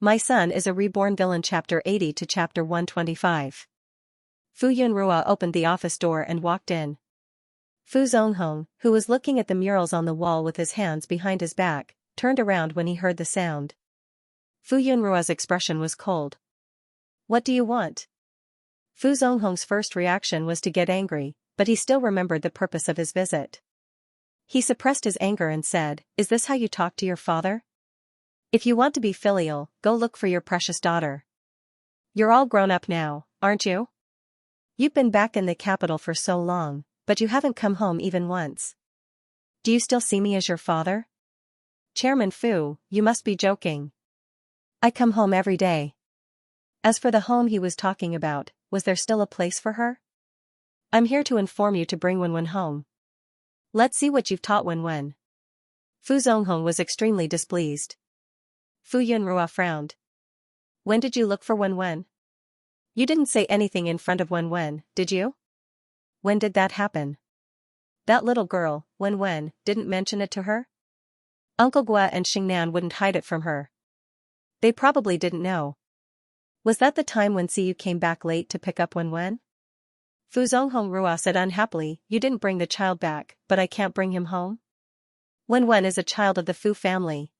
My Son is a Reborn Villain Chapter 80 to Chapter 125. Fu Yunrua opened the office door and walked in. Fu Zonghong, who was looking at the murals on the wall with his hands behind his back, turned around when he heard the sound. Fu Yunrua's expression was cold. What do you want? Fu Zonghong's first reaction was to get angry, but he still remembered the purpose of his visit. He suppressed his anger and said, "Is this how you talk to your father? If you want to be filial, go look for your precious daughter. You're all grown up now, aren't you? You've been back in the capital for so long, but you haven't come home even once. Do you still see me as your father? Chairman Fu, you must be joking. I come home every day." As for the home he was talking about, was there still a place for her? "I'm here to inform you to bring Wenwen home. Let's see what you've taught Wenwen." Fu Zonghong was extremely displeased. Fu Yunrua frowned. "When did you look for Wenwen? You didn't say anything in front of Wenwen, did you? When did that happen? That little girl, Wenwen, didn't mention it to her? Uncle Gua and Xingnan wouldn't hide it from her. They probably didn't know. Was that the time when you came back late to pick up Wenwen?" Fu Zonghong Rua said unhappily, "You didn't bring the child back, but I can't bring him home? Wenwen is a child of the Fu family.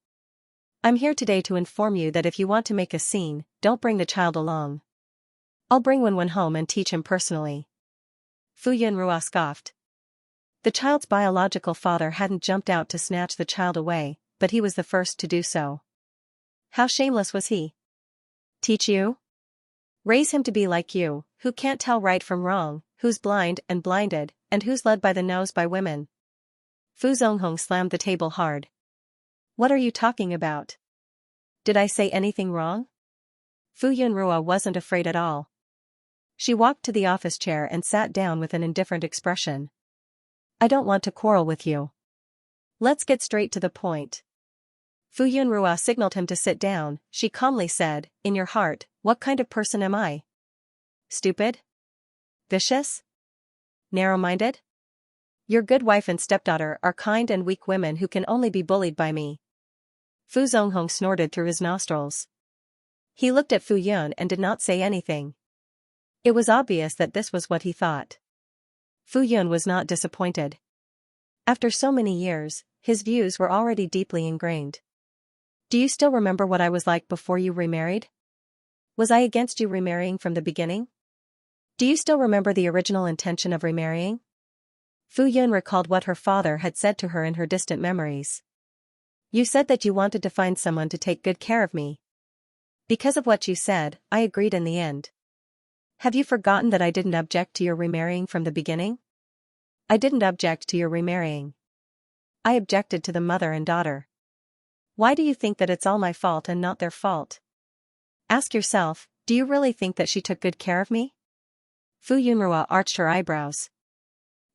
I'm here today to inform you that if you want to make a scene, don't bring the child along. I'll bring Wenwen home and teach him personally." Fu Yunrua scoffed. The child's biological father hadn't jumped out to snatch the child away, but he was the first to do so. How shameless was he? Teach you? Raise him to be like you, who can't tell right from wrong, who's blind and blinded, and who's led by the nose by women. Fu Zonghong slammed the table hard. What are you talking about? Did I say anything wrong? Fu Yunrua wasn't afraid at all. She walked to the office chair and sat down with an indifferent expression. "I don't want to quarrel with you. Let's get straight to the point." Fu Yunrua signaled him to sit down. She calmly said, "In your heart, what kind of person am I? Stupid? Vicious? Narrow-minded? Your good wife and stepdaughter are kind and weak women who can only be bullied by me." Fu Zonghong snorted through his nostrils. He looked at Fu Yun and did not say anything. It was obvious that this was what he thought. Fu Yun was not disappointed. After so many years, his views were already deeply ingrained. "Do you still remember what I was like before you remarried? Was I against you remarrying from the beginning? Do you still remember the original intention of remarrying?" Fu Yun recalled what her father had said to her in her distant memories. "You said that you wanted to find someone to take good care of me. Because of what you said, I agreed in the end. Have you forgotten that I didn't object to your remarrying from the beginning? I didn't object to your remarrying. I objected to the mother and daughter. Why do you think that it's all my fault and not their fault? Ask yourself, do you really think that she took good care of me?" Fu Yunrua arched her eyebrows.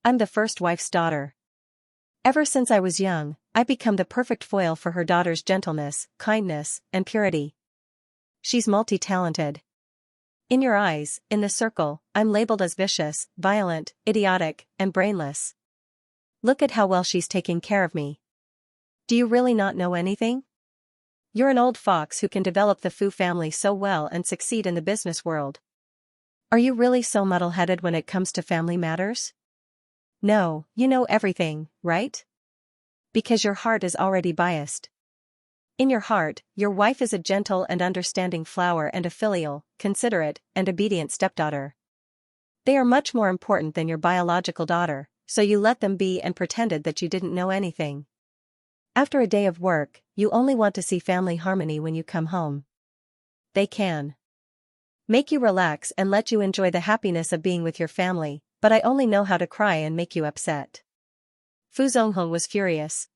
"I'm the first wife's daughter. Ever since I was young, I've become the perfect foil for her daughter's gentleness, kindness, and purity. She's multi-talented. In your eyes, in the circle, I'm labeled as vicious, violent, idiotic, and brainless. Look at how well she's taking care of me. Do you really not know anything? You're an old fox who can develop the Fu family so well and succeed in the business world. Are you really so muddle-headed when it comes to family matters? No, you know everything, right? Because your heart is already biased. In your heart, your wife is a gentle and understanding flower and a filial, considerate, and obedient stepdaughter. They are much more important than your biological daughter, so you let them be and pretended that you didn't know anything. After a day of work, you only want to see family harmony when you come home. They can make you relax and let you enjoy the happiness of being with your family, but I only know how to cry and make you upset." Fu Zonghong was furious.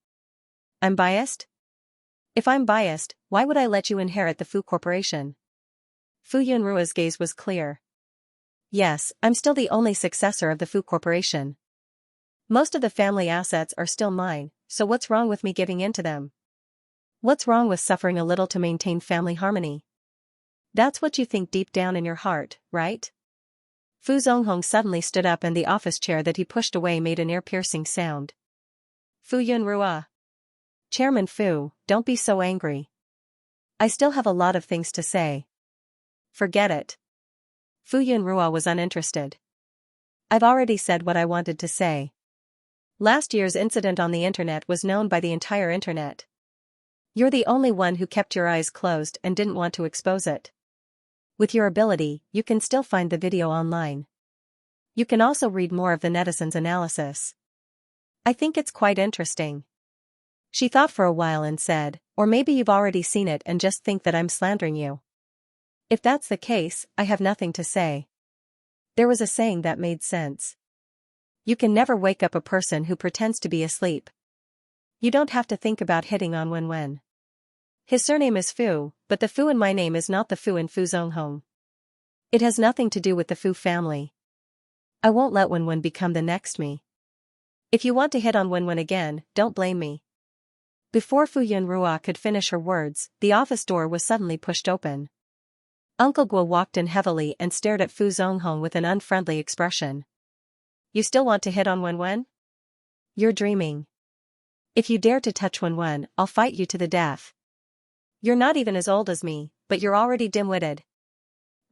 "I'm biased? If I'm biased, why would I let you inherit the Fu Corporation?" Fu Yunrua's gaze was clear. "Yes, I'm still the only successor of the Fu Corporation. Most of the family assets are still mine, so what's wrong with me giving in to them? What's wrong with suffering a little to maintain family harmony? That's what you think deep down in your heart, right?" Fu Zonghong suddenly stood up and the office chair that he pushed away made an ear-piercing sound. "Fu Yunrua. Chairman Fu, don't be so angry. I still have a lot of things to say. Forget it. Fu Yunrua was uninterested. I've already said what I wanted to say. Last year's incident on the internet was known by the entire internet. You're the only one who kept your eyes closed and didn't want to expose it. With your ability, you can still find the video online. You can also read more of the netizens' analysis. I think it's quite interesting. She thought for a while and said, or maybe you've already seen it and just think that I'm slandering you. If that's the case, I have nothing to say. There was a saying that made sense. You can never wake up a person who pretends to be asleep. You don't have to think about hitting on Wen. His surname is Fu, but the Fu in my name is not the Fu in Fu Zonghong. It has nothing to do with the Fu family. I won't let Wen become the next me. If you want to hit on Wen again, don't blame me. Before Fu Yunrua could finish her words, the office door was suddenly pushed open. Uncle Guo walked in heavily and stared at Fu Zonghong with an unfriendly expression. You still want to hit on Wen? You're dreaming. If you dare to touch Wen, I'll fight you to the death. You're not even as old as me, but you're already dim-witted.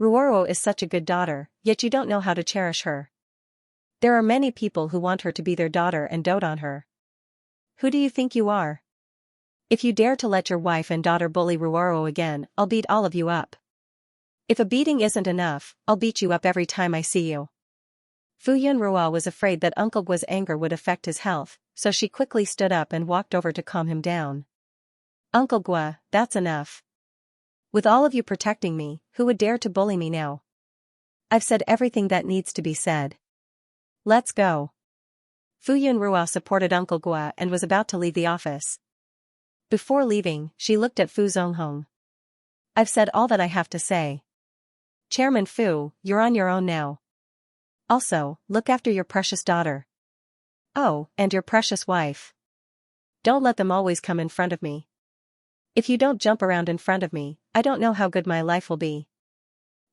Ruoro is such a good daughter, yet you don't know how to cherish her. There are many people who want her to be their daughter and dote on her. Who do you think you are? If you dare to let your wife and daughter bully Ruoro again, I'll beat all of you up. If a beating isn't enough, I'll beat you up every time I see you. Fu Yunrua was afraid that Uncle Guo's anger would affect his health, so she quickly stood up and walked over to calm him down. Uncle Guo, that's enough. With all of you protecting me, who would dare to bully me now? I've said everything that needs to be said. Let's go. Fu Yunrua supported Uncle Guo and was about to leave the office. Before leaving, she looked at Fu Zonghong. I've said all that I have to say. Chairman Fu, you're on your own now. Also, look after your precious daughter. Oh, and your precious wife. Don't let them always come in front of me. If you don't jump around in front of me, I don't know how good my life will be.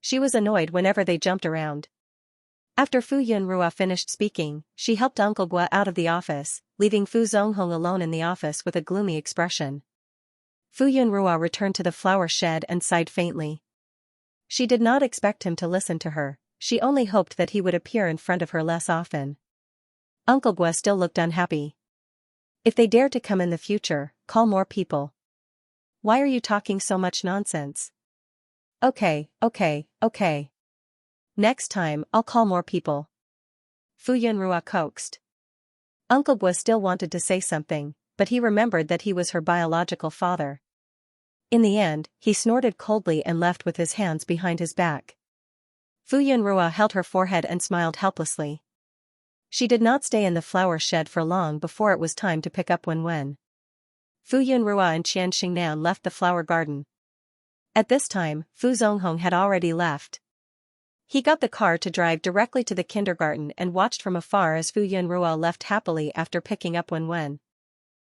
She was annoyed whenever they jumped around. After Fu Yunrua finished speaking, she helped Uncle Guo out of the office, leaving Fu Zonghong alone in the office with a gloomy expression. Fu Yunrua returned to the flower shed and sighed faintly. She did not expect him to listen to her, she only hoped that he would appear in front of her less often. Uncle Guo still looked unhappy. If they dare to come in the future, call more people. Why are you talking so much nonsense? Okay. Next time, I'll call more people. Fu Yunrua coaxed. Uncle Guo still wanted to say something, but he remembered that he was her biological father. In the end, he snorted coldly and left with his hands behind his back. Fu Yunrua held her forehead and smiled helplessly. She did not stay in the flower shed for long before it was time to pick up Wen. Fu Yunrua and Xianxia left the flower garden. At this time, Fu Zonghong had already left. He got the car to drive directly to the kindergarten and watched from afar as Fu Yunrua left happily after picking up Wen.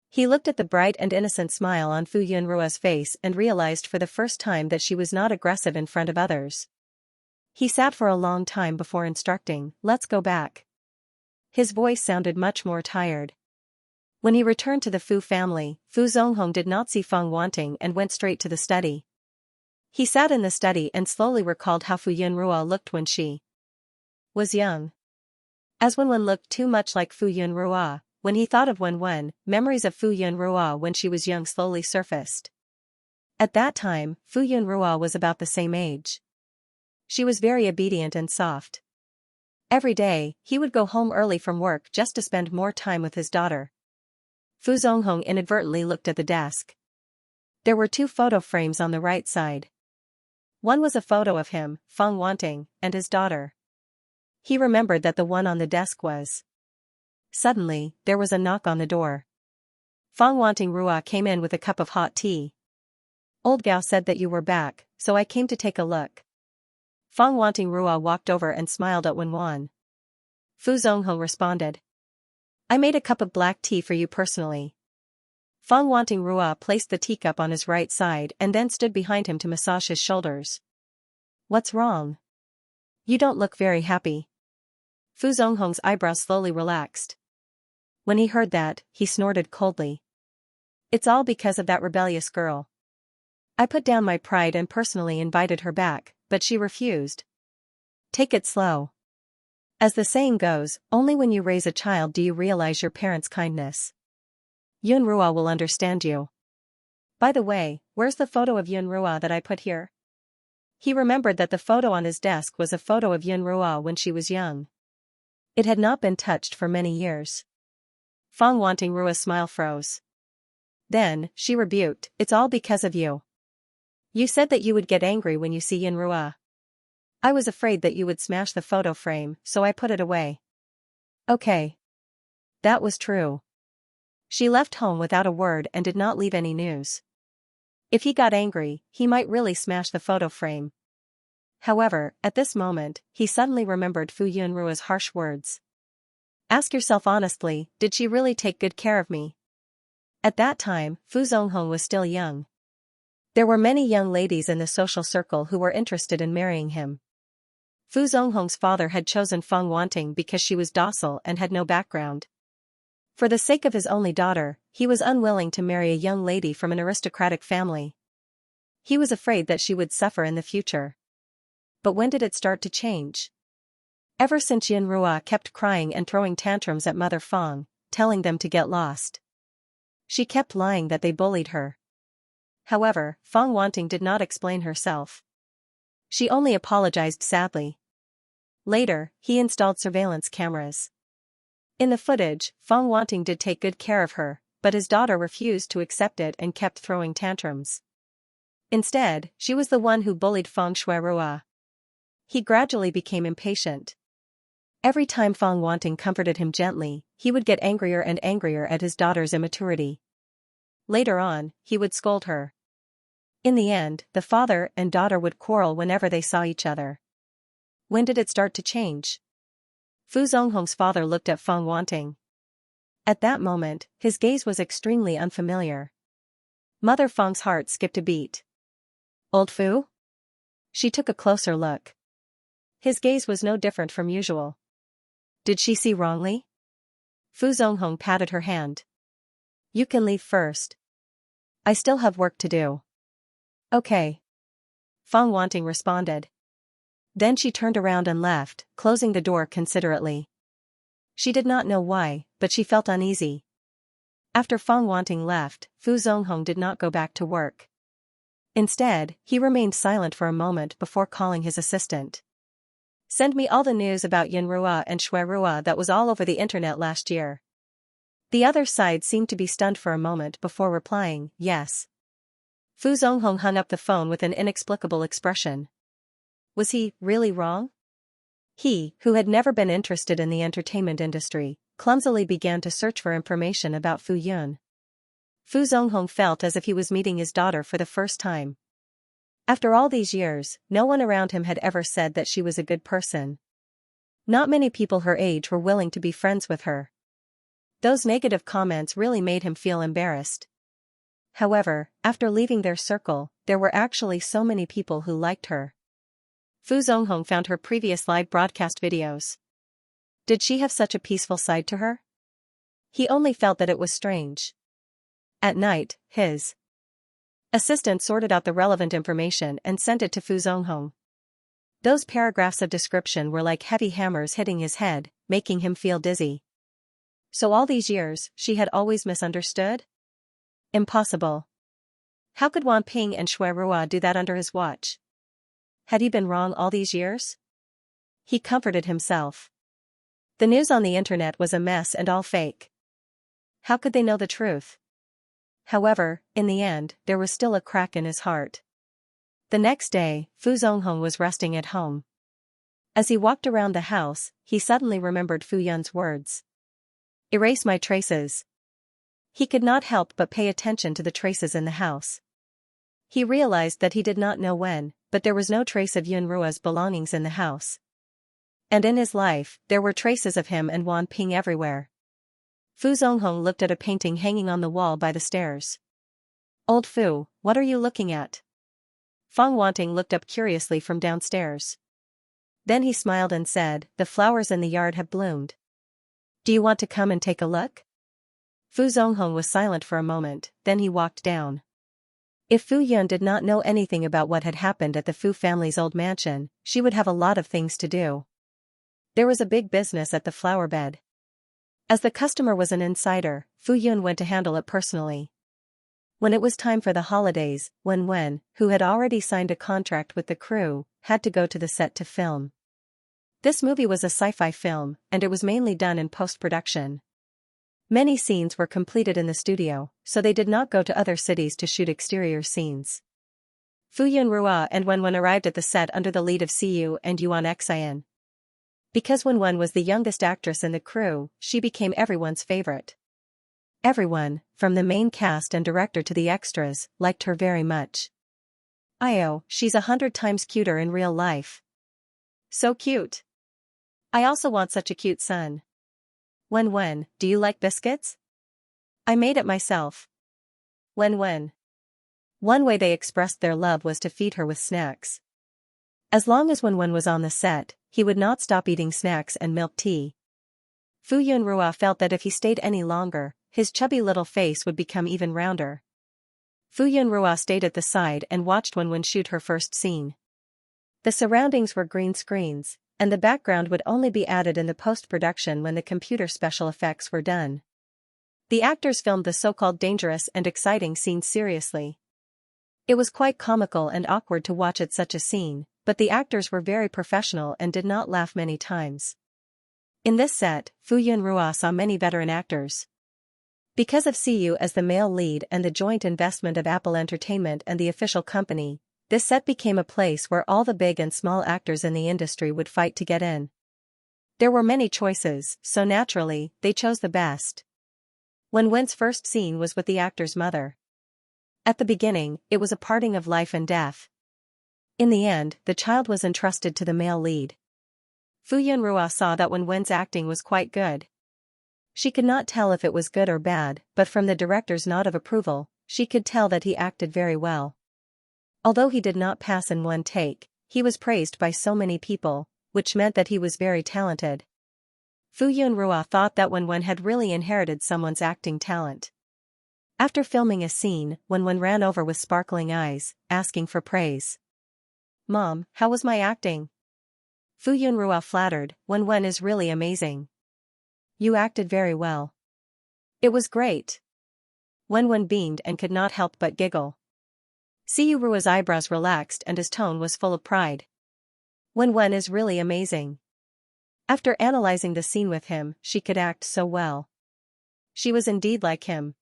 He looked at the bright and innocent smile on Fu Yunrua's face and realized for the first time that she was not aggressive in front of others. He sat for a long time before instructing, "Let's go back." His voice sounded much more tired. When he returned to the Fu family, Fu Zonghong did not see Feng wanting and went straight to the study. He sat in the study and slowly recalled how Fu Yunrua looked when she was young. As Wen looked too much like Fu Yunrua, when he thought of Wen, memories of Fu Yunrua when she was young slowly surfaced. At that time, Fu Yunrua was about the same age. She was very obedient and soft. Every day, he would go home early from work just to spend more time with his daughter. Fu Zonghong inadvertently looked at the desk. There were 2 photo frames on the right side. One was a photo of him, Feng Wanting, and his daughter. He remembered that the one on the desk was. Suddenly, there was a knock on the door. Feng Wanting Rua came in with a cup of hot tea. Old Gao said that you were back, so I came to take a look. Feng Wanting Rua walked over and smiled at Wan. Fu Zonghong responded. I made a cup of black tea for you personally. Feng Wanting Rua placed the teacup on his right side and then stood behind him to massage his shoulders. What's wrong? You don't look very happy. Fu Zonghong's eyebrows slowly relaxed. When he heard that, he snorted coldly. It's all because of that rebellious girl. I put down my pride and personally invited her back, but she refused. Take it slow. As the saying goes, only when you raise a child do you realize your parents' kindness. Yunrua will understand you. By the way, where's the photo of Yunrua that I put here? He remembered that the photo on his desk was a photo of Yunrua when she was young. It had not been touched for many years. Fang wanting Rua's smile froze. Then, she rebuked, it's all because of you. You said that you would get angry when you see Yunrua. I was afraid that you would smash the photo frame, so I put it away. Okay. That was true. She left home without a word and did not leave any news. If he got angry, he might really smash the photo frame. However, at this moment, he suddenly remembered Fu Yunrua's harsh words. Ask yourself honestly, did she really take good care of me? At that time, Fu Zonghong was still young. There were many young ladies in the social circle who were interested in marrying him. Fu Zonghong's father had chosen Feng Wanting because she was docile and had no background. For the sake of his only daughter, he was unwilling to marry a young lady from an aristocratic family. He was afraid that she would suffer in the future. But when did it start to change? Ever since Yunrua kept crying and throwing tantrums at Mother Feng, telling them to get lost. She kept lying that they bullied her. However, Feng Wanting did not explain herself. She only apologized sadly. Later, he installed surveillance cameras. In the footage, Feng Wanting did take good care of her, but his daughter refused to accept it and kept throwing tantrums. Instead, she was the one who bullied Feng Shuirua. He gradually became impatient. Every time Feng Wanting comforted him gently, he would get angrier and angrier at his daughter's immaturity. Later on, he would scold her. In the end, the father and daughter would quarrel whenever they saw each other. When did it start to change? Fu Zonghong's father looked at Feng Wanting. At that moment, his gaze was extremely unfamiliar. Mother Feng's heart skipped a beat. Old Fu? She took a closer look. His gaze was no different from usual. Did she see wrongly? Fu Zonghong patted her hand. You can leave first. I still have work to do. Okay. Feng Wanting responded. Then she turned around and left, closing the door considerately. She did not know why, but she felt uneasy. After Feng Wanting left, Fu Zonghong did not go back to work. Instead, he remained silent for a moment before calling his assistant. Send me all the news about Yunrua and Shuirua that was all over the internet last year. The other side seemed to be stunned for a moment before replying, yes. Fu Zonghong hung up the phone with an inexplicable expression. Was he really wrong? He, who had never been interested in the entertainment industry, clumsily began to search for information about Fu Yun. Fu Zonghong felt as if he was meeting his daughter for the first time. After all these years, no one around him had ever said that she was a good person. Not many people her age were willing to be friends with her. Those negative comments really made him feel embarrassed. However, after leaving their circle, there were actually so many people who liked her. Fu Zonghong found her previous live broadcast videos. Did she have such a peaceful side to her? He only felt that it was strange. At night, his assistant sorted out the relevant information and sent it to Fu Zonghong. Those paragraphs of description were like heavy hammers hitting his head, making him feel dizzy. So all these years, she had always misunderstood? Impossible. How could Wan Ping and Shuirua do that under his watch? Had he been wrong all these years? He comforted himself. The news on the internet was a mess and all fake. How could they know the truth? However, in the end, there was still a crack in his heart. The next day, Fu Zonghong was resting at home. As he walked around the house, he suddenly remembered Fu Yun's words. Erase my traces. He could not help but pay attention to the traces in the house. He realized that he did not know when, but there was no trace of Yunrua's belongings in the house. And in his life, there were traces of him and Wan Ping everywhere. Fu Zonghong looked at a painting hanging on the wall by the stairs. Old Fu, what are you looking at? Feng Wanting looked up curiously from downstairs. Then he smiled and said, the flowers in the yard have bloomed. Do you want to come and take a look? Fu Zonghong was silent for a moment, then he walked down. If Fu Yun did not know anything about what had happened at the Fu family's old mansion, she would have a lot of things to do. There was a big business at the flower bed. As the customer was an insider, Fu Yun went to handle it personally. When it was time for the holidays, Wen, who had already signed a contract with the crew, had to go to the set to film. This movie was a sci-fi film, and it was mainly done in post-production. Many scenes were completed in the studio, so they did not go to other cities to shoot exterior scenes. Fu Yunrua and Wen arrived at the set under the lead of Siyu and Yuan Xian. Because Wen was the youngest actress in the crew, she became everyone's favorite. Everyone, from the main cast and director to the extras, liked her very much. She's 100 times cuter in real life. So cute. I also want such a cute son. Wen, do you like biscuits? I made it myself. Wen. One way they expressed their love was to feed her with snacks. As long as Wen was on the set, he would not stop eating snacks and milk tea. Fu Yunrua felt that if he stayed any longer, his chubby little face would become even rounder. Fu Yunrua stayed at the side and watched Wen shoot her first scene. The surroundings were green screens, and the background would only be added in the post-production when the computer special effects were done. The actors filmed the so-called dangerous and exciting scenes seriously. It was quite comical and awkward to watch at such a scene, but the actors were very professional and did not laugh many times. In this set, Fu Yunrua saw many veteran actors. Because of Siyu as the male lead and the joint investment of Apple Entertainment and the official company, this set became a place where all the big and small actors in the industry would fight to get in. There were many choices, so naturally, they chose the best. Wen's first scene was with the actor's mother. At the beginning, it was a parting of life and death. In the end, the child was entrusted to the male lead. Fu Yunrua saw that Wen's acting was quite good. She could not tell if it was good or bad, but from the director's nod of approval, she could tell that he acted very well. Although he did not pass in one take, he was praised by so many people, which meant that he was very talented. Fu Yunrua thought that Wen had really inherited someone's acting talent. After filming a scene, Wen ran over with sparkling eyes, asking for praise. "Mom, how was my acting?" Fu Yunrua flattered, "Wen is really amazing. You acted very well." "It was great." Wen beamed and could not help but giggle. Siyu Rua's eyebrows relaxed and his tone was full of pride. Wen is really amazing. After analyzing the scene with him, she could act so well. She was indeed like him.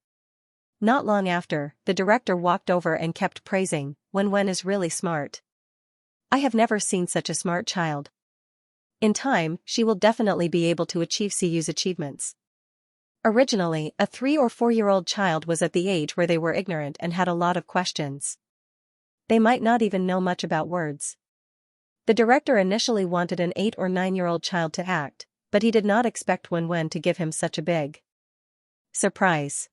Not long after, the director walked over and kept praising, Wen is really smart. I have never seen such a smart child. In time, she will definitely be able to achieve Siyu's achievements. Originally, a 3 or 4-year-old child was at the age where they were ignorant and had a lot of questions. They might not even know much about words. The director initially wanted an 8 or 9-year-old child to act, but he did not expect Wen to give him such a big surprise.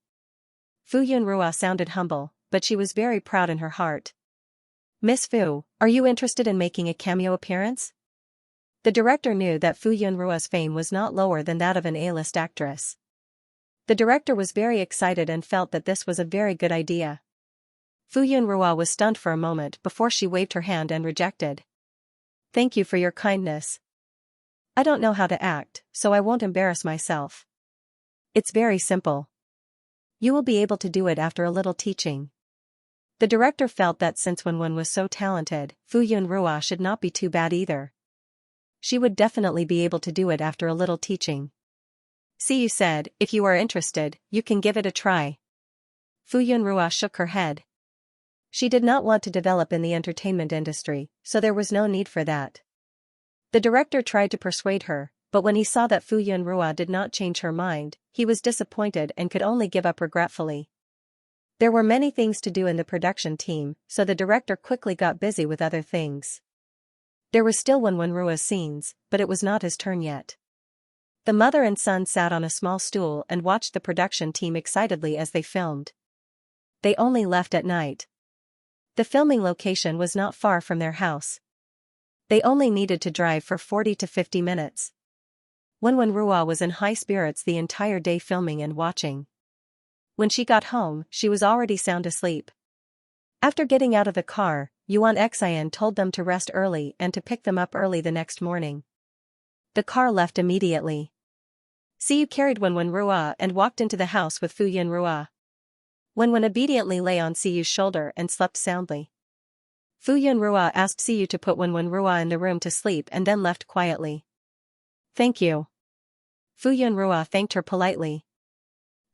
Fu Yunrua sounded humble, but she was very proud in her heart. "Miss Fu, are you interested in making a cameo appearance?" The director knew that Fu Yunrua's fame was not lower than that of an A-list actress. The director was very excited and felt that this was a very good idea. Fu Yunrua was stunned for a moment before she waved her hand and rejected. "Thank you for your kindness. I don't know how to act, so I won't embarrass myself. It's very simple. You will be able to do it after a little teaching." The director felt that since Wen was so talented, Fu Yunrua should not be too bad either. She would definitely be able to do it after a little teaching. Siyu said, "If you are interested, you can give it a try." Fu Yunrua shook her head. She did not want to develop in the entertainment industry, so there was no need for that. The director tried to persuade her, but when he saw that Fu Yunrua did not change her mind, he was disappointed and could only give up regretfully. There were many things to do in the production team, so the director quickly got busy with other things. There were still Yunrua's scenes, but it was not his turn yet. The mother and son sat on a small stool and watched the production team excitedly as they filmed. They only left at night. The filming location was not far from their house. They only needed to drive for 40 to 50 minutes. Yunrua was in high spirits the entire day filming and watching. When she got home, she was already sound asleep. After getting out of the car, Xian told them to rest early and to pick them up early the next morning. The car left immediately. Siyu carried Wenwenrua and walked into the house with Fuyanrua. Wenwen obediently lay on Siyu's shoulder and slept soundly. Fuyanrua asked Siyu to put Wenwenrua in the room to sleep and then left quietly. "Thank you." Fuyanrua thanked her politely.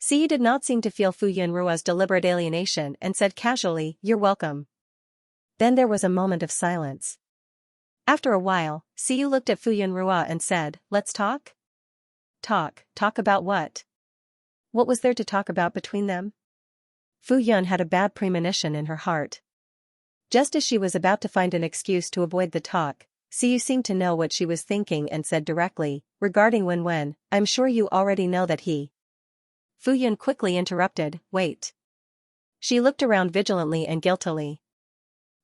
Siyu did not seem to feel Fuyanrua's deliberate alienation and said casually, "You're welcome." Then there was a moment of silence. After a while, Siyu looked at Fuyanrua and said, "Let's talk?" Talk about what? What was there to talk about between them? Fuyun had a bad premonition in her heart. Just as she was about to find an excuse to avoid the talk, Siyu seemed to know what she was thinking and said directly, "Regarding Wenwen, I'm sure you already know that he..." Fuyun quickly interrupted, "Wait." She looked around vigilantly and guiltily.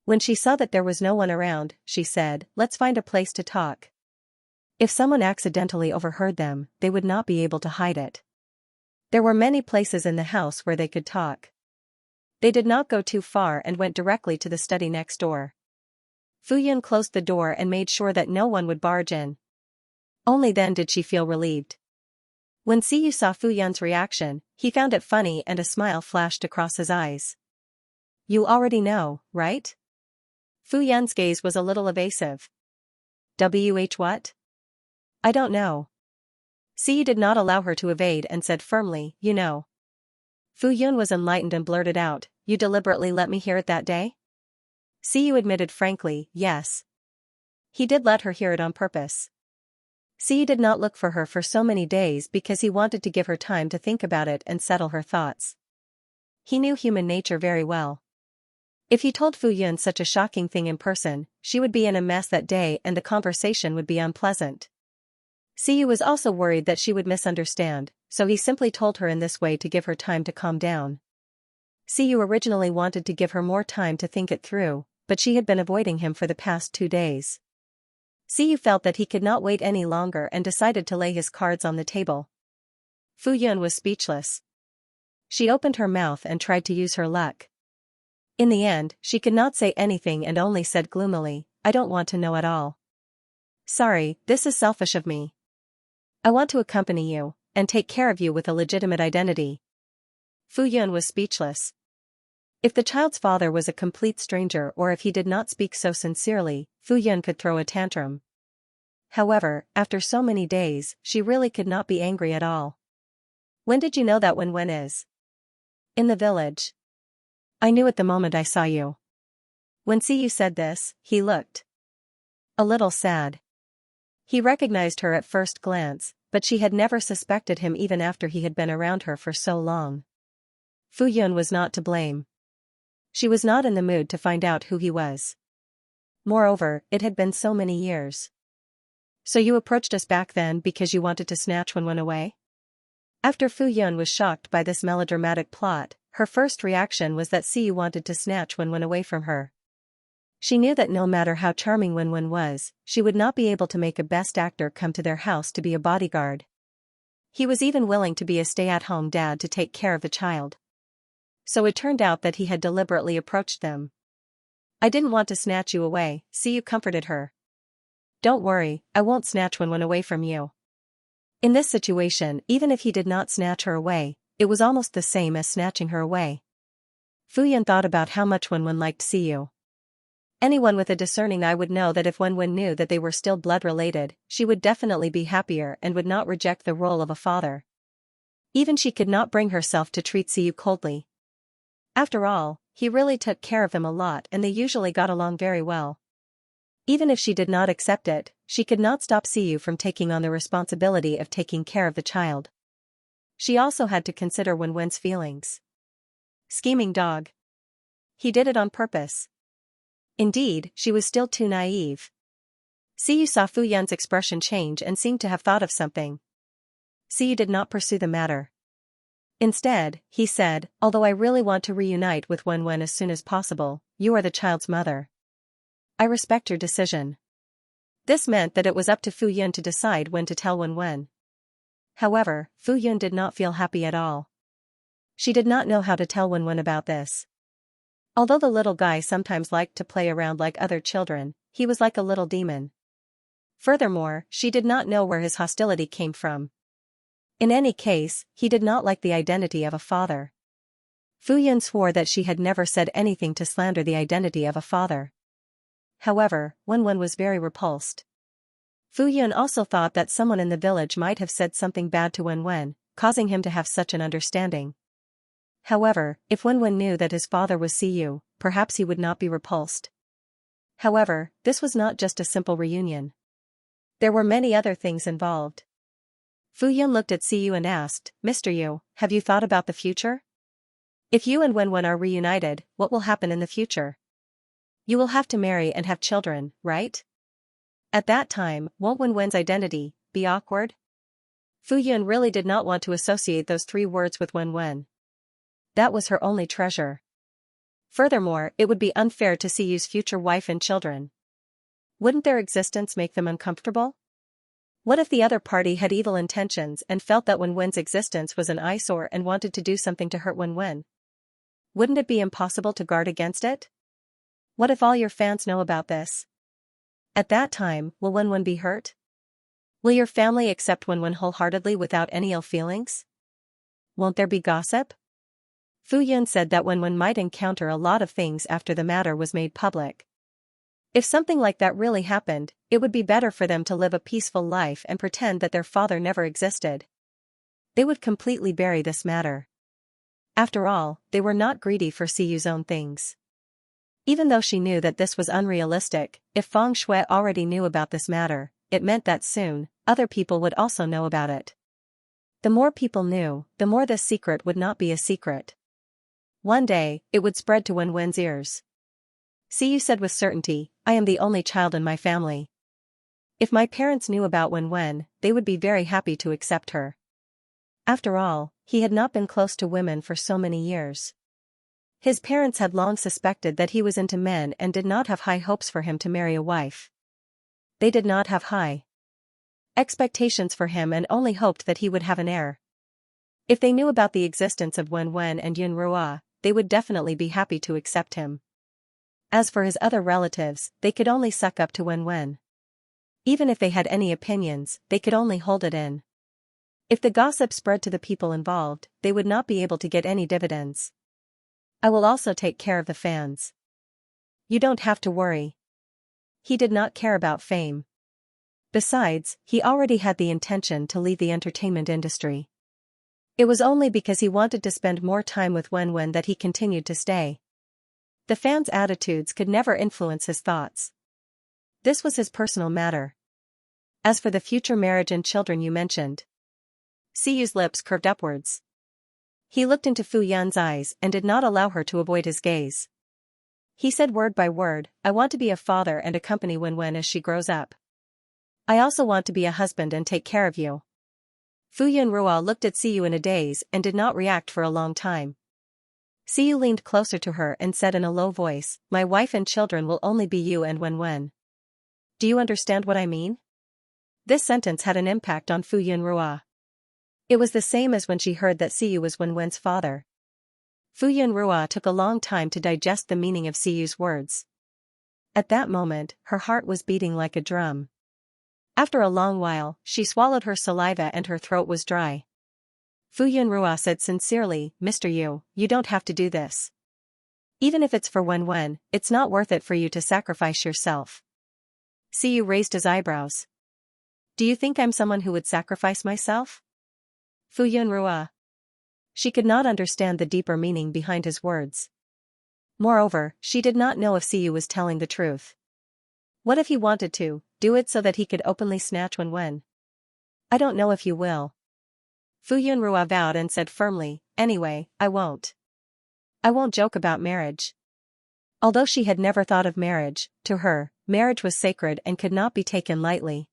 When she saw that there was no one around, she said, "Let's find a place to talk." If someone accidentally overheard them, they would not be able to hide it. There were many places in the house where they could talk. They did not go too far and went directly to the study next door. Fuyun closed the door and made sure that no one would barge in. Only then did she feel relieved. When Siyu saw Fuyun's reaction, he found it funny and a smile flashed across his eyes. "You already know, right?" Fuyun's gaze was a little evasive. What? "I don't know." Siyu did not allow her to evade and said firmly, "You know." Fuyun was enlightened and blurted out, "You deliberately let me hear it that day?" Siyu admitted frankly, "Yes." He did let her hear it on purpose. Siyu did not look for her for so many days because he wanted to give her time to think about it and settle her thoughts. He knew human nature very well. If he told Fuyun such a shocking thing in person, she would be in a mess that day and the conversation would be unpleasant. Siyu was also worried that she would misunderstand, so he simply told her in this way to give her time to calm down. Siyu originally wanted to give her more time to think it through, but she had been avoiding him for the past 2 days. Siyu felt that he could not wait any longer and decided to lay his cards on the table. Fuyun was speechless. She opened her mouth and tried to use her luck. In the end, she could not say anything and only said gloomily, "I don't want to know at all. Sorry, this is selfish of me. I want to accompany you, and take care of you with a legitimate identity." Fuyun was speechless. If the child's father was a complete stranger or if he did not speak so sincerely, Fuyun could throw a tantrum. However, after so many days, she really could not be angry at all. "When did you know that Wenwen is?" "In the village. I knew it the moment I saw you." When Siyu said this, he looked a little sad. He recognized her at first glance, but she had never suspected him even after he had been around her for so long. Fuyun was not to blame. She was not in the mood to find out who he was. Moreover, it had been so many years. "So you approached us back then because you wanted to snatch Wenwen away?" After Fuyun was shocked by this melodramatic plot, her first reaction was that Siyu wanted to snatch Wenwen away from her. She knew that no matter how charming Wenwen was, she would not be able to make a best actor come to their house to be a bodyguard. He was even willing to be a stay-at-home dad to take care of the child. So it turned out that he had deliberately approached them. "I didn't want to snatch you away," Siyu comforted her. "Don't worry, I won't snatch Wenwen away from you." In this situation, even if he did not snatch her away, it was almost the same as snatching her away. Fuyun thought about how much Wenwen liked Siyu. Anyone with a discerning eye would know that if Wenwen knew that they were still blood-related, she would definitely be happier and would not reject the role of a father. Even she could not bring herself to treat Siyu coldly. After all, he really took care of him a lot and they usually got along very well. Even if she did not accept it, she could not stop Siyu from taking on the responsibility of taking care of the child. She also had to consider Wenwen's feelings. Scheming dog. He did it on purpose. Indeed, she was still too naive. Siyu saw Fuyun's expression change and seemed to have thought of something. Siyu did not pursue the matter. Instead, he said, "Although I really want to reunite with Wenwen as soon as possible, you are the child's mother. I respect your decision." This meant that it was up to Fuyun to decide when to tell Wenwen. However, Fuyun did not feel happy at all. She did not know how to tell Wenwen about this. Although the little guy sometimes liked to play around like other children, he was like a little demon. Furthermore, she did not know where his hostility came from. In any case, he did not like the identity of a father. Fu Yun swore that she had never said anything to slander the identity of a father. However, Wen was very repulsed. Fu Yun also thought that someone in the village might have said something bad to Wen, causing him to have such an understanding. However, if Wen knew that his father was Siyu, perhaps he would not be repulsed. However, this was not just a simple reunion. There were many other things involved. Fu Yun looked at Siyu and asked, "Mr. Yu, have you thought about the future? If you and Wen are reunited, what will happen in the future? You will have to marry and have children, right? At that time, won't Wen's identity be awkward?" Fu Yun really did not want to associate those three words with Wen. That was her only treasure. Furthermore, it would be unfair to Siyu's future wife and children. Wouldn't their existence make them uncomfortable? What if the other party had evil intentions and felt that Wen's existence was an eyesore and wanted to do something to hurt Wen? Wouldn't it be impossible to guard against it? What if all your fans know about this? At that time, will Wen be hurt? Will your family accept Wen wholeheartedly without any ill feelings? Won't there be gossip? Fu Yun said that Wen might encounter a lot of things after the matter was made public. If something like that really happened, it would be better for them to live a peaceful life and pretend that their father never existed. They would completely bury this matter. After all, they were not greedy for Siyu's own things. Even though she knew that this was unrealistic, if Feng Shui already knew about this matter, it meant that soon, other people would also know about it. The more people knew, the more this secret would not be a secret. One day, it would spread to Wen's ears. Siyu said with certainty, "I am the only child in my family. If my parents knew about Wen, they would be very happy to accept her." After all, he had not been close to women for so many years. His parents had long suspected that he was into men and did not have high hopes for him to marry a wife. They did not have high expectations for him and only hoped that he would have an heir. If they knew about the existence of Wen and Yun Rua, they would definitely be happy to accept him. As for his other relatives, they could only suck up to Wen. Even if they had any opinions, they could only hold it in. If the gossip spread to the people involved, they would not be able to get any dividends. "I will also take care of the fans. You don't have to worry." He did not care about fame. Besides, he already had the intention to leave the entertainment industry. It was only because he wanted to spend more time with Wen that he continued to stay. The fans' attitudes could never influence his thoughts. This was his personal matter. As for the future marriage and children you mentioned. Siyu's lips curved upwards. He looked into Fu Yun's eyes and did not allow her to avoid his gaze. He said word by word, "I want to be a father and accompany Wen as she grows up. I also want to be a husband and take care of you." Fu Yunrua looked at Siyu in a daze and did not react for a long time. Siyu leaned closer to her and said in a low voice, "My wife and children will only be you and Wen. Do you understand what I mean?" This sentence had an impact on Fu Yunrua. It was the same as when she heard that Siyu was Wen's father. Fu Yunrua took a long time to digest the meaning of Siyu's words. At that moment, her heart was beating like a drum. After a long while, she swallowed her saliva and her throat was dry. Fu Yunrua said sincerely, "Mr. Yu, you don't have to do this. Even if it's for Wen, it's not worth it for you to sacrifice yourself." Siyu raised his eyebrows. "Do you think I'm someone who would sacrifice myself?" Fu Yunrua. She could not understand the deeper meaning behind his words. Moreover, she did not know if Siyu was telling the truth. What if he wanted to do it so that he could openly snatch Wen? "I don't know if you will." Fu Yunrua vowed and said firmly, "Anyway, I won't. I won't joke about marriage." Although she had never thought of marriage, to her, marriage was sacred and could not be taken lightly.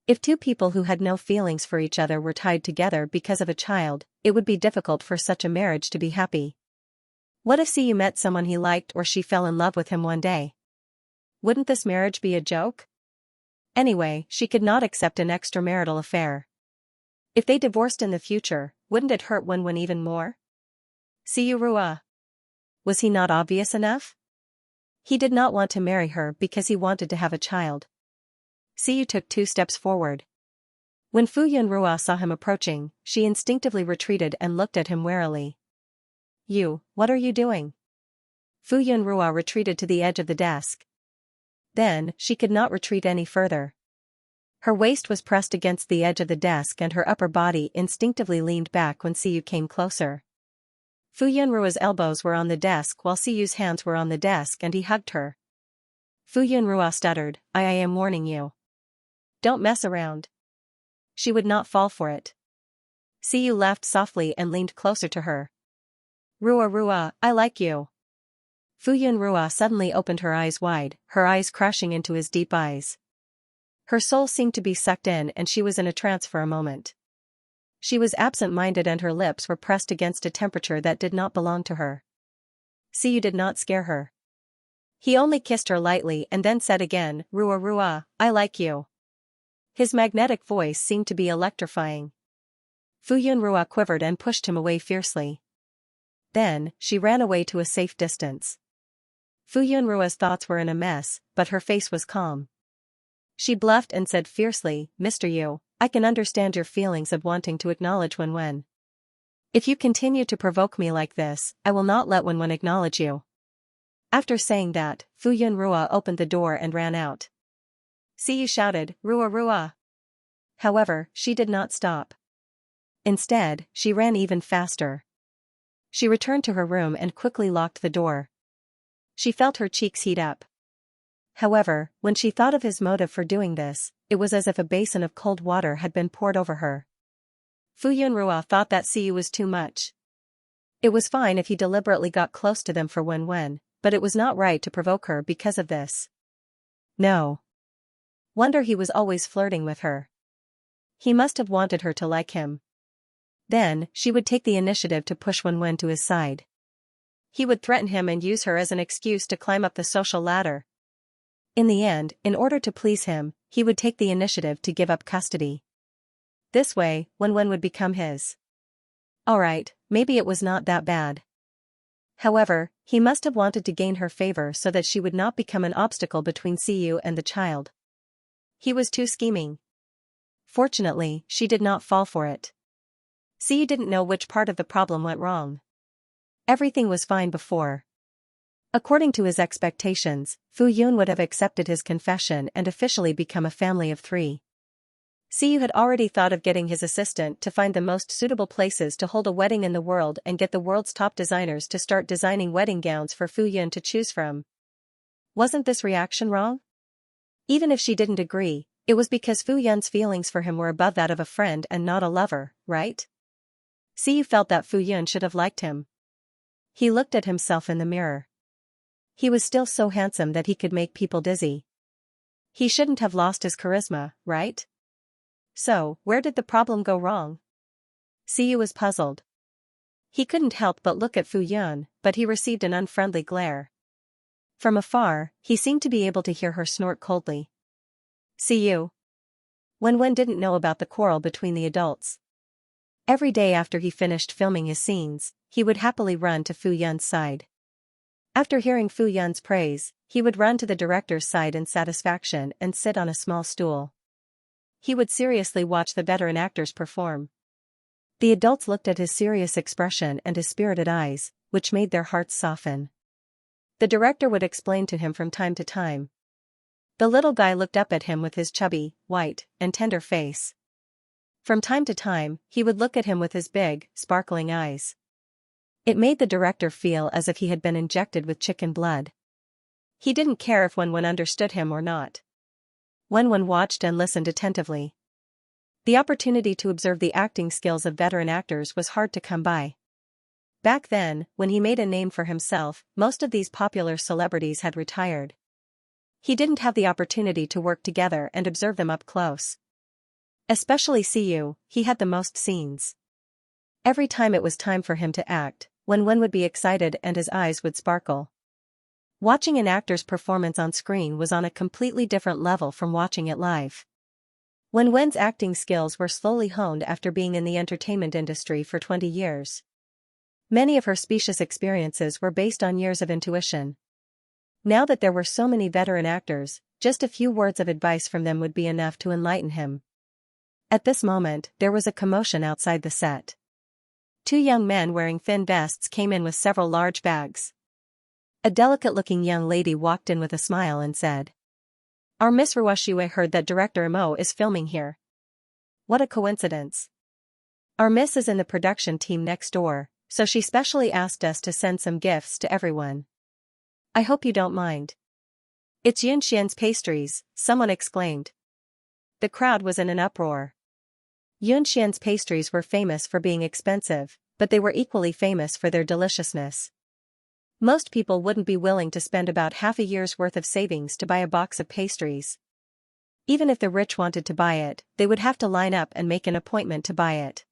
If two people who had no feelings for each other were tied together because of a child, it would be difficult for such a marriage to be happy. What if Siyu met someone he liked or she fell in love with him one day? Wouldn't this marriage be a joke? Anyway, she could not accept an extramarital affair. If they divorced in the future, wouldn't it hurt Wen even more? Siyu Rua. Was he not obvious enough? He did not want to marry her because he wanted to have a child. Siyu took 2 steps forward. When Fu Yunrua saw him approaching, she instinctively retreated and looked at him warily. You, what are you doing? Fu Yunrua retreated to the edge of the desk. Then, she could not retreat any further. Her waist was pressed against the edge of the desk and her upper body instinctively leaned back when Siyu came closer. Fu Yunrua's elbows were on the desk while Siyu's hands were on the desk and he hugged her. Fu Yunrua stuttered, I am warning you. Don't mess around. She would not fall for it. Siyu laughed softly and leaned closer to her. Rua, I like you. Fu Yunrua suddenly opened her eyes wide, her eyes crashing into his deep eyes. Her soul seemed to be sucked in and she was in a trance for a moment. She was absent-minded and her lips were pressed against a temperature that did not belong to her. Siyu did not scare her. He only kissed her lightly and then said again, Rua, I like you. His magnetic voice seemed to be electrifying. Fu Yunrua quivered and pushed him away fiercely. Then, she ran away to a safe distance. Fu Yunrua's thoughts were in a mess, but her face was calm. She bluffed and said fiercely, Mr. Yu, I can understand your feelings of wanting to acknowledge Wen. If you continue to provoke me like this, I will not let Wen acknowledge you. After saying that, Fu Yunrua opened the door and ran out. Siyu shouted, Rua. However, she did not stop. Instead, she ran even faster. She returned to her room and quickly locked the door. She felt her cheeks heat up. However, when she thought of his motive for doing this, it was as if a basin of cold water had been poured over her. Fu Yunrua thought that Siyu was too much. It was fine if he deliberately got close to them for Wen, but it was not right to provoke her because of this. No. Wonder he was always flirting with her. He must have wanted her to like him. Then, she would take the initiative to push Wen to his side. He would threaten him and use her as an excuse to climb up the social ladder. In the end, in order to please him, he would take the initiative to give up custody. This way, Wen would become his. Alright, maybe it was not that bad. However, he must have wanted to gain her favor so that she would not become an obstacle between Siyu and the child. He was too scheming. Fortunately, she did not fall for it. Siyu didn't know which part of the problem went wrong. Everything was fine before. According to his expectations, Fu Yun would have accepted his confession and officially become a family of 3. Siyu had already thought of getting his assistant to find the most suitable places to hold a wedding in the world and get the world's top designers to start designing wedding gowns for Fu Yun to choose from. Wasn't this reaction wrong? Even if she didn't agree, it was because Fu Yun's feelings for him were above that of a friend and not a lover, right? Siyu felt that Fu Yun should have liked him. He looked at himself in the mirror. He was still so handsome that he could make people dizzy. He shouldn't have lost his charisma, right? So, where did the problem go wrong? Siyu was puzzled. He couldn't help but look at Fu Yun, but he received an unfriendly glare. From afar, he seemed to be able to hear her snort coldly. Siyu. Wen didn't know about the quarrel between the adults. Every day after he finished filming his scenes, he would happily run to Fu Yun's side. After hearing Fu Yun's praise, he would run to the director's side in satisfaction and sit on a small stool. He would seriously watch the veteran actors perform. The adults looked at his serious expression and his spirited eyes, which made their hearts soften. The director would explain to him from time to time. The little guy looked up at him with his chubby, white, and tender face. From time to time, he would look at him with his big, sparkling eyes. It made the director feel as if he had been injected with chicken blood. He didn't care if Wen understood him or not. Wen watched and listened attentively. The opportunity to observe the acting skills of veteran actors was hard to come by. Back then, when he made a name for himself, most of these popular celebrities had retired. He didn't have the opportunity to work together and observe them up close. Especially Siyu, he had the most scenes. Every time it was time for him to act, Wen would be excited and his eyes would sparkle. Watching an actor's performance on screen was on a completely different level from watching it live. Wen's acting skills were slowly honed after being in the entertainment industry for 20 years. Many of her specious experiences were based on years of intuition. Now that there were so many veteran actors, just a few words of advice from them would be enough to enlighten him. At this moment, there was a commotion outside the set. Two young men wearing thin vests came in with several large bags. A delicate-looking young lady walked in with a smile and said, "Our Miss Ruashiwe heard that Director Mo is filming here. What a coincidence. Our Miss is in the production team next door, so she specially asked us to send some gifts to everyone. I hope you don't mind." "It's Xianxia's pastries," someone exclaimed. The crowd was in an uproar. Xianxia's pastries were famous for being expensive, but they were equally famous for their deliciousness. Most people wouldn't be willing to spend about half a year's worth of savings to buy a box of pastries. Even if the rich wanted to buy it, they would have to line up and make an appointment to buy it.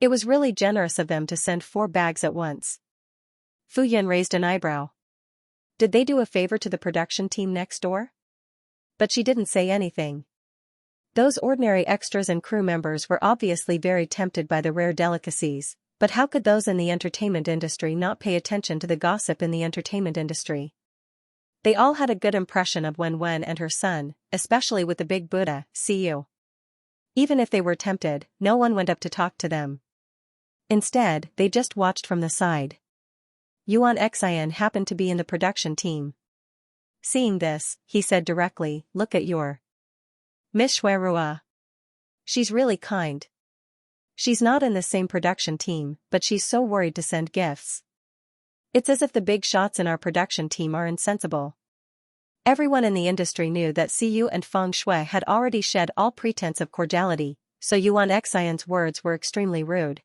It was really generous of them to send 4 bags at once. Fu Yun raised an eyebrow. Did they do a favor to the production team next door? But she didn't say anything. Those ordinary extras and crew members were obviously very tempted by the rare delicacies, but how could those in the entertainment industry not pay attention to the gossip in the entertainment industry? They all had a good impression of Wen and her son, especially with the big Buddha, Cu. Even if they were tempted, no one went up to talk to them. Instead, they just watched from the side. Yuan Xian happened to be in the production team. Seeing this, he said directly, "Look at your Miss Shuerua. She's really kind. She's not in the same production team, but she's so worried to send gifts. It's as if the big shots in our production team are insensible." Everyone in the industry knew that Siyu and Feng Shui had already shed all pretense of cordiality, so Yuan Xian's words were extremely rude.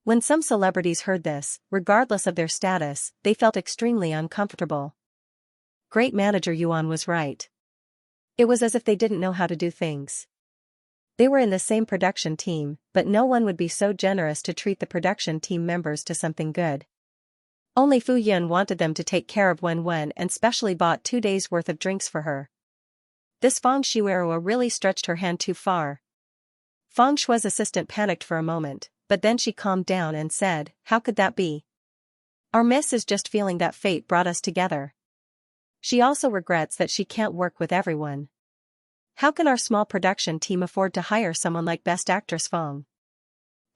When some celebrities heard this, regardless of their status, they felt extremely uncomfortable. Great manager Yuan was right. It was as if they didn't know how to do things. They were in the same production team, but no one would be so generous to treat the production team members to something good. Only Fu Yun wanted them to take care of Wen and specially bought 2 days' worth of drinks for her. This Feng Shuerua really stretched her hand too far. Feng Shui's assistant panicked for a moment, but then she calmed down and said, "How could that be? Our miss is just feeling that fate brought us together. She also regrets that she can't work with everyone. How can our small production team afford to hire someone like Best Actress Feng?"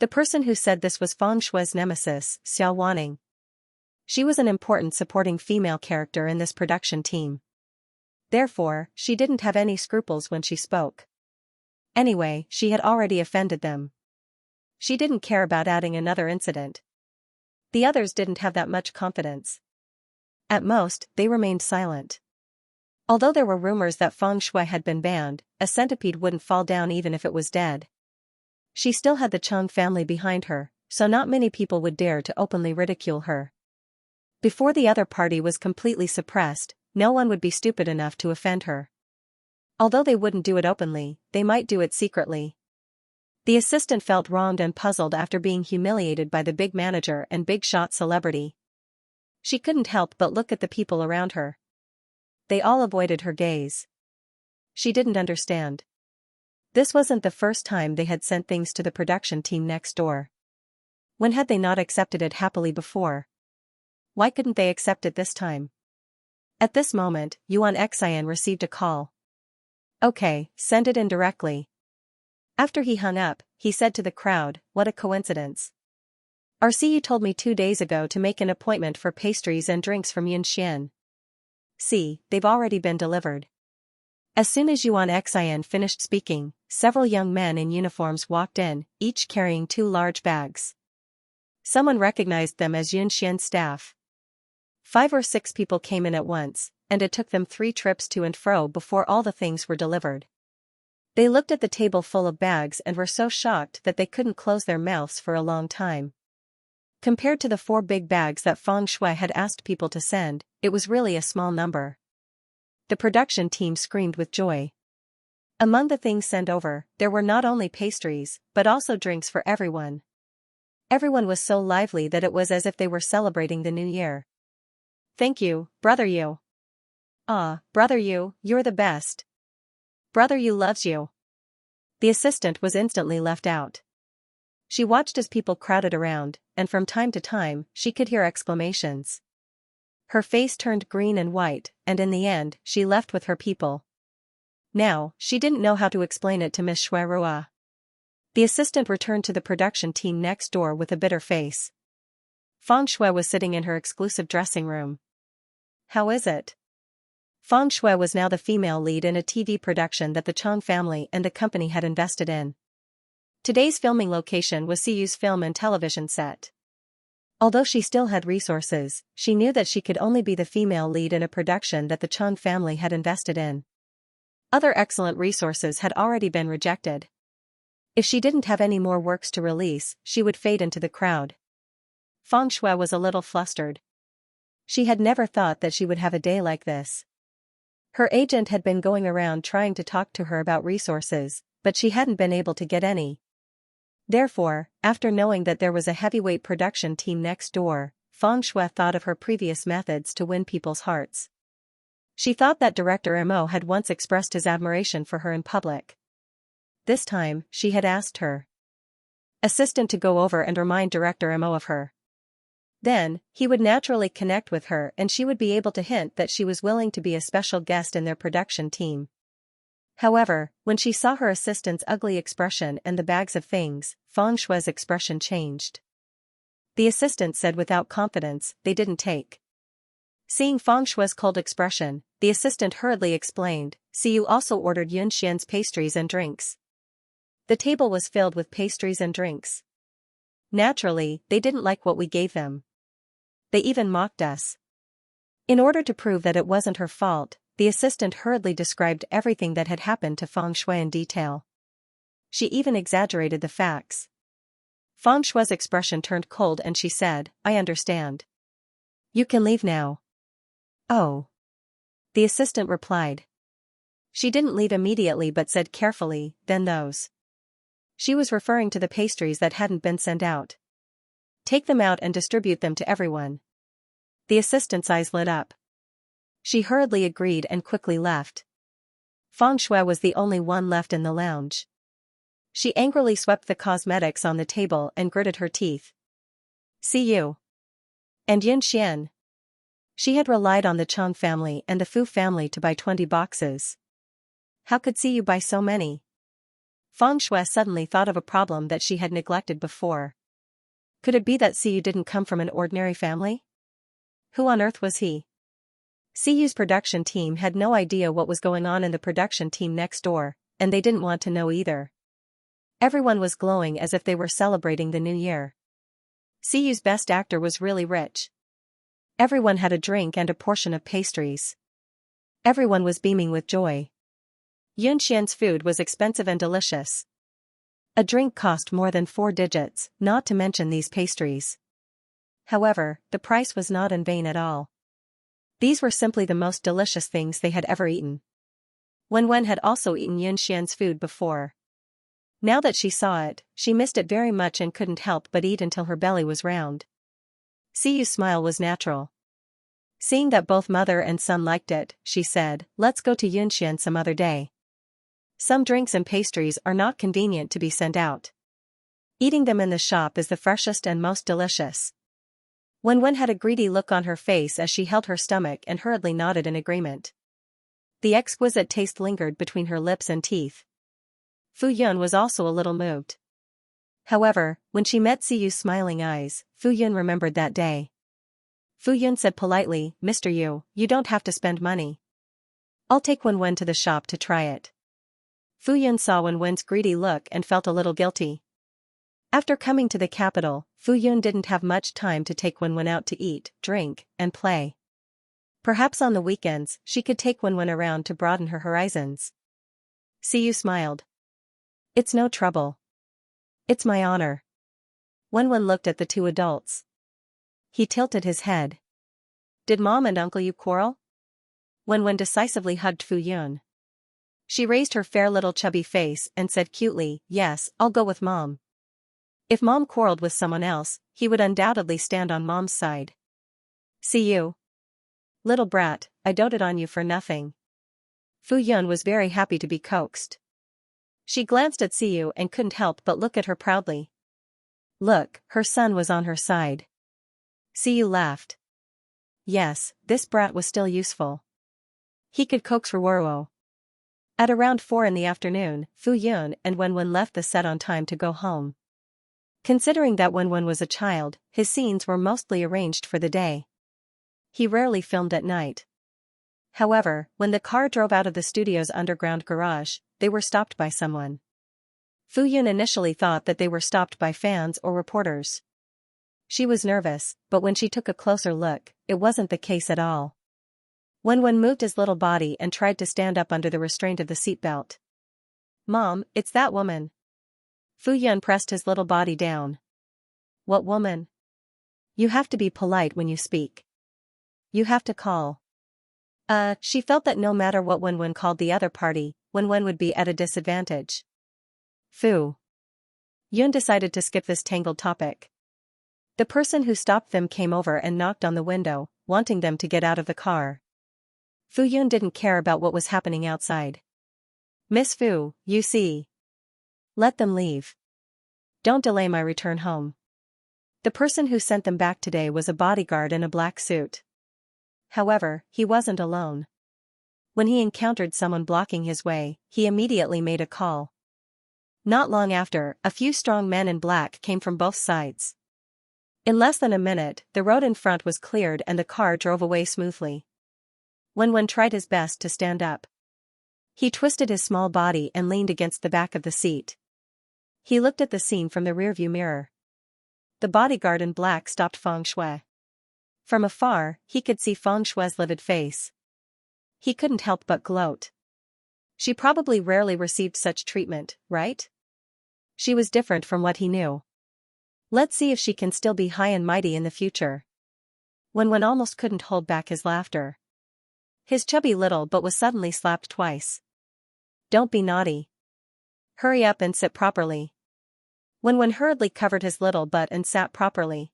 The person who said this was Feng Shui's nemesis, Xiao Wanning. She was an important supporting female character in this production team. Therefore, she didn't have any scruples when she spoke. Anyway, she had already offended them. She didn't care about adding another incident. The others didn't have that much confidence. At most, they remained silent. Although there were rumors that Feng Shui had been banned, a centipede wouldn't fall down even if it was dead. She still had the Cheng family behind her, so not many people would dare to openly ridicule her. Before the other party was completely suppressed, no one would be stupid enough to offend her. Although they wouldn't do it openly, they might do it secretly. The assistant felt wronged and puzzled after being humiliated by the big manager and big shot celebrity. She couldn't help but look at the people around her. They all avoided her gaze. She didn't understand. This wasn't the first time they had sent things to the production team next door. When had they not accepted it happily before? Why couldn't they accept it this time? At this moment, Yuan Xian received a call. "Okay, send it in directly." After he hung up, he said to the crowd, "What a coincidence. RCU told me 2 days ago to make an appointment for pastries and drinks from Yunxian. See, they've already been delivered." As soon as Yuan Xian finished speaking, several young men in uniforms walked in, each carrying 2 large bags. Someone recognized them as Yunxian's staff. 5 or 6 people came in at once, and it took them 3 trips to and fro before all the things were delivered. They looked at the table full of bags and were so shocked that they couldn't close their mouths for a long time. Compared to the 4 big bags that Feng Shui had asked people to send, it was really a small number. The production team screamed with joy. Among the things sent over, there were not only pastries, but also drinks for everyone. Everyone was so lively that it was as if they were celebrating the new year. "Thank you, Brother Yu. Ah, Brother Yu, you're the best. Brother Yu loves you." The assistant was instantly left out. She watched as people crowded around, and from time to time, she could hear exclamations. Her face turned green and white, and in the end, she left with her people. Now, she didn't know how to explain it to Miss Shuirua. The assistant returned to the production team next door with a bitter face. Feng Shui was sitting in her exclusive dressing room. How is it? Feng Shui was now the female lead in a TV production that the Chang family and the company had invested in. Today's filming location was Siyu's film and television set. Although she still had resources, she knew that she could only be the female lead in a production that the Chang family had invested in. Other excellent resources had already been rejected. If she didn't have any more works to release, she would fade into the crowd. Feng Shui was a little flustered. She had never thought that she would have a day like this. Her agent had been going around trying to talk to her about resources, but she hadn't been able to get any. Therefore, after knowing that there was a heavyweight production team next door, Feng Shui thought of her previous methods to win people's hearts. She thought that Director Mo had once expressed his admiration for her in public. This time, she had asked her assistant to go over and remind Director Mo of her. Then, he would naturally connect with her and she would be able to hint that she was willing to be a special guest in their production team. However, when she saw her assistant's ugly expression and the bags of things, Feng Shui's expression changed. The assistant said without confidence, they didn't take. Seeing Feng Shui's cold expression, the assistant hurriedly explained, Siyu also ordered Xianxia's pastries and drinks. The table was filled with pastries and drinks. Naturally, they didn't like what we gave them. They even mocked us. In order to prove that it wasn't her fault, the assistant hurriedly described everything that had happened to Feng Shui in detail. She even exaggerated the facts. Feng Shui's expression turned cold and she said, I understand. You can leave now. Oh. The assistant replied. She didn't leave immediately but said carefully, then those. She was referring to the pastries that hadn't been sent out. Take them out and distribute them to everyone. The assistant's eyes lit up. She hurriedly agreed and quickly left. Feng Shui was the only one left in the lounge. She angrily swept the cosmetics on the table and gritted her teeth. See you. And Xianxia. She had relied on the Chang family and the Fu family to buy 20 boxes. How could Siyu buy so many? Feng Shui suddenly thought of a problem that she had neglected before. Could it be that Siyu didn't come from an ordinary family? Who on earth was he? Siyu's production team had no idea what was going on in the production team next door, and they didn't want to know either. Everyone was glowing as if they were celebrating the new year. Siyu's best actor was really rich. Everyone had a drink and a portion of pastries. Everyone was beaming with joy. Yunxian's food was expensive and delicious. A drink cost more than 4 digits, not to mention these pastries. However, the price was not in vain at all. These were simply the most delicious things they had ever eaten. Wen had also eaten Yunxian's food before. Now that she saw it, she missed it very much and couldn't help but eat until her belly was round. Siyu's smile was natural. Seeing that both mother and son liked it, she said, let's go to Yunxian some other day. Some drinks and pastries are not convenient to be sent out. Eating them in the shop is the freshest and most delicious. Wen had a greedy look on her face as she held her stomach and hurriedly nodded in agreement. The exquisite taste lingered between her lips and teeth. Fu Yun was also a little moved. However, when she met Siyu's smiling eyes, Fu Yun remembered that day. Fu Yun said politely, Mr. Yu, you don't have to spend money. I'll take Wen to the shop to try it. Fu Yun saw Wen's greedy look and felt a little guilty. After coming to the capital, Fu Yun didn't have much time to take Wen out to eat, drink, and play. Perhaps on the weekends, she could take Wen around to broaden her horizons. Siyu smiled. It's no trouble. It's my honor. Wen looked at the two adults. He tilted his head. Did Mom and Uncle Yu quarrel? Wen decisively hugged Fu Yun. She raised her fair little chubby face and said cutely, yes, I'll go with Mom. If Mom quarreled with someone else, he would undoubtedly stand on Mom's side. See you. Little brat, I doted on you for nothing. Fu Yun was very happy to be coaxed. She glanced at Siyu and couldn't help but look at her proudly. Look, her son was on her side. See, you laughed. Yes, this brat was still useful. He could coax Ruo. At around 4 in the afternoon, Fu Yun and Wenwen left the set on time to go home. Considering that Wenwen was a child, his scenes were mostly arranged for the day. He rarely filmed at night. However, when the car drove out of the studio's underground garage, they were stopped by someone. Fu Yun initially thought that they were stopped by fans or reporters. She was nervous, but when she took a closer look, it wasn't the case at all. Wenwen moved his little body and tried to stand up under the restraint of the seatbelt. Mom, it's that woman. Fu Yun pressed his little body down. What woman? You have to be polite when you speak. You have to call. She felt that no matter what Wenwen called the other party, Wenwen would be at a disadvantage. Fu Yun decided to skip this tangled topic. The person who stopped them came over and knocked on the window, wanting them to get out of the car. Fu Yun didn't care about what was happening outside. Miss Fu, you see. Let them leave. Don't delay my return home. The person who sent them back today was a bodyguard in a black suit. However, he wasn't alone. When he encountered someone blocking his way, he immediately made a call. Not long after, a few strong men in black came from both sides. In less than a minute, the road in front was cleared and the car drove away smoothly. Wenwen tried his best to stand up. He twisted his small body and leaned against the back of the seat. He looked at the scene from the rearview mirror. The bodyguard in black stopped Feng Shui. From afar, he could see Feng Shui's livid face. He couldn't help but gloat. She probably rarely received such treatment, right? She was different from what he knew. Let's see if she can still be high and mighty in the future. Wenwen almost couldn't hold back his laughter. His chubby little butt was suddenly slapped twice. Don't be naughty. Hurry up and sit properly. Wenwen hurriedly covered his little butt and sat properly.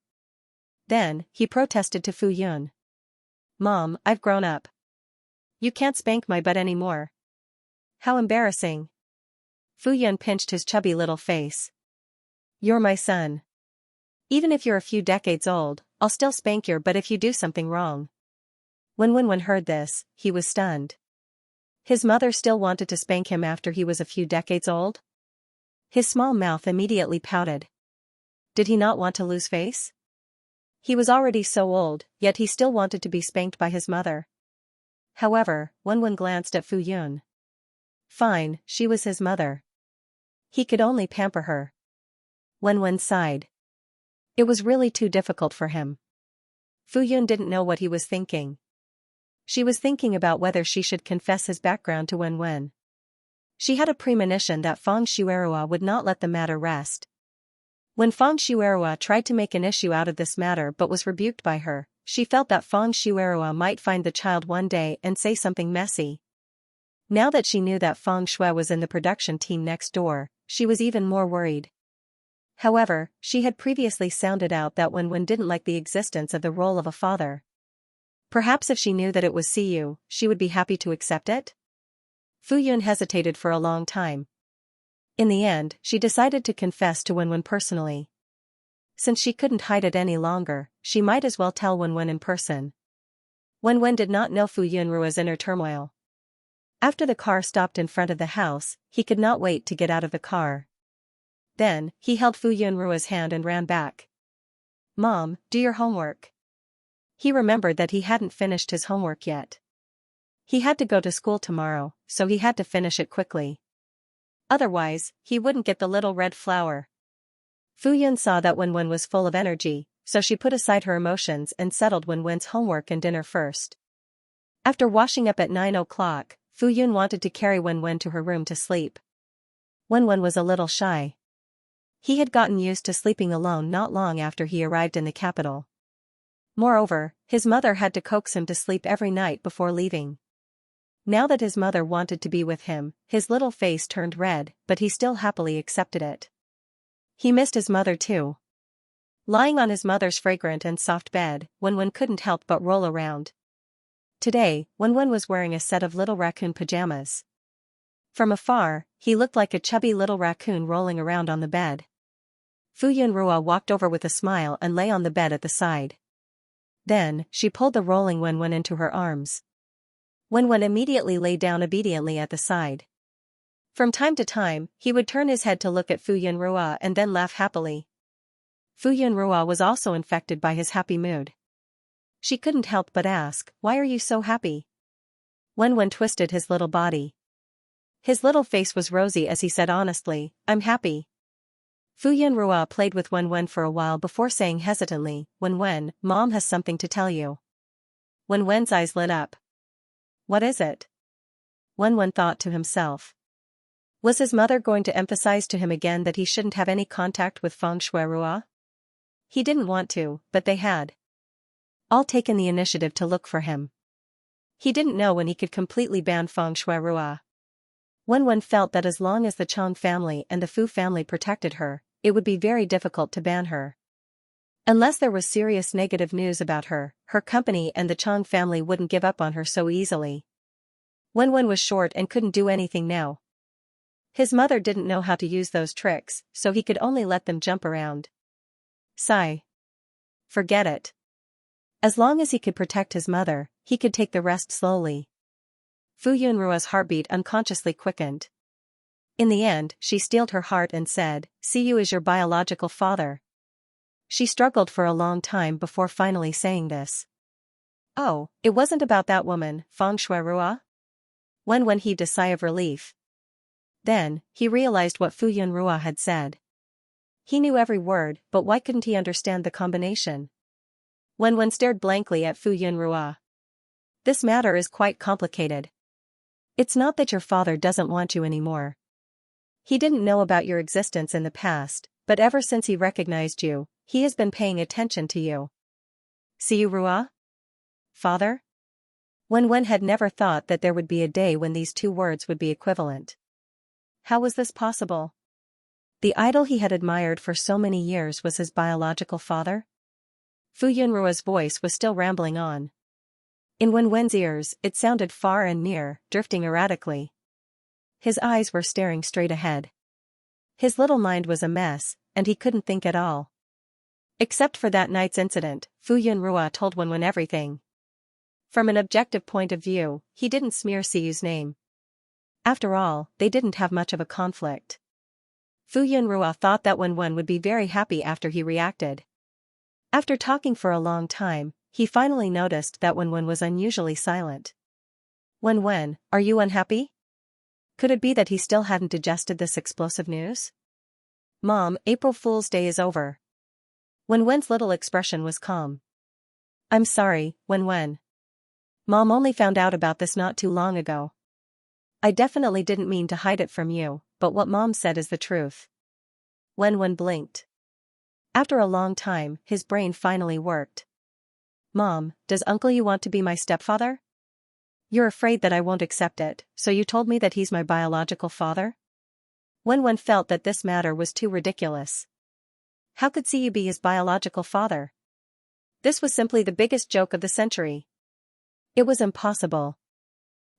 Then, he protested to Fu Yun. Mom, I've grown up. You can't spank my butt anymore. How embarrassing. Fu Yun pinched his chubby little face. You're my son. Even if you're a few decades old, I'll still spank your butt if you do something wrong. When Wenwen heard this, he was stunned. His mother still wanted to spank him after he was a few decades old? His small mouth immediately pouted. Did he not want to lose face? He was already so old, yet he still wanted to be spanked by his mother. However, Wenwen glanced at Fu Yun. Fine, she was his mother. He could only pamper her. Wenwen sighed. It was really too difficult for him. Fu Yun didn't know what he was thinking. She was thinking about whether she should confess his background to Wenwen. She had a premonition that Feng Shuerua would not let the matter rest. When Feng Shuerua tried to make an issue out of this matter but was rebuked by her, she felt that Feng Shuerua might find the child one day and say something messy. Now that she knew that Feng Shui was in the production team next door, she was even more worried. However, she had previously sounded out that Wenwen didn't like the existence of the role of a father. Perhaps if she knew that it was Siyu, she would be happy to accept it? Fu Yun hesitated for a long time. In the end, she decided to confess to Wenwen personally. Since she couldn't hide it any longer, she might as well tell Wenwen in person. Wenwen did not know Fu Yunrua's inner turmoil. After the car stopped in front of the house, he could not wait to get out of the car. Then, he held Fu Yunrua's hand and ran back. Mom, do your homework. He remembered that he hadn't finished his homework yet. He had to go to school tomorrow, so he had to finish it quickly. Otherwise, he wouldn't get the little red flower. Fu Yun saw that Wenwen was full of energy, so she put aside her emotions and settled Wenwen's homework and dinner first. After washing up at 9 o'clock, Fu Yun wanted to carry Wenwen to her room to sleep. Wenwen was a little shy. He had gotten used to sleeping alone not long after he arrived in the capital. Moreover, his mother had to coax him to sleep every night before leaving. Now that his mother wanted to be with him, his little face turned red, but he still happily accepted it. He missed his mother too. Lying on his mother's fragrant and soft bed, Wenwen couldn't help but roll around. Today, Wenwen was wearing a set of little raccoon pajamas. From afar, he looked like a chubby little raccoon rolling around on the bed. Fu Yunrua walked over with a smile and lay on the bed at the side. Then, she pulled the rolling Wenwen into her arms. Wenwen immediately lay down obediently at the side. From time to time, he would turn his head to look at Fu Yunrua and then laugh happily. Fu Yunrua was also infected by his happy mood. She couldn't help but ask, "Why are you so happy?" Wenwen twisted his little body. His little face was rosy as he said honestly, "I'm happy." Fu Yunrua played with Wenwen for a while before saying hesitantly, "Wenwen, Mom has something to tell you." Wenwen's eyes lit up. "What is it?" Wenwen thought to himself. Was his mother going to emphasize to him again that he shouldn't have any contact with Feng Shuirua? He didn't want to, but they had all taken the initiative to look for him. He didn't know when he could completely ban Feng Shuirua. Wenwen felt that as long as the Chang family and the Fu family protected her, it would be very difficult to ban her. Unless there was serious negative news about her, her company and the Chang family wouldn't give up on her so easily. Wenwen was short and couldn't do anything now. His mother didn't know how to use those tricks, so he could only let them jump around. Sigh. Forget it. As long as he could protect his mother, he could take the rest slowly. Fu Yunrua's heartbeat unconsciously quickened. In the end, she steeled her heart and said, "See you as your biological father." She struggled for a long time before finally saying this. "Oh, it wasn't about that woman, Feng Shuirua?" Wenwen heaved a sigh of relief. Then, he realized what Fu Yunrua had said. He knew every word, but why couldn't he understand the combination? Wenwen stared blankly at Fu Yunrua. "This matter is quite complicated. It's not that your father doesn't want you anymore. He didn't know about your existence in the past, but ever since he recognized you, he has been paying attention to you." "See Rua? Father?" Wenwen had never thought that there would be a day when these two words would be equivalent. How was this possible? The idol he had admired for so many years was his biological father? Fu Yunrua's voice was still rambling on. In Wenwen's ears, it sounded far and near, drifting erratically. His eyes were staring straight ahead. His little mind was a mess, and he couldn't think at all. Except for that night's incident, Fu Yunrua told Wenwen everything. From an objective point of view, he didn't smear Siyu's name. After all, they didn't have much of a conflict. Fu Yunrua thought that Wenwen would be very happy after he reacted. After talking for a long time, he finally noticed that Wenwen was unusually silent. "Wenwen, are you unhappy?" Could it be that he still hadn't digested this explosive news? "Mom, April Fool's Day is over." Wenwen's little expression was calm. "I'm sorry, Wenwen. Mom only found out about this not too long ago. I definitely didn't mean to hide it from you, but what Mom said is the truth." Wenwen blinked. After a long time, his brain finally worked. "Mom, does Uncle Yu want to be my stepfather? You're afraid that I won't accept it, so you told me that he's my biological father?" Wenwen felt that this matter was too ridiculous. How could Siyu be his biological father? This was simply the biggest joke of the century. It was impossible.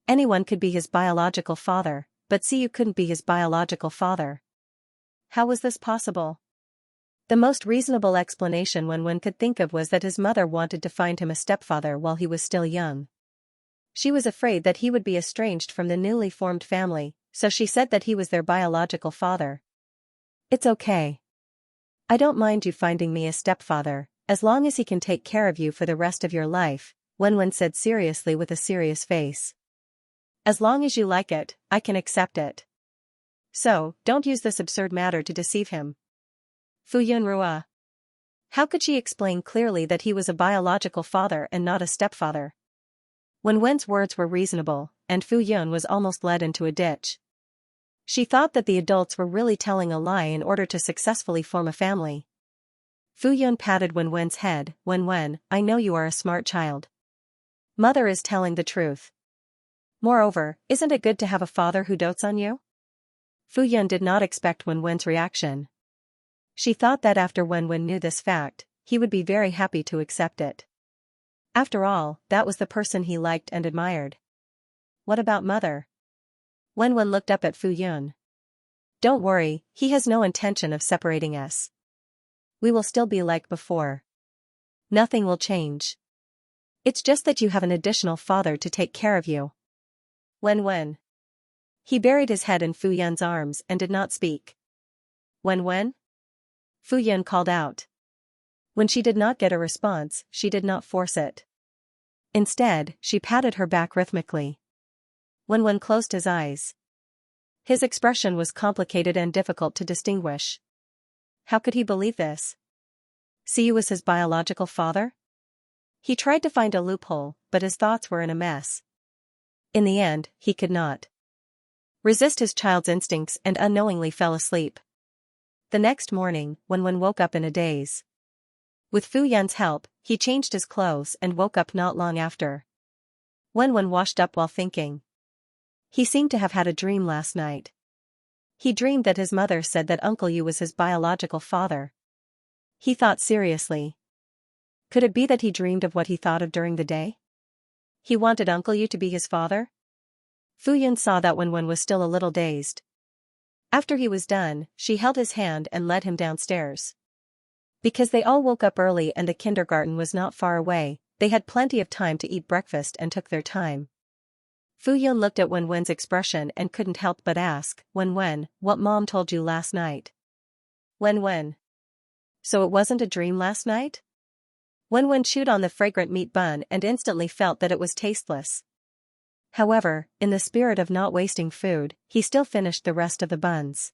Anyone could be his biological father, but Siyu couldn't be his biological father. How was this possible? The most reasonable explanation Wenwen could think of was that his mother wanted to find him a stepfather while he was still young. She was afraid that he would be estranged from the newly formed family, so she said that he was their biological father. "It's okay. I don't mind you finding me a stepfather, as long as he can take care of you for the rest of your life," Wenwen said seriously with a serious face. "As long as you like it, I can accept it. So, don't use this absurd matter to deceive him." Fu Yunrua. How could she explain clearly that he was a biological father and not a stepfather? Wenwen's words were reasonable, and Fu Yun was almost led into a ditch. She thought that the adults were really telling a lie in order to successfully form a family. Fu Yun patted Wenwen's head. "Wenwen, I know you are a smart child. Mother is telling the truth. Moreover, isn't it good to have a father who dotes on you?" Fu Yun did not expect Wenwen's reaction. She thought that after Wenwen knew this fact, he would be very happy to accept it. After all, that was the person he liked and admired. What about Mother? Wenwen looked up at Fu Yun. "Don't worry, he has no intention of separating us. We will still be like before. Nothing will change. It's just that you have an additional father to take care of you. Wen. He buried his head in Fu Yun's arms and did not speak. Wen? Fu Yun called out. When she did not get a response, she did not force it. Instead, she patted her back rhythmically. Wen closed his eyes. His expression was complicated and difficult to distinguish. How could he believe this? Siyu was his biological father? He tried to find a loophole, but his thoughts were in a mess. In the end, he could not resist his child's instincts and unknowingly fell asleep. The next morning, Wen woke up in a daze. With Fu Yun's help, he changed his clothes and woke up not long after. Wen washed up while thinking. He seemed to have had a dream last night. He dreamed that his mother said that Uncle Yu was his biological father. He thought seriously. Could it be that he dreamed of what he thought of during the day? He wanted Uncle Yu to be his father? Fu Yun saw that Wen was still a little dazed. After he was done, she held his hand and led him downstairs. Because they all woke up early and the kindergarten was not far away, they had plenty of time to eat breakfast and took their time. Fu Yun looked at Wen's expression and couldn't help but ask, Wen, what Mom told you last night? Wen. So it wasn't a dream last night? Wen chewed on the fragrant meat bun and instantly felt that it was tasteless. However, in the spirit of not wasting food, he still finished the rest of the buns.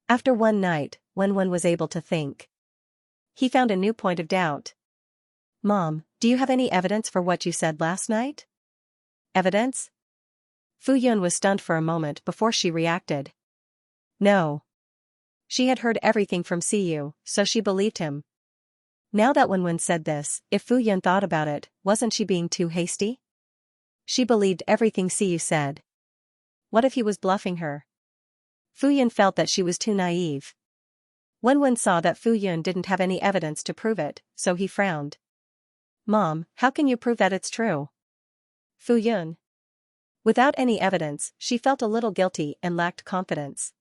After one night, Wen was able to think. He found a new point of doubt. Mom, do you have any evidence for what you said last night? Evidence? Fu Yun was stunned for a moment before she reacted. No. She had heard everything from Siyu, so she believed him. Now that Wen said this, if Fu Yun thought about it, wasn't she being too hasty? She believed everything Siyu said. What if he was bluffing her? Fu Yun felt that she was too naive. Wen saw that Fu Yun didn't have any evidence to prove it, so he frowned. Mom, how can you prove that it's true? Fu Yun. Without any evidence, she felt a little guilty and lacked confidence.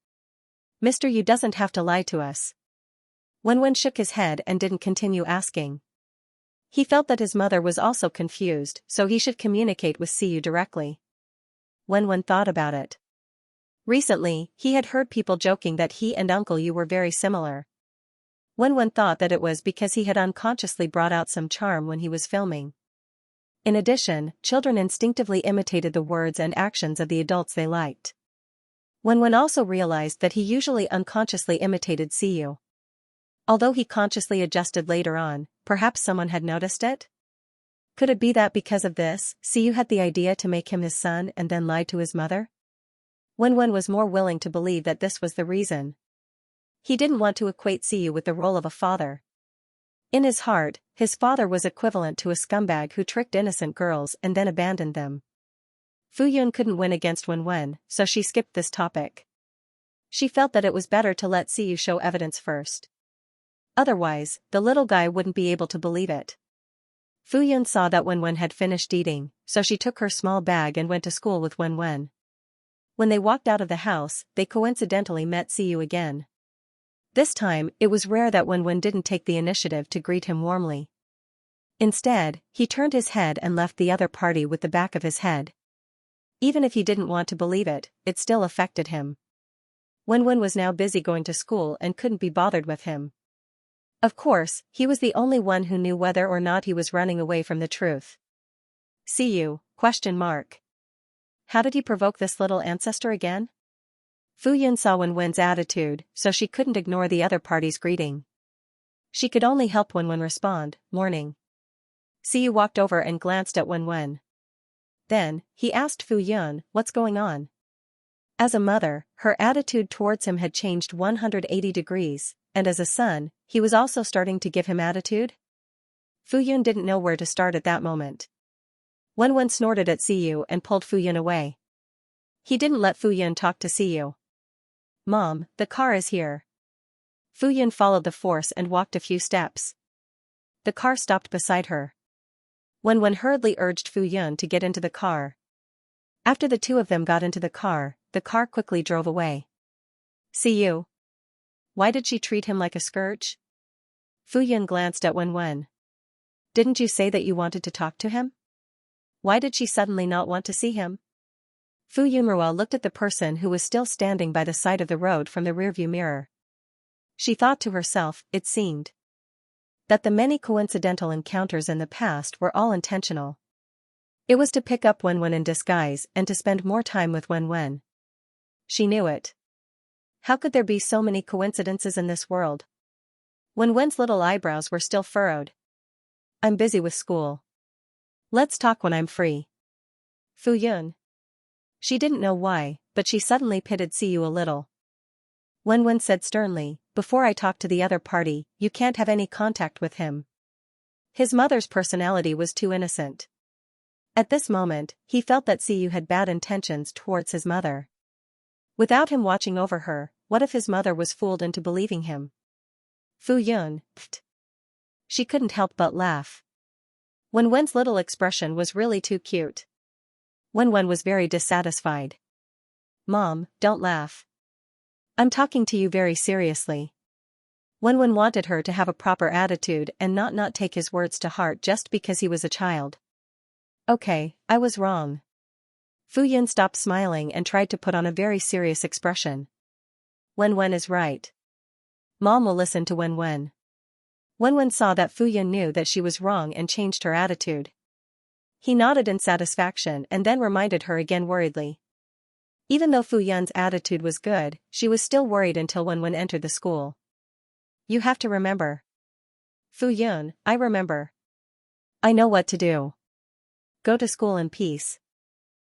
Mr. Yu doesn't have to lie to us. Wen shook his head and didn't continue asking. He felt that his mother was also confused, so he should communicate with Siyu directly. Wen thought about it. Recently, he had heard people joking that he and Uncle Yu were very similar. Wen thought that it was because he had unconsciously brought out some charm when he was filming. In addition, children instinctively imitated the words and actions of the adults they liked. Wen also realized that he usually unconsciously imitated Siyu. Although he consciously adjusted later on, perhaps someone had noticed it? Could it be that because of this, Siyu had the idea to make him his son and then lied to his mother? Wen was more willing to believe that this was the reason. He didn't want to equate Siyu with the role of a father. In his heart, his father was equivalent to a scumbag who tricked innocent girls and then abandoned them. Fu Yun couldn't win against Wen, so she skipped this topic. She felt that it was better to let Siyu show evidence first. Otherwise, the little guy wouldn't be able to believe it. Fu Yun saw that Wen had finished eating, so she took her small bag and went to school with Wen. When they walked out of the house, they coincidentally met Siyu again. This time, it was rare that Wen didn't take the initiative to greet him warmly. Instead, he turned his head and left the other party with the back of his head. Even if he didn't want to believe it, it still affected him. Wen was now busy going to school and couldn't be bothered with him. Of course, he was the only one who knew whether or not he was running away from the truth. Siyu? How did he provoke this little ancestor again? Fu Yun saw Wen's attitude, so she couldn't ignore the other party's greeting. She could only help Wen respond, morning. Siyu walked over and glanced at Wen. Then, he asked Fu Yun, what's going on? As a mother, her attitude towards him had changed 180 degrees, and as a son, he was also starting to give him attitude? Fu Yun didn't know where to start at that moment. Wen snorted at Siyu and pulled Fu Yun away. He didn't let Fu Yun talk to Siyu. Mom, the car is here. Fu Yun followed the force and walked a few steps. The car stopped beside her. Wen hurriedly urged Fu Yun to get into the car. After the two of them got into the car quickly drove away. Siyu? Why did she treat him like a scourge? Fu Yun glanced at Wen. Didn't you say that you wanted to talk to him? Why did she suddenly not want to see him? Fu Yunrua looked at the person who was still standing by the side of the road from the rearview mirror. She thought to herself, it seemed that the many coincidental encounters in the past were all intentional. It was to pick up Wen in disguise and to spend more time with Wen. She knew it. How could there be so many coincidences in this world? Wen's little eyebrows were still furrowed. I'm busy with school. Let's talk when I'm free. Fu Yun. She didn't know why, but she suddenly pitied Siyu a little. Wen said sternly, before I talk to the other party, you can't have any contact with him. His mother's personality was too innocent. At this moment, he felt that Siyu had bad intentions towards his mother. Without him watching over her, what if his mother was fooled into believing him? Fu Yun, pfft. She couldn't help but laugh. Wen's little expression was really too cute. Wen was very dissatisfied. Mom, don't laugh. I'm talking to you very seriously. Wen wanted her to have a proper attitude and not take his words to heart just because he was a child. Okay, I was wrong. Fu Yun stopped smiling and tried to put on a very serious expression. Wen is right. Mom will listen to Wen. Wen saw that Fu Yun knew that she was wrong and changed her attitude. He nodded in satisfaction and then reminded her again worriedly. Even though Fu Yun's attitude was good, she was still worried until Wen entered the school. You have to remember. Fu Yun, I remember. I know what to do. Go to school in peace.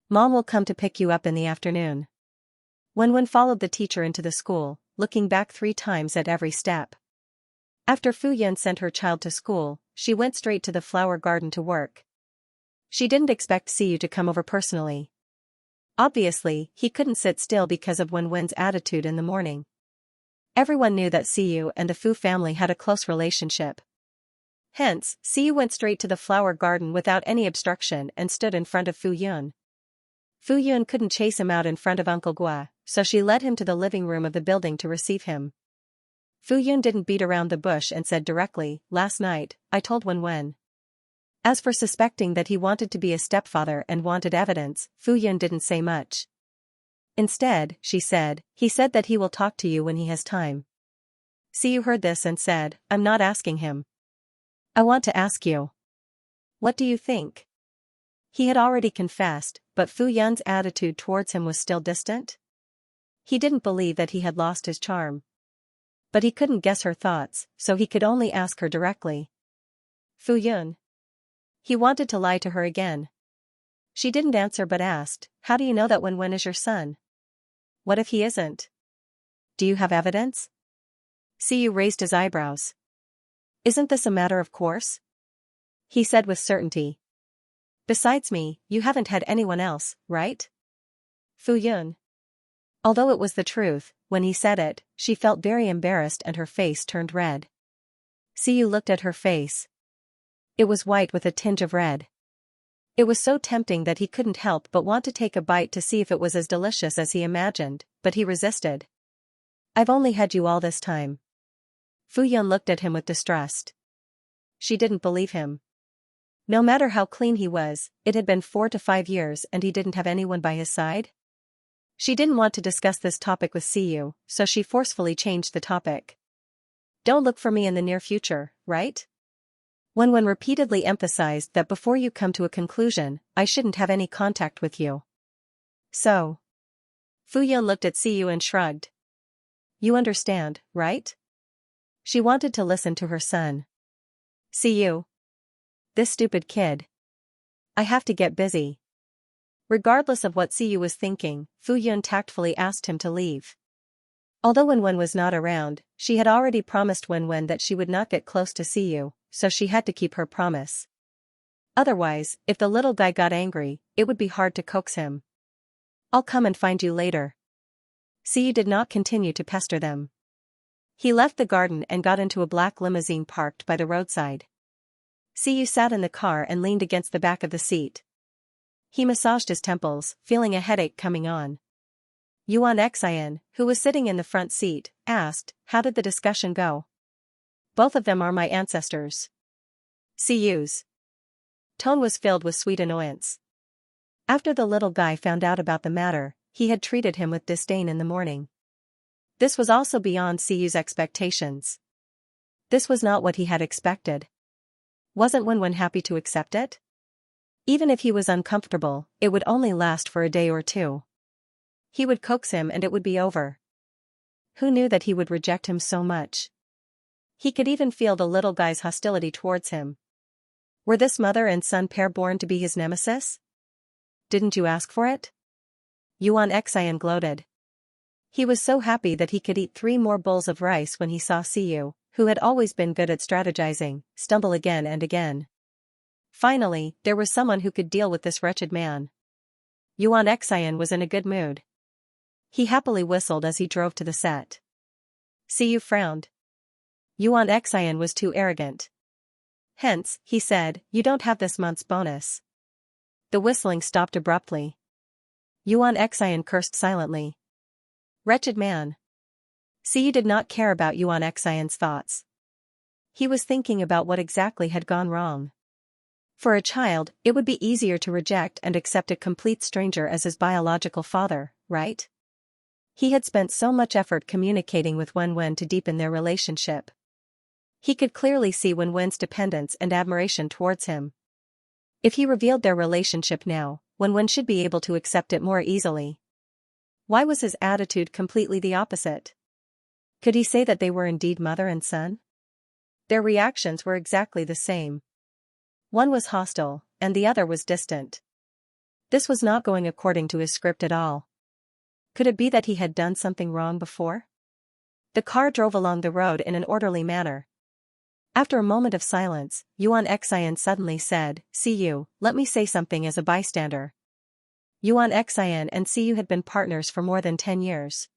Mom will come to pick you up in the afternoon. Wen followed the teacher into the school, looking back 3 times at every step. After Fu Yun sent her child to school, she went straight to the flower garden to work. She didn't expect Siyu to come over personally. Obviously, he couldn't sit still because of Wen's attitude in the morning. Everyone knew that Siyu and the Fu family had a close relationship. Hence, Siyu went straight to the flower garden without any obstruction and stood in front of Fu Yun. Fu Yun couldn't chase him out in front of Uncle Gua, so she led him to the living room of the building to receive him. Fu Yun didn't beat around the bush and said directly, last night, I told Wen. As for suspecting that he wanted to be a stepfather and wanted evidence, Fu Yun didn't say much. Instead, she said, he said that he will talk to you when he has time. Siyu heard this and said, I'm not asking him. I want to ask you. What do you think? He had already confessed, but Fu Yun's attitude towards him was still distant. He didn't believe that he had lost his charm. But he couldn't guess her thoughts, so he could only ask her directly. Fu Yun. He wanted to lie to her again. She didn't answer but asked, how do you know that Wen is your son? What if he isn't? Do you have evidence? Siyu raised his eyebrows. Isn't this a matter of course? He said with certainty. Besides me, you haven't had anyone else, right? Fu Yun. Although it was the truth, when he said it, she felt very embarrassed and her face turned red. Siyu looked at her face. It was white with a tinge of red. It was so tempting that he couldn't help but want to take a bite to see if it was as delicious as he imagined, but he resisted. I've only had you all this time. Fu Yun looked at him with distrust. She didn't believe him. No matter how clean he was, it had been 4 to 5 years and he didn't have anyone by his side. She didn't want to discuss this topic with Siyu, so she forcefully changed the topic. Don't look for me in the near future, right? Wen repeatedly emphasized that before you come to a conclusion, I shouldn't have any contact with you. So. Fu Yun looked at Siyu and shrugged. You understand, right? She wanted to listen to her son. Siyu. This stupid kid. I have to get busy. Regardless of what Siyu was thinking, Fu Yun tactfully asked him to leave. Although Wen was not around, she had already promised Wen that she would not get close to Siyu, so she had to keep her promise. Otherwise, if the little guy got angry, it would be hard to coax him. I'll come and find you later. Siyu did not continue to pester them. He left the garden and got into a black limousine parked by the roadside. Siyu sat in the car and leaned against the back of the seat. He massaged his temples, feeling a headache coming on. Yuan Xian, who was sitting in the front seat, asked, how did the discussion go? Both of them are my ancestors. Cuy's tone was filled with sweet annoyance. After the little guy found out about the matter, he had treated him with disdain in the morning. This was also beyond Cuy's expectations. This was not what he had expected. Wasn't Wen happy to accept it? Even if he was uncomfortable, it would only last for a day or two. He would coax him and it would be over. Who knew that he would reject him so much? He could even feel the little guy's hostility towards him. Were this mother and son pair born to be his nemesis? Didn't you ask for it? Xianxia gloated. He was so happy that he could eat 3 more bowls of rice when he saw Ciyu, who had always been good at strategizing, stumble again and again. Finally, there was someone who could deal with this wretched man. Xianxia was in a good mood. He happily whistled as he drove to the set. Ciyu frowned. Xianxia was too arrogant. Hence, he said, you don't have this month's bonus. The whistling stopped abruptly. Xianxia cursed silently. Wretched man. Ciyu did not care about Xianxia's thoughts. He was thinking about what exactly had gone wrong. For a child, it would be easier to reject and accept a complete stranger as his biological father, right? He had spent so much effort communicating with Wen to deepen their relationship. He could clearly see Wen's dependence and admiration towards him. If he revealed their relationship now, Wen should be able to accept it more easily. Why was his attitude completely the opposite? Could he say that they were indeed mother and son? Their reactions were exactly the same. One was hostile, and the other was distant. This was not going according to his script at all. Could it be that he had done something wrong before? The car drove along the road in an orderly manner. After a moment of silence, Xianxia suddenly said, Ciyu, let me say something as a bystander. Xianxia and Ciyu had been partners for more than 10 years.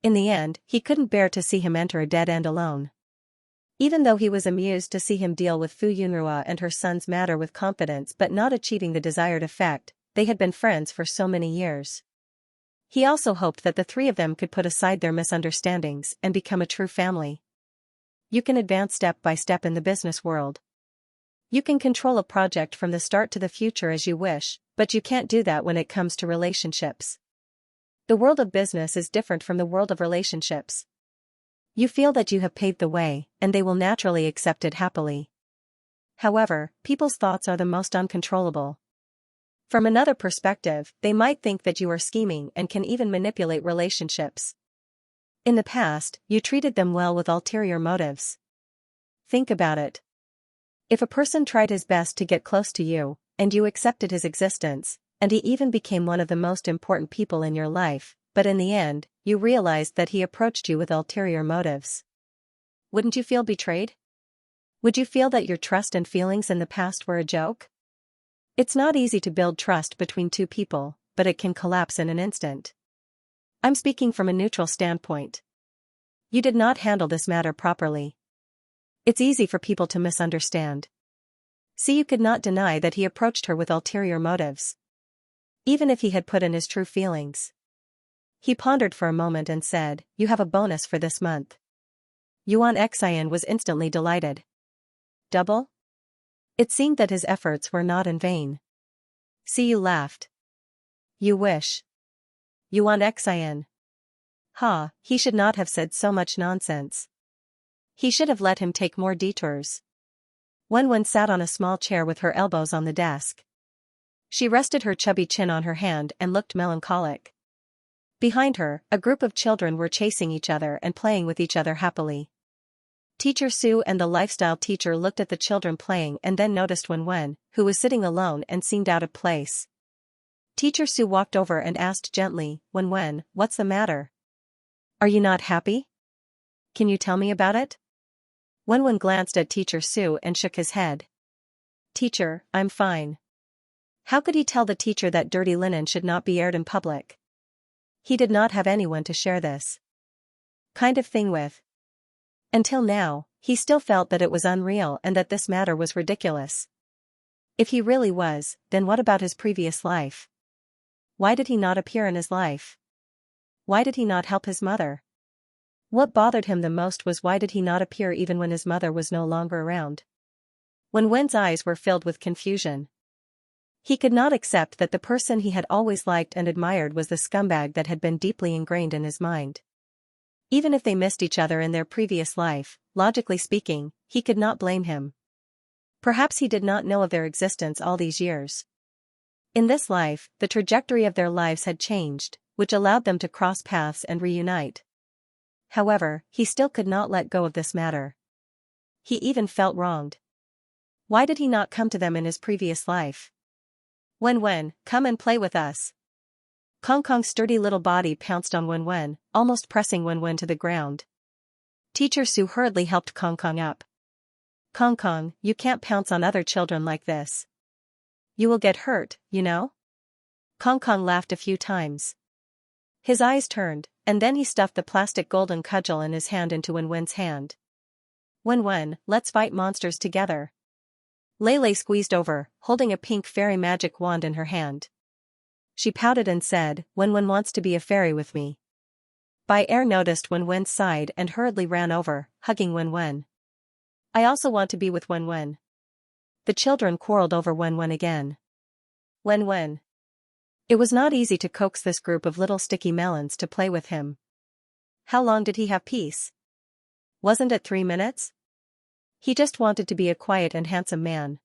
In the end, he couldn't bear to see him enter a dead end alone. Even though he was amused to see him deal with Fu Yunrua and her son's matter with confidence but not achieving the desired effect, they had been friends for so many years. He also hoped that the 3 of them could put aside their misunderstandings and become a true family. You can advance step by step in the business world. You can control a project from the start to the future as you wish, but you can't do that when it comes to relationships. The world of business is different from the world of relationships. You feel that you have paved the way, and they will naturally accept it happily. However, people's thoughts are the most uncontrollable. From another perspective, they might think that you are scheming and can even manipulate relationships. In the past, you treated them well with ulterior motives. Think about it. If a person tried his best to get close to you, and you accepted his existence, and he even became one of the most important people in your life, but in the end, you realized that he approached you with ulterior motives. Wouldn't you feel betrayed? Would you feel that your trust and feelings in the past were a joke? It's not easy to build trust between 2 people, but it can collapse in an instant. I'm speaking from a neutral standpoint. You did not handle this matter properly. It's easy for people to misunderstand. Ciyu could not deny that he approached her with ulterior motives. Even if he had put in his true feelings. He pondered for a moment and said, you have a bonus for this month. Xianxia was instantly delighted. Double? It seemed that his efforts were not in vain. Ciyu laughed. You wish. Xianxia. Ha, he should not have said so much nonsense. He should have let him take more detours. Wen sat on a small chair with her elbows on the desk. She rested her chubby chin on her hand and looked melancholic. Behind her, a group of children were chasing each other and playing with each other happily. Teacher Su and the lifestyle teacher looked at the children playing and then noticed Wen, who was sitting alone and seemed out of place. Teacher Su walked over and asked gently, Wen, what's the matter? Are you not happy? Can you tell me about it? Wen glanced at Teacher Su and shook his head. Teacher, I'm fine. How could he tell the teacher that dirty linen should not be aired in public? He did not have anyone to share this kind of thing with. Until now, he still felt that it was unreal and that this matter was ridiculous. If he really was, then what about his previous life? Why did he not appear in his life? Why did he not help his mother? What bothered him the most was why did he not appear even when his mother was no longer around? Wenwen's eyes were filled with confusion. He could not accept that the person he had always liked and admired was the scumbag that had been deeply ingrained in his mind. Even if they missed each other in their previous life, logically speaking, he could not blame him. Perhaps he did not know of their existence all these years. In this life, the trajectory of their lives had changed, which allowed them to cross paths and reunite. However, he still could not let go of this matter. He even felt wronged. Why did he not come to them in his previous life? Wenwen, come and play with us. Kong Kong's sturdy little body pounced on Wenwen, almost pressing Wenwen to the ground. Teacher Su hurriedly helped Kong Kong up. Kong Kong, you can't pounce on other children like this. You will get hurt, you know? Kong Kong laughed a few times. His eyes turned, and then he stuffed the plastic golden cudgel in his hand into Wenwen's hand. Wenwen, let's fight monsters together. Lei squeezed over, holding a pink fairy magic wand in her hand. She pouted and said, Wenwen wants to be a fairy with me. Bai Er noticed Wenwen sighed and hurriedly ran over, hugging Wenwen. I also want to be with Wenwen. The children quarreled over Wenwen again. Wenwen. It was not easy to coax this group of little sticky melons to play with him. How long did he have peace? Wasn't it 3 minutes? He just wanted to be a quiet and handsome man.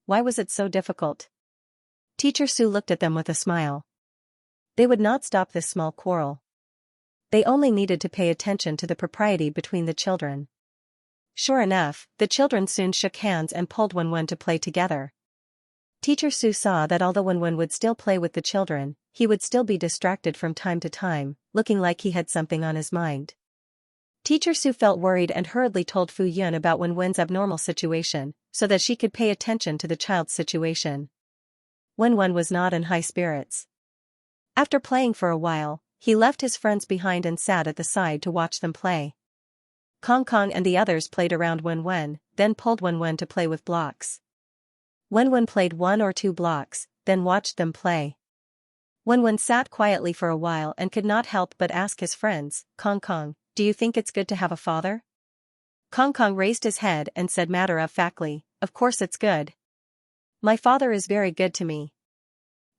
Why was it so difficult? Teacher Su looked at them with a smile. They would not stop this small quarrel. They only needed to pay attention to the propriety between the children. Sure enough, the children soon shook hands and pulled Wenwen to play together. Teacher Su saw that although Wenwen would still play with the children, he would still be distracted from time to time, looking like he had something on his mind. Teacher Su felt worried and hurriedly told Fu Yun about Wenwen's abnormal situation, so that she could pay attention to the child's situation. Wenwen was not in high spirits. After playing for a while, he left his friends behind and sat at the side to watch them play. Kong Kong and the others played around Wenwen, then pulled Wenwen to play with blocks. Wenwen played 1 or 2 blocks, then watched them play. Wenwen sat quietly for a while and could not help but ask his friends, Kong Kong, do you think it's good to have a father? Kong Kong raised his head and said matter-of-factly, of course it's good. My father is very good to me.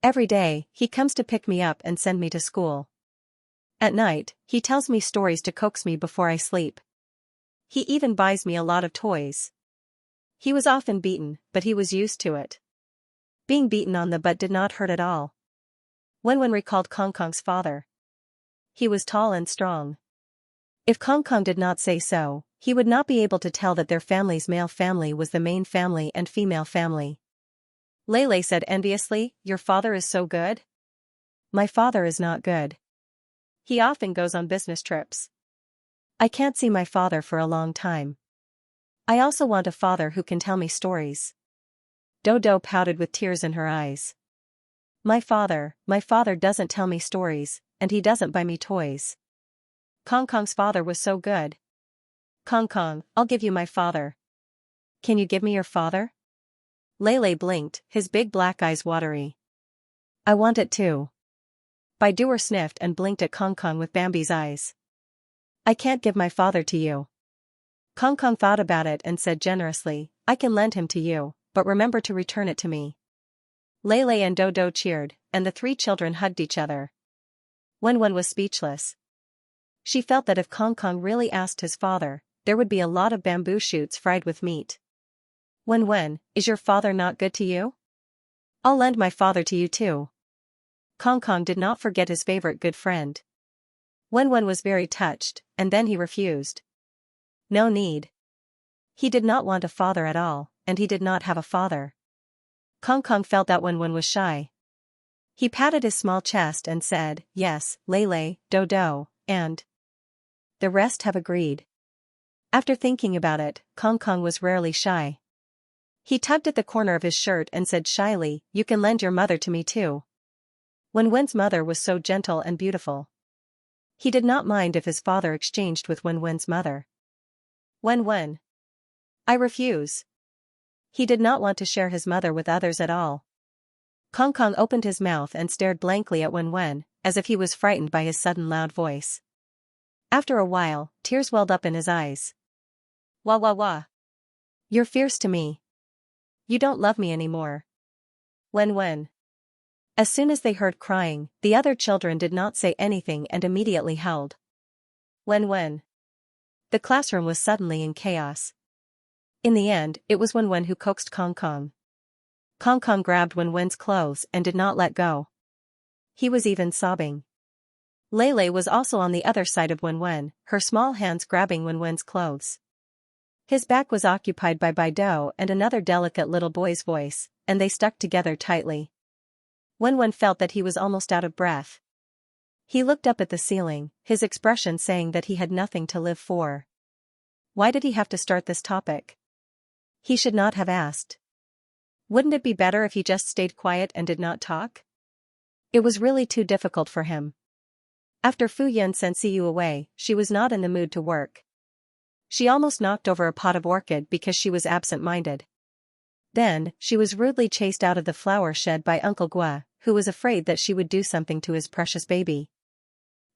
Every day, he comes to pick me up and send me to school. At night, he tells me stories to coax me before I sleep. He even buys me a lot of toys. He was often beaten, but he was used to it. Being beaten on the butt did not hurt at all. Wenwen recalled Kong Kong's father. He was tall and strong. If Kong Kong did not say so, he would not be able to tell that their family's male family was the main family and female family. Lei said enviously, your father is so good? My father is not good. He often goes on business trips. I can't see my father for a long time. I also want a father who can tell me stories. Dodo pouted with tears in her eyes. My father doesn't tell me stories, and he doesn't buy me toys. Kong Kong's father was so good. Kong Kong, I'll give you my father. Can you give me your father? Lei blinked, his big black eyes watery. I want it too. Baiduer sniffed and blinked at Kong Kong with Bambi's eyes. I can't give my father to you. Kong Kong thought about it and said generously, I can lend him to you, but remember to return it to me. Lei and Dodo cheered, and the 3 children hugged each other. Wenwen was speechless. She felt that if Kong Kong really asked his father, there would be a lot of bamboo shoots fried with meat. Wenwen, is your father not good to you? I'll lend my father to you too. Kong Kong did not forget his favorite good friend. Wenwen was very touched, and then he refused. No need. He did not want a father at all, and he did not have a father. Kong Kong felt that Wenwen was shy. He patted his small chest and said, yes, Lei, Dodo, and the rest have agreed. After thinking about it, Kong Kong was rarely shy. He tugged at the corner of his shirt and said shyly, you can lend your mother to me too. Wenwen's mother was so gentle and beautiful. He did not mind if his father exchanged with Wenwen's mother. Wenwen. I refuse. He did not want to share his mother with others at all. Kong Kong opened his mouth and stared blankly at Wenwen, as if he was frightened by his sudden loud voice. After a while, tears welled up in his eyes. Wah wah wah. You're fierce to me. You don't love me anymore. When. As soon as they heard crying, the other children did not say anything and immediately howled. When. The classroom was suddenly in chaos. In the end, it was Wen who coaxed Kong Kong. Kong Kong grabbed Wen's clothes and did not let go. He was even sobbing. Lei was also on the other side of Wen, her small hands grabbing Wen's clothes. His back was occupied by Baido and another delicate little boy's voice, and they stuck together tightly. Wen felt that he was almost out of breath. He looked up at the ceiling, his expression saying that he had nothing to live for. Why did he have to start this topic? He should not have asked. Wouldn't it be better if he just stayed quiet and did not talk? It was really too difficult for him. After Fu Yun sent Siyu away, she was not in the mood to work. She almost knocked over a pot of orchid because she was absent-minded. Then, she was rudely chased out of the flower shed by Uncle Gua, who was afraid that she would do something to his precious baby.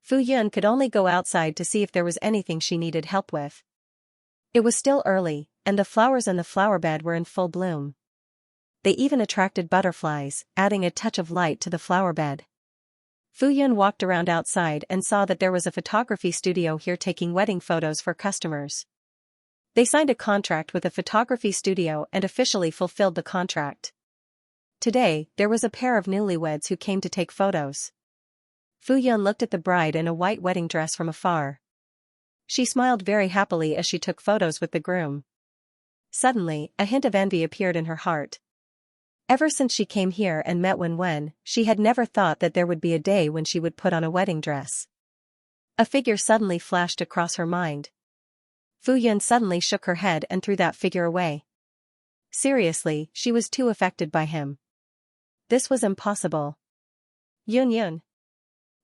Fu Yun could only go outside to see if there was anything she needed help with. It was still early, and the flowers in the flower bed were in full bloom. They even attracted butterflies, adding a touch of light to the flower bed. Fu Yun walked around outside and saw that there was a photography studio here taking wedding photos for customers. They signed a contract with a photography studio and officially fulfilled the contract. Today, there was a pair of newlyweds who came to take photos. Fu Yun looked at the bride in a white wedding dress from afar. She smiled very happily as she took photos with the groom. Suddenly, a hint of envy appeared in her heart. Ever since she came here and met Wen, she had never thought that there would be a day when she would put on a wedding dress. A figure suddenly flashed across her mind. Fu Yun suddenly shook her head and threw that figure away. Seriously, she was too affected by him. This was impossible. Yun.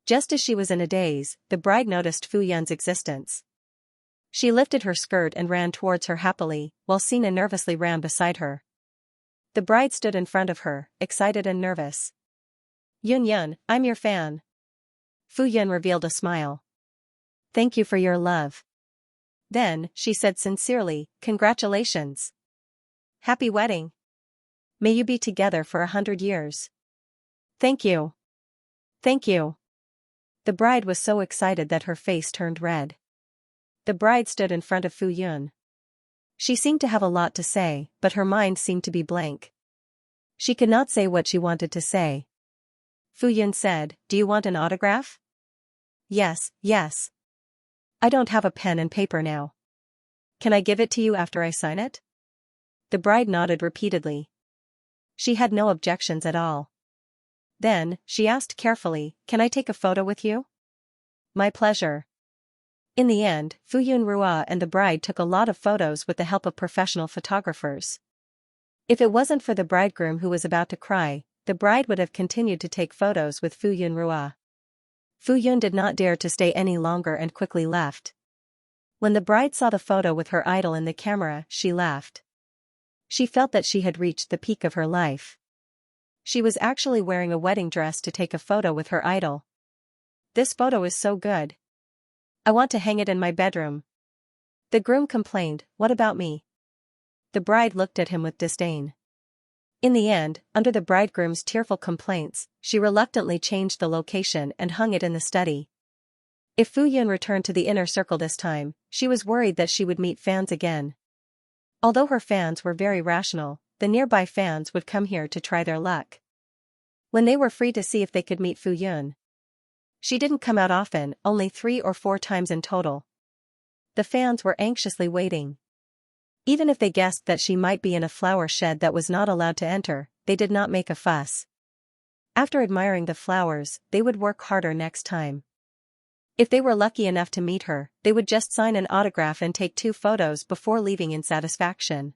Just as she was in a daze, the bride noticed Fu Yun's existence. She lifted her skirt and ran towards her happily, while Sina nervously ran beside her. The bride stood in front of her, excited and nervous. Yun, I'm your fan. Fu Yun revealed a smile. Thank you for your love. Then, she said sincerely, congratulations. Happy wedding. May you be together for 100 years. Thank you. Thank you. The bride was so excited that her face turned red. The bride stood in front of Fu Yun. She seemed to have a lot to say, but her mind seemed to be blank. She could not say what she wanted to say. Fu Yun said, "Do you want an autograph?" Yes. I don't have a pen and paper now. Can I give it to you after I sign it? The bride nodded repeatedly. She had no objections at all. Then, she asked carefully, "Can I take a photo with you?" My pleasure. In the end, Fu Yun Rua and the bride took a lot of photos with the help of professional photographers. If it wasn't for the bridegroom who was about to cry, the bride would have continued to take photos with Fu Yun Rua. Fu Yun did not dare to stay any longer and quickly left. When the bride saw the photo with her idol in the camera, she laughed. She felt that she had reached the peak of her life. She was actually wearing a wedding dress to take a photo with her idol. This photo is so good. I want to hang it in my bedroom. The groom complained, "What about me?" The bride looked at him with disdain. In the end, under the bridegroom's tearful complaints, she reluctantly changed the location and hung it in the study. If Fu Yun returned to the inner circle this time, she was worried that she would meet fans again. Although her fans were very rational, the nearby fans would come here to try their luck. When they were free to see if they could meet Fu Yun. She didn't come out often, only 3 or 4 times in total. The fans were anxiously waiting. Even if they guessed that she might be in a flower shed that was not allowed to enter, they did not make a fuss. After admiring the flowers, they would work harder next time. If they were lucky enough to meet her, they would just sign an autograph and take 2 photos before leaving in satisfaction.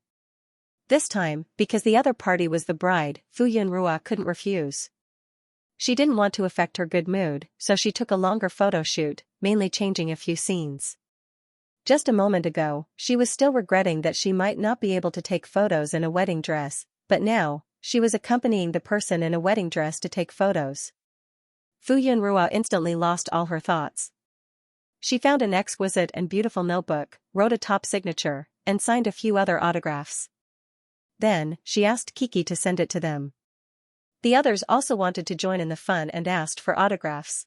This time, because the other party was the bride, Fu Yun Rua couldn't refuse. She didn't want to affect her good mood, so she took a longer photo shoot, mainly changing a few scenes. Just a moment ago, she was still regretting that she might not be able to take photos in a wedding dress, but now, she was accompanying the person in a wedding dress to take photos. Fu Yun Rua instantly lost all her thoughts. She found an exquisite and beautiful notebook, wrote a top signature, and signed a few other autographs. Then, she asked Kiki to send it to them. The others also wanted to join in the fun and asked for autographs.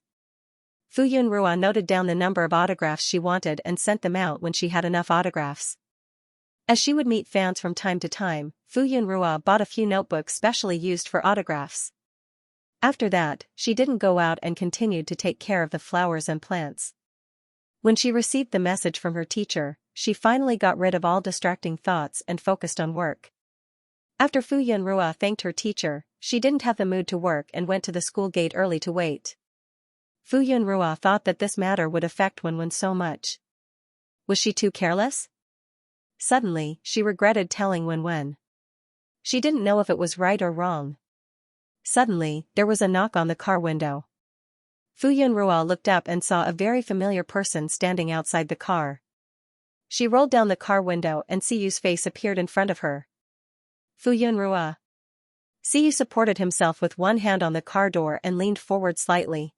Fu Yunrua noted down the number of autographs she wanted and sent them out when she had enough autographs. As she would meet fans from time to time, Fu Yunrua bought a few notebooks specially used for autographs. After that, she didn't go out and continued to take care of the flowers and plants. When she received the message from her teacher, she finally got rid of all distracting thoughts and focused on work. After Fu Yunrua thanked her teacher, she didn't have the mood to work and went to the school gate early to wait. Fu Yunrua thought that this matter would affect Wenwen so much. Was she too careless? Suddenly, she regretted telling Wenwen. She didn't know if it was right or wrong. Suddenly, there was a knock on the car window. Fu Yunrua looked up and saw a very familiar person standing outside the car. She rolled down the car window and Siyu's face appeared in front of her. Fu Yunrua. Siyu supported himself with one hand on the car door and leaned forward slightly.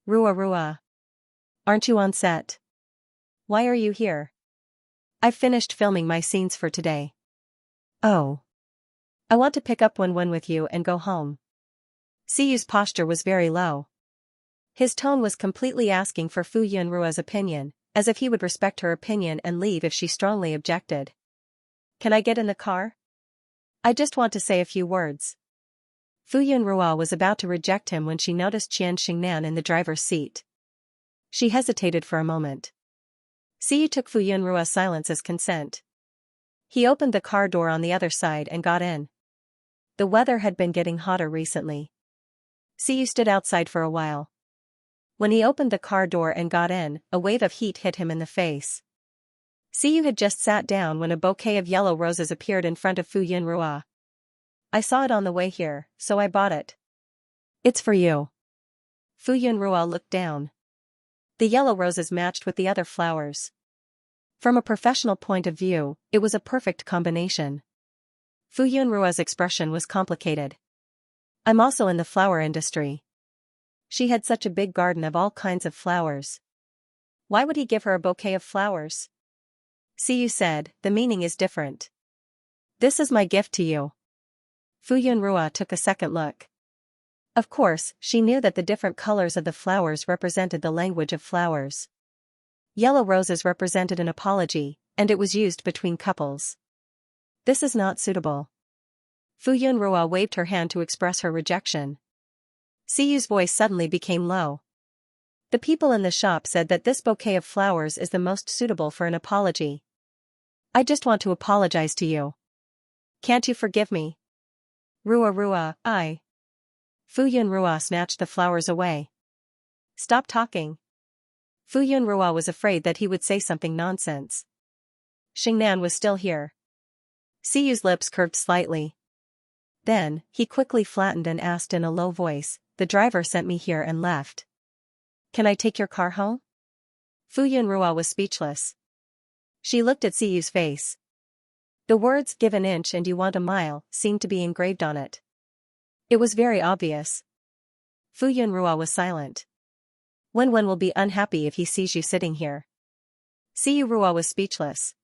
Rua. Aren't you on set? Why are you here? I've finished filming my scenes for today. Oh. I want to pick up Wenwen with you and go home. Siyu's posture was very low. His tone was completely asking for Fu Yunrua's opinion, as if he would respect her opinion and leave if she strongly objected. Can I get in the car? I just want to say a few words. Fu Yunrua was about to reject him when she noticed Xianxia in the driver's seat. She hesitated for a moment. Siyu took Fu Yunrua's silence as consent. He opened the car door on the other side and got in. The weather had been getting hotter recently. Siyu stood outside for a while. When he opened the car door and got in, a wave of heat hit him in the face. Siyu had just sat down when a bouquet of yellow roses appeared in front of Fu Yunrua. I saw it on the way here, so I bought it. It's for you. Fu Yunrua looked down. The yellow roses matched with the other flowers. From a professional point of view, it was a perfect combination. Fu Yunrua's expression was complicated. I'm also in the flower industry. She had such a big garden of all kinds of flowers. Why would he give her a bouquet of flowers? Siyu said, the meaning is different. This is my gift to you. Fu Yunrua took a second look. Of course, she knew that the different colors of the flowers represented the language of flowers. Yellow roses represented an apology, and it was used between couples. This is not suitable. Fu Yunrua waved her hand to express her rejection. Siyu's voice suddenly became low. The people in the shop said that this bouquet of flowers is the most suitable for an apology. I just want to apologize to you. Can't you forgive me? Rua, I. Fu Yunrua snatched the flowers away. Stop talking. Fu Yunrua was afraid that he would say something nonsense. Xingnan was still here. Siyu's lips curved slightly. Then, he quickly flattened and asked in a low voice, the driver sent me here and left. Can I take your car home? Fu Yunrua was speechless. She looked at Siyu's face. The words, give an inch and you want a mile, seemed to be engraved on it. It was very obvious. Fu Yunrua was silent. Wenwen will be unhappy if he sees you sitting here. Siyu Rua was speechless.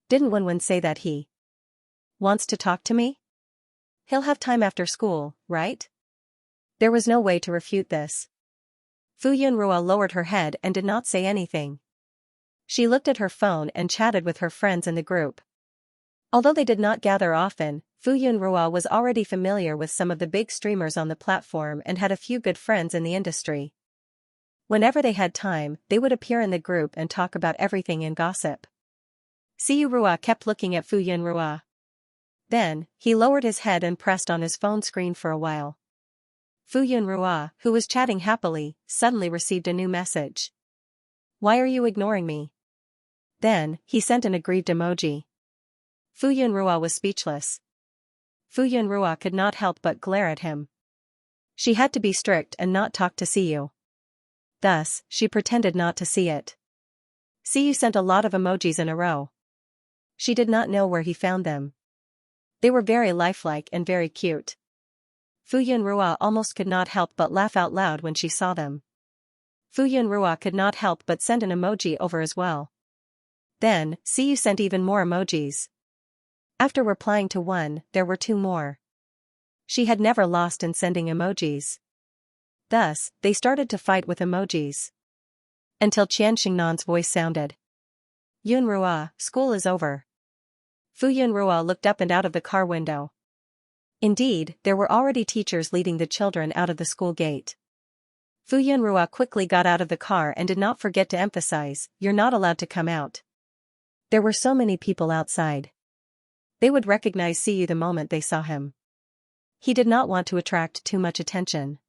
Didn't Wenwen say that he wants to talk to me? He'll have time after school, right? There was no way to refute this. Fu Yunrua lowered her head and did not say anything. She looked at her phone and chatted with her friends in the group. Although they did not gather often, Fu Yunrua was already familiar with some of the big streamers on the platform and had a few good friends in the industry. Whenever they had time, they would appear in the group and talk about everything and gossip. Siyu Rua kept looking at Fu Yunrua. Then, he lowered his head and pressed on his phone screen for a while. Fu Yunrua, who was chatting happily, suddenly received a new message. Why are you ignoring me? Then, he sent an aggrieved emoji. Fu Yunrua was speechless. Fu Yunrua could not help but glare at him. She had to be strict and not talk to Siyu. Thus, she pretended not to see it. Siyu sent a lot of emojis in a row. She did not know where he found them. They were very lifelike and very cute. Fu Yunrua almost could not help but laugh out loud when she saw them. Fu Yunrua could not help but send an emoji over as well. Then, Siyu sent even more emojis. After replying to one, there were two more. She had never lost in sending emojis. Thus, they started to fight with emojis. Until Qianxingnan's voice sounded. Yunrua, school is over. Fu Yunrua looked up and out of the car window. Indeed, there were already teachers leading the children out of the school gate. Fu Yunrua quickly got out of the car and did not forget to emphasize, "You're not allowed to come out." There were so many people outside. They would recognize Siyu the moment they saw him. He did not want to attract too much attention.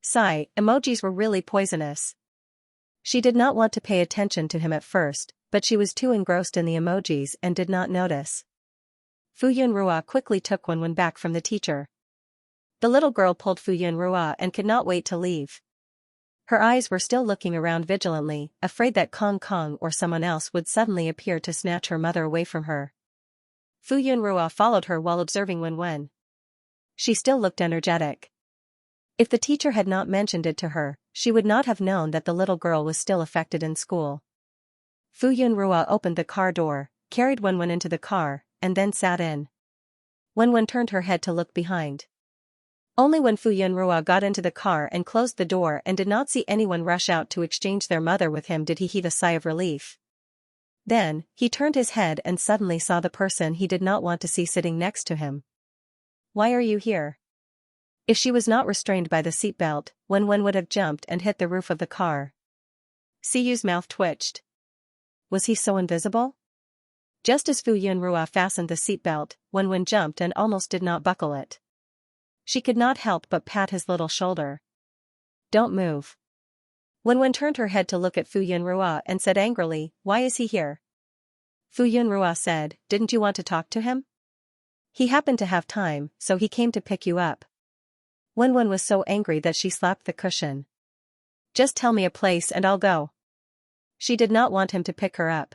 Sigh, emojis were really poisonous. She did not want to pay attention to him at first, but she was too engrossed in the emojis and did not notice. Fu Yunrua quickly took one back from the teacher. The little girl pulled Fu Yunrua and could not wait to leave. Her eyes were still looking around vigilantly, afraid that Kong Kong or someone else would suddenly appear to snatch her mother away from her. Fu Yunrua followed her while observing Wen. She still looked energetic. If the teacher had not mentioned it to her, she would not have known that the little girl was still affected in school. Fu Yunrua opened the car door, carried Wen into the car, and then sat in. Wen turned her head to look behind. Only when Fu Yunrua got into the car and closed the door and did not see anyone rush out to exchange their mother with him did he heave a sigh of relief. Then, he turned his head and suddenly saw the person he did not want to see sitting next to him. "Why are you here?" If she was not restrained by the seatbelt, Wen would have jumped and hit the roof of the car. Siyu's mouth twitched. Was he so invisible? Just as Fu Yunrua fastened the seatbelt, Wen jumped and almost did not buckle it. She could not help but pat his little shoulder. "Don't move." Wen turned her head to look at Fu Yunrua and said angrily, "Why is he here?" Fu Yunrua said, "Didn't you want to talk to him? He happened to have time, so he came to pick you up." Wen was so angry that she slapped the cushion. "Just tell me a place and I'll go." She did not want him to pick her up.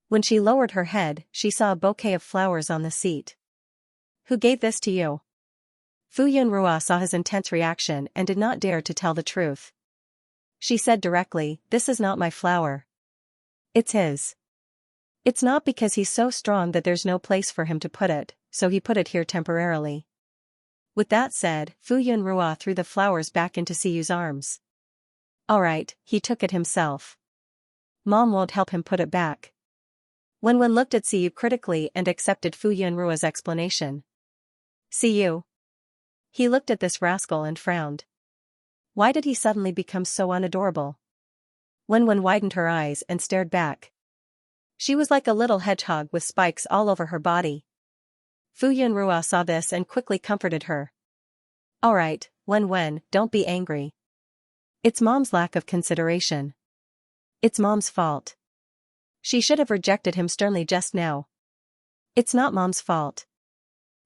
When she lowered her head, she saw a bouquet of flowers on the seat. "Who gave this to you?" Fu Yunrua saw his intense reaction and did not dare to tell the truth. She said directly, "This is not my flower. It's his. It's not because he's so strong that there's no place for him to put it, so he put it here temporarily." With that said, Fu Yunrua threw the flowers back into Siyu's arms. "Alright, he took it himself. Mom won't help him put it back." Wen looked at Siyu critically and accepted Fu Yunrua's explanation. "Siyu." He looked at this rascal and frowned. Why did he suddenly become so unadorable? Wen widened her eyes and stared back. She was like a little hedgehog with spikes all over her body. Fu Yunrua saw this and quickly comforted her. "Alright, Wen, don't be angry. It's Mom's lack of consideration. It's Mom's fault. She should have rejected him sternly just now. It's not Mom's fault."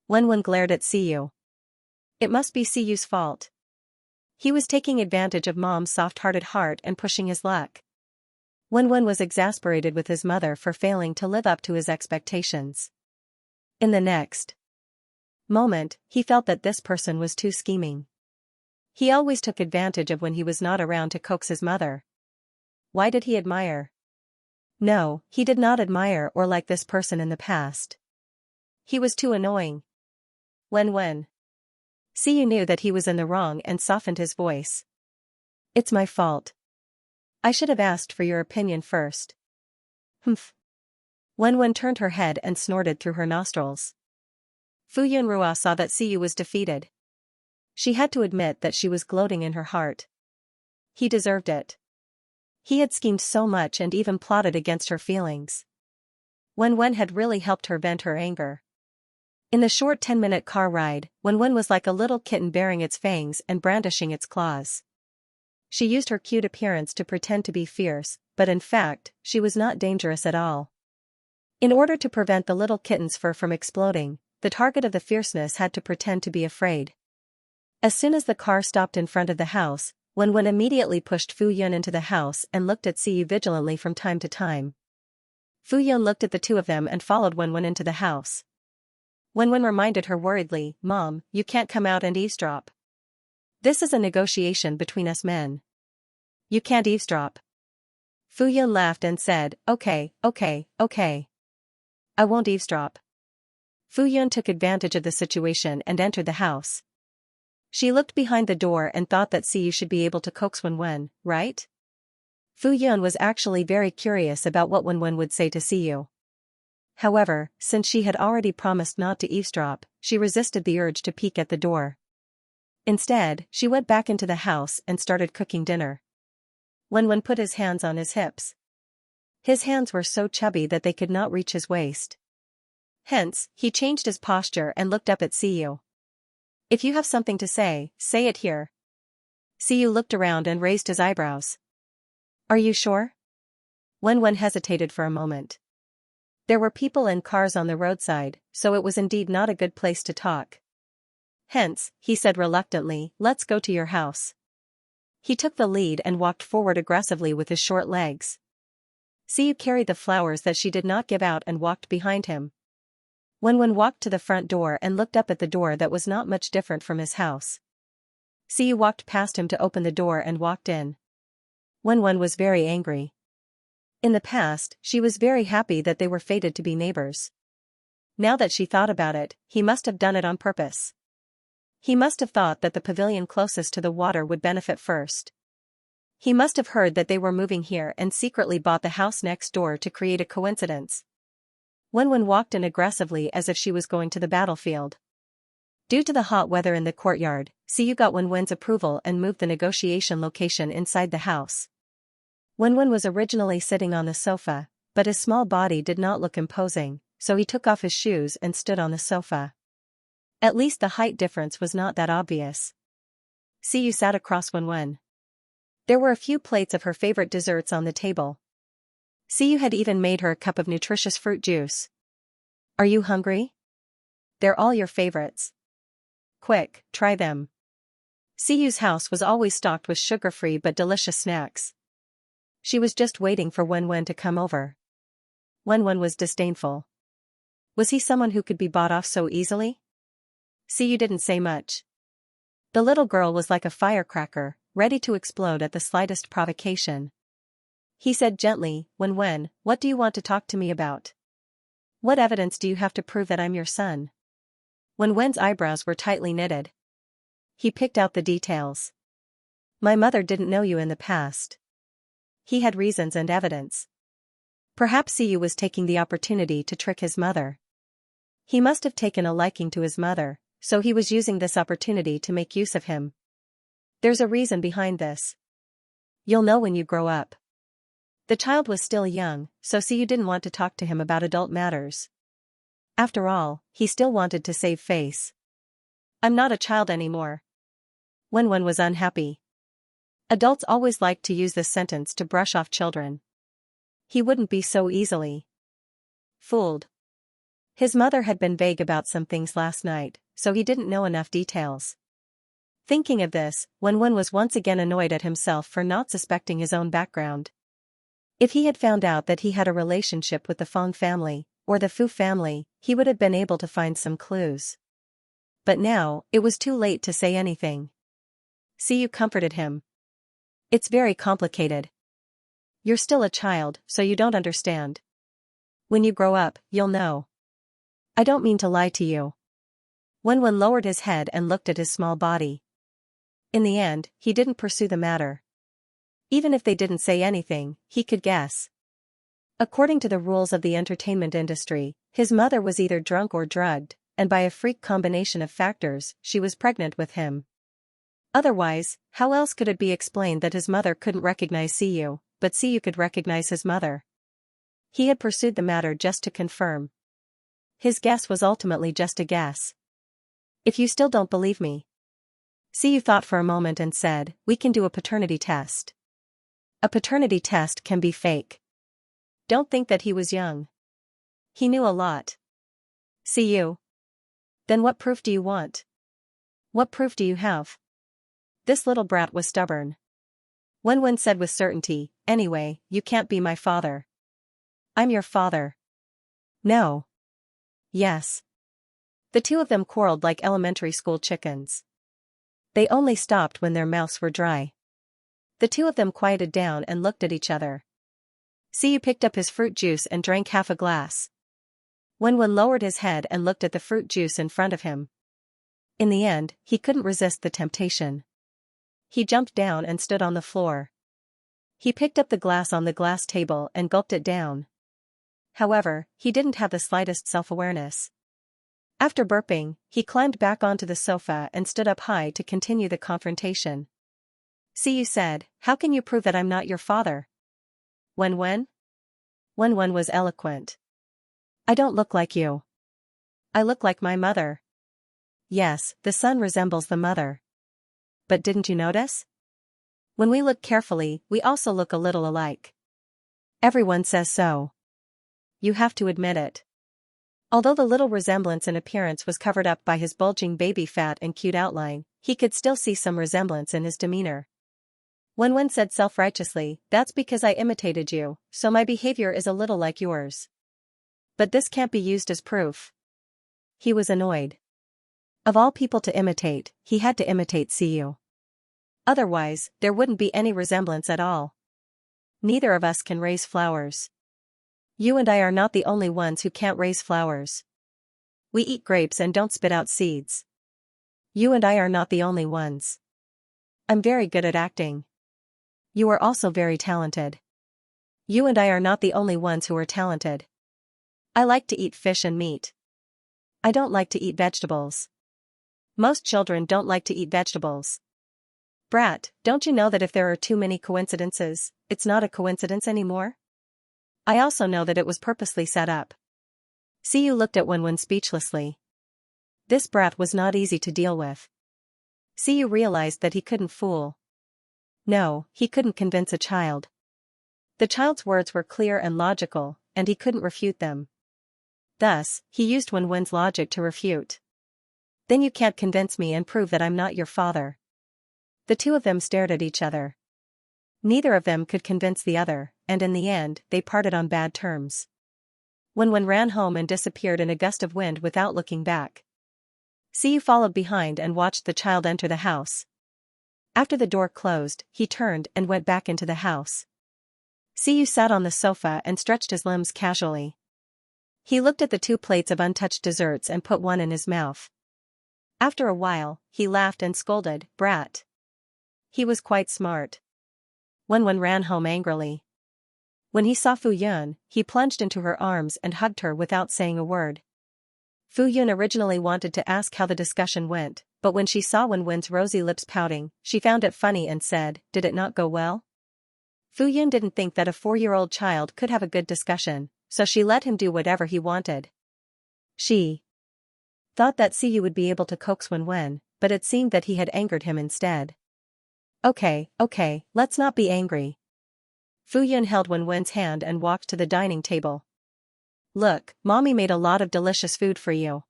Wen glared at Siyu. It must be Siyu's fault. He was taking advantage of Mom's soft-hearted heart and pushing his luck. Wen was exasperated with his mother for failing to live up to his expectations. In the next moment, he felt that this person was too scheming. He always took advantage of when he was not around to coax his mother. Why did he admire? No, he did not admire or like this person in the past. He was too annoying. Wen. Siyu knew that he was in the wrong and softened his voice. "It's my fault. I should have asked for your opinion first." "Humph." Wen turned her head and snorted through her nostrils. Fu Yunrua saw that Siyu was defeated. She had to admit that she was gloating in her heart. He deserved it. He had schemed so much and even plotted against her feelings. Wen had really helped her vent her anger. In the short 10-minute car ride, Wen was like a little kitten baring its fangs and brandishing its claws. She used her cute appearance to pretend to be fierce, but in fact, she was not dangerous at all. In order to prevent the little kitten's fur from exploding, the target of the fierceness had to pretend to be afraid. As soon as the car stopped in front of the house, Wen immediately pushed Fu Yun into the house and looked at Siyu vigilantly from time to time. Fu Yun looked at the two of them and followed Wen into the house. Wen reminded her worriedly, "Mom, you can't come out and eavesdrop. This is a negotiation between us men. You can't eavesdrop. Fu Yun laughed and said, okay. I won't eavesdrop. Fu Yun took advantage of the situation and entered the house. She looked behind the door and thought that Siyu should be able to coax Wenwen, right? Fu Yun was actually very curious about what Wenwen would say to Siyu. However, since she had already promised not to eavesdrop, she resisted the urge to peek at the door. Instead, she went back into the house and started cooking dinner. Wenwen put his hands on his hips. His hands were so chubby that they could not reach his waist. Hence, he changed his posture and looked up at Siyu. If you have something to say it here. Siyu looked around and raised his eyebrows. Are you sure? Wenwen hesitated for a moment. There were people and cars on the roadside, so it was indeed not a good place to talk. Hence, he said reluctantly, let's go to your house. He took the lead and walked forward aggressively with his short legs. Siyu carried the flowers that she did not give out and walked behind him. Wenwen walked to the front door and looked up at the door that was not much different from his house. Siyu walked past him to open the door and walked in. Wenwen was very angry. In the past, she was very happy that they were fated to be neighbors. Now that she thought about it, he must have done it on purpose. He must have thought that the pavilion closest to the water would benefit first. He must have heard that they were moving here and secretly bought the house next door to create a coincidence. Wenwen walked in aggressively as if she was going to the battlefield. Due to the hot weather in the courtyard, Siyu got Wenwen's approval and moved the negotiation location inside the house. Wenwen was originally sitting on the sofa, but his small body did not look imposing, so he took off his shoes and stood on the sofa. At least the height difference was not that obvious. Siyu sat across Wenwen. There were a few plates of her favorite desserts on the table. Siyu had even made her a cup of nutritious fruit juice. Are you hungry? They're all your favorites. Quick, try them. Siyu's house was always stocked with sugar-free but delicious snacks. She was just waiting for Wenwen to come over. Wenwen was disdainful. Was he someone who could be bought off so easily? Siyu didn't say much. The little girl was like a firecracker, ready to explode at the slightest provocation. He said gently, Wenwen, what do you want to talk to me about? What evidence do you have to prove that I'm your son? Wenwen's eyebrows were tightly knitted. He picked out the details. My mother didn't know you in the past. He had reasons and evidence. Perhaps Siyu was taking the opportunity to trick his mother. He must have taken a liking to his mother, so he was using this opportunity to make use of him. There's a reason behind this. You'll know when you grow up. The child was still young, so Siyu didn't want to talk to him about adult matters. After all, he still wanted to save face. I'm not a child anymore. Wenwen was unhappy. Adults always liked to use this sentence to brush off children. He wouldn't be so easily fooled. His mother had been vague about some things last night, so he didn't know enough details. Thinking of this, Wenwen was once again annoyed at himself for not suspecting his own background. If he had found out that he had a relationship with the Fong family, or the Fu family, he would have been able to find some clues. But now, it was too late to say anything. Siyu comforted him. It's very complicated. You're still a child, so you don't understand. When you grow up, you'll know. I don't mean to lie to you. Wenwen lowered his head and looked at his small body. In the end, he didn't pursue the matter. Even if they didn't say anything, he could guess. According to the rules of the entertainment industry, his mother was either drunk or drugged, and by a freak combination of factors, she was pregnant with him. Otherwise, how else could it be explained that his mother couldn't recognize Siyu, but Siyu could recognize his mother? He had pursued the matter just to confirm. His guess was ultimately just a guess. If you still don't believe me. Siyu thought for a moment and said, we can do a paternity test. A paternity test can be fake. Don't think that he was young. He knew a lot. Siyu. Then what proof do you want? What proof do you have? This little brat was stubborn. Wenwen said with certainty, anyway, you can't be my father. I'm your father. No. Yes. The two of them quarreled like elementary school chickens. They only stopped when their mouths were dry. The two of them quieted down and looked at each other. Siyu picked up his fruit juice and drank half a glass. Wenwen lowered his head and looked at the fruit juice in front of him. In the end, he couldn't resist the temptation. He jumped down and stood on the floor. He picked up the glass on the glass table and gulped it down. However, he didn't have the slightest self-awareness. After burping, he climbed back onto the sofa and stood up high to continue the confrontation. Siyu said, "How can you prove that I'm not your father?" Wenwen? Wenwen was eloquent. "I don't look like you. I look like my mother." "Yes, the son resembles the mother. But didn't you notice? When we look carefully, we also look a little alike. Everyone says so. You have to admit it." Although the little resemblance in appearance was covered up by his bulging baby fat and cute outline, he could still see some resemblance in his demeanor. Wenwen said self-righteously, "That's because I imitated you, so my behavior is a little like yours. But this can't be used as proof." He was annoyed. Of all people to imitate, he had to imitate Siyu. Otherwise, there wouldn't be any resemblance at all. Neither of us can raise flowers. You and I are not the only ones who can't raise flowers. We eat grapes and don't spit out seeds. You and I are not the only ones. I'm very good at acting. You are also very talented. You and I are not the only ones who are talented. I like to eat fish and meat. I don't like to eat vegetables. Most children don't like to eat vegetables. Brat, don't you know that if there are too many coincidences, it's not a coincidence anymore? I also know that it was purposely set up. Siyu looked at Wenwen speechlessly. This brat was not easy to deal with. Siyu realized that he couldn't fool. No, he couldn't convince a child. The child's words were clear and logical, and he couldn't refute them. Thus, he used Wenwen's logic to refute. Then you can't convince me and prove that I'm not your father. The two of them stared at each other. Neither of them could convince the other, and in the end, they parted on bad terms. Wenwen ran home and disappeared in a gust of wind without looking back. Siyu followed behind and watched the child enter the house. After the door closed, he turned and went back into the house. Siyu sat on the sofa and stretched his limbs casually. He looked at the 2 plates of untouched desserts and put one in his mouth. After a while, he laughed and scolded, "Brat." He was quite smart. Wenwen ran home angrily. When he saw Fu Yun, he plunged into her arms and hugged her without saying a word. Fu Yun originally wanted to ask how the discussion went, but when she saw Wenwen's rosy lips pouting, she found it funny and said, "Did it not go well?" Fu Yun didn't think that a 4-year-old child could have a good discussion, so she let him do whatever he wanted. She thought that Siyu would be able to coax Wenwen, but it seemed that he had angered him instead. Okay, let's not be angry." Fu Yun held Wenwen's hand and walked to the dining table. "Look, Mommy made a lot of delicious food for you."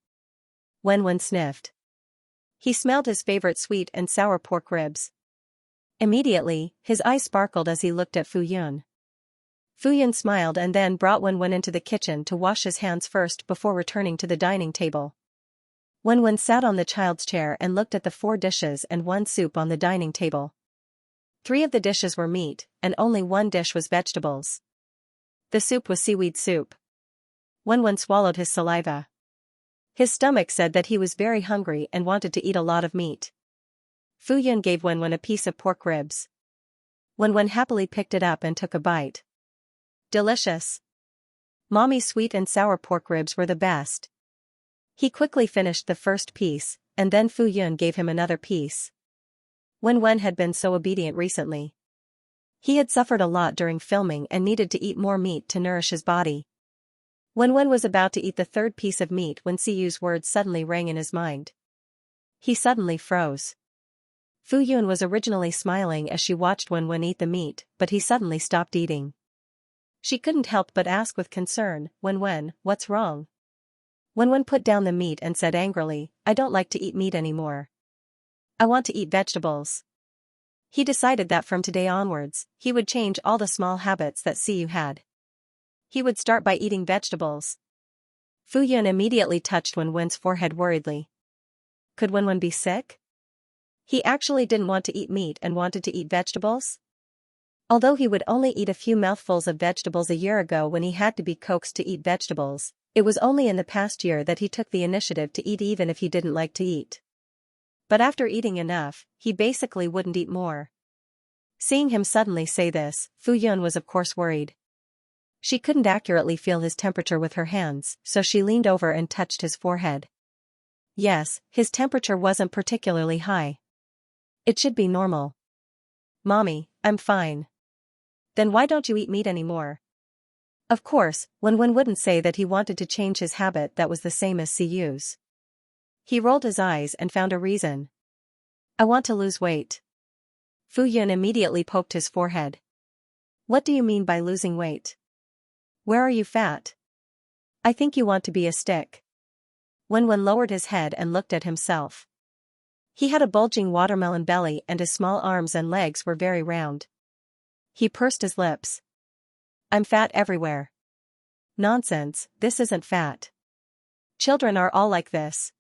Wenwen sniffed. He smelled his favorite sweet and sour pork ribs. Immediately, his eyes sparkled as he looked at Fu Yun. Fu Yun smiled and then brought Wenwen into the kitchen to wash his hands first before returning to the dining table. Wenwen sat on the child's chair and looked at the 4 dishes and 1 soup on the dining table. 3 of the dishes were meat, and only 1 dish was vegetables. The soup was seaweed soup. Wenwen swallowed his saliva. His stomach said that he was very hungry and wanted to eat a lot of meat. Fu Yun gave Wenwen a piece of pork ribs. Wenwen happily picked it up and took a bite. Delicious. Mommy's sweet and sour pork ribs were the best. He quickly finished the first piece, and then Fu Yun gave him another piece. Wenwen had been so obedient recently. He had suffered a lot during filming and needed to eat more meat to nourish his body. Wenwen was about to eat the 3rd piece of meat when Siyu's words suddenly rang in his mind. He suddenly froze. Fu Yun was originally smiling as she watched Wenwen eat the meat, but he suddenly stopped eating. She couldn't help but ask with concern, "Wenwen, what's wrong?" Wenwen put down the meat and said angrily, "I don't like to eat meat anymore. I want to eat vegetables." He decided that from today onwards, he would change all the small habits that Siyu had. He would start by eating vegetables. Fu Yun immediately touched Wenwen's forehead worriedly. Could Wenwen be sick? He actually didn't want to eat meat and wanted to eat vegetables? Although he would only eat a few mouthfuls of vegetables a year ago when he had to be coaxed to eat vegetables, it was only in the past year that he took the initiative to eat even if he didn't like to eat. But after eating enough, he basically wouldn't eat more. Seeing him suddenly say this, Fu Yun was of course worried. She couldn't accurately feel his temperature with her hands, so she leaned over and touched his forehead. Yes, his temperature wasn't particularly high. It should be normal. Mommy, I'm fine. Then why don't you eat meat anymore? Of course, Wen wouldn't say that he wanted to change his habit that was the same as Siyu's. He rolled his eyes and found a reason. I want to lose weight. Fu Yun immediately poked his forehead. What do you mean by losing weight? Where are you fat? I think you want to be a stick. Wen lowered his head and looked at himself. He had a bulging watermelon belly and his small arms and legs were very round. He pursed his lips. I'm fat everywhere. Nonsense, this isn't fat. Children are all like this.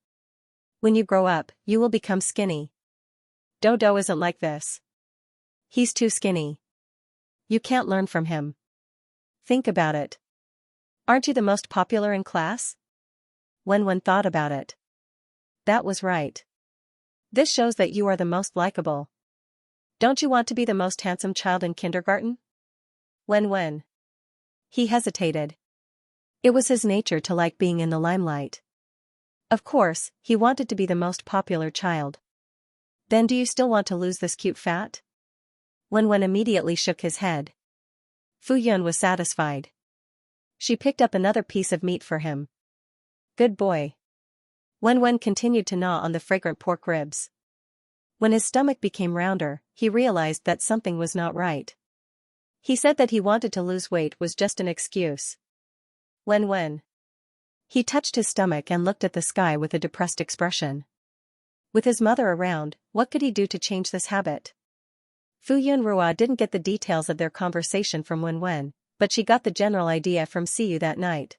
When you grow up, you will become skinny. Dodo isn't like this. He's too skinny. You can't learn from him. Think about it. Aren't you the most popular in class? Wen thought about it. That was right. This shows that you are the most likable. Don't you want to be the most handsome child in kindergarten? Wen. He hesitated. It was his nature to like being in the limelight. Of course, he wanted to be the most popular child. Then do you still want to lose this cute fat? Wen immediately shook his head. Fu Yun was satisfied. She picked up another piece of meat for him. Good boy. Wen continued to gnaw on the fragrant pork ribs. When his stomach became rounder, he realized that something was not right. He said that he wanted to lose weight was just an excuse. Wen. He touched his stomach and looked at the sky with a depressed expression. With his mother around, what could he do to change this habit? Fu Yunrua didn't get the details of their conversation from Wen, but she got the general idea from Siyu that night.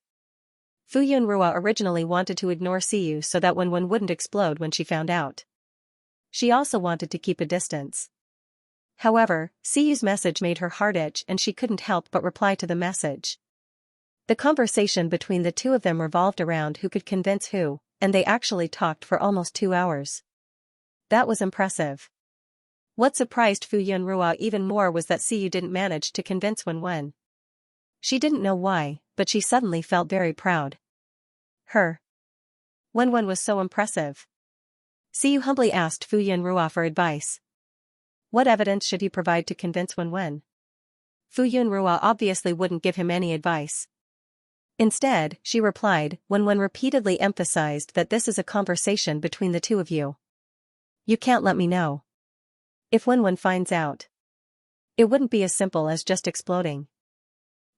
Fu Yunrua originally wanted to ignore Siyu so that Wen wouldn't explode when she found out. She also wanted to keep a distance. However, Siyu's message made her heart itch and she couldn't help but reply to the message. The conversation between the two of them revolved around who could convince who, and they actually talked for almost 2 hours. That was impressive. What surprised Fu Yunrua even more was that Siyu didn't manage to convince Wen. She didn't know why, but she suddenly felt very proud. Her. Wen was so impressive. Siyu humbly asked Fu Yunrua for advice. What evidence should he provide to convince Wen? Fu Yunrua obviously wouldn't give him any advice. Instead, she replied, Wen repeatedly emphasized that this is a conversation between the two of you. You can't let me know. If Wen finds out, it wouldn't be as simple as just exploding.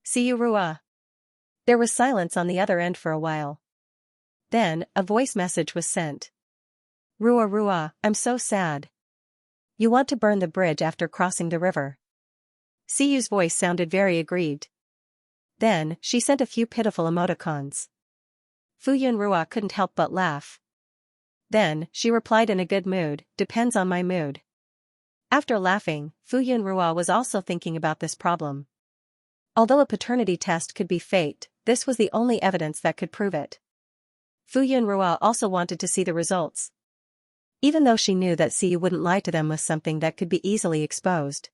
Siyu Rua. There was silence on the other end for a while. Then, a voice message was sent. Rua, I'm so sad. You want to burn the bridge after crossing the river. Siyu's voice sounded very aggrieved. Then, she sent a few pitiful emoticons. Fu Yunrua couldn't help but laugh. Then, she replied in a good mood, depends on my mood. After laughing, Fu Yunrua was also thinking about this problem. Although a paternity test could be faked, this was the only evidence that could prove it. Fu Yunrua also wanted to see the results. Even though she knew that Siyu wouldn't lie to them with something that could be easily exposed.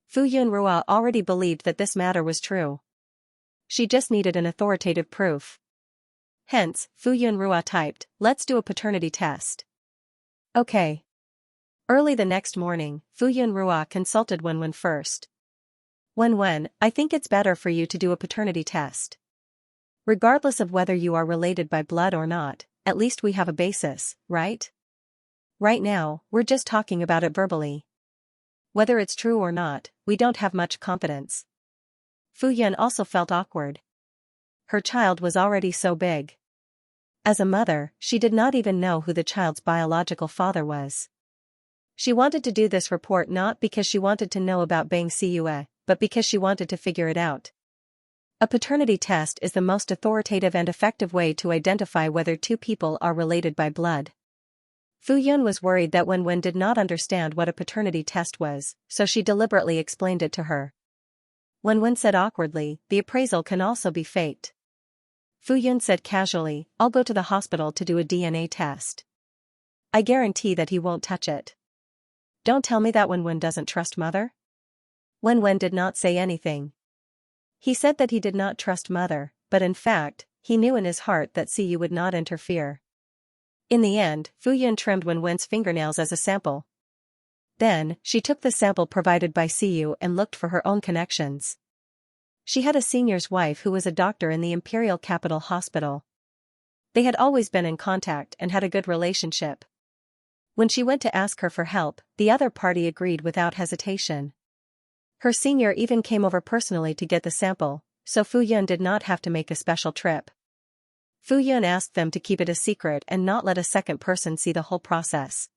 Fu Yunrua already believed that this matter was true. She just needed an authoritative proof. Hence, Fu Yunrua typed, let's do a paternity test. Okay. Early the next morning, Fu Yunrua consulted Wen first. Wen, I think it's better for you to do a paternity test. Regardless of whether you are related by blood or not, at least we have a basis, right? Right now, we're just talking about it verbally. Whether it's true or not, we don't have much confidence. Fu Yun also felt awkward. Her child was already so big. As a mother, she did not even know who the child's biological father was. She wanted to do this report not because she wanted to know about Bang Siyue, but because she wanted to figure it out. A paternity test is the most authoritative and effective way to identify whether two people are related by blood. Fu Yun was worried that Wen did not understand what a paternity test was, so she deliberately explained it to her. Wen said awkwardly, "The appraisal can also be faked." Fu Yun said casually, "I'll go to the hospital to do a DNA test. I guarantee that he won't touch it." "Don't tell me that Wen doesn't trust mother?" Wen did not say anything. He said that he did not trust mother, but in fact, he knew in his heart that Siyu would not interfere. In the end, Fu Yun trimmed Wen's fingernails as a sample. Then, she took the sample provided by Siyu and looked for her own connections. She had a senior's wife who was a doctor in the Imperial Capital Hospital. They had always been in contact and had a good relationship. When she went to ask her for help, the other party agreed without hesitation. Her senior even came over personally to get the sample, so Fu Yun did not have to make a special trip. Fu Yun asked them to keep it a secret and not let a second person see the whole process.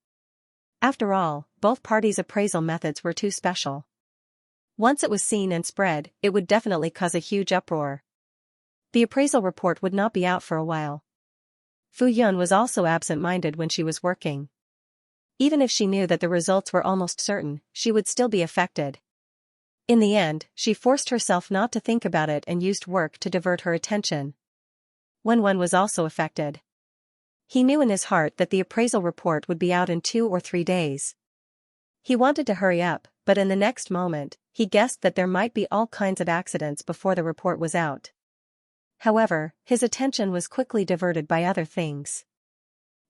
After all, both parties' appraisal methods were too special. Once it was seen and spread, it would definitely cause a huge uproar. The appraisal report would not be out for a while. Fu Yun was also absent-minded when she was working. Even if she knew that the results were almost certain, she would still be affected. In the end, she forced herself not to think about it and used work to divert her attention. Wen was also affected. He knew in his heart that the appraisal report would be out in 2 or 3 days. He wanted to hurry up, but in the next moment, he guessed that there might be all kinds of accidents before the report was out. However, his attention was quickly diverted by other things.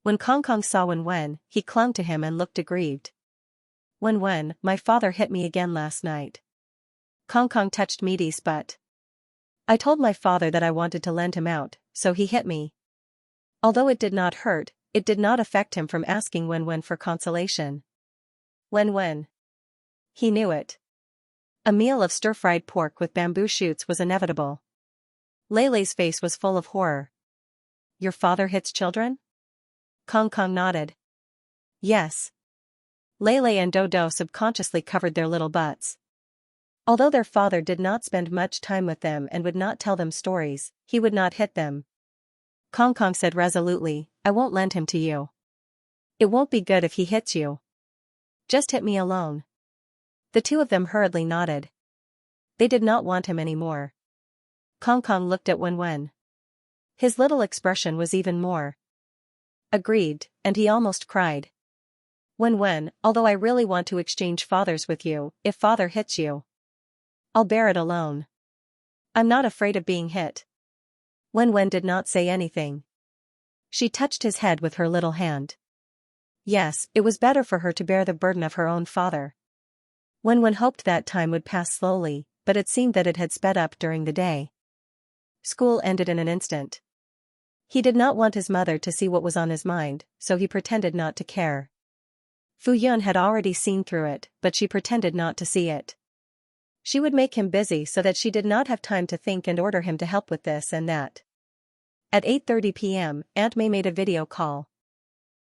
When Kong saw Wen, he clung to him and looked aggrieved. "Wen, my father hit me again last night." Kong touched Meaty's butt. "I told my father that I wanted to lend him out, so he hit me." Although it did not hurt, it did not affect him from asking Wen for consolation. Wen. He knew it. A meal of stir-fried pork with bamboo shoots was inevitable. Leilei's face was full of horror. "Your father hits children?" Kong nodded. "Yes." Leilei and Dodo subconsciously covered their little butts. Although their father did not spend much time with them and would not tell them stories, he would not hit them. Kong said resolutely, "I won't lend him to you. It won't be good if he hits you. Just hit me alone." The two of them hurriedly nodded. They did not want him anymore. Kong looked at Wen. His little expression was even more aggrieved, and he almost cried. "Wen, although I really want to exchange fathers with you, if father hits you, I'll bear it alone. I'm not afraid of being hit." Wen did not say anything. She touched his head with her little hand. Yes, it was better for her to bear the burden of her own father. Wen hoped that time would pass slowly, but it seemed that it had sped up during the day. School ended in an instant. He did not want his mother to see what was on his mind, so he pretended not to care. Fu Yun had already seen through it, but she pretended not to see it. She would make him busy so that she did not have time to think and order him to help with this and that. At 8:30 p.m., Aunt May made a video call.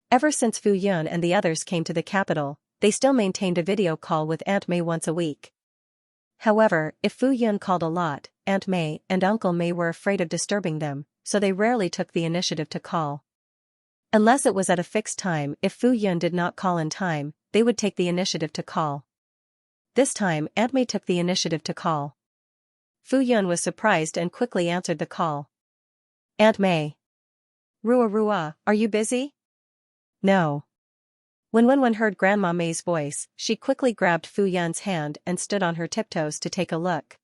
Ever since Fu Yun and the others came to the capital, they still maintained a video call with Aunt May once a week. However, if Fu Yun called a lot, Aunt May and Uncle May were afraid of disturbing them, so they rarely took the initiative to call. Unless it was at a fixed time, if Fu Yun did not call in time, they would take the initiative to call. This time, Aunt May took the initiative to call. Fu Yun was surprised and quickly answered the call. "Aunt May." Rua, are you busy?" "No." When Wen heard Grandma May's voice, she quickly grabbed Fu Yun's hand and stood on her tiptoes to take a look.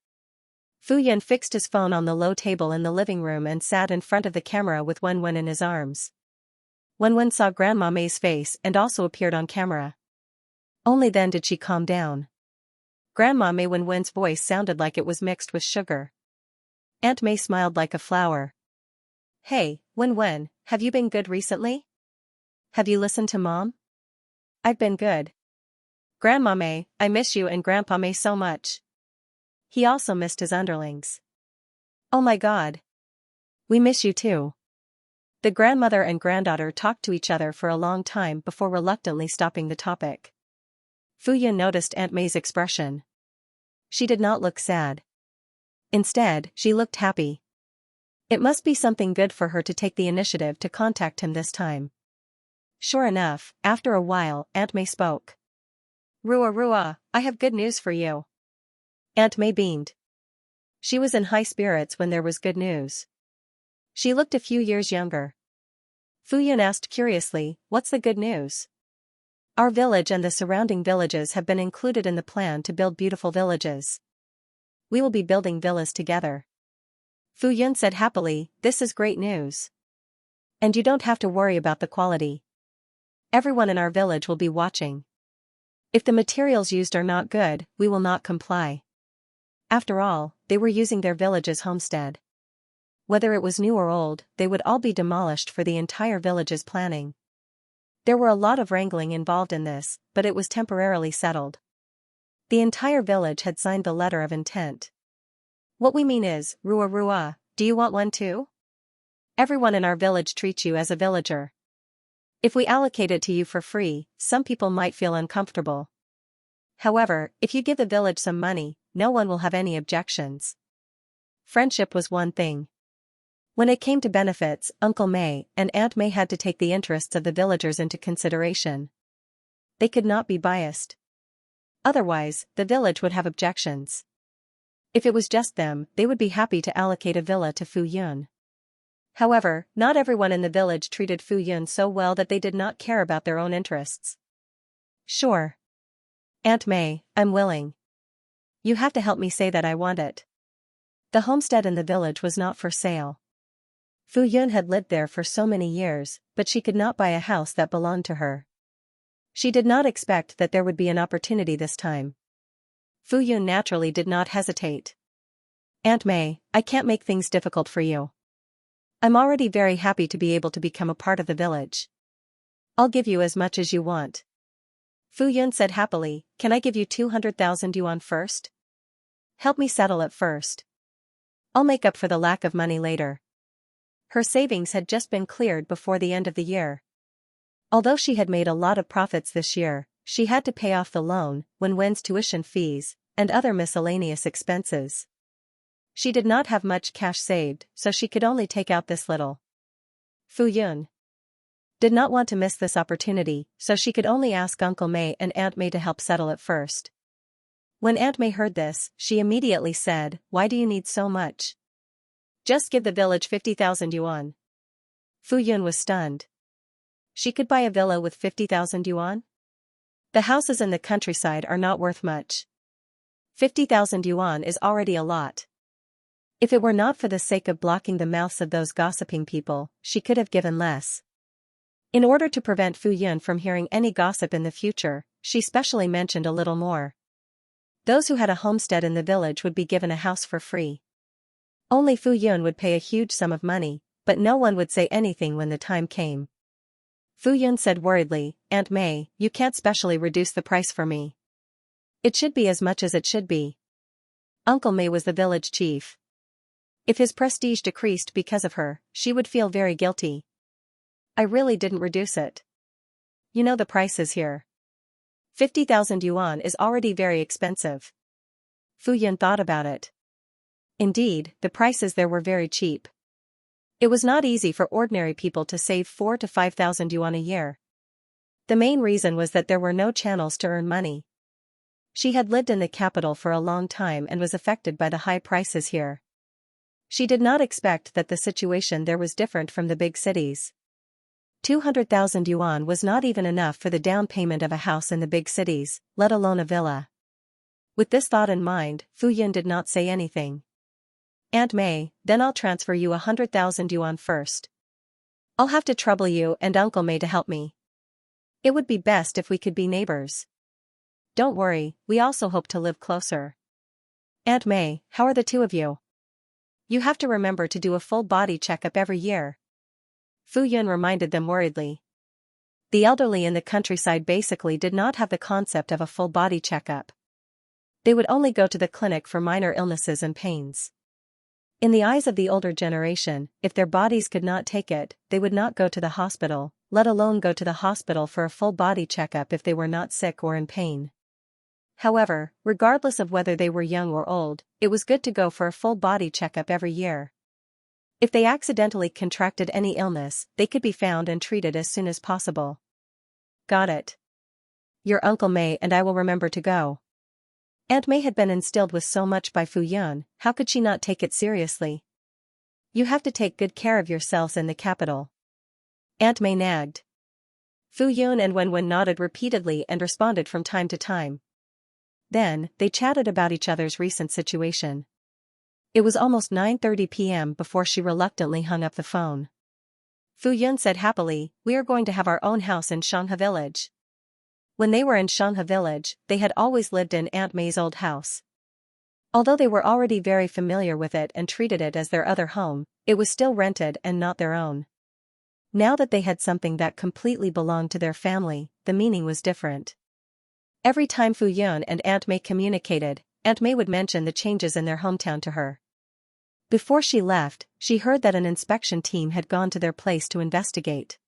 Fu Yun fixed his phone on the low table in the living room and sat in front of the camera with Wen in his arms. Wen saw Grandma May's face and also appeared on camera. Only then did she calm down. Grandma May Wen's voice sounded like it was mixed with sugar. Aunt May smiled like a flower. "Hey, Wen, have you been good recently? Have you listened to Mom?" "I've been good. Grandma May, I miss you and Grandpa May so much." He also missed his underlings. "Oh my God. We miss you too." The grandmother and granddaughter talked to each other for a long time before reluctantly stopping the topic. Fu Yun noticed Aunt May's expression. She did not look sad. Instead, she looked happy. It must be something good for her to take the initiative to contact him this time. Sure enough, after a while, Aunt May spoke. Rua Rua, I have good news for you. Aunt May beamed. She was in high spirits when there was good news. She looked a few years younger. Fuyun asked curiously, what's the good news? Our village and the surrounding villages have been included in the plan to build beautiful villages. We will be building villas together. Fuyun said happily, this is great news. And you don't have to worry about the quality. Everyone in our village will be watching. If the materials used are not good, we will not comply. After all, they were using their village's homestead. Whether it was new or old, they would all be demolished for the entire village's planning. There were a lot of wrangling involved in this, but it was temporarily settled. The entire village had signed the letter of intent. What we mean is, Rua Rua, do you want one too? Everyone in our village treats you as a villager. If we allocate it to you for free, some people might feel uncomfortable. However, if you give the village some money, no one will have any objections. Friendship was one thing. When it came to benefits, Uncle May and Aunt May had to take the interests of the villagers into consideration. They could not be biased. Otherwise, the village would have objections. If it was just them, they would be happy to allocate a villa to Fuyun. However, not everyone in the village treated Fuyun so well that they did not care about their own interests. Sure. Aunt May, I'm willing. You have to help me say that I want it. The homestead in the village was not for sale. Fuyun had lived there for so many years, but she could not buy a house that belonged to her. She did not expect that there would be an opportunity this time. Fuyun naturally did not hesitate. Aunt May, I can't make things difficult for you. I'm already very happy to be able to become a part of the village. I'll give you as much as you want. Fuyun said happily, can I give you 200,000 yuan first? Help me settle it first. I'll make up for the lack of money later. Her savings had just been cleared before the end of the year. Although she had made a lot of profits this year, she had to pay off the loan, Wenwen's tuition fees, and other miscellaneous expenses. She did not have much cash saved, so she could only take out this little. Fuyun did not want to miss this opportunity, so she could only ask Uncle May and Aunt May to help settle it first. When Aunt May heard this, she immediately said, why do you need so much? Just give the village 50,000 yuan. Fuyun was stunned. She could buy a villa with 50,000 yuan? The houses in the countryside are not worth much. 50,000 yuan is already a lot. If it were not for the sake of blocking the mouths of those gossiping people, she could have given less. In order to prevent Fuyun from hearing any gossip in the future, she specially mentioned a little more. Those who had a homestead in the village would be given a house for free. Only Fuyun would pay a huge sum of money, but no one would say anything when the time came. Fuyun said worriedly, Aunt May, you can't specially reduce the price for me. It should be as much as it should be. Uncle May was the village chief. If his prestige decreased because of her, she would feel very guilty. I really didn't reduce it. You know the prices here. 50,000 yuan is already very expensive. Fuyun thought about it. Indeed, the prices there were very cheap. It was not easy for ordinary people to save 4,000 to 5,000 yuan a year. The main reason was that there were no channels to earn money. She had lived in the capital for a long time and was affected by the high prices here. She did not expect that the situation there was different from the big cities. 200,000 yuan was not even enough for the down payment of a house in the big cities, let alone a villa. With this thought in mind, Fuyun did not say anything. Aunt May, then I'll transfer you 100,000 yuan first. I'll have to trouble you and Uncle May to help me. It would be best if we could be neighbors. Don't worry, we also hope to live closer. Aunt May, how are the two of you? You have to remember to do a full body checkup every year. Fuyun reminded them worriedly. The elderly in the countryside basically did not have the concept of a full body checkup. They would only go to the clinic for minor illnesses and pains. In the eyes of the older generation, if their bodies could not take it, they would not go to the hospital, let alone go to the hospital for a full body checkup if they were not sick or in pain. However, regardless of whether they were young or old, it was good to go for a full body checkup every year. If they accidentally contracted any illness, they could be found and treated as soon as possible. Got it. Your Uncle May and I will remember to go. Aunt May had been instilled with so much by Fu Yun, how could she not take it seriously? You have to take good care of yourselves in the capital. Aunt May nagged. Fu Yun and Wen nodded repeatedly and responded from time to time. Then, they chatted about each other's recent situation. It was almost 9:30 p.m. before she reluctantly hung up the phone. Fu Yun said happily, "We are going to have our own house in Xianxia village." When they were in Xianxia village, they had always lived in Aunt May's old house. Although they were already very familiar with it and treated it as their other home, it was still rented and not their own. Now that they had something that completely belonged to their family, the meaning was different. Every time Fu Yun and Aunt May communicated, Aunt May would mention the changes in their hometown to her. Before she left, she heard that an inspection team had gone to their place to investigate.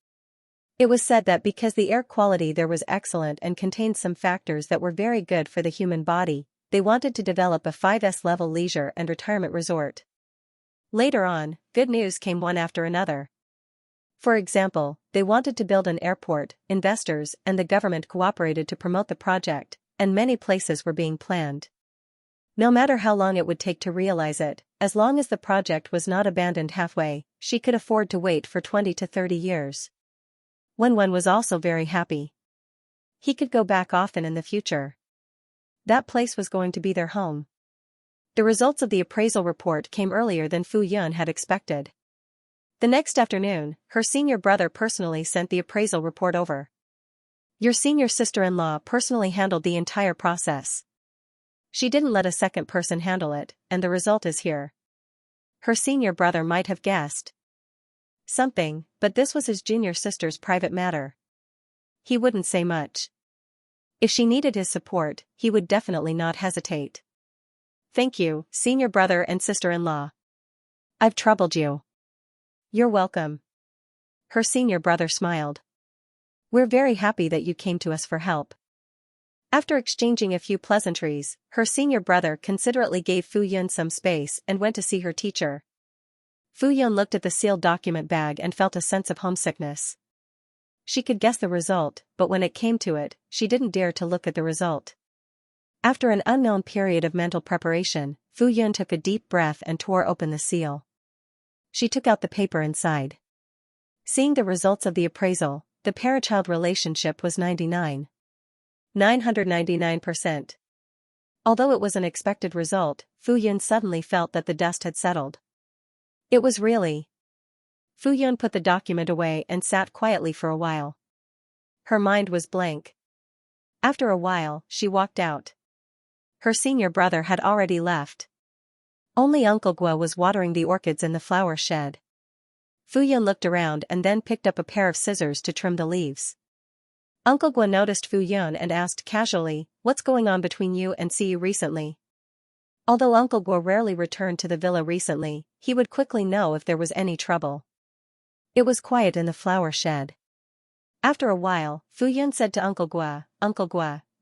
It was said that because the air quality there was excellent and contained some factors that were very good for the human body, they wanted to develop a 5S level leisure and retirement resort. Later on, good news came one after another. For example, they wanted to build an airport, investors and the government cooperated to promote the project, and many places were being planned. No matter how long it would take to realize it, as long as the project was not abandoned halfway, she could afford to wait for 20 to 30 years. Wen was also very happy. He could go back often in the future. That place was going to be their home. The results of the appraisal report came earlier than Fu Yun had expected. The next afternoon, her senior brother personally sent the appraisal report over. Your senior sister-in-law personally handled the entire process. She didn't let a second person handle it, and the result is here. Her senior brother might have guessed something, but this was his junior sister's private matter. He wouldn't say much. If she needed his support, he would definitely not hesitate. Thank you, senior brother and sister-in-law. I've troubled you. You're welcome. Her senior brother smiled. We're very happy that you came to us for help. After exchanging a few pleasantries, her senior brother considerately gave Fu Yun some space and went to see her teacher. Fu Yun looked at the sealed document bag and felt a sense of homesickness. She could guess the result, but when it came to it, she didn't dare to look at the result. After an unknown period of mental preparation, Fu Yun took a deep breath and tore open the seal. She took out the paper inside. Seeing the results of the appraisal, the parent-child relationship was 999%. Although it was an expected result, Fu Yun suddenly felt that the dust had settled. It was really. Fu Yun put the document away and sat quietly for a while. Her mind was blank. After a while, she walked out. Her senior brother had already left. Only Uncle Guo was watering the orchids in the flower shed. Fu Yun looked around and then picked up a pair of scissors to trim the leaves. Uncle Guo noticed Fu Yun and asked casually, "What's going on between you and Siyu recently?" Although Uncle Guo rarely returned to the villa recently, he would quickly know if there was any trouble. It was quiet in the flower shed. After a while, Fu Yun said to Uncle Guo,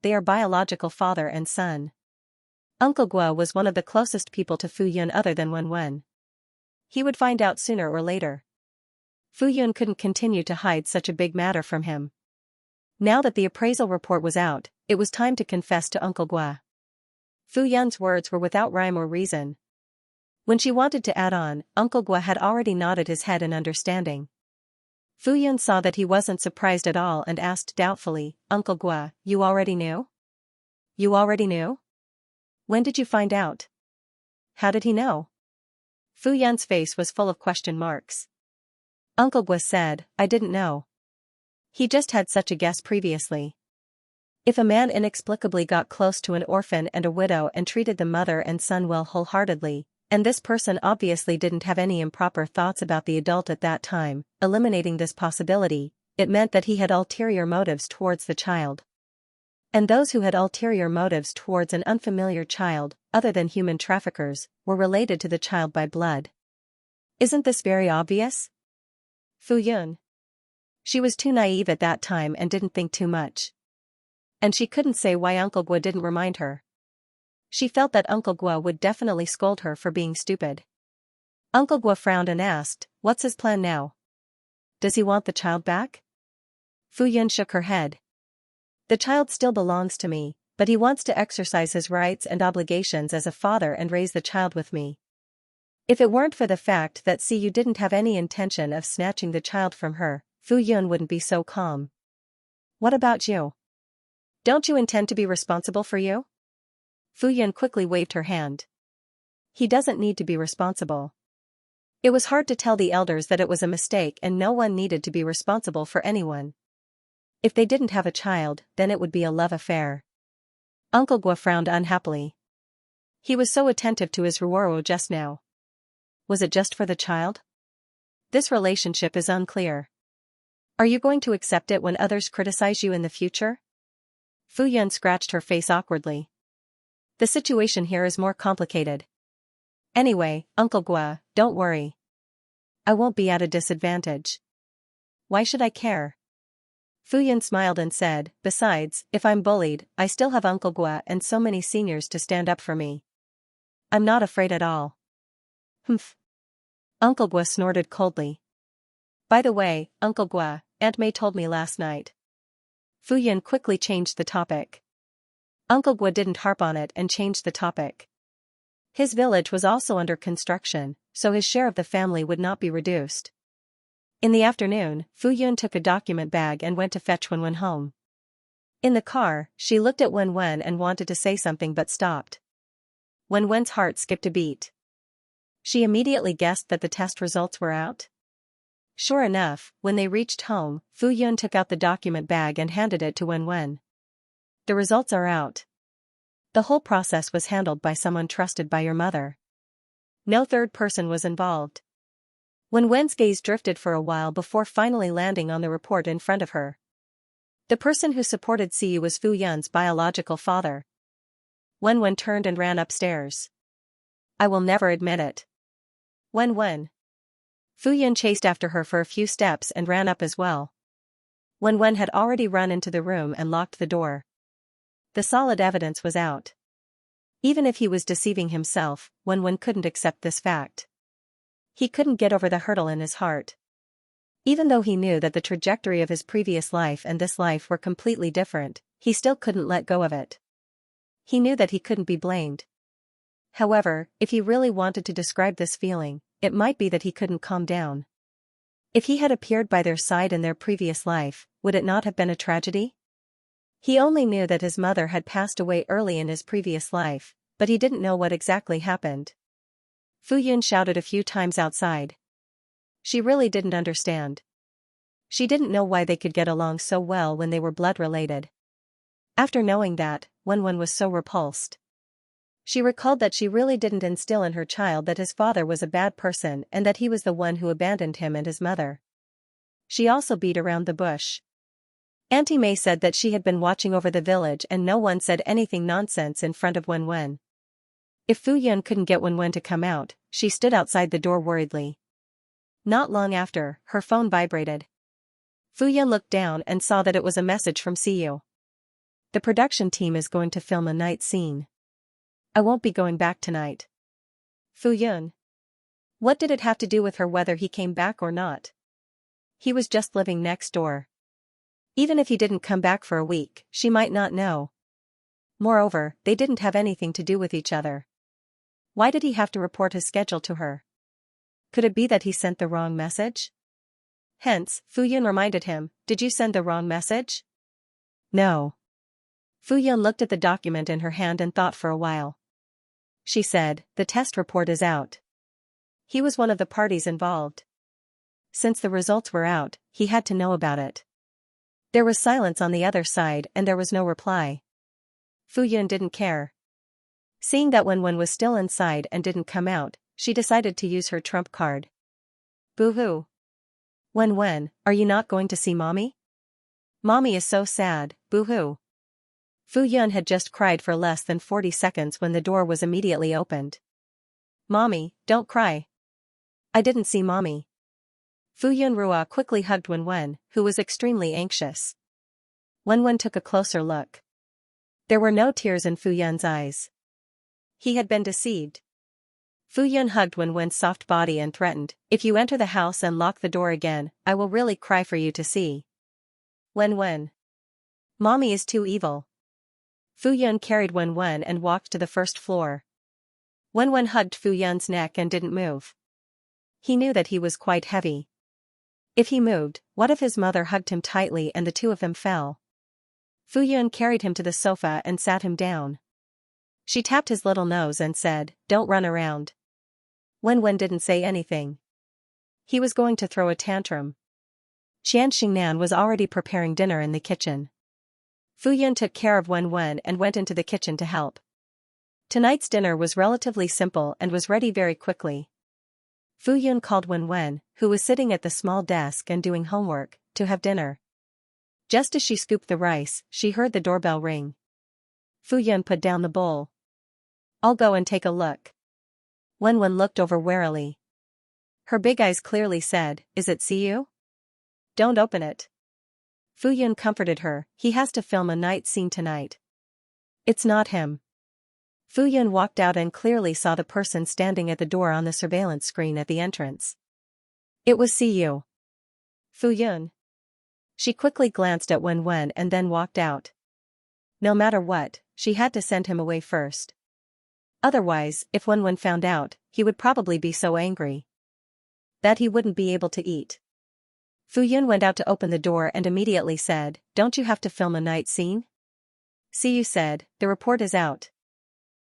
they are biological father and son. Uncle Guo was one of the closest people to Fu Yun other than Wen. He would find out sooner or later. Fu Yun couldn't continue to hide such a big matter from him. Now that the appraisal report was out, it was time to confess to Uncle Guo. Fu Yun's words were without rhyme or reason. When she wanted to add on, Uncle Guo had already nodded his head in understanding. Fu Yun saw that he wasn't surprised at all and asked doubtfully, "Uncle Guo, you already knew? You already knew? When did you find out? How did he know?" Fu Yun's face was full of question marks. Uncle Guo said, "I didn't know. He just had such a guess previously. If a man inexplicably got close to an orphan and a widow and treated the mother and son well wholeheartedly, and this person obviously didn't have any improper thoughts about the adult at that time, eliminating this possibility, it meant that he had ulterior motives towards the child. And those who had ulterior motives towards an unfamiliar child, other than human traffickers, were related to the child by blood. Isn't this very obvious? Fu Yun. She was too naive at that time and didn't think too much. And she couldn't say why Uncle Guo didn't remind her. She felt that Uncle Guo would definitely scold her for being stupid. Uncle Guo frowned and asked, "What's his plan now? Does he want the child back?" Fu Yun shook her head. The child still belongs to me, but he wants to exercise his rights and obligations as a father and raise the child with me. If it weren't for the fact that you didn't have any intention of snatching the child from her, Fu Yun wouldn't be so calm. What about you? Don't you intend to be responsible for you? Fu Yun quickly waved her hand. He doesn't need to be responsible. It was hard to tell the elders that it was a mistake and no one needed to be responsible for anyone. If they didn't have a child, then it would be a love affair. Uncle Gua frowned unhappily. He was so attentive to his Ruoro just now. Was it just for the child? This relationship is unclear. Are you going to accept it when others criticize you in the future? Fu Yun scratched her face awkwardly. The situation here is more complicated. Anyway, Uncle Gua, don't worry. I won't be at a disadvantage. Why should I care? Fu Yun smiled and said, besides, if I'm bullied, I still have Uncle Gua and so many seniors to stand up for me. I'm not afraid at all. Humph. Uncle Gua snorted coldly. By the way, Uncle Gua, Aunt May told me last night. Fu Yun quickly changed the topic. Uncle Gua didn't harp on it and changed the topic. His village was also under construction, so his share of the family would not be reduced. In the afternoon, Fu Yun took a document bag and went to fetch Wenwen home. In the car, she looked at Wenwen and wanted to say something but stopped. Wenwen's heart skipped a beat. She immediately guessed that the test results were out. Sure enough, when they reached home, Fu Yun took out the document bag and handed it to Wenwen. The results are out. The whole process was handled by someone trusted by your mother. No third person was involved. Wenwen's gaze drifted for a while before finally landing on the report in front of her. The person who supported Siyu was Fu Yun's biological father. Wenwen turned and ran upstairs. I will never admit it. Wenwen. Fu Yun chased after her for a few steps and ran up as well. Wenwen had already run into the room and locked the door. The solid evidence was out. Even if he was deceiving himself, Wenwen couldn't accept this fact. He couldn't get over the hurdle in his heart. Even though he knew that the trajectory of his previous life and this life were completely different, he still couldn't let go of it. He knew that he couldn't be blamed. However, if he really wanted to describe this feeling, it might be that he couldn't calm down. If he had appeared by their side in their previous life, would it not have been a tragedy? He only knew that his mother had passed away early in his previous life, but he didn't know what exactly happened. Fu Yun shouted a few times outside. She really didn't understand. She didn't know why they could get along so well when they were blood-related. After knowing that, Wenwen was so repulsed. She recalled that she really didn't instill in her child that his father was a bad person and that he was the one who abandoned him and his mother. She also beat around the bush. Auntie May said that she had been watching over the village and no one said anything nonsense in front of Wenwen. If Fu Yun couldn't get Wenwen to come out, she stood outside the door worriedly. Not long after, her phone vibrated. Fu Yun looked down and saw that it was a message from Siyu. The production team is going to film a night scene. I won't be going back tonight. Fu Yun. What did it have to do with her whether he came back or not? He was just living next door. Even if he didn't come back for a week, she might not know. Moreover, they didn't have anything to do with each other. Why did he have to report his schedule to her? Could it be that he sent the wrong message? Hence, Fu Yun reminded him, did you send the wrong message? No. Fu Yun looked at the document in her hand and thought for a while. She said, the test report is out. He was one of the parties involved. Since the results were out, he had to know about it. There was silence on the other side and there was no reply. Fu Yun didn't care. Seeing that Wenwen was still inside and didn't come out, she decided to use her trump card. Boo-hoo. Wenwen, are you not going to see Mommy? Mommy is so sad, boo-hoo. Fu Yun had just cried for less than 40 seconds when the door was immediately opened. Mommy, don't cry. I didn't see Mommy. Fu Yun Rua quickly hugged Wenwen, who was extremely anxious. Wenwen took a closer look. There were no tears in Fu Yun's eyes. He had been deceived. Fu Yun hugged Wenwen's soft body and threatened, if you enter the house and lock the door again, I will really cry for you to see. Wenwen. Mommy is too evil. Fu Yun carried Wen and walked to the first floor. Wen hugged Fu Yun's neck and didn't move. He knew that he was quite heavy. If he moved, what if his mother hugged him tightly and the two of them fell? Fu Yun carried him to the sofa and sat him down. She tapped his little nose and said, "Don't run around." Wen didn't say anything. He was going to throw a tantrum. Xianxia was already preparing dinner in the kitchen. Fu Yun took care of Wen and went into the kitchen to help. Tonight's dinner was relatively simple and was ready very quickly. Fu Yun called Wen, who was sitting at the small desk and doing homework, to have dinner. Just as she scooped the rice, she heard the doorbell ring. Fu Yun put down the bowl. "I'll go and take a look." Wen looked over warily. Her big eyes clearly said, "Is it Xiyu? Don't open it." Fu Yun comforted her, "He has to film a night scene tonight." "It's not him." Fu Yun walked out and clearly saw the person standing at the door on the surveillance screen at the entrance. It was Xiyu. "Fu Yun." She quickly glanced at Wen and then walked out. No matter what, she had to send him away first. Otherwise, if Wen found out, he would probably be so angry that he wouldn't be able to eat. Fu Yun went out to open the door and immediately said, "Don't you have to film a night scene?" Xiyu said, "The report is out."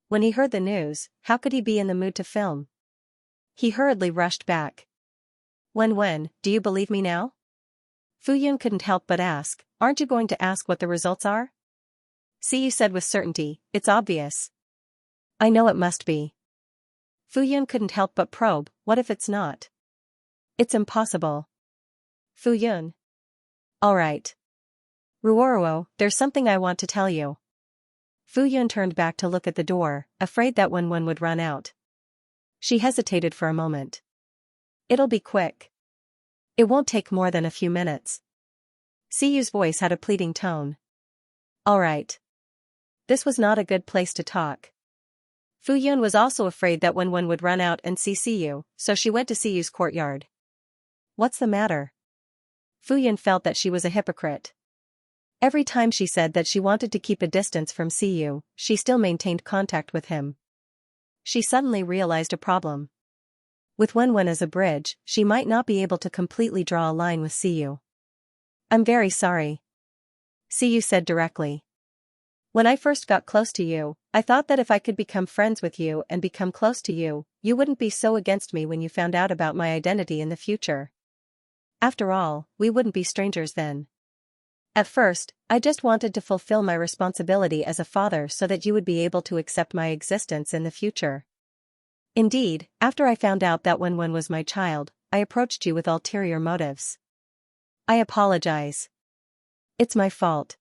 When he heard the news, how could he be in the mood to film? He hurriedly rushed back. Wen, do you believe me now?" Fu Yun couldn't help but ask, "Aren't you going to ask what the results are?" Xiyu said with certainty, "It's obvious." "I know it must be." Fu Yun couldn't help but probe, "What if it's not?" "It's impossible." Fu Yun. "All right. Ruoruo, there's something I want to tell you." Fu Yun turned back to look at the door, afraid that Wen would run out. She hesitated for a moment. "It'll be quick. It won't take more than a few minutes." Xiyu's voice had a pleading tone. "All right." This was not a good place to talk. Fu Yun was also afraid that Wen would run out and see Xiyu, so she went to Xiyu's courtyard. "What's the matter?" Fu Yun felt that she was a hypocrite. Every time she said that she wanted to keep a distance from Xiyu, she still maintained contact with him. She suddenly realized a problem. With Wen as a bridge, she might not be able to completely draw a line with Xiyu. "I'm very sorry," Xiyu said directly. "When I first got close to you, I thought that if I could become friends with you and become close to you, you wouldn't be so against me when you found out about my identity in the future. After all, we wouldn't be strangers then. At first, I just wanted to fulfill my responsibility as a father so that you would be able to accept my existence in the future. Indeed, after I found out that Wen was my child, I approached you with ulterior motives. I apologize. It's my fault.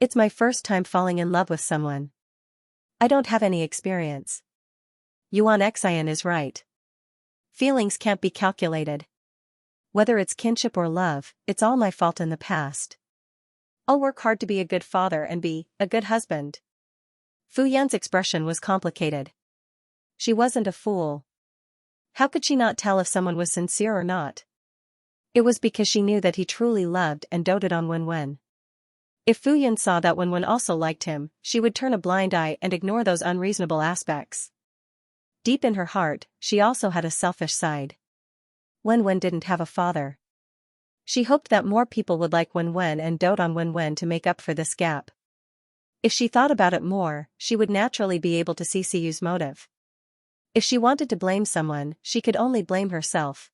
It's my first time falling in love with someone. I don't have any experience. Xianxia is right. Feelings can't be calculated. Whether it's kinship or love, it's all my fault in the past. I'll work hard to be a good father and be a good husband." Fu Yun's expression was complicated. She wasn't a fool. How could she not tell if someone was sincere or not? It was because she knew that he truly loved and doted on Wen. If Fu Yun saw that Wen also liked him, she would turn a blind eye and ignore those unreasonable aspects. Deep in her heart, she also had a selfish side. Wen didn't have a father. She hoped that more people would like Wen and dote on Wen to make up for this gap. If she thought about it more, she would naturally be able to see Xiyu's motive. If she wanted to blame someone, she could only blame herself.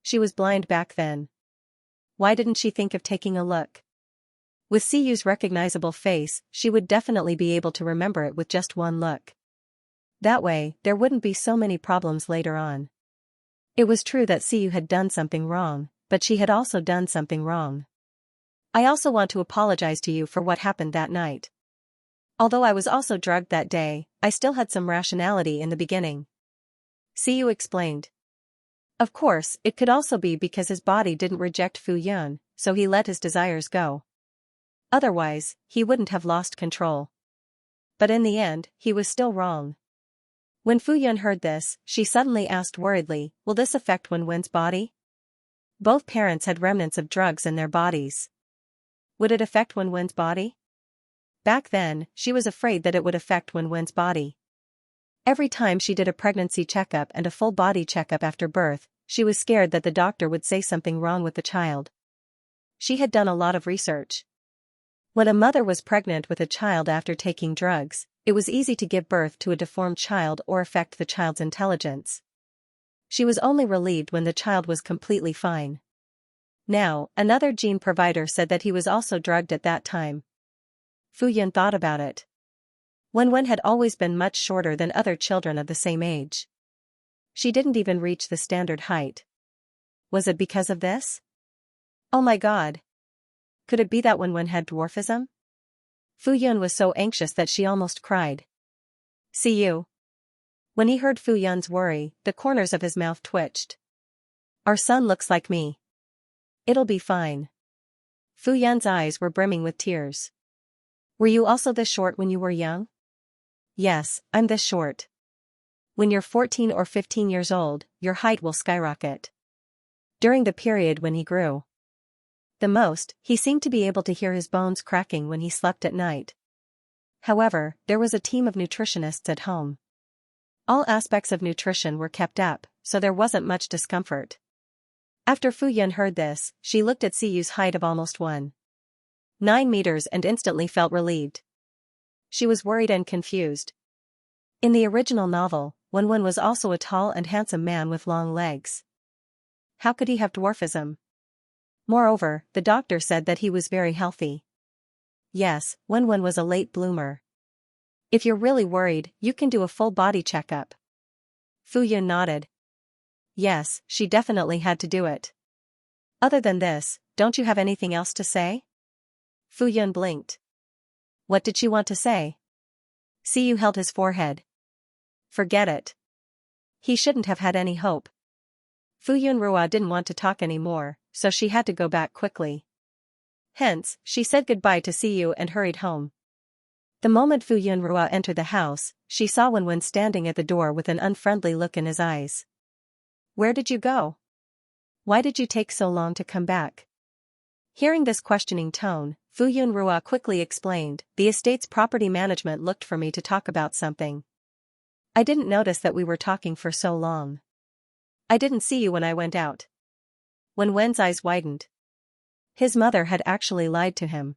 She was blind back then. Why didn't she think of taking a look? With Xiyu's recognizable face, she would definitely be able to remember it with just one look. That way, there wouldn't be so many problems later on. It was true that Xiyu had done something wrong, but she had also done something wrong. "I also want to apologize to you for what happened that night. Although I was also drugged that day, I still had some rationality in the beginning," Xiyu explained. Of course, it could also be because his body didn't reject Fu Yun, so he let his desires go. Otherwise, he wouldn't have lost control. But in the end, he was still wrong. When Fu Yun heard this, she suddenly asked worriedly, "Will this affect Wen's body?" Both parents had remnants of drugs in their bodies. Would it affect Wenwen's body? Back then, she was afraid that it would affect Wenwen's body. Every time she did a pregnancy checkup and a full body checkup after birth, she was scared that the doctor would say something wrong with the child. She had done a lot of research. When a mother was pregnant with a child after taking drugs, it was easy to give birth to a deformed child or affect the child's intelligence. She was only relieved when the child was completely fine. Now, another gene provider said that he was also drugged at that time. Fuyun thought about it. Wenwen had always been much shorter than other children of the same age. She didn't even reach the standard height. Was it because of this? Oh my god! Could it be that Wenwen had dwarfism? Fuyun was so anxious that she almost cried. See you. When he heard Fuyun's worry, the corners of his mouth twitched. Our son looks like me. It'll be fine. Fuyun's eyes were brimming with tears. Were you also this short when you were young? Yes, I'm this short. When you're 14 or 15 years old, your height will skyrocket. During the period when he grew the most, he seemed to be able to hear his bones cracking when he slept at night. However, there was a team of nutritionists at home. All aspects of nutrition were kept up, so there wasn't much discomfort. After Fuyun heard this, she looked at Siyu's height of almost 1.9 meters and instantly felt relieved. She was worried and confused. In the original novel, Wenwen was also a tall and handsome man with long legs. How could he have dwarfism? Moreover, the doctor said that he was very healthy. Yes, Wenwen was a late bloomer. If you're really worried, you can do a full body checkup. Fuyun nodded. Yes, she definitely had to do it. Other than this, don't you have anything else to say? Fuyun blinked. What did she want to say? Siyu held his forehead. Forget it. He shouldn't have had any hope. Fuyun Rua didn't want to talk anymore, so she had to go back quickly. Hence, she said goodbye to Siyu and hurried home. The moment Fuyun Rua entered the house, she saw Wenwen standing at the door with an unfriendly look in his eyes. Where did you go? Why did you take so long to come back? Hearing this questioning tone, Fuyun Rua quickly explained, the estate's property management looked for me to talk about something. I didn't notice that we were talking for so long. I didn't see you when I went out. Wenwen's eyes widened. His mother had actually lied to him.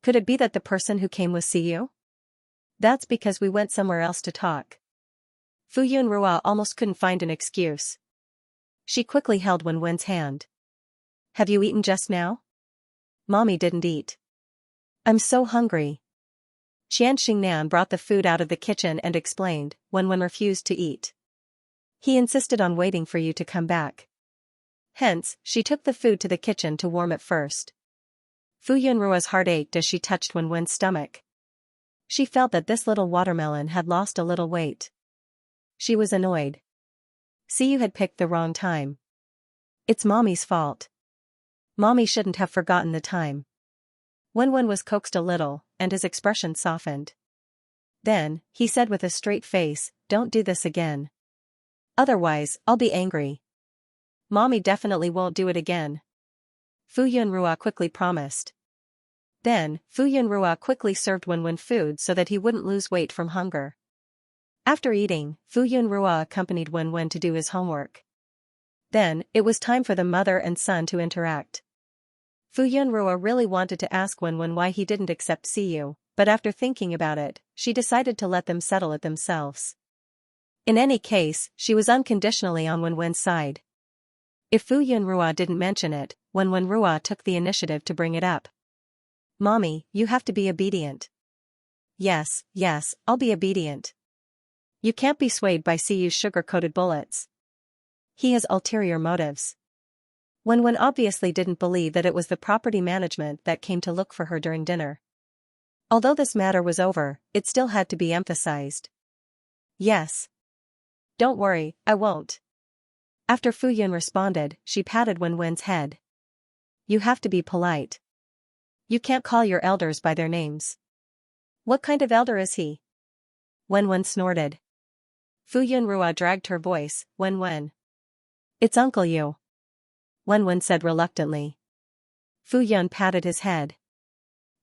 Could it be that the person who came was Siyu? That's because we went somewhere else to talk. Fuyun Rua almost couldn't find an excuse. She quickly held Wenwen's hand. Have you eaten just now? Mommy didn't eat. I'm so hungry. Xianxia brought the food out of the kitchen and explained, Wenwen refused to eat. He insisted on waiting for you to come back. Hence, she took the food to the kitchen to warm it first. Fuyun Rua's heart ached as she touched Wenwen's stomach. She felt that this little watermelon had lost a little weight. She was annoyed. Siyu had picked the wrong time. It's Mommy's fault. Mommy shouldn't have forgotten the time. Wenwen was coaxed a little, and his expression softened. Then, he said with a straight face, don't do this again. Otherwise, I'll be angry. Mommy definitely won't do it again. Fuyun Rua quickly promised. Then, Fuyun Rua quickly served Wenwen food so that he wouldn't lose weight from hunger. After eating, Fuyun Rua accompanied Wenwen to do his homework. Then, it was time for the mother and son to interact. Fuyun Rua really wanted to ask Wenwen why he didn't accept Siyu, but after thinking about it, she decided to let them settle it themselves. In any case, she was unconditionally on Wenwen's side. If Fuyun Rua didn't mention it, Wenwen Rua took the initiative to bring it up. Mommy, you have to be obedient. Yes, I'll be obedient. You can't be swayed by Siyu's sugar-coated bullets. He has ulterior motives. Wenwen obviously didn't believe that it was the property management that came to look for her during dinner. Although this matter was over, it still had to be emphasized. Yes. Don't worry, I won't. After Fuyun responded, she patted Wenwen's head. You have to be polite. You can't call your elders by their names. What kind of elder is he? Wenwen snorted. Fuyun Rua dragged her voice, Wenwen. It's Uncle Yu. Wenwen said reluctantly. Fuyun patted his head.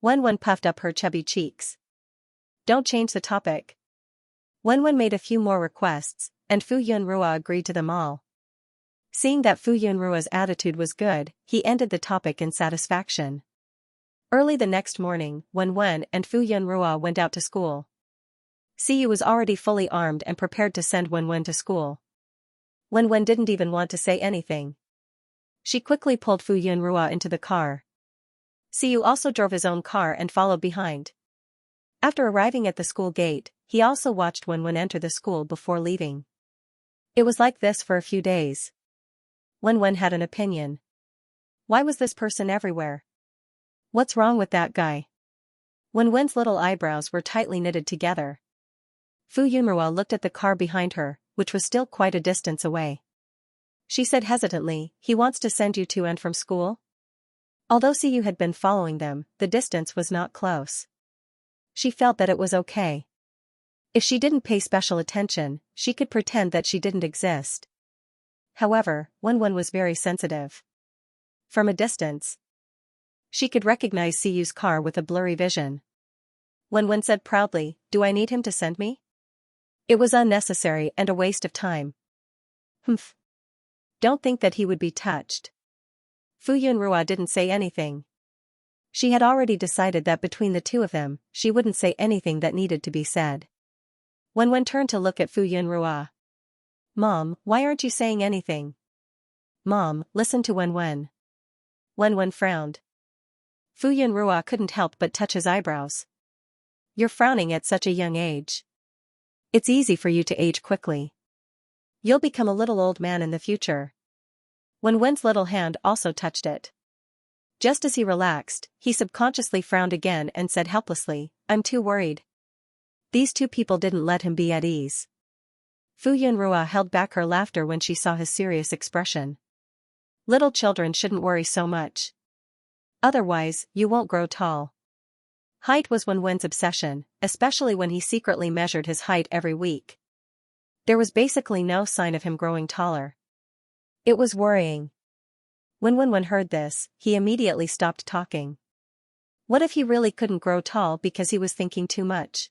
Wen puffed up her chubby cheeks. Don't change the topic. Wen made a few more requests, and Fu Yunrua agreed to them all. Seeing that Fu Yunrua's attitude was good, he ended the topic in satisfaction. Early the next morning, Wen and Fu Yunrua went out to school. Siyu was already fully armed and prepared to send Wen to school. Wen didn't even want to say anything. She quickly pulled Fu Yunrua into the car. Siyu also drove his own car and followed behind. After arriving at the school gate, he also watched Wen enter the school before leaving. It was like this for a few days. Wen had an opinion. Why was this person everywhere? What's wrong with that guy? Wen's little eyebrows were tightly knitted together. Fu Yunrua looked at the car behind her, which was still quite a distance away. She said hesitantly, he wants to send you to and from school? Although Siyu had been following them, the distance was not close. She felt that it was okay. If she didn't pay special attention, she could pretend that she didn't exist. However, Wen was very sensitive. From a distance, she could recognize Siyu's car with a blurry vision. Wen said proudly, do I need him to send me? It was unnecessary and a waste of time. Humph. Don't think that he would be touched. Fu Yunrua didn't say anything. She had already decided that between the two of them, she wouldn't say anything that needed to be said. Wen turned to look at Fu Yunrua. Mom, why aren't you saying anything? Mom, listen to Wen. Wen frowned. Fu Yunrua couldn't help but touch his eyebrows. You're frowning at such a young age. It's easy for you to age quickly. You'll become a little old man in the future. Wen's little hand also touched it. Just as he relaxed, he subconsciously frowned again and said helplessly, I'm too worried. These two people didn't let him be at ease. Fu Yunrua held back her laughter when she saw his serious expression. Little children shouldn't worry so much. Otherwise, you won't grow tall. Height was Wen's obsession, especially when he secretly measured his height every week. There was basically no sign of him growing taller. It was worrying. When Wen heard this, he immediately stopped talking. What if he really couldn't grow tall because he was thinking too much?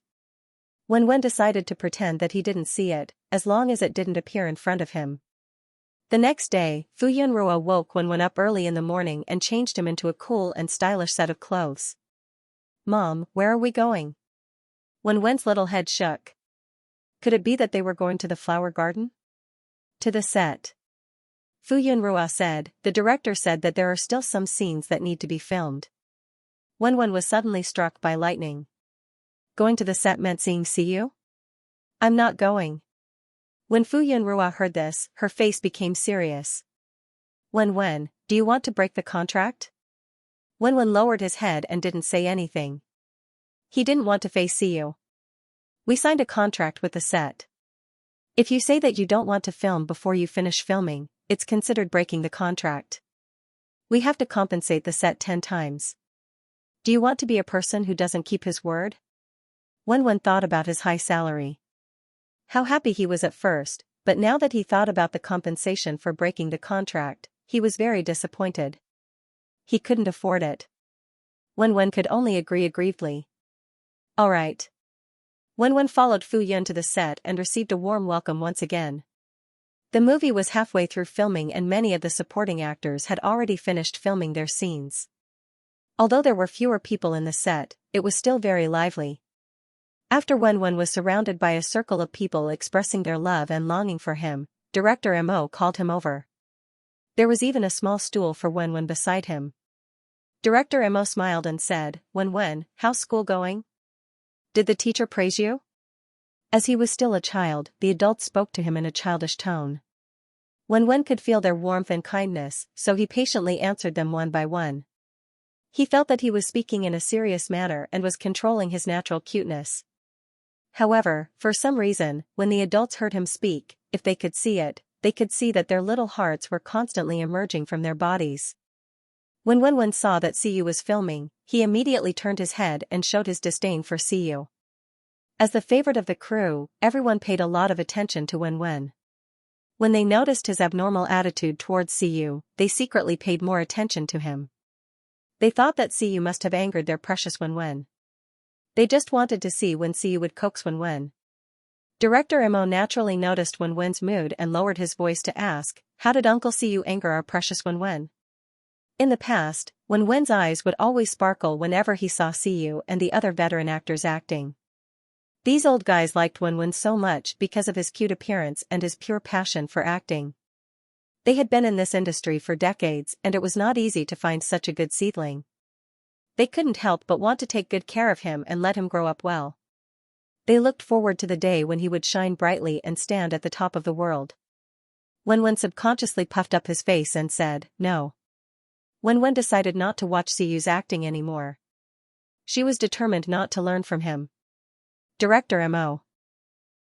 Wen decided to pretend that he didn't see it, as long as it didn't appear in front of him. The next day, Fu Yunrua woke Wen up early in the morning and changed him into a cool and stylish set of clothes. Mom, where are we going? Wen's little head shook. Could it be that they were going to the flower garden? To the set. Fu Yunrua said, the director said that there are still some scenes that need to be filmed. Wen was suddenly struck by lightning. Going to the set meant seeing Siyu? I'm not going. When Fu Yunrua heard this, her face became serious. Wen, do you want to break the contract? Wen lowered his head and didn't say anything. He didn't want to face Siyu. We signed a contract with the set. If you say that you don't want to film before you finish filming, it's considered breaking the contract. We have to compensate the set 10 times. Do you want to be a person who doesn't keep his word? Wen thought about his high salary. How happy he was at first, but now that he thought about the compensation for breaking the contract, he was very disappointed. He couldn't afford it. Wen could only agree aggrievedly. All right. Wen followed Fu Yun to the set and received a warm welcome once again. The movie was halfway through filming and many of the supporting actors had already finished filming their scenes. Although there were fewer people in the set, it was still very lively. After Wen was surrounded by a circle of people expressing their love and longing for him, director Mo called him over. There was even a small stool for Wen beside him. Director Mo smiled and said, Wen, how's school going? Did the teacher praise you? As he was still a child, the adults spoke to him in a childish tone. Wen could feel their warmth and kindness, so he patiently answered them one by one. He felt that he was speaking in a serious manner and was controlling his natural cuteness. However, for some reason, when the adults heard him speak, if they could see it, they could see that their little hearts were constantly emerging from their bodies. When Wen saw that Siyu was filming, he immediately turned his head and showed his disdain for Siyu. As the favorite of the crew, everyone paid a lot of attention to Wen. When they noticed his abnormal attitude towards Siyu, they secretly paid more attention to him. They thought that Siyu must have angered their precious Wenwen. They just wanted to see when Siyu would coax Wenwen. Director Mo naturally noticed Wenwen's mood and lowered his voice to ask, "How did Uncle Siyu anger our precious Wenwen?" In the past, Wenwen's eyes would always sparkle whenever he saw Siyu and the other veteran actors acting. These old guys liked Wenwen so much because of his cute appearance and his pure passion for acting. They had been in this industry for decades and it was not easy to find such a good seedling. They couldn't help but want to take good care of him and let him grow up well. They looked forward to the day when he would shine brightly and stand at the top of the world. Wenwen subconsciously puffed up his face and said, "No." Wenwen decided not to watch Siyu's acting anymore. She was determined not to learn from him. Director Mo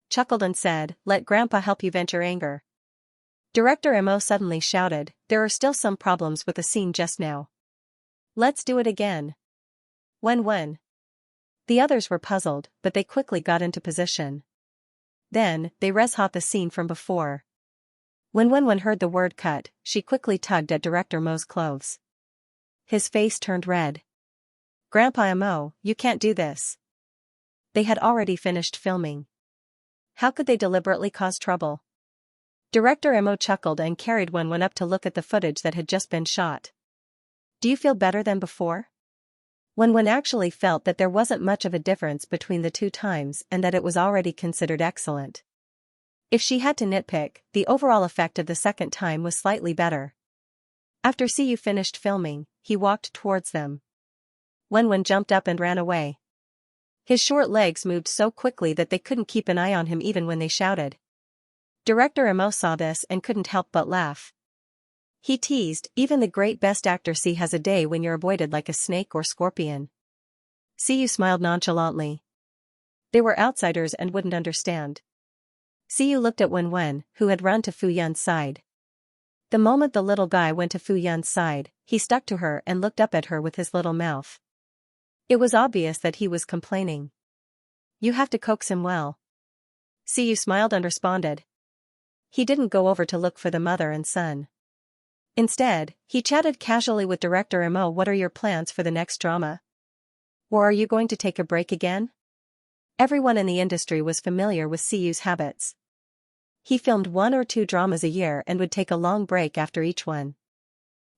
chuckled and said, "Let Grandpa help you vent your anger." Director Mo suddenly shouted, "There are still some problems with the scene just now. Let's do it again." When. The others were puzzled, but they quickly got into position. Then, they res-hot the scene from before. When heard the word cut, she quickly tugged at Director Mo's clothes. His face turned red. "Grandpa Mo, you can't do this." They had already finished filming. How could they deliberately cause trouble? Director Mo chuckled and carried Wenwen up to look at the footage that had just been shot. "Do you feel better than before?" Wenwen actually felt that there wasn't much of a difference between the two times and that it was already considered excellent. If she had to nitpick, the overall effect of the second time was slightly better. After Siyu finished filming, he walked towards them. Wenwen jumped up and ran away. His short legs moved so quickly that they couldn't keep an eye on him even when they shouted. Director Mo saw this and couldn't help but laugh. He teased, "Even the great best actor has a day when you're avoided like a snake or scorpion." Siyu smiled nonchalantly. They were outsiders and wouldn't understand. Siyu looked at Wenwen, who had run to Fu Yun's side. The moment the little guy went to Fu Yun's side, he stuck to her and looked up at her with his little mouth. It was obvious that he was complaining. "You have to coax him well." Siyu smiled and responded. He didn't go over to look for the mother and son. Instead, he chatted casually with Director Mo. "What are your plans for the next drama? Or are you going to take a break again?" Everyone in the industry was familiar with Siyu's habits. He filmed 1 or 2 dramas a year and would take a long break after each one.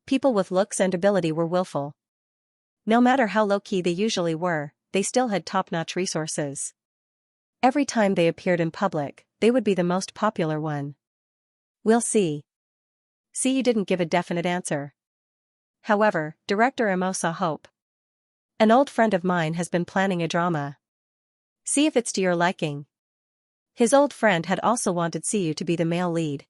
People with looks and ability were willful. No matter how low-key they usually were, they still had top-notch resources. Every time they appeared in public, they would be the most popular one. "We'll see." Siyu didn't give a definite answer. However, Director Mo saw hope. "An old friend of mine has been planning a drama. See if it's to your liking." His old friend had also wanted Siyu to be the male lead.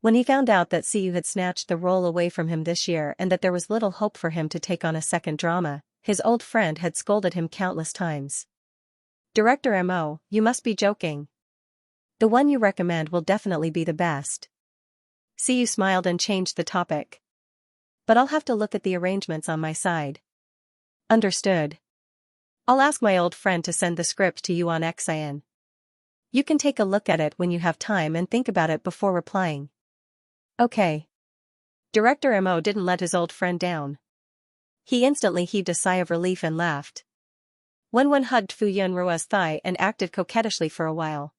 When he found out that Siyu had snatched the role away from him this year and that there was little hope for him to take on a second drama, his old friend had scolded him countless times. "Director Mo, you must be joking. The one you recommend will definitely be the best." Siyu smiled and changed the topic. "But I'll have to look at the arrangements on my side." "Understood. I'll ask my old friend to send the script to you on Xian. You can take a look at it when you have time and think about it before replying." "Okay." Director Mo didn't let his old friend down. He instantly heaved a sigh of relief and laughed. Wenwen hugged Fu Yunrua's thigh and acted coquettishly for a while.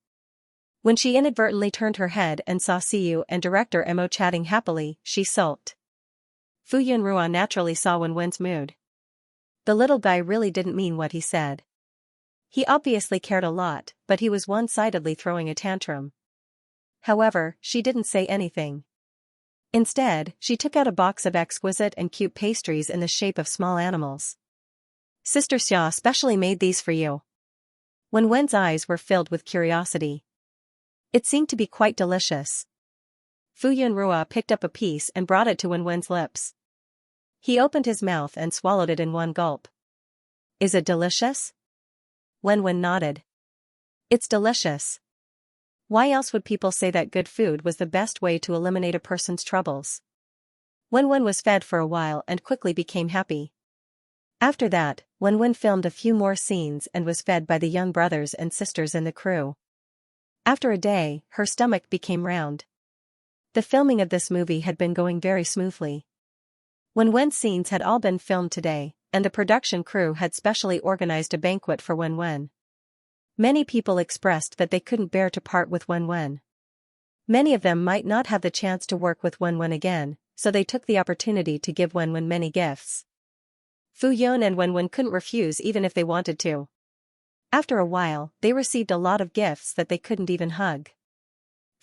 When she inadvertently turned her head and saw Siyu and Director Mo chatting happily, she sulked. Fu Yunrua naturally saw Wenwen's mood. The little guy really didn't mean what he said. He obviously cared a lot, but he was one-sidedly throwing a tantrum. However, she didn't say anything. Instead, she took out a box of exquisite and cute pastries in the shape of small animals. "Sister Xia specially made these for you." Wenwen's eyes were filled with curiosity. It seemed to be quite delicious. Fu Yunrua picked up a piece and brought it to Wenwen's lips. He opened his mouth and swallowed it in one gulp. "Is it delicious?" Wenwen nodded. "It's delicious. Why else would people say that good food was the best way to eliminate a person's troubles?" Wenwen was fed for a while and quickly became happy. After that, Wenwen filmed a few more scenes and was fed by the young brothers and sisters in the crew. After a day, her stomach became round. The filming of this movie had been going very smoothly. Wenwen's scenes had all been filmed today, and the production crew had specially organized a banquet for Wenwen. Many people expressed that they couldn't bear to part with Wenwen. Many of them might not have the chance to work with Wenwen again, so they took the opportunity to give Wenwen many gifts. Fuyun and Wenwen couldn't refuse even if they wanted to. After a while, they received a lot of gifts that they couldn't even hug.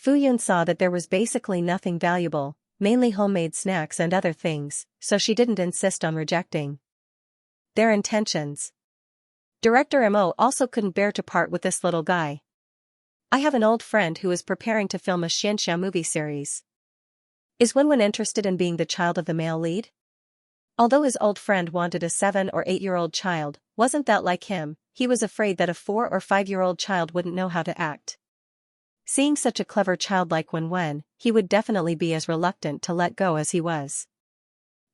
Fuyun saw that there was basically nothing valuable, mainly homemade snacks and other things, so she didn't insist on rejecting their intentions. Director Mo also couldn't bear to part with this little guy. I have an old friend who is preparing to film a Xianxia movie series. Is Wenwen interested in being the child of the male lead? Although his old friend wanted a 7 or 8-year-old child, wasn't that like him? He was afraid that a 4 or 5-year-old child wouldn't know how to act. Seeing such a clever child like Wenwen, he would definitely be as reluctant to let go as he was.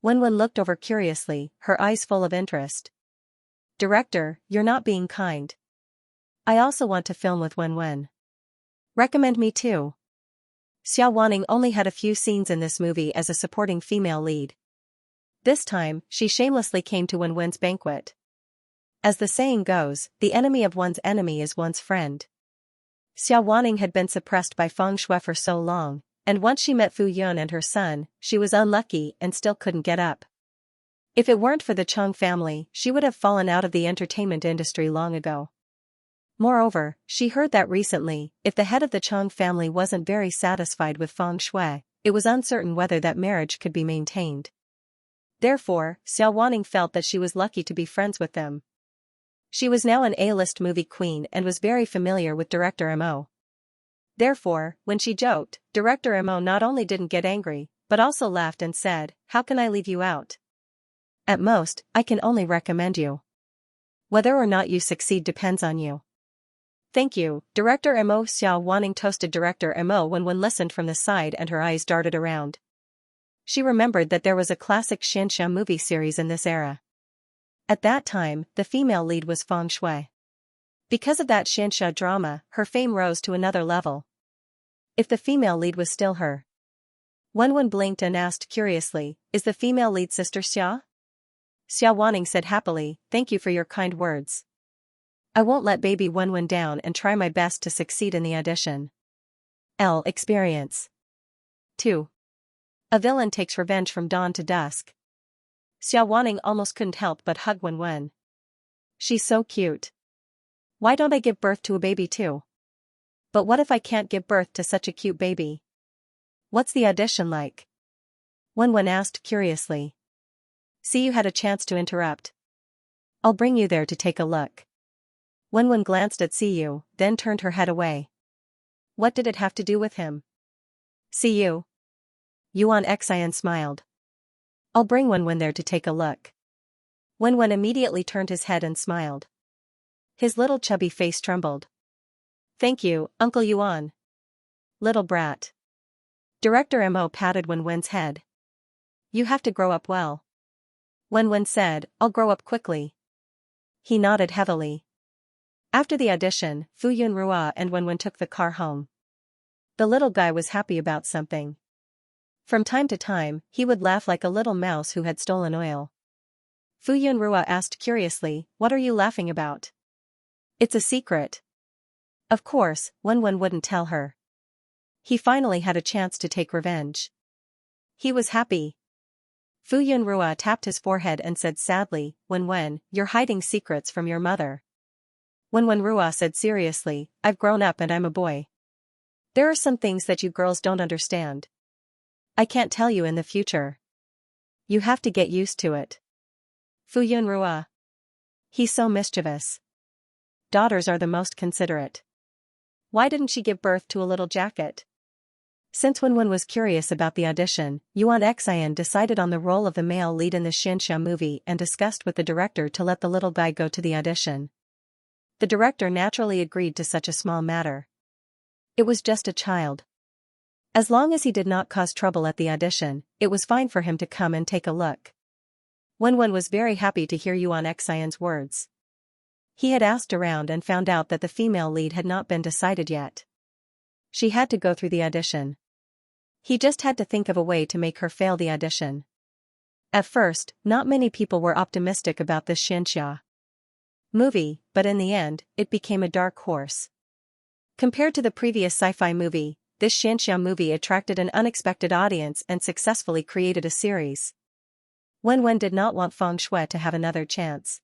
Wenwen looked over curiously, her eyes full of interest. Director, you're not being kind. I also want to film with Wenwen. Recommend me too. Xia Wanning only had a few scenes in this movie as a supporting female lead. This time, she shamelessly came to Wenwen's banquet. As the saying goes, the enemy of one's enemy is one's friend. Xia Wanning had been suppressed by Feng Shui for so long, and once she met Fu Yun and her son, she was unlucky and still couldn't get up. If it weren't for the Chung family, she would have fallen out of the entertainment industry long ago. Moreover, she heard that recently, if the head of the Chung family wasn't very satisfied with Feng Shui, it was uncertain whether that marriage could be maintained. Therefore, Xia Wanning felt that she was lucky to be friends with them. She was now an A-list movie queen and was very familiar with Director Mo. Therefore, when she joked, Director Mo not only didn't get angry, but also laughed and said, "How can I leave you out? At most, I can only recommend you. Whether or not you succeed depends on you." Thank you, Director Mo. Xia Wanning toasted Director Mo when one listened from the side and her eyes darted around. She remembered that there was a classic Xianxia movie series in this era. At that time, the female lead was Feng Shui. Because of that Xianxia drama, her fame rose to another level. If the female lead was still her. Wenwen blinked and asked curiously, "Is the female lead Sister Xia?" Xia Wanning said happily, "Thank you for your kind words. I won't let baby Wenwen down and try my best to succeed in the audition." Experience 2. A villain takes revenge from dawn to dusk. Xia Wanning almost couldn't help but hug Wenwen. She's so cute. Why don't I give birth to a baby too? But what if I can't give birth to such a cute baby? What's the audition like? Wenwen asked curiously. See, you had a chance to interrupt. I'll bring you there to take a look. Wenwen glanced at Siyu, then turned her head away. What did it have to do with him? Siyu. Yuan Xian smiled. I'll bring Wenwen there to take a look. Wenwen immediately turned his head and smiled. His little chubby face trembled. Thank you, Uncle Yuan. Little brat. Director Mo patted Wenwen's head. You have to grow up well. Wenwen said, I'll grow up quickly. He nodded heavily. After the audition, Fu Yunrua and Wenwen took the car home. The little guy was happy about something. From time to time, he would laugh like a little mouse who had stolen oil. Fu Yunrua asked curiously, What are you laughing about? It's a secret. Of course, Wenwen wouldn't tell her. He finally had a chance to take revenge. He was happy. Fu Yunrua tapped his forehead and said sadly, Wenwen, you're hiding secrets from your mother. Wenwen Rua said seriously, I've grown up and I'm a boy. There are some things that you girls don't understand. I can't tell you in the future. You have to get used to it. Fu Yunrua. He's so mischievous. Daughters are the most considerate. Why didn't she give birth to a little jacket? Since Wenwen was curious about the audition, Yuan Xian decided on the role of the male lead in the Xianxia movie and discussed with the director to let the little guy go to the audition. The director naturally agreed to such a small matter. It was just a child. As long as he did not cause trouble at the audition, it was fine for him to come and take a look. Wenwen was very happy to hear Yuan Xian's words. He had asked around and found out that the female lead had not been decided yet. She had to go through the audition. He just had to think of a way to make her fail the audition. At first, not many people were optimistic about this Xianxia movie, but in the end, it became a dark horse. Compared to the previous sci-fi movie, this Xianxia movie attracted an unexpected audience and successfully created a series. Wen did not want Feng Shui to have another chance.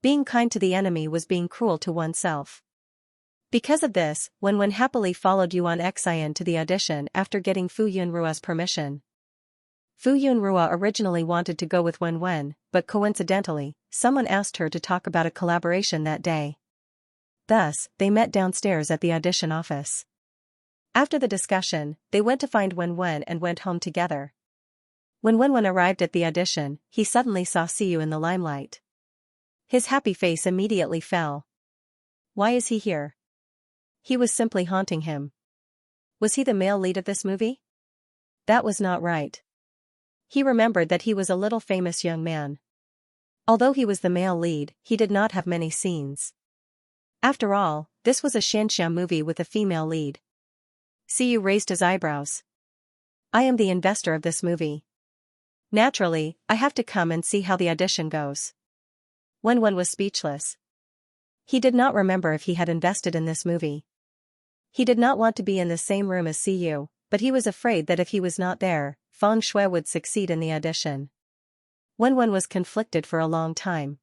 Being kind to the enemy was being cruel to oneself. Because of this, Wen happily followed Yuan Xian to the audition after getting Fu Yunrua's permission. Fu Yunrua originally wanted to go with Wen, but coincidentally, someone asked her to talk about a collaboration that day. Thus, they met downstairs at the audition office. After the discussion, they went to find Wen and went home together. When Wen arrived at the audition, he suddenly saw Siyu in the limelight. His happy face immediately fell. Why is he here? He was simply haunting him. Was he the male lead of this movie? That was not right. He remembered that he was a little famous young man. Although he was the male lead, he did not have many scenes. After all, this was a Xianxia movie with a female lead. Siyu raised his eyebrows. I am the investor of this movie. Naturally, I have to come and see how the audition goes. Wen was speechless. He did not remember if he had invested in this movie. He did not want to be in the same room as Siyu, but he was afraid that if he was not there, Feng Shui would succeed in the audition. Wen was conflicted for a long time.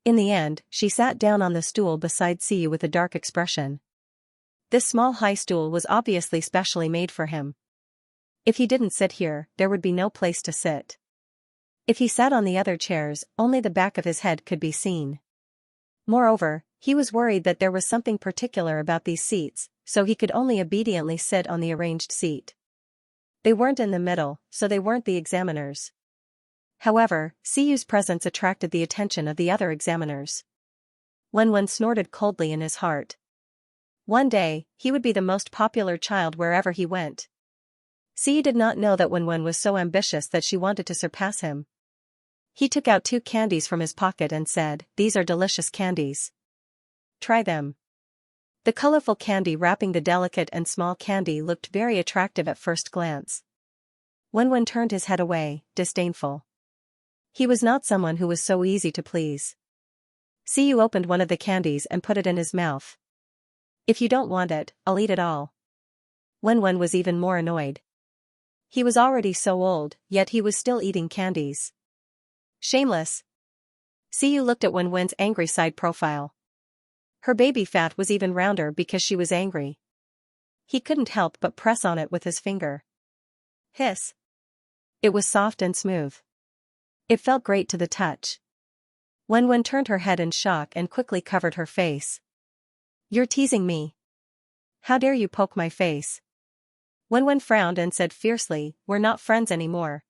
In the end, she sat down on the stool beside Siyu with a dark expression. This small high stool was obviously specially made for him. If he didn't sit here, there would be no place to sit. If he sat on the other chairs, only the back of his head could be seen. Moreover, he was worried that there was something particular about these seats, so he could only obediently sit on the arranged seat. They weren't in the middle, so they weren't the examiners. However, Siyu's presence attracted the attention of the other examiners. Wen snorted coldly in his heart. One day, he would be the most popular child wherever he went. Siyu did not know that Wen was so ambitious that she wanted to surpass him. He took out 2 candies from his pocket and said, "These are delicious candies. Try them." The colorful candy wrapping the delicate and small candy looked very attractive at first glance. Wen turned his head away, disdainful. He was not someone who was so easy to please. Siyu opened one of the candies and put it in his mouth. If you don't want it, I'll eat it all. Wen was even more annoyed. He was already so old, yet he was still eating candies. Shameless. Siyu looked at Wen's angry side profile. Her baby fat was even rounder because she was angry. He couldn't help but press on it with his finger. Hiss. It was soft and smooth. It felt great to the touch. Wen turned her head in shock and quickly covered her face. You're teasing me. How dare you poke my face? Wen frowned and said fiercely, we're not friends anymore.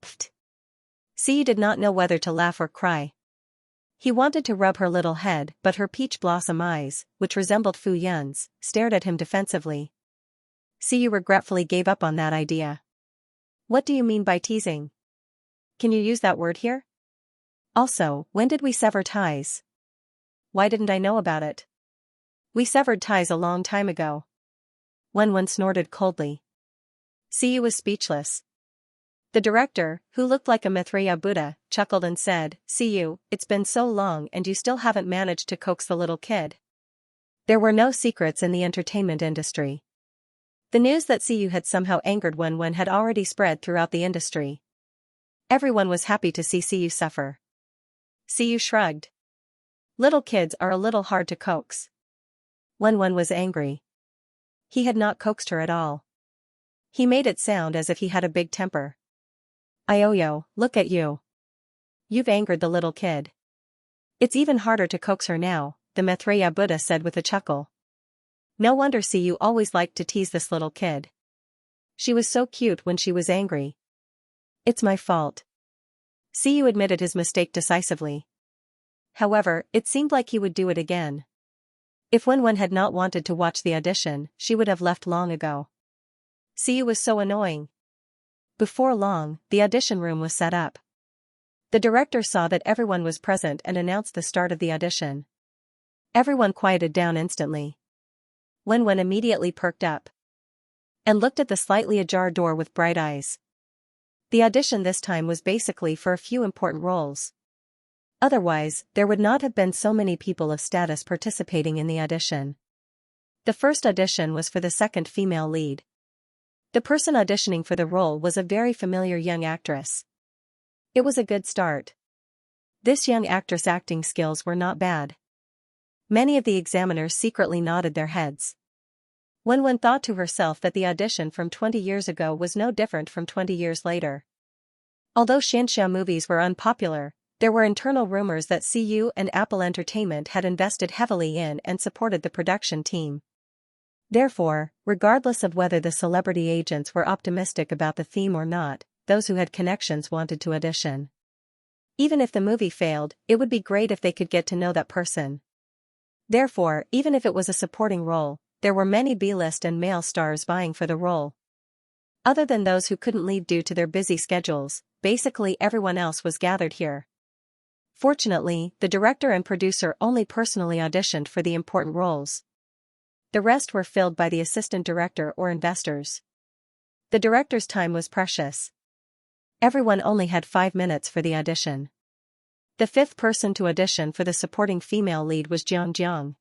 Pfft. Siyu did not know whether to laugh or cry. He wanted to rub her little head, but her peach blossom eyes, which resembled Fu Yun's, stared at him defensively. Siyu regretfully gave up on that idea. What do you mean by teasing? Can you use that word here? Also, when did we sever ties? Why didn't I know about it? We severed ties a long time ago. Wen snorted coldly. Siyu was speechless. The director, who looked like a Maitreya Buddha, chuckled and said, Siyu, it's been so long and you still haven't managed to coax the little kid. There were no secrets in the entertainment industry. The news that Siyu had somehow angered Wen had already spread throughout the industry. Everyone was happy to see Siyu suffer. Siyu shrugged. Little kids are a little hard to coax. Wen was angry. He had not coaxed her at all. He made it sound as if he had a big temper. Ioyo, look at you. You've angered the little kid. It's even harder to coax her now, the Maitreya Buddha said with a chuckle. No wonder Siyu always liked to tease this little kid. She was so cute when she was angry. It's my fault. Siyu admitted his mistake decisively. However, it seemed like he would do it again. If Wen had not wanted to watch the audition, she would have left long ago. Siyu was so annoying. Before long, the audition room was set up. The director saw that everyone was present and announced the start of the audition. Everyone quieted down instantly. Wen immediately perked up and looked at the slightly ajar door with bright eyes. The audition this time was basically for a few important roles. Otherwise, there would not have been so many people of status participating in the audition. The first audition was for the second female lead. The person auditioning for the role was a very familiar young actress. It was a good start. This young actress' acting skills were not bad. Many of the examiners secretly nodded their heads. Wen thought to herself that the audition from 20 years ago was no different from 20 years later. Although Xianxia movies were unpopular, there were internal rumors that CU and Apple Entertainment had invested heavily in and supported the production team. Therefore, regardless of whether the celebrity agents were optimistic about the theme or not, those who had connections wanted to audition. Even if the movie failed, it would be great if they could get to know that person. Therefore, even if it was a supporting role, there were many B-list and male stars vying for the role. Other than those who couldn't leave due to their busy schedules, basically everyone else was gathered here. Fortunately, the director and producer only personally auditioned for the important roles. The rest were filled by the assistant director or investors. The director's time was precious. Everyone only had 5 minutes for the audition. The fifth person to audition for the supporting female lead was Xianxia.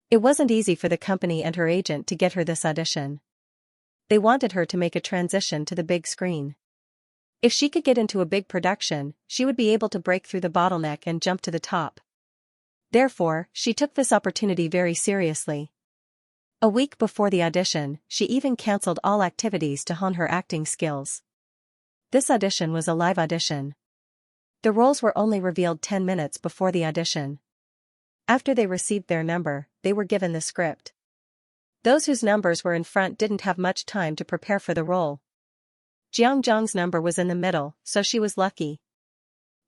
It wasn't easy for the company and her agent to get her this audition. They wanted her to make a transition to the big screen. If she could get into a big production, she would be able to break through the bottleneck and jump to the top. Therefore, she took this opportunity very seriously. A week before the audition, she even cancelled all activities to hone her acting skills. This audition was a live audition. The roles were only revealed 10 minutes before the audition. After they received their number, they were given the script. Those whose numbers were in front didn't have much time to prepare for the role. Xianxia's number was in the middle, so she was lucky.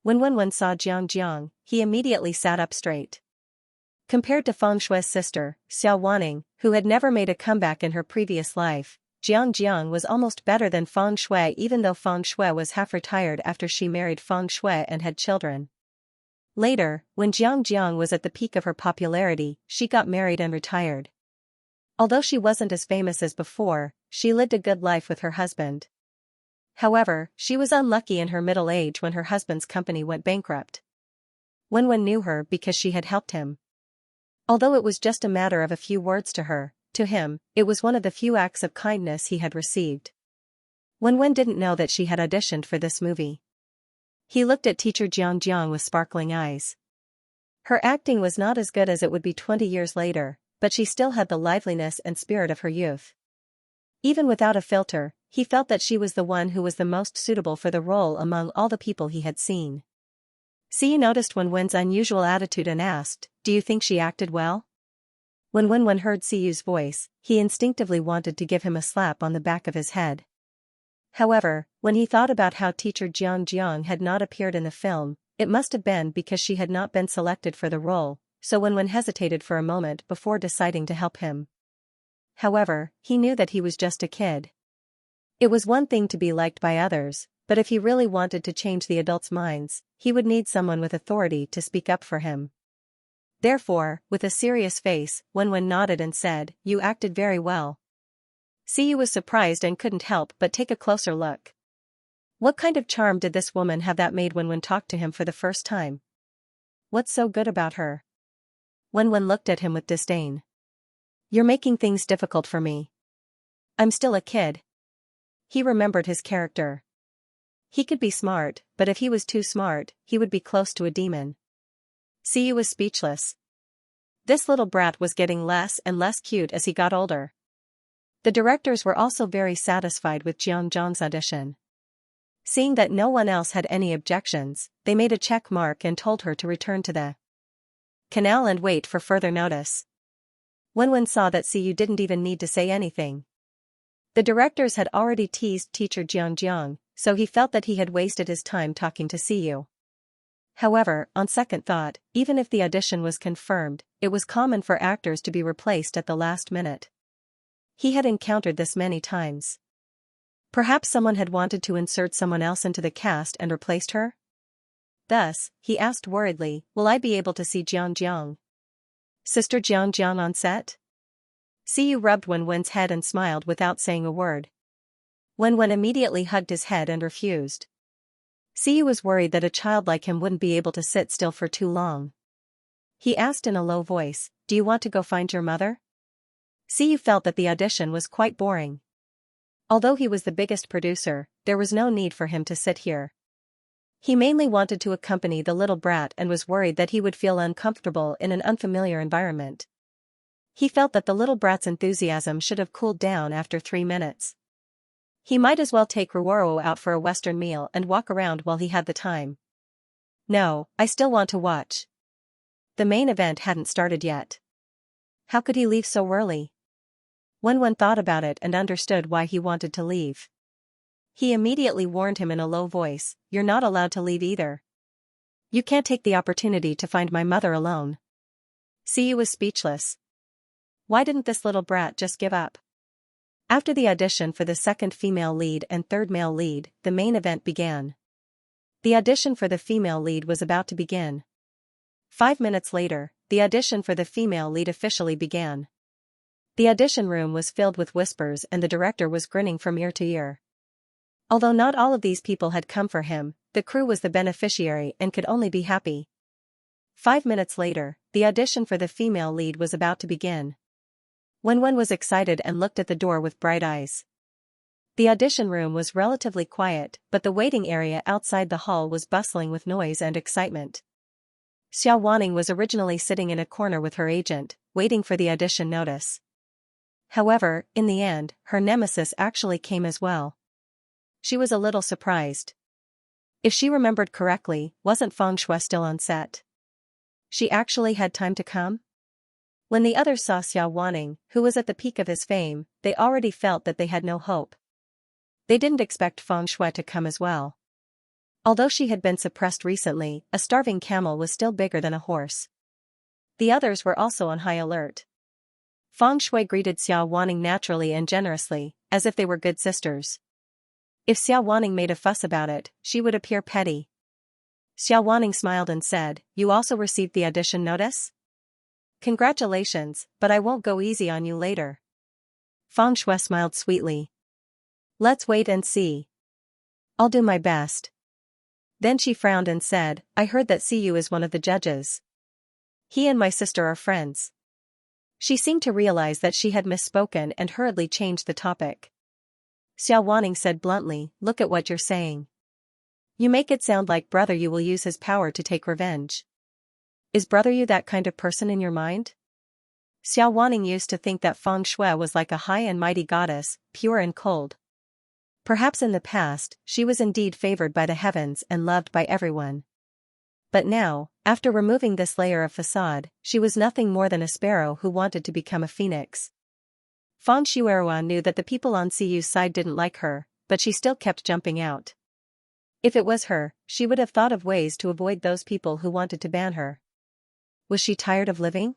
When Wen saw Xianxia, he immediately sat up straight. Compared to Feng Shui's sister, Xiao Wanning, who had never made a comeback in her previous life, Xianxia was almost better than Feng Shui, even though Feng Shui was half retired after she married Feng Shui and had children. Later, when Xianxia was at the peak of her popularity, she got married and retired. Although she wasn't as famous as before, she lived a good life with her husband. However, she was unlucky in her middle age when her husband's company went bankrupt. Wen knew her because she had helped him. Although it was just a matter of a few words to her, to him, it was one of the few acts of kindness he had received. Wen didn't know that she had auditioned for this movie. He looked at teacher Xianxia with sparkling eyes. Her acting was not as good as it would be 20 years later, but she still had the liveliness and spirit of her youth. Even without a filter, he felt that she was the one who was the most suitable for the role among all the people he had seen. Siyu noticed Wen's unusual attitude and asked, "Do you think she acted well?" When Wen heard Siyu's voice, he instinctively wanted to give him a slap on the back of his head. However, when he thought about how teacher Xianxia had not appeared in the film, it must have been because she had not been selected for the role, so Wen hesitated for a moment before deciding to help him. However, he knew that he was just a kid. It was one thing to be liked by others, but if he really wanted to change the adults' minds, he would need someone with authority to speak up for him. Therefore, with a serious face, Wen nodded and said, "You acted very well." Siyu was surprised and couldn't help but take a closer look. What kind of charm did this woman have that made Wen talk to him for the first time? What's so good about her? Wen looked at him with disdain. "You're making things difficult for me. I'm still a kid." He remembered his character. He could be smart, but if he was too smart, he would be close to a demon. Siyu was speechless. This little brat was getting less and less cute as he got older. The directors were also very satisfied with Xianxia's audition. Seeing that no one else had any objections, they made a check mark and told her to return to the canal and wait for further notice. Wen saw that Siyu didn't even need to say anything. The directors had already teased teacher Xianxia, so he felt that he had wasted his time talking to Siyu. However, on second thought, even if the audition was confirmed, it was common for actors to be replaced at the last minute. He had encountered this many times. Perhaps someone had wanted to insert someone else into the cast and replaced her? Thus, he asked worriedly, "Will I be able to see Xianxia? Sister Xianxia on set?" Siyu rubbed Wen's head and smiled without saying a word. Wen immediately hugged his head and refused. Siyu was worried that a child like him wouldn't be able to sit still for too long. He asked in a low voice, "Do you want to go find your mother?" Siyu felt that the audition was quite boring. Although he was the biggest producer, there was no need for him to sit here. He mainly wanted to accompany the little brat and was worried that he would feel uncomfortable in an unfamiliar environment. He felt that the little brat's enthusiasm should have cooled down after 3 minutes. He might as well take Ruoro out for a Western meal and walk around while he had the time. No, I still want to watch. The main event hadn't started yet. How could he leave so early? Wen thought about it and understood why he wanted to leave. He immediately warned him in a low voice, "You're not allowed to leave either. You can't take the opportunity to find my mother alone." Siyu was speechless. Why didn't this little brat just give up? After the audition for the second female lead and third male lead, the main event began. The audition for the female lead was about to begin. 5 minutes later, the audition for the female lead officially began. The audition room was filled with whispers and the director was grinning from ear to ear. Although not all of these people had come for him, the crew was the beneficiary and could only be happy. 5 minutes later, the audition for the female lead was about to begin. Wen was excited and looked at the door with bright eyes. The audition room was relatively quiet, but the waiting area outside the hall was bustling with noise and excitement. Xiaowaning was originally sitting in a corner with her agent, waiting for the audition notice. However, in the end, her nemesis actually came as well. She was a little surprised. If she remembered correctly, wasn't Feng Shui still on set? She actually had time to come? When the others saw Xiaowaning, who was at the peak of his fame, they already felt that they had no hope. They didn't expect Feng Shui to come as well. Although she had been suppressed recently, a starving camel was still bigger than a horse. The others were also on high alert. Feng Shui greeted Xiaowaning naturally and generously, as if they were good sisters. If Xiaowaning made a fuss about it, she would appear petty. Xiaowaning smiled and said, "You also received the audition notice? Congratulations, but I won't go easy on you later." Feng Shui smiled sweetly. "Let's wait and see. I'll do my best." Then she frowned and said, "I heard that Siyu is one of the judges. He and my sister are friends." She seemed to realize that she had misspoken and hurriedly changed the topic. Xiaowaning said bluntly, "Look at what you're saying. You make it sound like Brother Yu will use his power to take revenge. Is Brother Yu that kind of person in your mind?" Xiaowaning used to think that Feng Shui was like a high and mighty goddess, pure and cold. Perhaps in the past, she was indeed favored by the heavens and loved by everyone. But now, after removing this layer of facade, she was nothing more than a sparrow who wanted to become a phoenix. Feng Shuerua knew that the people on Siyu's side didn't like her, but she still kept jumping out. If it was her, she would have thought of ways to avoid those people who wanted to ban her. Was she tired of living?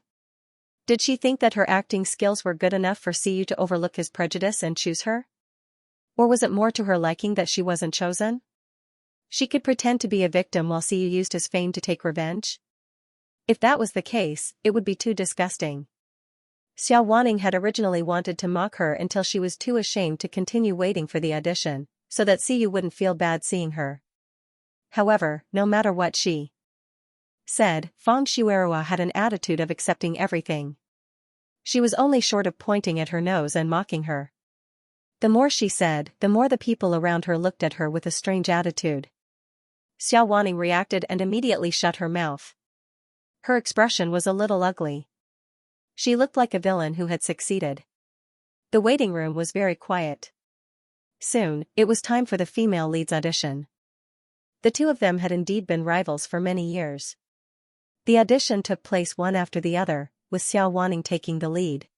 Did she think that her acting skills were good enough for Siyu to overlook his prejudice and choose her? Or was it more to her liking that she wasn't chosen? She could pretend to be a victim while Siyu used his fame to take revenge? If that was the case, it would be too disgusting. Xiaowaning had originally wanted to mock her until she was too ashamed to continue waiting for the audition, so that Siyu wouldn't feel bad seeing her. However, no matter what she said, Feng Shuerua had an attitude of accepting everything. She was only short of pointing at her nose and mocking her. The more she said, the more the people around her looked at her with a strange attitude. Xiaowaning reacted and immediately shut her mouth. Her expression was a little ugly. She looked like a villain who had succeeded. The waiting room was very quiet. Soon, it was time for the female lead's audition. The two of them had indeed been rivals for many years. The audition took place one after the other, with Xiaowaning taking the lead.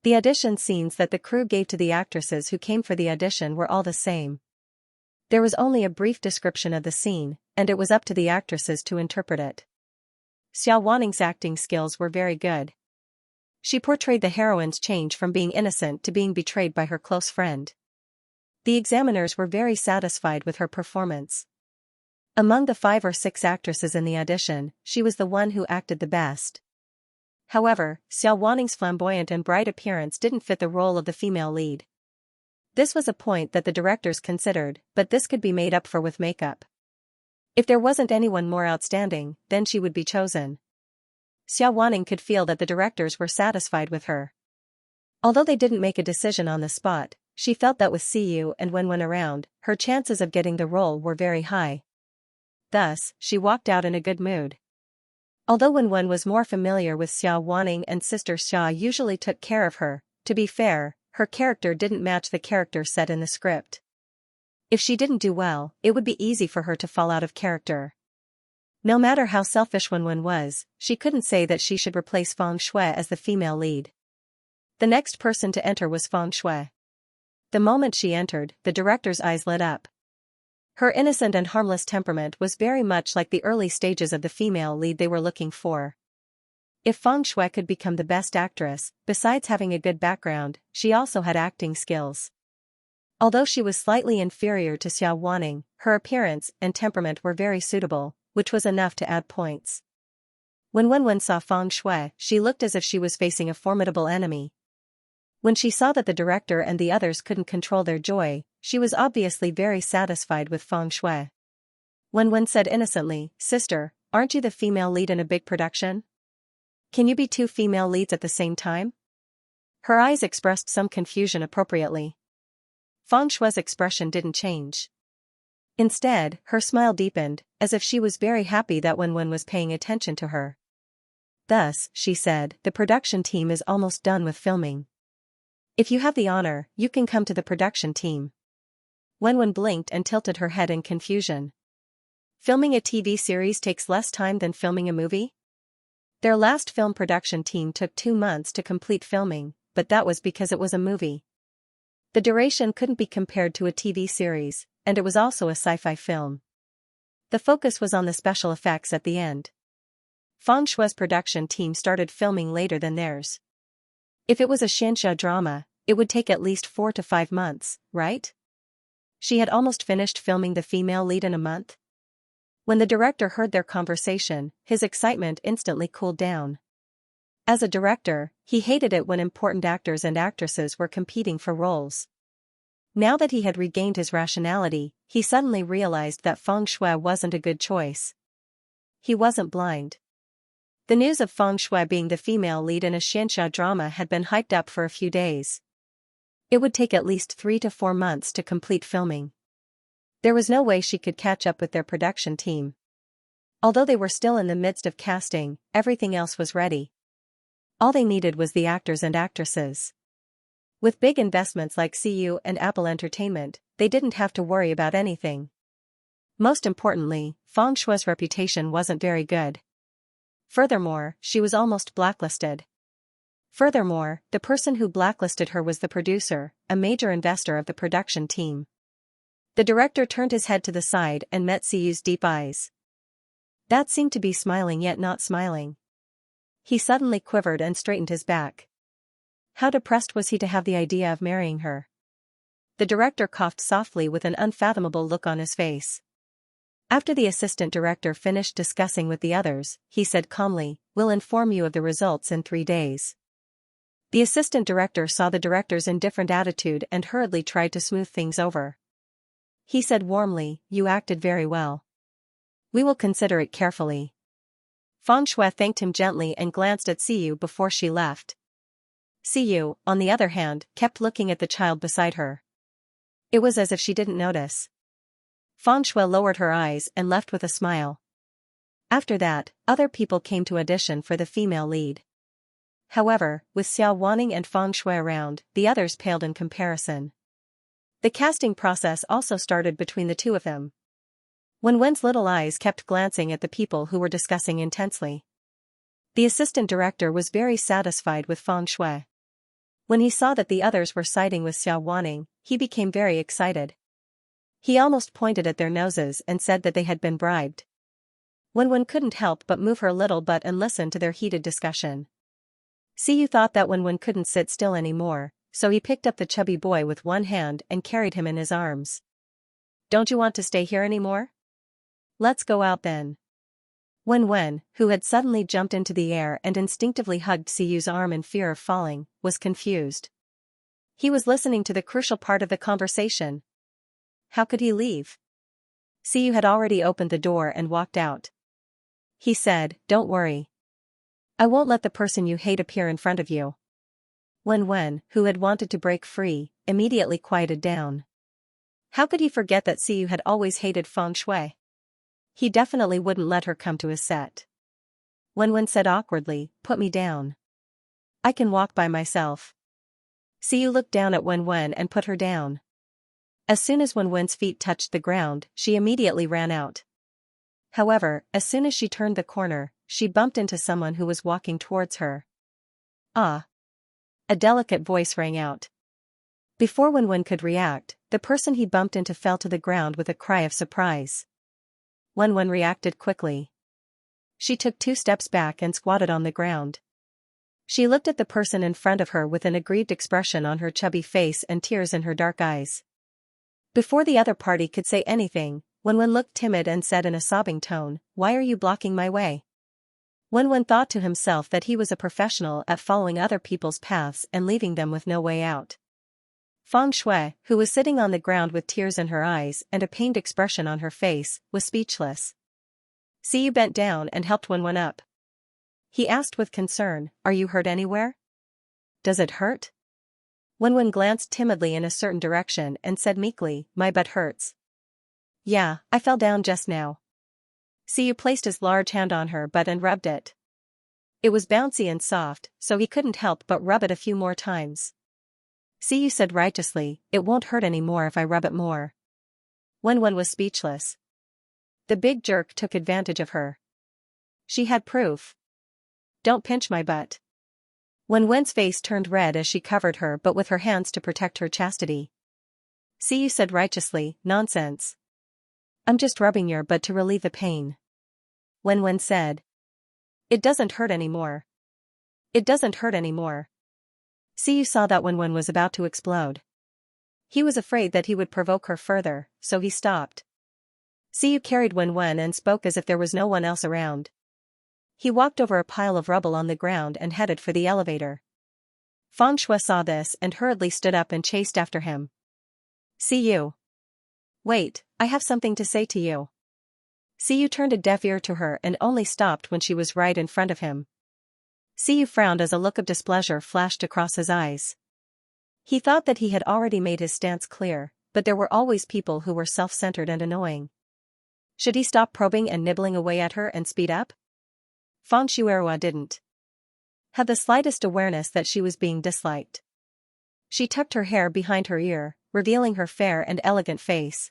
The audition scenes that the crew gave to the actresses who came for the audition were all the same. There was only a brief description of the scene, and it was up to the actresses to interpret it. Xiaowaning's acting skills were very good. She portrayed the heroine's change from being innocent to being betrayed by her close friend. The examiners were very satisfied with her performance. Among the 5 or 6 actresses in the audition, she was the one who acted the best. However, Xiaowaning's flamboyant and bright appearance didn't fit the role of the female lead. This was a point that the directors considered, but this could be made up for with makeup. If there wasn't anyone more outstanding, then she would be chosen. Xia Wanning could feel that the directors were satisfied with her. Although they didn't make a decision on the spot, she felt that with Siyu and Wenwen around, her chances of getting the role were very high. Thus, she walked out in a good mood. Although Wenwen was more familiar with Xia Wanning and Sister Xia usually took care of her, to be fair, her character didn't match the character set in the script. If she didn't do well, it would be easy for her to fall out of character. No matter how selfish Wenwen was, she couldn't say that she should replace Feng Shui as the female lead. The next person to enter was Feng Shui. The moment she entered, the director's eyes lit up. Her innocent and harmless temperament was very much like the early stages of the female lead they were looking for. If Feng Shui could become the best actress, besides having a good background, she also had acting skills. Although she was slightly inferior to Xia Wanning, her appearance and temperament were very suitable, which was enough to add points. When Wenwen saw Feng Shui, she looked as if she was facing a formidable enemy. When she saw that the director and the others couldn't control their joy, she was obviously very satisfied with Feng Shui. Wenwen said innocently, "Sister, aren't you the female lead in a big production? Can you be two female leads at the same time?" Her eyes expressed some confusion appropriately. Feng Shui's expression didn't change. Instead, her smile deepened, as if she was very happy that Wenwen was paying attention to her. Thus, she said, "The production team is almost done with filming. If you have the honor, you can come to the production team." Wenwen blinked and tilted her head in confusion. Filming a TV series takes less time than filming a movie? Their last film production team took 2 months to complete filming, but that was because it was a movie. The duration couldn't be compared to a TV series, and it was also a sci-fi film. The focus was on the special effects at the end. Feng Shui's production team started filming later than theirs. If it was a Xianxia drama, it would take at least 4 to 5 months, right? She had almost finished filming the female lead in a month. When the director heard their conversation, his excitement instantly cooled down. As a director, he hated it when important actors and actresses were competing for roles. Now that he had regained his rationality, he suddenly realized that Feng Shui wasn't a good choice. He wasn't blind. The news of Feng Shui being the female lead in a Xianxia drama had been hyped up for a few days. It would take at least 3 to 4 months to complete filming. There was no way she could catch up with their production team. Although they were still in the midst of casting, everything else was ready. All they needed was the actors and actresses. With big investments like CU and Apple Entertainment, they didn't have to worry about anything. Most importantly, Feng Shui's reputation wasn't very good. Furthermore, she was almost blacklisted. Furthermore, the person who blacklisted her was the producer, a major investor of the production team. The director turned his head to the side and met Siyu's deep eyes. That seemed to be smiling yet not smiling. He suddenly quivered and straightened his back. How depressed was he to have the idea of marrying her? The director coughed softly with an unfathomable look on his face. After the assistant director finished discussing with the others, he said calmly, "We'll inform you of the results in 3 days." The assistant director saw the director's indifferent attitude and hurriedly tried to smooth things over. He said warmly, "You acted very well. We will consider it carefully." Feng Shui thanked him gently and glanced at Siyu before she left. Siyu, on the other hand, kept looking at the child beside her. It was as if she didn't notice. Feng Shui lowered her eyes and left with a smile. After that, other people came to audition for the female lead. However, with Xia Wanning and Feng Shui around, the others paled in comparison. The casting process also started between the two of them. Wenwen's little eyes kept glancing at the people who were discussing intensely. The assistant director was very satisfied with Feng Shui. When he saw that the others were siding with Xia Wanning, he became very excited. He almost pointed at their noses and said that they had been bribed. Wenwen couldn't help but move her little butt and listen to their heated discussion. Siyu thought that Wenwen couldn't sit still anymore, so he picked up the chubby boy with one hand and carried him in his arms. "Don't you want to stay here anymore? Let's go out then." Wenwen, who had suddenly jumped into the air and instinctively hugged Siyu's arm in fear of falling, was confused. He was listening to the crucial part of the conversation. How could he leave? Siyu had already opened the door and walked out. He said, "Don't worry. I won't let the person you hate appear in front of you." Wen, who had wanted to break free, immediately quieted down. How could he forget that Siyu had always hated feng shui? He definitely wouldn't let her come to his set. Wen said awkwardly, "Put me down. I can walk by myself." Siyu looked down at Wen and put her down. As soon as Wen's feet touched the ground, she immediately ran out. However, as soon as she turned the corner, she bumped into someone who was walking towards her. "Ah!" A delicate voice rang out. Before Wen could react, the person he bumped into fell to the ground with a cry of surprise. Wen reacted quickly. She took 2 steps back and squatted on the ground. She looked at the person in front of her with an aggrieved expression on her chubby face and tears in her dark eyes. Before the other party could say anything, Wen looked timid and said in a sobbing tone, "Why are you blocking my way?" Wen thought to himself that he was a professional at following other people's paths and leaving them with no way out. Feng Shui, who was sitting on the ground with tears in her eyes and a pained expression on her face, was speechless. Siyu bent down and helped Wen up. He asked with concern, "Are you hurt anywhere? Does it hurt?" Wen glanced timidly in a certain direction and said meekly, "My butt hurts." "Yeah, I fell down just now." Siyu placed his large hand on her butt and rubbed it. It was bouncy and soft, so he couldn't help but rub it a few more times. Siyu said righteously, "It won't hurt anymore if I rub it more." Wen was speechless. The big jerk took advantage of her. She had proof. "Don't pinch my butt." Wen's face turned red as she covered her butt with her hands to protect her chastity. Siyu said righteously, "Nonsense. I'm just rubbing your butt to relieve the pain." Wen said, "It doesn't hurt anymore. It doesn't hurt anymore." Siyu saw that Wen was about to explode. He was afraid that he would provoke her further, so he stopped. Siyu carried Wen and spoke as if there was no one else around. He walked over a pile of rubble on the ground and headed for the elevator. Feng Shui saw this and hurriedly stood up and chased after him. "Siyu. Wait, I have something to say to you." Siyu turned a deaf ear to her and only stopped when she was right in front of him. Siyu frowned as a look of displeasure flashed across his eyes. He thought that he had already made his stance clear, but there were always people who were self-centered and annoying. Should he stop probing and nibbling away at her and speed up? Feng Shui didn't have the slightest awareness that she was being disliked. She tucked her hair behind her ear, revealing her fair and elegant face.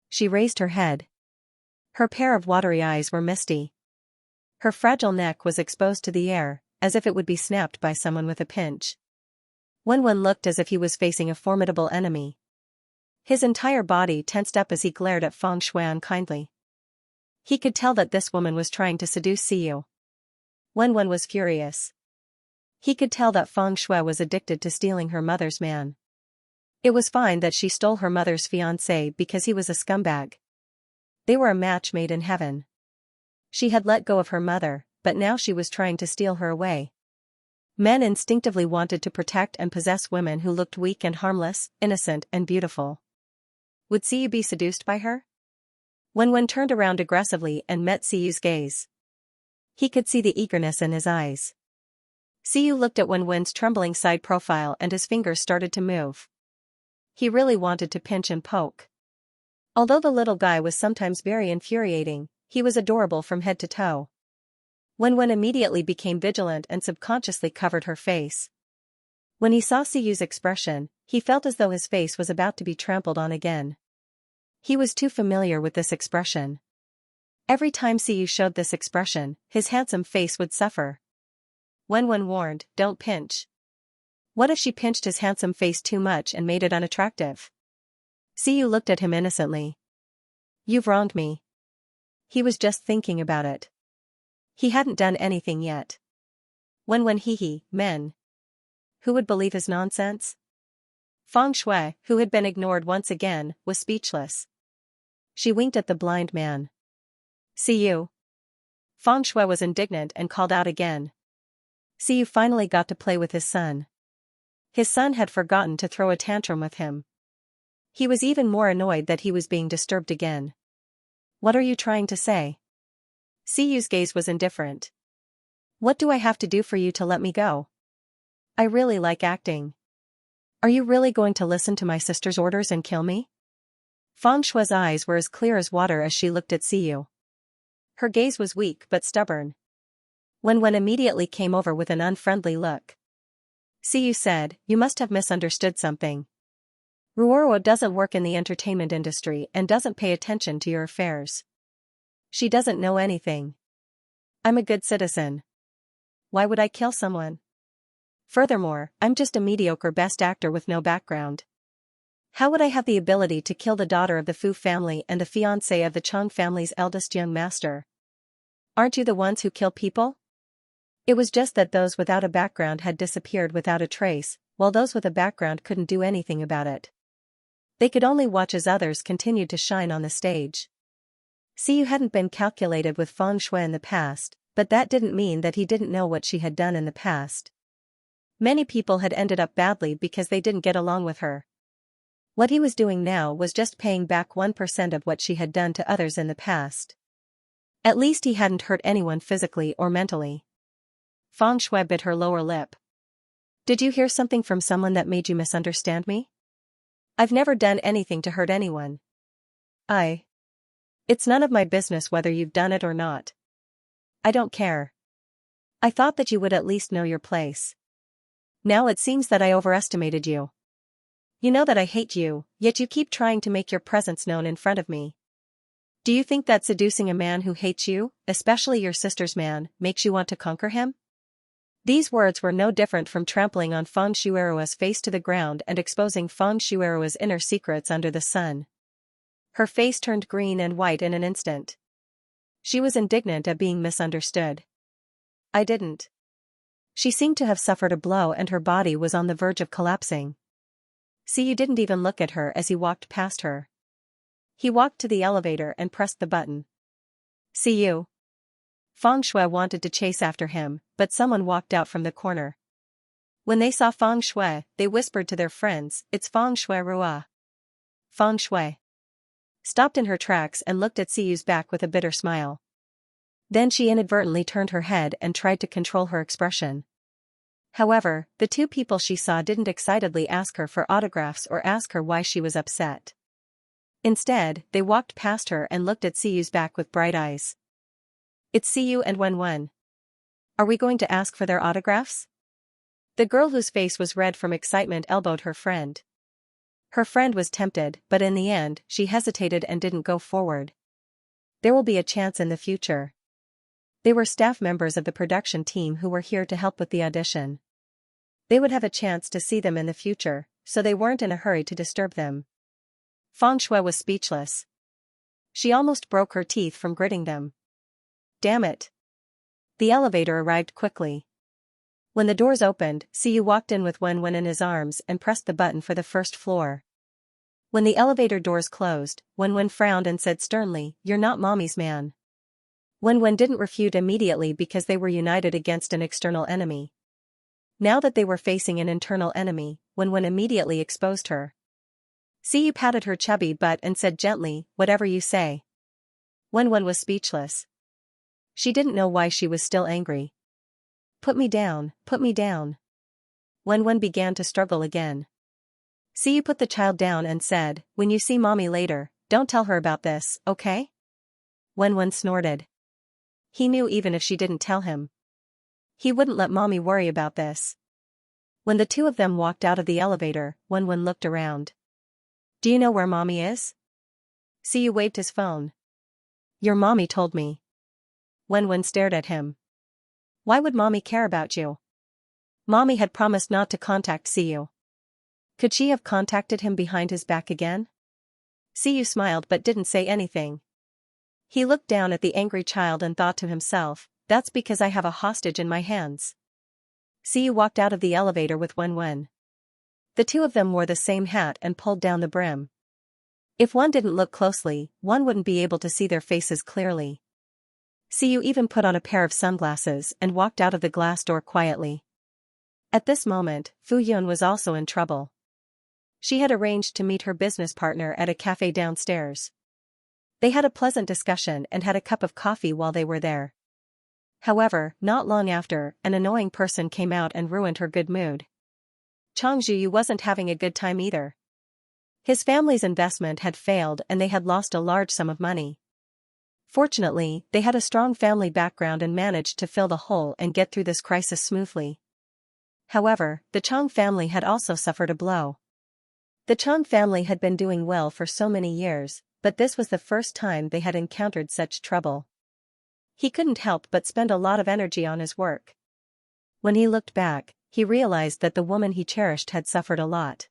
She raised her head. Her pair of watery eyes were misty. Her fragile neck was exposed to the air, as if it would be snapped by someone with a pinch. Wen looked as if he was facing a formidable enemy. His entire body tensed up as he glared at Feng Shui unkindly. He could tell that this woman was trying to seduce Siyu. Wen was furious. He could tell that Feng Shui was addicted to stealing her mother's man. It was fine that she stole her mother's fiancé because he was a scumbag. They were a match made in heaven. She had let go of her mother, but now she was trying to steal her away. Men instinctively wanted to protect and possess women who looked weak and harmless, innocent and beautiful. Would Siyu be seduced by her? Wen turned around aggressively and met Siyu's gaze. He could see the eagerness in his eyes. Siyu looked at Wen's trembling side profile and his fingers started to move. He really wanted to pinch and poke. Although the little guy was sometimes very infuriating, he was adorable from head to toe. Wen immediately became vigilant and subconsciously covered her face. When he saw Siyu's expression, he felt as though his face was about to be trampled on again. He was too familiar with this expression. Every time Siyu showed this expression, his handsome face would suffer. Wen warned, "Don't pinch." What if she pinched his handsome face too much and made it unattractive? Siyu looked at him innocently. "You've wronged me." He was just thinking about it. He hadn't done anything yet. Wen hee men. Who would believe his nonsense? Feng Shui, who had been ignored once again, was speechless. She winked at the blind man. "Siyu." Feng Shui was indignant and called out again. Siyu finally got to play with his son. His son had forgotten to throw a tantrum with him. He was even more annoyed that he was being disturbed again. What are you trying to say? Siyu's gaze was indifferent. What do I have to do for you to let me go? I really like acting. Are you really going to listen to my sister's orders and kill me? Feng Shui's eyes were as clear as water as she looked at Siyu. Her gaze was weak but stubborn. Wen immediately came over with an unfriendly look. Siyu said, you must have misunderstood something. Ruoro doesn't work in the entertainment industry and doesn't pay attention to your affairs. She doesn't know anything. I'm a good citizen. Why would I kill someone? Furthermore, I'm just a mediocre best actor with no background. How would I have the ability to kill the daughter of the Fu family and the fiancé of the Cheng family's eldest young master? Aren't you the ones who kill people? It was just that those without a background had disappeared without a trace, while those with a background couldn't do anything about it. They could only watch as others continued to shine on the stage. Siyu hadn't been calculated with Feng Shui in the past, but that didn't mean that he didn't know what she had done in the past. Many people had ended up badly because they didn't get along with her. What he was doing now was just paying back 1% of what she had done to others in the past. At least he hadn't hurt anyone physically or mentally. Feng Shui bit her lower lip. Did you hear something from someone that made you misunderstand me? I've never done anything to hurt anyone. It's none of my business whether you've done it or not. I don't care. I thought that you would at least know your place. Now it seems that I overestimated you. You know that I hate you, yet you keep trying to make your presence known in front of me. Do you think that seducing a man who hates you, especially your sister's man, makes you want to conquer him? These words were no different from trampling on Feng Shuirua's face to the ground and exposing Feng Shuirua's inner secrets under the sun. Her face turned green and white in an instant. She was indignant at being misunderstood. I didn't. She seemed to have suffered a blow and her body was on the verge of collapsing. Siyu didn't even look at her as he walked past her. He walked to the elevator and pressed the button. Siyu. Feng Shui wanted to chase after him, but someone walked out from the corner. When they saw Feng Shui, they whispered to their friends, it's Feng Shui Rua. Feng Shui stopped in her tracks and looked at Siyu's back with a bitter smile. Then she inadvertently turned her head and tried to control her expression. However, the two people she saw didn't excitedly ask her for autographs or ask her why she was upset. Instead, they walked past her and looked at Siyu's back with bright eyes. It's Siyu and Wen. Are we going to ask for their autographs? The girl whose face was red from excitement elbowed her friend. Her friend was tempted, but in the end, she hesitated and didn't go forward. There will be a chance in the future. They were staff members of the production team who were here to help with the audition. They would have a chance to see them in the future, so they weren't in a hurry to disturb them. Feng Shui was speechless. She almost broke her teeth from gritting them. Damn it. The elevator arrived quickly. When the doors opened, Siyu walked in with Wen in his arms and pressed the button for the first floor. When the elevator doors closed, Wen frowned and said sternly, "You're not Mommy's man." Wen didn't refute immediately because they were united against an external enemy. Now that they were facing an internal enemy, Wen immediately exposed her. Siyu patted her chubby butt and said gently, "Whatever you say." Wen was speechless. She didn't know why she was still angry. Put me down, put me down. Wen began to struggle again. Siyu put the child down and said, "When you see Mommy later, don't tell her about this, okay?" Wen snorted. He knew even if she didn't tell him, he wouldn't let Mommy worry about this. When the two of them walked out of the elevator, Wen looked around. Do you know where Mommy is? Siyu waved his phone. Your mommy told me. Wen stared at him. Why would Mommy care about you? Mommy had promised not to contact Siyu. Could she have contacted him behind his back again? Siyu smiled but didn't say anything. He looked down at the angry child and thought to himself, that's because I have a hostage in my hands. Siyu walked out of the elevator with Wen. The two of them wore the same hat and pulled down the brim. If one didn't look closely, one wouldn't be able to see their faces clearly. Siyu even put on a pair of sunglasses and walked out of the glass door quietly. At this moment, Fu Yun was also in trouble. She had arranged to meet her business partner at a cafe downstairs. They had a pleasant discussion and had a cup of coffee while they were there. However, not long after, an annoying person came out and ruined her good mood. Chang Zhuyu wasn't having a good time either. His family's investment had failed and they had lost a large sum of money. Fortunately, they had a strong family background and managed to fill the hole and get through this crisis smoothly. However, the Chang family had also suffered a blow. The Chang family had been doing well for so many years, but this was the first time they had encountered such trouble. He couldn't help but spend a lot of energy on his work. When he looked back, he realized that the woman he cherished had suffered a lot.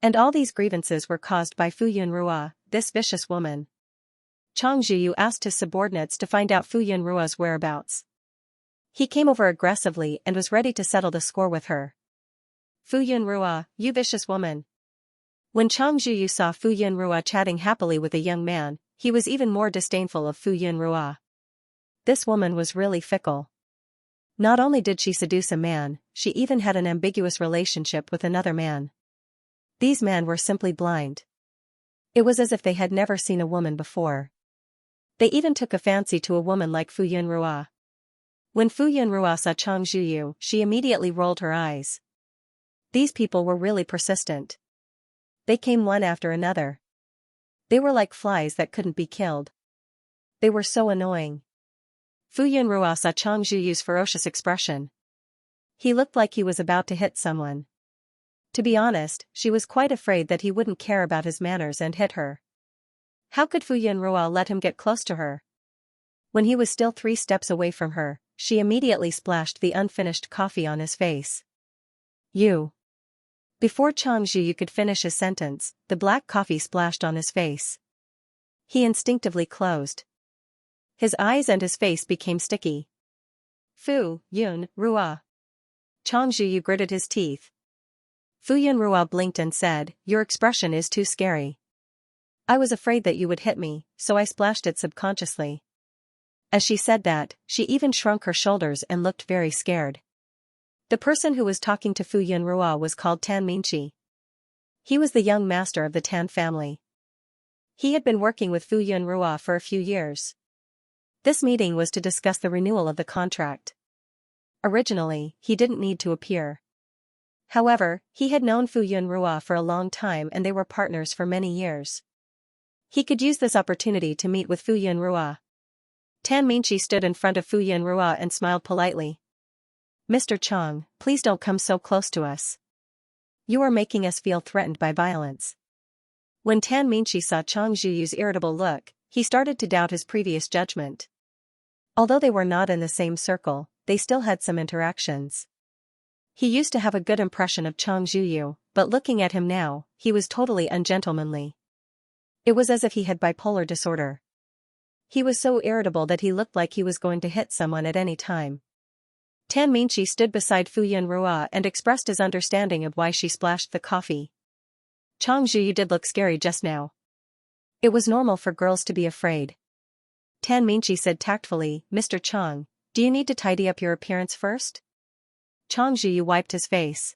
And all these grievances were caused by Fu Yunrua, this vicious woman. Chang Zhiyu asked his subordinates to find out Fu Yunrua's whereabouts. He came over aggressively and was ready to settle the score with her. Fu Yunrua, you vicious woman. When Chang Zhiyu saw Fu Yunrua chatting happily with a young man, he was even more disdainful of Fu Yunrua. This woman was really fickle. Not only did she seduce a man, she even had an ambiguous relationship with another man. These men were simply blind. It was as if they had never seen a woman before. They even took a fancy to a woman like Fu Yunrua. When Fu Yunrua saw Chang Zhiyu, she immediately rolled her eyes. These people were really persistent. They came one after another. They were like flies that couldn't be killed. They were so annoying. Fu Yunrua saw Chang Zhiyu's ferocious expression. He looked like he was about to hit someone. To be honest, she was quite afraid that he wouldn't care about his manners and hit her. How could Fu Yunrua let him get close to her? When he was still 3 steps away from her, she immediately splashed the unfinished coffee on his face. You. Before Chang Zhiyu could finish his sentence, the black coffee splashed on his face. He instinctively closed. His eyes and his face became sticky. Fu Yunrua. Chang Zhiyu gritted his teeth. Fu Yunrua blinked and said, "Your expression is too scary. I was afraid that you would hit me, so I splashed it subconsciously." As she said that, she even shrunk her shoulders and looked very scared. The person who was talking to Fu Yunrua was called Tan Minchi. He was the young master of the Tan family. He had been working with Fu Yunrua for a few years. This meeting was to discuss the renewal of the contract. Originally, he didn't need to appear. However, he had known Fu Yunrua for a long time and they were partners for many years. He could use this opportunity to meet with Fu Yunrua. Tan Minchi stood in front of Fu Yunrua and smiled politely. "Mr. Chang, please don't come so close to us. You are making us feel threatened by violence." When Tan Minchi saw Chang Zhiyu's irritable look, he started to doubt his previous judgment. Although they were not in the same circle, they still had some interactions. He used to have a good impression of Chang Zhiyu, but looking at him now, he was totally ungentlemanly. It was as if he had bipolar disorder. He was so irritable that he looked like he was going to hit someone at any time. Tan Minchi stood beside Fu Yunrua and expressed his understanding of why she splashed the coffee. Chang Zhiyu did look scary just now. It was normal for girls to be afraid. Tan Minchi said tactfully, "Mr. Chang, do you need to tidy up your appearance first?" Chang Zhiyu wiped his face.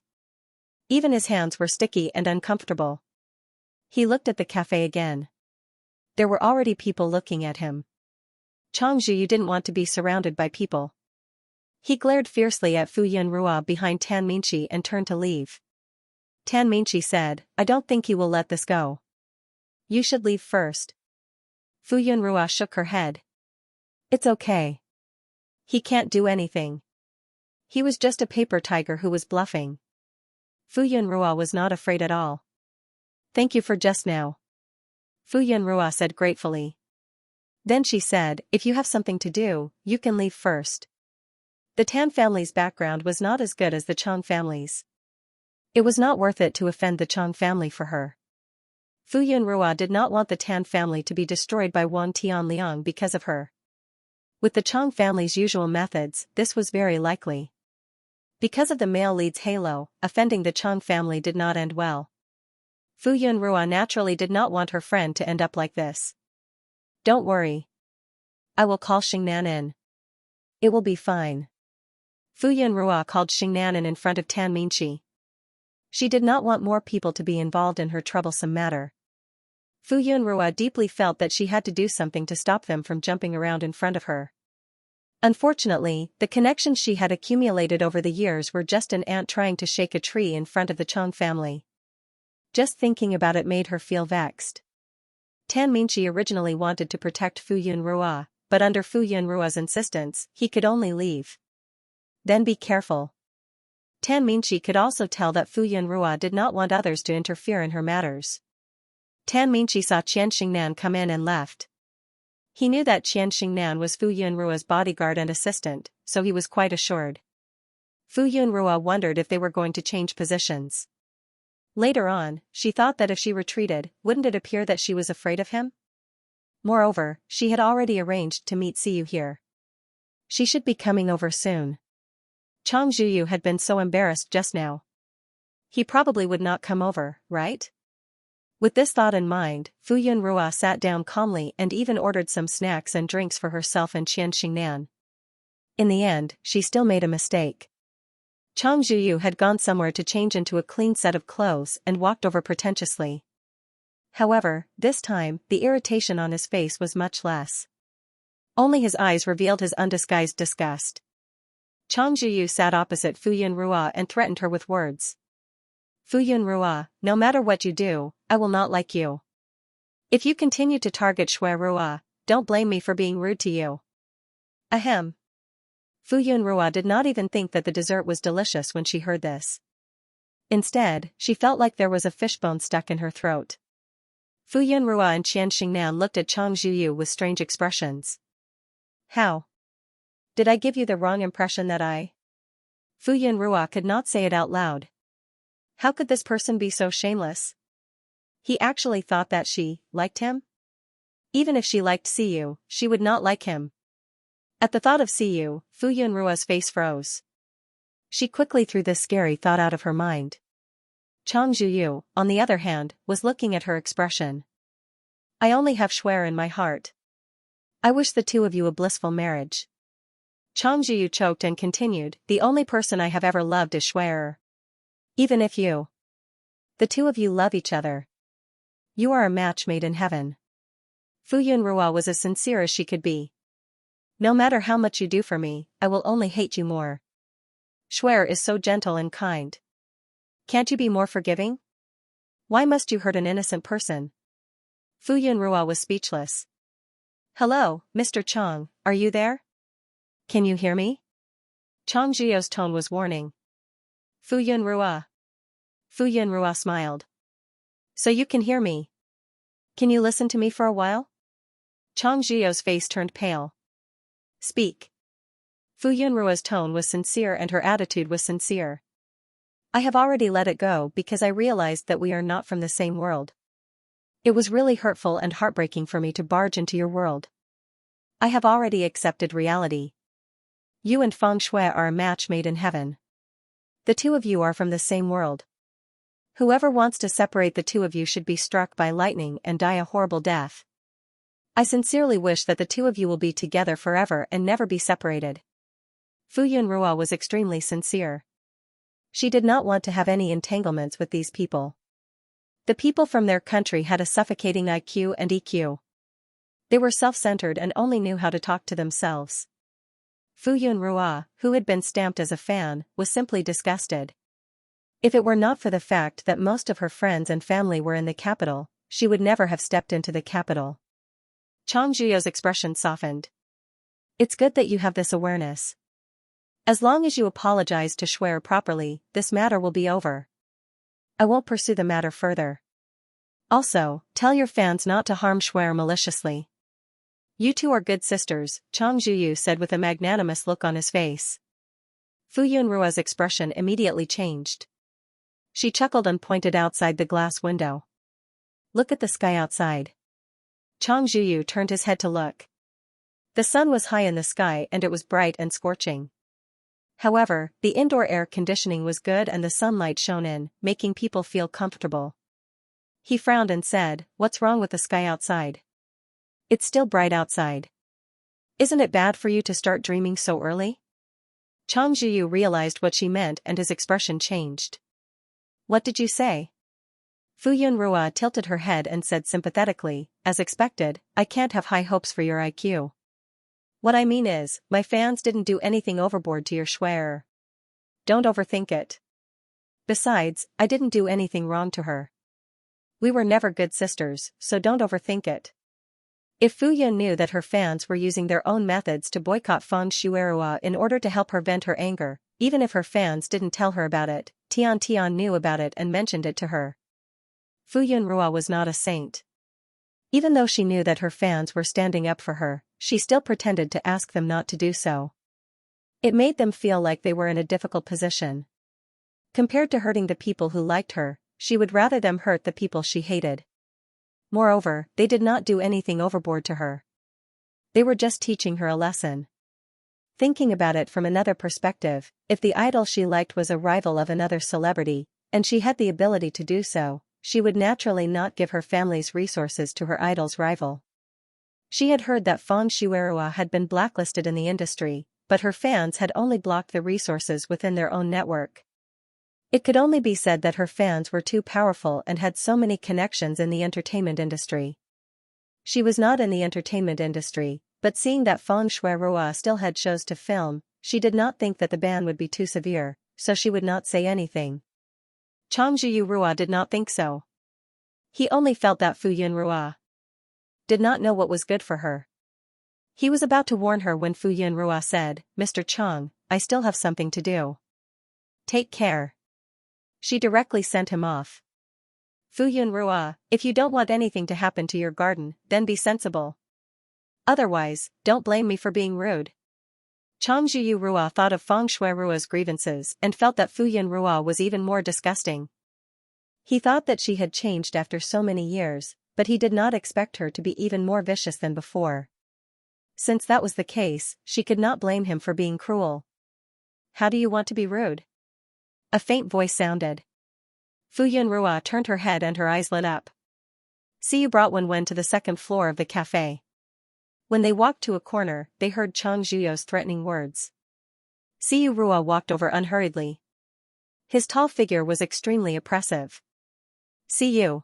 Even his hands were sticky and uncomfortable. He looked at the cafe again. There were already people looking at him. Chang Zhiyu didn't want to be surrounded by people. He glared fiercely at Fu Yunrua behind Tan Minchi and turned to leave. Tan Minchi said, "I don't think you will let this go. You should leave first." Fu Yunrua shook her head. "It's okay. He can't do anything. He was just a paper tiger who was bluffing." Fu Yunrua was not afraid at all. "Thank you for just now," Fu Yunrua said gratefully. Then she said, "If you have something to do, you can leave first." The Tan family's background was not as good as the Chang family's. It was not worth it to offend the Chang family for her. Fu Yunrua did not want the Tan family to be destroyed by Wang Tianliang because of her. With the Chang family's usual methods, this was very likely. Because of the male lead's halo, offending the Chang family did not end well. Fu Yunrua naturally did not want her friend to end up like this. "Don't worry. I will call Xingnan in. It will be fine." Fu Yunrua called Xingnan in front of Tan Minqi. She did not want more people to be involved in her troublesome matter. Fu Yunrua deeply felt that she had to do something to stop them from jumping around in front of her. Unfortunately, the connections she had accumulated over the years were just an ant trying to shake a tree in front of the Chong family. Just thinking about it made her feel vexed. Tan Minqi originally wanted to protect Fu Yunrua, but under Fu Yunrua's insistence, he could only leave. Then be careful. Tan Minqi could also tell that Fu Yunrua did not want others to interfere in her matters. Tan Minqi saw Qian Xingnan come in and left. He knew that Qian Xingnan was Fu Yunrua's bodyguard and assistant, so he was quite assured. Fu Yunrua wondered if they were going to change positions. Later on, she thought that if she retreated, wouldn't it appear that she was afraid of him? Moreover, she had already arranged to meet Siyu here. She should be coming over soon. Chang Zhuyu had been so embarrassed just now. He probably would not come over, right? With this thought in mind, Fu Yunrua sat down calmly and even ordered some snacks and drinks for herself and Qian Xingnan. In the end, she still made a mistake. Chang Zhuyu had gone somewhere to change into a clean set of clothes and walked over pretentiously. However, this time, the irritation on his face was much less. Only his eyes revealed his undisguised disgust. Chang Zhuyu sat opposite Fu Yunrua and threatened her with words. Fu Yunrua, no matter what you do, I will not like you. If you continue to target Shui Rua, don't blame me for being rude to you. Ahem. Fu Yunrua did not even think that the dessert was delicious when she heard this. Instead, she felt like there was a fishbone stuck in her throat. Fu Yunrua and Qian Xingnan looked at Chang Zhuyu with strange expressions. How? Did I give you the wrong impression that I? Fu Yunrua could not say it out loud. How could this person be so shameless? He actually thought that she liked him? Even if she liked Siyu, she would not like him. At the thought of Siyu, Fu Yunrua's face froze. She quickly threw this scary thought out of her mind. Chang Zhuyu, on the other hand, was looking at her expression. I only have Shuer in my heart. I wish the two of you a blissful marriage. Chang Zhuyu choked and continued, the only person I have ever loved is Shuer. Even if you. The two of you love each other. You are a match made in heaven. Fu Yunrua was as sincere as she could be. No matter how much you do for me, I will only hate you more. Shuer is so gentle and kind. Can't you be more forgiving? Why must you hurt an innocent person? Fu Yunrua was speechless. Hello, Mr. Chang, are you there? Can you hear me? Chang Zhuyo's tone was warning. Fu Yunrua. Fu Yunrua smiled. So you can hear me. Can you listen to me for a while? Chang Zhuyo's face turned pale. Speak. Fu Yunrua's tone was sincere and her attitude was sincere. I have already let it go because I realized that we are not from the same world. It was really hurtful and heartbreaking for me to barge into your world. I have already accepted reality. You and Feng Shui are a match made in heaven. The two of you are from the same world. Whoever wants to separate the two of you should be struck by lightning and die a horrible death. I sincerely wish that the two of you will be together forever and never be separated. Fu Yunrua was extremely sincere. She did not want to have any entanglements with these people. The people from their country had a suffocating IQ and EQ. They were self-centered and only knew how to talk to themselves. Fu Yunrua, who had been stamped as a fan, was simply disgusted. If it were not for the fact that most of her friends and family were in the capital, she would never have stepped into the capital. Chang Zhuyo's expression softened. It's good that you have this awareness. As long as you apologize to Shuer properly, this matter will be over. I won't pursue the matter further. Also, tell your fans not to harm Shuer maliciously. You two are good sisters, Chang Zhuyu said with a magnanimous look on his face. Fu Yunrua's expression immediately changed. She chuckled and pointed outside the glass window. Look at the sky outside. Chang Zhuyu turned his head to look. The sun was high in the sky and it was bright and scorching. However, the indoor air conditioning was good and the sunlight shone in, making people feel comfortable. He frowned and said, "What's wrong with the sky outside? It's still bright outside. Isn't it bad for you to start dreaming so early?" Chang Zhiyu realized what she meant and his expression changed. What did you say? Fu Yunrua tilted her head and said sympathetically, as expected, I can't have high hopes for your IQ. What I mean is, my fans didn't do anything overboard to your Shui'er. Don't overthink it. Besides, I didn't do anything wrong to her. We were never good sisters, so don't overthink it. If Fu Yun knew that her fans were using their own methods to boycott Fang Shui'erua in order to help her vent her anger, even if her fans didn't tell her about it, Tian Tian knew about it and mentioned it to her. Fu Yunrua was not a saint. Even though she knew that her fans were standing up for her, she still pretended to ask them not to do so. It made them feel like they were in a difficult position. Compared to hurting the people who liked her, she would rather them hurt the people she hated. Moreover, they did not do anything overboard to her. They were just teaching her a lesson. Thinking about it from another perspective, if the idol she liked was a rival of another celebrity, and she had the ability to do so, she would naturally not give her family's resources to her idol's rival. She had heard that Fang Shui'erua had been blacklisted in the industry, but her fans had only blocked the resources within their own network. It could only be said that her fans were too powerful and had so many connections in the entertainment industry. She was not in the entertainment industry, but seeing that Fang Shui'erua still had shows to film, she did not think that the ban would be too severe, so she would not say anything. Chang Zhiyurua did not think so. He only felt that Fu Yunrua did not know what was good for her. He was about to warn her when Fu Yunrua said, Mr. Chang, I still have something to do. Take care. She directly sent him off. Fu Yunrua, if you don't want anything to happen to your garden, then be sensible. Otherwise, don't blame me for being rude. Chang Zhiyurua thought of Fang Shui'erua's grievances and felt that Fu Yunrua was even more disgusting. He thought that she had changed after so many years, but he did not expect her to be even more vicious than before. Since that was the case, she could not blame him for being cruel. How do you want to be rude? A faint voice sounded. Fu Yunrua turned her head and her eyes lit up. Siyu brought Wen to the second floor of the cafe. When they walked to a corner, they heard Chang Zhiyu's threatening words. Siyu Rua walked over unhurriedly. His tall figure was extremely oppressive. Siyu.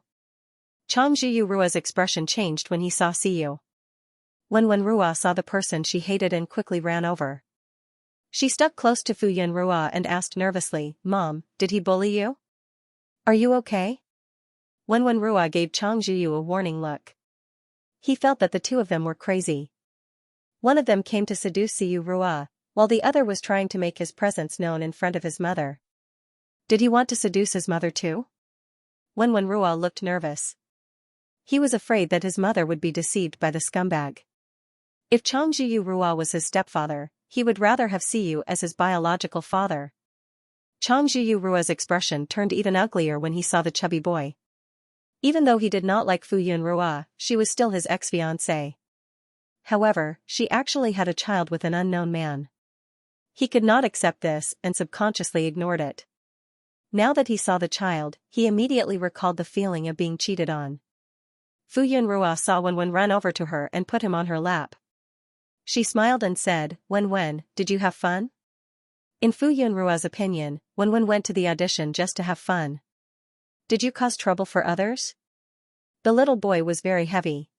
Chang Zhiyu Rua's expression changed when he saw Siyu. When Rua saw the person she hated and quickly ran over. She stuck close to Fu Yunrua and asked nervously, Mom, did he bully you? Are you okay? When Rua gave Chang Zhiyu a warning look. He felt that the two of them were crazy. One of them came to seduce Siyu Rua, while the other was trying to make his presence known in front of his mother. Did he want to seduce his mother too? When Rua looked nervous. He was afraid that his mother would be deceived by the scumbag. If Chang Zhiyu Rua was his stepfather, he would rather have Siyu as his biological father. Chang Zhiyu Rua's expression turned even uglier when he saw the chubby boy. Even though he did not like Fu Yunrua, she was still his ex-fiancée. However, she actually had a child with an unknown man. He could not accept this and subconsciously ignored it. Now that he saw the child, he immediately recalled the feeling of being cheated on. Fu Yunrua saw Wen run over to her and put him on her lap. She smiled and said, Wen, did you have fun? In Fu Yunrua's opinion, Wen went to the audition just to have fun. Did you cause trouble for others? The little boy was very heavy.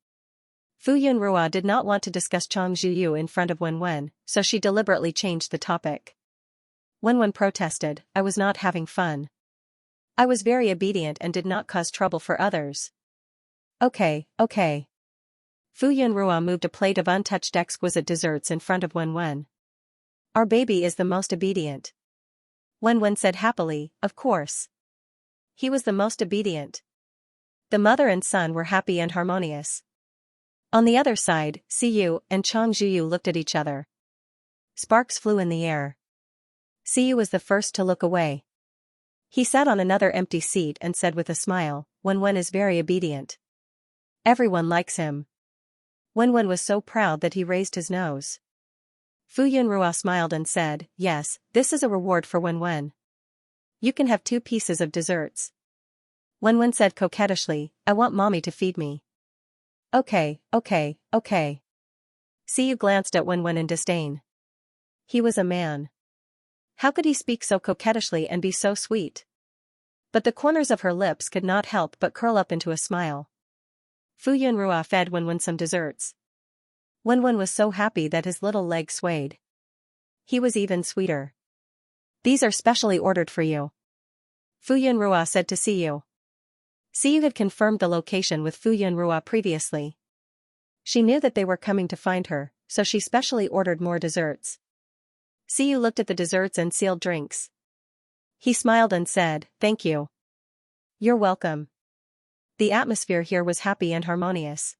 Fu Yunrua did not want to discuss Chang Zhiyu in front of Wen, so she deliberately changed the topic. Wen protested, I was not having fun. I was very obedient and did not cause trouble for others. Okay. Fu Yunrua moved a plate of untouched exquisite desserts in front of Wen. Our baby is the most obedient. Wen said happily, of course. He was the most obedient. The mother and son were happy and harmonious. On the other side, Siyu and Chang Zhiyu looked at each other. Sparks flew in the air. Siyu was the first to look away. He sat on another empty seat and said with a smile, Wen is very obedient. Everyone likes him. Wen was so proud that he raised his nose. Fu Yunrua smiled and said, yes, this is a reward for Wen. You can have 2 pieces of desserts. Wen said coquettishly, I want mommy to feed me. Okay. Siyu glanced at Wen in disdain. He was a man. How could he speak so coquettishly and be so sweet? But the corners of her lips could not help but curl up into a smile. Fu Yunrua fed Wenwen some desserts. Wenwen was so happy that his little legs swayed. He was even sweeter. These are specially ordered for you, Fu Yunrua said to Siyu. Siyu had confirmed the location with Fu Yunrua previously. She knew that they were coming to find her, so she specially ordered more desserts. Siyu looked at the desserts and sealed drinks. He smiled and said, "Thank you." "You're welcome." The atmosphere here was happy and harmonious.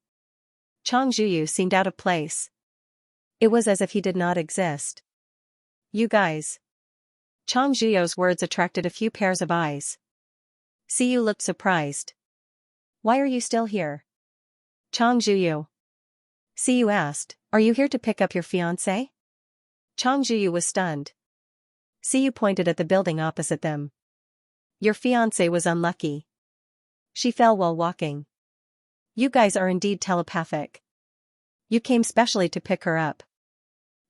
Chang Zhuyu seemed out of place. It was as if he did not exist. "You guys." Chang Zhuyu's words attracted a few pairs of eyes. Siyu looked surprised. "Why are you still here?" "Chang Zhuyu." Siyu asked, "Are you here to pick up your fiancé?" Chang Zhuyu was stunned. Siyu pointed at the building opposite them. "Your fiancé was unlucky. She fell while walking. You guys are indeed telepathic. You came specially to pick her up."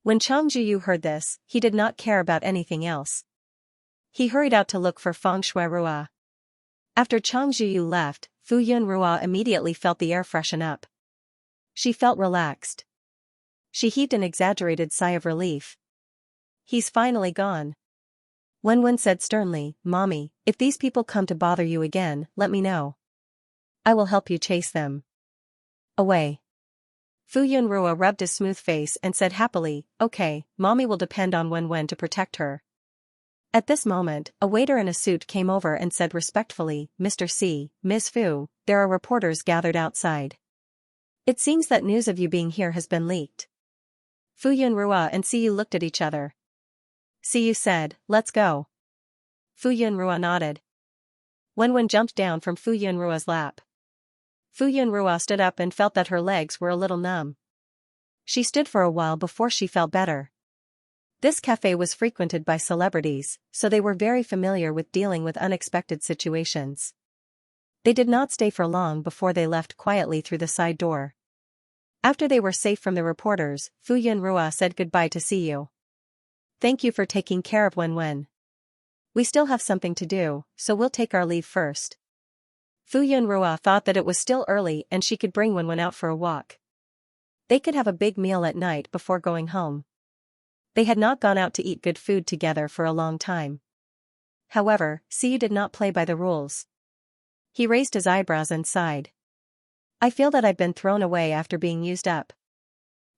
When Chang Zhuyu heard this, he did not care about anything else. He hurried out to look for Feng Shuirua. After Chang Zhuyu left, Fu Yunrua immediately felt the air freshen up. She felt relaxed. She heaved an exaggerated sigh of relief. "He's finally gone." Wenwen said sternly, "Mommy, if these people come to bother you again, let me know. I will help you chase them away." Fu Yunrua rubbed his smooth face and said happily, "Okay, Mommy will depend on Wenwen to protect her." At this moment, a waiter in a suit came over and said respectfully, "Mr. C, Ms. Fu, there are reporters gathered outside. It seems that news of you being here has been leaked." Fu Yunrua and Siyu looked at each other. Siyu said, "Let's go." Fu Yunrua nodded. Wenwen jumped down from Fu Yunrua's lap. Fu Yunrua stood up and felt that her legs were a little numb. She stood for a while before she felt better. This cafe was frequented by celebrities, so they were very familiar with dealing with unexpected situations. They did not stay for long before they left quietly through the side door. After they were safe from the reporters, Fu Yunrua said goodbye to Siyu. "Thank you for taking care of Wenwen. We still have something to do, so we'll take our leave first." Fu Yunrua thought that it was still early and she could bring Wenwen out for a walk. They could have a big meal at night before going home. They had not gone out to eat good food together for a long time. However, Siyu did not play by the rules. He raised his eyebrows and sighed. "I feel that I've been thrown away after being used up."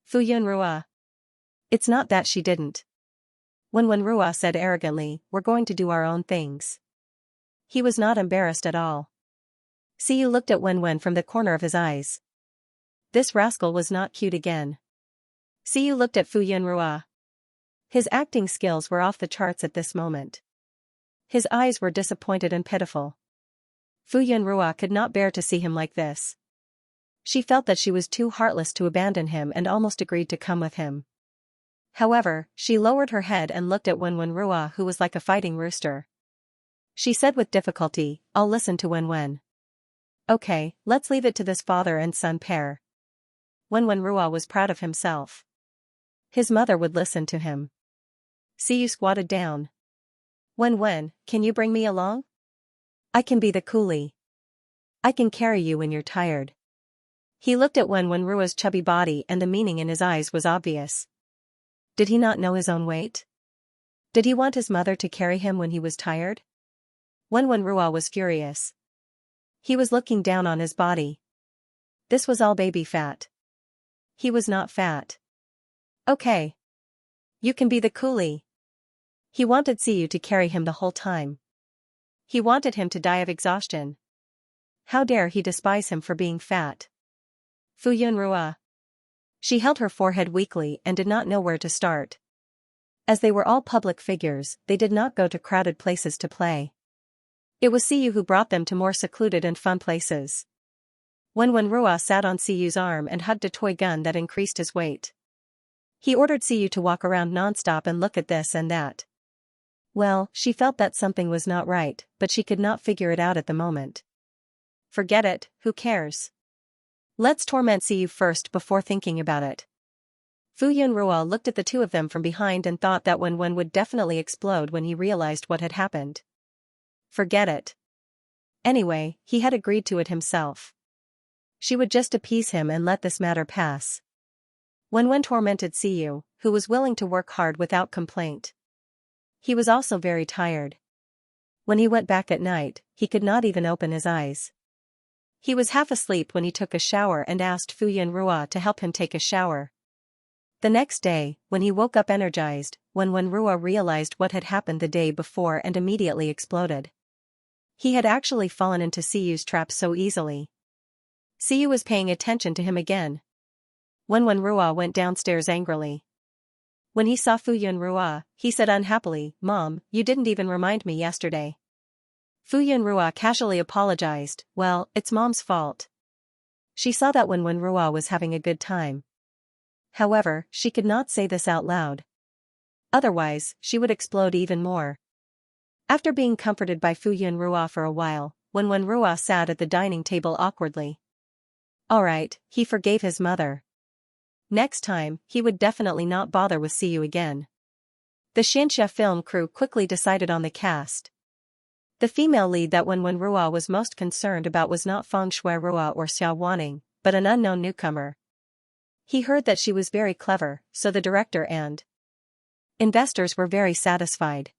Fu Yunrua. "It's not that she didn't." Wenwen said arrogantly, "We're going to do our own things." He was not embarrassed at all. Siyu looked at Wenwen from the corner of his eyes. This rascal was not cute again. Siyu looked at Fu Yunrua. His acting skills were off the charts at this moment. His eyes were disappointed and pitiful. Fu Yunrua could not bear to see him like this. She felt that she was too heartless to abandon him and almost agreed to come with him. However, she lowered her head and looked at Wenwen, who was like a fighting rooster. She said with difficulty, "I'll listen to Wenwen." "Okay, let's leave it to this father and son pair." Wenwen was proud of himself. His mother would listen to him. Siyu squatted down. "Wenwen, can you bring me along? I can be the coolie. I can carry you when you're tired." He looked at Wenwen's chubby body and the meaning in his eyes was obvious. Did he not know his own weight? Did he want his mother to carry him when he was tired? Wenwen was furious. He was looking down on his body. This was all baby fat. He was not fat. "Okay. You can be the coolie." He wanted Siyu to carry him the whole time. He wanted him to die of exhaustion. How dare he despise him for being fat? Fu Yunrua. She held her forehead weakly and did not know where to start. As they were all public figures, they did not go to crowded places to play. It was Siyu who brought them to more secluded and fun places. Wenwen sat on Siyu's arm and hugged a toy gun that increased his weight. He ordered Siyu to walk around nonstop and look at this and that. Well, she felt that something was not right, but she could not figure it out at the moment. Forget it, who cares? Let's torment Siyu first before thinking about it. Fu Yunrua looked at the two of them from behind and thought that Wen would definitely explode when he realized what had happened. Forget it. Anyway, he had agreed to it himself. She would just appease him and let this matter pass. Wen tormented Siyu, who was willing to work hard without complaint. He was also very tired. When he went back at night, he could not even open his eyes. He was half asleep when he took a shower and asked Fu Yunrua to help him take a shower. The next day, when he woke up energized, Wenrua realized what had happened the day before and immediately exploded. He had actually fallen into Siyu's trap so easily. Siyu was paying attention to him again. Wenrua went downstairs angrily. When he saw Fu Yunrua, he said unhappily, "Mom, you didn't even remind me yesterday." Fu Yunrua casually apologized, "Well, it's Mom's fault." She saw that Wenrua was having a good time. However, she could not say this out loud. Otherwise, she would explode even more. After being comforted by Fu Yunrua for a while, Wenrua sat at the dining table awkwardly. Alright, he forgave his mother. Next time, he would definitely not bother with Siyu again. The Xianxia film crew quickly decided on the cast. The female lead that Wenrua was most concerned about was not Feng Shuirua or Xia Wanning, but an unknown newcomer. He heard that she was very clever, so the director and investors were very satisfied.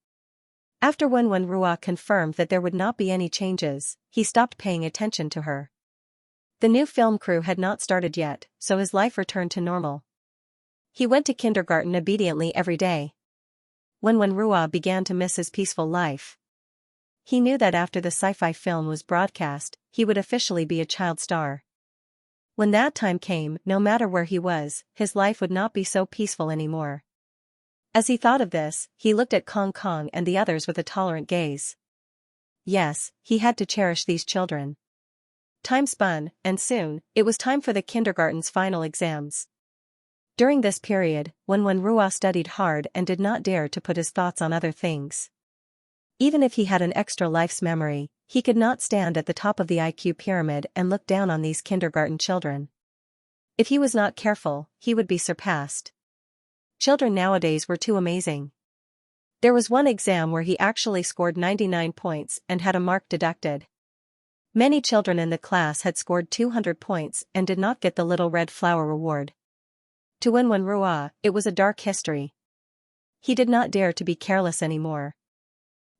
After Wenrua confirmed that there would not be any changes, he stopped paying attention to her. The new film crew had not started yet, so his life returned to normal. He went to kindergarten obediently every day. Wenrua began to miss his peaceful life. He knew that after the sci-fi film was broadcast, he would officially be a child star. When that time came, no matter where he was, his life would not be so peaceful anymore. As he thought of this, he looked at Kong Kong and the others with a tolerant gaze. Yes, he had to cherish these children. Time spun, and soon, it was time for the kindergarten's final exams. During this period, Wenrua studied hard and did not dare to put his thoughts on other things. Even if he had an extra life's memory, he could not stand at the top of the IQ pyramid and look down on these kindergarten children. If he was not careful, he would be surpassed. Children nowadays were too amazing. There was one exam where he actually scored 99 points and had a mark deducted. Many children in the class had scored 200 points and did not get the little red flower reward. To Wenrua, it was a dark history. He did not dare to be careless anymore.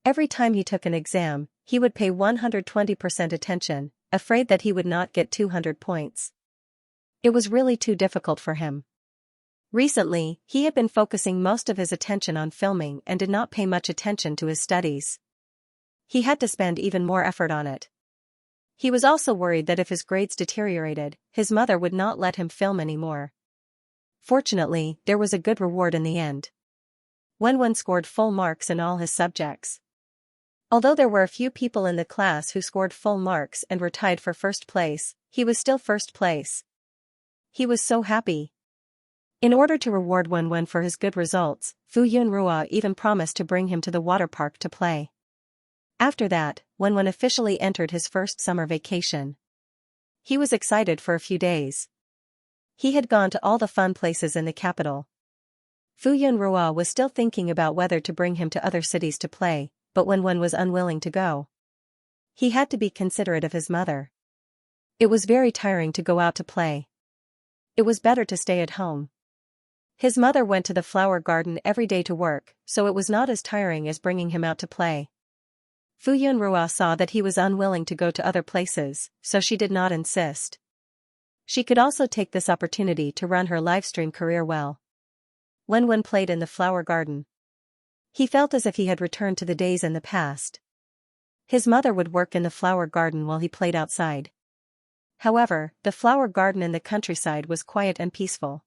Every time he took an exam, he would pay 120% attention, afraid that he would not get 200 points. It was really too difficult for him. Recently, he had been focusing most of his attention on filming and did not pay much attention to his studies. He had to spend even more effort on it. He was also worried that if his grades deteriorated, his mother would not let him film anymore. Fortunately, there was a good reward in the end. Wen scored full marks in all his subjects. Although there were a few people in the class who scored full marks and were tied for first place, he was still first place. He was so happy. In order to reward Wen for his good results, Fu Yunrua even promised to bring him to the water park to play. After that, Wen officially entered his first summer vacation. He was excited for a few days. He had gone to all the fun places in the capital. Fu Yunrua was still thinking about whether to bring him to other cities to play, but Wen was unwilling to go. He had to be considerate of his mother. It was very tiring to go out to play. It was better to stay at home. His mother went to the flower garden every day to work, so it was not as tiring as bringing him out to play. Fu Yunrua saw that he was unwilling to go to other places, so she did not insist. She could also take this opportunity to run her livestream career well. Wen played in the flower garden. He felt as if he had returned to the days in the past. His mother would work in the flower garden while he played outside. However, the flower garden in the countryside was quiet and peaceful.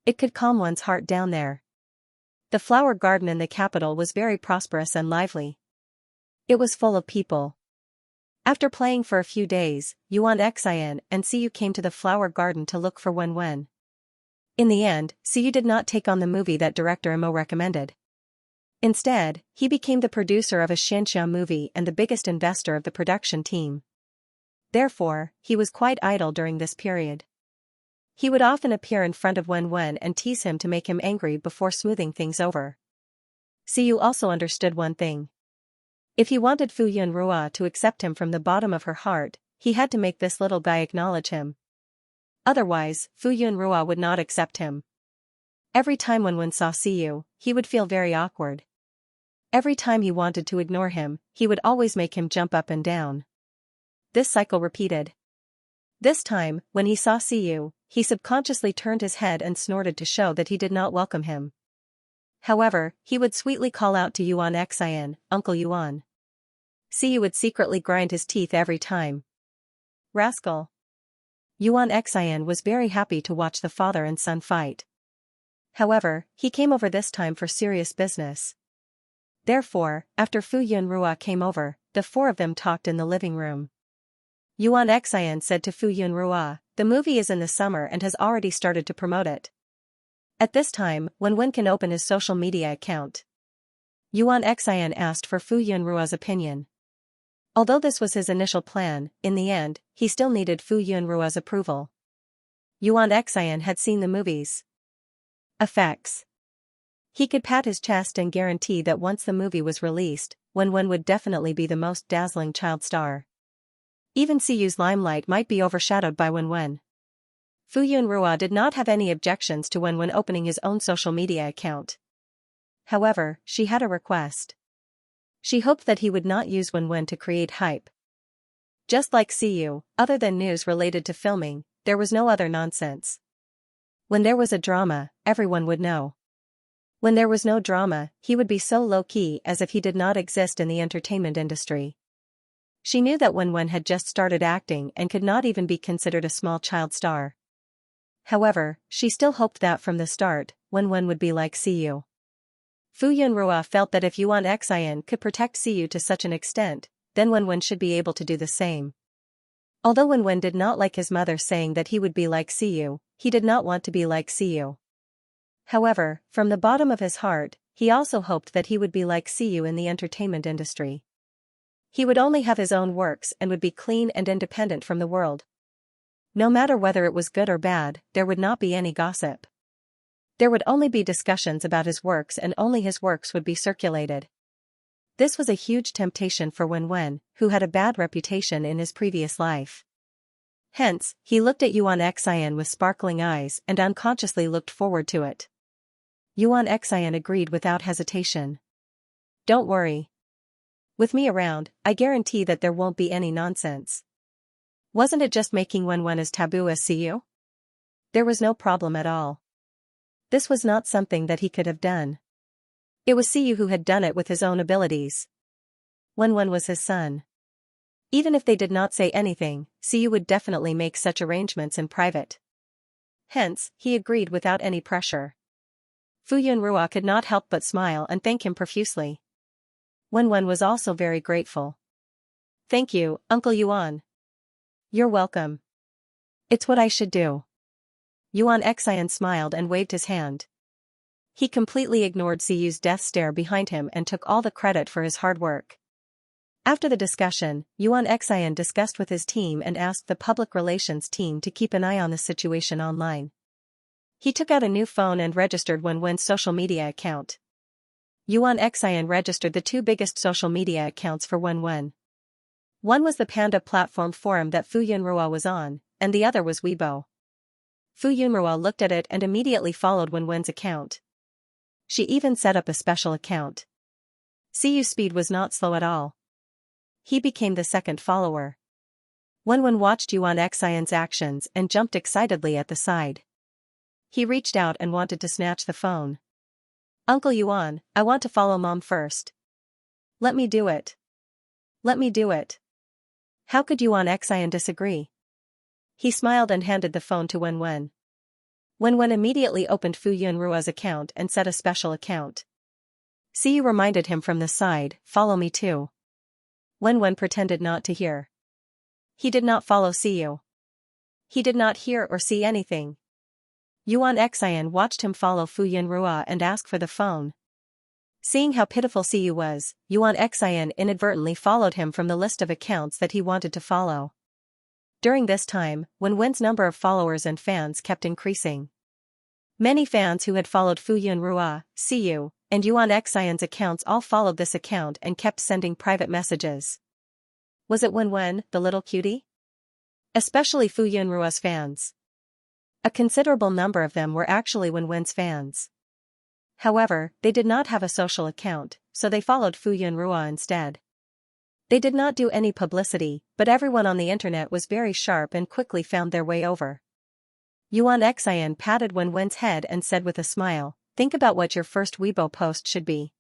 It could calm one's heart down there. The flower garden in the capital was very prosperous and lively. It was full of people. After playing for a few days, Xianxia and Siyu came to the flower garden to look for Wen. In the end, Siyu did not take on the movie that director Imo recommended. Instead, he became the producer of a Xianxia movie and the biggest investor of the production team. Therefore, he was quite idle during this period. He would often appear in front of Wen and tease him to make him angry before smoothing things over. Siyu also understood one thing. If he wanted Fu Yunrua to accept him from the bottom of her heart, he had to make this little guy acknowledge him. Otherwise, Fu Yunrua would not accept him. Every time Wen saw Siyu, he would feel very awkward. Every time he wanted to ignore him, he would always make him jump up and down. This cycle repeated. This time, when he saw Siyu, he subconsciously turned his head and snorted to show that he did not welcome him. However, he would sweetly call out to Yuan Xian, "Uncle Yuan." Siyu would secretly grind his teeth every time. Rascal. Yuan Xian was very happy to watch the father and son fight. However, he came over this time for serious business. Therefore, after Fu Yunrua came over, the four of them talked in the living room. Yuan Xian said to Fu Yunrua, "The movie is in the summer and has already started to promote it. At this time, Wen can open his social media account." Yuan Xian asked for Fu Yunrua's opinion. Although this was his initial plan, in the end, he still needed Fu Yunrua's approval. Yuan Xian had seen the movie's effects. He could pat his chest and guarantee that once the movie was released, Wen would definitely be the most dazzling child star. Even Siyu's limelight might be overshadowed by Wen. Fu Yunrua did not have any objections to Wen opening his own social media account. However, she had a request. She hoped that he would not use Wen to create hype. Just like Siyu, other than news related to filming, there was no other nonsense. When there was a drama, everyone would know. When there was no drama, he would be so low-key as if he did not exist in the entertainment industry. She knew that Wen had just started acting and could not even be considered a small child star. However, she still hoped that from the start, Wen would be like Siyu. Fu Yunrua felt that if Yuan Xian could protect Siyu to such an extent, then Wen should be able to do the same. Although Wen did not like his mother saying that he would be like Siyu, he did not want to be like Siyu. However, from the bottom of his heart, he also hoped that he would be like Siyu in the entertainment industry. He would only have his own works and would be clean and independent from the world. No matter whether it was good or bad, there would not be any gossip. There would only be discussions about his works and only his works would be circulated. This was a huge temptation for Wen, who had a bad reputation in his previous life. Hence, he looked at Yuan Xian with sparkling eyes and unconsciously looked forward to it. Yuan Xian agreed without hesitation. "Don't worry. With me around, I guarantee that there won't be any nonsense." Wasn't it just making Wen as taboo as Siyu? There was no problem at all. This was not something that he could have done. It was Siyu who had done it with his own abilities. Wen was his son. Even if they did not say anything, Siyu would definitely make such arrangements in private. Hence, he agreed without any pressure. Fu Yunrua could not help but smile and thank him profusely. Wen was also very grateful. "Thank you, Uncle Yuan." "You're welcome. It's what I should do." Yuan Xian smiled and waved his hand. He completely ignored Siyu's death stare behind him and took all the credit for his hard work. After the discussion, Yuan Xian discussed with his team and asked the public relations team to keep an eye on the situation online. He took out a new phone and registered Wen's social media account. Yuan Xian registered the two biggest social media accounts for Wen. One was the Panda platform forum that Fu Yunrua was on, and the other was Weibo. Fu Yunrua looked at it and immediately followed Wen's account. She even set up a special account. Siyu's speed was not slow at all. He became the second follower. Wen watched Yuan Xian's actions and jumped excitedly at the side. He reached out and wanted to snatch the phone. "Uncle Yuan, I want to follow Mom first. Let me do it. Let me do it." How could Yuan Xian disagree? He smiled and handed the phone to Wen. Wen immediately opened Fu Yunrua's account and set a special account. Siyu reminded him from the side, "Follow me too." Wen pretended not to hear. He did not follow Siyu. He did not hear or see anything. Yuan Xian watched him follow Fu Yunrua and ask for the phone. Seeing how pitiful Siyu was, Yuan Xian inadvertently followed him from the list of accounts that he wanted to follow. During this time, Wenwen's number of followers and fans kept increasing. Many fans who had followed Fu Yunrua, Siyu, and Yuan Xian's accounts all followed this account and kept sending private messages. Was it Wenwen, the little cutie? Especially Fu Yunrua's fans. A considerable number of them were actually Wenwen's fans. However, they did not have a social account, so they followed Fu Yunrua instead. They did not do any publicity, but everyone on the internet was very sharp and quickly found their way over. Yuan Xian patted Wenwen's head and said with a smile, "Think about what your first Weibo post should be."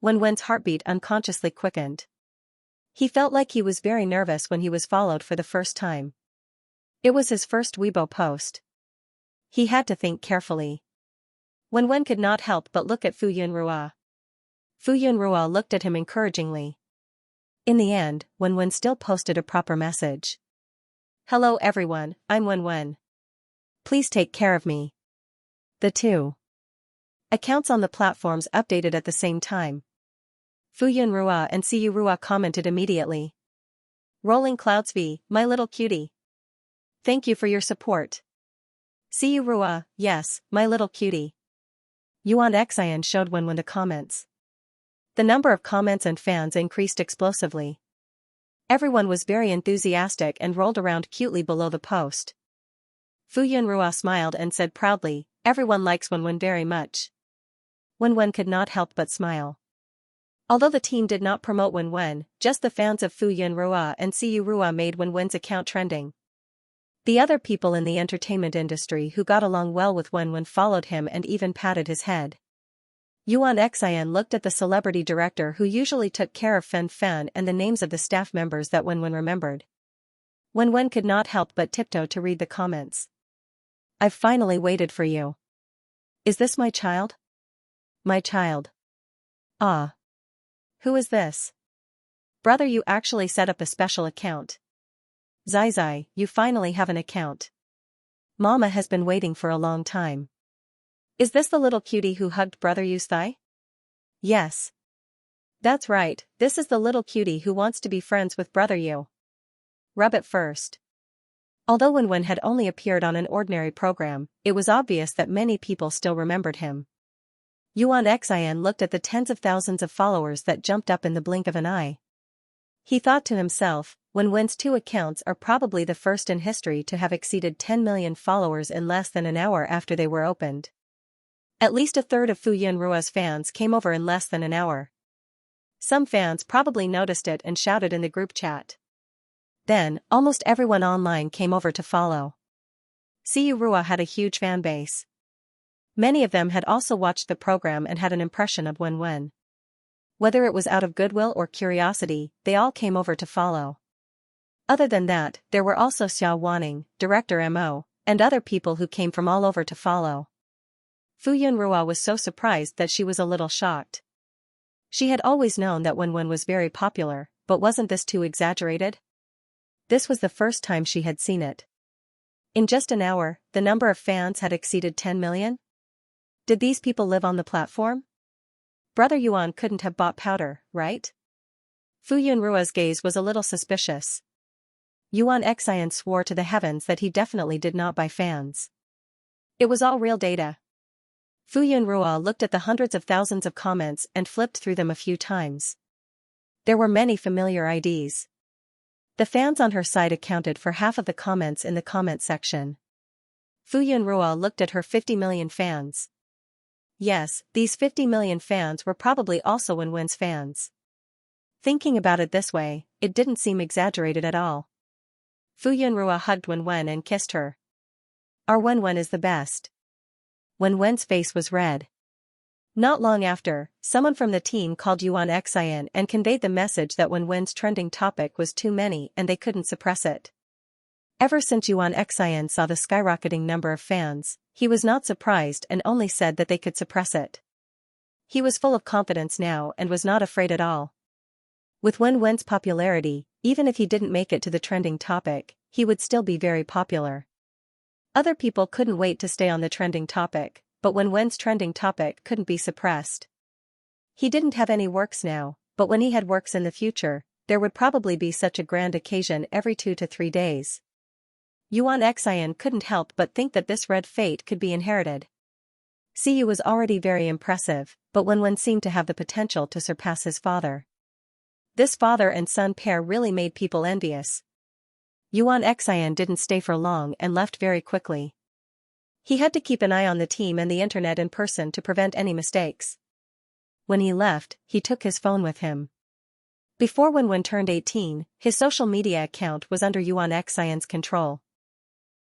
Wenwen's heartbeat unconsciously quickened. He felt like he was very nervous when he was followed for the first time. It was his first Weibo post. He had to think carefully. Wenwen could not help but look at Fu Yunrua. Fu Yunrua looked at him encouragingly. In the end, Wenwen still posted a proper message. "Hello everyone, I'm Wenwen. Please take care of me." The two accounts on the platforms updated at the same time. Fu Yunrua and Siyu Rua commented immediately. "Rolling Clouds V, my little cutie. Thank you for your support." Siyu Rua, "Yes, my little cutie." Yuan Xian showed Wenwen the comments. The number of comments and fans increased explosively. Everyone was very enthusiastic and rolled around cutely below the post. Fu Yunrua smiled and said proudly, "Everyone likes Wenwen very much." Wenwen could not help but smile. Although the team did not promote Wenwen, just the fans of Fu Yunrua and Siyu Rua made Wenwen's account trending. The other people in the entertainment industry who got along well with Wenwen followed him and even patted his head. Yuan Xian looked at the celebrity director who usually took care of Fen Fen and the names of the staff members that Wenwen remembered. Wenwen could not help but tiptoe to read the comments. "I've finally waited for you. Is this my child? My child. Ah. Who is this? Brother, you actually set up a special account. Zai Zai, you finally have an account. Mama has been waiting for a long time. Is this the little cutie who hugged Brother Yu's thigh? Yes. That's right, this is the little cutie who wants to be friends with Brother Yu. Rub it first." Although Wenwen had only appeared on an ordinary program, it was obvious that many people still remembered him. Yuan Xian looked at the tens of thousands of followers that jumped up in the blink of an eye. He thought to himself, Wenwen's two accounts are probably the first in history to have exceeded 10 million followers in less than an hour after they were opened. At least a third of Fu Yunrua's fans came over in less than an hour. Some fans probably noticed it and shouted in the group chat. Then, almost everyone online came over to follow. Siyu Rua had a huge fan base. Many of them had also watched the program and had an impression of Wenwen. Whether it was out of goodwill or curiosity, they all came over to follow. Other than that, there were also Xia Wanning, Director Mo, and other people who came from all over to follow. Fu Yunrua was so surprised that she was a little shocked. She had always known that Wenwen was very popular, but wasn't this too exaggerated? This was the first time she had seen it. In just an hour, the number of fans had exceeded 10 million? Did these people live on the platform? Brother Yuan couldn't have bought powder, right? Fu Yunrua's gaze was a little suspicious. Yuan Xian swore to the heavens that he definitely did not buy fans. It was all real data. Fu Yunrua looked at the hundreds of thousands of comments and flipped through them a few times. There were many familiar IDs. The fans on her side accounted for half of the comments in the comment section. Fu Yunrua looked at her 50 million fans. Yes, these 50 million fans were probably also Wenwen's fans. Thinking about it this way, it didn't seem exaggerated at all. Fu Yunrua hugged Wenwen and kissed her. Our Wenwen is the best. Wenwen's face was red. Not long after, someone from the team called Yuan Xian and conveyed the message that Wenwen's trending topic was too many and they couldn't suppress it. Ever since Yuan Xian saw the skyrocketing number of fans, he was not surprised and only said that they could suppress it. He was full of confidence now and was not afraid at all. With Wenwen's popularity, even if he didn't make it to the trending topic, he would still be very popular. Other people couldn't wait to stay on the trending topic, but Wenwen's trending topic couldn't be suppressed. He didn't have any works now, but when he had works in the future, there would probably be such a grand occasion every 2 to 3 days. Xian couldn't help but think that this red fate could be inherited. Xiyu was already very impressive, but Wenwen seemed to have the potential to surpass his father. This father and son pair really made people envious. Xian didn't stay for long and left very quickly. He had to keep an eye on the team and the internet in person to prevent any mistakes. When he left, he took his phone with him. Before Wenwen turned 18, his social media account was under Xian's control.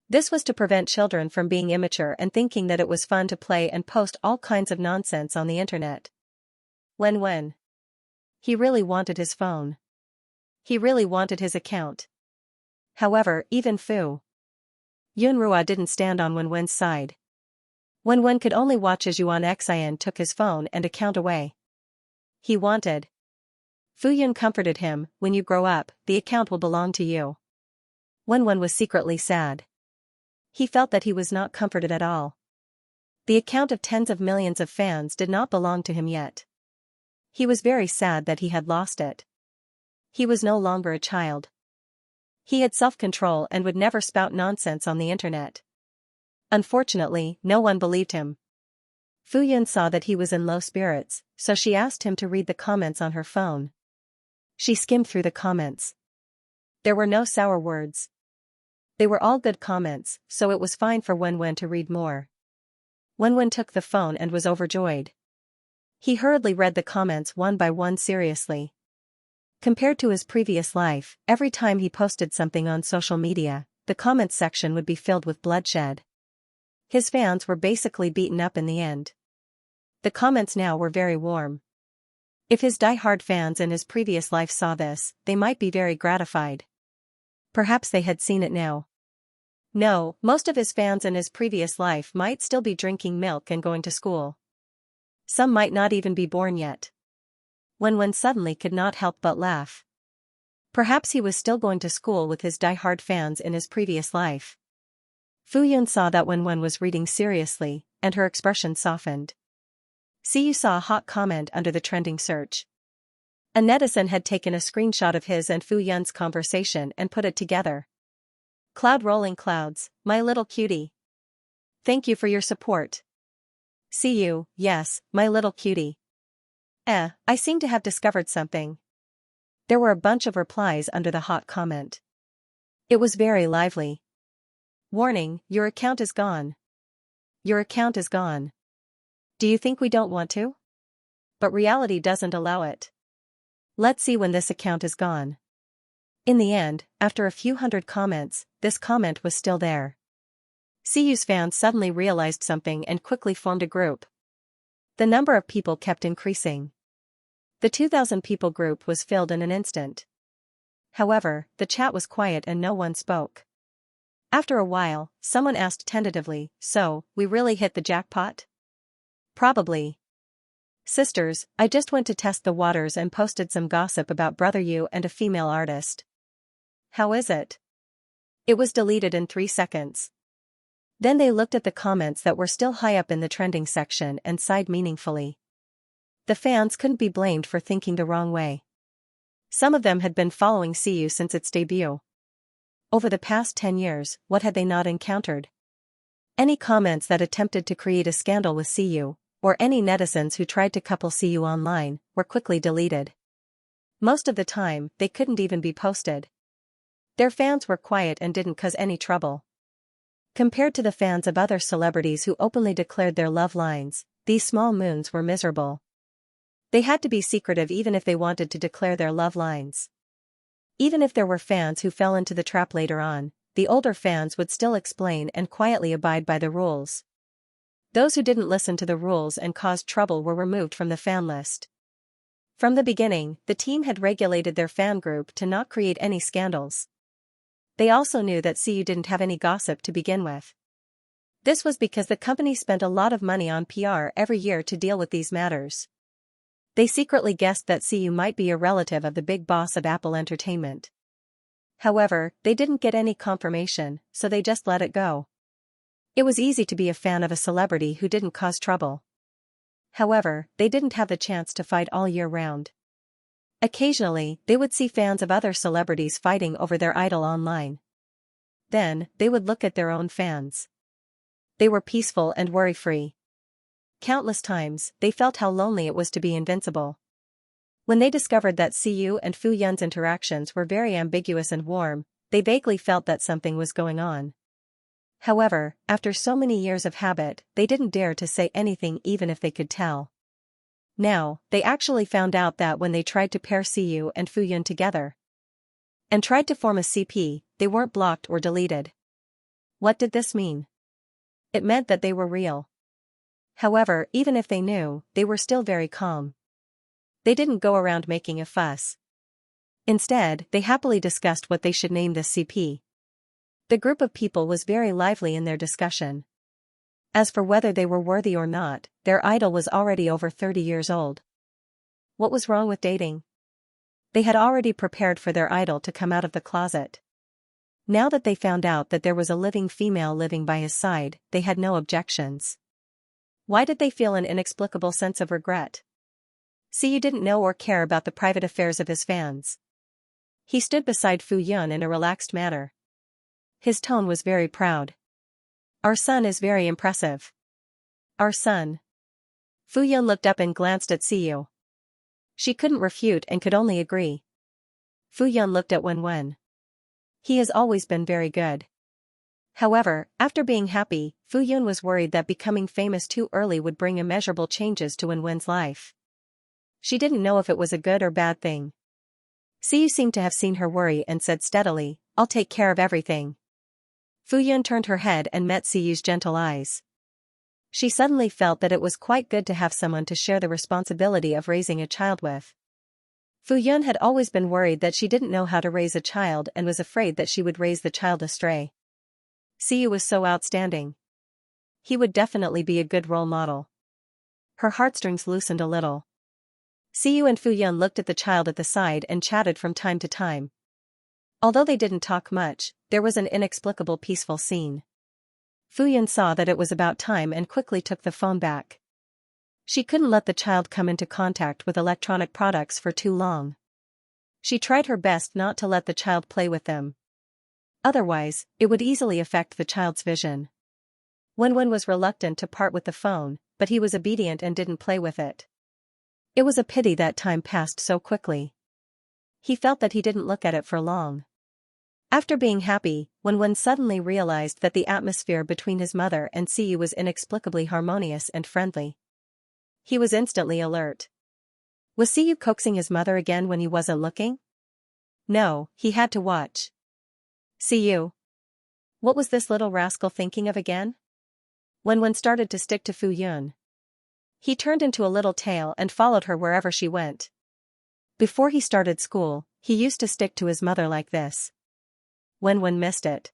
This was to prevent children from being immature and thinking that it was fun to play and post all kinds of nonsense on the internet. Wenwen. He really wanted his phone. He really wanted his account. However, even Fu Yunrua didn't stand on Wenwen's side. Wenwen could only watch as Xian took his phone and account away. He wanted. Fu Yun comforted him, "When you grow up, the account will belong to you." Wenwen was secretly sad. He felt that he was not comforted at all. The account of tens of millions of fans did not belong to him yet. He was very sad that he had lost it. He was no longer a child. He had self-control and would never spout nonsense on the internet. Unfortunately, no one believed him. Fu Yun saw that he was in low spirits, so she asked him to read the comments on her phone. She skimmed through the comments. There were no sour words. They were all good comments, so it was fine for Wenwen to read more. Wenwen took the phone and was overjoyed. He hurriedly read the comments one by one seriously. Compared to his previous life, every time he posted something on social media, the comments section would be filled with bloodshed. His fans were basically beaten up in the end. The comments now were very warm. If his die-hard fans in his previous life saw this, they might be very gratified. Perhaps they had seen it now. No, most of his fans in his previous life might still be drinking milk and going to school. Some might not even be born yet. Wenwen suddenly could not help but laugh. Perhaps he was still going to school with his die-hard fans in his previous life. Fu Yun saw that Wenwen was reading seriously, and her expression softened. Xiyu saw a hot comment under the trending search. A netizen had taken a screenshot of his and Fu Yun's conversation and put it together. "Cloud rolling clouds, my little cutie. Thank you for your support. Xiyu, yes, my little cutie. I seem to have discovered something." There were a bunch of replies under the hot comment. It was very lively. "Warning, your account is gone. Your account is gone. Do you think we don't want to? But reality doesn't allow it. Let's see when this account is gone." In the end, after a few hundred comments, this comment was still there. Xiyu's fans suddenly realized something and quickly formed a group. The number of people kept increasing. The 2,000 people group was filled in an instant. However, the chat was quiet and no one spoke. After a while, someone asked tentatively, "So, we really hit the jackpot?" "Probably. Sisters, I just went to test the waters and posted some gossip about Brother Yu and a female artist. How is it?" It was deleted in 3 seconds. Then they looked at the comments that were still high up in the trending section and sighed meaningfully. The fans couldn't be blamed for thinking the wrong way. Some of them had been following Xiyu since its debut. Over the past 10 years, what had they not encountered? Any comments that attempted to create a scandal with Xiyu, or any netizens who tried to couple Xiyu online, were quickly deleted. Most of the time, they couldn't even be posted. Their fans were quiet and didn't cause any trouble. Compared to the fans of other celebrities who openly declared their love lines, these small moons were miserable. They had to be secretive even if they wanted to declare their love lines. Even if there were fans who fell into the trap later on, the older fans would still explain and quietly abide by the rules. Those who didn't listen to the rules and caused trouble were removed from the fan list. From the beginning, the team had regulated their fan group to not create any scandals. They also knew that Xiyu didn't have any gossip to begin with. This was because the company spent a lot of money on PR every year to deal with these matters. They secretly guessed that Xiyu might be a relative of the big boss of Apple Entertainment. However, they didn't get any confirmation, so they just let it go. It was easy to be a fan of a celebrity who didn't cause trouble. However, they didn't have the chance to fight all year round. Occasionally, they would see fans of other celebrities fighting over their idol online. Then, they would look at their own fans. They were peaceful and worry-free. Countless times, they felt how lonely it was to be invincible. When they discovered that Siyu and Fu Yun's interactions were very ambiguous and warm, they vaguely felt that something was going on. However, after so many years of habit, they didn't dare to say anything even if they could tell. Now, they actually found out that when they tried to pair Siyu and Fu Yun together and tried to form a CP, they weren't blocked or deleted. What did this mean? It meant that they were real. However, even if they knew, they were still very calm. They didn't go around making a fuss. Instead, they happily discussed what they should name this CP. The group of people was very lively in their discussion. As for whether they were worthy or not, their idol was already over 30 years old. What was wrong with dating? They had already prepared for their idol to come out of the closet. Now that they found out that there was a living female living by his side, they had no objections. Why did they feel an inexplicable sense of regret? Siyu didn't know or care about the private affairs of his fans. He stood beside Fu Yun in a relaxed manner. His tone was very proud. Our son is very impressive. Our son. Fu Yun looked up and glanced at Siyu. She couldn't refute and could only agree. Fu Yun looked at Wen. He has always been very good. However, after being happy, Fu Yun was worried that becoming famous too early would bring immeasurable changes to Wen's life. She didn't know if it was a good or bad thing. Siyu seemed to have seen her worry and said steadily, "I'll take care of everything." Fu Yun turned her head and met Siyu's gentle eyes. She suddenly felt that it was quite good to have someone to share the responsibility of raising a child with. Fu Yun had always been worried that she didn't know how to raise a child and was afraid that she would raise the child astray. Siyu was so outstanding. He would definitely be a good role model. Her heartstrings loosened a little. Siyu and Fu Yun looked at the child at the side and chatted from time to time. Although they didn't talk much, there was an inexplicable peaceful scene. Fu Yun saw that it was about time and quickly took the phone back. She couldn't let the child come into contact with electronic products for too long. She tried her best not to let the child play with them. Otherwise, it would easily affect the child's vision. Wen was reluctant to part with the phone, but he was obedient and didn't play with it. It was a pity that time passed so quickly. He felt that he didn't look at it for long. After being happy, Wen suddenly realized that the atmosphere between his mother and Siyu was inexplicably harmonious and friendly. He was instantly alert. Was Siyu coaxing his mother again when he wasn't looking? No, he had to watch. Siyu. What was this little rascal thinking of again? Wen started to stick to Fu Yun. He turned into a little tail and followed her wherever she went. Before he started school, he used to stick to his mother like this. Wen missed it.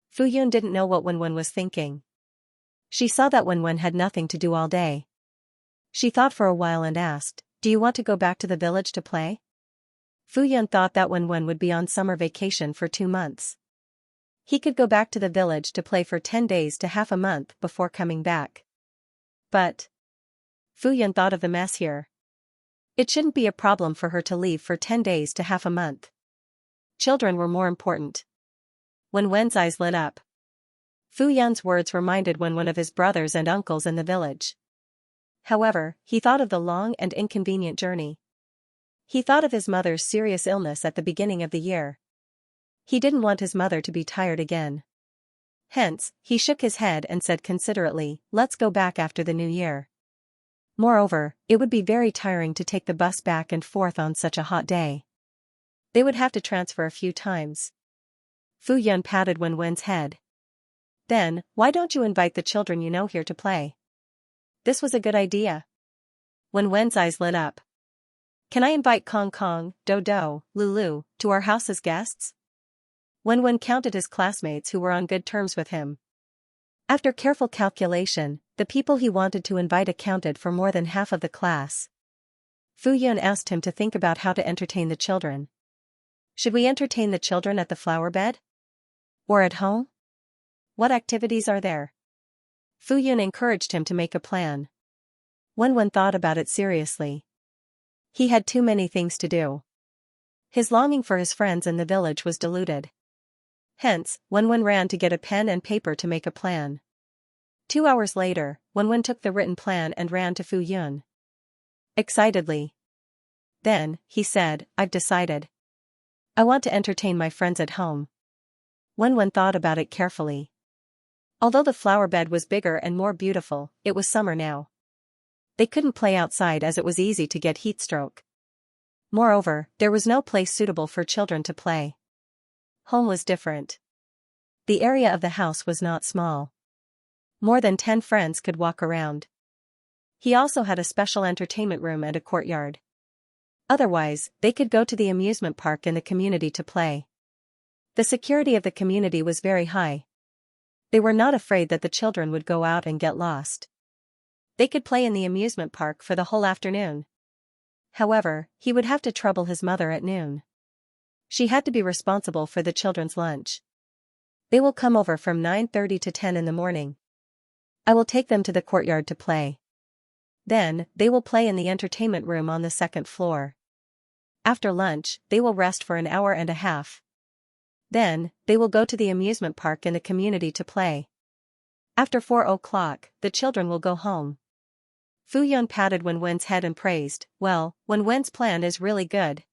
Fu Yun didn't know what Wen was thinking. She saw that Wen had nothing to do all day. She thought for a while and asked, "Do you want to go back to the village to play?" Fu Yun thought that Wen would be on summer vacation for 2 months. He could go back to the village to play for 10 days to half a month before coming back. But Fu Yun thought of the mess here. It shouldn't be a problem for her to leave for 10 days to half a month. Children were more important. Wen's eyes lit up. Fu Yun's words reminded Wen of his brothers and uncles in the village. However, he thought of the long and inconvenient journey. He thought of his mother's serious illness at the beginning of the year. He didn't want his mother to be tired again. Hence, he shook his head and said considerately, "Let's go back after the new year." Moreover, it would be very tiring to take the bus back and forth on such a hot day. They would have to transfer a few times. Fu Yun patted Wen's head. "Then, why don't you invite the children you know here to play?" This was a good idea. Wen's eyes lit up. "Can I invite Kong, Dodo, Lulu, to our house as guests?" Wen counted his classmates who were on good terms with him. After careful calculation, the people he wanted to invite accounted for more than half of the class. Fu Yun asked him to think about how to entertain the children. Should we entertain the children at the flower bed? Or at home? What activities are there? Fu Yun encouraged him to make a plan. Wen thought about it seriously. He had too many things to do. His longing for his friends in the village was diluted. Hence, Wenwen ran to get a pen and paper to make a plan. 2 hours later, Wenwen took the written plan and ran to Fu Yun. Excitedly. Then, he said, I've decided. I want to entertain my friends at home. Wenwen thought about it carefully. Although the flower bed was bigger and more beautiful, it was summer now. They couldn't play outside as it was easy to get heat stroke. Moreover, there was no place suitable for children to play. Home was different. The area of the house was not small. More than 10 friends could walk around. He also had a special entertainment room and a courtyard. Otherwise, they could go to the amusement park in the community to play. The security of the community was very high. They were not afraid that the children would go out and get lost. They could play in the amusement park for the whole afternoon. However, he would have to trouble his mother at noon. She had to be responsible for the children's lunch. They will come over from 9:30 to 10 in the morning. I will take them to the courtyard to play. Then, they will play in the entertainment room on the second floor. After lunch, they will rest for an hour and a half. Then, they will go to the amusement park in the community to play. After 4 o'clock, the children will go home. Fu Yun patted Wenwen's head and praised, well, Wenwen's plan is really good.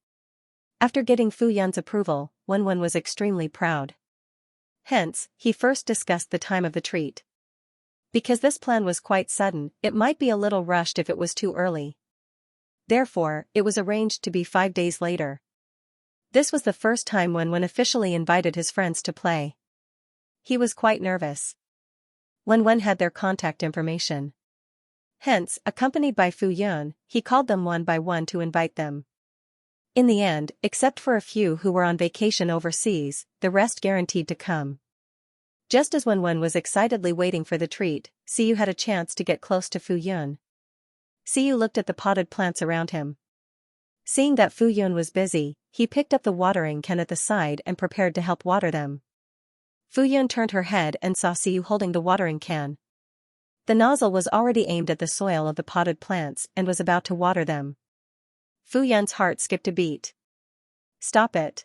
After getting Fu Yun's approval, Wenwen was extremely proud. Hence, he first discussed the time of the treat. Because this plan was quite sudden, it might be a little rushed if it was too early. Therefore, it was arranged to be 5 days later. This was the first time Wenwen officially invited his friends to play. He was quite nervous. Wenwen had their contact information. Hence, accompanied by Fu Yun, he called them one by one to invite them. In the end, except for a few who were on vacation overseas, the rest guaranteed to come. Just as Wenwen was excitedly waiting for the treat, Siyu had a chance to get close to Fu Yun. Siyu looked at the potted plants around him. Seeing that Fu Yun was busy, he picked up the watering can at the side and prepared to help water them. Fu Yun turned her head and saw Siyu holding the watering can. The nozzle was already aimed at the soil of the potted plants and was about to water them. Fu Yun's heart skipped a beat. Stop it.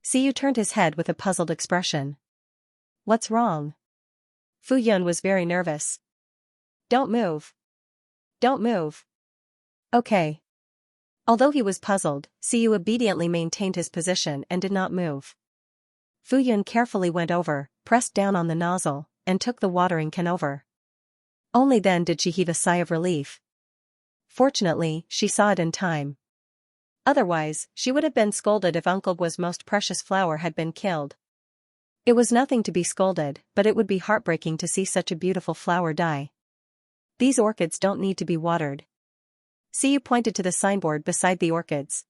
Siyu turned his head with a puzzled expression. What's wrong? Fu Yun was very nervous. Don't move. Don't move. Okay. Although he was puzzled, Siyu obediently maintained his position and did not move. Fu Yun carefully went over, pressed down on the nozzle, and took the watering can over. Only then did she heave a sigh of relief. Fortunately, she saw it in time. Otherwise, she would have been scolded if Uncle Gua's most precious flower had been killed. It was nothing to be scolded, but it would be heartbreaking to see such a beautiful flower die. These orchids don't need to be watered. Siyu pointed to the signboard beside the orchids.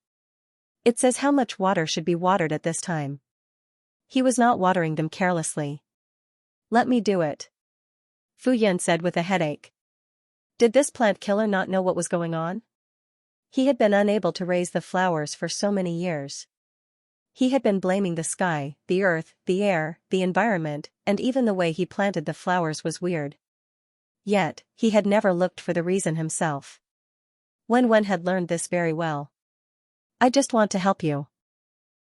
It says how much water should be watered at this time. He was not watering them carelessly. Let me do it. Fu Yun said with a headache. Did this plant killer not know what was going on? He had been unable to raise the flowers for so many years. He had been blaming the sky, the earth, the air, the environment, and even the way he planted the flowers was weird. Yet, he had never looked for the reason himself. Wenwen had learned this very well. I just want to help you.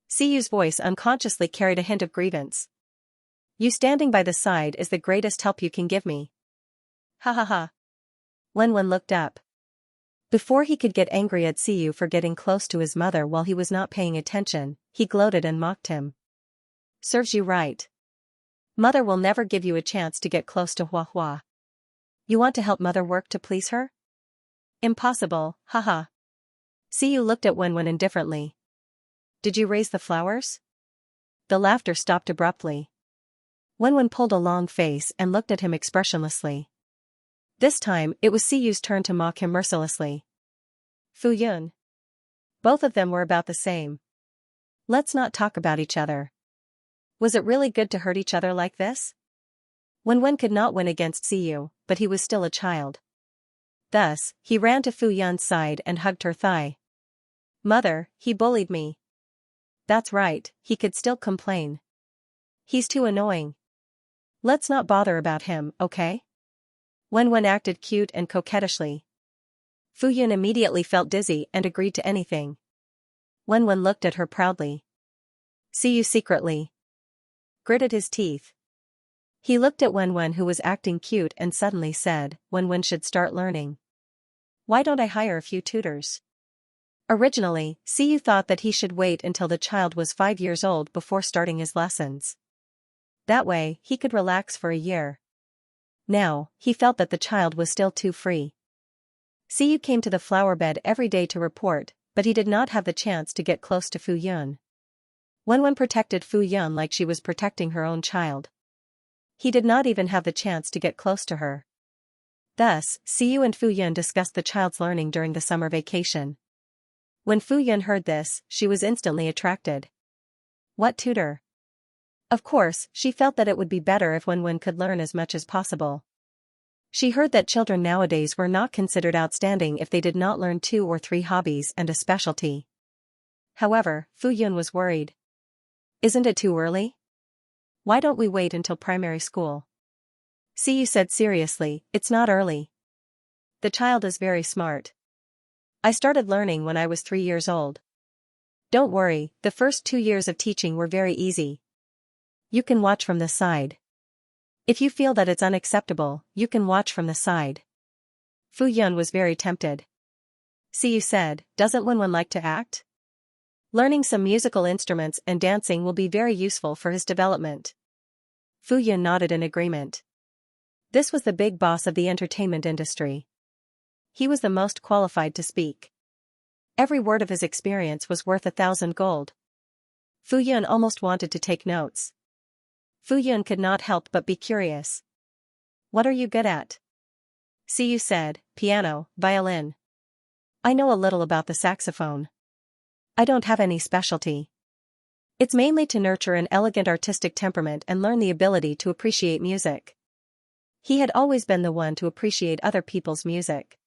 Siyu's voice unconsciously carried a hint of grievance. You standing by the side is the greatest help you can give me. Ha ha ha. Wenwen looked up. Before he could get angry at Siyu for getting close to his mother while he was not paying attention, he gloated and mocked him. Serves you right. Mother will never give you a chance to get close to Hua Hua. You want to help mother work to please her? Impossible, haha. Siyu looked at Wenwen indifferently. Did you raise the flowers? The laughter stopped abruptly. Wenwen pulled a long face and looked at him expressionlessly. This time, it was Siyu's turn to mock him mercilessly. Fu Yun. Both of them were about the same. Let's not talk about each other. Was it really good to hurt each other like this? Wenwen could not win against Siyu, but he was still a child. Thus, he ran to Fu Yun's side and hugged her thigh. Mother, he bullied me. That's right, he could still complain. He's too annoying. Let's not bother about him, okay? Wenwen acted cute and coquettishly. Fu Yun immediately felt dizzy and agreed to anything. Wenwen looked at her proudly. See you secretly. gritted his teeth. He looked at Wenwen, who was acting cute, and suddenly said, Wenwen should start learning. Why don't I hire a few tutors? Originally, Siyu thought that he should wait until the child was 5 years old before starting his lessons. That way, he could relax for a year. Now, he felt that the child was still too free. Siyu came to the flower bed every day to report, but he did not have the chance to get close to Fu Yun. Wenwen protected Fu Yun like she was protecting her own child. He did not even have the chance to get close to her. Thus, Siyu and Fu Yun discussed the child's learning during the summer vacation. When Fu Yun heard this, she was instantly attracted. What tutor? Of course, she felt that it would be better if Wenwen could learn as much as possible. She heard that children nowadays were not considered outstanding if they did not learn 2 or 3 hobbies and a specialty. However, Fu Yun was worried. Isn't it too early? Why don't we wait until primary school? Siyu said seriously, it's not early. The child is very smart. I started learning when I was 3 years old. Don't worry, the first 2 years of teaching were very easy. You can watch from the side. If you feel that it's unacceptable, you can watch from the side. Fu Yun was very tempted. Siyu said, doesn't Wenwen like to act? Learning some musical instruments and dancing will be very useful for his development. Fu Yun nodded in agreement. This was the big boss of the entertainment industry. He was the most qualified to speak. Every word of his experience was worth 1,000 gold. Fu Yun almost wanted to take notes. Fu Yun could not help but be curious. What are you good at? Siyu said, piano, violin. I know a little about the saxophone. I don't have any specialty. It's mainly to nurture an elegant artistic temperament and learn the ability to appreciate music. He had always been the one to appreciate other people's music.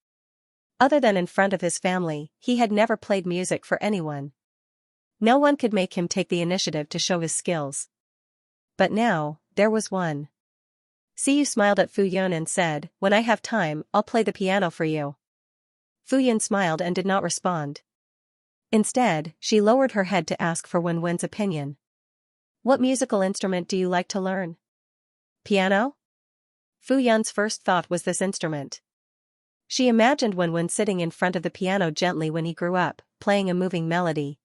Other than in front of his family, he had never played music for anyone. No one could make him take the initiative to show his skills. But now, there was one. Siyu smiled at Fu Yun and said, when I have time, I'll play the piano for you. Fu Yun smiled and did not respond. Instead, she lowered her head to ask for Wenwen's opinion. What musical instrument do you like to learn? Piano? Fu Yun's first thought was this instrument. She imagined Wenwen sitting in front of the piano gently when he grew up, playing a moving melody.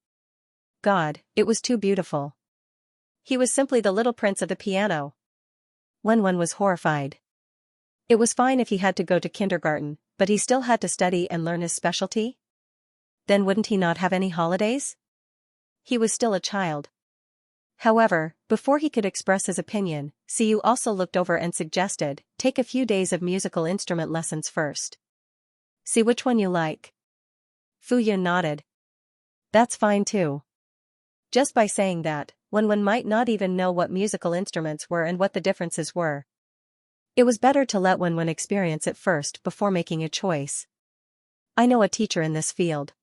God, it was too beautiful. He was simply the little prince of the piano. Wenwen was horrified. It was fine if he had to go to kindergarten, but he still had to study and learn his specialty? Then wouldn't he not have any holidays? He was still a child. However, before he could express his opinion, Siyu also looked over and suggested, take a few days of musical instrument lessons first. See which one you like. Fu Yun nodded. That's fine too. Just by saying that, Wenwen might not even know what musical instruments were and what the differences were. It was better to let Wenwen experience it first before making a choice. I know a teacher in this field.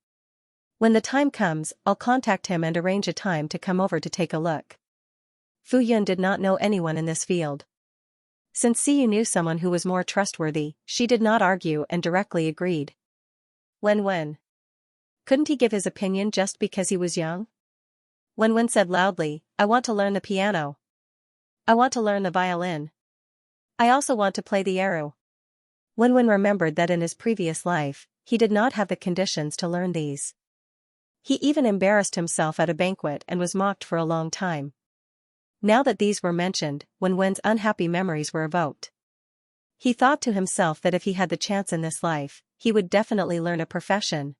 When the time comes, I'll contact him and arrange a time to come over to take a look. Fu Yun did not know anyone in this field. Since Siyu knew someone who was more trustworthy, she did not argue and directly agreed. Wenwen. Couldn't he give his opinion just because he was young? Wenwen said loudly, I want to learn the piano. I want to learn the violin. I also want to play the erhu. Wenwen remembered that in his previous life, he did not have the conditions to learn these. He even embarrassed himself at a banquet and was mocked for a long time. Now that these were mentioned, Wenwen's unhappy memories were evoked. He thought to himself that if he had the chance in this life, he would definitely learn a profession.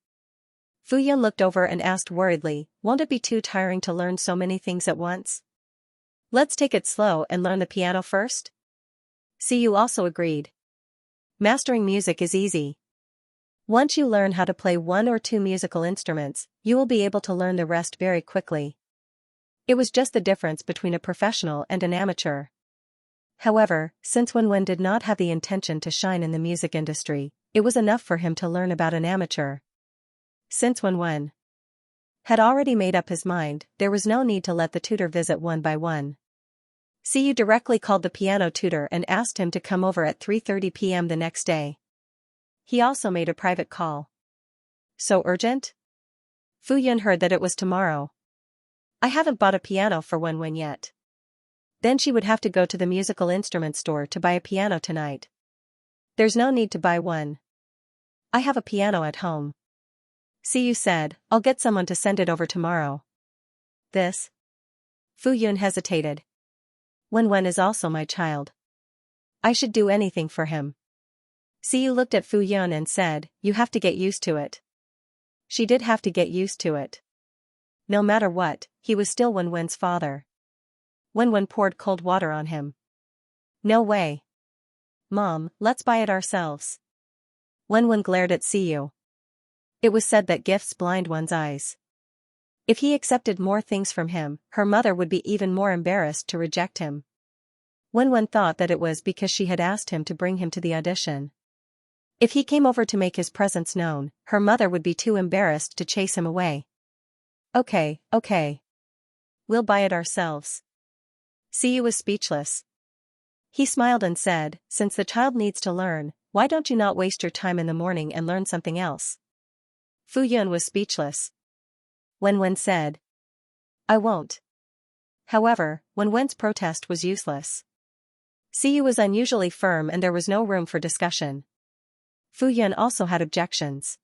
Fu Yun looked over and asked worriedly, won't it be too tiring to learn so many things at once? Let's take it slow and learn the piano first? Siyu also agreed. Mastering music is easy. Once you learn how to play 1 or 2 musical instruments, you will be able to learn the rest very quickly. It was just the difference between a professional and an amateur. However, since Wenwen did not have the intention to shine in the music industry, it was enough for him to learn about an amateur. Since Wenwen had already made up his mind, there was no need to let the tutor visit one by one. Siyu directly called the piano tutor and asked him to come over at 3:30 p.m. the next day. He also made a private call. So urgent? Fu Yun heard that it was tomorrow. I haven't bought a piano for Wenwen yet. Then she would have to go to the musical instrument store to buy a piano tonight. There's no need to buy one. I have a piano at home. Siyu said, I'll get someone to send it over tomorrow. This? Fu Yun hesitated. Wen is also my child. I should do anything for him. Siyu looked at Fu Yun and said, you have to get used to it. She did have to get used to it. No matter what, he was still Wen's father. Wen poured cold water on him. No way. Mom, let's buy it ourselves. Wen glared at Siyu. It was said that gifts blind one's eyes. If he accepted more things from him, her mother would be even more embarrassed to reject him. Wen thought that it was because she had asked him to bring him to the audition. If he came over to make his presence known, her mother would be too embarrassed to chase him away. Okay. We'll buy it ourselves. Siyu was speechless. He smiled and said, since the child needs to learn, why don't you not waste your time in the morning and learn something else? Fu Yun was speechless. Wen said, I won't. However, Wen's protest was useless. Siyu was unusually firm and there was no room for discussion. Fu Yun also had objections.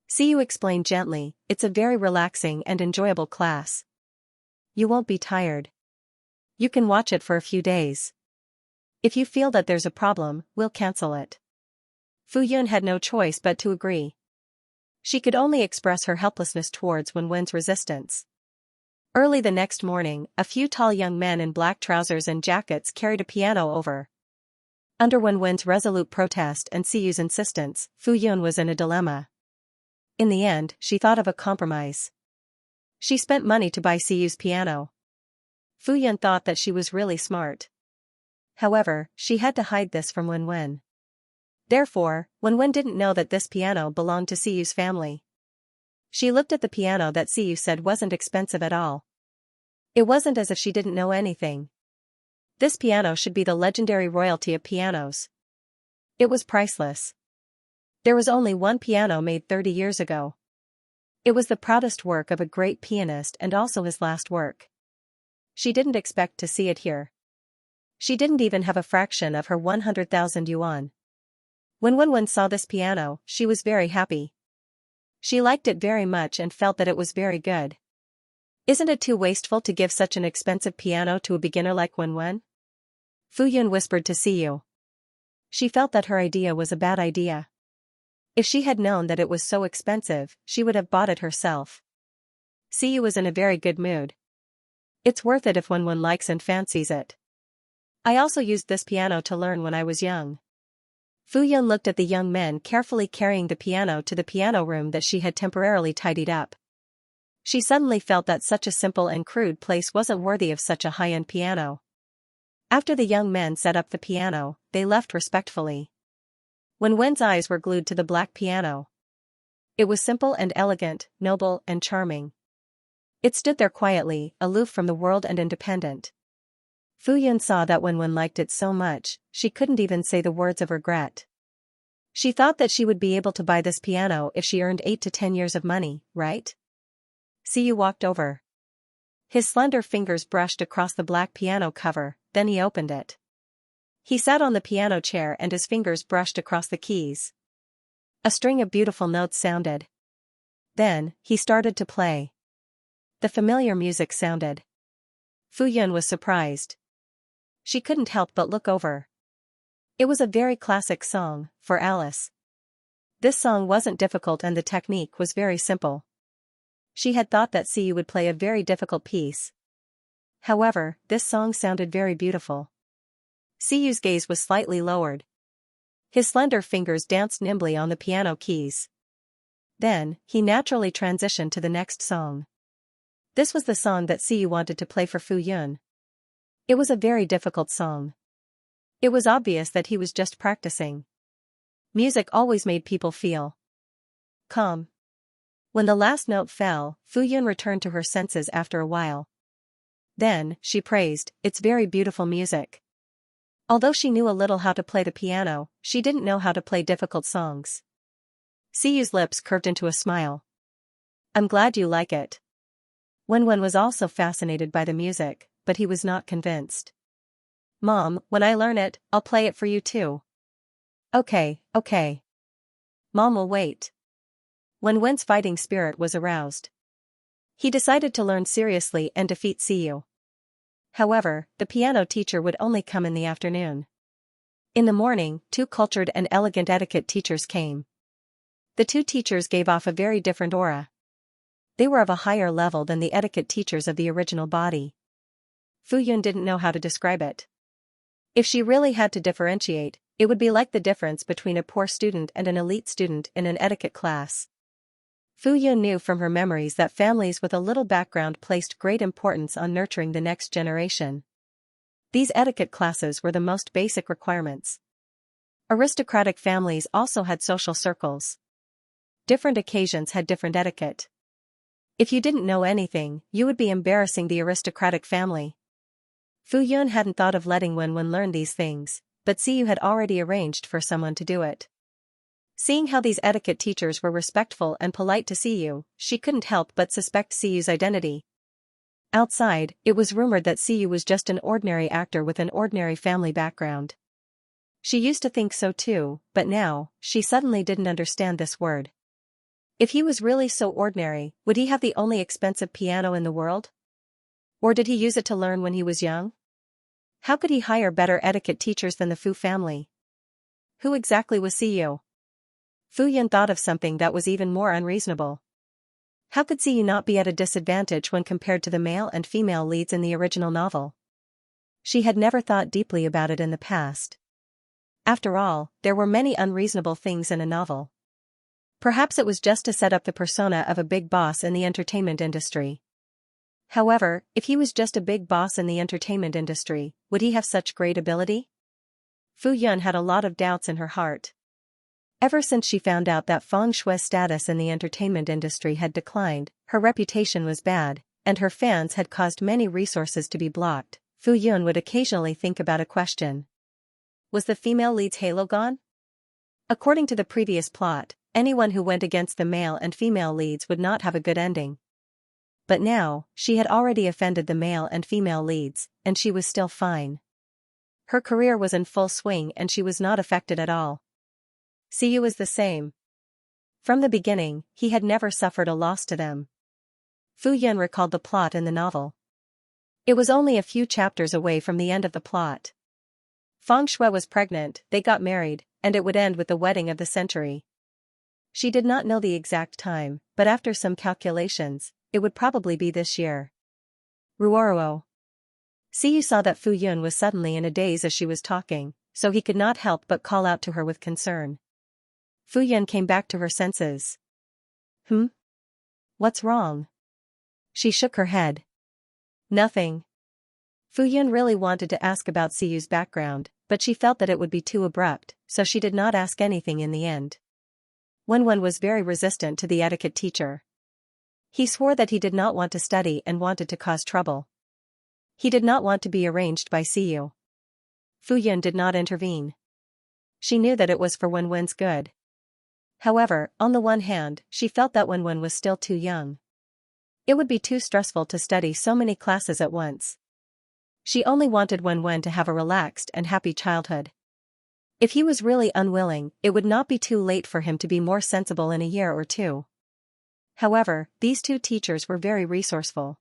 Siyu explained gently, it's a very relaxing and enjoyable class. You won't be tired. You can watch it for a few days. If you feel that there's a problem, we'll cancel it. Fu Yun had no choice but to agree. She could only express her helplessness towards Wen's resistance. Early the next morning, a few tall young men in black trousers and jackets carried a piano over. Under Wen's resolute protest and Siyu's insistence, Fu Yun was in a dilemma. In the end, she thought of a compromise. She spent money to buy Siyu's piano. Fu Yun thought that she was really smart. However, she had to hide this from Wen. Therefore, Wen didn't know that this piano belonged to Siyu's family. She looked at the piano that Siyu said wasn't expensive at all. It wasn't as if she didn't know anything. This piano should be the legendary royalty of pianos. It was priceless. There was only one piano made 30 years ago. It was the proudest work of a great pianist and also his last work. She didn't expect to see it here. She didn't even have a fraction of her 100,000 yuan. When Wen saw this piano, she was very happy. She liked it very much and felt that it was very good. Isn't it too wasteful to give such an expensive piano to a beginner like Wen? Fu Yun whispered to Siyu. She felt that her idea was a bad idea. If she had known that it was so expensive, she would have bought it herself. Siyu was in a very good mood. It's worth it if Wen likes and fancies it. I also used this piano to learn when I was young. Fu Yun looked at the young men carefully carrying the piano to the piano room that she had temporarily tidied up. She suddenly felt that such a simple and crude place wasn't worthy of such a high-end piano. After the young men set up the piano, they left respectfully. Wen's eyes were glued to the black piano. It was simple and elegant, noble and charming. It stood there quietly, aloof from the world and independent. Fu Yun saw that Wen liked it so much, she couldn't even say the words of regret. She thought that she would be able to buy this piano if she earned 8 to 10 years of money, right? Siyu walked over. His slender fingers brushed across the black piano cover, then he opened it. He sat on the piano chair and his fingers brushed across the keys. A string of beautiful notes sounded. Then, he started to play. The familiar music sounded. Fu Yun was surprised. She couldn't help but look over. It was a very classic song, for Alice. This song wasn't difficult and the technique was very simple. She had thought that Siyu would play a very difficult piece. However, this song sounded very beautiful. Siyu's gaze was slightly lowered. His slender fingers danced nimbly on the piano keys. Then, he naturally transitioned to the next song. This was the song that Siyu wanted to play for Fu Yun. It was a very difficult song. It was obvious that he was just practicing. Music always made people feel calm. When the last note fell, Fu Yun returned to her senses after a while. Then, she praised, "It's very beautiful music." Although she knew a little how to play the piano, she didn't know how to play difficult songs. Siyu's lips curved into a smile. "I'm glad you like it." Wen was also fascinated by the music, but he was not convinced. "Mom, when I learn it, I'll play it for you too." "Okay, okay. Mom will wait." Wen's fighting spirit was aroused. He decided to learn seriously and defeat Xiyu. However, the piano teacher would only come in the afternoon. In the morning, two cultured and elegant etiquette teachers came. The two teachers gave off a very different aura. They were of a higher level than the etiquette teachers of the original body. Fu Yun didn't know how to describe it. If she really had to differentiate, it would be like the difference between a poor student and an elite student in an etiquette class. Fu Yun knew from her memories that families with a little background placed great importance on nurturing the next generation. These etiquette classes were the most basic requirements. Aristocratic families also had social circles. Different occasions had different etiquette. If you didn't know anything, you would be embarrassing the aristocratic family. Fu Yun hadn't thought of letting Wen learn these things, but Xiyu had already arranged for someone to do it. Seeing how these etiquette teachers were respectful and polite to Xiyu, she couldn't help but suspect Xiyu's identity. Outside, it was rumored that Xiyu was just an ordinary actor with an ordinary family background. She used to think so too, but now, she suddenly didn't understand this word. If he was really so ordinary, would he have the only expensive piano in the world? Or did he use it to learn when he was young? How could he hire better etiquette teachers than the Fu family? Who exactly was Xiyu? Fu Yun thought of something that was even more unreasonable. How could Xiyu not be at a disadvantage when compared to the male and female leads in the original novel? She had never thought deeply about it in the past. After all, there were many unreasonable things in a novel. Perhaps it was just to set up the persona of a big boss in the entertainment industry. However, if he was just a big boss in the entertainment industry, would he have such great ability? Fu Yun had a lot of doubts in her heart. Ever since she found out that Feng Shui's status in the entertainment industry had declined, her reputation was bad, and her fans had caused many resources to be blocked, Fu Yun would occasionally think about a question. Was the female lead's halo gone? According to the previous plot, anyone who went against the male and female leads would not have a good ending. But now, she had already offended the male and female leads, and she was still fine. Her career was in full swing and she was not affected at all. Xiyu was the same. From the beginning, he had never suffered a loss to them. Fu Yun recalled the plot in the novel. It was only a few chapters away from the end of the plot. Feng Shui was pregnant, they got married, and it would end with the wedding of the century. She did not know the exact time, but after some calculations, it would probably be this year. Ruoruo. Xiyu saw that Fu Yun was suddenly in a daze as she was talking, so he could not help but call out to her with concern. Fu Yun came back to her senses. What's wrong? She shook her head. Nothing. Fu Yun really wanted to ask about Xiyu's background, but she felt that it would be too abrupt, so she did not ask anything in the end. Wen was very resistant to the etiquette teacher. He swore that he did not want to study and wanted to cause trouble. He did not want to be arranged by Xiyu. Fu Yun did not intervene. She knew that it was for Wen's good. However, on the one hand, she felt that Wen was still too young. It would be too stressful to study so many classes at once. She only wanted Wen to have a relaxed and happy childhood. If he was really unwilling, it would not be too late for him to be more sensible in a year or two. However, these two teachers were very resourceful.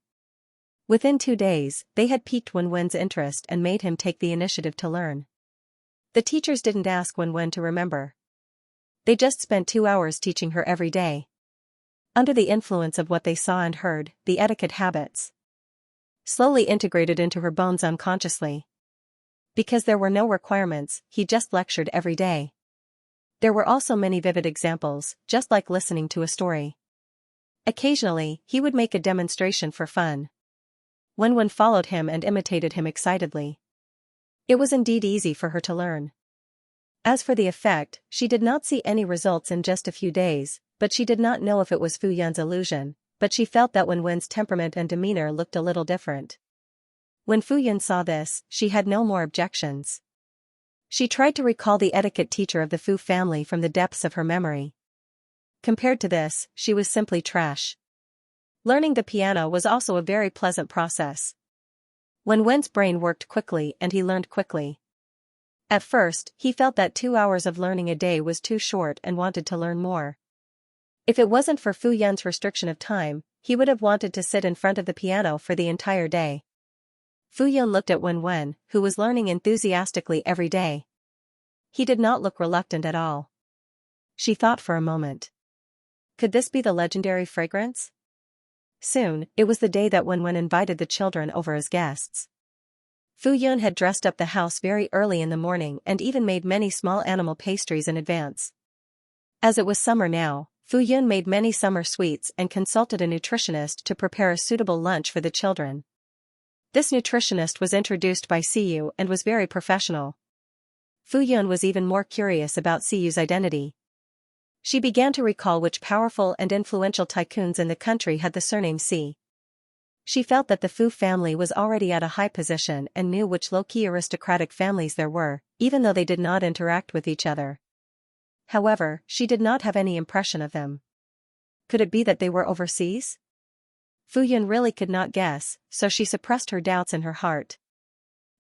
Within 2 days, they had piqued Wen's interest and made him take the initiative to learn. The teachers didn't ask Wen to remember. They just spent 2 hours teaching her every day. Under the influence of what they saw and heard, the etiquette habits slowly integrated into her bones unconsciously. Because there were no requirements, he just lectured every day. There were also many vivid examples, just like listening to a story. Occasionally, he would make a demonstration for fun. Wen followed him and imitated him excitedly. It was indeed easy for her to learn. As for the effect, she did not see any results in just a few days, but she did not know if it was Fu Yun's illusion, but she felt that Wen's temperament and demeanor looked a little different. When Fu Yun saw this, she had no more objections. She tried to recall the etiquette teacher of the Fu family from the depths of her memory. Compared to this, she was simply trash. Learning the piano was also a very pleasant process. Wen's brain worked quickly and he learned quickly. At first, he felt that 2 hours of learning a day was too short and wanted to learn more. If it wasn't for Fu Yun's restriction of time, he would have wanted to sit in front of the piano for the entire day. Fu Yun looked at Wen, who was learning enthusiastically every day. He did not look reluctant at all. She thought for a moment. Could this be the legendary fragrance? Soon, it was the day that Wen invited the children over as guests. Fu Yun had dressed up the house very early in the morning and even made many small animal pastries in advance. As it was summer now, Fu Yun made many summer sweets and consulted a nutritionist to prepare a suitable lunch for the children. This nutritionist was introduced by Siyu and was very professional. Fu Yun was even more curious about Siyu's identity. She began to recall which powerful and influential tycoons in the country had the surname Si. She felt that the Fu family was already at a high position and knew which low-key aristocratic families there were, even though they did not interact with each other. However, she did not have any impression of them. Could it be that they were overseas? Fu Yun really could not guess, so she suppressed her doubts in her heart.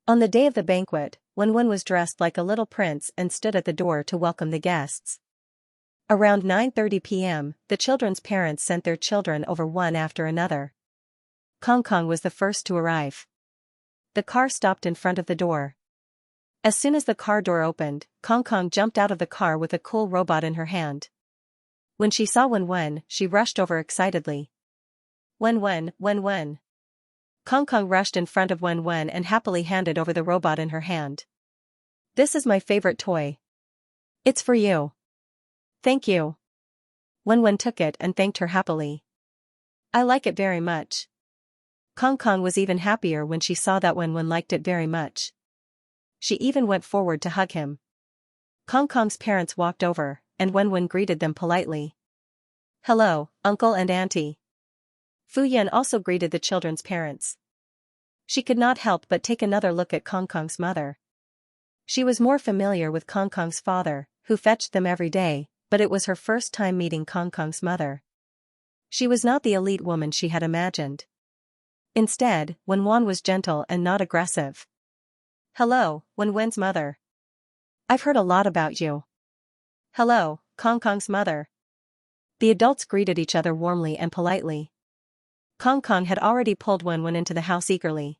On the day of the banquet, Wen was dressed like a little prince and stood at the door to welcome the guests. Around 9:30 p.m., the children's parents sent their children over one after another. Kong was the first to arrive. The car stopped in front of the door. As soon as the car door opened, Kong jumped out of the car with a cool robot in her hand. When she saw Wen, she rushed over excitedly. Wen. Kong rushed in front of Wen and happily handed over the robot in her hand. This is my favorite toy. It's for you. Thank you. Wen took it and thanked her happily. I like it very much. Kong was even happier when she saw that Wen liked it very much. She even went forward to hug him. Kong's parents walked over, and Wen greeted them politely. Hello, uncle and auntie. Fu Yun also greeted the children's parents. She could not help but take another look at Kong's mother. She was more familiar with Kong's father, who fetched them every day, but it was her first time meeting Kong's mother. She was not the elite woman she had imagined. Instead, Wen was gentle and not aggressive. Hello, Wen's mother. I've heard a lot about you. Hello, Kong's mother. The adults greeted each other warmly and politely. Kong had already pulled Wen into the house eagerly.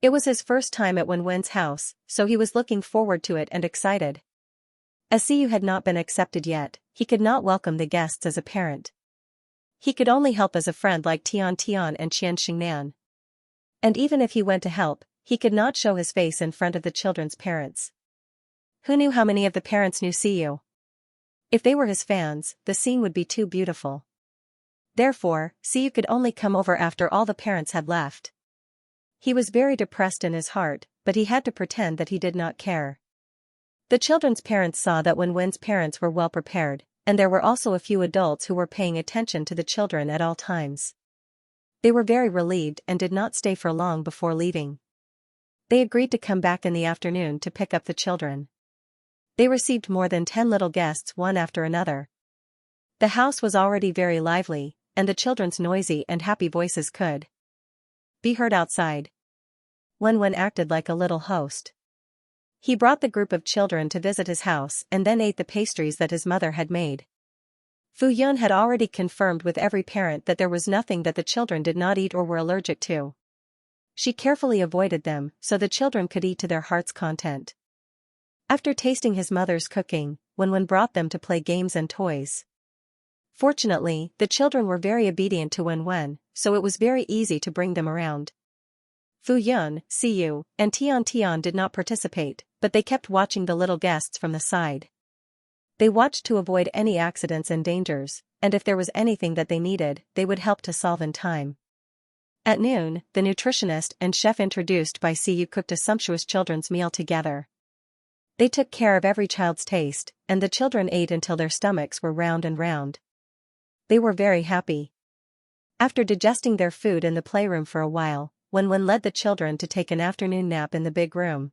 It was his first time at Wen's house, so he was looking forward to it and excited. As Siyu had not been accepted yet, he could not welcome the guests as a parent. He could only help as a friend like Tian and Xianxia. And even if he went to help, he could not show his face in front of the children's parents. Who knew how many of the parents knew Siyu? If they were his fans, the scene would be too beautiful. Therefore, Siyu could only come over after all the parents had left. He was very depressed in his heart, but he had to pretend that he did not care. The children's parents saw that Wen's parents were well prepared, and there were also a few adults who were paying attention to the children at all times. They were very relieved and did not stay for long before leaving. They agreed to come back in the afternoon to pick up the children. They received more than 10 little guests one after another. The house was already very lively, and the children's noisy and happy voices could be heard outside. Wen acted like a little host. He brought the group of children to visit his house and then ate the pastries that his mother had made. Fu Yun had already confirmed with every parent that there was nothing that the children did not eat or were allergic to. She carefully avoided them so the children could eat to their heart's content. After tasting his mother's cooking, Wen brought them to play games and toys. Fortunately, the children were very obedient to Wen, so it was very easy to bring them around. Fu Yun, Siyu, and Tian did not participate, but they kept watching the little guests from the side. They watched to avoid any accidents and dangers, and if there was anything that they needed, they would help to solve in time. At noon, the nutritionist and chef introduced by Siyu cooked a sumptuous children's meal together. They took care of every child's taste, and the children ate until their stomachs were round and round. They were very happy. After digesting their food in the playroom for a while, Wen led the children to take an afternoon nap in the big room.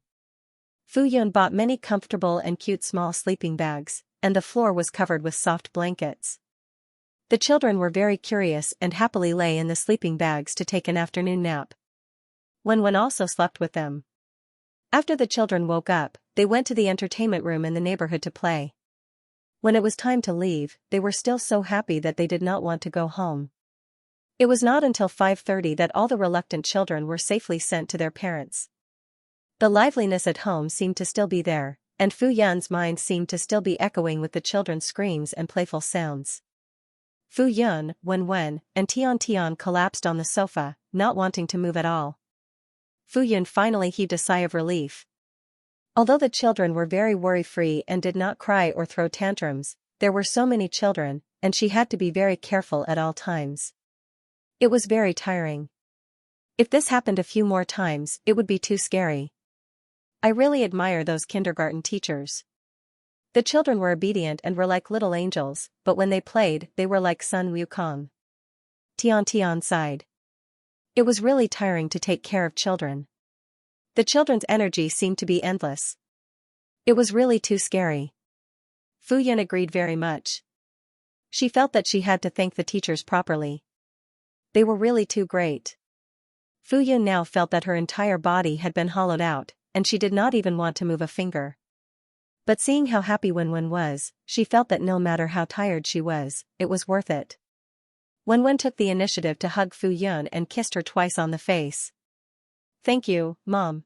Fu Yun bought many comfortable and cute small sleeping bags, and the floor was covered with soft blankets. The children were very curious and happily lay in the sleeping bags to take an afternoon nap. Wen also slept with them. After the children woke up, they went to the entertainment room in the neighborhood to play. When it was time to leave, they were still so happy that they did not want to go home. It was not until 5:30 that all the reluctant children were safely sent to their parents. The liveliness at home seemed to still be there, and Fu Yun's mind seemed to still be echoing with the children's screams and playful sounds. Fu Yun, Wen, and Tian collapsed on the sofa, not wanting to move at all. Fu Yun finally heaved a sigh of relief. Although the children were very worry-free and did not cry or throw tantrums, there were so many children, and she had to be very careful at all times. It was very tiring. If this happened a few more times, it would be too scary. I really admire those kindergarten teachers. The children were obedient and were like little angels, but when they played, they were like Sun Wukong. Tian sighed. It was really tiring to take care of children. The children's energy seemed to be endless. It was really too scary. Fu Yun agreed very much. She felt that she had to thank the teachers properly. They were really too great. Fu Yun now felt that her entire body had been hollowed out, and she did not even want to move a finger. But seeing how happy Wen was, she felt that no matter how tired she was, it was worth it. Wen took the initiative to hug Fu Yun and kissed her twice on the face. Thank you, Mom.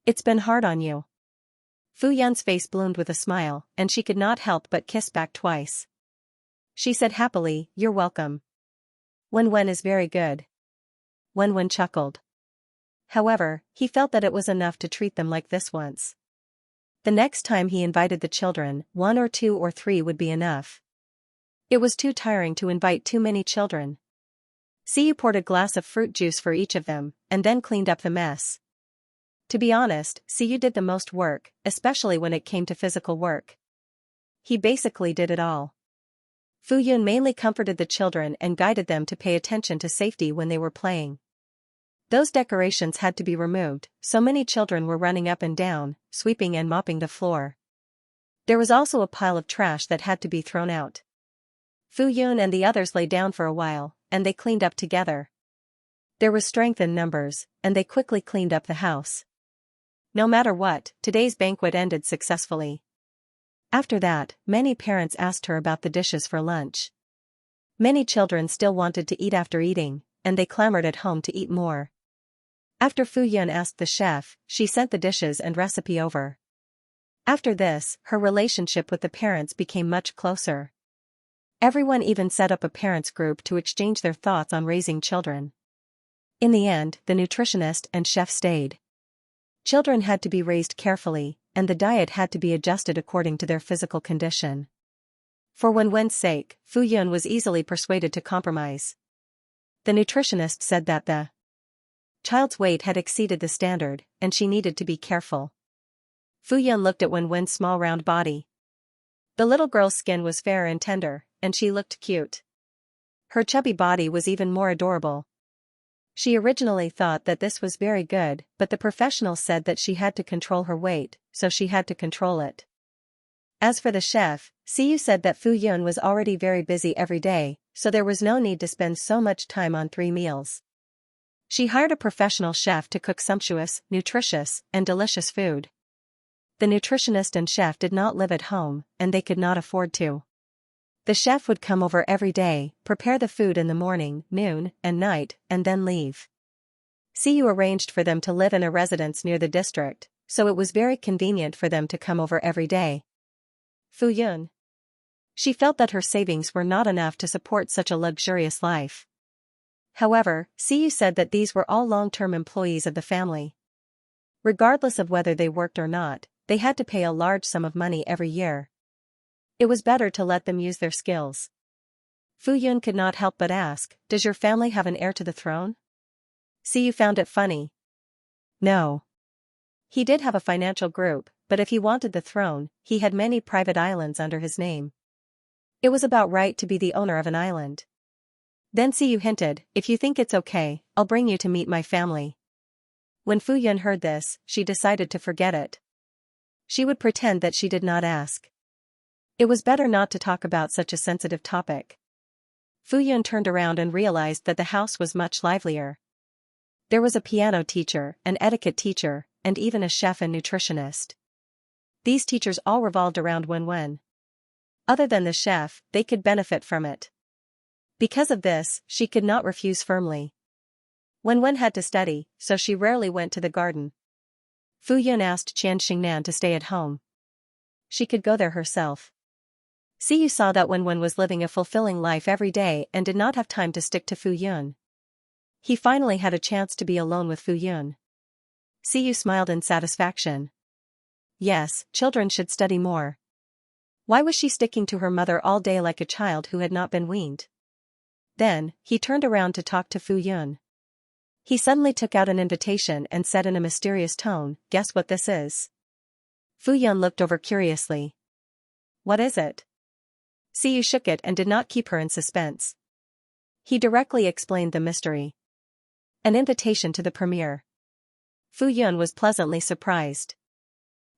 It's been hard on you. Fu Yun's face bloomed with a smile, and she could not help but kiss back twice. She said happily, You're welcome. Wen is very good. Wen chuckled. However, he felt that it was enough to treat them like this once. The next time he invited the children, 1 or 2 or 3 would be enough. It was too tiring to invite too many children. Siyu poured a glass of fruit juice for each of them, and then cleaned up the mess. To be honest, Siyu did the most work, especially when it came to physical work. He basically did it all. Fu Yun mainly comforted the children and guided them to pay attention to safety when they were playing. Those decorations had to be removed, so many children were running up and down, sweeping and mopping the floor. There was also a pile of trash that had to be thrown out. Fu Yun and the others lay down for a while, and they cleaned up together. There was strength in numbers, and they quickly cleaned up the house. No matter what, today's banquet ended successfully. After that, many parents asked her about the dishes for lunch. Many children still wanted to eat after eating, and they clamored at home to eat more. After Fu Yun asked the chef, she sent the dishes and recipe over. After this, her relationship with the parents became much closer. Everyone even set up a parents group to exchange their thoughts on raising children. In the end, the nutritionist and chef stayed. Children had to be raised carefully, and the diet had to be adjusted according to their physical condition. For Wen's sake, Fu Yun was easily persuaded to compromise. The nutritionist said that the child's weight had exceeded the standard, and she needed to be careful. Fu Yun looked at Wen's small round body. The little girl's skin was fair and tender, and she looked cute. Her chubby body was even more adorable. She originally thought that this was very good, but the professionals said that she had to control her weight, so she had to control it. As for the chef, Siyu said that Fu Yun was already very busy every day, so there was no need to spend so much time on 3 meals. She hired a professional chef to cook sumptuous, nutritious, and delicious food. The nutritionist and chef did not live at home, and they could not afford to. The chef would come over every day, prepare the food in the morning, noon, and night, and then leave. Siyu arranged for them to live in a residence near the district, so it was very convenient for them to come over every day. Fu Yun. She felt that her savings were not enough to support such a luxurious life. However, Siyu said that these were all long-term employees of the family. Regardless of whether they worked or not, they had to pay a large sum of money every year. It was better to let them use their skills. Fu Yun could not help but ask, "Does your family have an heir to the throne?" Siyu found it funny. No. He did have a financial group, but if he wanted the throne, he had many private islands under his name. It was about right to be the owner of an island. Then Siyu hinted, "If you think it's okay, I'll bring you to meet my family." When Fu Yun heard this, she decided to forget it. She would pretend that she did not ask. It was better not to talk about such a sensitive topic. Fu Yun turned around and realized that the house was much livelier. There was a piano teacher, an etiquette teacher, and even a chef and nutritionist. These teachers all revolved around Wen. Other than the chef, they could benefit from it. Because of this, she could not refuse firmly. Wen had to study, so she rarely went to the garden. Fu Yun asked Xianxia to stay at home. She could go there herself. Xiyu saw that Wen was living a fulfilling life every day and did not have time to stick to Fu Yun. He finally had a chance to be alone with Fu Yun. Xiyu smiled in satisfaction. Yes, children should study more. Why was she sticking to her mother all day like a child who had not been weaned? Then, he turned around to talk to Fu Yun. He suddenly took out an invitation and said in a mysterious tone, "Guess what this is?" Fu Yun looked over curiously. "What is it?" Xiyu shook it and did not keep her in suspense. He directly explained the mystery. An invitation to the premiere. Fu Yun was pleasantly surprised.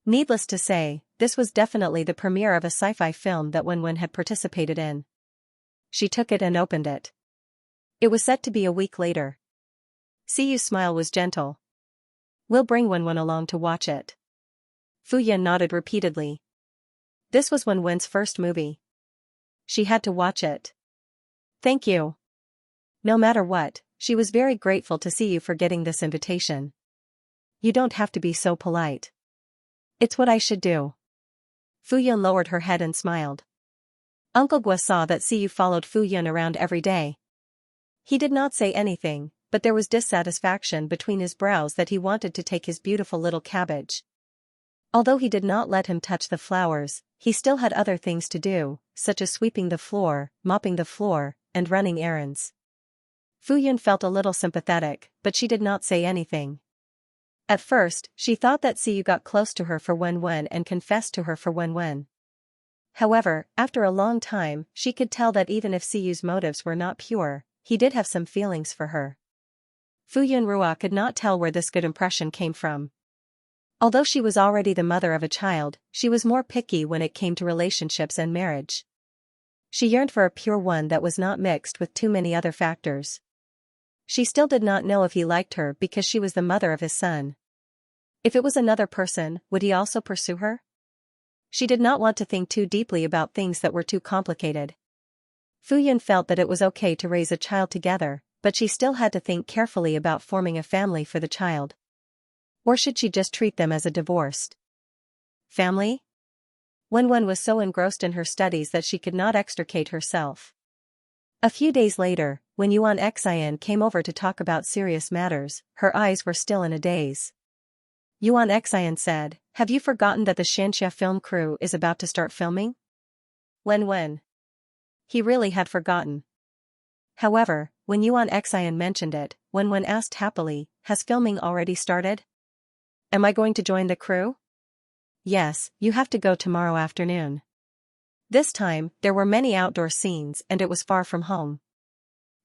Needless to say, this was definitely the premiere of a sci-fi film that Wen had participated in. She took it and opened it. It was set to be a week later. Xiyu's smile was gentle. "We'll bring Wen along to watch it." Fu Yun nodded repeatedly. This was Wen's first movie. She had to watch it. "Thank you." No matter what, she was very grateful to Xiyu for getting this invitation. "You don't have to be so polite. It's what I should do." Fu Yun lowered her head and smiled. Uncle Gua saw that Xiyu followed Fu Yun around every day. He did not say anything, but there was dissatisfaction between his brows that he wanted to take his beautiful little cabbage. Although he did not let him touch the flowers, he still had other things to do, such as sweeping the floor, mopping the floor, and running errands. Fu Yun felt a little sympathetic, but she did not say anything. At first, she thought that Xiyu got close to her for Wen and confessed to her for Wen. However, after a long time, she could tell that even if Xiyu's motives were not pure, he did have some feelings for her. Fu Yunrua could not tell where this good impression came from. Although she was already the mother of a child, she was more picky when it came to relationships and marriage. She yearned for a pure one that was not mixed with too many other factors. She still did not know if he liked her because she was the mother of his son. If it was another person, would he also pursue her? She did not want to think too deeply about things that were too complicated. Fu Yun felt that it was okay to raise a child together, but she still had to think carefully about forming a family for the child. Or should she just treat them as a divorced family? Wen was so engrossed in her studies that she could not extricate herself. A few days later, when Xian came over to talk about serious matters, her eyes were still in a daze. Xian said, "Have you forgotten that the Xianxia film crew is about to start filming?" Wen. He really had forgotten. However, when Xian mentioned it, Wen asked happily, "Has filming already started? Am I going to join the crew?" "Yes, you have to go tomorrow afternoon." This time, there were many outdoor scenes and it was far from home.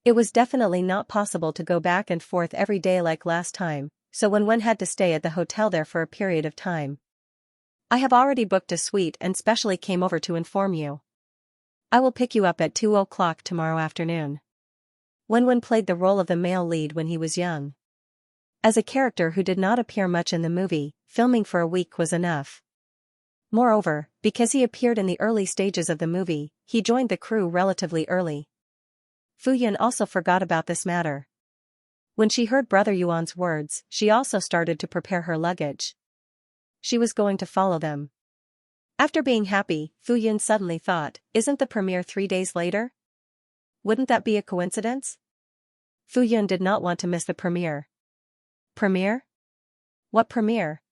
It was definitely not possible to go back and forth every day like last time, so Wen had to stay at the hotel there for a period of time. "I have already booked a suite and specially came over to inform you. I will pick you up at 2 o'clock tomorrow afternoon." Wen played the role of the male lead when he was young. As a character who did not appear much in the movie, filming for a week was enough. Moreover, because he appeared in the early stages of the movie, he joined the crew relatively early. Fu Yun also forgot about this matter. When she heard Brother Yuan's words, she also started to prepare her luggage. She was going to follow them. After being happy, Fu Yun suddenly thought, isn't the premiere 3 days later? Wouldn't that be a coincidence? Fu Yun did not want to miss the premiere. Premiere? What premiere?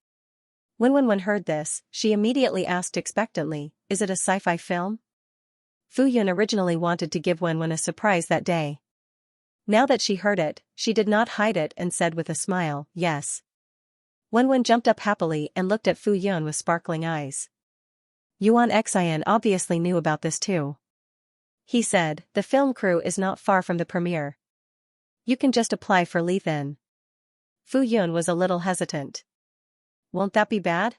When Wen heard this, she immediately asked expectantly, "Is it a sci-fi film?" Fu Yun originally wanted to give Wen a surprise that day. Now that she heard it, she did not hide it and said with a smile, "Yes." Wen jumped up happily and looked at Fu Yun with sparkling eyes. Xian obviously knew about this too. He said, "The film crew is not far from the premiere. You can just apply for leave then." Fu Yun was a little hesitant. "Won't that be bad?"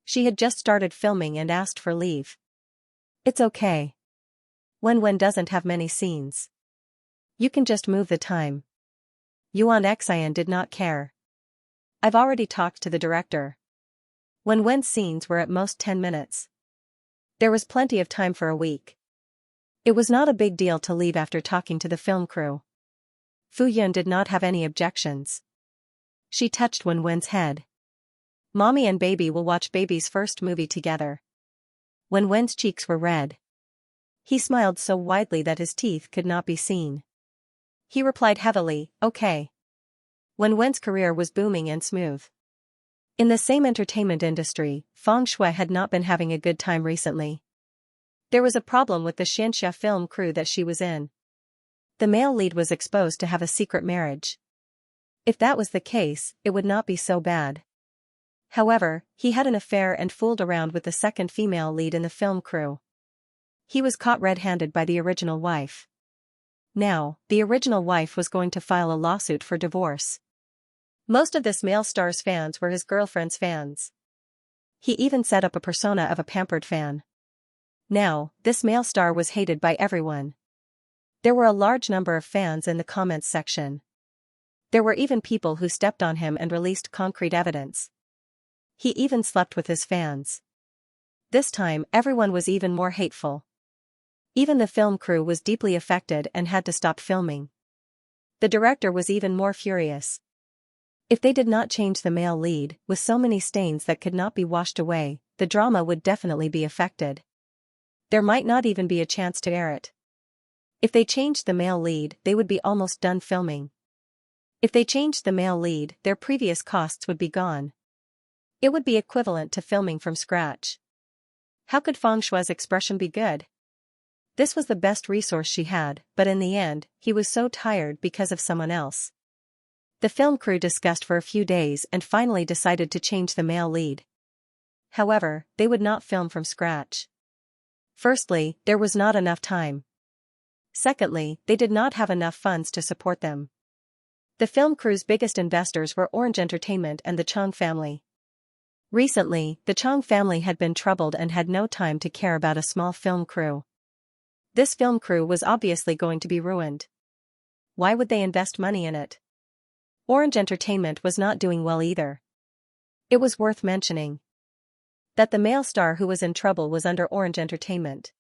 She had just started filming and asked for leave. "It's okay. Wen doesn't have many scenes. You can just move the time." Xian did not care. I've already talked to the director. Wen's scenes were at most 10 minutes. There was plenty of time for a week. It was not a big deal to leave after talking to the film crew. Fu Yun did not have any objections. She touched Wen's head. Mommy and baby will watch baby's first movie together. Wen's cheeks were red. He smiled so widely that his teeth could not be seen. He replied heavily, okay. Wen's career was booming and smooth. In the same entertainment industry, Feng Shui had not been having a good time recently. There was a problem with the Xianxia film crew that she was in. The male lead was exposed to have a secret marriage. If that was the case, it would not be so bad. However, he had an affair and fooled around with the second female lead in the film crew. He was caught red-handed by the original wife. Now, the original wife was going to file a lawsuit for divorce. Most of this male star's fans were his girlfriend's fans. He even set up a persona of a pampered fan. Now, this male star was hated by everyone. There were a large number of fans in the comments section. There were even people who stepped on him and released concrete evidence. He even slept with his fans. This time, everyone was even more hateful. Even the film crew was deeply affected and had to stop filming. The director was even more furious. If they did not change the male lead, with so many stains that could not be washed away, the drama would definitely be affected. There might not even be a chance to air it. If they changed the male lead, they would be almost done filming. If they changed the male lead, their previous costs would be gone. It would be equivalent to filming from scratch. How could Feng Shui's expression be good? This was the best resource she had, but in the end, he was so tired because of someone else. The film crew discussed for a few days and finally decided to change the male lead. However, they would not film from scratch. Firstly, there was not enough time. Secondly, they did not have enough funds to support them. The film crew's biggest investors were Orange Entertainment and the Chong family. Recently, the Chong family had been troubled and had no time to care about a small film crew. This film crew was obviously going to be ruined. Why would they invest money in it? Orange Entertainment was not doing well either. It was worth mentioning that the male star who was in trouble was under Orange Entertainment.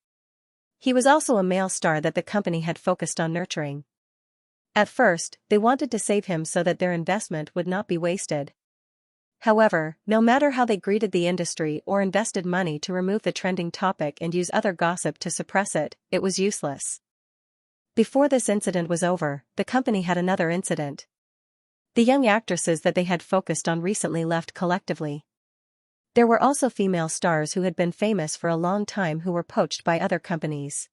He was also a male star that the company had focused on nurturing. At first, they wanted to save him so that their investment would not be wasted. However, no matter how they greeted the industry or invested money to remove the trending topic and use other gossip to suppress it, it was useless. Before this incident was over, the company had another incident. The young actresses that they had focused on recently left collectively. There were also female stars who had been famous for a long time who were poached by other companies.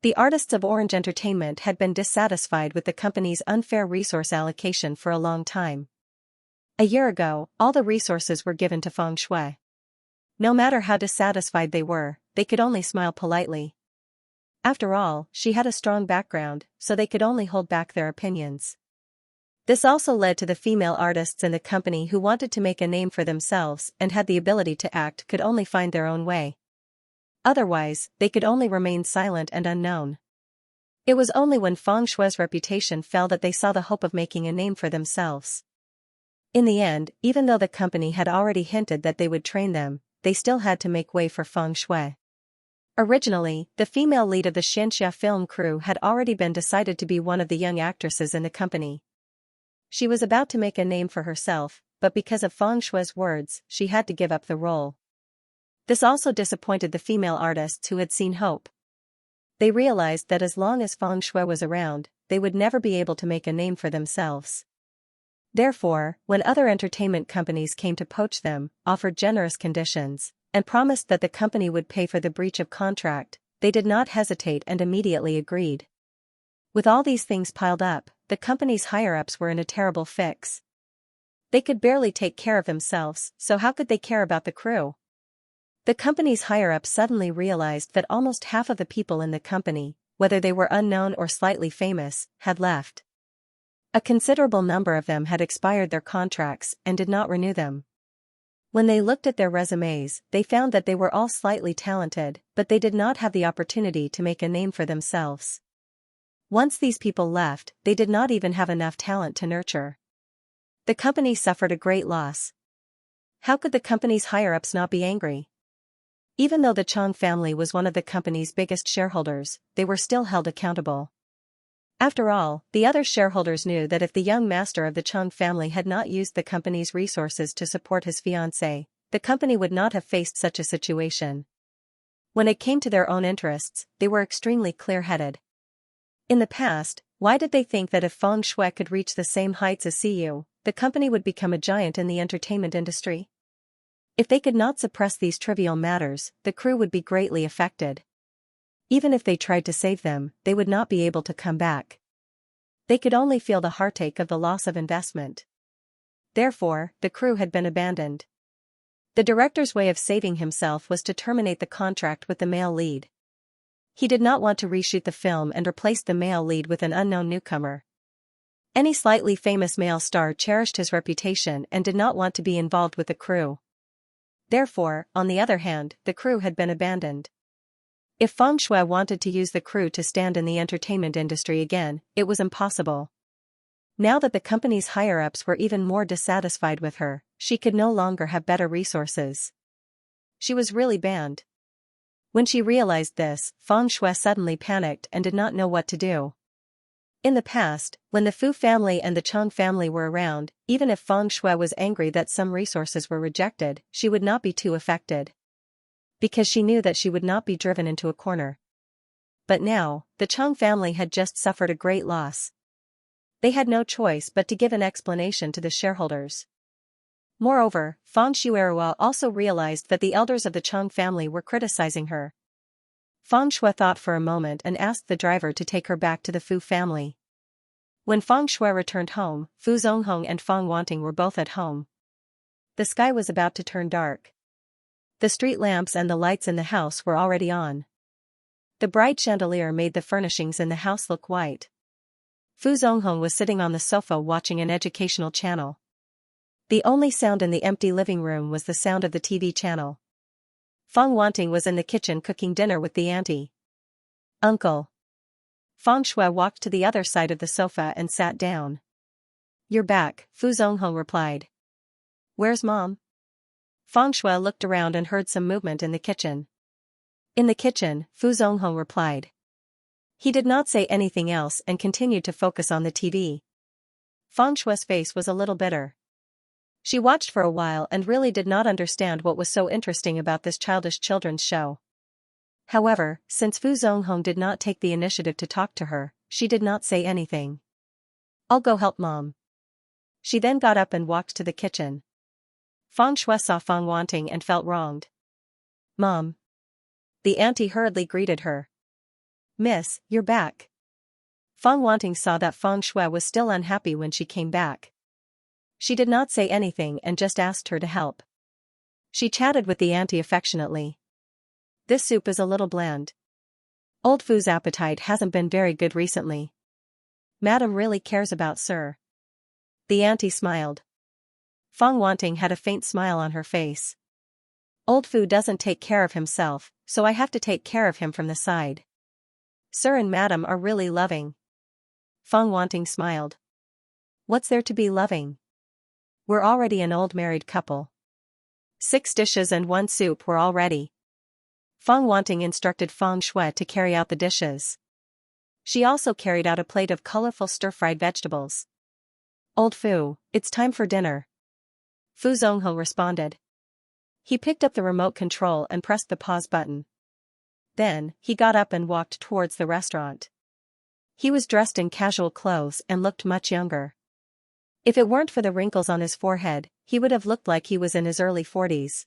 The artists of Orange Entertainment had been dissatisfied with the company's unfair resource allocation for a long time. A year ago, all the resources were given to Feng Shui. No matter how dissatisfied they were, they could only smile politely. After all, she had a strong background, so they could only hold back their opinions. This also led to the female artists in the company who wanted to make a name for themselves and had the ability to act could only find their own way. Otherwise, they could only remain silent and unknown. It was only when Feng Shui's reputation fell that they saw the hope of making a name for themselves. In the end, even though the company had already hinted that they would train them, they still had to make way for Feng Shui. Originally, the female lead of the Xianxia film crew had already been decided to be one of the young actresses in the company. She was about to make a name for herself, but because of Feng Shui's words, she had to give up the role. This also disappointed the female artists who had seen hope. They realized that as long as Feng Shui was around, they would never be able to make a name for themselves. Therefore, when other entertainment companies came to poach them, offered generous conditions, and promised that the company would pay for the breach of contract, they did not hesitate and immediately agreed. With all these things piled up, the company's higher-ups were in a terrible fix. They could barely take care of themselves, so how could they care about the crew? The company's higher-ups suddenly realized that almost half of the people in the company, whether they were unknown or slightly famous, had left. A considerable number of them had expired their contracts and did not renew them. When they looked at their resumes, they found that they were all slightly talented, but they did not have the opportunity to make a name for themselves. Once these people left, they did not even have enough talent to nurture. The company suffered a great loss. How could the company's higher-ups not be angry? Even though the Chang family was one of the company's biggest shareholders, they were still held accountable. After all, the other shareholders knew that if the young master of the Chang family had not used the company's resources to support his fiancée, the company would not have faced such a situation. When it came to their own interests, they were extremely clear-headed. In the past, why did they think that if Feng Shui could reach the same heights as Siyu, the company would become a giant in the entertainment industry? If they could not suppress these trivial matters, the crew would be greatly affected. Even if they tried to save them, they would not be able to come back. They could only feel the heartache of the loss of investment. Therefore, the crew had been abandoned. The director's way of saving himself was to terminate the contract with the male lead. He did not want to reshoot the film and replace the male lead with an unknown newcomer. Any slightly famous male star cherished his reputation and did not want to be involved with the crew. Therefore, on the other hand, the crew had been abandoned. If Feng Shui wanted to use the crew to stand in the entertainment industry again, it was impossible. Now that the company's higher-ups were even more dissatisfied with her, she could no longer have better resources. She was really banned. When she realized this, Feng Shui suddenly panicked and did not know what to do. In the past, when the Fu family and the Chang family were around, even if Feng Shui was angry that some resources were rejected, she would not be too affected. Because she knew that she would not be driven into a corner. But now, the Chang family had just suffered a great loss. They had no choice but to give an explanation to the shareholders. Moreover, Feng Shuirua also realized that the elders of the Chang family were criticizing her. Feng Shui thought for a moment and asked the driver to take her back to the Fu family. When Feng Shui returned home, Fu Zonghong and Feng Wanting were both at home. The sky was about to turn dark. The street lamps and the lights in the house were already on. The bright chandelier made the furnishings in the house look white. Fu Zonghong was sitting on the sofa watching an educational channel. The only sound in the empty living room was the sound of the TV channel. Feng Wanting was in the kitchen cooking dinner with the auntie. "Uncle." Feng Shui walked to the other side of the sofa and sat down. "You're back," Fu Zonghong replied. "Where's Mom?" Feng Shui looked around and heard some movement in the kitchen. "In the kitchen," Fu Zonghong replied. He did not say anything else and continued to focus on the TV. Feng Shui's face was a little bitter. She watched for a while and really did not understand what was so interesting about this childish children's show. However, since Fu Zonghong did not take the initiative to talk to her, she did not say anything. "I'll go help Mom." She then got up and walked to the kitchen. Feng Shui saw Feng Wanting and felt wronged. "Mom." The auntie hurriedly greeted her. "Miss, you're back." Feng Wanting saw that Feng Shui was still unhappy when she came back. She did not say anything and just asked her to help. She chatted with the auntie affectionately. "This soup is a little bland. Old Fu's appetite hasn't been very good recently. Madam really cares about Sir." The auntie smiled. Feng Wanting had a faint smile on her face. "Old Fu doesn't take care of himself, so I have to take care of him from the side. Sir and Madam are really loving." Feng Wanting smiled. "What's there to be loving? We're already an old married couple." 6 dishes and 1 soup were all ready. Feng Wanting instructed Feng Shui to carry out the dishes. She also carried out a plate of colorful stir-fried vegetables. "Old Fu, it's time for dinner." Fu Zonghong responded. He picked up the remote control and pressed the pause button. Then, he got up and walked towards the restaurant. He was dressed in casual clothes and looked much younger. If it weren't for the wrinkles on his forehead, he would have looked like he was in his early 40s.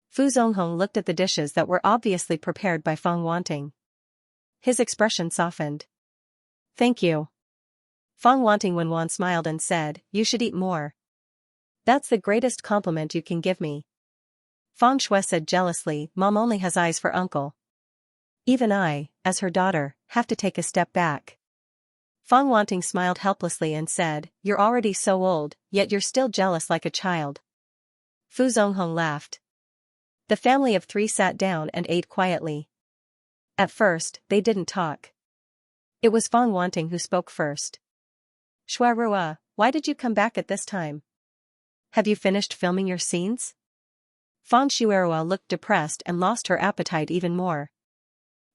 Fu Zonghong looked at the dishes that were obviously prepared by Feng Wanting. His expression softened. "Thank you." Feng Wanting Wenwan smiled and said, "You should eat more. That's the greatest compliment you can give me." Feng Shui said jealously, "Mom only has eyes for uncle. Even I, as her daughter, have to take a step back." Feng Wanting smiled helplessly and said, "You're already so old, yet you're still jealous like a child." Fu Zonghong laughed. The family of 3 sat down and ate quietly. At first, they didn't talk. It was Fang Wanting who spoke first. Shuarua, why did you come back at this time? Have you finished filming your scenes? Fang Shuarua looked depressed and lost her appetite even more.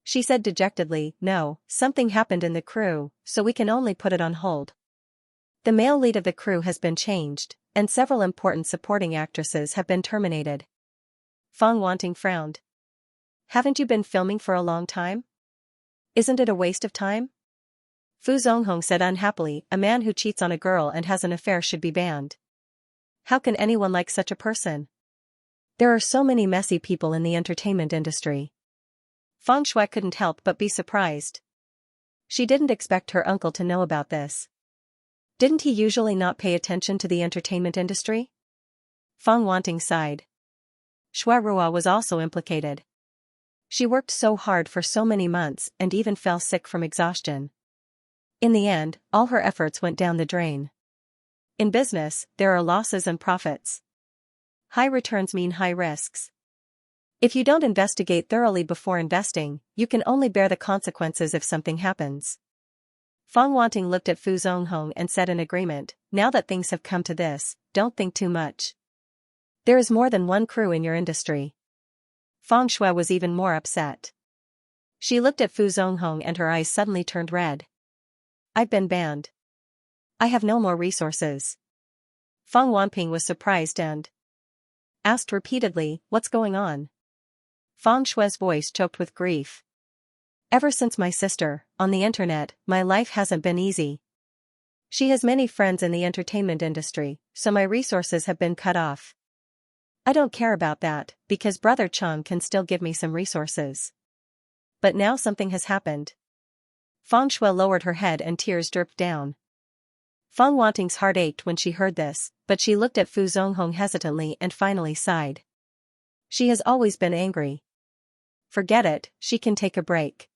She said dejectedly, no, something happened in the crew, so we can only put it on hold. The male lead of the crew has been changed, and several important supporting actresses have been terminated. Fang Wanting frowned. Haven't you been filming for a long time? Isn't it a waste of time? Fu Zonghong said unhappily, a man who cheats on a girl and has an affair should be banned. How can anyone like such a person? There are so many messy people in the entertainment industry. Fang Shui couldn't help but be surprised. She didn't expect her uncle to know about this. Didn't he usually not pay attention to the entertainment industry? Fang Wanting sighed. Shuarua was also implicated. She worked so hard for so many months and even fell sick from exhaustion. In the end, all her efforts went down the drain. In business, there are losses and profits. High returns mean high risks. If you don't investigate thoroughly before investing, you can only bear the consequences if something happens. Fang Wanting looked at Fu Zonghong and said in agreement, now that things have come to this, don't think too much. There is more than one crew in your industry. Fang Shui was even more upset. She looked at Fu Zonghong and her eyes suddenly turned red. I've been banned. I have no more resources. Fang Wanping was surprised and asked repeatedly, what's going on? Fang Shui's voice choked with grief. Ever since my sister, on the internet, my life hasn't been easy. She has many friends in the entertainment industry, so my resources have been cut off. I don't care about that, because Brother Chung can still give me some resources. But now something has happened. Fang Shui lowered her head and tears dripped down. Fang Wanting's heart ached when she heard this, but she looked at Fu Zonghong hesitantly and finally sighed. She has always been angry. Forget it, she can take a break.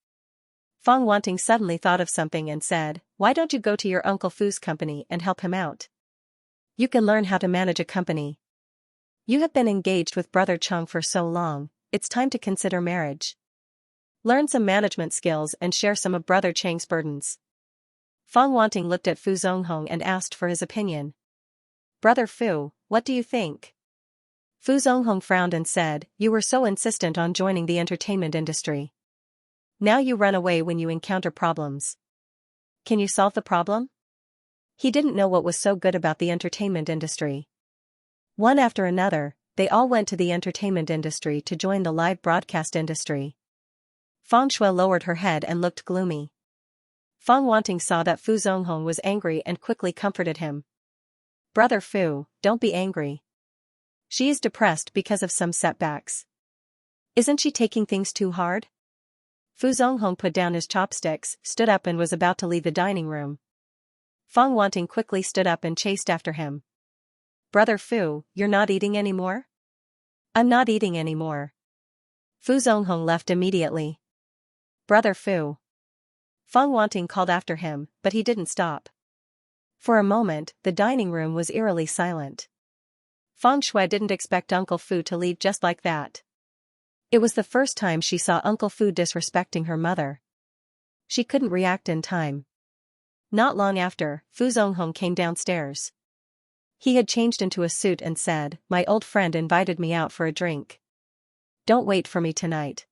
Fang Wanting suddenly thought of something and said, why don't you go to your Uncle Fu's company and help him out? You can learn how to manage a company. You have been engaged with Brother Chung for so long, it's time to consider marriage. Learn some management skills and share some of Brother Chang's burdens. Fang Wanting looked at Fu Zonghong and asked for his opinion. Brother Fu, what do you think? Fu Zonghong frowned and said, you were so insistent on joining the entertainment industry. Now you run away when you encounter problems. Can you solve the problem? He didn't know what was so good about the entertainment industry. One after another, they all went to the entertainment industry to join the live broadcast industry. Fang Shui lowered her head and looked gloomy. Fang Wanting saw that Fu Zonghong was angry and quickly comforted him. Brother Fu, don't be angry. She is depressed because of some setbacks. Isn't she taking things too hard? Fu Zonghong put down his chopsticks, stood up and was about to leave the dining room. Fang Wanting quickly stood up and chased after him. Brother Fu, you're not eating anymore? I'm not eating anymore. Fu Zonghong left immediately. Brother Fu. Fang Wanting called after him, but he didn't stop. For a moment, the dining room was eerily silent. Fang Shui didn't expect Uncle Fu to leave just like that. It was the first time she saw Uncle Fu disrespecting her mother. She couldn't react in time. Not long after, Fu Zonghong came downstairs. He had changed into a suit and said, my old friend invited me out for a drink. Don't wait for me tonight.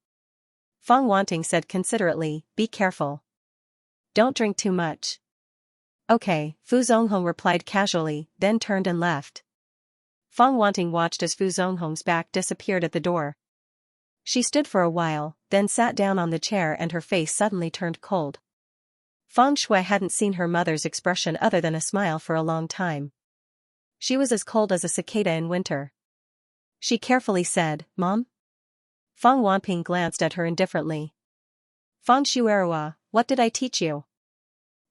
Fang Wanting said considerately, be careful. Don't drink too much. Okay, Fu Zonghong replied casually, then turned and left. Fang Wanting watched as Fu Zonghong's back disappeared at the door. She stood for a while, then sat down on the chair and her face suddenly turned cold. Fang Shui hadn't seen her mother's expression other than a smile for a long time. She was as cold as a cicada in winter. She carefully said, Mom? Fang Wanping glanced at her indifferently. Fang Shuerua, what did I teach you?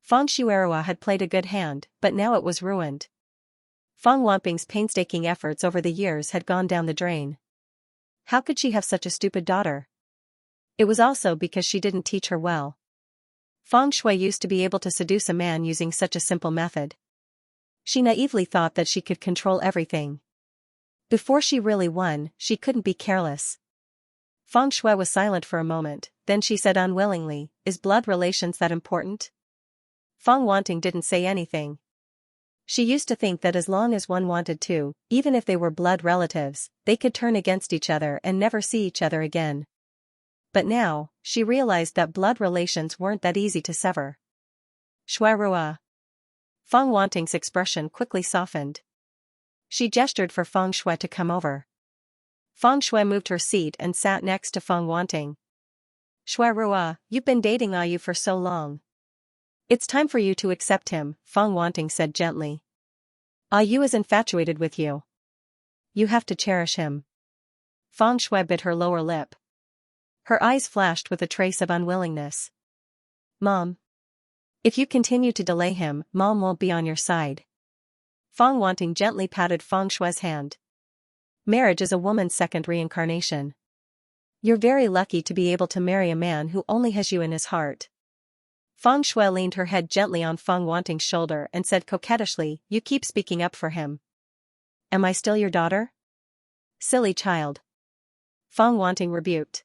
Fang Shuerua had played a good hand, but now it was ruined. Fang Wanping's painstaking efforts over the years had gone down the drain. How could she have such a stupid daughter? It was also because she didn't teach her well. Fang Shui used to be able to seduce a man using such a simple method. She naively thought that she could control everything. Before she really won, she couldn't be careless. Fang Shui was silent for a moment, then she said unwillingly, "Is blood relations that important?" Feng Wanting didn't say anything. She used to think that as long as one wanted to, even if they were blood relatives, they could turn against each other and never see each other again. But now, she realized that blood relations weren't that easy to sever. Shuarua. Feng Wanting's expression quickly softened. She gestured for Feng Shui to come over. Feng Shui moved her seat and sat next to Feng Wanting. "Shuarua, you've been dating Ayu for so long. It's time for you to accept him," Feng Wanting said gently. "Ayu is infatuated with you. You have to cherish him." Feng Shui bit her lower lip. Her eyes flashed with a trace of unwillingness. "Mom. If you continue to delay him, Mom won't be on your side." Feng Wanting gently patted Feng Shui's hand. "Marriage is a woman's second reincarnation. You're very lucky to be able to marry a man who only has you in his heart." Feng Shui leaned her head gently on Feng Wanting's shoulder and said coquettishly, "You keep speaking up for him. Am I still your daughter?" "Silly child." Feng Wanting rebuked.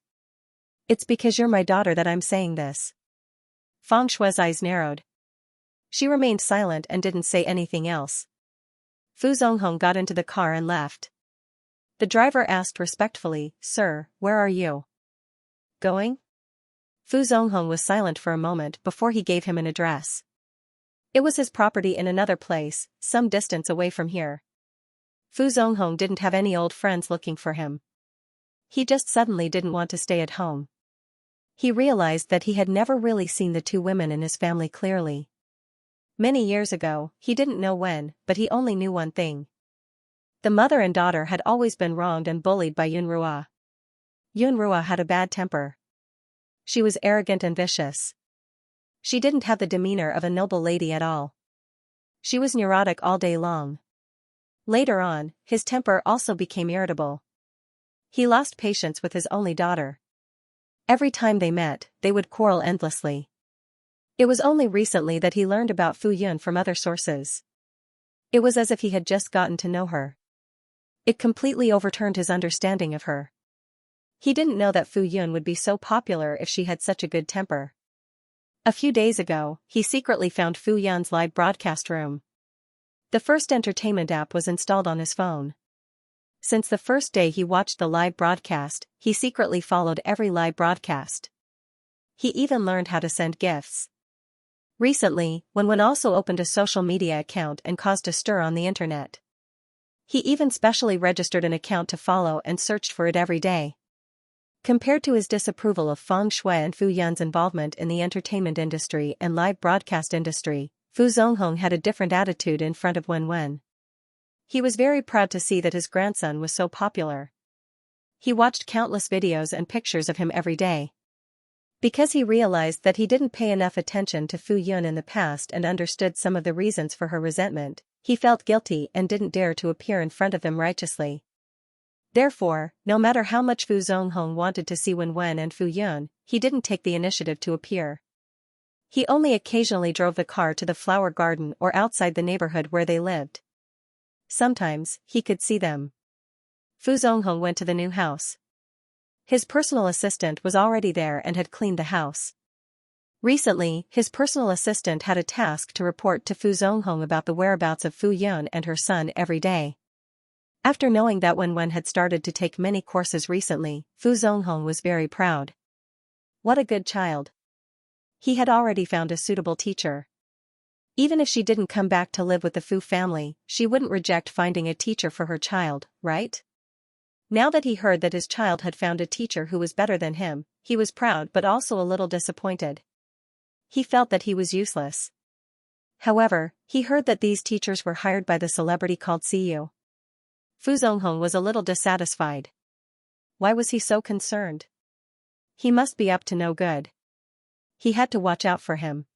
"It's because you're my daughter that I'm saying this." Feng Shui's eyes narrowed. She remained silent and didn't say anything else. Fu Zonghong got into the car and left. The driver asked respectfully, "Sir, where are you going?" Fu Zonghong was silent for a moment before he gave him an address. It was his property in another place, some distance away from here. Fu Zonghong didn't have any old friends looking for him. He just suddenly didn't want to stay at home. He realized that he had never really seen the two women in his family clearly. Many years ago, he didn't know when, but he only knew one thing. The mother and daughter had always been wronged and bullied by Yunrua. Yunrua had a bad temper. She was arrogant and vicious. She didn't have the demeanor of a noble lady at all. She was neurotic all day long. Later on, his temper also became irritable. He lost patience with his only daughter. Every time they met, they would quarrel endlessly. It was only recently that he learned about Fu Yun from other sources. It was as if he had just gotten to know her. It completely overturned his understanding of her. He didn't know that Fu Yun would be so popular if she had such a good temper. A few days ago, he secretly found Fu Yun's live broadcast room. The first entertainment app was installed on his phone. Since the first day he watched the live broadcast, he secretly followed every live broadcast. He even learned how to send gifts. Recently, Wen also opened a social media account and caused a stir on the internet. He even specially registered an account to follow and searched for it every day. Compared to his disapproval of Feng Shui and Fu Yun's involvement in the entertainment industry and live broadcast industry, Fu Zonghong had a different attitude in front of Wen. He was very proud to see that his grandson was so popular. He watched countless videos and pictures of him every day. Because he realized that he didn't pay enough attention to Fu Yun in the past and understood some of the reasons for her resentment, he felt guilty and didn't dare to appear in front of them righteously. Therefore, no matter how much Fu Zonghong wanted to see Wen and Fu Yun, he didn't take the initiative to appear. He only occasionally drove the car to the flower garden or outside the neighborhood where they lived. Sometimes, he could see them. Fu Zonghong went to the new house. His personal assistant was already there and had cleaned the house. Recently, his personal assistant had a task to report to Fu Zonghong about the whereabouts of Fu Yun and her son every day. After knowing that Wen had started to take many courses recently, Fu Zonghong was very proud. What a good child. He had already found a suitable teacher. Even if she didn't come back to live with the Fu family, she wouldn't reject finding a teacher for her child, right? Now that he heard that his child had found a teacher who was better than him, he was proud but also a little disappointed. He felt that he was useless. However, he heard that these teachers were hired by the celebrity called Siyu. Fu Zonghong was a little dissatisfied. Why was he so concerned? He must be up to no good. He had to watch out for him.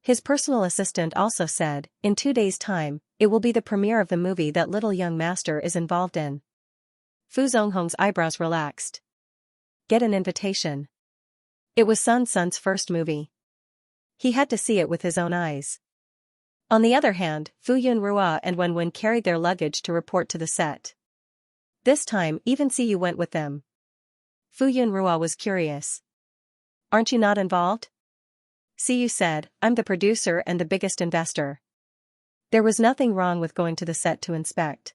His personal assistant also said, "In 2 days' time, it will be the premiere of the movie that little young master is involved in." Fu Zonghong's eyebrows relaxed. Get an invitation. It was Sun's first movie. He had to see it with his own eyes. On the other hand, Fu Yunrua and Wen carried their luggage to report to the set. This time even Siyu went with them. Fu Yunrua was curious. Aren't you not involved? Xiu said, I'm the producer and the biggest investor. There was nothing wrong with going to the set to inspect.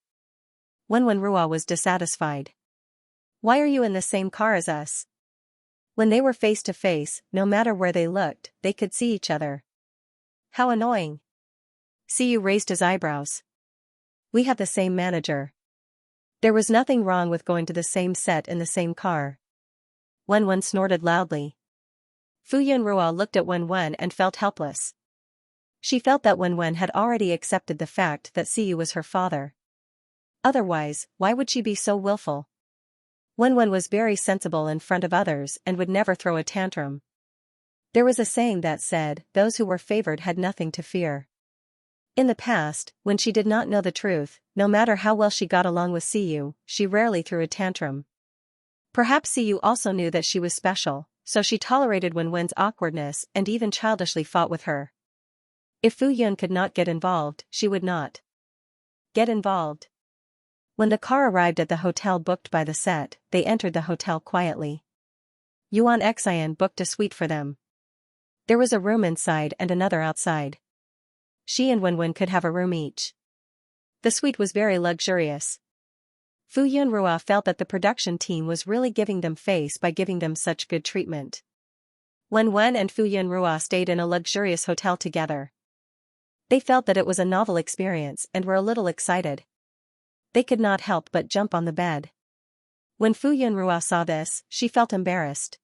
Wenwenrua was dissatisfied. Why are you in the same car as us? When they were face to face, no matter where they looked, they could see each other. How annoying. Xiu raised his eyebrows. We have the same manager. There was nothing wrong with going to the same set in the same car. Wenwen snorted loudly. Fu Yunrua looked at Wenwen and felt helpless. She felt that Wenwen had already accepted the fact that Xiu was her father. Otherwise, why would she be so willful? Wenwen was very sensible in front of others and would never throw a tantrum. There was a saying that said, those who were favored had nothing to fear. In the past, when she did not know the truth, no matter how well she got along with Xiu, she rarely threw a tantrum. Perhaps Xiu also knew that she was special, so she tolerated Wenwen's awkwardness and even childishly fought with her. If Fu Yun could not get involved, she would not get involved. When the car arrived at the hotel booked by the set, they entered the hotel quietly. Yuan Xian booked a suite for them. There was a room inside and another outside. She and Wenwen could have a room each. The suite was very luxurious. Fu Yunrua felt that the production team was really giving them face by giving them such good treatment. Wenwen and Fu Yunrua stayed in a luxurious hotel together. They felt that it was a novel experience and were a little excited. They could not help but jump on the bed. When Fu Yunrua saw this, she felt embarrassed.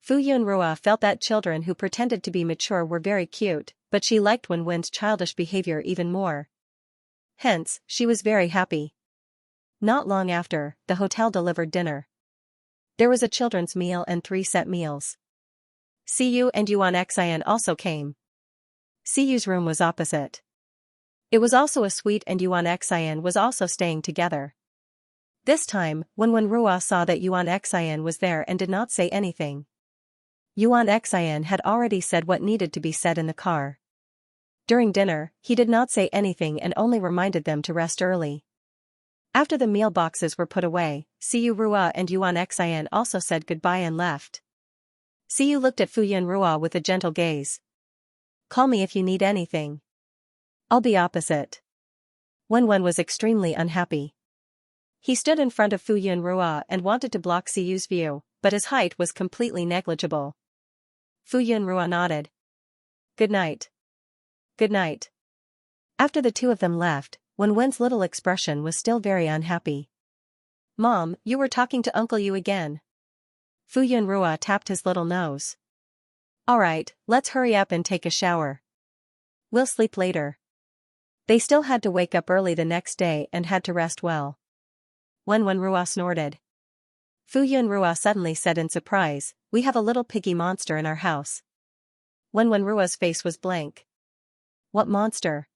Fu Yunrua felt that children who pretended to be mature were very cute, but she liked Wenwen's childish behavior even more. Hence, she was very happy. Not long after, the hotel delivered dinner. There was a children's meal and 3 set meals. Xiu and Yuan Xian also came. Xiu's room was opposite. It was also a suite and Yuan Xian was also staying together. This time, Wenwenrua saw that Yuan Xian was there and did not say anything. Yuan Xian had already said what needed to be said in the car. During dinner, he did not say anything and only reminded them to rest early. After the meal boxes were put away, Xiu Rua and Yuan Xian also said goodbye and left. Xiu looked at Fu Yunrua with a gentle gaze. Call me if you need anything. I'll be opposite. Wenwen was extremely unhappy. He stood in front of Fu Yunrua and wanted to block Xiu's view, but his height was completely negligible. Fu Yunrua nodded. Good night. Good night. After the two of them left, Wenwen's little expression was still very unhappy. Mom, you were talking to Uncle Yu again. Fu Yunrua tapped his little nose. Alright, let's hurry up and take a shower. We'll sleep later. They still had to wake up early the next day and had to rest well. Wenwenrua snorted. Fu Yunrua suddenly said in surprise, we have a little piggy monster in our house. Wenwenrua's face was blank. What monster?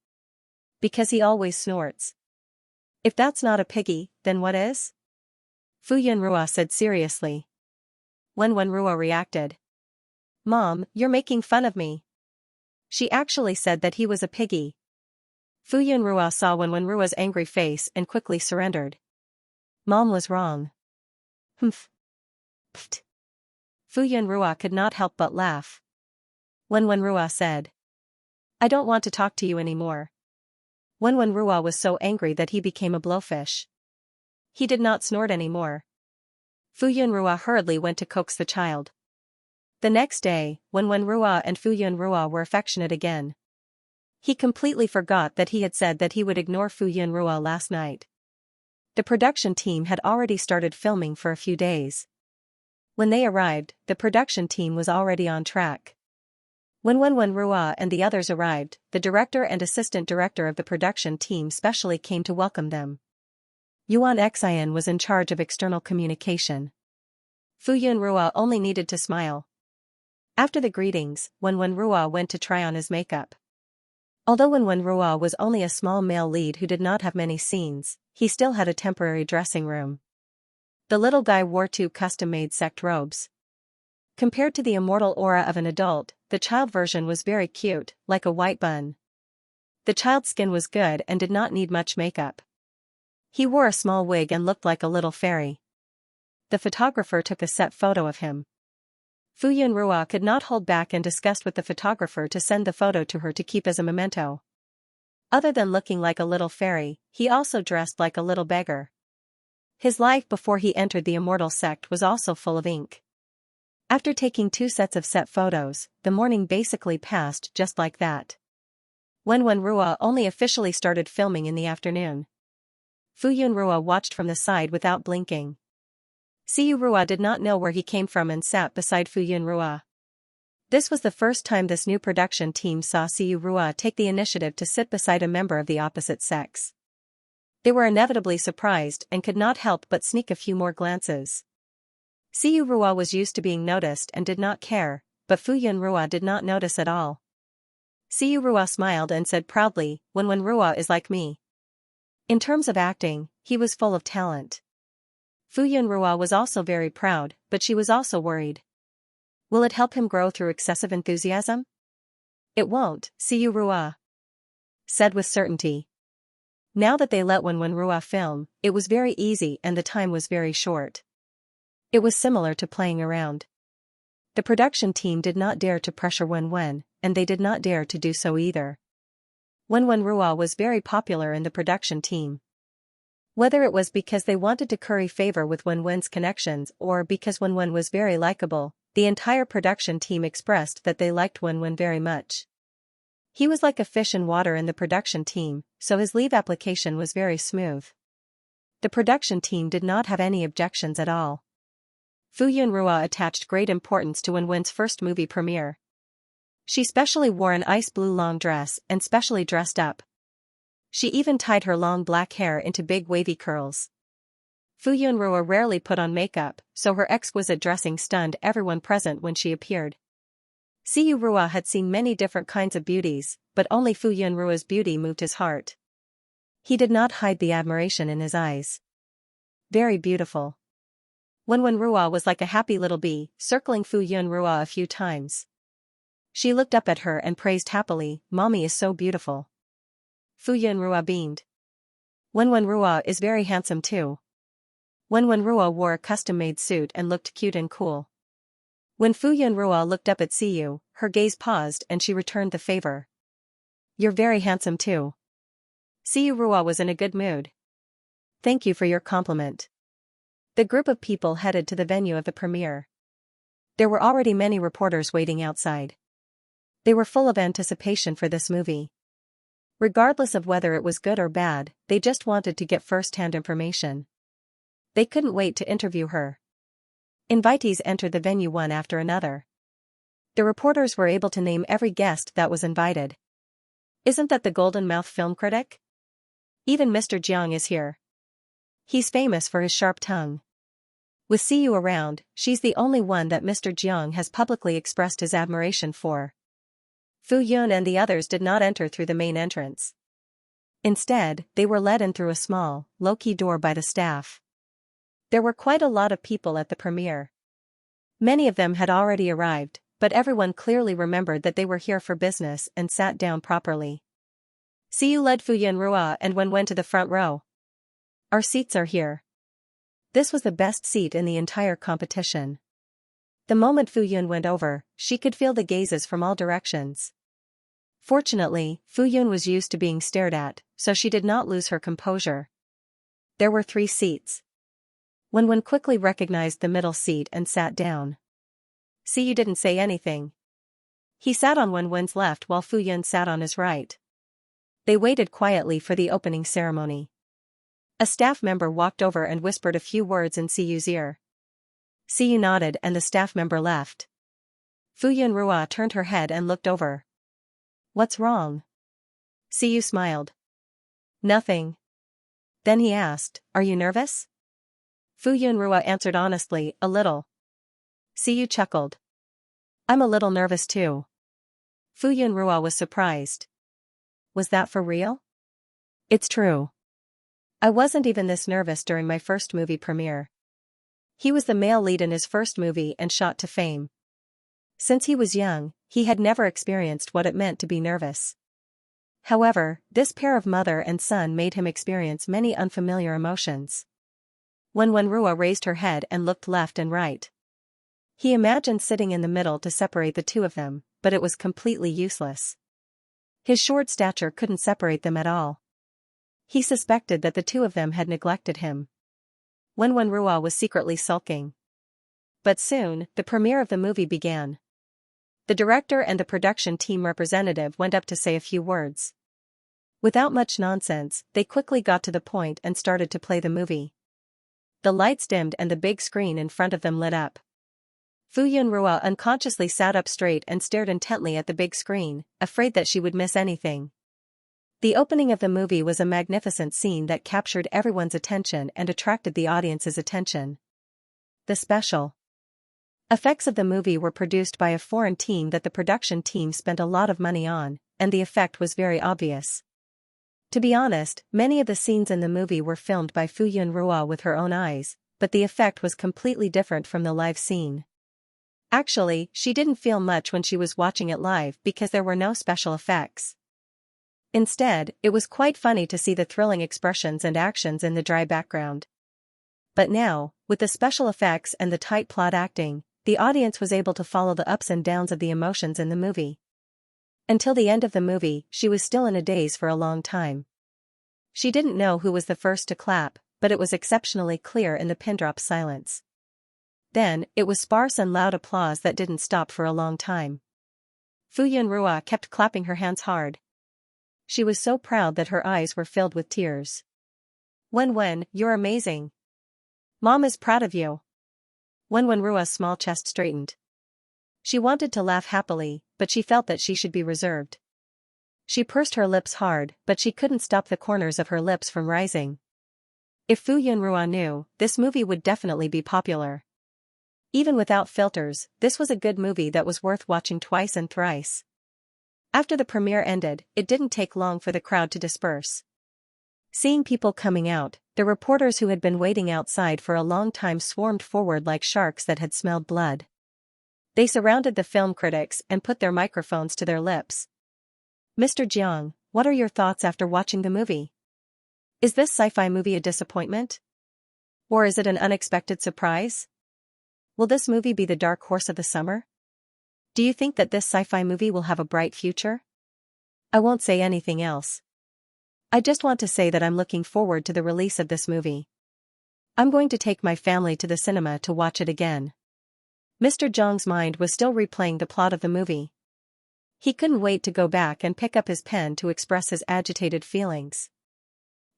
Because he always snorts. If that's not a piggy, then what is? Fu Yunrua said seriously. Wenwenrua reacted. Mom, you're making fun of me. She actually said that he was a piggy. Fu Yunrua saw Wenwenrua's angry face and quickly surrendered. Mom was wrong. Humph. Pfft. Fu Yunrua could not help but laugh. Wenwenrua said. I don't want to talk to you anymore. Wenwenrua was so angry that he became a blowfish. He did not snort anymore. Fu Yunrua hurriedly went to coax the child. The next day, Wenwenrua and Fu Yunrua were affectionate again. He completely forgot that he had said that he would ignore Fu Yunrua last night. The production team had already started filming for a few days. When they arrived, the production team was already on track. When Wenwenrua and the others arrived, the director and assistant director of the production team specially came to welcome them. Yuan Xian was in charge of external communication. Fu Yunrua only needed to smile. After the greetings, Wenwenrua went to try on his makeup. Although Wenwenrua was only a small male lead who did not have many scenes, he still had a temporary dressing room. The little guy wore 2 custom-made sect robes. Compared to the immortal aura of an adult, the child version was very cute, like a white bun. The child's skin was good and did not need much makeup. He wore a small wig and looked like a little fairy. The photographer took a set photo of him. Fu Yunrua could not hold back and discussed with the photographer to send the photo to her to keep as a memento. Other than looking like a little fairy, he also dressed like a little beggar. His life before he entered the immortal sect was also full of ink. After taking 2 sets of set photos, the morning basically passed just like that. Wenwenrua only officially started filming in the afternoon. Fu Yunrua watched from the side without blinking. Siyurua did not know where he came from and sat beside Fu Yunrua. This was the first time this new production team saw Siyurua take the initiative to sit beside a member of the opposite sex. They were inevitably surprised and could not help but sneak a few more glances. Siyurua was used to being noticed and did not care, but Fu Yunrua did not notice at all. Siyurua smiled and said proudly, "Wenwenrua is like me." In terms of acting, he was full of talent. Fu Yunrua was also very proud, but she was also worried. Will it help him grow through excessive enthusiasm? It won't, Siyurua said with certainty. Now that they let Wenwenrua film, it was very easy and the time was very short. It was similar to playing around. The production team did not dare to pressure Wenwen, and they did not dare to do so either. Wenwenrua was very popular in the production team. Whether it was because they wanted to curry favor with Wenwen's connections or because Wenwen was very likable, the entire production team expressed that they liked Wenwen very much. He was like a fish in water in the production team, so his leave application was very smooth. The production team did not have any objections at all. Fu Yunrua attached great importance to Wenwen's first movie premiere. She specially wore an ice blue long dress and specially dressed up. She even tied her long black hair into big wavy curls. Fu Yunrua rarely put on makeup, so her exquisite dressing stunned everyone present when she appeared. Siyurua had seen many different kinds of beauties, but only Fu Yunrua's beauty moved his heart. He did not hide the admiration in his eyes. Very beautiful. Wenwenrua was like a happy little bee, circling Fu Yunrua a few times. She looked up at her and praised happily, "Mommy is so beautiful." Fu Yunrua beamed. Wenwenrua is very handsome too. Wenwenrua wore a custom-made suit and looked cute and cool. When Fu Yunrua looked up at Siyu, her gaze paused and she returned the favor. "You're very handsome too." Siyurua was in a good mood. "Thank you for your compliment." The group of people headed to the venue of the premiere. There were already many reporters waiting outside. They were full of anticipation for this movie. Regardless of whether it was good or bad, they just wanted to get first-hand information. They couldn't wait to interview her. Invitees entered the venue one after another. The reporters were able to name every guest that was invited. "Isn't that the Golden Mouth film critic? Even Mr. Jiang is here. He's famous for his sharp tongue. With Siyu around, she's the only one that Mr. Jiang has publicly expressed his admiration for." Fu Yun and the others did not enter through the main entrance. Instead, they were led in through a small, low-key door by the staff. There were quite a lot of people at the premiere. Many of them had already arrived, but everyone clearly remembered that they were here for business and sat down properly. Siyu led Fu Yunrua and Wenwen to the front row. "Our seats are here." This was the best seat in the entire competition. The moment Fu Yun went over, she could feel the gazes from all directions. Fortunately, Fu Yun was used to being stared at, so she did not lose her composure. There were 3 seats. Wenwen quickly recognized the middle seat and sat down. Siyu didn't say anything. He sat on Wenwen's left while Fu Yun sat on his right. They waited quietly for the opening ceremony. A staff member walked over and whispered a few words in Siyu's ear. Siyu nodded and the staff member left. Fu Yunrua turned her head and looked over. "What's wrong?" Siyu smiled. "Nothing." Then he asked, "Are you nervous?" Fu Yunrua answered honestly, "A little." Siyu chuckled. "I'm a little nervous too." Fu Yunrua was surprised. "Was that for real?" "It's true. I wasn't even this nervous during my first movie premiere." He was the male lead in his first movie and shot to fame. Since he was young, he had never experienced what it meant to be nervous. However, this pair of mother and son made him experience many unfamiliar emotions. Wenwenrua raised her head and looked left and right. He imagined sitting in the middle to separate the two of them, but it was completely useless. His short stature couldn't separate them at all. He suspected that the two of them had neglected him. Wenwen Rua was secretly sulking. But soon, the premiere of the movie began. The director and the production team representative went up to say a few words. Without much nonsense, they quickly got to the point and started to play the movie. The lights dimmed and the big screen in front of them lit up. Fuyun Rua unconsciously sat up straight and stared intently at the big screen, afraid that she would miss anything. The opening of the movie was a magnificent scene that captured everyone's attention and attracted the audience's attention. The special effects of the movie were produced by a foreign team that the production team spent a lot of money on, and the effect was very obvious. To be honest, many of the scenes in the movie were filmed by Fuyun Rua with her own eyes, but the effect was completely different from the live scene. Actually, she didn't feel much when she was watching it live because there were no special effects. Instead, it was quite funny to see the thrilling expressions and actions in the dry background. But now, with the special effects and the tight plot acting, the audience was able to follow the ups and downs of the emotions in the movie. Until the end of the movie, she was still in a daze for a long time. She didn't know who was the first to clap, but it was exceptionally clear in the pin-drop silence. Then, it was sparse and loud applause that didn't stop for a long time. Fuyun Rua kept clapping her hands hard. She was so proud that her eyes were filled with tears. Wenwen, you're amazing. Mom is proud of you. Wenwen Rua's small chest straightened. She wanted to laugh happily, but she felt that she should be reserved. She pursed her lips hard, but she couldn't stop the corners of her lips from rising. If Fuyun Rua knew, this movie would definitely be popular. Even without filters, this was a good movie that was worth watching twice and thrice. After the premiere ended, it didn't take long for the crowd to disperse. Seeing people coming out, the reporters who had been waiting outside for a long time swarmed forward like sharks that had smelled blood. They surrounded the film critics and put their microphones to their lips. Mr. Jiang, what are your thoughts after watching the movie? Is this sci-fi movie a disappointment? Or is it an unexpected surprise? Will this movie be the dark horse of the summer? Do you think that this sci-fi movie will have a bright future? I won't say anything else. I just want to say that I'm looking forward to the release of this movie. I'm going to take my family to the cinema to watch it again. Mr. Zhang's mind was still replaying the plot of the movie. He couldn't wait to go back and pick up his pen to express his agitated feelings.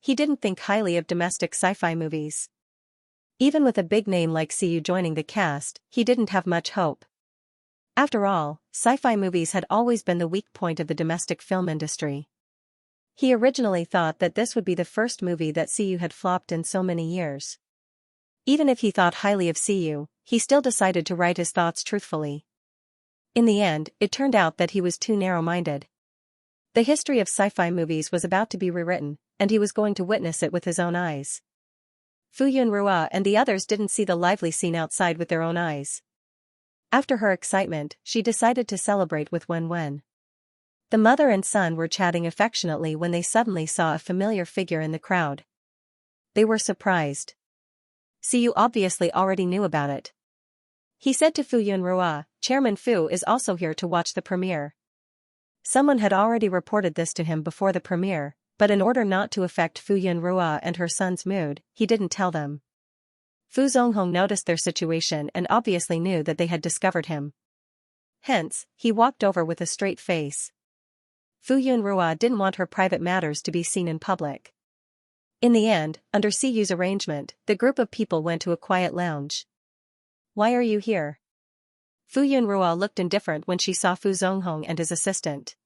He didn't think highly of domestic sci-fi movies. Even with a big name like Siyu joining the cast, he didn't have much hope. After all, sci-fi movies had always been the weak point of the domestic film industry. He originally thought that this would be the first movie that Siyu had flopped in so many years. Even if he thought highly of Siyu, he still decided to write his thoughts truthfully. In the end, it turned out that he was too narrow-minded. The history of sci-fi movies was about to be rewritten, and he was going to witness it with his own eyes. Fuyun Rua and the others didn't see the lively scene outside with their own eyes. After her excitement, she decided to celebrate with Wenwen. The mother and son were chatting affectionately when they suddenly saw a familiar figure in the crowd. They were surprised. Siyu obviously already knew about it. He said to Fuyun Rua, Chairman Fu is also here to watch the premiere. Someone had already reported this to him before the premiere, but in order not to affect Fuyun Rua and her son's mood, he didn't tell them. Fu Zonghong noticed their situation and obviously knew that they had discovered him. Hence, he walked over with a straight face. Fuyun Rua didn't want her private matters to be seen in public. In the end, under Siyu's arrangement, the group of people went to a quiet lounge. Why are you here? Fuyun Rua looked indifferent when she saw Fu Zonghong and his assistant.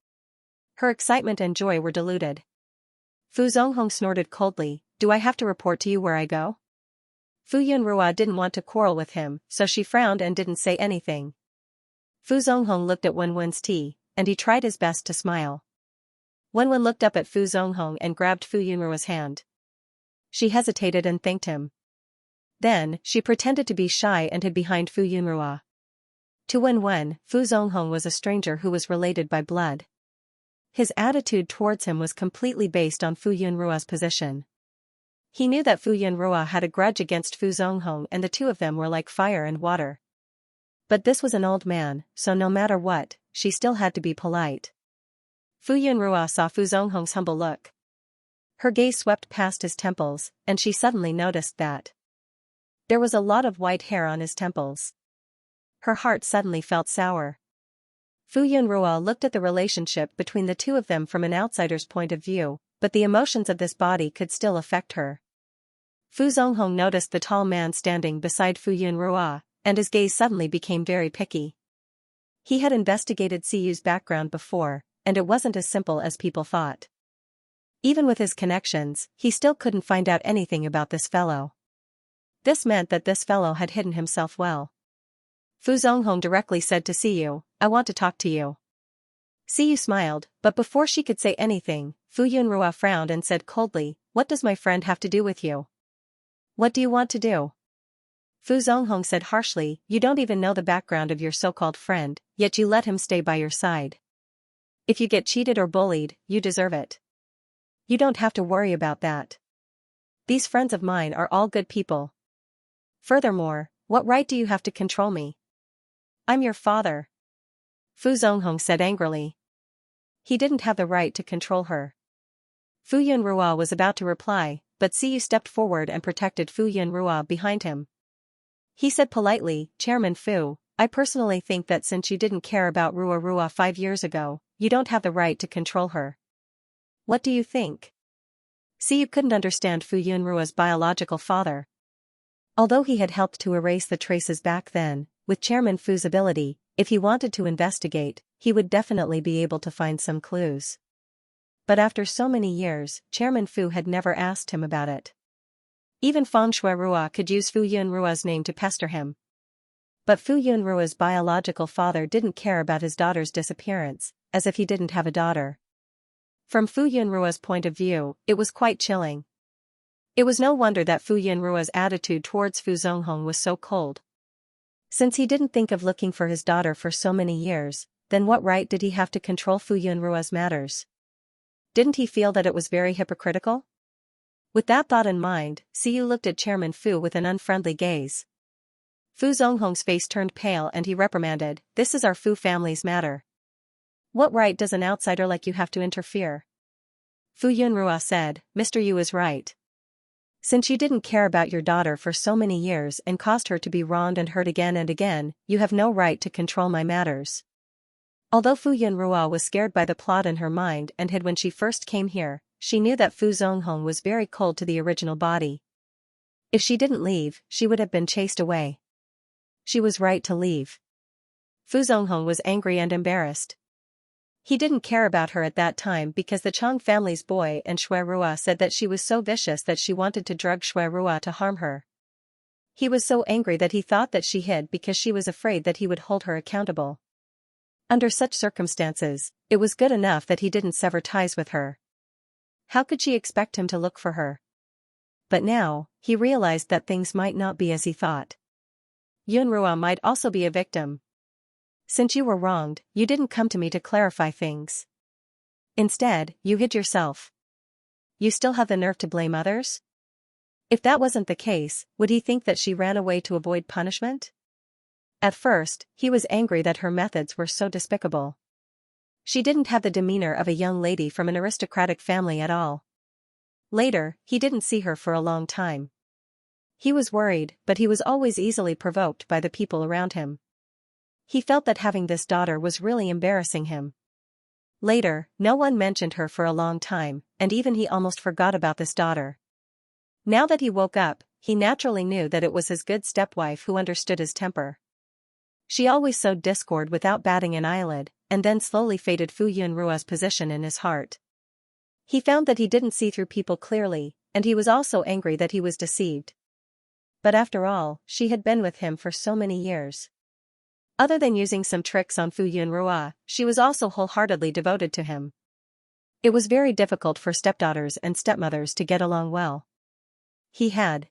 Her excitement and joy were diluted. Fu Zonghong snorted coldly, do I have to report to you where I go? Fuyun Rua didn't want to quarrel with him, so she frowned and didn't say anything. Fu Zonghong looked at Wenwen's tea, and he tried his best to smile. Wenwen looked up at Fu Zonghong and grabbed Fuyun Rua's hand. She hesitated and thanked him. Then, she pretended to be shy and hid behind Fuyun Rua. To Wenwen, Fu Zonghong was a stranger who was related by blood. His attitude towards him was completely based on Fuyun Rua's position. He knew that Fuyun Rua had a grudge against Fu Zonghong and the two of them were like fire and water. But this was an old man, so no matter what, she still had to be polite. Fu Yunrua saw Fu Zonghong's humble look. Her gaze swept past his temples, and she suddenly noticed that there was a lot of white hair on his temples. Her heart suddenly felt sour. Fu Yunrua looked at the relationship between the two of them from an outsider's point of view, but the emotions of this body could still affect her. Fu Zonghong noticed the tall man standing beside Fu Yunrua, and his gaze suddenly became very picky. He had investigated Siyu's background before, and it wasn't as simple as people thought. Even with his connections, he still couldn't find out anything about this fellow. This meant that this fellow had hidden himself well. Fu Zonghong directly said to Siyu, "I want to talk to you." Siyu smiled, but before she could say anything, Fu Yunrua frowned and said coldly, "What does my friend have to do with you? What do you want to do?" Fu Zonghong said harshly, "You don't even know the background of your so-called friend, yet you let him stay by your side. If you get cheated or bullied, you deserve it. You don't have to worry about that. These friends of mine are all good people. Furthermore, what right do you have to control me? I'm your father." Fu Zonghong said angrily. He didn't have the right to control her. Fu Yunrua was about to reply, but Siyu stepped forward and protected Fu Yunrua behind him. He said politely, "Chairman Fu, I personally think that since you didn't care about Rua 5 years ago, you don't have the right to control her. What do you think?" Siyu couldn't understand Fu Yunrua's biological father. Although he had helped to erase the traces back then, with Chairman Fu's ability, if he wanted to investigate, he would definitely be able to find some clues. But after so many years, Chairman Fu had never asked him about it. Even Fang Shuirua could use Fu Yunrua's name to pester him. But Fu Yunrua's biological father didn't care about his daughter's disappearance, as if he didn't have a daughter. From Fu Yunrua's point of view, it was quite chilling. It was no wonder that Fu Yunrua's attitude towards Fu Zonghong was so cold. Since he didn't think of looking for his daughter for so many years, then what right did he have to control Fu Yunrua's matters? Didn't he feel that it was very hypocritical? With that thought in mind, Siyu looked at Chairman Fu with an unfriendly gaze. Fu Zonghong's face turned pale and he reprimanded, "This is our Fu family's matter. What right does an outsider like you have to interfere?" Fu Yunrua said, "Mr. Yu is right. Since you didn't care about your daughter for so many years and caused her to be wronged and hurt again and again, you have no right to control my matters." Although Fu Yunrua was scared by the plot in her mind and hid when she first came here, she knew that Fu Zonghong was very cold to the original body. If she didn't leave, she would have been chased away. She was right to leave. Fu Zonghong was angry and embarrassed. He didn't care about her at that time because the Chang family's boy and Shuirua said that she was so vicious that she wanted to drug Shuirua to harm her. He was so angry that he thought that she hid because she was afraid that he would hold her accountable. Under such circumstances, it was good enough that he didn't sever ties with her. How could she expect him to look for her? But now, he realized that things might not be as he thought. Yunrua might also be a victim. Since you were wronged, you didn't come to me to clarify things. Instead, you hid yourself. You still have the nerve to blame others? If that wasn't the case, would he think that she ran away to avoid punishment? At first, he was angry that her methods were so despicable. She didn't have the demeanor of a young lady from an aristocratic family at all. Later, he didn't see her for a long time. He was worried, but he was always easily provoked by the people around him. He felt that having this daughter was really embarrassing him. Later, no one mentioned her for a long time, and even he almost forgot about this daughter. Now that he woke up, he naturally knew that it was his good stepwife who understood his temper. She always sowed discord without batting an eyelid, and then slowly faded Fu Yunrua's position in his heart. He found that he didn't see through people clearly, and he was also angry that he was deceived. But after all, she had been with him for so many years. Other than using some tricks on Fu Yunrua, she was also wholeheartedly devoted to him. It was very difficult for stepdaughters and stepmothers to get along well. He had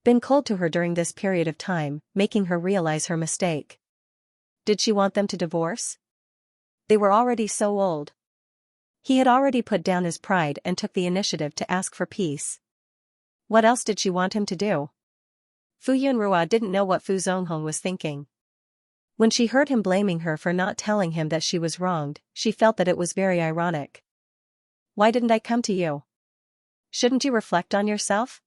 been cold to her during this period of time, making her realize her mistake. Did she want them to divorce? They were already so old. He had already put down his pride and took the initiative to ask for peace. What else did she want him to do? Fu Yunrua didn't know what Fu Zonghong was thinking. When she heard him blaming her for not telling him that she was wronged, she felt that it was very ironic. Why didn't I come to you? Shouldn't you reflect on yourself?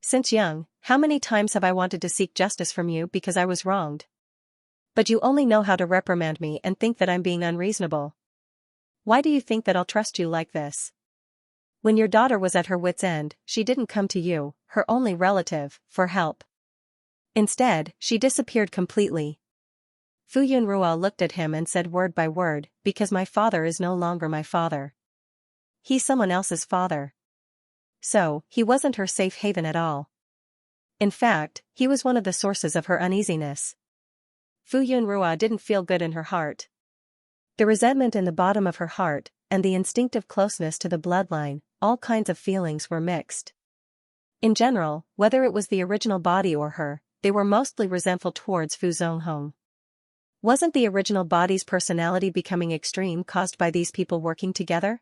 Since young, how many times have I wanted to seek justice from you because I was wronged? But you only know how to reprimand me and think that I'm being unreasonable. Why do you think that I'll trust you like this? When your daughter was at her wit's end, she didn't come to you, her only relative, for help. Instead, she disappeared completely. Fu Yunrua looked at him and said word by word, because my father is no longer my father. He's someone else's father. So, he wasn't her safe haven at all. In fact, he was one of the sources of her uneasiness. Fu Yunrua didn't feel good in her heart. The resentment in the bottom of her heart, and the instinctive closeness to the bloodline, all kinds of feelings were mixed. In general, whether it was the original body or her, they were mostly resentful towards Fu Zonghong. Wasn't the original body's personality becoming extreme caused by these people working together?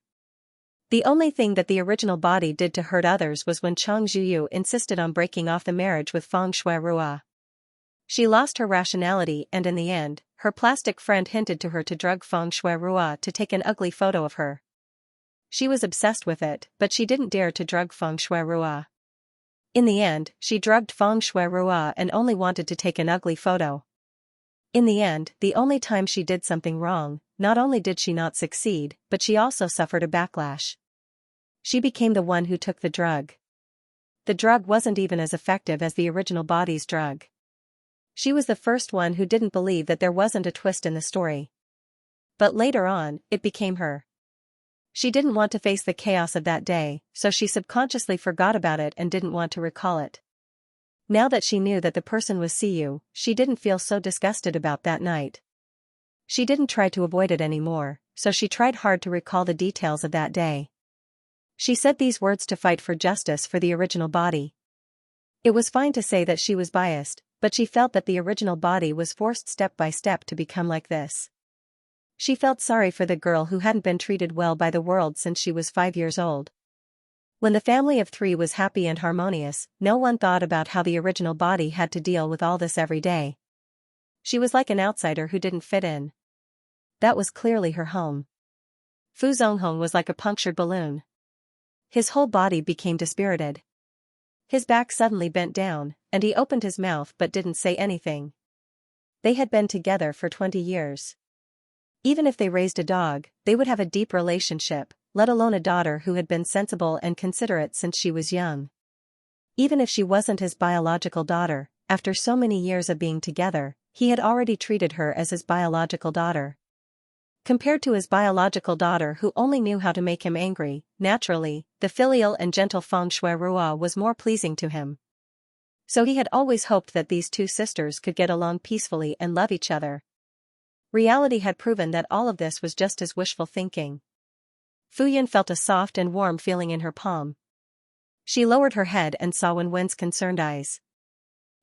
The only thing that the original body did to hurt others was when Chang Zhuyu insisted on breaking off the marriage with Feng Shuirua. She lost her rationality and in the end, her plastic friend hinted to her to drug Feng Shuirua to take an ugly photo of her. She was obsessed with it, but she didn't dare to drug Feng Shuirua. In the end, she drugged Feng Shuirua and only wanted to take an ugly photo. In the end, the only time she did something wrong, not only did she not succeed, but she also suffered a backlash. She became the one who took the drug. The drug wasn't even as effective as the original body's drug. She was the first one who didn't believe that there wasn't a twist in the story. But later on, it became her. She didn't want to face the chaos of that day, so she subconsciously forgot about it and didn't want to recall it. Now that she knew that the person was Siyu, she didn't feel so disgusted about that night. She didn't try to avoid it anymore, so she tried hard to recall the details of that day. She said these words to fight for justice for the original body. It was fine to say that she was biased, but she felt that the original body was forced step by step to become like this. She felt sorry for the girl who hadn't been treated well by the world since she was 5 years old. When the family of 3 was happy and harmonious, no one thought about how the original body had to deal with all this every day. She was like an outsider who didn't fit in. That was clearly her home. Fu Zonghong was like a punctured balloon. His whole body became dispirited. His back suddenly bent down, and he opened his mouth but didn't say anything. They had been together for 20 years. Even if they raised a dog, they would have a deep relationship, let alone a daughter who had been sensible and considerate since she was young. Even if she wasn't his biological daughter, after so many years of being together, he had already treated her as his biological daughter. Compared to his biological daughter who only knew how to make him angry, naturally, the filial and gentle Feng Shuirua was more pleasing to him. So he had always hoped that these 2 sisters could get along peacefully and love each other. Reality had proven that all of this was just his wishful thinking. Fuyun felt a soft and warm feeling in her palm. She lowered her head and saw Wenwen's concerned eyes.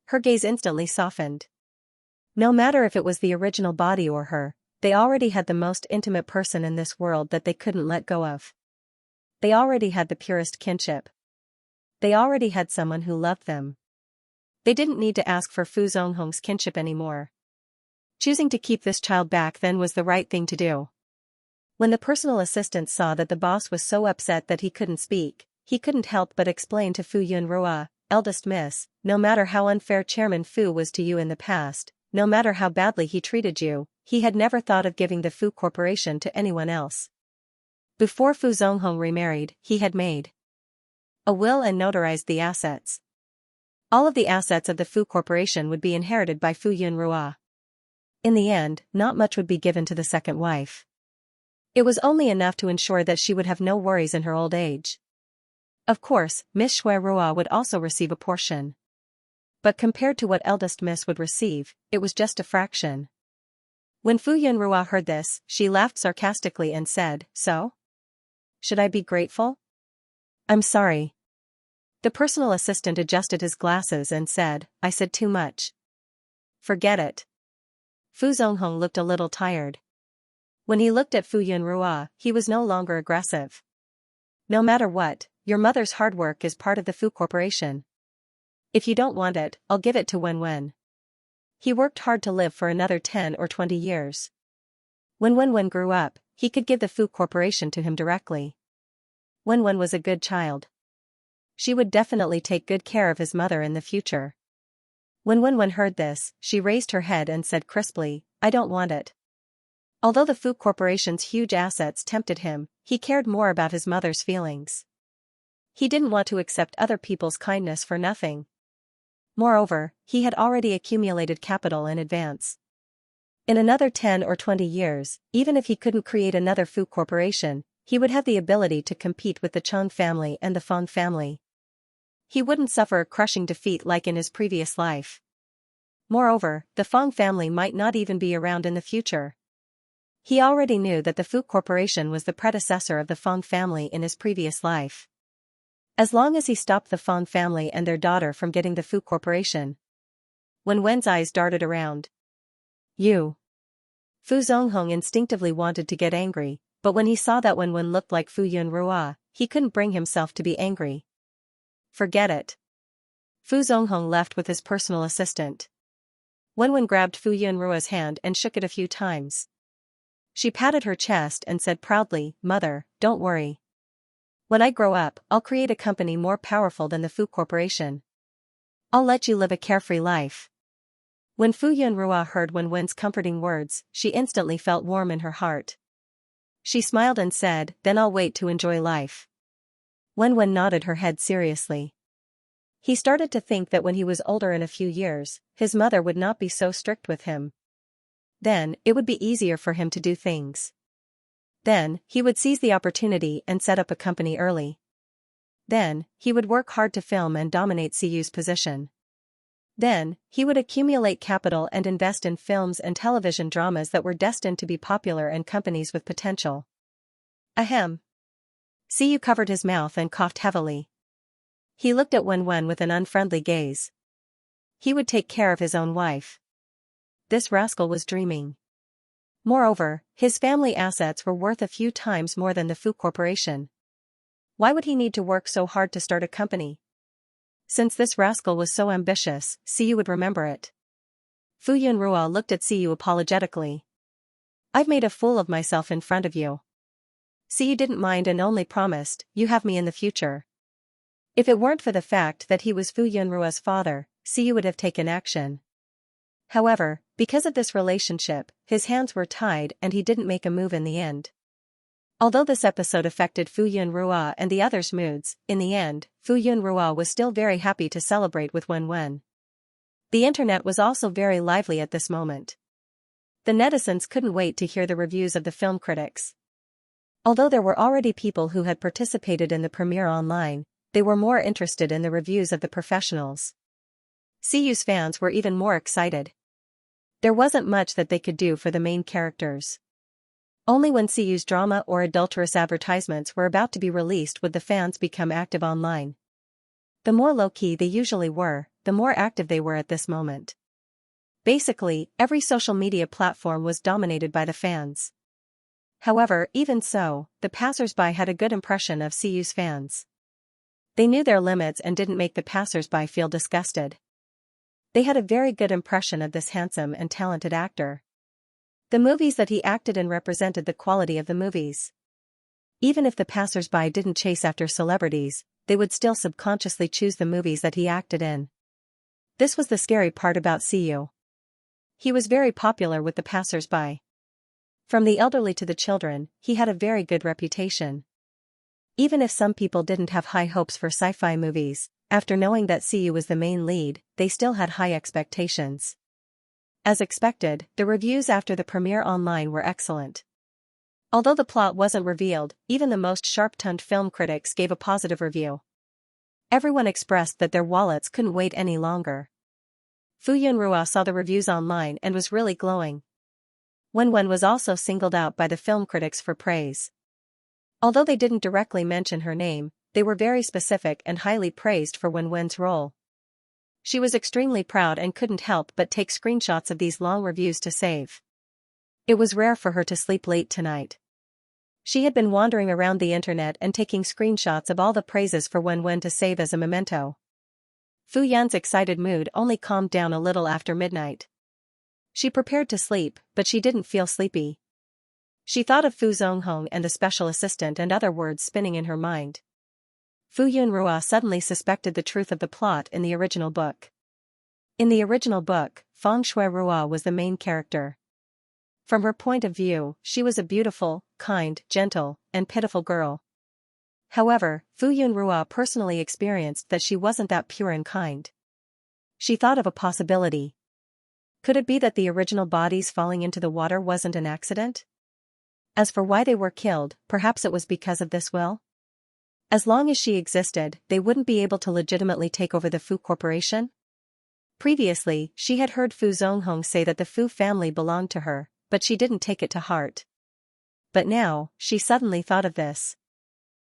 Her gaze instantly softened. No matter if it was the original body or her, they already had the most intimate person in this world that they couldn't let go of. They already had the purest kinship. They already had someone who loved them. They didn't need to ask for Fu Zonghong's kinship anymore. Choosing to keep this child back then was the right thing to do. When the personal assistant saw that the boss was so upset that he couldn't speak, he couldn't help but explain to Fu Yunrua, "Eldest miss, no matter how unfair Chairman Fu was to you in the past, no matter how badly he treated you, he had never thought of giving the Fu Corporation to anyone else. Before Fu Zonghong remarried, he had made a will and notarized the assets. All of the assets of the Fu Corporation would be inherited by Fu Yunrua. In the end, not much would be given to the second wife. It was only enough to ensure that she would have no worries in her old age. Of course, Miss Shuirua would also receive a portion. But compared to what eldest miss would receive, it was just a fraction. When Fu Yunrua heard this, she laughed sarcastically and said, "So? Should I be grateful? I'm sorry." The personal assistant adjusted his glasses and said, "I said too much. Forget it." Fu Zonghong looked a little tired. When he looked at Fu Yunrua, he was no longer aggressive. "No matter what, your mother's hard work is part of the Fu Corporation. If you don't want it, I'll give it to Wenwen." He worked hard to live for another 10 or 20 years. When Wenwen grew up, he could give the Fu Corporation to him directly. Wenwen was a good child. She would definitely take good care of his mother in the future. When Wenwen heard this, she raised her head and said crisply, "I don't want it." Although the Fu Corporation's huge assets tempted him, he cared more about his mother's feelings. He didn't want to accept other people's kindness for nothing. Moreover, he had already accumulated capital in advance. In another 10 or 20 years, even if he couldn't create another Fu Corporation, he would have the ability to compete with the Cheng family and the Feng family. He wouldn't suffer a crushing defeat like in his previous life. Moreover, the Feng family might not even be around in the future. He already knew that the Fu Corporation was the predecessor of the Feng family in his previous life. As long as he stopped the Feng family and their daughter from getting the Fu Corporation. When Wen's eyes darted around. You. Fu Zonghong instinctively wanted to get angry, but when he saw that Wenwen looked like Fu Yunrua, he couldn't bring himself to be angry. Forget it. Fu Zonghong left with his personal assistant. Wenwen grabbed Fu Yunrua's hand and shook it a few times. She patted her chest and said proudly, "Mother, don't worry. When I grow up, I'll create a company more powerful than the Fu Corporation. I'll let you live a carefree life." When Fu Yunrua heard Wenwen's comforting words, she instantly felt warm in her heart. She smiled and said, "Then I'll wait to enjoy life." Wenwen nodded her head seriously. He started to think that when he was older in a few years, his mother would not be so strict with him. Then, it would be easier for him to do things. Then, he would seize the opportunity and set up a company early. Then, he would work hard to film and dominate CU's position. Then, he would accumulate capital and invest in films and television dramas that were destined to be popular and companies with potential. Ahem. CU covered his mouth and coughed heavily. He looked at Wenwen with an unfriendly gaze. He would take care of his own wife. This rascal was dreaming. Moreover, his family assets were worth a few times more than the Fu Corporation. Why would he need to work so hard to start a company? Since this rascal was so ambitious, CU would remember it. Fu Yunrua looked at CU apologetically. "I've made a fool of myself in front of you. CU didn't mind and only promised, you have me in the future." If it weren't for the fact that he was Fu Yunrua's father, CU would have taken action. However, because of this relationship, his hands were tied and he didn't make a move in the end. Although this episode affected Fu Yunrua and the others' moods, in the end, Fu Yunrua was still very happy to celebrate with Wenwen. The internet was also very lively at this moment. The netizens couldn't wait to hear the reviews of the film critics. Although there were already people who had participated in the premiere online, they were more interested in the reviews of the professionals. CU's fans were even more excited. There wasn't much that they could do for the main characters. Only when CU's drama or adulterous advertisements were about to be released would the fans become active online. The more low-key they usually were, the more active they were at this moment. Basically, every social media platform was dominated by the fans. However, even so, the passers-by had a good impression of CU's fans. They knew their limits and didn't make the passers-by feel disgusted. They had a very good impression of this handsome and talented actor. The movies that he acted in represented the quality of the movies. Even if the passers-by didn't chase after celebrities, they would still subconsciously choose the movies that he acted in. This was the scary part about CU. He was very popular with the passers-by. From the elderly to the children, he had a very good reputation. Even if some people didn't have high hopes for sci-fi movies, after knowing that CU was the main lead, they still had high expectations. As expected, the reviews after the premiere online were excellent. Although the plot wasn't revealed, even the most sharp-tongued film critics gave a positive review. Everyone expressed that their wallets couldn't wait any longer. Fu Yunrua saw the reviews online and was really glowing. Wenwen was also singled out by the film critics for praise. Although they didn't directly mention her name, they were very specific and highly praised for Wenwen's role. She was extremely proud and couldn't help but take screenshots of these long reviews to save. It was rare for her to sleep late tonight. She had been wandering around the internet and taking screenshots of all the praises for Wenwen to save as a memento. Fu Yan's excited mood only calmed down a little after midnight. She prepared to sleep, but she didn't feel sleepy. She thought of Fu Zonghong and the special assistant and other words spinning in her mind. Fu Yunrua suddenly suspected the truth of the plot in the original book. In the original book, Feng Shuirua was the main character. From her point of view, she was a beautiful, kind, gentle, and pitiful girl. However, Fu Yunrua personally experienced that she wasn't that pure and kind. She thought of a possibility. Could it be that the original bodies falling into the water wasn't an accident? As for why they were killed, perhaps it was because of this will? As long as she existed, they wouldn't be able to legitimately take over the Fu Corporation? Previously, she had heard Fu Zonghong say that the Fu family belonged to her, but she didn't take it to heart. But now, she suddenly thought of this.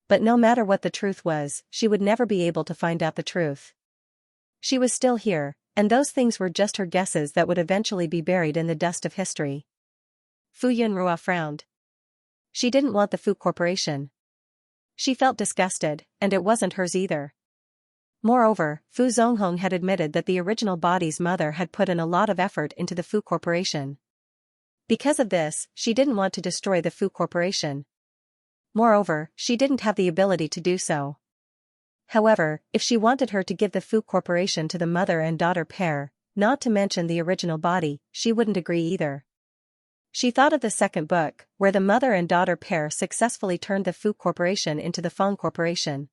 But no matter what the truth was, she would never be able to find out the truth. She was still here, and those things were just her guesses that would eventually be buried in the dust of history. Fu Yunrua frowned. She didn't want the Fu Corporation. She felt disgusted, and it wasn't hers either. Moreover, Fu Zonghong had admitted that the original body's mother had put in a lot of effort into the Fu Corporation. Because of this, she didn't want to destroy the Fu Corporation. Moreover, she didn't have the ability to do so. However, if she wanted her to give the Fu Corporation to the mother and daughter pair, not to mention the original body, she wouldn't agree either. She thought of the second book, where the mother and daughter pair successfully turned the Fu Corporation into the Feng Corporation.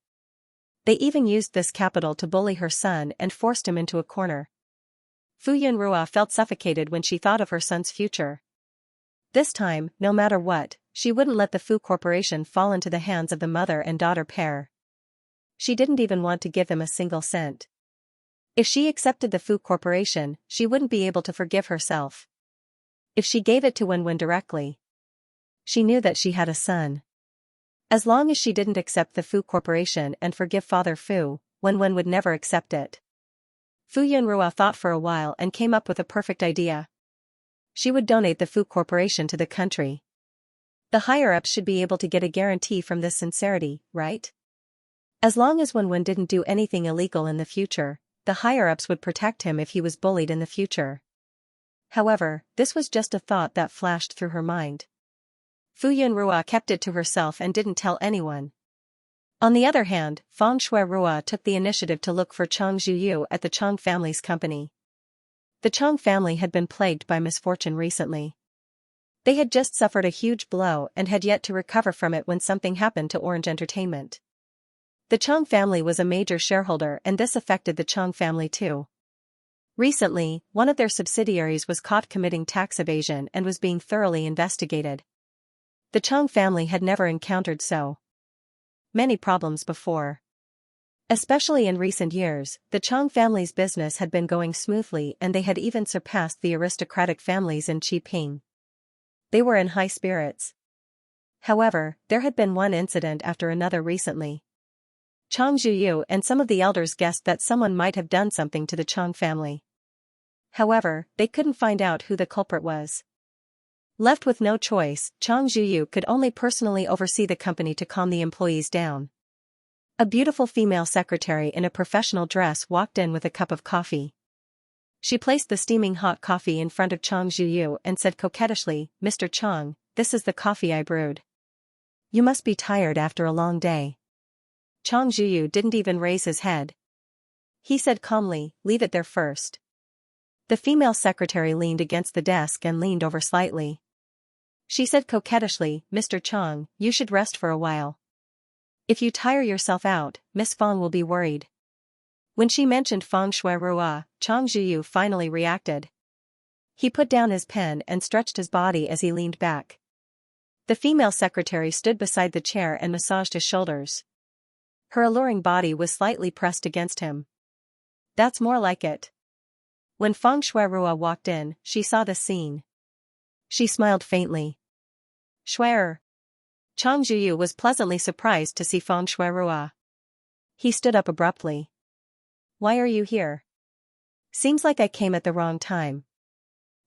They even used this capital to bully her son and forced him into a corner. Fu Yunrua felt suffocated when she thought of her son's future. This time, no matter what, she wouldn't let the Fu Corporation fall into the hands of the mother and daughter pair. She didn't even want to give them a single cent. If she accepted the Fu Corporation, she wouldn't be able to forgive herself. If she gave it to Wenwen directly, she knew that she had a son. As long as she didn't accept the Fu Corporation and forgive Father Fu, Wenwen would never accept it. Fu Yunrua thought for a while and came up with a perfect idea. She would donate the Fu Corporation to the country. The higher-ups should be able to get a guarantee from this sincerity, right? As long as Wenwen didn't do anything illegal in the future, the higher-ups would protect him if he was bullied in the future. However, this was just a thought that flashed through her mind. Fu Yunrua kept it to herself and didn't tell anyone. On the other hand, Feng Shuirua took the initiative to look for Chang Zhuyu at the Chang family's company. The Chang family had been plagued by misfortune recently. They had just suffered a huge blow and had yet to recover from it when something happened to Orange Entertainment. The Chang family was a major shareholder and this affected the Chang family too. Recently, one of their subsidiaries was caught committing tax evasion and was being thoroughly investigated. The Chang family had never encountered so many problems before. Especially in recent years, the Chang family's business had been going smoothly and they had even surpassed the aristocratic families in Qiping. They were in high spirits. However, there had been one incident after another recently. Chang Zhuyu and some of the elders guessed that someone might have done something to the Chang family. However, they couldn't find out who the culprit was. Left with no choice, Chang Zhuyu could only personally oversee the company to calm the employees down. A beautiful female secretary in a professional dress walked in with a cup of coffee. She placed the steaming hot coffee in front of Chang Zhuyu and said coquettishly, "Mr. Chang, this is the coffee I brewed. You must be tired after a long day." Chang Zhuyu didn't even raise his head. He said calmly, "Leave it there first." The female secretary leaned against the desk and leaned over slightly. She said coquettishly, "Mr. Chang, you should rest for a while. If you tire yourself out, Miss Fang will be worried." When she mentioned Feng Shuirua, Chang Zhuyu finally reacted. He put down his pen and stretched his body as he leaned back. The female secretary stood beside the chair and massaged his shoulders. Her alluring body was slightly pressed against him. "That's more like it." When Feng Shuirua walked in, she saw the scene. She smiled faintly. "Shuier." Chang Zhuyu was pleasantly surprised to see Feng Shuirua. He stood up abruptly. "Why are you here?" "Seems like I came at the wrong time."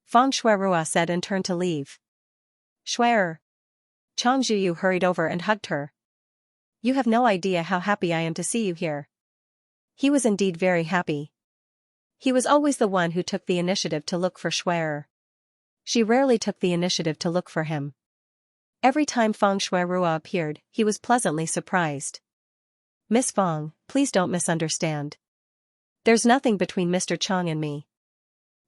Feng Shuirua said and turned to leave. "Shuier." Chang Zhuyu hurried over and hugged her. "You have no idea how happy I am to see you here." He was indeed very happy. He was always the one who took the initiative to look for Shuier. She rarely took the initiative to look for him. Every time Feng Shuirua appeared, he was pleasantly surprised. Miss Feng, please don't misunderstand. There's nothing between Mr. Chang and me.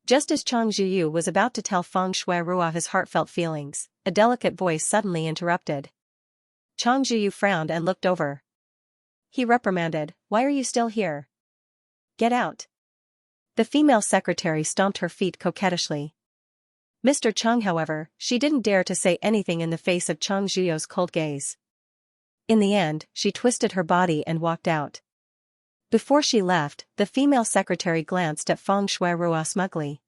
Just as Chang Zhiyu was about to tell Feng Shuirua his heartfelt feelings, a delicate voice suddenly interrupted. Chang Zhiyu frowned and looked over. He reprimanded, "Why are you still here? Get out." The female secretary stomped her feet coquettishly. Mr. Chang, however, she didn't dare to say anything in the face of Chang Zhiyu's cold gaze. In the end, she twisted her body and walked out. Before she left, the female secretary glanced at Feng Shuirua smugly.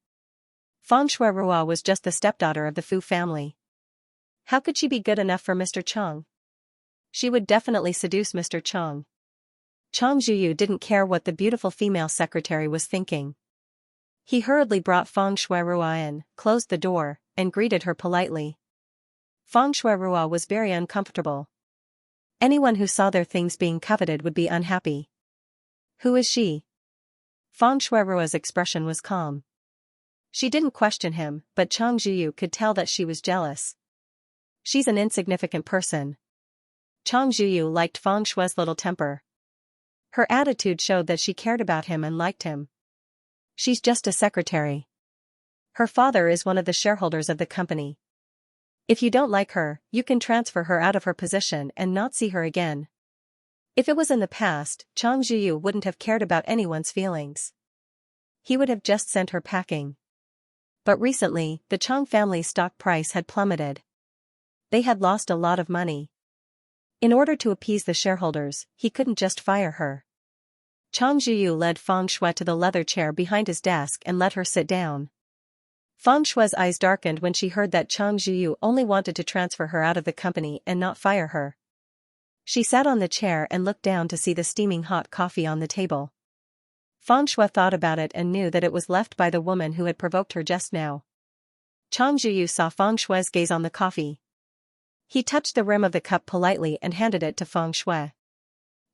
Feng Shuirua was just the stepdaughter of the Fu family. How could she be good enough for Mr. Chang? She would definitely seduce Mr. Chang. Chang Zhiyu didn't care what the beautiful female secretary was thinking. He hurriedly brought Feng Shuirua in, closed the door, and greeted her politely. Feng Shuirua was very uncomfortable. Anyone who saw their things being coveted would be unhappy. Who is she? Feng Shuirua's expression was calm. She didn't question him, but Chang Zhiyu could tell that she was jealous. She's an insignificant person. Chang Zhiyu liked Feng Shui's little temper. Her attitude showed that she cared about him and liked him. She's just a secretary. Her father is one of the shareholders of the company. If you don't like her, you can transfer her out of her position and not see her again. If it was in the past, Chang Zhiyu wouldn't have cared about anyone's feelings. He would have just sent her packing. But recently, the Chang family's stock price had plummeted. They had lost a lot of money. In order to appease the shareholders, he couldn't just fire her. Chang Zhiyu led Feng Shui to the leather chair behind his desk and let her sit down. Feng Shui's eyes darkened when she heard that Chang Zhiyu only wanted to transfer her out of the company and not fire her. She sat on the chair and looked down to see the steaming hot coffee on the table. Feng Shui thought about it and knew that it was left by the woman who had provoked her just now. Chang Zhiyu saw Feng Shui's gaze on the coffee. He touched the rim of the cup politely and handed it to Feng Shui.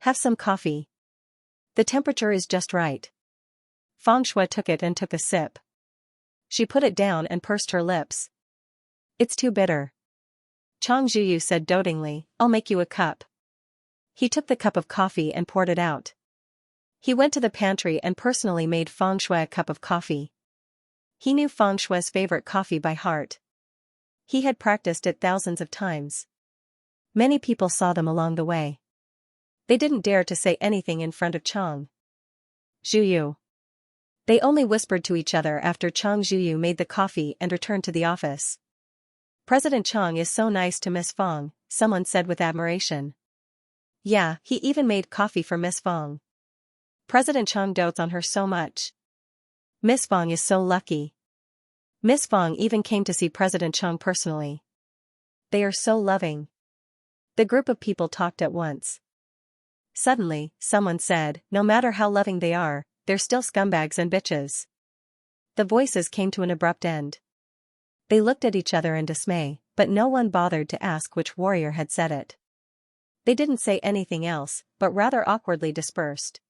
Have some coffee. The temperature is just right. Feng Shui took it and took a sip. She put it down and pursed her lips. It's too bitter. Chang Zhiyu said dotingly, I'll make you a cup. He took the cup of coffee and poured it out. He went to the pantry and personally made Feng Shui a cup of coffee. He knew Feng Shui's favorite coffee by heart. He had practiced it thousands of times. Many people saw them along the way. They didn't dare to say anything in front of Chang Zhiyu. They only whispered to each other after Chang Zhiyu made the coffee and returned to the office. President Chang is so nice to Miss Feng, someone said with admiration. Yeah, he even made coffee for Miss Feng. President Chang dotes on her so much. Miss Feng is so lucky. Miss Feng even came to see President Chang personally. They are so loving. The group of people talked at once. Suddenly, someone said, no matter how loving they are, they're still scumbags and bitches. The voices came to an abrupt end. They looked at each other in dismay, but no one bothered to ask which warrior had said it. They didn't say anything else, but rather awkwardly dispersed.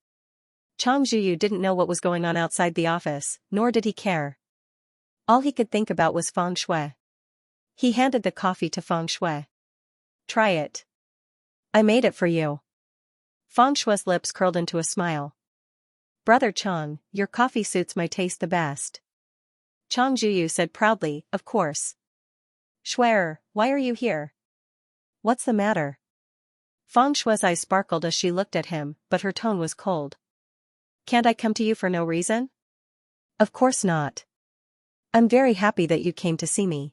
Chang Zhiyu didn't know what was going on outside the office, nor did he care. All he could think about was Feng Shui. He handed the coffee to Feng Shui. Try it. I made it for you. Feng Shui's lips curled into a smile. Brother Chang, your coffee suits my taste the best. Chang Zhiyu said proudly, of course. Shui'er, why are you here? What's the matter? Feng Shui's eyes sparkled as she looked at him, but her tone was cold. Can't I come to you for no reason? Of course not. I'm very happy that you came to see me.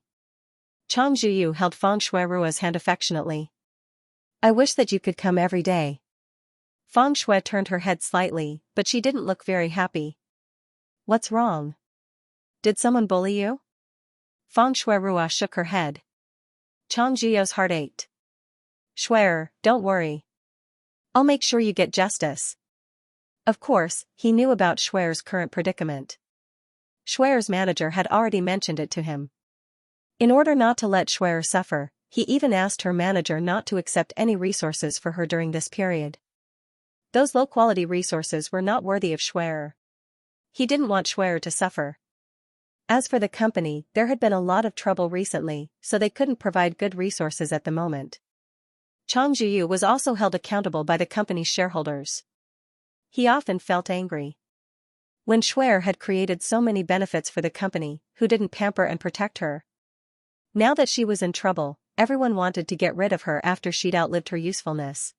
Chang Zhiyu held Feng Shuirua's hand affectionately. I wish that you could come every day. Feng Shui turned her head slightly, but she didn't look very happy. What's wrong? Did someone bully you? Feng Shuirua shook her head. Chang Zhiyu's heart ached. Shui'er, don't worry. I'll make sure you get justice. Of course, he knew about Shui'er's current predicament. Shui'er's manager had already mentioned it to him. In order not to let Shui'er suffer, he even asked her manager not to accept any resources for her during this period. Those low-quality resources were not worthy of Shui'er. He didn't want Shui'er to suffer. As for the company, there had been a lot of trouble recently, so they couldn't provide good resources at the moment. Chang Zhiyu was also held accountable by the company's shareholders. He often felt angry. When Shuer had created so many benefits for the company, who didn't pamper and protect her? Now that she was in trouble, everyone wanted to get rid of her after she'd outlived her usefulness.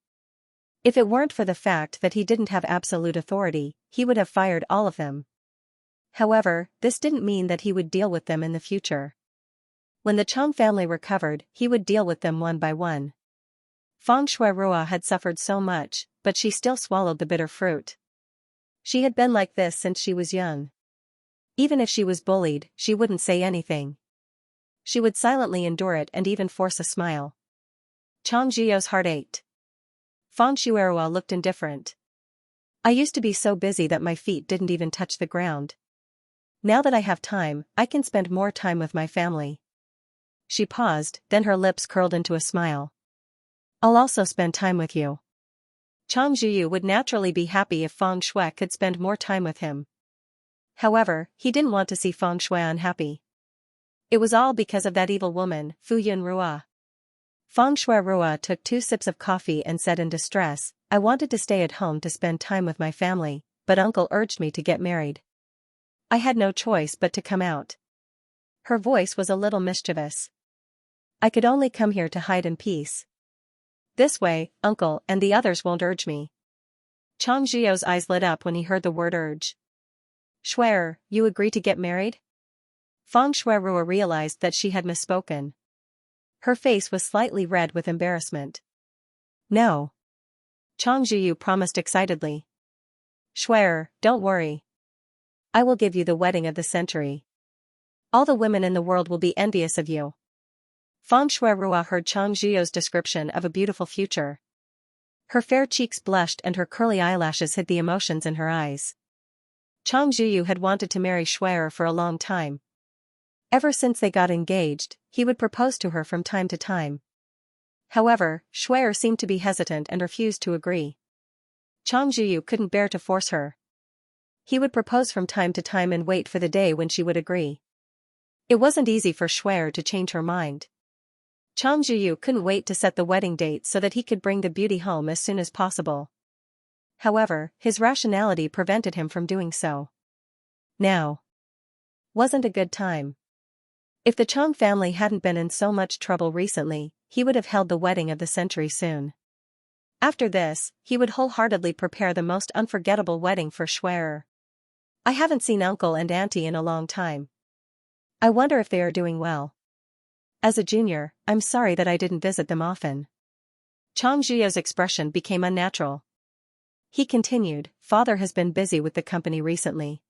If it weren't for the fact that he didn't have absolute authority, he would have fired all of them. However, this didn't mean that he would deal with them in the future. When the Chang family recovered, he would deal with them one by one. Feng Shuirua had suffered so much, but she still swallowed the bitter fruit. She had been like this since she was young. Even if she was bullied, she wouldn't say anything. She would silently endure it and even force a smile. Chang Zhiyu's heart ached. Feng Shuirua looked indifferent. I used to be so busy that my feet didn't even touch the ground. Now that I have time, I can spend more time with my family. She paused, then her lips curled into a smile. I'll also spend time with you. Chang Zhiyu would naturally be happy if Feng Shui could spend more time with him. However, he didn't want to see Feng Shui unhappy. It was all because of that evil woman, Fu Yunrua. Feng Shuirua took 2 sips of coffee and said in distress, I wanted to stay at home to spend time with my family, but uncle urged me to get married. I had no choice but to come out. Her voice was a little mischievous. I could only come here to hide in peace. This way, uncle and the others won't urge me. Chang Zhiyu's eyes lit up when he heard the word urge. Shuer, you agree to get married? Feng Shuirua realized that she had misspoken. Her face was slightly red with embarrassment. No. Chang Zhiyu promised excitedly. Shuer, don't worry. I will give you the wedding of the century. All the women in the world will be envious of you. Feng Shuirua heard Chang Zhiyu's description of a beautiful future. Her fair cheeks blushed and her curly eyelashes hid the emotions in her eyes. Chang Zhiyu had wanted to marry Shuer for a long time. Ever since they got engaged, he would propose to her from time to time. However, Shuer seemed to be hesitant and refused to agree. Chang Zhiyu couldn't bear to force her. He would propose from time to time and wait for the day when she would agree. It wasn't easy for Shuer to change her mind. Chang Zhiyu couldn't wait to set the wedding date so that he could bring the beauty home as soon as possible. However, his rationality prevented him from doing so. Now wasn't a good time. If the Chang family hadn't been in so much trouble recently, he would have held the wedding of the century soon. After this, he would wholeheartedly prepare the most unforgettable wedding for Shuer. I haven't seen uncle and auntie in a long time. I wonder if they are doing well. As a junior, I'm sorry that I didn't visit them often. Chang Zhiyu's expression became unnatural. He continued, Father has been busy with the company recently.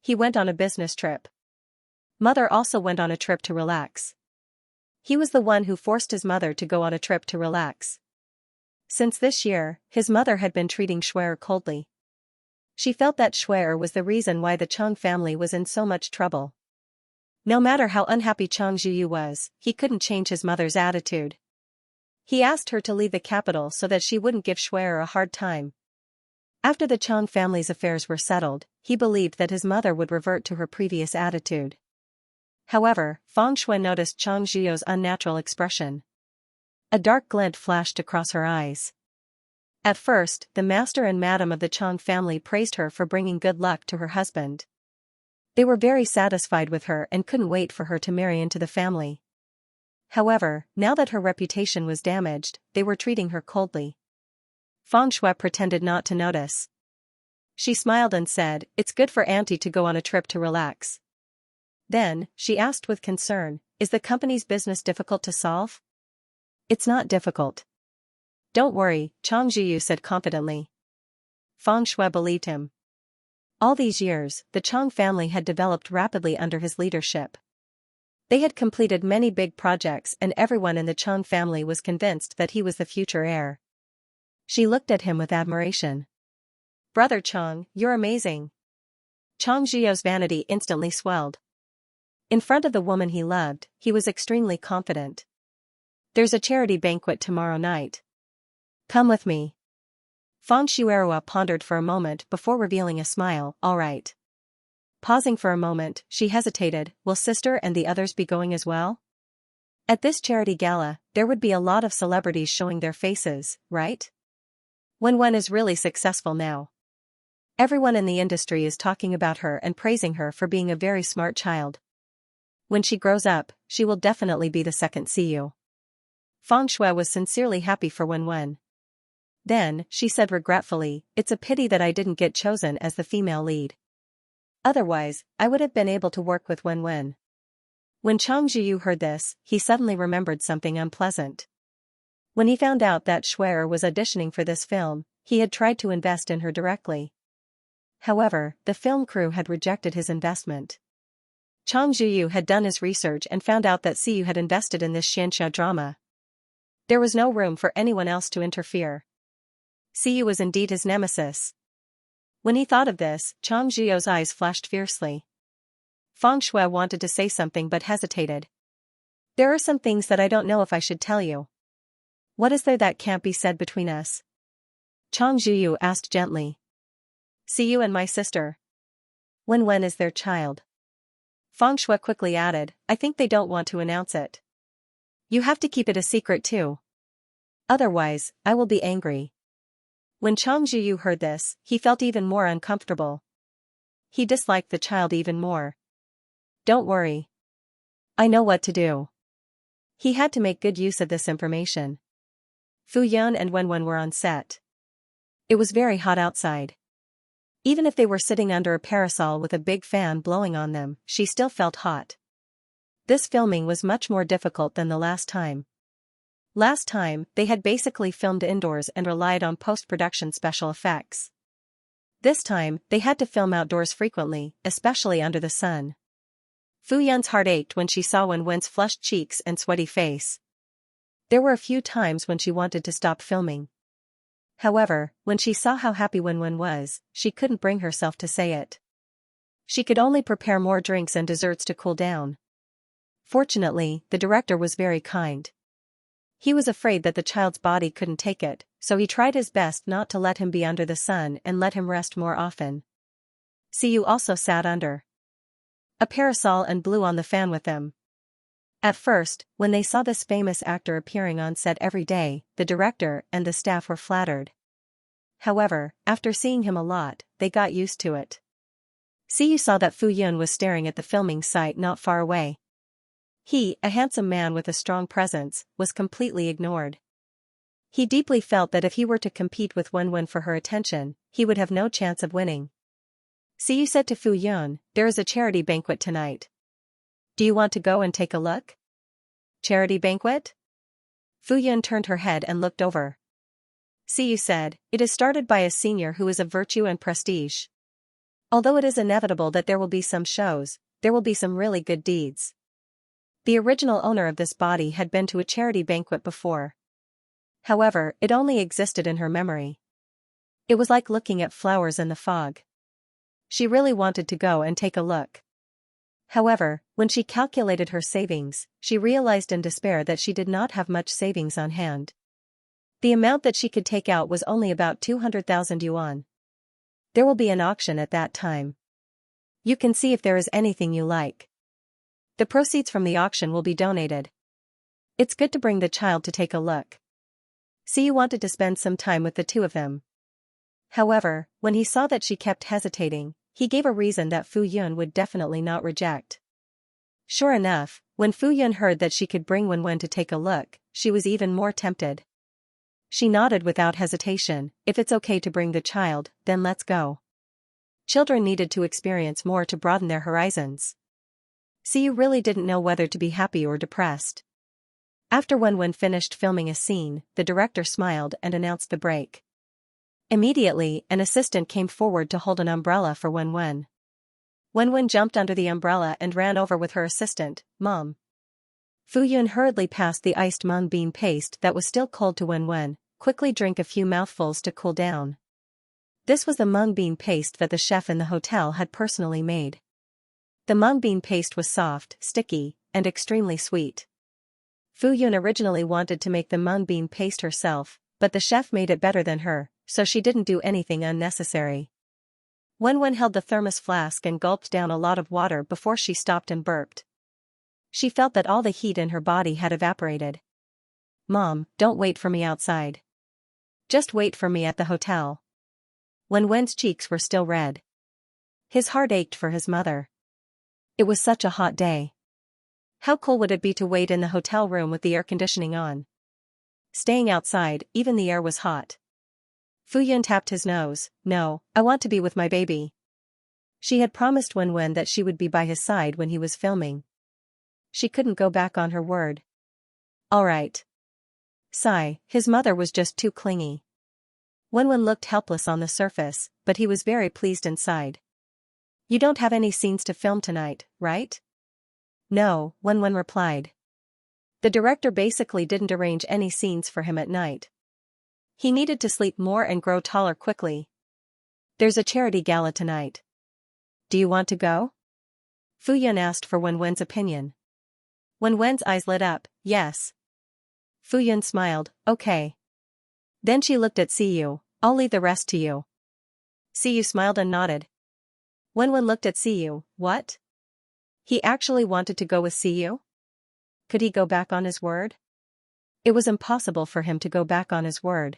He went on a business trip. Mother also went on a trip to relax. He was the one who forced his mother to go on a trip to relax. Since this year, his mother had been treating Shuer coldly. She felt that Shuer was the reason why the Chang family was in so much trouble. No matter how unhappy Chang Zhiyu was, he couldn't change his mother's attitude. He asked her to leave the capital so that she wouldn't give Shuer a hard time. After the Chang family's affairs were settled, he believed that his mother would revert to her previous attitude. However, Feng Shui noticed Chang Zhiyu's unnatural expression. A dark glint flashed across her eyes. At first, the master and madam of the Chang family praised her for bringing good luck to her husband. They were very satisfied with her and couldn't wait for her to marry into the family. However, now that her reputation was damaged, they were treating her coldly. Feng Shui pretended not to notice. She smiled and said, It's good for auntie to go on a trip to relax. Then, she asked with concern, Is the company's business difficult to solve? It's not difficult. Don't worry, Chang Zhiyu said confidently. Feng Shui believed him. All these years, the Chang family had developed rapidly under his leadership. They had completed many big projects and everyone in the Chang family was convinced that he was the future heir. She looked at him with admiration. Brother Chang, you're amazing. Chang Zhiyu's vanity instantly swelled. In front of the woman he loved, he was extremely confident. There's a charity banquet tomorrow night. Come with me. Feng Shuirua pondered for a moment before revealing a smile, all right. Pausing for a moment, she hesitated. Will sister and the others be going as well? At this charity gala, there would be a lot of celebrities showing their faces, right? Wen is really successful now. Everyone in the industry is talking about her and praising her for being a very smart child. When she grows up, she will definitely be the second CEO. Feng Shui was sincerely happy for Wen. Then, she said regretfully, it's a pity that I didn't get chosen as the female lead. Otherwise, I would have been able to work with Wen. When Chang Zhiyu heard this, he suddenly remembered something unpleasant. When he found out that Shuer was auditioning for this film, he had tried to invest in her directly. However, the film crew had rejected his investment. Chang Zhiyu had done his research and found out that Siyu had invested in this Xianxia drama. There was no room for anyone else to interfere. Siyu was indeed his nemesis. When he thought of this, Chang Zhiyu's eyes flashed fiercely. Feng Shui wanted to say something but hesitated. There are some things that I don't know if I should tell you. What is there that can't be said between us? Chang Zhiyu asked gently. Siyu and my sister. Wen is their child. Feng Shui quickly added, I think they don't want to announce it. You have to keep it a secret too. Otherwise, I will be angry. When Chang Zhiyu heard this, he felt even more uncomfortable. He disliked the child even more. Don't worry. I know what to do. He had to make good use of this information. Fu Yun and Wen were on set. It was very hot outside. Even if they were sitting under a parasol with a big fan blowing on them, she still felt hot. This filming was much more difficult than the last time. Last time, they had basically filmed indoors and relied on post-production special effects. This time, they had to film outdoors frequently, especially under the sun. Fu Yun's heart ached when she saw Wen's flushed cheeks and sweaty face. There were a few times when she wanted to stop filming. However, when she saw how happy Wen was, she couldn't bring herself to say it. She could only prepare more drinks and desserts to cool down. Fortunately, the director was very kind. He was afraid that the child's body couldn't take it, so he tried his best not to let him be under the sun and let him rest more often. Siyu also sat under a parasol and blew on the fan with them. At first, when they saw this famous actor appearing on set every day, the director and the staff were flattered. However, after seeing him a lot, they got used to it. Siyu saw that Fu Yun was staring at the filming site not far away. He, a handsome man with a strong presence, was completely ignored. He deeply felt that if he were to compete with Wen for her attention, he would have no chance of winning. Siyu said to Fu Yun, there is a charity banquet tonight. Do you want to go and take a look? Charity banquet? Fu Yun turned her head and looked over. Siyu said, it is started by a senior who is of virtue and prestige. Although it is inevitable that there will be some shows, there will be some really good deeds. The original owner of this body had been to a charity banquet before. However, it only existed in her memory. It was like looking at flowers in the fog. She really wanted to go and take a look. However, when she calculated her savings, she realized in despair that she did not have much savings on hand. The amount that she could take out was only about 200,000 yuan. There will be an auction at that time. You can see if there is anything you like. The proceeds from the auction will be donated. It's good to bring the child to take a look. Siyu wanted to spend some time with the two of them. However, when he saw that she kept hesitating, he gave a reason that Fu Yun would definitely not reject. Sure enough, when Fu Yun heard that she could bring Wen to take a look, she was even more tempted. She nodded without hesitation, if it's okay to bring the child, then let's go. Children needed to experience more to broaden their horizons. Siyu really didn't know whether to be happy or depressed. After Wen finished filming a scene, the director smiled and announced the break. Immediately, an assistant came forward to hold an umbrella for Wen. Wen jumped under the umbrella and ran over with her assistant, Mom. Fu Yun hurriedly passed the iced mung bean paste that was still cold to Wen, quickly drink a few mouthfuls to cool down. This was the mung bean paste that the chef in the hotel had personally made. The mung bean paste was soft, sticky, and extremely sweet. Fu Yun originally wanted to make the mung bean paste herself, but the chef made it better than her, so she didn't do anything unnecessary. Wen held the thermos flask and gulped down a lot of water before she stopped and burped. She felt that all the heat in her body had evaporated. Mom, don't wait for me outside. Just wait for me at the hotel. Wen's cheeks were still red. His heart ached for his mother. It was such a hot day. How cool would it be to wait in the hotel room with the air conditioning on? Staying outside, even the air was hot. Fuyun tapped his nose. No, I want to be with my baby. She had promised Wen that she would be by his side when he was filming. She couldn't go back on her word. All right. Sigh, his mother was just too clingy. Wen looked helpless on the surface, but he was very pleased inside. You don't have any scenes to film tonight, right? No, Wen replied. The director basically didn't arrange any scenes for him at night. He needed to sleep more and grow taller quickly. There's a charity gala tonight. Do you want to go? Fuyun asked for Wen's opinion. Wen's eyes lit up. Yes. Fuyun smiled. Okay. Then she looked at Siyu. I'll leave the rest to you. Siyu smiled and nodded. Wen looked at Siyu. What? He actually wanted to go with Siyu? Could he go back on his word? It was impossible for him to go back on his word.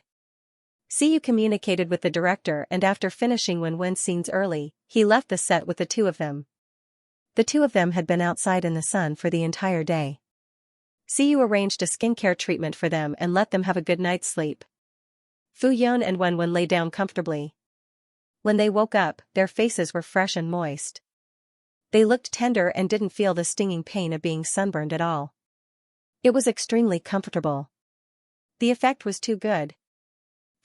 Siyu communicated with the director, and after finishing Wen's scenes early, he left the set with the two of them. The two of them had been outside in the sun for the entire day. Siyu arranged a skincare treatment for them and let them have a good night's sleep. Fuyun and Wen lay down comfortably. When they woke up, their faces were fresh and moist. They looked tender and didn't feel the stinging pain of being sunburned at all. It was extremely comfortable. The effect was too good.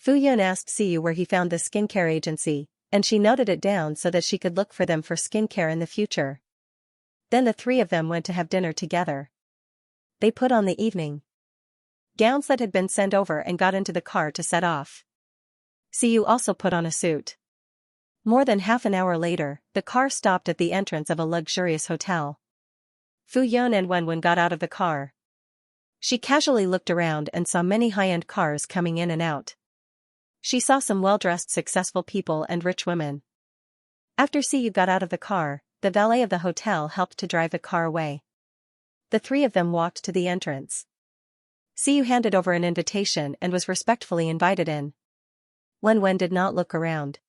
Fuyun asked Siyu where he found the skincare agency, and she noted it down so that she could look for them for skincare in the future. Then the three of them went to have dinner together. They put on the evening gowns that had been sent over and got into the car to set off. Siyu also put on a suit. More than half an hour later, the car stopped at the entrance of a luxurious hotel. Fuyun and Wen got out of the car. She casually looked around and saw many high-end cars coming in and out. She saw some well-dressed successful people and rich women. After Siyu got out of the car, the valet of the hotel helped to drive the car away. The three of them walked to the entrance. Siyu handed over an invitation and was respectfully invited in. Wen did not look around.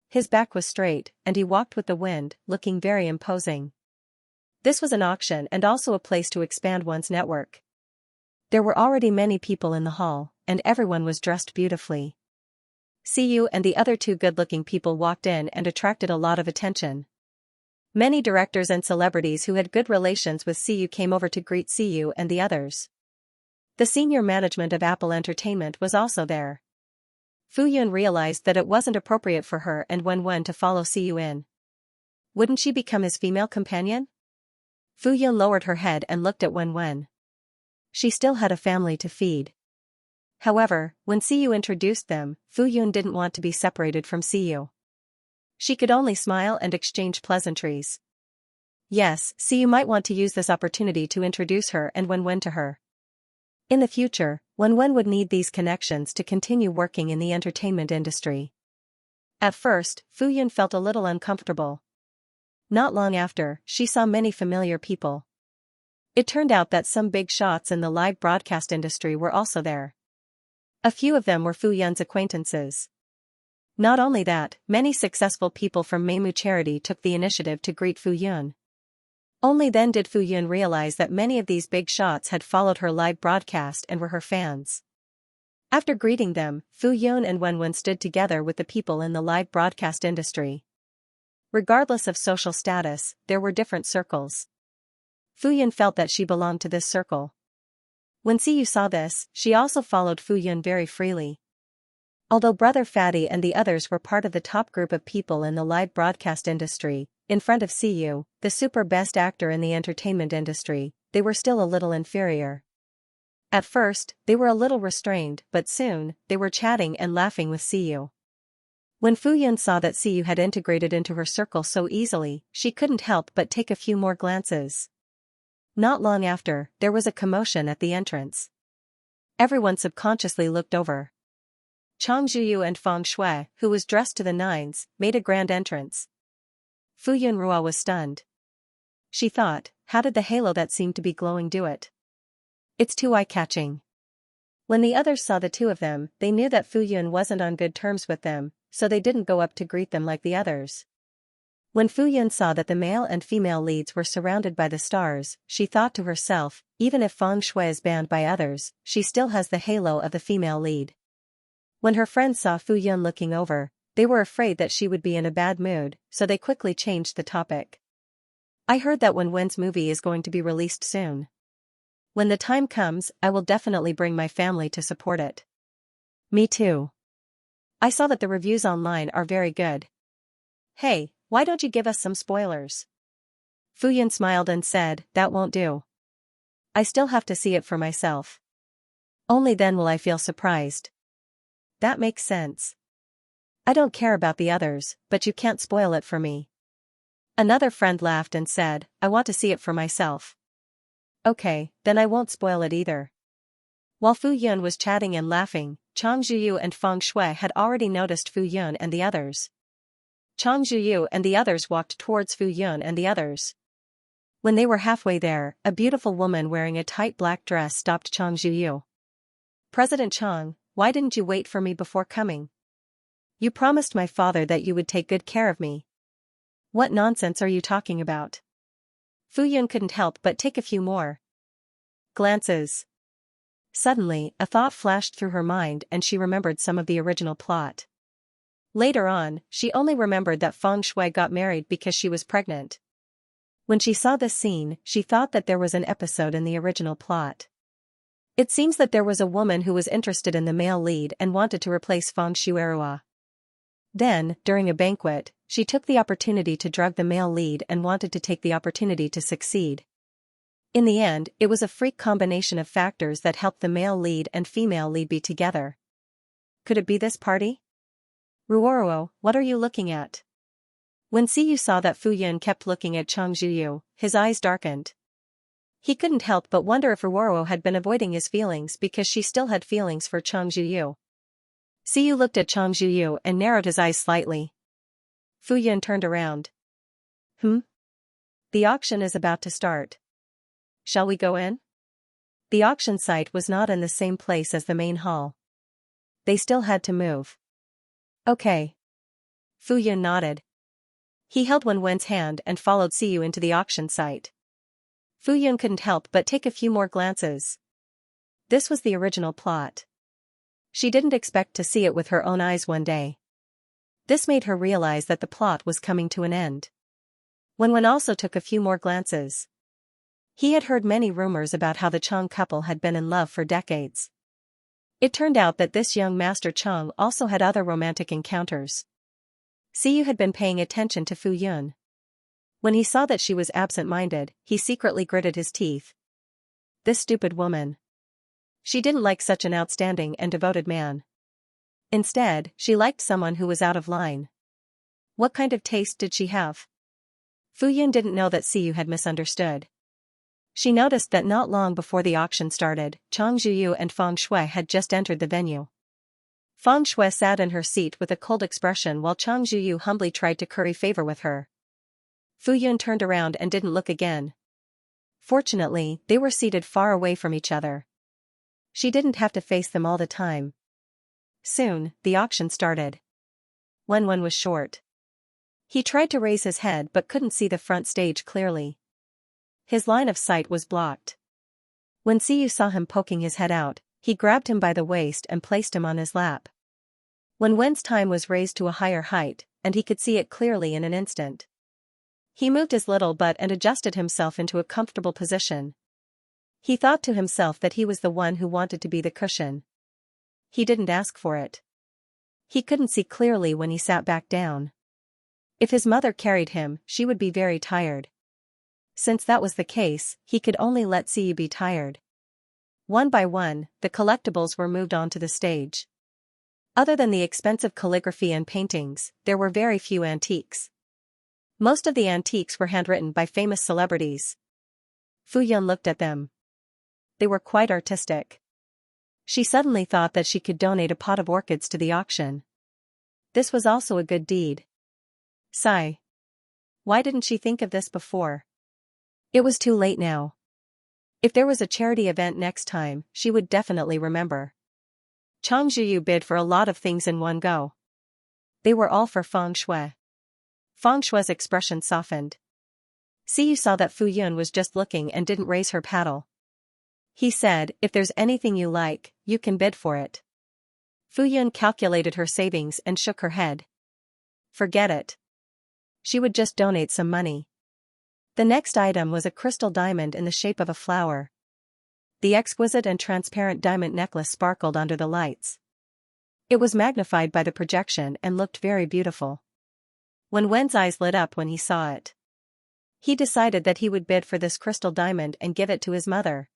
His back was straight, and he walked with the wind, looking very imposing. This was an auction and also a place to expand one's network. There were already many people in the hall, and everyone was dressed beautifully. Siyu and the other two good-looking people walked in and attracted a lot of attention. Many directors and celebrities who had good relations with Siyu came over to greet Siyu and the others. The senior management of Apple Entertainment was also there. Fuyun realized that it wasn't appropriate for her and Wen to follow Siyu in. Wouldn't she become his female companion? Fuyun lowered her head and looked at Wen. She still had a family to feed. However, when Siyu introduced them, Fuyun didn't want to be separated from Siyu. She could only smile and exchange pleasantries. Yes, Siyu might want to use this opportunity to introduce her and Wen to her. In the future, Wen would need these connections to continue working in the entertainment industry. At first, Fuyun felt a little uncomfortable. Not long after, she saw many familiar people. It turned out that some big shots in the live broadcast industry were also there. A few of them were Fuyun's acquaintances. Not only that, many successful people from Meimu Charity took the initiative to greet Fuyun. Only then did Fuyun realize that many of these big shots had followed her live broadcast and were her fans. After greeting them, Fuyun and Wen stood together with the people in the live broadcast industry. Regardless of social status, there were different circles. Fuyun felt that she belonged to this circle. When Siyu saw this, she also followed Fuyun very freely. Although Brother Fatty and the others were part of the top group of people in the live broadcast industry, in front of Siyu, the super best actor in the entertainment industry, they were still a little inferior. At first, they were a little restrained, but soon, they were chatting and laughing with Siyu. When Fuyun saw that Siyu had integrated into her circle so easily, she couldn't help but take a few more glances. Not long after, there was a commotion at the entrance. Everyone subconsciously looked over. Chang Zhuyu and Feng Shui, who was dressed to the nines, made a grand entrance. Fu Yunrua was stunned. She thought, how did the halo that seemed to be glowing do it? It's too eye-catching. When the others saw the two of them, they knew that Fu Yun wasn't on good terms with them, so they didn't go up to greet them like the others. When Fu Yun saw that the male and female leads were surrounded by the stars, she thought to herself, even if Feng Shui is banned by others, she still has the halo of the female lead. When her friends saw Fu Yun looking over, they were afraid that she would be in a bad mood, so they quickly changed the topic. I heard that Wen's movie is going to be released soon. When the time comes, I will definitely bring my family to support it. Me too. I saw that the reviews online are very good. Hey, why don't you give us some spoilers? Fu Yun smiled and said, that won't do. I still have to see it for myself. Only then will I feel surprised. That makes sense. I don't care about the others, but you can't spoil it for me. Another friend laughed and said, I want to see it for myself. Okay, then I won't spoil it either. While Fu Yun was chatting and laughing, Chang Zhuyu and Feng Shui had already noticed Fu Yun and the others. Chang Zhuyu and the others walked towards Fu Yun and the others. When they were halfway there, a beautiful woman wearing a tight black dress stopped Chang Zhuyu. President Chang, why didn't you wait for me before coming? You promised my father that you would take good care of me. What nonsense are you talking about? Fu Yun couldn't help but take a few more glances. Suddenly, a thought flashed through her mind and she remembered some of the original plot. Later on, she only remembered that Feng Shui got married because she was pregnant. When she saw this scene, she thought that there was an episode in the original plot. It seems that there was a woman who was interested in the male lead and wanted to replace Feng Shuirua. Then, during a banquet, she took the opportunity to drug the male lead and wanted to take the opportunity to succeed. In the end, it was a freak combination of factors that helped the male lead and female lead be together. Could it be this party? Ruoruo, what are you looking at? When Siyu saw that Fu Yun kept looking at Chang Zhuyu, his eyes darkened. He couldn't help but wonder if Ruoruo had been avoiding his feelings because she still had feelings for Chang Zhuyu. Siyu looked at Chang Zhuyu and narrowed his eyes slightly. Fu Yun turned around. The auction is about to start. Shall we go in? The auction site was not in the same place as the main hall. They still had to move. Okay. Fu Yun nodded. He held Wen's hand and followed Siyu into the auction site. Fu Yun couldn't help but take a few more glances. This was the original plot. She didn't expect to see it with her own eyes one day. This made her realize that the plot was coming to an end. Wen also took a few more glances. He had heard many rumors about how the Chang couple had been in love for decades. It turned out that this young Master Chang also had other romantic encounters. Siyu had been paying attention to Fu Yun. When he saw that she was absent-minded, he secretly gritted his teeth. This stupid woman. She didn't like such an outstanding and devoted man. Instead, she liked someone who was out of line. What kind of taste did she have? Fu Yun didn't know that Siyu had misunderstood. She noticed that not long before the auction started, Chang Zhuyu and Feng Shui had just entered the venue. Feng Shui sat in her seat with a cold expression while Chang Zhuyu humbly tried to curry favor with her. Fu Yun turned around and didn't look again. Fortunately, they were seated far away from each other. She didn't have to face them all the time. Soon, the auction started. Wen was short. He tried to raise his head but couldn't see the front stage clearly. His line of sight was blocked. When Siyu saw him poking his head out, he grabbed him by the waist and placed him on his lap. Wen's time was raised to a higher height, and he could see it clearly in an instant. He moved his little butt and adjusted himself into a comfortable position. He thought to himself that he was the one who wanted to be the cushion. He didn't ask for it. He couldn't see clearly when he sat back down. If his mother carried him, she would be very tired. Since that was the case, he could only let Siyu be tired. One by one, the collectibles were moved onto the stage. Other than the expensive calligraphy and paintings, there were very few antiques. Most of the antiques were handwritten by famous celebrities. Fu Yun looked at them. They were quite artistic. She suddenly thought that she could donate a pot of orchids to the auction. This was also a good deed. Sigh. Why didn't she think of this before? It was too late now. If there was a charity event next time, she would definitely remember. Chang Zhiyu bid for a lot of things in one go. They were all for Feng Shui. Feng Shui's expression softened. Siyu saw that Fu Yun was just looking and didn't raise her paddle. He said, if there's anything you like, you can bid for it. Fu Yun calculated her savings and shook her head. Forget it. She would just donate some money. The next item was a crystal diamond in the shape of a flower. The exquisite and transparent diamond necklace sparkled under the lights. It was magnified by the projection and looked very beautiful. Wen's eyes lit up when he saw it. He decided that he would bid for this crystal diamond and give it to his mother.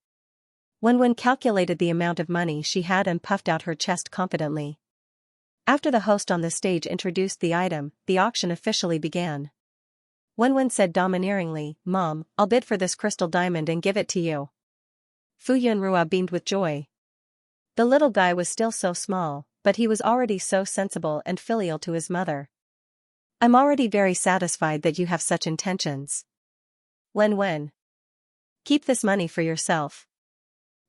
Wen calculated the amount of money she had and puffed out her chest confidently. After the host on the stage introduced the item, the auction officially began. Wen said domineeringly, "Mom, I'll bid for this crystal diamond and give it to you." Fu Yunrua beamed with joy. The little guy was still so small, but he was already so sensible and filial to his mother. "I'm already very satisfied that you have such intentions." Wen. "Keep this money for yourself."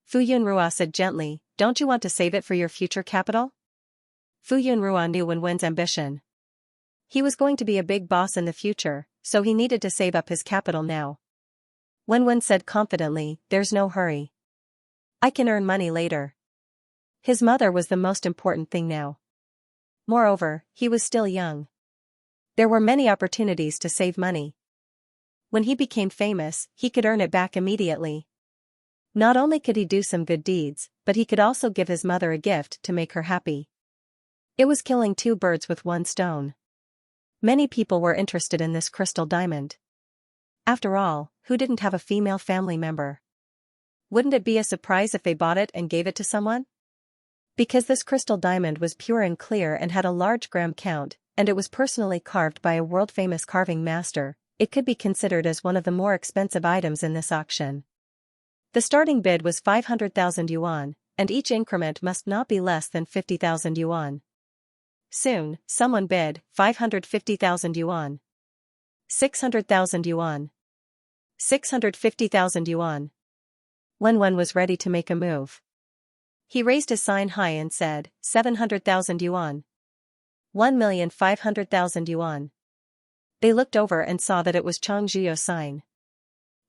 Fu Yunrua said gently, "Don't you want to save it for your future capital?" Fu Yunrua knew Wen's ambition. He was going to be a big boss in the future, so he needed to save up his capital now. Wen said confidently, "There's no hurry. I can earn money later." His mother was the most important thing now. Moreover, he was still young. There were many opportunities to save money. When he became famous, he could earn it back immediately. Not only could he do some good deeds, but he could also give his mother a gift to make her happy. It was killing two birds with one stone. Many people were interested in this crystal diamond. After all, who didn't have a female family member? Wouldn't it be a surprise if they bought it and gave it to someone? Because this crystal diamond was pure and clear and had a large gram count, and it was personally carved by a world-famous carving master, it could be considered as one of the more expensive items in this auction. The starting bid was 500,000 yuan, and each increment must not be less than 50,000 yuan. Soon, someone bid 550,000 yuan. 600,000 yuan. 650,000 yuan. Wen was ready to make a move. He raised his sign high and said, 700,000 yuan. 1,500,000 yuan. They looked over and saw that it was Chang Zhiyu's sign.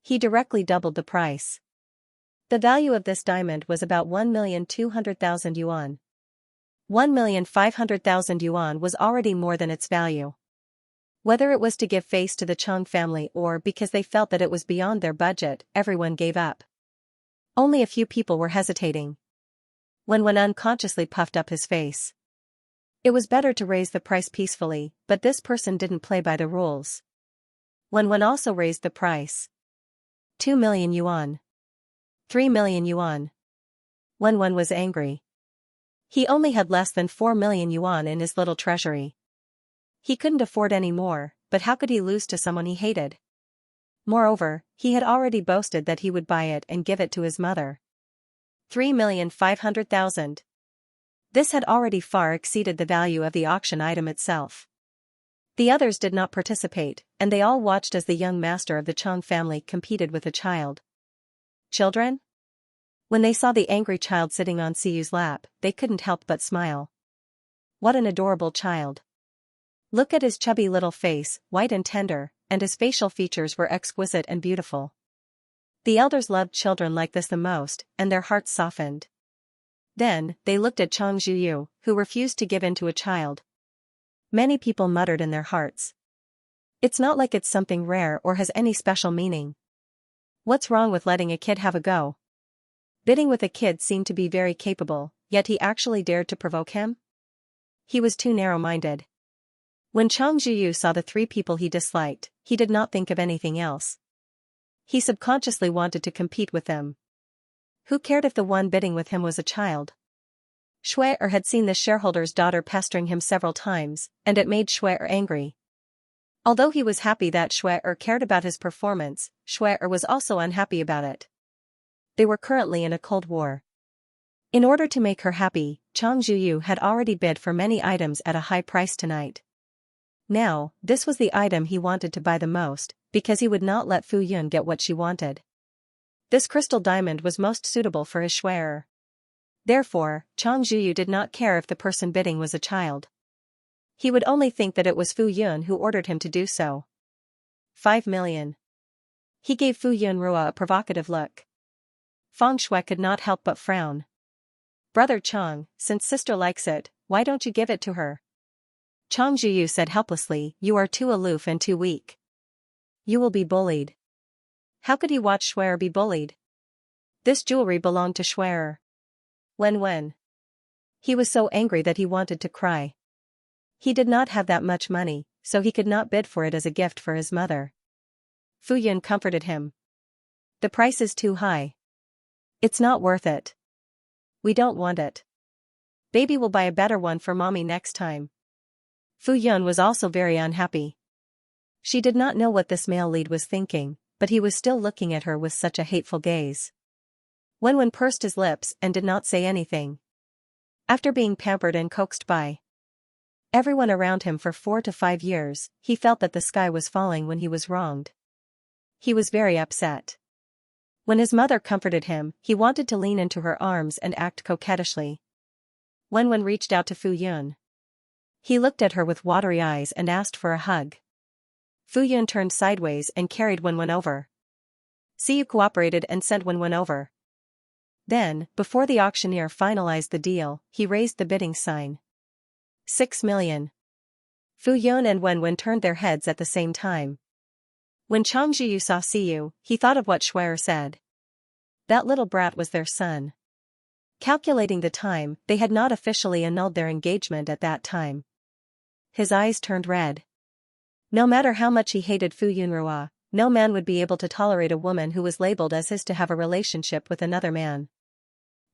He directly doubled the price. The value of this diamond was about 1,200,000 yuan. 1,500,000 yuan was already more than its value. Whether it was to give face to the Chang family or because they felt that it was beyond their budget, everyone gave up. Only a few people were hesitating. Wen unconsciously puffed up his face. It was better to raise the price peacefully, but this person didn't play by the rules. Wen also raised the price. 2 million yuan. 3 million yuan. Wen was angry. He only had less than 4 million yuan in his little treasury. He couldn't afford any more, but how could he lose to someone he hated? Moreover, he had already boasted that he would buy it and give it to his mother. 3,500,000. This had already far exceeded the value of the auction item itself. The others did not participate, and they all watched as the young master of the Chang family competed with a child. Children? When they saw the angry child sitting on Siyu's lap, they couldn't help but smile. What an adorable child. Look at his chubby little face, white and tender, and his facial features were exquisite and beautiful. The elders loved children like this the most, and their hearts softened. Then, they looked at Chang Zhiyu, who refused to give in to a child. Many people muttered in their hearts. It's not like it's something rare or has any special meaning. What's wrong with letting a kid have a go? Bidding with a kid seemed to be very capable, yet he actually dared to provoke him? He was too narrow-minded. When Chang Zhiyu saw the three people he disliked, he did not think of anything else. He subconsciously wanted to compete with them. Who cared if the one bidding with him was a child? Shui had seen the shareholder's daughter pestering him several times, and it made Shui angry. Although he was happy that Shui cared about his performance, Shui was also unhappy about it. They were currently in a cold war. In order to make her happy, Chang Zhuyu had already bid for many items at a high price tonight. Now, this was the item he wanted to buy the most, because he would not let Fu Yun get what she wanted. This crystal diamond was most suitable for his schwerer. Therefore, Chang Zhuyu did not care if the person bidding was a child. He would only think that it was Fu Yun who ordered him to do so. 5 million. He gave Fu Yun Rua a provocative look. Feng Shui could not help but frown. Brother Chang, since sister likes it, why don't you give it to her? Chang Zhuyu said helplessly, you are too aloof and too weak. You will be bullied. How could he watch Schwerer be bullied? This jewelry belonged to Schwerer. When? He was so angry that he wanted to cry. He did not have that much money, so he could not bid for it as a gift for his mother. Fu Yun comforted him. The price is too high. It's not worth it. We don't want it. Baby will buy a better one for mommy next time. Fu Yun was also very unhappy. She did not know what this male lead was thinking, but he was still looking at her with such a hateful gaze. Wen pursed his lips and did not say anything. After being pampered and coaxed by everyone around him for 4 to 5 years, he felt that the sky was falling when he was wronged. He was very upset. When his mother comforted him, he wanted to lean into her arms and act coquettishly. Wen reached out to Fu Yun. He looked at her with watery eyes and asked for a hug. Fu Yun turned sideways and carried Wen over. Siyu cooperated and sent Wen over. Then, before the auctioneer finalized the deal, he raised the bidding sign. 6 million. Fu Yun and Wen turned their heads at the same time. When Chang Zhuyu saw Siyu, he thought of what Schwerer said. That little brat was their son. Calculating the time, they had not officially annulled their engagement at that time. His eyes turned red. No matter how much he hated Fu Yunrua, no man would be able to tolerate a woman who was labeled as his to have a relationship with another man.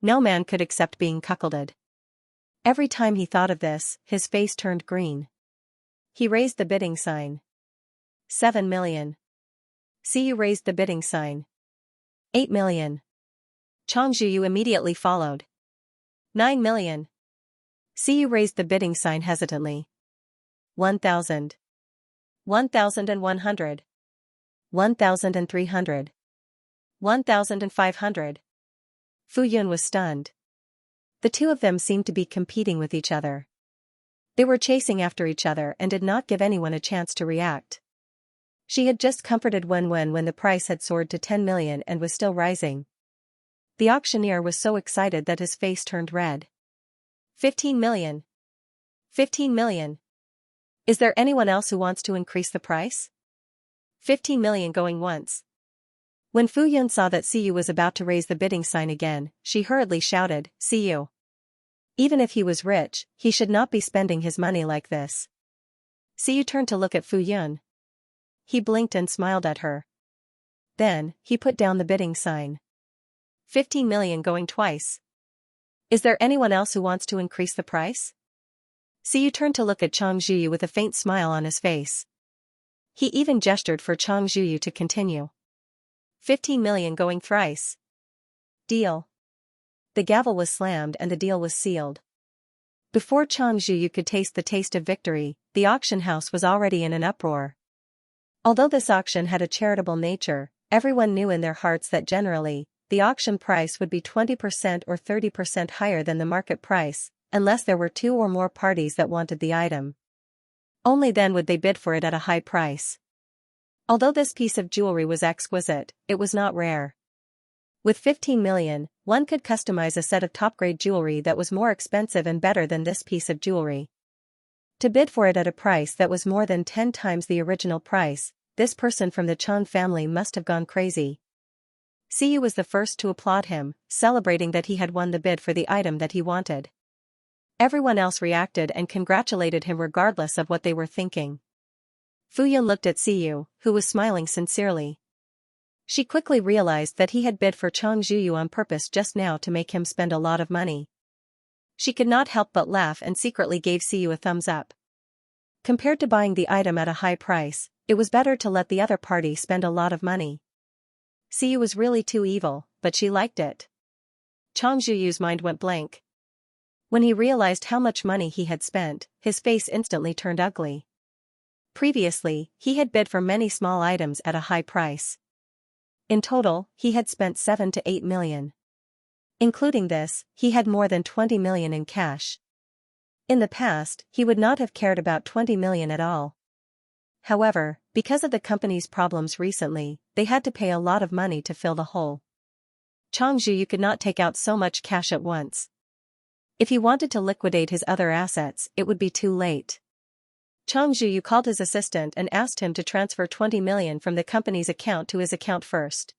No man could accept being cuckolded. Every time he thought of this, his face turned green. He raised the bidding sign. 7 million. Siyu raised the bidding sign. 8 million. Chang Zhuyu immediately followed. 9 million. Siyu raised the bidding sign hesitantly. 1,000. 1,100. 1,300. 1,500. Fu Yun was stunned. The two of them seemed to be competing with each other. They were chasing after each other and did not give anyone a chance to react. She had just comforted Wen when the price had soared to 10 million and was still rising. The auctioneer was so excited that his face turned red. 15 million. 15 million. Is there anyone else who wants to increase the price? 15 million going once. When Fu Yun saw that Siyu was about to raise the bidding sign again, she hurriedly shouted, Siyu. Even if he was rich, he should not be spending his money like this. Siyu turned to look at Fu Yun. He blinked and smiled at her. Then, he put down the bidding sign. 15 million going twice. Is there anyone else who wants to increase the price? Siyu turned to look at Chang Zhuyu with a faint smile on his face. He even gestured for Chang Zhuyu to continue. 15 million going thrice. Deal. The gavel was slammed and the deal was sealed. Before Chang Zhuyu could taste the taste of victory, the auction house was already in an uproar. Although this auction had a charitable nature, everyone knew in their hearts that generally, the auction price would be 20% or 30% higher than the market price, unless there were 2 or more parties that wanted the item. Only then would they bid for it at a high price. Although this piece of jewelry was exquisite, it was not rare. With 15 million, one could customize a set of top-grade jewelry that was more expensive and better than this piece of jewelry. To bid for it at a price that was more than 10 times the original price, this person from the Chang family must have gone crazy. Siyu was the first to applaud him, celebrating that he had won the bid for the item that he wanted. Everyone else reacted and congratulated him regardless of what they were thinking. Fu Yun looked at Siyu, who was smiling sincerely. She quickly realized that he had bid for Chang Zhuyu on purpose just now to make him spend a lot of money. She could not help but laugh and secretly gave Siyu a thumbs up. Compared to buying the item at a high price, it was better to let the other party spend a lot of money. Siyu was really too evil, but she liked it. Chang Zhuyu's mind went blank. When he realized how much money he had spent, his face instantly turned ugly. Previously, he had bid for many small items at a high price. In total, he had spent 7 to 8 million. Including this, he had more than 20 million in cash. In the past, he would not have cared about 20 million at all. However, because of the company's problems recently, they had to pay a lot of money to fill the hole. Chang Zhuyu could not take out so much cash at once. If he wanted to liquidate his other assets, it would be too late. Chang Zhuyu called his assistant and asked him to transfer 20 million from the company's account to his account first.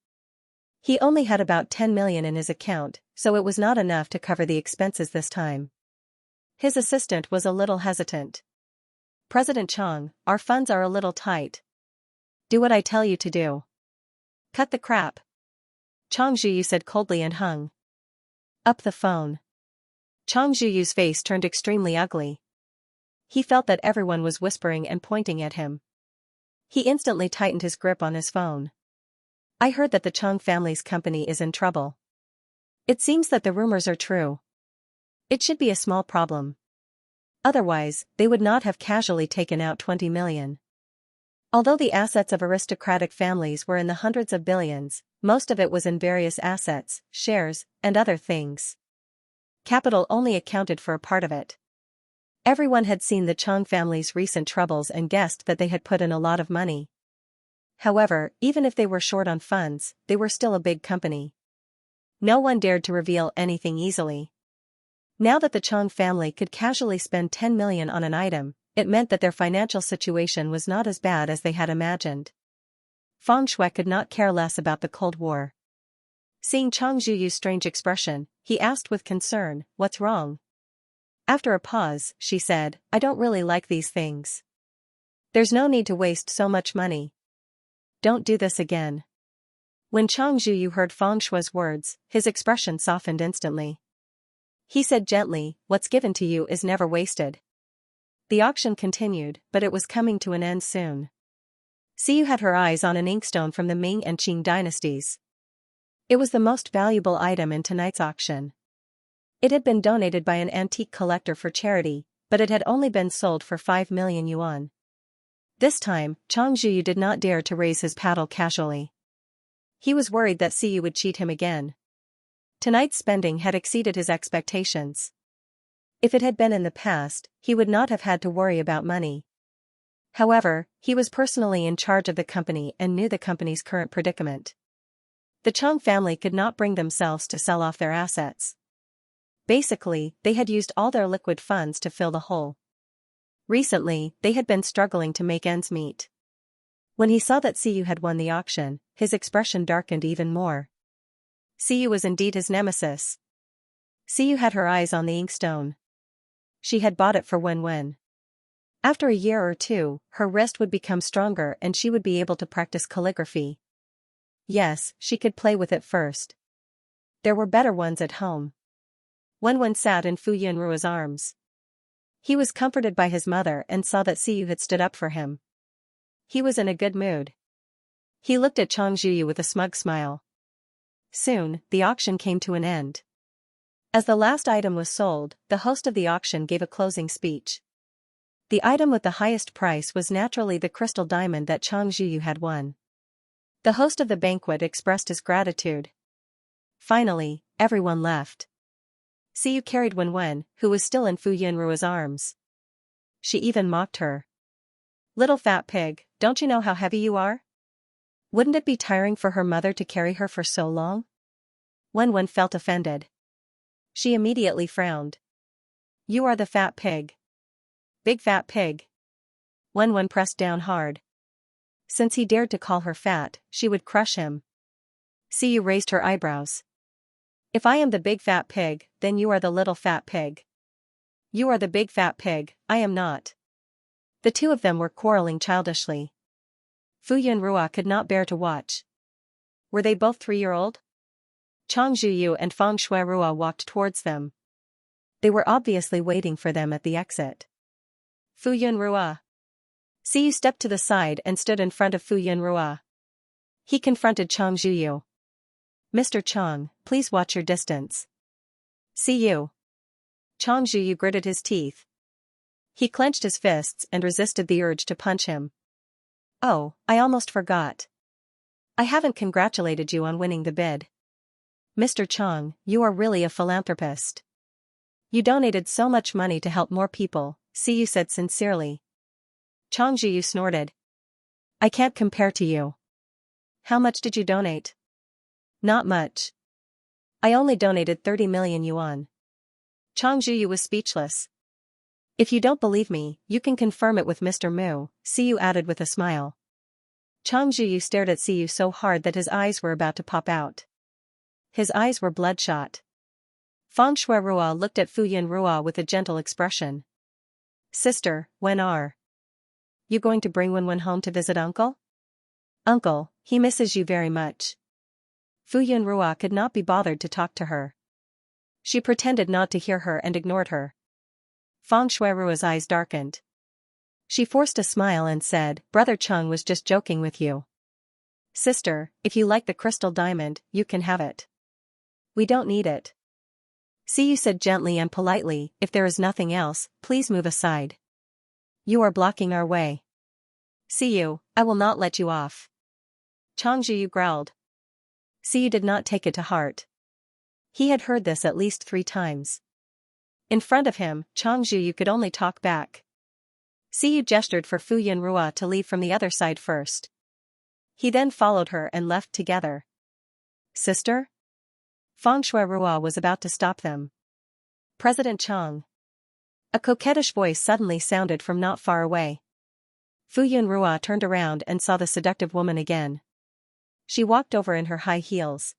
He only had about 10 million in his account, so it was not enough to cover the expenses this time. His assistant was a little hesitant. President Chang, our funds are a little tight. Do what I tell you to do. Cut the crap. Chang Zhuyu said coldly and hung up the phone. Chang Zhuyu's face turned extremely ugly. He felt that everyone was whispering and pointing at him. He instantly tightened his grip on his phone. I heard that the Chang family's company is in trouble. It seems that the rumors are true. It should be a small problem. Otherwise, they would not have casually taken out 20 million. Although the assets of aristocratic families were in the hundreds of billions, most of it was in various assets, shares, and other things. Capital only accounted for a part of it. Everyone had seen the Chang family's recent troubles and guessed that they had put in a lot of money. However, even if they were short on funds, they were still a big company. No one dared to reveal anything easily. Now that the Chang family could casually spend 10 million on an item, it meant that their financial situation was not as bad as they had imagined. Feng Shui could not care less about the Cold War. Seeing Chang Zhuyu's strange expression, he asked with concern, "What's wrong?" After a pause, she said, "I don't really like these things. There's no need to waste so much money. Don't do this again." When Chang Zhuyu heard Feng Shui's words, his expression softened instantly. He said gently, "What's given to you is never wasted." The auction continued, but it was coming to an end soon. Xiyu had her eyes on an inkstone from the Ming and Qing dynasties. It was the most valuable item in tonight's auction. It had been donated by an antique collector for charity, but it had only been sold for 5 million yuan. This time, Chang Zhuyu did not dare to raise his paddle casually. He was worried that Xiyu would cheat him again. Tonight's spending had exceeded his expectations. If it had been in the past, he would not have had to worry about money. However, he was personally in charge of the company and knew the company's current predicament. The Chang family could not bring themselves to sell off their assets. Basically, they had used all their liquid funds to fill the hole. Recently, they had been struggling to make ends meet. When he saw that Xiyu had won the auction, his expression darkened even more. Xiyu was indeed his nemesis. Xiyu had her eyes on the inkstone. She had bought it for Wen. After a year or two, her wrist would become stronger and she would be able to practice calligraphy. Yes, she could play with it first. There were better ones at home. Wen sat in Fu Yunrua's arms. He was comforted by his mother and saw that Xiyu had stood up for him. He was in a good mood. He looked at Chang Zhuyu with a smug smile. Soon, the auction came to an end. As the last item was sold, the host of the auction gave a closing speech. The item with the highest price was naturally the crystal diamond that Chang Zhuyu had won. The host of the banquet expressed his gratitude. Finally, everyone left. Xiyu carried Wen, who was still in Fu Yunrua's arms. She even mocked her. "Little fat pig, don't you know how heavy you are? Wouldn't it be tiring for her mother to carry her for so long?" Wen felt offended. She immediately frowned. "You are the fat pig. Big fat pig." Wen pressed down hard. Since he dared to call her fat, she would crush him. Xiyu raised her eyebrows. "If I am the big fat pig, then you are the little fat pig. You are the big fat pig, I am not." The two of them were quarreling childishly. Fu Yunrua could not bear to watch. Were they both 3-year-old? Chang Zhuyu and Feng Shuirua walked towards them. They were obviously waiting for them at the exit. Fu Yunrua. Xiyu stepped to the side and stood in front of Fu Yunrua. He confronted Chang Zhuyu. "Mr. Chang, please watch your distance. See you. Chang Zhuyu gritted his teeth. He clenched his fists and resisted the urge to punch him. Oh, I almost forgot. I haven't congratulated you on winning the bid. Mr. Chang, you are really a philanthropist. You donated so much money to help more people, Siyu said sincerely. Chang Zhuyu snorted. I can't compare to you. How much did you donate? Not much. I only donated 30 million yuan. Chang Zhuyu was speechless. If you don't believe me, you can confirm it with Mr. Mu, Siyu added with a smile. Chang Zhuyu stared at Siyu so hard that his eyes were about to pop out. His eyes were bloodshot. Fang Shuirua looked at Fu Yunrua with a gentle expression. Sister, when are you going to bring Wenwen home to visit uncle? Uncle, he misses you very much. Fu Yunrua could not be bothered to talk to her. She pretended not to hear her and ignored her. Fang Shuirua's eyes darkened. She forced a smile and said, Brother Cheng was just joking with you. Sister, if you like the crystal diamond, you can have it. We don't need it. Siyu said gently and politely, if there is nothing else, please move aside. You are blocking our way. Siyu, I will not let you off. Chang Zhuyu growled. Siyu did not take it to heart. He had heard this at least 3 times. In front of him, Chang Zhuyu could only talk back. Siyu gestured for Fu Yunrua to leave from the other side first. He then followed her and left together. Sister? Fang Shuirua was about to stop them. President Chang. A coquettish voice suddenly sounded from not far away. Fu Yunrua turned around and saw the seductive woman again. She walked over in her high heels.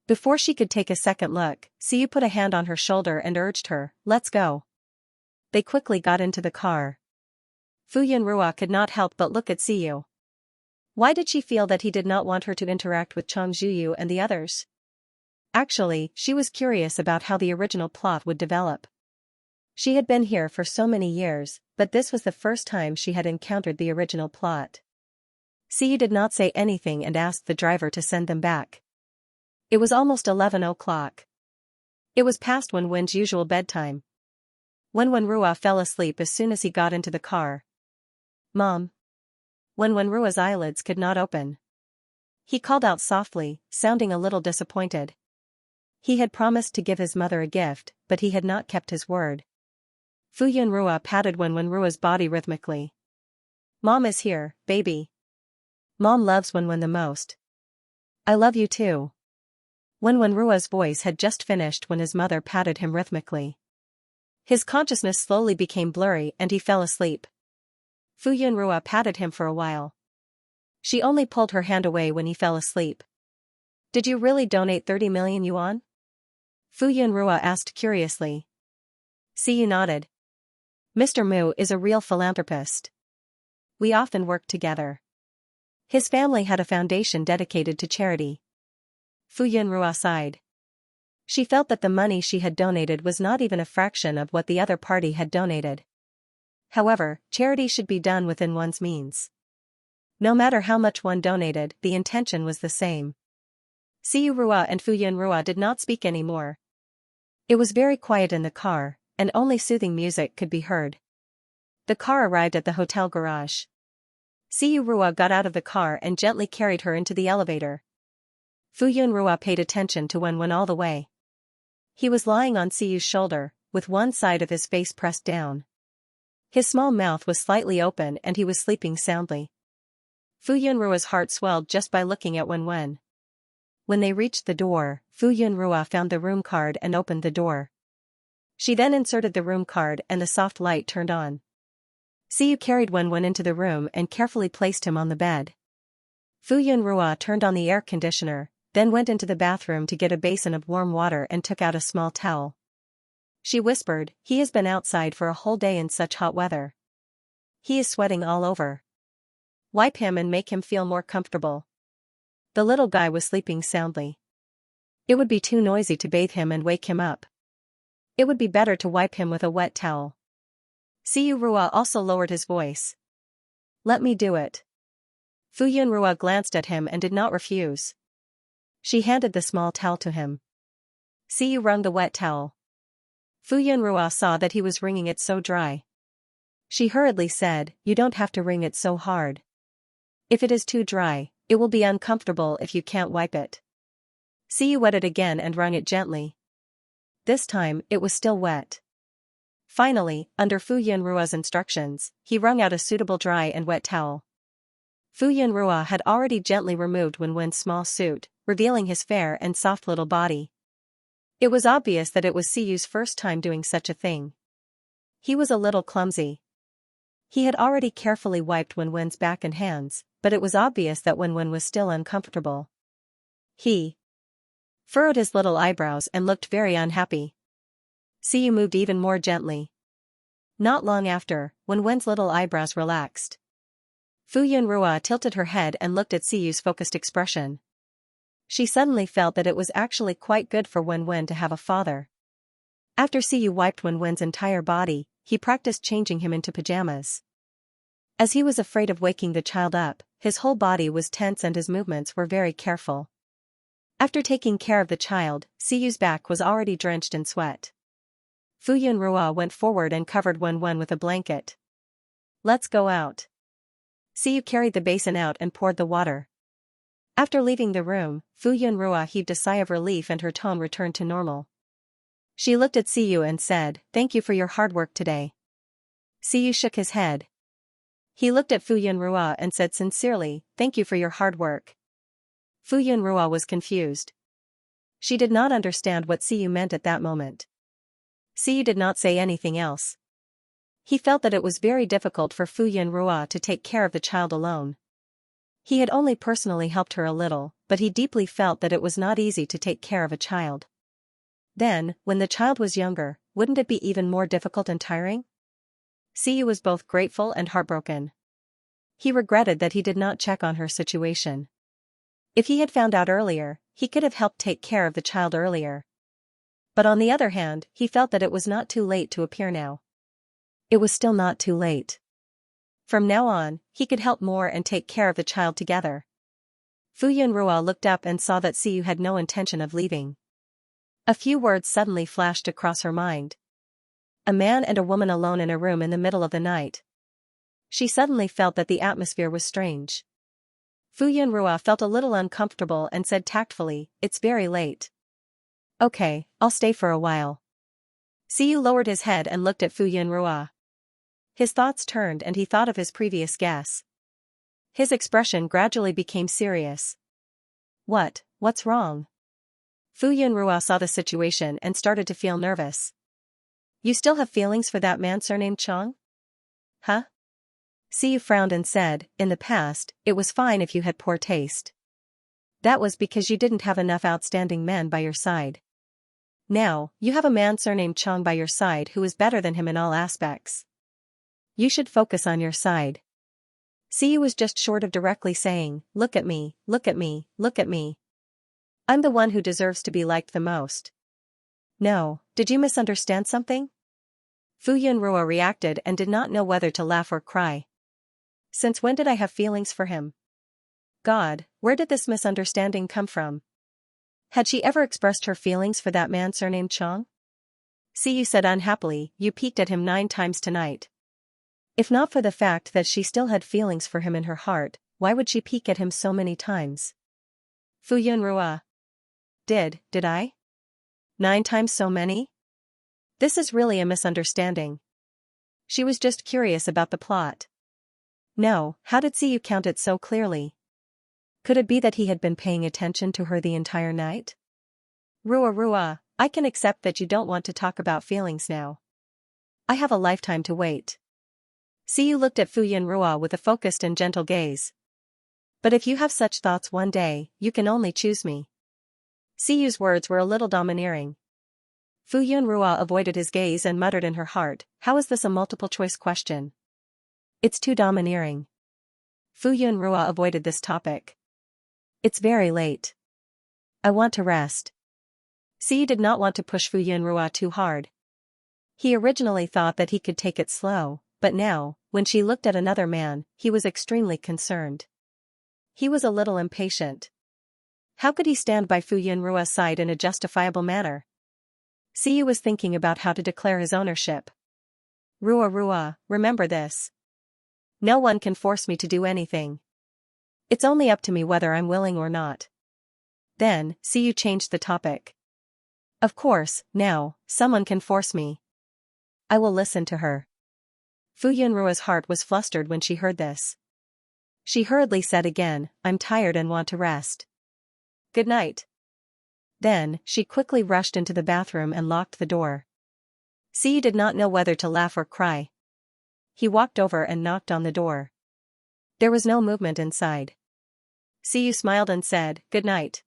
Before she could take a second look, Siyu put a hand on her shoulder and urged her, let's go. They quickly got into the car. Fu Yunrua could not help but look at Siyu. Why did she feel that he did not want her to interact with Chang Zhuyu and the others? Actually, she was curious about how the original plot would develop. She had been here for so many years, but this was the first time she had encountered the original plot. Siyu did not say anything and asked the driver to send them back. It was almost 11 o'clock. It was past Wenwen's usual bedtime. Wenwenrua fell asleep as soon as he got into the car. Mom. Wenwenrua's eyelids could not open. He called out softly, sounding a little disappointed. He had promised to give his mother a gift, but he had not kept his word. Fu Yunrua patted Wenwenrua's body rhythmically. Mom is here, baby. Mom loves Wenwen the most. I love you too. Wenwenrua's voice had just finished when his mother patted him rhythmically. His consciousness slowly became blurry and he fell asleep. Fu Yunrua patted him for a while. She only pulled her hand away when he fell asleep. Did you really donate 30 million yuan? Fu Yunrua asked curiously. Siyu nodded. Mr. Mu is a real philanthropist. We often work together. His family had a foundation dedicated to charity. Fu Yunrua sighed. She felt that the money she had donated was not even a fraction of what the other party had donated. However, charity should be done within one's means. No matter how much one donated, the intention was the same. Siyu Rua and Fu Yunrua did not speak anymore. It was very quiet in the car, and only soothing music could be heard. The car arrived at the hotel garage. Siyu Rua got out of the car and gently carried her into the elevator. Fu Yunrua paid attention to Wenwen all the way. He was lying on Siyu's shoulder, with one side of his face pressed down. His small mouth was slightly open and he was sleeping soundly. Fu Yunrua's heart swelled just by looking at Wenwen. When they reached the door, Fu Yunrua found the room card and opened the door. She then inserted the room card and the soft light turned on. Siyu carried Wenwen into the room and carefully placed him on the bed. Fu Yunrua turned on the air conditioner, then went into the bathroom to get a basin of warm water and took out a small towel. She whispered, he has been outside for a whole day in such hot weather. He is sweating all over. Wipe him and make him feel more comfortable. The little guy was sleeping soundly. It would be too noisy to bathe him and wake him up. It would be better to wipe him with a wet towel. Siyu Rua also lowered his voice. Let me do it. Fu Yunrua glanced at him and did not refuse. She handed the small towel to him. Siyu wrung the wet towel. Fu Yunrua saw that he was wringing it so dry. She hurriedly said, "You don't have to wring it so hard. If it is too dry, it will be uncomfortable if you can't wipe it." Siyu wet it again and wrung it gently. This time, it was still wet. Finally, under Fu Yunrua's instructions, he wrung out a suitable dry and wet towel. Fu Yunrua had already gently removed Wenwen's small suit, revealing his fair and soft little body. It was obvious that it was Siyu's first time doing such a thing. He was a little clumsy. He had already carefully wiped Wenwen's back and hands, but it was obvious that Wenwen was still uncomfortable. He furrowed his little eyebrows and looked very unhappy. Siyu moved even more gently. Not long after, Wenwen's little eyebrows relaxed. Fu Yunrua tilted her head and looked at Siyu's focused expression. She suddenly felt that it was actually quite good for Wenwen to have a father. After Siyu wiped Wenwen's entire body, he practiced changing him into pajamas. As he was afraid of waking the child up, his whole body was tense and his movements were very careful. After taking care of the child, Siyu's back was already drenched in sweat. Fu Yunrua went forward and covered Wenwen with a blanket. "Let's go out." Siyu carried the basin out and poured the water. After leaving the room, Fu Yunrua heaved a sigh of relief and her tone returned to normal. She looked at Siyu and said, "Thank you for your hard work today." Siyu shook his head. He looked at Fu Yunrua and said sincerely, "Thank you for your hard work." Fu Yunrua was confused. She did not understand what Siyu meant at that moment. Siyu did not say anything else. He felt that it was very difficult for Fu Yunrua to take care of the child alone. He had only personally helped her a little, but he deeply felt that it was not easy to take care of a child. Then, when the child was younger, wouldn't it be even more difficult and tiring? Siyu was both grateful and heartbroken. He regretted that he did not check on her situation. If he had found out earlier, he could have helped take care of the child earlier. But on the other hand, he felt that it was not too late to appear now. It was still not too late. From now on, he could help more and take care of the child together. Fu Yunrua looked up and saw that Siyu had no intention of leaving. A few words suddenly flashed across her mind. A man and a woman alone in a room in the middle of the night. She suddenly felt that the atmosphere was strange. Fu Yunrua felt a little uncomfortable and said tactfully, "It's very late." "Okay, I'll stay for a while." Siyu lowered his head and looked at Fu Yunrua. His thoughts turned and he thought of his previous guess. His expression gradually became serious. What's wrong?" Fu Yunrua saw the situation and started to feel nervous. "You still have feelings for that man surnamed Chong?" "Huh?" Siyu frowned and said, "In the past, it was fine if you had poor taste. That was because you didn't have enough outstanding men by your side. Now, you have a man surnamed Chong by your side who is better than him in all aspects. You should focus on your side." Siyu was just short of directly saying, "Look at me, look at me, look at me. I'm the one who deserves to be liked the most." "No, did you misunderstand something?" Fu Yunrua reacted and did not know whether to laugh or cry. Since when did I have feelings for him? God, where did this misunderstanding come from? Had she ever expressed her feelings for that man surnamed Chong? Siyu said unhappily, "You peeked at him 9 times tonight. If not for the fact that she still had feelings for him in her heart, why would she peek at him so many times?" Fu Yunrua. Did I? 9 times so many? This is really a misunderstanding. She was just curious about the plot. No, how did Siyu count it so clearly? Could it be that he had been paying attention to her the entire night? Rua, I can accept that you don't want to talk about feelings now. I have a lifetime to wait." Siyu looked at Fu Yunrua with a focused and gentle gaze. "But if you have such thoughts one day, you can only choose me." Siyu's words were a little domineering. Fu Yunrua avoided his gaze and muttered in her heart, "How is this a multiple-choice question? It's too domineering." Fu Yunrua avoided this topic. "It's very late. I want to rest." Siyu did not want to push Fu Yunrua too hard. He originally thought that he could take it slow, but now, when she looked at another man, he was extremely concerned. He was a little impatient. How could he stand by Fu Yunrua's side in a justifiable manner? Siyu was thinking about how to declare his ownership. Rua, remember this. No one can force me to do anything. It's only up to me whether I'm willing or not. Then, Siyu changed the topic. Of course, now, someone can force me. I will listen to her. Fu Yunrua's heart was flustered when she heard this. She hurriedly said again, I'm tired and want to rest. Good night. Then, she quickly rushed into the bathroom and locked the door. Siyu did not know whether to laugh or cry. He walked over and knocked on the door. There was no movement inside. Siyu smiled and said, Good night.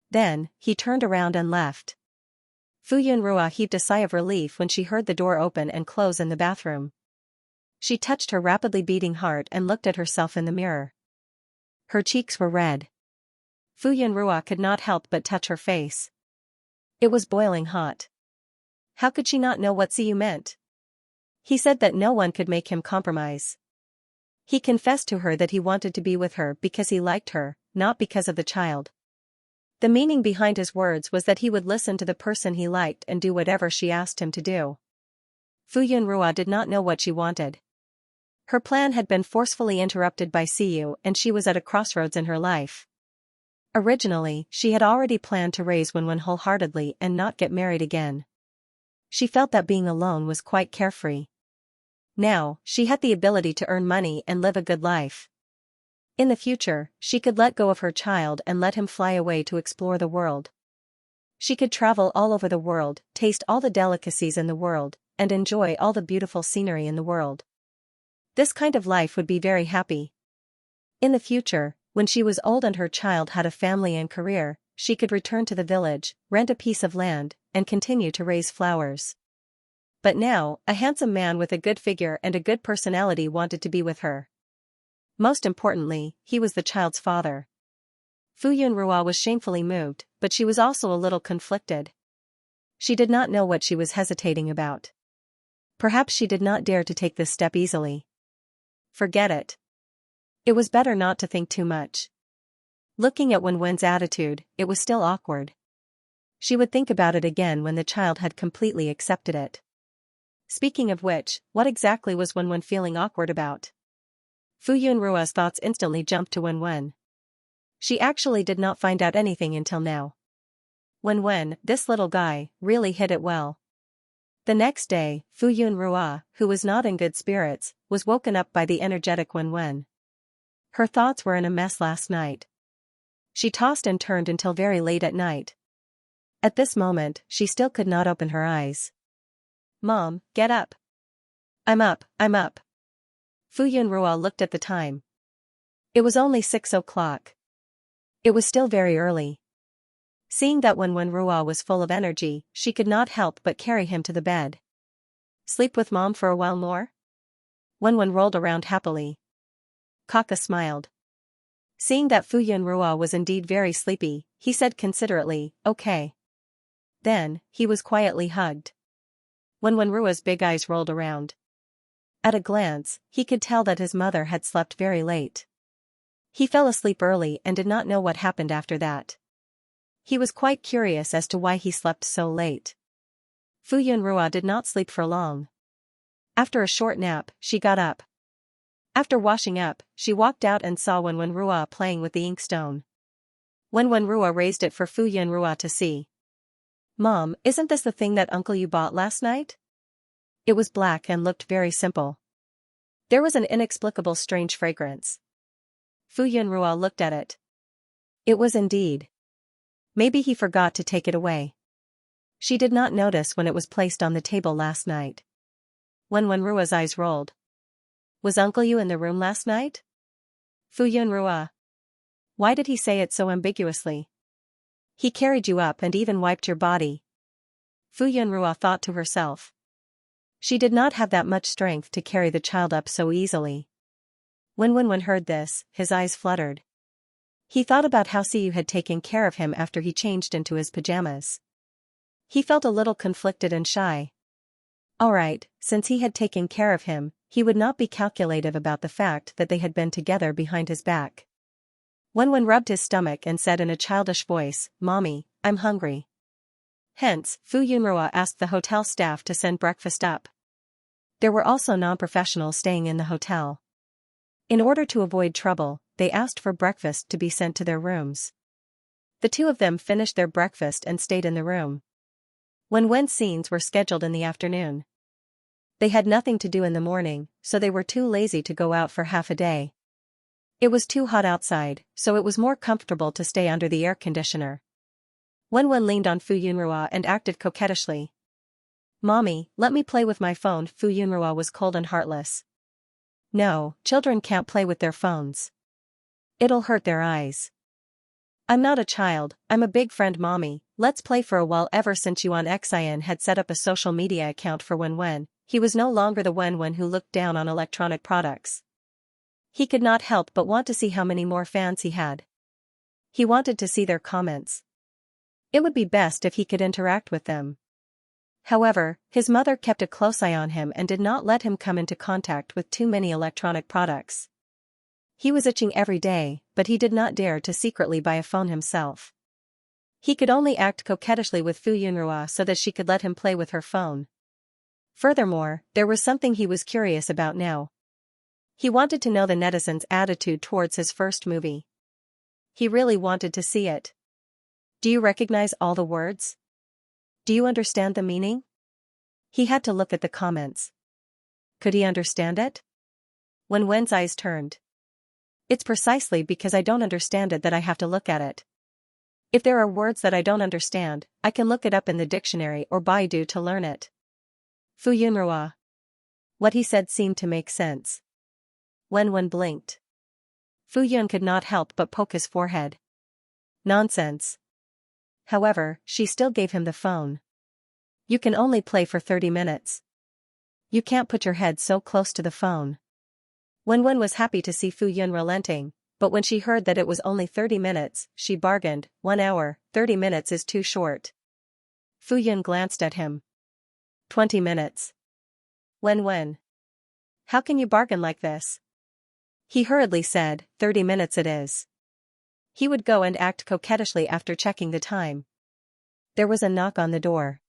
Then, he turned around and left. Fu Yunrua heaved a sigh of relief when she heard the door open and close in the bathroom. She touched her rapidly beating heart and looked at herself in the mirror. Her cheeks were red. Fu Yunrua could not help but touch her face. It was boiling hot. How could she not know what Siyu meant? He said that no one could make him compromise. He confessed to her that he wanted to be with her because he liked her, not because of the child. The meaning behind his words was that he would listen to the person he liked and do whatever she asked him to do. Fu Yunrua did not know what she wanted. Her plan had been forcefully interrupted by Siyu and she was at a crossroads in her life. Originally, she had already planned to raise Wenwen wholeheartedly and not get married again. She felt that being alone was quite carefree. Now, she had the ability to earn money and live a good life. In the future, she could let go of her child and let him fly away to explore the world. She could travel all over the world, taste all the delicacies in the world, and enjoy all the beautiful scenery in the world. This kind of life would be very happy. In the future, when she was old and her child had a family and career, she could return to the village, rent a piece of land, and continue to raise flowers. But now, a handsome man with a good figure and a good personality wanted to be with her. Most importantly, he was the child's father. Fu Yunrua was shamefully moved, but she was also a little conflicted. She did not know what she was hesitating about. Perhaps she did not dare to take this step easily. Forget it. It was better not to think too much. Looking at Wenwen's attitude, it was still awkward. She would think about it again when the child had completely accepted it. Speaking of which, what exactly was Wenwen feeling awkward about? Fu Yunrua's thoughts instantly jumped to Wenwen. She actually did not find out anything until now. Wenwen, this little guy, really hit it well. The next day, Fu Yunrua, who was not in good spirits, was woken up by the energetic Wenwen. Her thoughts were in a mess last night. She tossed and turned until very late at night. At this moment, she still could not open her eyes. Mom, get up. I'm up. Fu Yunrua looked at the time. It was only 6 o'clock. It was still very early. Seeing that Wenwen Rua was full of energy, she could not help but carry him to the bed. Sleep with Mom for a while more? Wenwen rolled around happily. Kaka smiled. Seeing that Fu Yunrua was indeed very sleepy, he said considerately, okay. Then, he was quietly hugged. Wenwen Rua's big eyes rolled around. At a glance, he could tell that his mother had slept very late. He fell asleep early and did not know what happened after that. He was quite curious as to why he slept so late. Fu Yunrua did not sleep for long. After a short nap, she got up. After washing up, she walked out and saw Wenwen Rua playing with the inkstone. Wenwen Rua raised it for Fu Yunrua to see. Mom, isn't this the thing that uncle you bought last night? It was black and looked very simple. There was an inexplicable strange fragrance. Fu Yunrua looked at it. It was indeed. Maybe he forgot to take it away. She did not notice when it was placed on the table last night. Wenwen Rua's eyes rolled. Was Uncle you in the room last night? Fu Yunrua. Why did he say it so ambiguously? He carried you up and even wiped your body. Fu Yunrua thought to herself. She did not have that much strength to carry the child up so easily. When Wenwen heard this, his eyes fluttered. He thought about how Siyu had taken care of him after he changed into his pajamas. He felt a little conflicted and shy. Alright, since he had taken care of him, he would not be calculative about the fact that they had been together behind his back. Wenwen rubbed his stomach and said in a childish voice, Mommy, I'm hungry. Hence, Fu Yunrua asked the hotel staff to send breakfast up. There were also non-professionals staying in the hotel. In order to avoid trouble, they asked for breakfast to be sent to their rooms. The two of them finished their breakfast and stayed in the room. When scenes were scheduled in the afternoon. They had nothing to do in the morning, so they were too lazy to go out for half a day. It was too hot outside, so it was more comfortable to stay under the air conditioner. Wen leaned on Fu Yunrua and acted coquettishly. "Mommy, let me play with my phone." Fu Yunrua was cold and heartless. "No, children can't play with their phones. It'll hurt their eyes." "I'm not a child, I'm a big friend, Mommy, let's play for a while." Ever since Xian had set up a social media account for Wen, he was no longer the Wen who looked down on electronic products. He could not help but want to see how many more fans he had. He wanted to see their comments. It would be best if he could interact with them. However, his mother kept a close eye on him and did not let him come into contact with too many electronic products. He was itching every day, but he did not dare to secretly buy a phone himself. He could only act coquettishly with Fu Yunrua so that she could let him play with her phone. Furthermore, there was something he was curious about now. He wanted to know the netizens' attitude towards his first movie. He really wanted to see it. Do you recognize all the words? Do you understand the meaning? He had to look at the comments. Could he understand it? Wen's eyes turned. It's precisely because I don't understand it that I have to look at it. If there are words that I don't understand, I can look it up in the dictionary or Baidu to learn it. Fu Yunrua. What he said seemed to make sense. Wen blinked. Fu Yun could not help but poke his forehead. Nonsense. However, she still gave him the phone. You can only play for 30 minutes. You can't put your head so close to the phone. Wen was happy to see Fu Yun relenting, but when she heard that it was only 30 minutes, she bargained. 1 hour, 30 minutes is too short. Fu Yun glanced at him. 20 minutes. Wen. How can you bargain like this? He hurriedly said, 30 minutes it is. He would go and act coquettishly after checking the time. There was a knock on the door.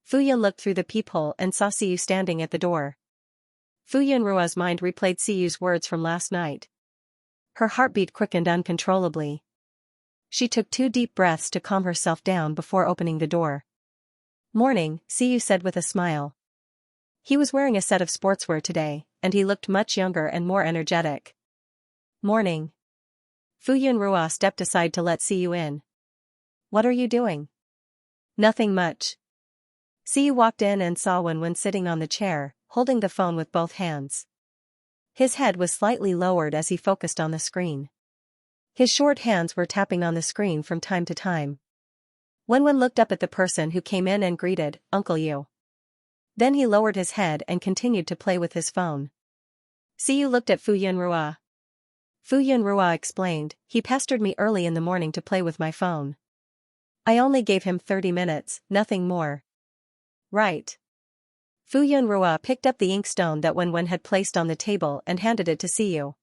Fu Yun looked through the peephole and saw Siyu standing at the door. Fu Yunrua's mind replayed Siyu's words from last night. Her heartbeat quickened uncontrollably. She took 2 deep breaths to calm herself down before opening the door. "Morning," Siyu said with a smile. He was wearing a set of sportswear today, and he looked much younger and more energetic. "Morning." Fu Yunrua stepped aside to let Siyu in. "What are you doing?" "Nothing much." Siyu walked in and saw Wen sitting on the chair, holding the phone with both hands. His head was slightly lowered as he focused on the screen. His short hands were tapping on the screen from time to time. Wen looked up at the person who came in and greeted, "Uncle Yu." Then he lowered his head and continued to play with his phone. Siyu looked at Fu Yunrua. Fu Yunrua explained, "He pestered me early in the morning to play with my phone. I only gave him 30 minutes, nothing more." "Right." Fu Yunrua picked up the inkstone that Wen had placed on the table and handed it to Siyu.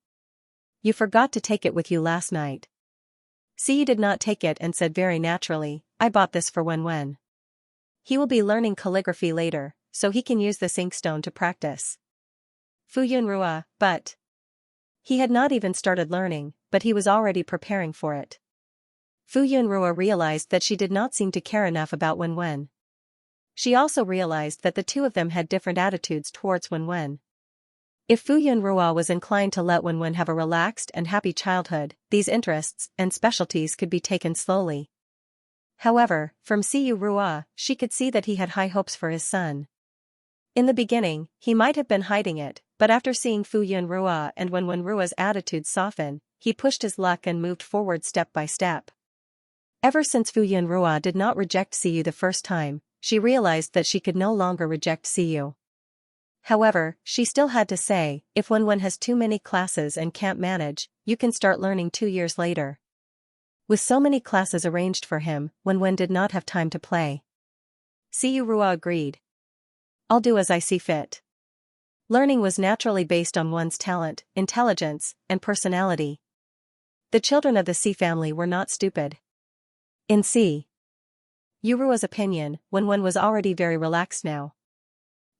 "You forgot to take it with you last night." Siyu did not take it and said very naturally, "I bought this for Wen. He will be learning calligraphy later, so he can use this inkstone to practice." Fu Yunrua, but... He had not even started learning, but he was already preparing for it. Fu Yunrua realized that she did not seem to care enough about Wen. She also realized that the two of them had different attitudes towards Wen. If Fu Yunrua was inclined to let Wen have a relaxed and happy childhood, these interests and specialties could be taken slowly. However, from Siyu Rua, she could see that he had high hopes for his son. In the beginning, he might have been hiding it, but after seeing Fu Yunrua and Wen Rua's attitude soften, he pushed his luck and moved forward step by step. Ever since Fu Yunrua did not reject Siyu the first time, she realized that she could no longer reject Siyu. However, she still had to say, if Wen has too many classes and can't manage, you can start learning 2 years later. With so many classes arranged for him, Wen did not have time to play. Siyu Rua agreed. "I'll do as I see fit." Learning was naturally based on one's talent, intelligence, and personality. The children of the C family were not stupid. In C Yurua's opinion, Wenwen was already very relaxed now.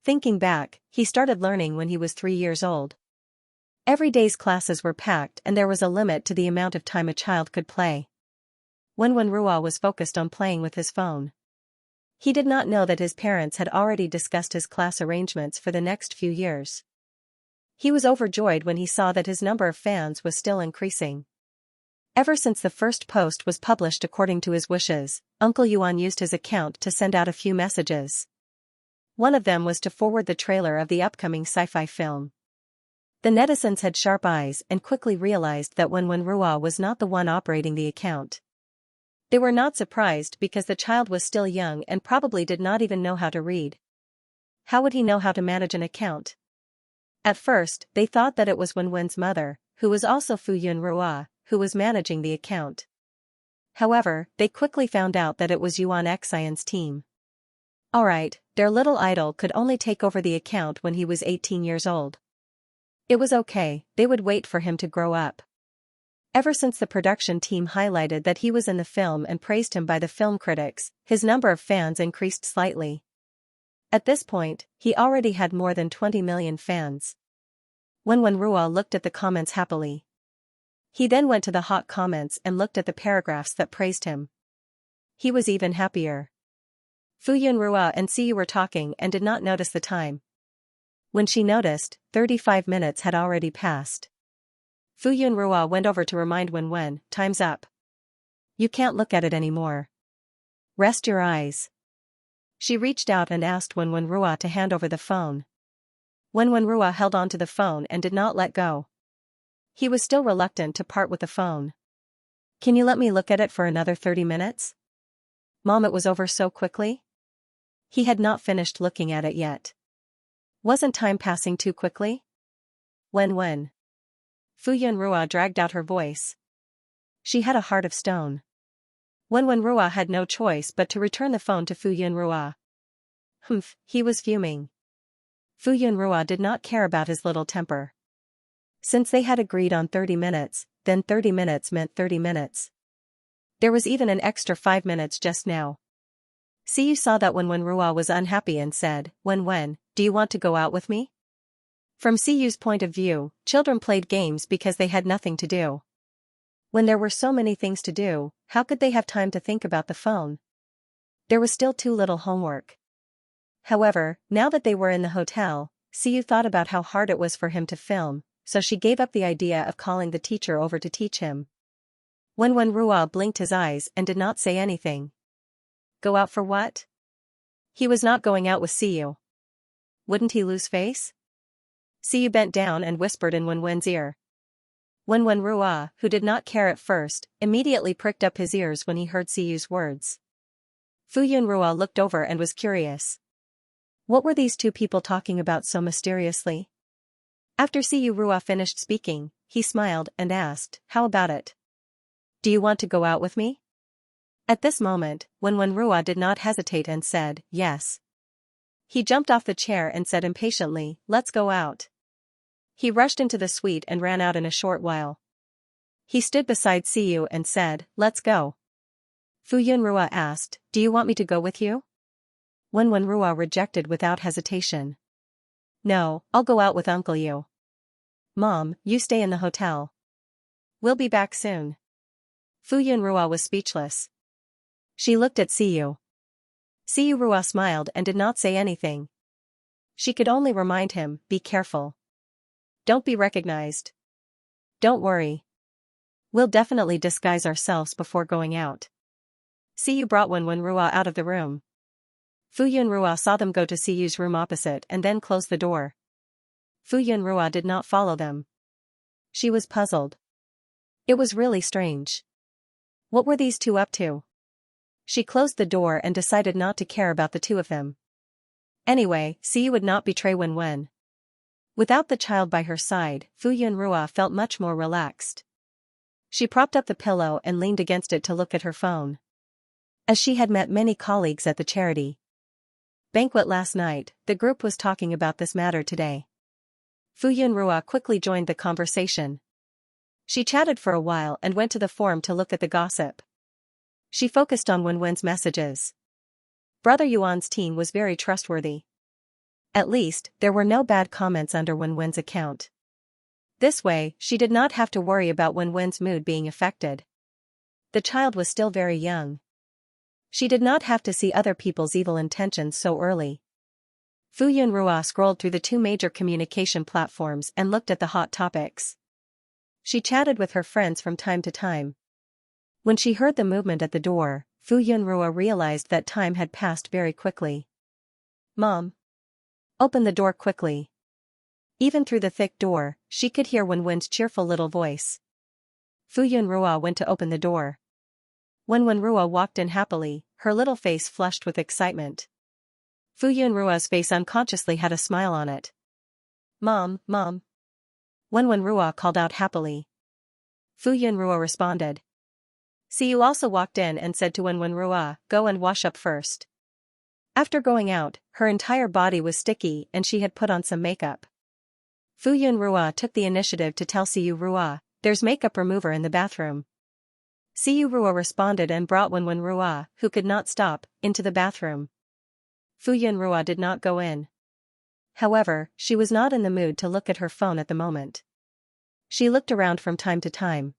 Thinking back, he started learning when he was 3 years old. Every day's classes were packed and there was a limit to the amount of time a child could play. Wenwen Rua was focused on playing with his phone. He did not know that his parents had already discussed his class arrangements for the next few years. He was overjoyed when he saw that his number of fans was still increasing. Ever since the first post was published according to his wishes, Uncle Yuan used his account to send out a few messages. One of them was to forward the trailer of the upcoming sci-fi film. The netizens had sharp eyes and quickly realized that Wenwen Rua was not the one operating the account. They were not surprised because the child was still young and probably did not even know how to read. How would he know how to manage an account? At first, they thought that it was Wenwen's mother, who was also Fuyun Rua, who was managing the account. However, they quickly found out that it was Yuan Xian's team. Alright, their little idol could only take over the account when he was 18 years old. It was okay, they would wait for him to grow up. Ever since the production team highlighted that he was in the film and praised him by the film critics, his number of fans increased slightly. At this point, he already had more than 20 million fans. Wenwen Rua looked at the comments happily. He then went to the hot comments and looked at the paragraphs that praised him. He was even happier. Fuyun Rua and Siyu were talking and did not notice the time. When she noticed, 35 minutes had already passed. Fuyun Rua went over to remind Wenwen, "Time's up. You can't look at it anymore. Rest your eyes." She reached out and asked Wenwen Rua to hand over the phone. Wenwen Rua held on to the phone and did not let go. He was still reluctant to part with the phone. "Can you let me look at it for another 30 minutes? Mom, it was over so quickly?" He had not finished looking at it yet. Wasn't time passing too quickly? Wenwen. Fuyun Rua dragged out her voice. She had a heart of stone. Wenwen Rua had no choice but to return the phone to Fuyun Rua. Humph, he was fuming. Fuyun Rua did not care about his little temper. Since they had agreed on 30 minutes, then 30 minutes meant 30 minutes. There was even an extra 5 minutes just now. Siyu saw that Wenwen Rua was unhappy and said, "Wenwen, do you want to go out with me?" From Siyu's point of view, children played games because they had nothing to do. When there were so many things to do, how could they have time to think about the phone? There was still too little homework. However, now that they were in the hotel, Siyu thought about how hard it was for him to film, so she gave up the idea of calling the teacher over to teach him. Wenwen Rua blinked his eyes and did not say anything. Go out for what? He was not going out with Siyu. Wouldn't he lose face? Siyu bent down and whispered in Wenwen's ear. Wenwen Rua, who did not care at first, immediately pricked up his ears when he heard Siyu's words. Fuyun Rua looked over and was curious. What were these two people talking about so mysteriously? After Siyu Rua finished speaking, he smiled and asked, "How about it? Do you want to go out with me?" At this moment, Wenwen Rua did not hesitate and said, "Yes." He jumped off the chair and said impatiently, "Let's go out." He rushed into the suite and ran out in a short while. He stood beside Siyu and said, "Let's go." Fuyun Rua asked, "Do you want me to go with you?" Wenwen Rua rejected without hesitation. "No, I'll go out with Uncle Yu." "Mom, you stay in the hotel. We'll be back soon." Fuyun Rua was speechless. She looked at Siyu. Siyu Rua smiled and did not say anything. She could only remind him, "Be careful. Don't be recognized. Don't worry. We'll definitely disguise ourselves before going out." Siyu brought Wenwen Rua out of the room. Fuyun Rua saw them go to Siyu's room opposite and then close the door. Fuyun Rua did not follow them. She was puzzled. It was really strange. What were these two up to? She closed the door and decided not to care about the two of them. Anyway, Siyu would not betray Wenwen. Without the child by her side, Fuyun Rua felt much more relaxed. She propped up the pillow and leaned against it to look at her phone. As she had met many colleagues at the charity banquet last night, the group was talking about this matter today. Fuyun Rua quickly joined the conversation. She chatted for a while and went to the forum to look at the gossip. She focused on Wenwen's messages. Brother Yuan's team was very trustworthy. At least, there were no bad comments under Wenwen's account. This way, she did not have to worry about Wenwen's mood being affected. The child was still very young. She did not have to see other people's evil intentions so early. Fu Yunrua scrolled through the two major communication platforms and looked at the hot topics. She chatted with her friends from time to time. When she heard the movement at the door, Fu Yunrua realized that time had passed very quickly. "Mom. Open the door quickly." Even through the thick door, she could hear Wenwen's cheerful little voice. Fu Yunrua went to open the door. When Wenrua walked in happily, her little face flushed with excitement. Fu Yunrua's face unconsciously had a smile on it. "Mom, Mom." When Wenrua called out happily. Fu Yunrua responded. Siyu also walked in and said to Wenrua, "Go and wash up first." After going out, her entire body was sticky and she had put on some makeup. Fu Yunrua took the initiative to tell Siyu Rua, "There's makeup remover in the bathroom." Siyu Rua responded and brought Wenrua, who could not stop, into the bathroom. Fu Yunrua did not go in. However, she was not in the mood to look at her phone at the moment. She looked around from time to time.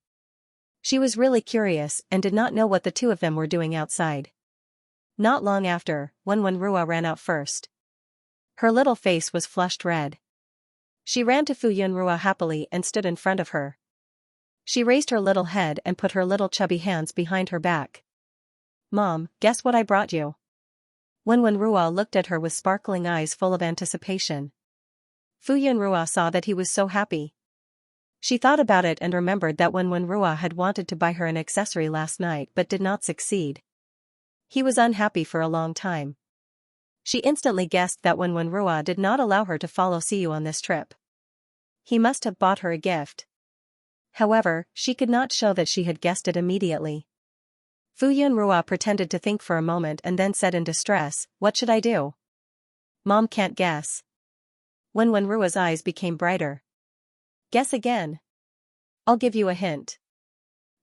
She was really curious and did not know what the two of them were doing outside. Not long after, Wenrua ran out first. Her little face was flushed red. She ran to Fu Yunrua happily and stood in front of her. She raised her little head and put her little chubby hands behind her back. "Mom, guess what I brought you?" Wenrua looked at her with sparkling eyes full of anticipation. Fu Yunrua saw that he was so happy. She thought about it and remembered that Wenrua had wanted to buy her an accessory last night but did not succeed. He was unhappy for a long time. She instantly guessed that Wenrua did not allow her to follow Siyu on this trip. He must have bought her a gift. However, she could not show that she had guessed it immediately. Fu Yunrua pretended to think for a moment and then said in distress, "What should I do?" "Mom can't guess." Wenrua's eyes became brighter. "Guess again. I'll give you a hint.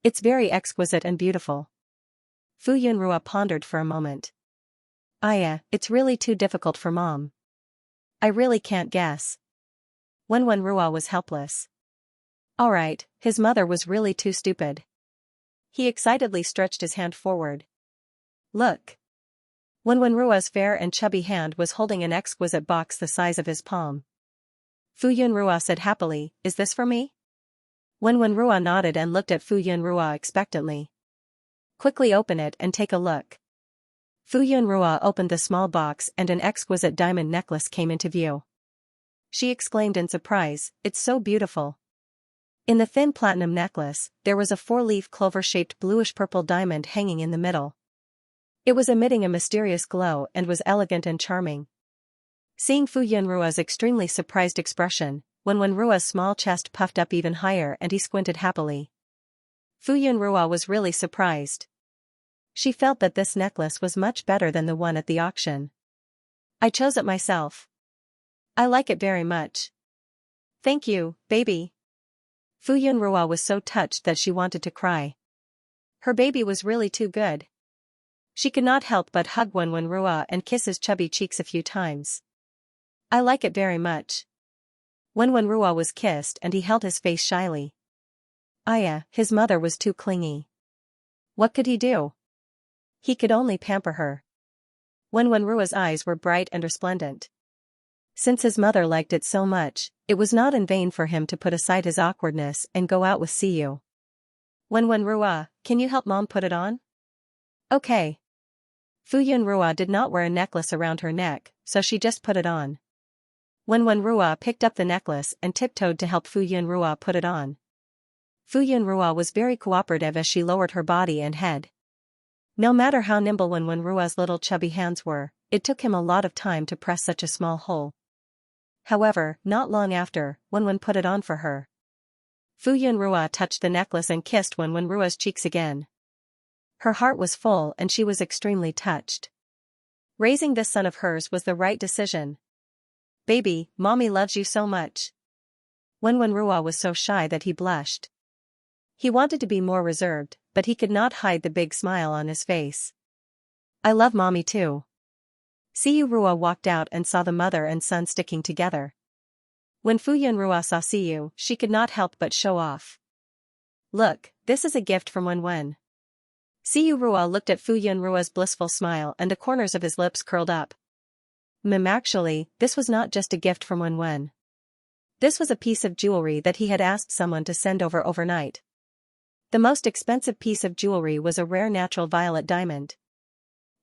It's very exquisite and beautiful." Fu Yunrua pondered for a moment. It's really too difficult for Mom. I really can't guess." Wenrua was helpless. Alright, his mother was really too stupid. He excitedly stretched his hand forward. "Look." Wenrua's fair and chubby hand was holding an exquisite box the size of his palm. Fu Yunrua said happily, "Is this for me?" Wenrua nodded and looked at Fu Yunrua expectantly. "Quickly open it and take a look." Fu Yunrua opened the small box and an exquisite diamond necklace came into view. She exclaimed in surprise, "It's so beautiful." In the thin platinum necklace, there was a four-leaf clover-shaped bluish-purple diamond hanging in the middle. It was emitting a mysterious glow and was elegant and charming. Seeing Fu Yunrua's extremely surprised expression, Wenrua's small chest puffed up even higher and he squinted happily. Fu Yunrua was really surprised. She felt that this necklace was much better than the one at the auction. "I chose it myself. I like it very much." "Thank you, baby." Fu Yunrua was so touched that she wanted to cry. Her baby was really too good. She could not help but hug Wenrua and kiss his chubby cheeks a few times. "I like it very much." Wenrua was kissed and he held his face shyly. His mother was too clingy. What could he do? He could only pamper her. Wenrua's eyes were bright and resplendent. Since his mother liked it so much, it was not in vain for him to put aside his awkwardness and go out with Siyu. "Wenrua, can you help Mom put it on?" "Okay." Fu Yunrua did not wear a necklace around her neck, so she just put it on. Wenrua picked up the necklace and tiptoed to help Fu Yunrua put it on. Fu Yunrua was very cooperative as she lowered her body and head. No matter how nimble Wenrua's little chubby hands were, it took him a lot of time to press such a small hole. However, not long after, Wenwen put it on for her. Fu Yunrua touched the necklace and kissed Wenrua's cheeks again. Her heart was full and she was extremely touched. Raising this son of hers was the right decision. "Baby, Mommy loves you so much." Wenrua was so shy that he blushed. He wanted to be more reserved, but he could not hide the big smile on his face. "I love Mommy too." Siyu Rua walked out and saw the mother and son sticking together. When Fu Yunrua saw Siyu, she could not help but show off. "Look, this is a gift from Wenwen." Siyu Rua looked at Fu Yunrua's blissful smile and the corners of his lips curled up. Actually, this was not just a gift from Wenwen. This was a piece of jewelry that he had asked someone to send over overnight. The most expensive piece of jewelry was a rare natural violet diamond.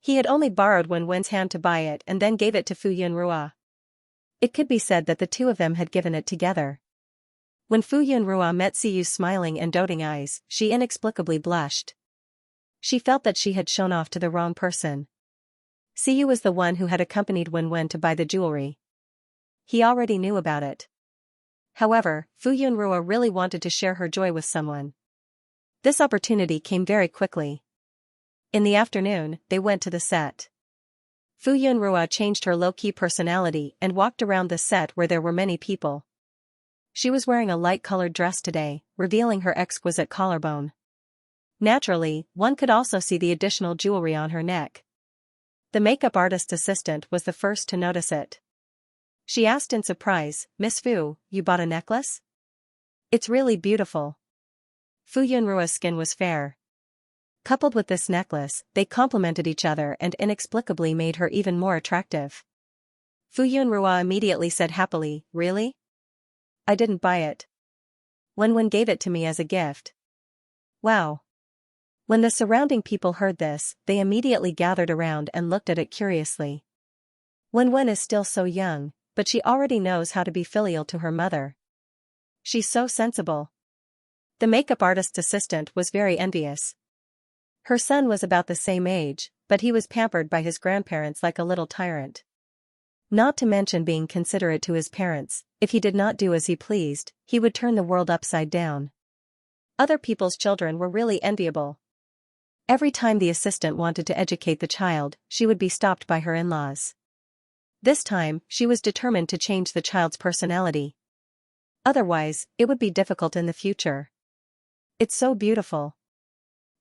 He had only borrowed Wenwen's hand to buy it and then gave it to Fu Yunrua. It could be said that the two of them had given it together. When Fu Yunrua met Siyu's smiling and doting eyes, she inexplicably blushed. She felt that she had shown off to the wrong person. Siyu was the one who had accompanied Wenwen to buy the jewelry. He already knew about it. However, Fu Yunrua really wanted to share her joy with someone. This opportunity came very quickly. In the afternoon, they went to the set. Fu Yunrua changed her low-key personality and walked around the set where there were many people. She was wearing a light-colored dress today, revealing her exquisite collarbone. Naturally, one could also see the additional jewelry on her neck. The makeup artist's assistant was the first to notice it. She asked in surprise, "Miss Fu, you bought a necklace? It's really beautiful." Fu Yunrua's skin was fair. Coupled with this necklace, they complemented each other and inexplicably made her even more attractive. Fu Yunrua immediately said happily, "Really? I didn't buy it. Wenwen gave it to me as a gift." Wow. When the surrounding people heard this, they immediately gathered around and looked at it curiously. Wenwen is still so young, but she already knows how to be filial to her mother. She's so sensible. The makeup artist's assistant was very envious. Her son was about the same age, but he was pampered by his grandparents like a little tyrant. Not to mention being considerate to his parents. If he did not do as he pleased, he would turn the world upside down. Other people's children were really enviable. Every time the assistant wanted to educate the child, she would be stopped by her in-laws. This time, she was determined to change the child's personality. Otherwise, it would be difficult in the future. "It's so beautiful.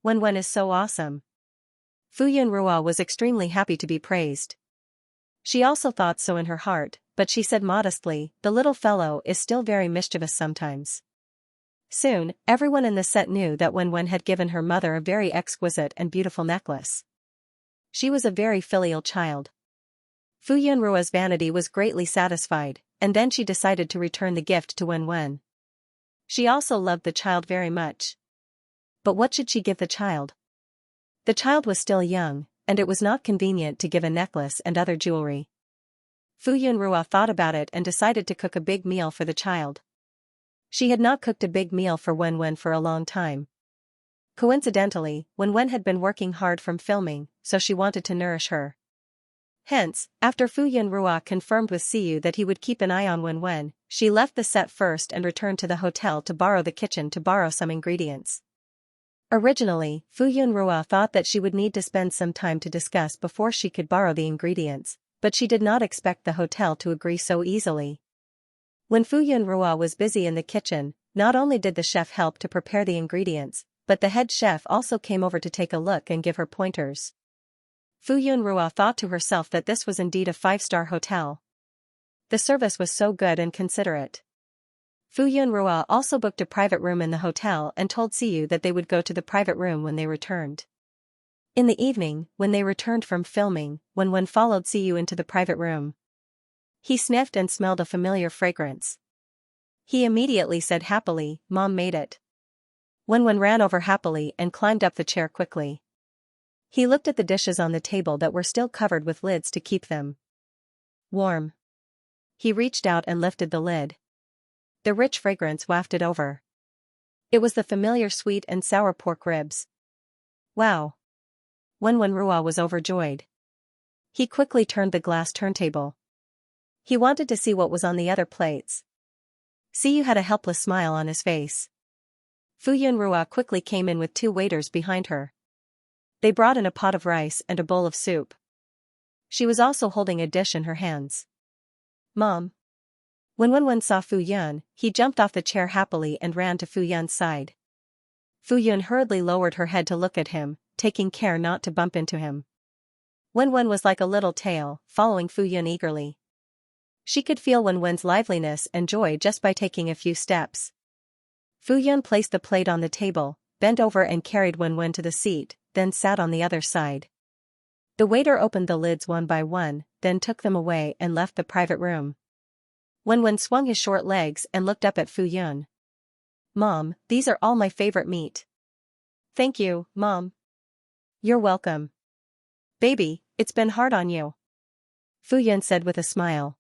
Wenwen is so awesome." Fu Yunrua was extremely happy to be praised. She also thought so in her heart, but she said modestly, "The little fellow is still very mischievous sometimes." Soon, everyone in the set knew that Wenwen had given her mother a very exquisite and beautiful necklace. She was a very filial child. Fu Yunrua's vanity was greatly satisfied, and then she decided to return the gift to Wenwen. She also loved the child very much. But what should she give the child? The child was still young, and it was not convenient to give a necklace and other jewelry. Fu Yunrua thought about it and decided to cook a big meal for the child. She had not cooked a big meal for Wenwen for a long time. Coincidentally, Wenwen had been working hard from filming, so she wanted to nourish her. Hence, after Fu Yunrua confirmed with Siyu that he would keep an eye on Wenwen, she left the set first and returned to the hotel to borrow the kitchen to borrow some ingredients. Originally, Fu Yunrua thought that she would need to spend some time to discuss before she could borrow the ingredients, but she did not expect the hotel to agree so easily. When Fu Yunrua was busy in the kitchen, not only did the chef help to prepare the ingredients, but the head chef also came over to take a look and give her pointers. Fu Yunrua thought to herself that this was indeed a 5-star hotel. The service was so good and considerate. Fu Yunrua also booked a private room in the hotel and told Siyu that they would go to the private room when they returned. In the evening, when they returned from filming, Wenwen followed Siyu into the private room. He sniffed and smelled a familiar fragrance. He immediately said happily, "Mom made it." Wenwen ran over happily and climbed up the chair quickly. He looked at the dishes on the table that were still covered with lids to keep them warm. He reached out and lifted the lid. The rich fragrance wafted over. It was the familiar sweet and sour pork ribs. Wow! Wenwen Rua was overjoyed. He quickly turned the glass turntable. He wanted to see what was on the other plates. Siyu had a helpless smile on his face. Fu Yunrua quickly came in with 2 waiters behind her. They brought in a pot of rice and a bowl of soup. She was also holding a dish in her hands. "Mom." When Wenwen saw Fu Yun, he jumped off the chair happily and ran to Fu Yun's side. Fu Yun hurriedly lowered her head to look at him, taking care not to bump into him. Wen was like a little tail, following Fu Yun eagerly. She could feel Wen's liveliness and joy just by taking a few steps. Fu Yun placed the plate on the table, bent over and carried Wen to the seat, then sat on the other side. The waiter opened the lids one by one, then took them away and left the private room. Wen swung his short legs and looked up at Fu Yun. "Mom, these are all my favorite meat." "Thank you, Mom." "You're welcome. Baby, it's been hard on you," Fu Yun said with a smile.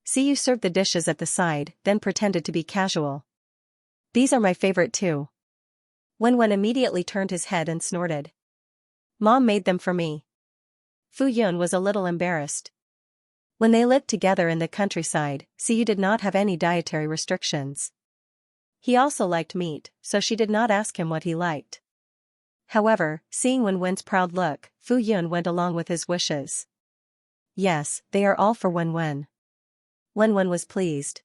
Siyu served the dishes at the side, then pretended to be casual. "These are my favorite too." Wen immediately turned his head and snorted. "Mom made them for me." Fu Yun was a little embarrassed. When they lived together in the countryside, Siyu did not have any dietary restrictions. He also liked meat, so she did not ask him what he liked. However, seeing Wen's proud look, Fu Yun went along with his wishes. "Yes, they are all for Wen." Wen was pleased.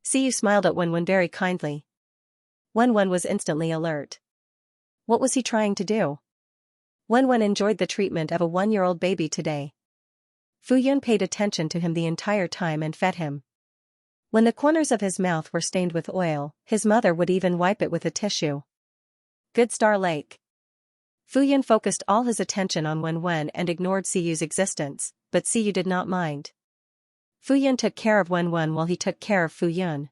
Siyu smiled at Wen very kindly. Wen was instantly alert. What was he trying to do? Wen enjoyed the treatment of a 1-year-old baby today. Fu Yun paid attention to him the entire time and fed him. When the corners of his mouth were stained with oil, his mother would even wipe it with a tissue. Good Star Lake. Fu Yun focused all his attention on Wen and ignored Siyu's existence, but Siyu did not mind. Fu Yun took care of Wen while he took care of Fu Yun.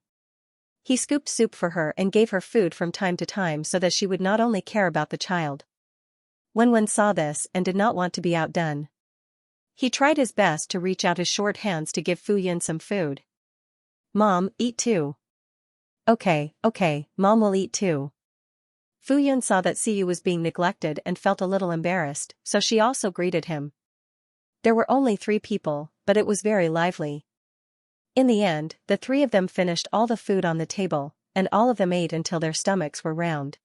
He scooped soup for her and gave her food from time to time so that she would not only care about the child. Wen saw this and did not want to be outdone. He tried his best to reach out his short hands to give Fu Yun some food. "Mom, eat too." Okay, Mom will eat too." Fu Yun saw that Siyu was being neglected and felt a little embarrassed, so she also greeted him. There were only 3 people, but it was very lively. In the end, the 3 of them finished all the food on the table, and all of them ate until their stomachs were round.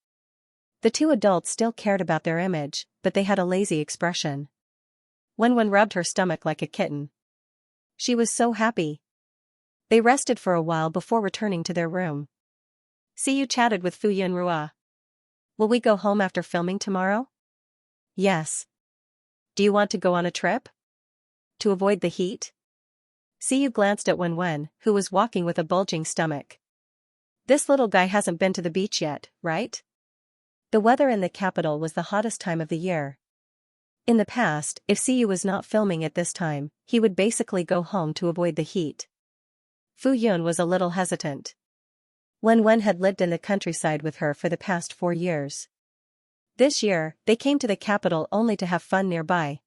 The 2 adults still cared about their image, but they had a lazy expression. Wen rubbed her stomach like a kitten. She was so happy. They rested for a while before returning to their room. Siyu chatted with Fu Yun. "Will we go home after filming tomorrow?" "Yes." "Do you want to go on a trip? To avoid the heat?" Siyu glanced at Wen, who was walking with a bulging stomach. "This little guy hasn't been to the beach yet, right?" The weather in the capital was the hottest time of the year. In the past, if Siyu was not filming at this time, he would basically go home to avoid the heat. Fu Yun was a little hesitant. Wen had lived in the countryside with her for the past 4 years. This year, they came to the capital only to have fun nearby.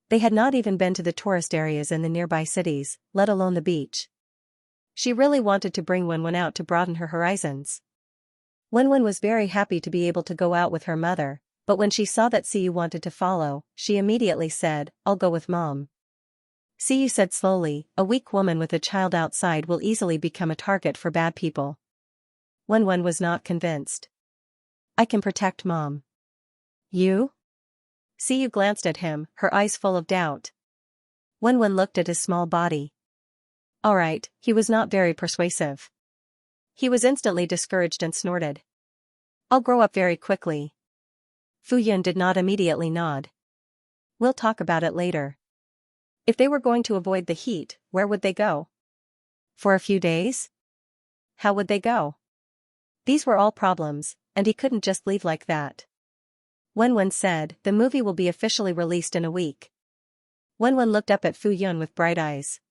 They had not even been to the tourist areas in the nearby cities, let alone the beach. She really wanted to bring Wen out to broaden her horizons. Wen was very happy to be able to go out with her mother, but when she saw that Siyu wanted to follow, she immediately said, "I'll go with Mom." Siyu said slowly, "A weak woman with a child outside will easily become a target for bad people." Wen was not convinced. "I can protect Mom." "You?" Siyu glanced at him, her eyes full of doubt. Wen looked at his small body. Alright, he was not very persuasive. He was instantly discouraged and snorted. "I'll grow up very quickly." Fu Yun did not immediately nod. "We'll talk about it later." If they were going to avoid the heat, where would they go? For a few days? How would they go? These were all problems, and he couldn't just leave like that. Wen said, "The movie will be officially released in a week." Wen looked up at Fu Yun with bright eyes.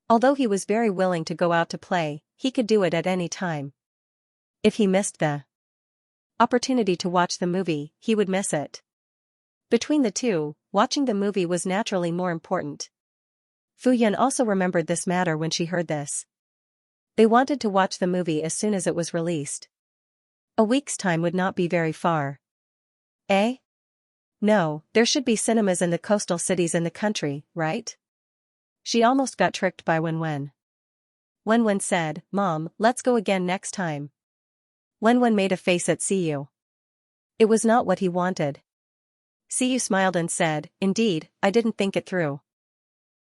Although he was very willing to go out to play, he could do it at any time. If he missed the opportunity to watch the movie, he would miss it. Between the two, watching the movie was naturally more important. Fu Yun also remembered this matter when she heard this. They wanted to watch the movie as soon as it was released. A week's time would not be very far. Eh? No, there should be cinemas in the coastal cities in the country, right? She almost got tricked by Wen. Wen said, "Mom, let's go again next time." Wen made a face at Siyu. It was not what he wanted. Siyu smiled and said, "Indeed, I didn't think it through.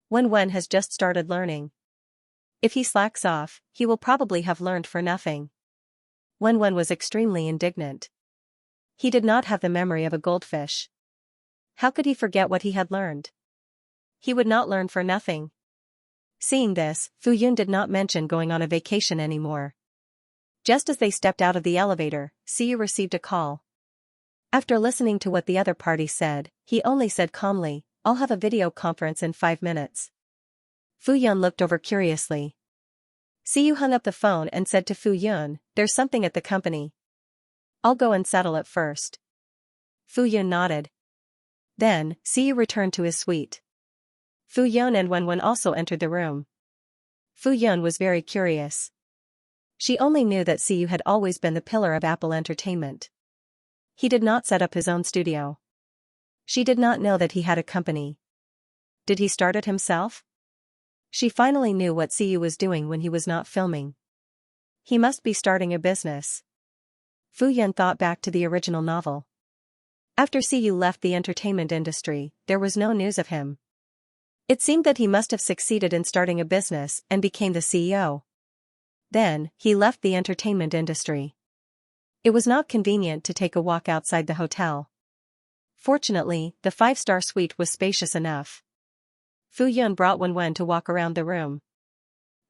Wen has just started learning. If he slacks off, he will probably have learned for nothing." Wen was extremely indignant. He did not have the memory of a goldfish. How could he forget what he had learned? He would not learn for nothing. Seeing this, Fu Yun did not mention going on a vacation anymore. Just as they stepped out of the elevator, Xiyu received a call. After listening to what the other party said, he only said calmly, "I'll have a video conference in 5 minutes." Fu Yun looked over curiously. Xiyu hung up the phone and said to Fu Yun, "There's something at the company. I'll go and settle it first." Fu Yun nodded. Then, Xiyu returned to his suite. Fu Yun and Wenwen also entered the room. Fu Yun was very curious. She only knew that Xiyu had always been the pillar of Apple Entertainment. He did not set up his own studio. She did not know that he had a company. Did he start it himself? She finally knew what Xiyu was doing when he was not filming. He must be starting a business. Fu Yun thought back to the original novel. After Xiyu left the entertainment industry, there was no news of him. It seemed that he must have succeeded in starting a business and became the CEO. Then, he left the entertainment industry. It was not convenient to take a walk outside the hotel. Fortunately, the 5-star suite was spacious enough. Fu Yun brought Wenwen to walk around the room.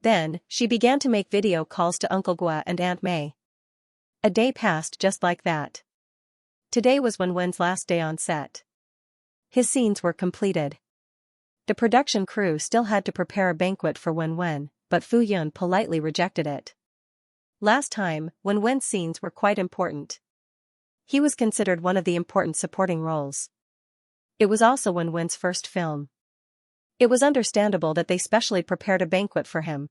Then, she began to make video calls to Uncle Gua and Aunt May. A day passed just like that. Today was Wenwen's last day on set. His scenes were completed. The production crew still had to prepare a banquet for Wenwen, but Fu Yun politely rejected it. Last time, Wenwen's scenes were quite important. He was considered one of the important supporting roles. It was also Wenwen's first film. It was understandable that they specially prepared a banquet for him.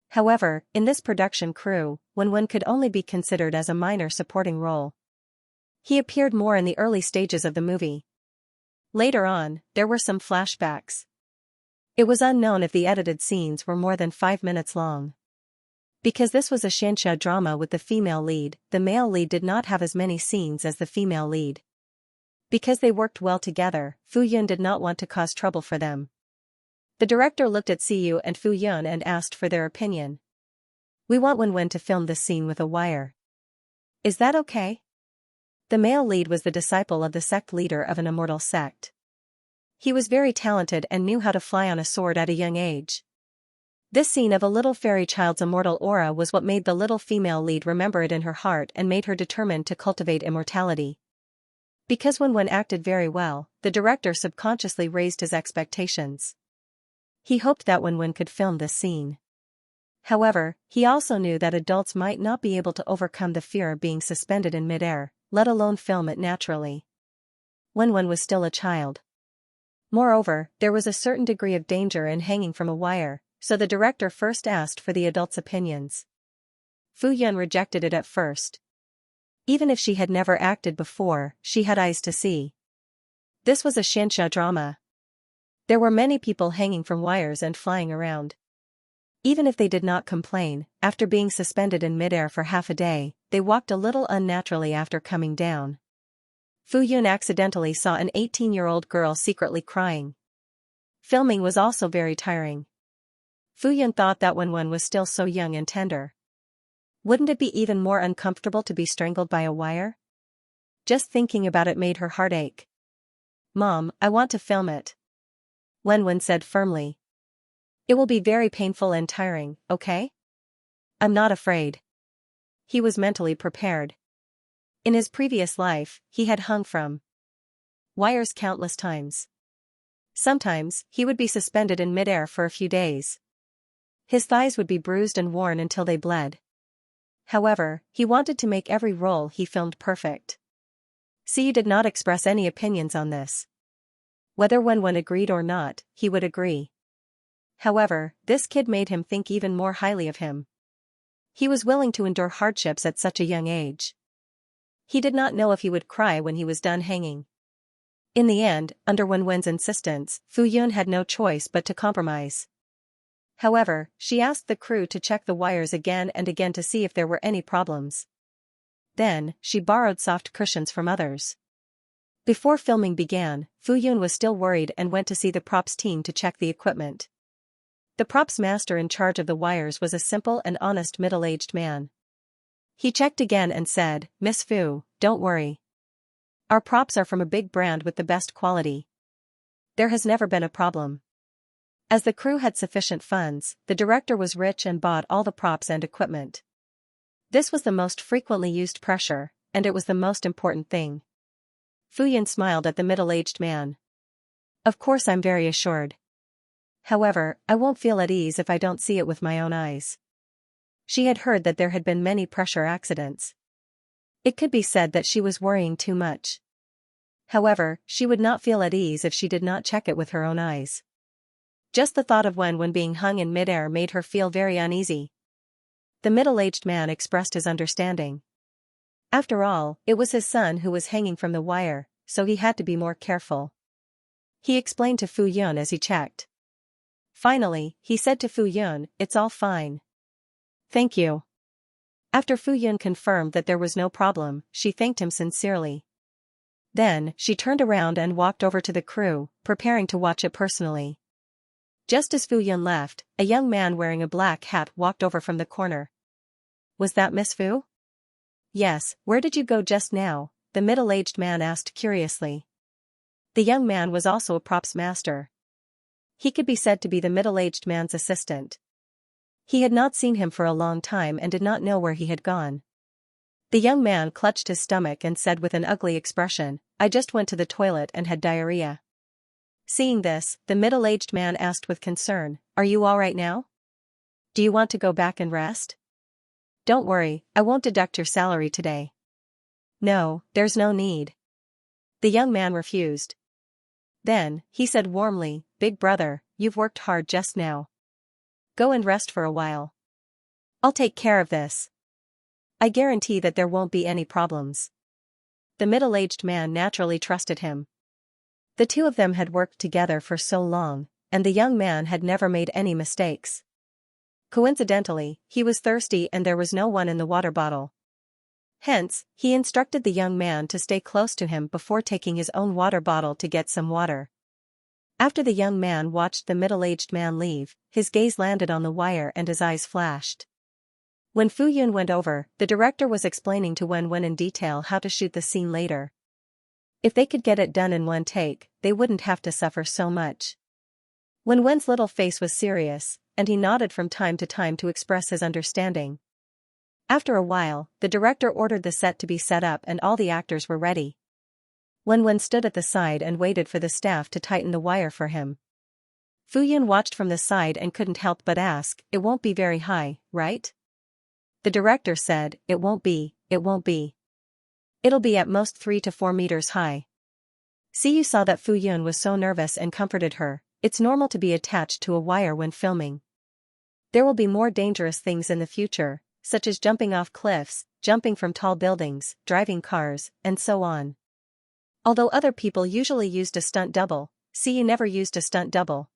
However, in this production crew, Wenwen could only be considered as a minor supporting role. He appeared more in the early stages of the movie. Later on, there were some flashbacks. It was unknown if the edited scenes were more than 5 minutes long. Because this was a Xianxia drama with the female lead, the male lead did not have as many scenes as the female lead. Because they worked well together, Fu Yun did not want to cause trouble for them. The director looked at Xiyu and Fu Yun and asked for their opinion. "We want Wenwen to film this scene with a wire. Is that okay?" The male lead was the disciple of the sect leader of an immortal sect. He was very talented and knew how to fly on a sword at a young age. This scene of a little fairy child's immortal aura was what made the little female lead remember it in her heart and made her determined to cultivate immortality. Because Wenwen acted very well, the director subconsciously raised his expectations. He hoped that Wenwen could film this scene. However, he also knew that adults might not be able to overcome the fear of being suspended in midair, let alone film it naturally. Wenwen was still a child. Moreover, there was a certain degree of danger in hanging from a wire, so the director first asked for the adults' opinions. Fu Yun rejected it at first. Even if she had never acted before, she had eyes to see. This was a Xianxia drama. There were many people hanging from wires and flying around. Even if they did not complain, after being suspended in midair for half a day, they walked a little unnaturally after coming down. Fu Yun accidentally saw an 18-year-old girl secretly crying. Filming was also very tiring. Fu Yun thought that Wenwen was still so young and tender. Wouldn't it be even more uncomfortable to be strangled by a wire? Just thinking about it made her heart ache. "Mom, I want to film it," Wenwen said firmly. "It will be very painful and tiring, okay?" "I'm not afraid." He was mentally prepared. In his previous life, he had hung from wires countless times. Sometimes, he would be suspended in midair for a few days. His thighs would be bruised and worn until they bled. However, he wanted to make every role he filmed perfect. Xiyu did not express any opinions on this. Whether Wenwen agreed or not, he would agree. However, this kid made him think even more highly of him. He was willing to endure hardships at such a young age. He did not know if he would cry when he was done hanging. In the end, under Wenwen's insistence, Fu Yun had no choice but to compromise. However, she asked the crew to check the wires again and again to see if there were any problems. Then, she borrowed soft cushions from others. Before filming began, Fu Yun was still worried and went to see the props team to check the equipment. The props master in charge of the wires was a simple and honest middle-aged man. He checked again and said, "Miss Fu, don't worry. Our props are from a big brand with the best quality. There has never been a problem. As the crew had sufficient funds, the director was rich and bought all the props and equipment. This was the most frequently used pressure, and it was the most important thing. Fuyun smiled at the middle-aged man. Of course I'm very assured. However, I won't feel at ease if I don't see it with my own eyes. She had heard that there had been many pressure accidents. It could be said that she was worrying too much. However, she would not feel at ease if she did not check it with her own eyes. Just the thought of Wen being hung in midair made her feel very uneasy. The middle-aged man expressed his understanding. After all, it was his son who was hanging from the wire, so he had to be more careful. He explained to Fuyun as he checked. Finally, he said to Fuyun, "It's all fine. Thank you." After Fuyun confirmed that there was no problem, she thanked him sincerely. Then, she turned around and walked over to the crew, preparing to watch it personally. Just as Fuyun left, a young man wearing a black hat walked over from the corner. "Was that Miss Fu?" "Yes, where did you go just now?" the middle-aged man asked curiously. The young man was also a props master. He could be said to be the middle-aged man's assistant. He had not seen him for a long time and did not know where he had gone. The young man clutched his stomach and said with an ugly expression, "I just went to the toilet and had diarrhea." Seeing this, the middle-aged man asked with concern, "Are you all right now? Do you want to go back and rest? Don't worry, I won't deduct your salary today." "No, there's no need." The young man refused. Then, he said warmly, "Big brother, you've worked hard just now. Go and rest for a while. I'll take care of this. I guarantee that there won't be any problems." The middle-aged man naturally trusted him. The two of them had worked together for so long, and the young man had never made any mistakes. Coincidentally, he was thirsty and there was no one in the water bottle. Hence, he instructed the young man to stay close to him before taking his own water bottle to get some water. After the young man watched the middle-aged man leave, his gaze landed on the wire and his eyes flashed. When Fuyun went over, the director was explaining to Wen in detail how to shoot the scene later. If they could get it done in one take, they wouldn't have to suffer so much. Wen's little face was serious, and he nodded from time to time to express his understanding. After a while, the director ordered the set to be set up and all the actors were ready. Wen stood at the side and waited for the staff to tighten the wire for him. Fuyun watched from the side and couldn't help but ask, "It won't be very high, right?" The director said, It won't be. It'll be at most 3 to 4 meters high." You saw that Fuyun was so nervous and comforted her. It's normal to be attached to a wire when filming. There will be more dangerous things in the future, such as jumping off cliffs, jumping from tall buildings, driving cars, and so on. Although other people usually used a stunt double, you never used a stunt double.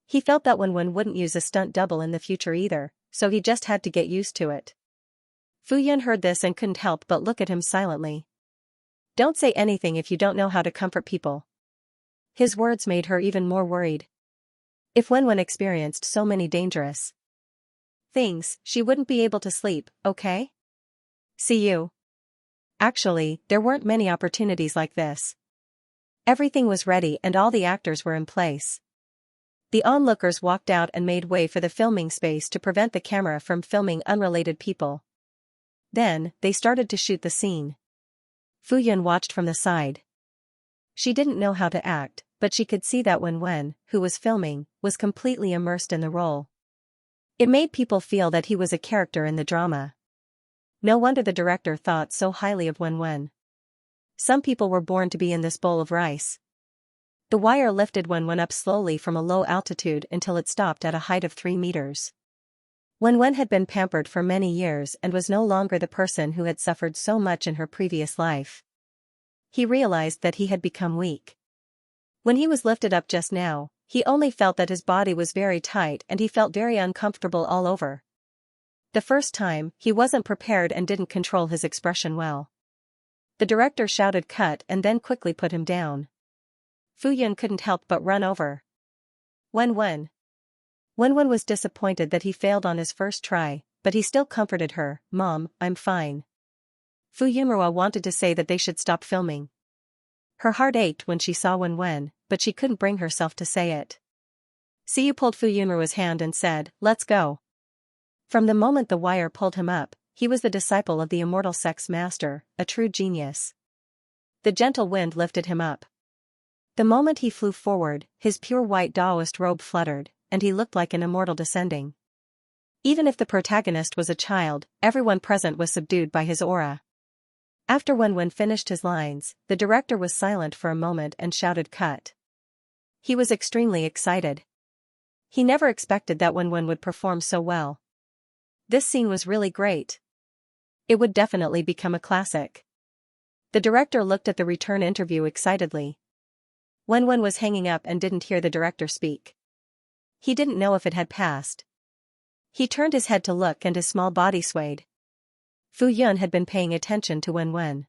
He felt that Wen wouldn't use a stunt double in the future either, so he just had to get used to it. Fuyun heard this and couldn't help but look at him silently. "Don't say anything if you don't know how to comfort people." His words made her even more worried. If Wen experienced so many dangerous things, she wouldn't be able to sleep, okay? See you. Actually, there weren't many opportunities like this. Everything was ready and all the actors were in place. The onlookers walked out and made way for the filming space to prevent the camera from filming unrelated people. Then, they started to shoot the scene. Fuyun watched from the side. She didn't know how to act, but she could see that Wen, who was filming, was completely immersed in the role. It made people feel that he was a character in the drama. No wonder the director thought so highly of Wen. Some people were born to be in this bowl of rice. The wire lifted Wen up slowly from a low altitude until it stopped at a height of 3 meters. Wen had been pampered for many years and was no longer the person who had suffered so much in her previous life. He realized that he had become weak. When he was lifted up just now, he only felt that his body was very tight and he felt very uncomfortable all over. The first time, he wasn't prepared and didn't control his expression well. The director shouted cut and then quickly put him down. Fuyun couldn't help but run over. Wen was disappointed that he failed on his first try, but he still comforted her, "Mom, I'm fine." Fuyunrua wanted to say that they should stop filming. Her heart ached when she saw Wen, but she couldn't bring herself to say it. Siyu pulled Fu Yunruo's hand and said, "Let's go." From the moment the wire pulled him up, he was the disciple of the immortal sex master, a true genius. The gentle wind lifted him up. The moment he flew forward, his pure white Taoist robe fluttered, and he looked like an immortal descending. Even if the protagonist was a child, everyone present was subdued by his aura. After Wen finished his lines, the director was silent for a moment and shouted cut. He was extremely excited. He never expected that Wen would perform so well. This scene was really great. It would definitely become a classic. The director looked at the return interview excitedly. Wen was hanging up and didn't hear the director speak. He didn't know if it had passed. He turned his head to look and his small body swayed. Fu Yun had been paying attention to Wen.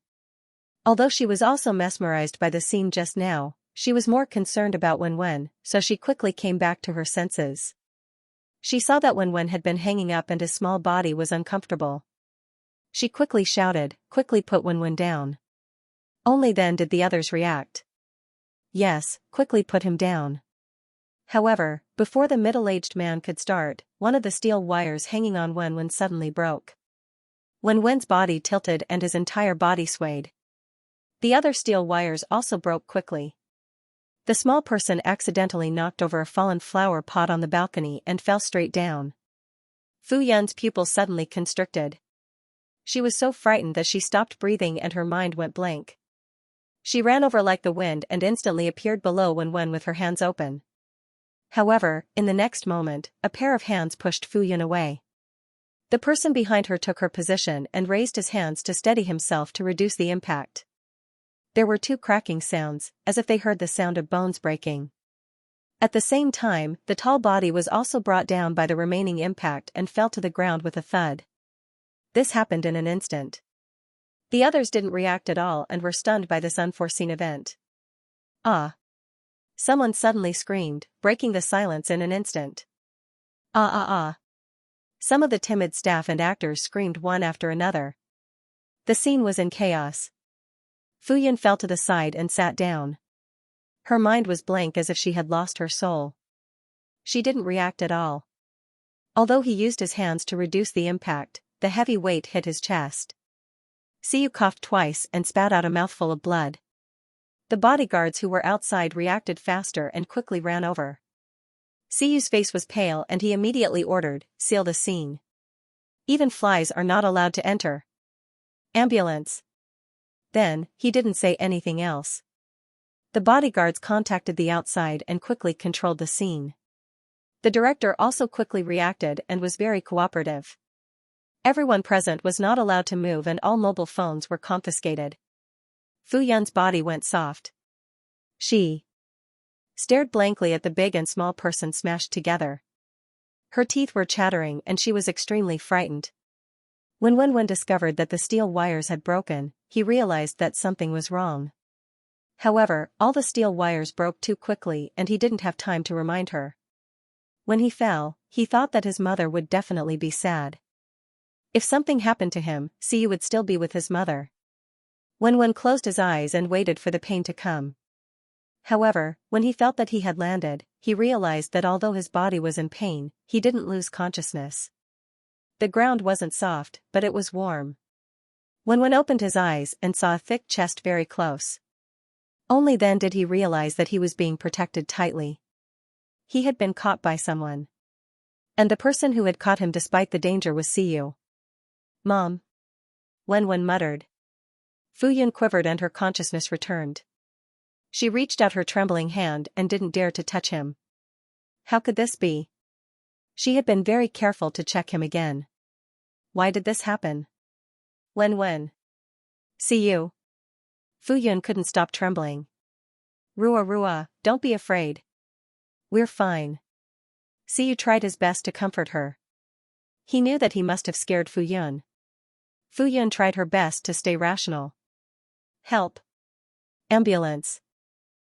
Although she was also mesmerized by the scene just now, she was more concerned about Wen, so she quickly came back to her senses. She saw that Wen had been hanging up and his small body was uncomfortable. She quickly shouted, "Quickly put Wen down." Only then did the others react. "Yes, quickly put him down." However, before the middle-aged man could start, one of the steel wires hanging on Wen suddenly broke. Wen's body tilted and his entire body swayed. The other steel wires also broke quickly. The small person accidentally knocked over a fallen flower pot on the balcony and fell straight down. Fu Yun's pupils suddenly constricted. She was so frightened that she stopped breathing and her mind went blank. She ran over like the wind and instantly appeared below Wen with her hands open. However, in the next moment, a pair of hands pushed Fu Yun away. The person behind her took her position and raised his hands to steady himself to reduce the impact. There were two cracking sounds, as if they heard the sound of bones breaking. At the same time, the tall body was also brought down by the remaining impact and fell to the ground with a thud. This happened in an instant. The others didn't react at all and were stunned by this unforeseen event. "Ah!" Someone suddenly screamed, breaking the silence in an instant. "Ah ah ah!" Some of the timid staff and actors screamed one after another. The scene was in chaos. Fu Yun fell to the side and sat down. Her mind was blank as if she had lost her soul. She didn't react at all. Although he used his hands to reduce the impact, the heavy weight hit his chest. Siyu coughed twice and spat out a mouthful of blood. The bodyguards who were outside reacted faster and quickly ran over. Siyu's face was pale and he immediately ordered, "Seal the scene. Even flies are not allowed to enter. Ambulance." Then, he didn't say anything else. The bodyguards contacted the outside and quickly controlled the scene. The director also quickly reacted and was very cooperative. Everyone present was not allowed to move and all mobile phones were confiscated. Fu Yun's body went soft. She stared blankly at the big and small person smashed together. Her teeth were chattering and she was extremely frightened. When Wen discovered that the steel wires had broken, he realized that something was wrong. However, all the steel wires broke too quickly and he didn't have time to remind her. When he fell, he thought that his mother would definitely be sad. If something happened to him, Siyu would still be with his mother. Wen closed his eyes and waited for the pain to come. However, when he felt that he had landed, he realized that although his body was in pain, he didn't lose consciousness. The ground wasn't soft, but it was warm. Wen opened his eyes and saw a thick chest very close. Only then did he realize that he was being protected tightly. He had been caught by someone. And the person who had caught him despite the danger was Siyu. "Mom." Wen muttered. Fu Yun quivered and her consciousness returned. She reached out her trembling hand and didn't dare to touch him. How could this be? She had been very careful to check him again. Why did this happen? Wen. Siyu. Fu Yun couldn't stop trembling. Rua, don't be afraid. We're fine. Siyu tried his best to comfort her. He knew that he must have scared Fu Yun. Fu Yun tried her best to stay rational. Help. Ambulance.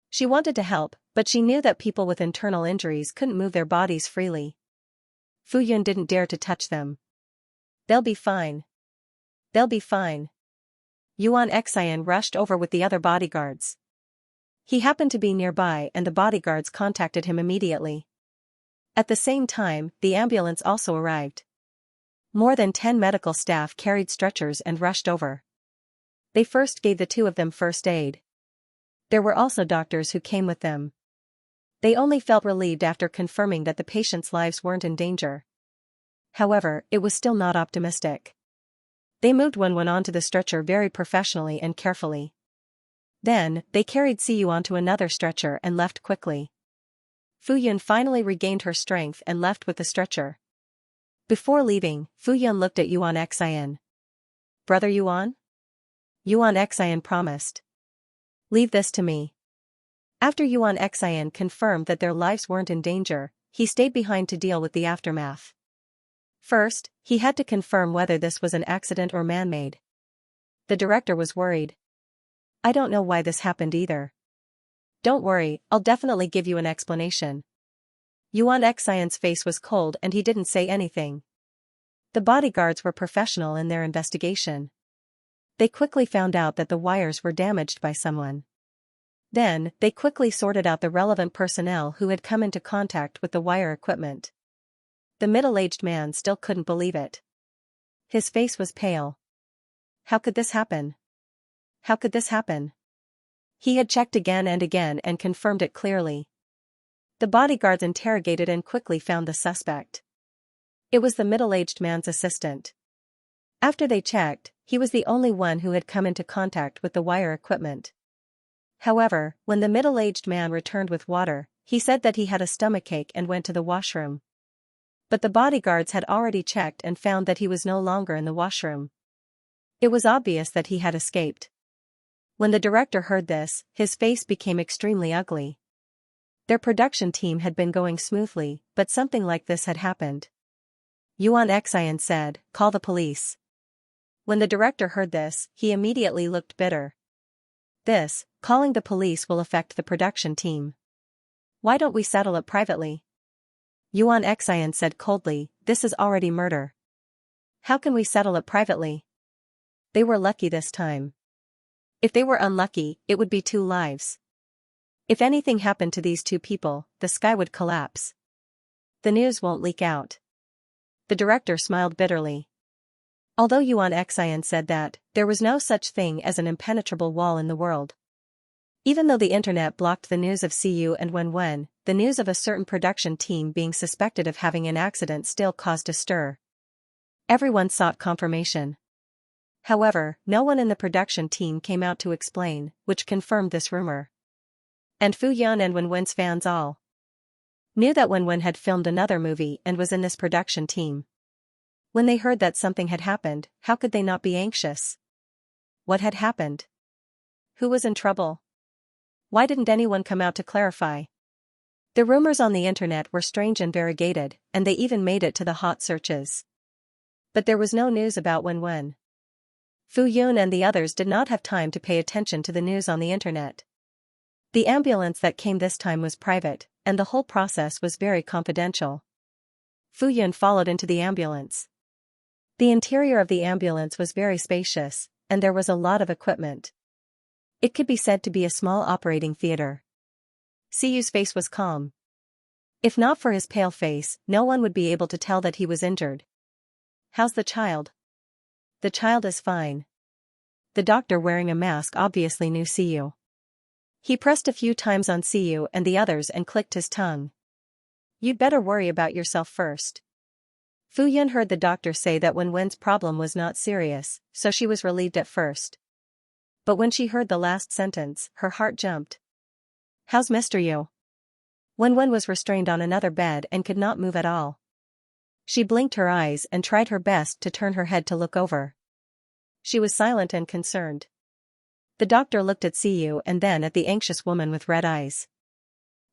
She wanted to help, but she knew that people with internal injuries couldn't move their bodies freely. Fu Yun didn't dare to touch them. They'll be fine. They'll be fine. Yuan Xian rushed over with the other bodyguards. He happened to be nearby and the bodyguards contacted him immediately. At the same time, the ambulance also arrived. More than 10 medical staff carried stretchers and rushed over. They first gave the two of them first aid. There were also doctors who came with them. They only felt relieved after confirming that the patients' lives weren't in danger. However, it was still not optimistic. They moved Wenwen onto the stretcher very professionally and carefully. Then, they carried Siyu onto another stretcher and left quickly. Fuyun finally regained her strength and left with the stretcher. Before leaving, Fuyun looked at Yuan Xian. "Brother Yuan?" Yuan Xian promised. "Leave this to me." After Yuan Xian confirmed that their lives weren't in danger, he stayed behind to deal with the aftermath. First, he had to confirm whether this was an accident or man-made. The director was worried. "I don't know why this happened either." "Don't worry, I'll definitely give you an explanation." Yuan Xian's face was cold and he didn't say anything. The bodyguards were professional in their investigation. They quickly found out that the wires were damaged by someone. Then, they quickly sorted out the relevant personnel who had come into contact with the wire equipment. The middle-aged man still couldn't believe it. His face was pale. How could this happen? How could this happen? He had checked again and confirmed it clearly. The bodyguards interrogated and quickly found the suspect. It was the middle-aged man's assistant. After they checked, he was the only one who had come into contact with the wire equipment. However, when the middle-aged man returned with water, he said that he had a stomachache and went to the washroom. But the bodyguards had already checked and found that he was no longer in the washroom. It was obvious that he had escaped. When the director heard this, his face became extremely ugly. Their production team had been going smoothly, but something like this had happened. Yuan Xian said, "Call the police." When the director heard this, he immediately looked bitter. Calling the police will affect the production team. Why don't we settle it privately?" Yuan Xian said coldly, "This is already murder. How can we settle it privately?" They were lucky this time. If they were unlucky, it would be 2 lives. If anything happened to these 2 people, the sky would collapse. The news won't leak out. The director smiled bitterly. Although Yuan Xian said that, there was no such thing as an impenetrable wall in the world. Even though the internet blocked the news of Siyu and Wenwen, the news of a certain production team being suspected of having an accident still caused a stir. Everyone sought confirmation. However, no one in the production team came out to explain, which confirmed this rumor. And Fuyun and Wenwen's fans all knew that Wenwen had filmed another movie and was in this production team. When they heard that something had happened, how could they not be anxious? What had happened? Who was in trouble? Why didn't anyone come out to clarify? The rumors on the internet were strange and variegated, and they even made it to the hot searches. But there was no news about Wenwen. Fuyun and the others did not have time to pay attention to the news on the internet. The ambulance that came this time was private, and the whole process was very confidential. Fuyun followed into the ambulance. The interior of the ambulance was very spacious, and there was a lot of equipment. It could be said to be a small operating theater. Siyu's face was calm. If not for his pale face, no one would be able to tell that he was injured. "How's the child?" "The child is fine." The doctor wearing a mask obviously knew Siyu. He pressed a few times on Siyu and the others and clicked his tongue. "You'd better worry about yourself first." Fuyun heard the doctor say that Wenwen's problem was not serious, so she was relieved at first. But when she heard the last sentence, her heart jumped. "How's Mr. Yu?" Wenwen was restrained on another bed and could not move at all. She blinked her eyes and tried her best to turn her head to look over. She was silent and concerned. The doctor looked at Siyu and then at the anxious woman with red eyes.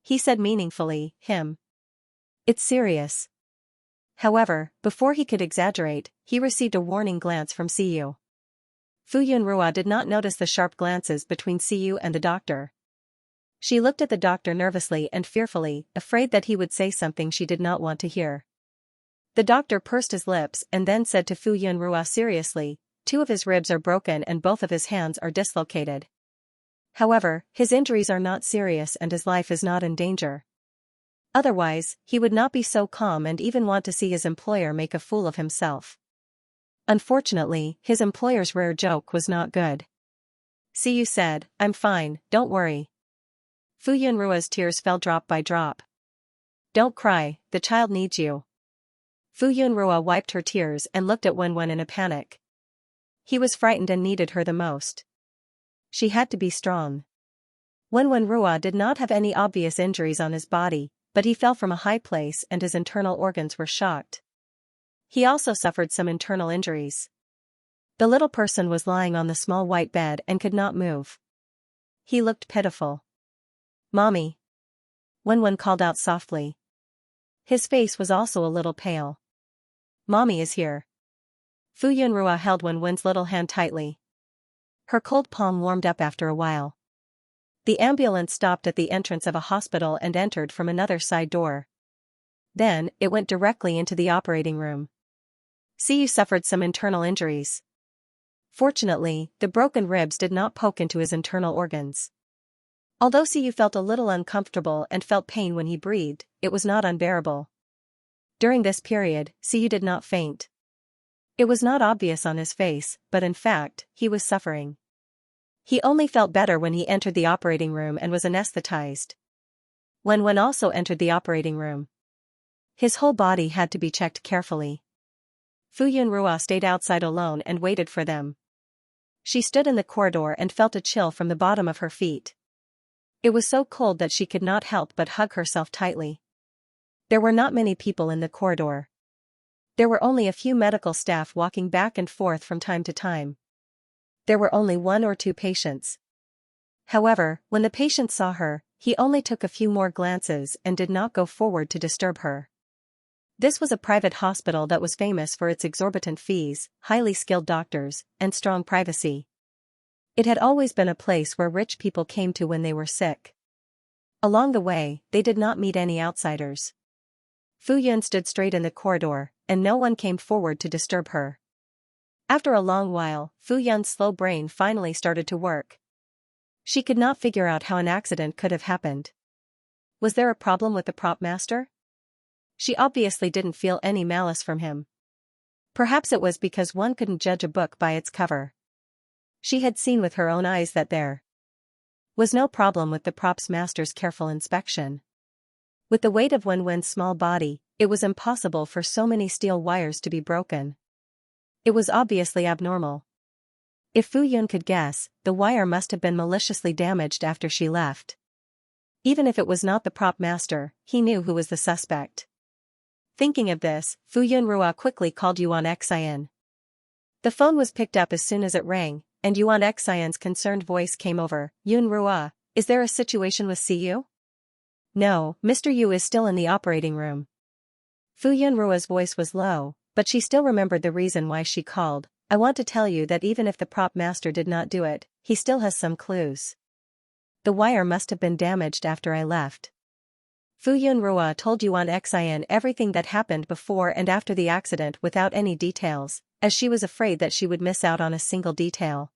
He said meaningfully, "Him. It's serious." However, before he could exaggerate, he received a warning glance from Siyu. Fuyun Rua did not notice the sharp glances between Siyu and the doctor. She looked at the doctor nervously and fearfully, afraid that he would say something she did not want to hear. The doctor pursed his lips and then said to Fuyun Rua seriously, 2 of his ribs are broken and both of his hands are dislocated. However, his injuries are not serious and his life is not in danger. Otherwise, he would not be so calm and even want to see his employer make a fool of himself. Unfortunately, his employer's rare joke was not good. Xiu said, "I'm fine, don't worry." Fu Yunrua's tears fell drop by drop. "Don't cry, the child needs you." Fu Yunrua wiped her tears and looked at Wenwen in a panic. He was frightened and needed her the most. She had to be strong. Wenwen Rua did not have any obvious injuries on his body, but he fell from a high place and his internal organs were shocked. He also suffered some internal injuries. The little person was lying on the small white bed and could not move. He looked pitiful. "Mommy." Wenwen called out softly. His face was also a little pale. "Mommy is here." Fu Yunrua held Wenwen's little hand tightly. Her cold palm warmed up after a while. The ambulance stopped at the entrance of a hospital and entered from another side door. Then, it went directly into the operating room. Xiu suffered some internal injuries. Fortunately, the broken ribs did not poke into his internal organs. Although Xiu felt a little uncomfortable and felt pain when he breathed, it was not unbearable. During this period, Xiu did not faint. It was not obvious on his face, but in fact, he was suffering. He only felt better when he entered the operating room and was anesthetized. Wenwen also entered the operating room. His whole body had to be checked carefully. Fu Yunrua stayed outside alone and waited for them. She stood in the corridor and felt a chill from the bottom of her feet. It was so cold that she could not help but hug herself tightly. There were not many people in the corridor. There were only a few medical staff walking back and forth from time to time. There were only 1 or 2 patients. However, when the patient saw her, he only took a few more glances and did not go forward to disturb her. This was a private hospital that was famous for its exorbitant fees, highly skilled doctors, and strong privacy. It had always been a place where rich people came to when they were sick. Along the way, they did not meet any outsiders. Fu Yun stood straight in the corridor, and no one came forward to disturb her. After a long while, Fu Yun's slow brain finally started to work. She could not figure out how an accident could have happened. Was there a problem with the prop master? She obviously didn't feel any malice from him. Perhaps it was because one couldn't judge a book by its cover. She had seen with her own eyes that there was no problem with the props master's careful inspection. With the weight of Wenwen's small body, it was impossible for so many steel wires to be broken. It was obviously abnormal. If Fu Yun could guess, the wire must have been maliciously damaged after she left. Even if it was not the prop master, he knew who was the suspect. Thinking of this, Fu Yunrua quickly called Yuan Xian. The phone was picked up as soon as it rang, and Yuan Xian's concerned voice came over. "Yunrua, is there a situation with Xiu?" "No, Mr. Yu is still in the operating room." Fu Yunrua's voice was low, but she still remembered the reason why she called. "I want to tell you that even if the prop master did not do it, he still has some clues. The wire must have been damaged after I left." Fu Yunrua told Yuan Xian everything that happened before and after the accident without any details, as she was afraid that she would miss out on a single detail.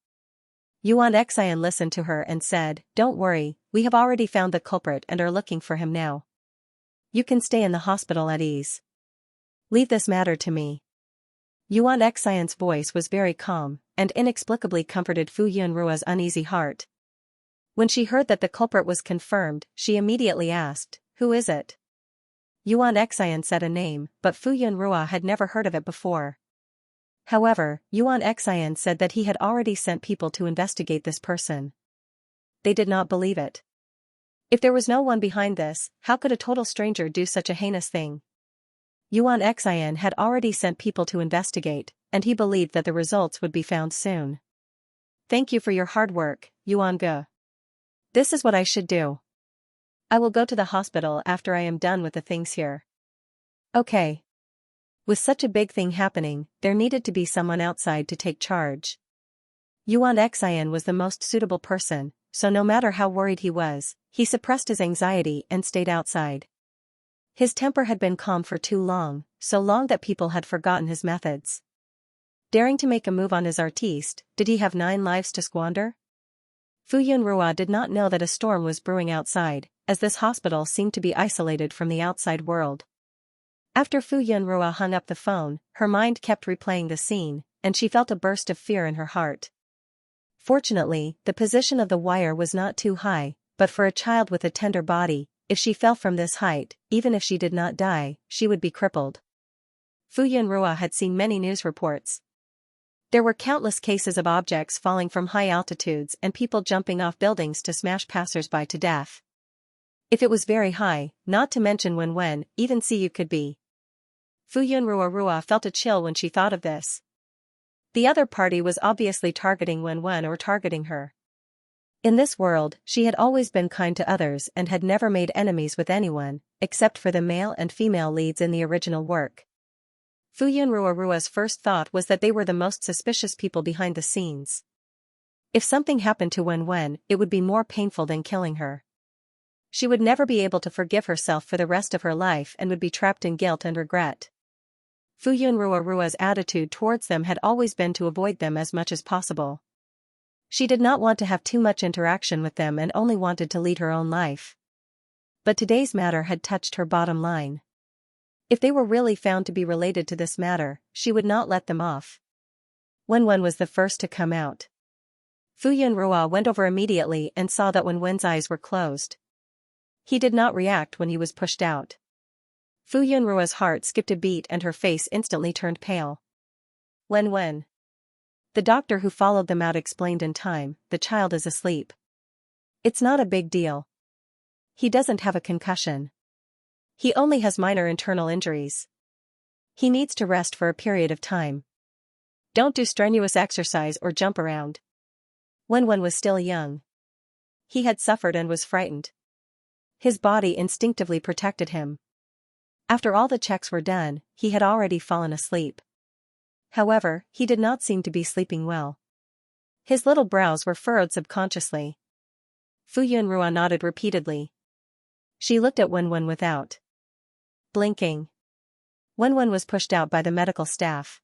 Yuan Xian listened to her and said, "Don't worry, we have already found the culprit and are looking for him now. You can stay in the hospital at ease. Leave this matter to me." Yuan Xian's voice was very calm, and inexplicably comforted Fu Yunrua's uneasy heart. When she heard that the culprit was confirmed, she immediately asked, "Who is it?" Yuan Xian said a name, but Fu Yunrua had never heard of it before. However, Yuan Xian said that he had already sent people to investigate this person. They did not believe it. If there was no one behind this, how could a total stranger do such a heinous thing? Yuan Xian had already sent people to investigate, and he believed that the results would be found soon. "Thank you for your hard work, Yuan Ge. This is what I should do. I will go to the hospital after I am done with the things here." "Okay." With such a big thing happening, there needed to be someone outside to take charge. Yuan Xian was the most suitable person, so no matter how worried he was, he suppressed his anxiety and stayed outside. His temper had been calm for too long, so long that people had forgotten his methods. Daring to make a move on his artiste, did he have 9 lives to squander? Fu Yunrua did not know that a storm was brewing outside, as this hospital seemed to be isolated from the outside world. After Fu Yunrua hung up the phone, her mind kept replaying the scene, and she felt a burst of fear in her heart. Fortunately, the position of the wire was not too high, but for a child with a tender body, if she fell from this height, even if she did not die, she would be crippled. Fu Yunrua had seen many news reports. There were countless cases of objects falling from high altitudes and people jumping off buildings to smash passers-by to death. If it was very high, not to mention when, even Siyu could be. Fu Yunrua felt a chill when she thought of this. The other party was obviously targeting Wen or targeting her. In this world, she had always been kind to others and had never made enemies with anyone, except for the male and female leads in the original work. Fu Yunrua's first thought was that they were the most suspicious people behind the scenes. If something happened to Wen, it would be more painful than killing her. She would never be able to forgive herself for the rest of her life and would be trapped in guilt and regret. Fu Yunrua's attitude towards them had always been to avoid them as much as possible. She did not want to have too much interaction with them and only wanted to lead her own life. But today's matter had touched her bottom line. If they were really found to be related to this matter, she would not let them off. Wen was the first to come out. Fu Yunrua went over immediately and saw that Wen's eyes were closed. He did not react when he was pushed out. Fu Yunrua's heart skipped a beat and her face instantly turned pale. Wen. The doctor who followed them out explained in time, the child is asleep. It's not a big deal. He doesn't have a concussion. He only has minor internal injuries. He needs to rest for a period of time. Don't do strenuous exercise or jump around. Wen was still young. He had suffered and was frightened. His body instinctively protected him. After all the checks were done, he had already fallen asleep. However, he did not seem to be sleeping well. His little brows were furrowed subconsciously. Fu Yunrua nodded repeatedly. She looked at Wen without blinking. Wen was pushed out by the medical staff.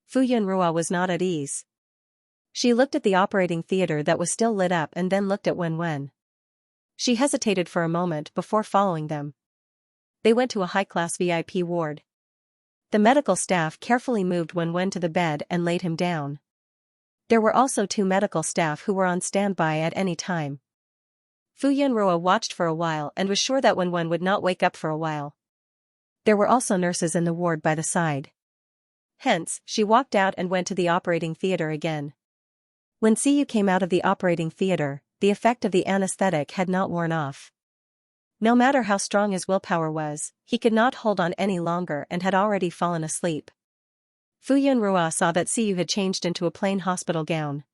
Fu Yunrua was not at ease. She looked at the operating theater that was still lit up and then looked at Wen. She hesitated for a moment before following them. They went to a high-class VIP ward. The medical staff carefully moved Wen to the bed and laid him down. There were also 2 medical staff who were on standby at any time. Fu Yunrua watched for a while and was sure that Wen would not wake up for a while. There were also nurses in the ward by the side. Hence, she walked out and went to the operating theater again. When Siyu came out of the operating theater, the effect of the anesthetic had not worn off. No matter how strong his willpower was, he could not hold on any longer and had already fallen asleep. Fu Yunrua saw that Siyu had changed into a plain hospital gown.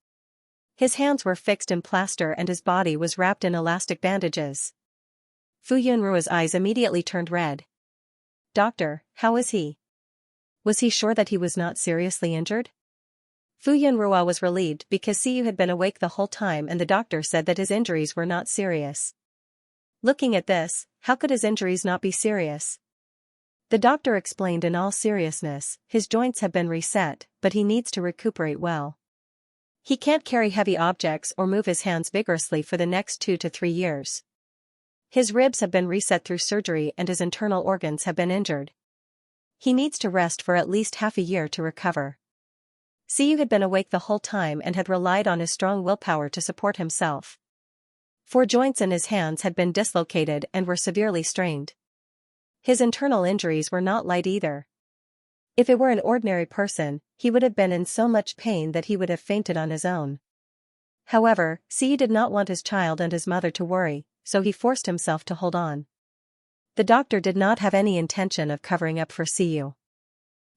His hands were fixed in plaster and his body was wrapped in elastic bandages. Fu Yunrua's eyes immediately turned red. Doctor, how is he? Was he sure that he was not seriously injured? Fu Yunrua was relieved because Siyu had been awake the whole time and the doctor said that his injuries were not serious. Looking at this, how could his injuries not be serious? The doctor explained in all seriousness, his joints have been reset, but he needs to recuperate well. He can't carry heavy objects or move his hands vigorously for the next 2 to 3 years. His ribs have been reset through surgery and his internal organs have been injured. He needs to rest for at least half a year to recover. Siyu had been awake the whole time and had relied on his strong willpower to support himself. 4 joints in his hands had been dislocated and were severely strained. His internal injuries were not light either. If it were an ordinary person, he would have been in so much pain that he would have fainted on his own. However, Siyu did not want his child and his mother to worry, so he forced himself to hold on. The doctor did not have any intention of covering up for Siyu.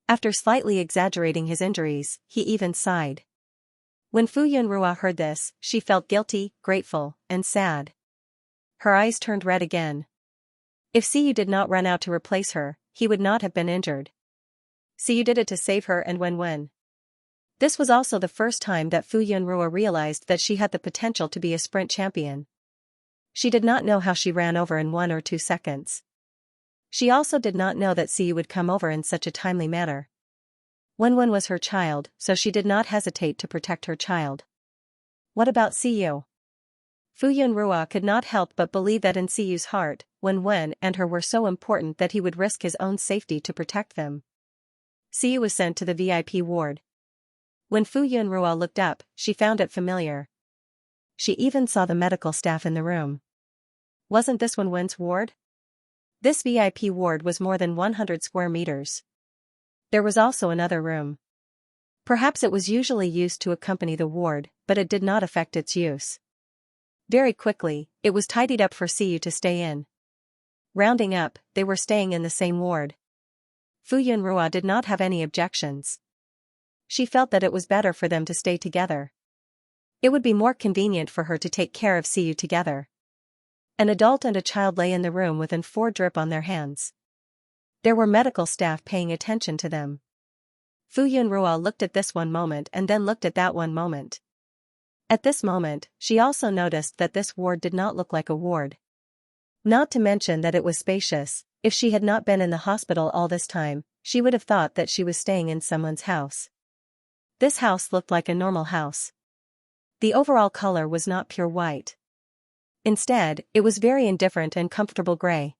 After slightly exaggerating his injuries, he even sighed. When Fu Yunrua heard this, she felt guilty, grateful, and sad. Her eyes turned red again. If Siyu did not run out to replace her, he would not have been injured. Siyu did it to save her and Wen. This was also the first time that Fu Yunrua realized that she had the potential to be a sprint champion. She did not know how she ran over in 1 or 2 seconds. She also did not know that Siyu would come over in such a timely manner. Wen was her child, so she did not hesitate to protect her child. What about Siyu? Fu Yunrua could not help but believe that in Siyu's heart, Wen and her were so important that he would risk his own safety to protect them. Siyu was sent to the VIP ward. When Fu Yunrua looked up, she found it familiar. She even saw the medical staff in the room. Wasn't this Wen's ward? This VIP ward was more than 100 square meters. There was also another room. Perhaps it was usually used to accompany the ward, but it did not affect its use. Very quickly, it was tidied up for Siyu to stay in. Rounding up, they were staying in the same ward. Fu Yunrua did not have any objections. She felt that it was better for them to stay together. It would be more convenient for her to take care of Siyu together. An adult and a child lay in the room with an4 drip on their hands. There were medical staff paying attention to them. Fu Yunrua looked at this one moment and then looked at that one moment. At this moment, she also noticed that this ward did not look like a ward. Not to mention that it was spacious. If she had not been in the hospital all this time, she would have thought that she was staying in someone's house. This house looked like a normal house. The overall color was not pure white. Instead, it was very indifferent and comfortable gray.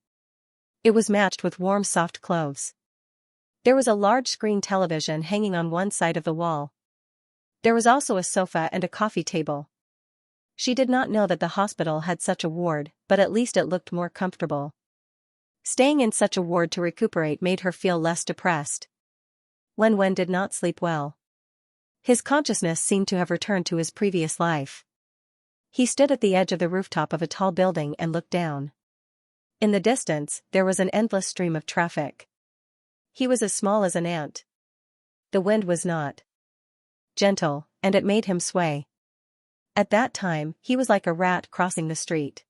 It was matched with warm soft clothes. There was a large screen television hanging on one side of the wall. There was also a sofa and a coffee table. She did not know that the hospital had such a ward, but at least it looked more comfortable. Staying in such a ward to recuperate made her feel less depressed. Wen did not sleep well. His consciousness seemed to have returned to his previous life. He stood at the edge of the rooftop of a tall building and looked down. In the distance, there was an endless stream of traffic. He was as small as an ant. The wind was not gentle, and it made him sway. At that time, he was like a rat crossing the street.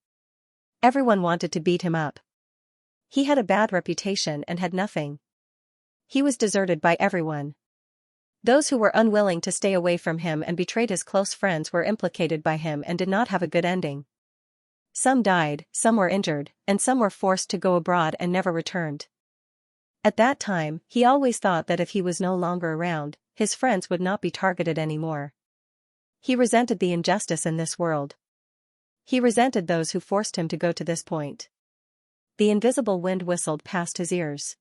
Everyone wanted to beat him up. He had a bad reputation and had nothing. He was deserted by everyone. Those who were unwilling to stay away from him and betrayed his close friends were implicated by him and did not have a good ending. Some died, some were injured, and some were forced to go abroad and never returned. At that time, he always thought that if he was no longer around, his friends would not be targeted anymore. He resented the injustice in this world. He resented those who forced him to go to this point. The invisible wind whistled past his ears.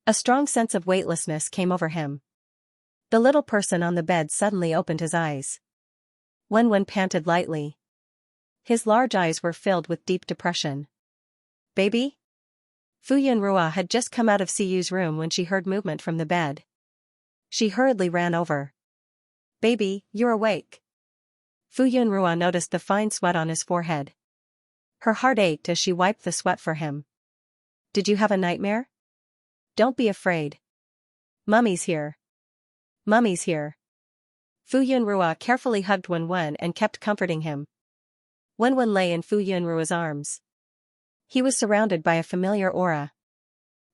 A strong sense of weightlessness came over him. The little person on the bed suddenly opened his eyes. Wen panted lightly. His large eyes were filled with deep depression. "Baby?" Fu Yunrua had just come out of Siyu's room when she heard movement from the bed. She hurriedly ran over. "Baby, you're awake." Fu Yunrua noticed the fine sweat on his forehead. Her heart ached as she wiped the sweat for him. "Did you have a nightmare?" "Don't be afraid. Mummy's here. Mummy's here." Fu Yunrua carefully hugged Wen and kept comforting him. Wen lay in Fu Yunrua's arms. He was surrounded by a familiar aura.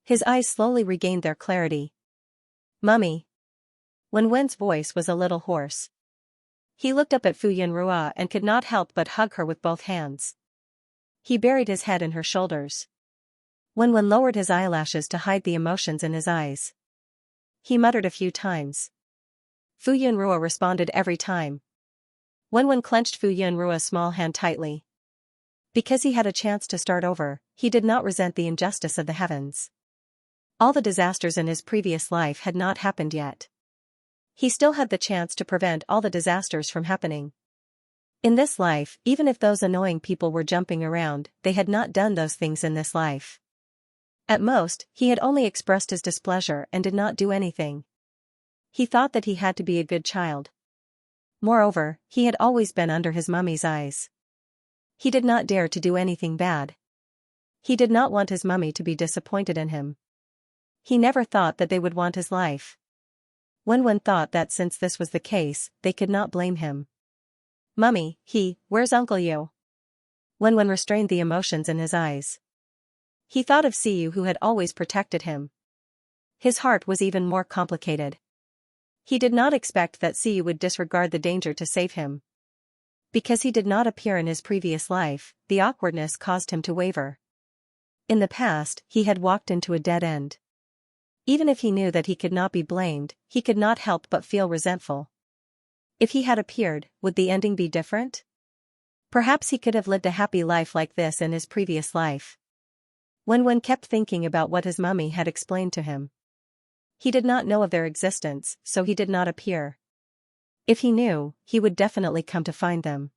His eyes slowly regained their clarity. "Mummy." Wen's voice was a little hoarse. He looked up at Fu Yunrua and could not help but hug her with both hands. He buried his head in her shoulders. Wen lowered his eyelashes to hide the emotions in his eyes. He muttered a few times. Fu Yunrua responded every time. Wen clenched Fu Yunrua's small hand tightly. Because he had a chance to start over, he did not resent the injustice of the heavens. All the disasters in his previous life had not happened yet. He still had the chance to prevent all the disasters from happening. In this life, even if those annoying people were jumping around, they had not done those things in this life. At most, he had only expressed his displeasure and did not do anything. He thought that he had to be a good child. Moreover, he had always been under his mummy's eyes. He did not dare to do anything bad. He did not want his mummy to be disappointed in him. He never thought that they would want his life. Wen thought that since this was the case, they could not blame him. "Mummy, where's Uncle Yu?" Wen restrained the emotions in his eyes. He thought of Siyu who had always protected him. His heart was even more complicated. He did not expect that Siyu would disregard the danger to save him. Because he did not appear in his previous life, the awkwardness caused him to waver. In the past, he had walked into a dead end. Even if he knew that he could not be blamed, he could not help but feel resentful. If he had appeared, would the ending be different? Perhaps he could have lived a happy life like this in his previous life. Wen kept thinking about what his mummy had explained to him. He did not know of their existence, so he did not appear. If he knew, he would definitely come to find them.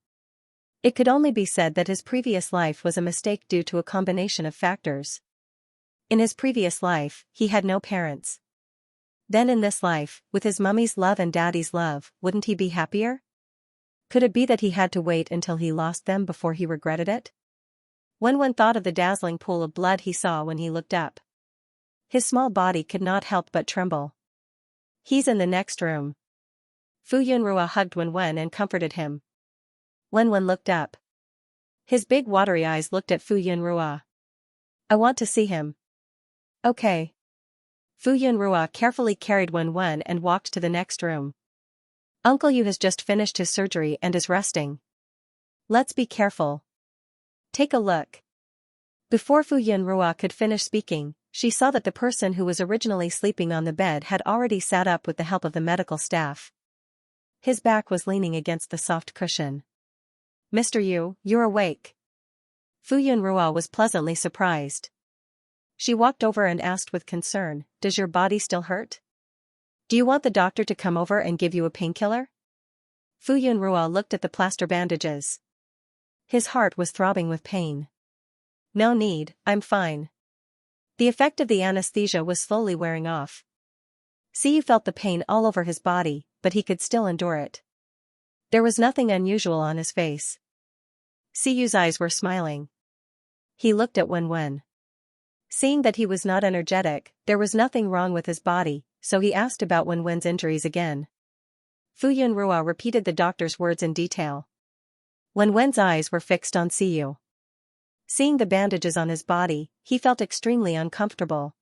It could only be said that his previous life was a mistake due to a combination of factors. In his previous life, he had no parents. Then in this life, with his mummy's love and daddy's love, wouldn't he be happier? Could it be that he had to wait until he lost them before he regretted it? Wen thought of the dazzling pool of blood he saw when he looked up. His small body could not help but tremble. He's in the next room. Fu Yunrua hugged Wen and comforted him. Wen looked up. His big watery eyes looked at Fu Yunrua. I want to see him. Okay. Fu Yunrua carefully carried Wen and walked to the next room. Uncle Yu has just finished his surgery and is resting. Let's be careful. Take a look. Before Fu Yunrua could finish speaking, she saw that the person who was originally sleeping on the bed had already sat up with the help of the medical staff. His back was leaning against the soft cushion. Mr. Yu, you're awake. Fu Yunrua was pleasantly surprised. She walked over and asked with concern, does your body still hurt? Do you want the doctor to come over and give you a painkiller? Fu Yunrua looked at the plaster bandages. His heart was throbbing with pain. No need, I'm fine. The effect of the anesthesia was slowly wearing off. Siyu felt the pain all over his body, but he could still endure it. There was nothing unusual on his face. Siyu's eyes were smiling. He looked at Wen. Seeing that he was not energetic, there was nothing wrong with his body, so he asked about Wen's injuries again. Fu Yunrua repeated the doctor's words in detail. Wen's eyes were fixed on Siyu. Seeing the bandages on his body, he felt extremely uncomfortable.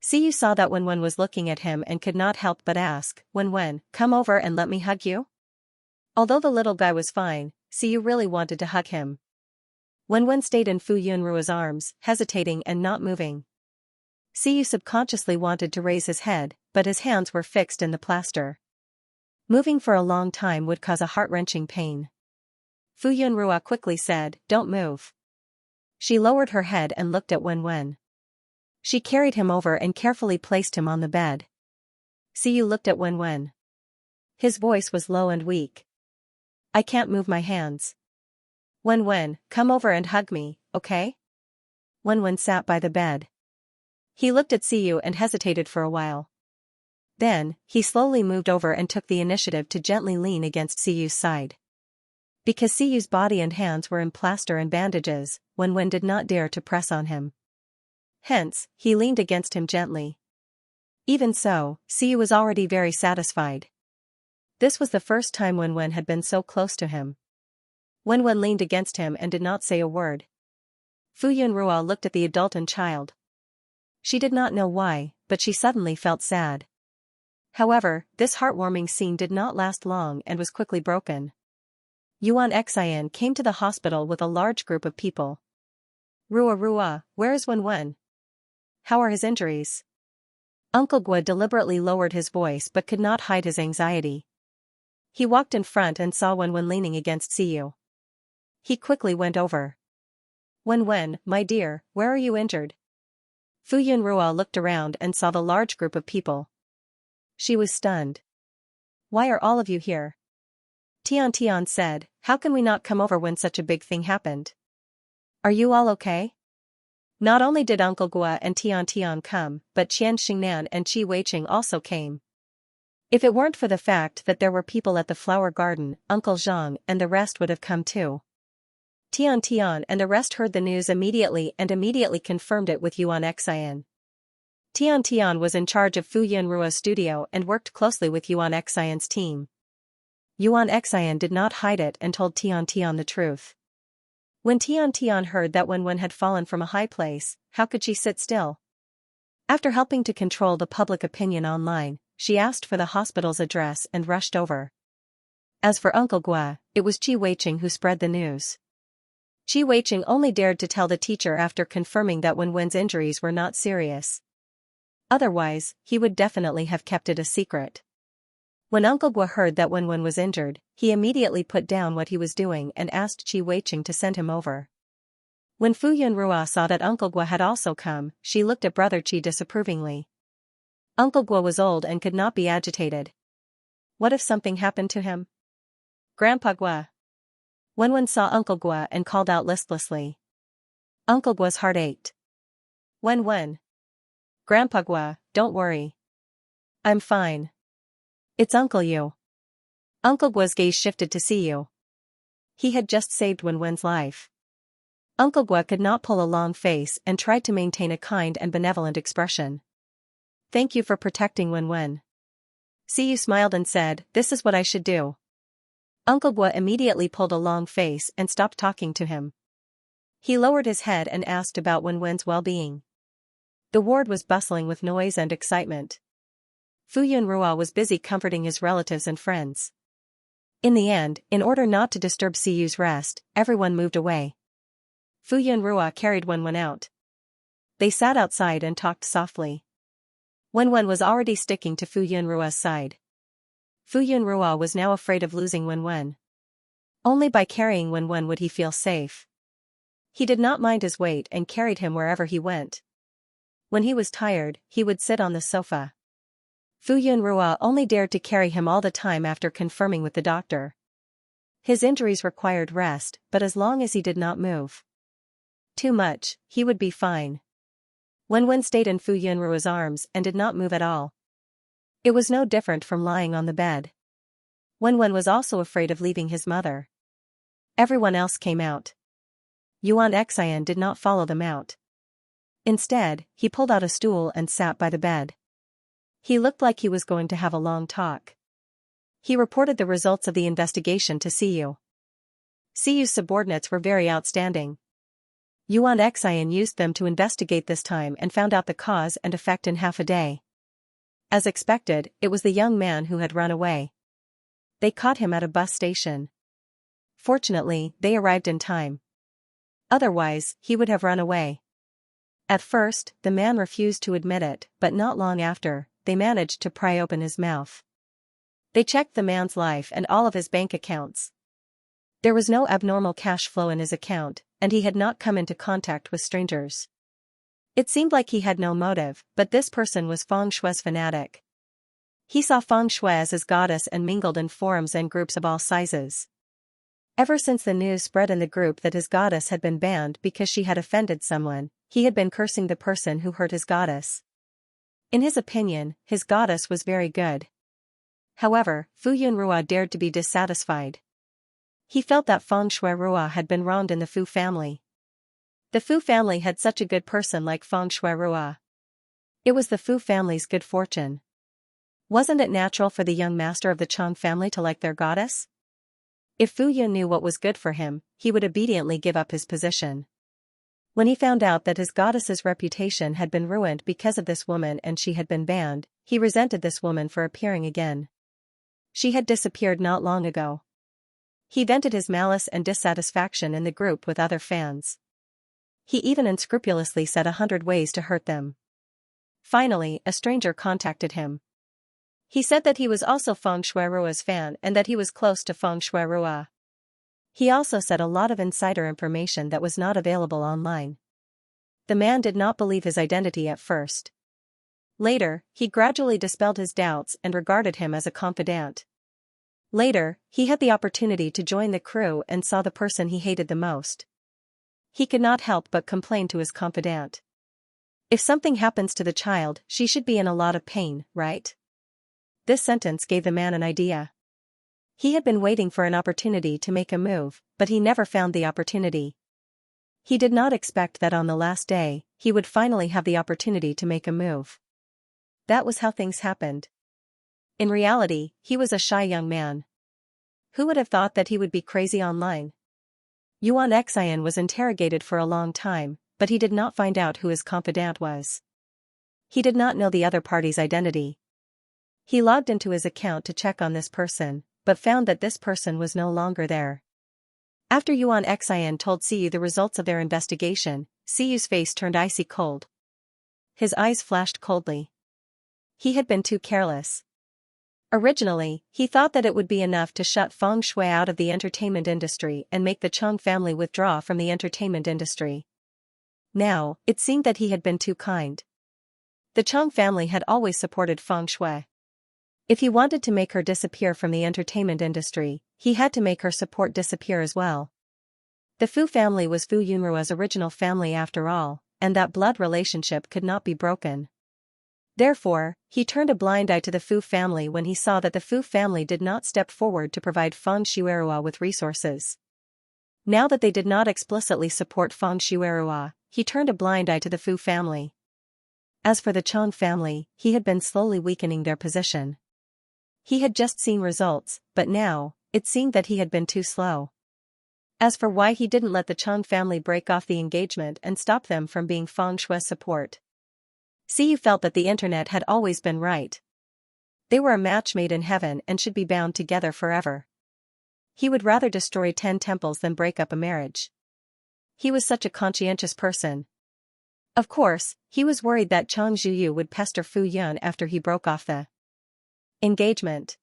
Siyu saw that Wen was looking at him and could not help but ask, Wen, come over and let me hug you? Although the little guy was fine, Siyu really wanted to hug him. Wen stayed in Fu Yunrua's arms, hesitating and not moving. Siyu subconsciously wanted to raise his head, but his hands were fixed in the plaster. Moving for a long time would cause a heart-wrenching pain. Fu Yunrua quickly said, don't move. She lowered her head and looked at Wen. She carried him over and carefully placed him on the bed. Siyu looked at Wen. His voice was low and weak. I can't move my hands. Wen, come over and hug me, okay? Wen sat by the bed. He looked at Siyu and hesitated for a while. Then, he slowly moved over and took the initiative to gently lean against Siyu's side. Because Siyu's body and hands were in plaster and bandages, Wen did not dare to press on him. Hence, he leaned against him gently. Even so, Siyu was already very satisfied. This was the first time Wen had been so close to him. Wen leaned against him and did not say a word. Fu Yunrua looked at the adult and child. She did not know why, but she suddenly felt sad. However, this heartwarming scene did not last long and was quickly broken. Yuan Xian came to the hospital with a large group of people. Rua, where is Wen? How are his injuries? Uncle Gua deliberately lowered his voice but could not hide his anxiety. He walked in front and saw Wen leaning against Siyu. He quickly went over. Wen, my dear, where are you injured? Fu Yunrua looked around and saw the large group of people. She was stunned. Why are all of you here? Tian said, how can we not come over when such a big thing happened? Are you all okay? Not only did Uncle Gua and Tian come, but Qian Xingnan and Qi Weiqing also came. If it weren't for the fact that there were people at the flower garden, Uncle Zhang and the rest would have come too. Tian and the rest heard the news immediately and immediately confirmed it with Yuan Xian. Tian was in charge of Fu Yunrua's studio and worked closely with Yuan Xian's team. Yuan Xian did not hide it and told Tian the truth. When Tian heard that Wen had fallen from a high place, how could she sit still? After helping to control the public opinion online, she asked for the hospital's address and rushed over. As for Uncle Gua, it was Qi Weiqing who spread the news. Qi Weiqing only dared to tell the teacher after confirming that Wen's injuries were not serious. Otherwise, he would definitely have kept it a secret. When Uncle Gua heard that Wenwen was injured, he immediately put down what he was doing and asked Qi Weiqing to send him over. When Fu Yunrua saw that Uncle Gua had also come, she looked at Brother Qi disapprovingly. Uncle Gua was old and could not be agitated. What if something happened to him? Grandpa Gua. Wenwen saw Uncle Gua and called out listlessly. Uncle Gua's heart ached. Wenwen. Grandpa Gua, don't worry. I'm fine. It's Uncle Yu. Uncle Gua's gaze shifted to see you. He had just saved Wenwen's life. Uncle Gua could not pull a long face and tried to maintain a kind and benevolent expression. Thank you for protecting Wenwen. Siyu smiled and said, this is what I should do. Uncle Gua immediately pulled a long face and stopped talking to him. He lowered his head and asked about Wenwen's well-being. The ward was bustling with noise and excitement. Fu Yunrua was busy comforting his relatives and friends. In the end, in order not to disturb Siyu's rest, everyone moved away. Fu Yunrua carried Wenwen out. They sat outside and talked softly. Wenwen was already sticking to Fu Yunrua's side. Fu Yunrua was now afraid of losing Wenwen. Only by carrying Wenwen would he feel safe. He did not mind his weight and carried him wherever he went. When he was tired, he would sit on the sofa. Fu Yunrua only dared to carry him all the time after confirming with the doctor. His injuries required rest, but as long as he did not move too much, he would be fine. Wenwen stayed in Fu Yunrua's arms and did not move at all. It was no different from lying on the bed. Wenwen was also afraid of leaving his mother. Everyone else came out. Yuan Xian did not follow them out. Instead, he pulled out a stool and sat by the bed. He looked like he was going to have a long talk. He reported the results of the investigation to Siyu. Siyu's subordinates were very outstanding. Yuan Xian used them to investigate this time and found out the cause and effect in half a day. As expected, it was the young man who had run away. They caught him at a bus station. Fortunately, they arrived in time. Otherwise, he would have run away. At first, the man refused to admit it, but not long after, they managed to pry open his mouth. They checked the man's life and all of his bank accounts. There was no abnormal cash flow in his account, and he had not come into contact with strangers. It seemed like he had no motive, but this person was Feng Shui's fanatic. He saw Feng Shui as his goddess and mingled in forums and groups of all sizes. Ever since the news spread in the group that his goddess had been banned because she had offended someone, he had been cursing the person who hurt his goddess. In his opinion, his goddess was very good. However, Fu Yunrua dared to be dissatisfied. He felt that Feng Shui Rua had been wronged in the Fu family. The Fu family had such a good person like Feng Shui Rua. It was the Fu family's good fortune. Wasn't it natural for the young master of the Chang family to like their goddess? If Fu Yun knew what was good for him, he would obediently give up his position. When he found out that his goddess's reputation had been ruined because of this woman and she had been banned, he resented this woman for appearing again. She had disappeared not long ago. He vented his malice and dissatisfaction in the group with other fans. He even unscrupulously said 100 ways to hurt them. Finally, a stranger contacted him. He said that he was also Feng Shui Rua's fan and that he was close to Feng Shui Rua. He also said a lot of insider information that was not available online. The man did not believe his identity at first. Later, he gradually dispelled his doubts and regarded him as a confidant. Later, he had the opportunity to join the crew and saw the person he hated the most. He could not help but complain to his confidant. If something happens to the child, she should be in a lot of pain, right? This sentence gave the man an idea. He had been waiting for an opportunity to make a move, but he never found the opportunity. He did not expect that on the last day, he would finally have the opportunity to make a move. That was how things happened. In reality, he was a shy young man. Who would have thought that he would be crazy online? Yuan Xian was interrogated for a long time, but he did not find out who his confidant was. He did not know the other party's identity. He logged into his account to check on this person, but found that this person was no longer there. After Yuan Xian told Siyu the results of their investigation, Siyu's face turned icy cold. His eyes flashed coldly. He had been too careless. Originally, he thought that it would be enough to shut Feng Shui out of the entertainment industry and make the Cheng family withdraw from the entertainment industry. Now, it seemed that he had been too kind. The Cheng family had always supported Feng Shui. If he wanted to make her disappear from the entertainment industry, he had to make her support disappear as well. The Fu family was Fu Yunruo's original family after all, and that blood relationship could not be broken. Therefore, he turned a blind eye to the Fu family when he saw that the Fu family did not step forward to provide Feng Shuerua with resources. Now that they did not explicitly support Feng Shuerua, he turned a blind eye to the Fu family. As for the Cheng family, he had been slowly weakening their position. He had just seen results, but now, it seemed that he had been too slow. As for why he didn't let the Cheng family break off the engagement and stop them from being Feng Shui's support. Siyu felt that the internet had always been right. They were a match made in heaven and should be bound together forever. He would rather destroy 10 temples than break up a marriage. He was such a conscientious person. Of course, he was worried that Chang Zhuyu would pester Fu Yun after he broke off the engagement.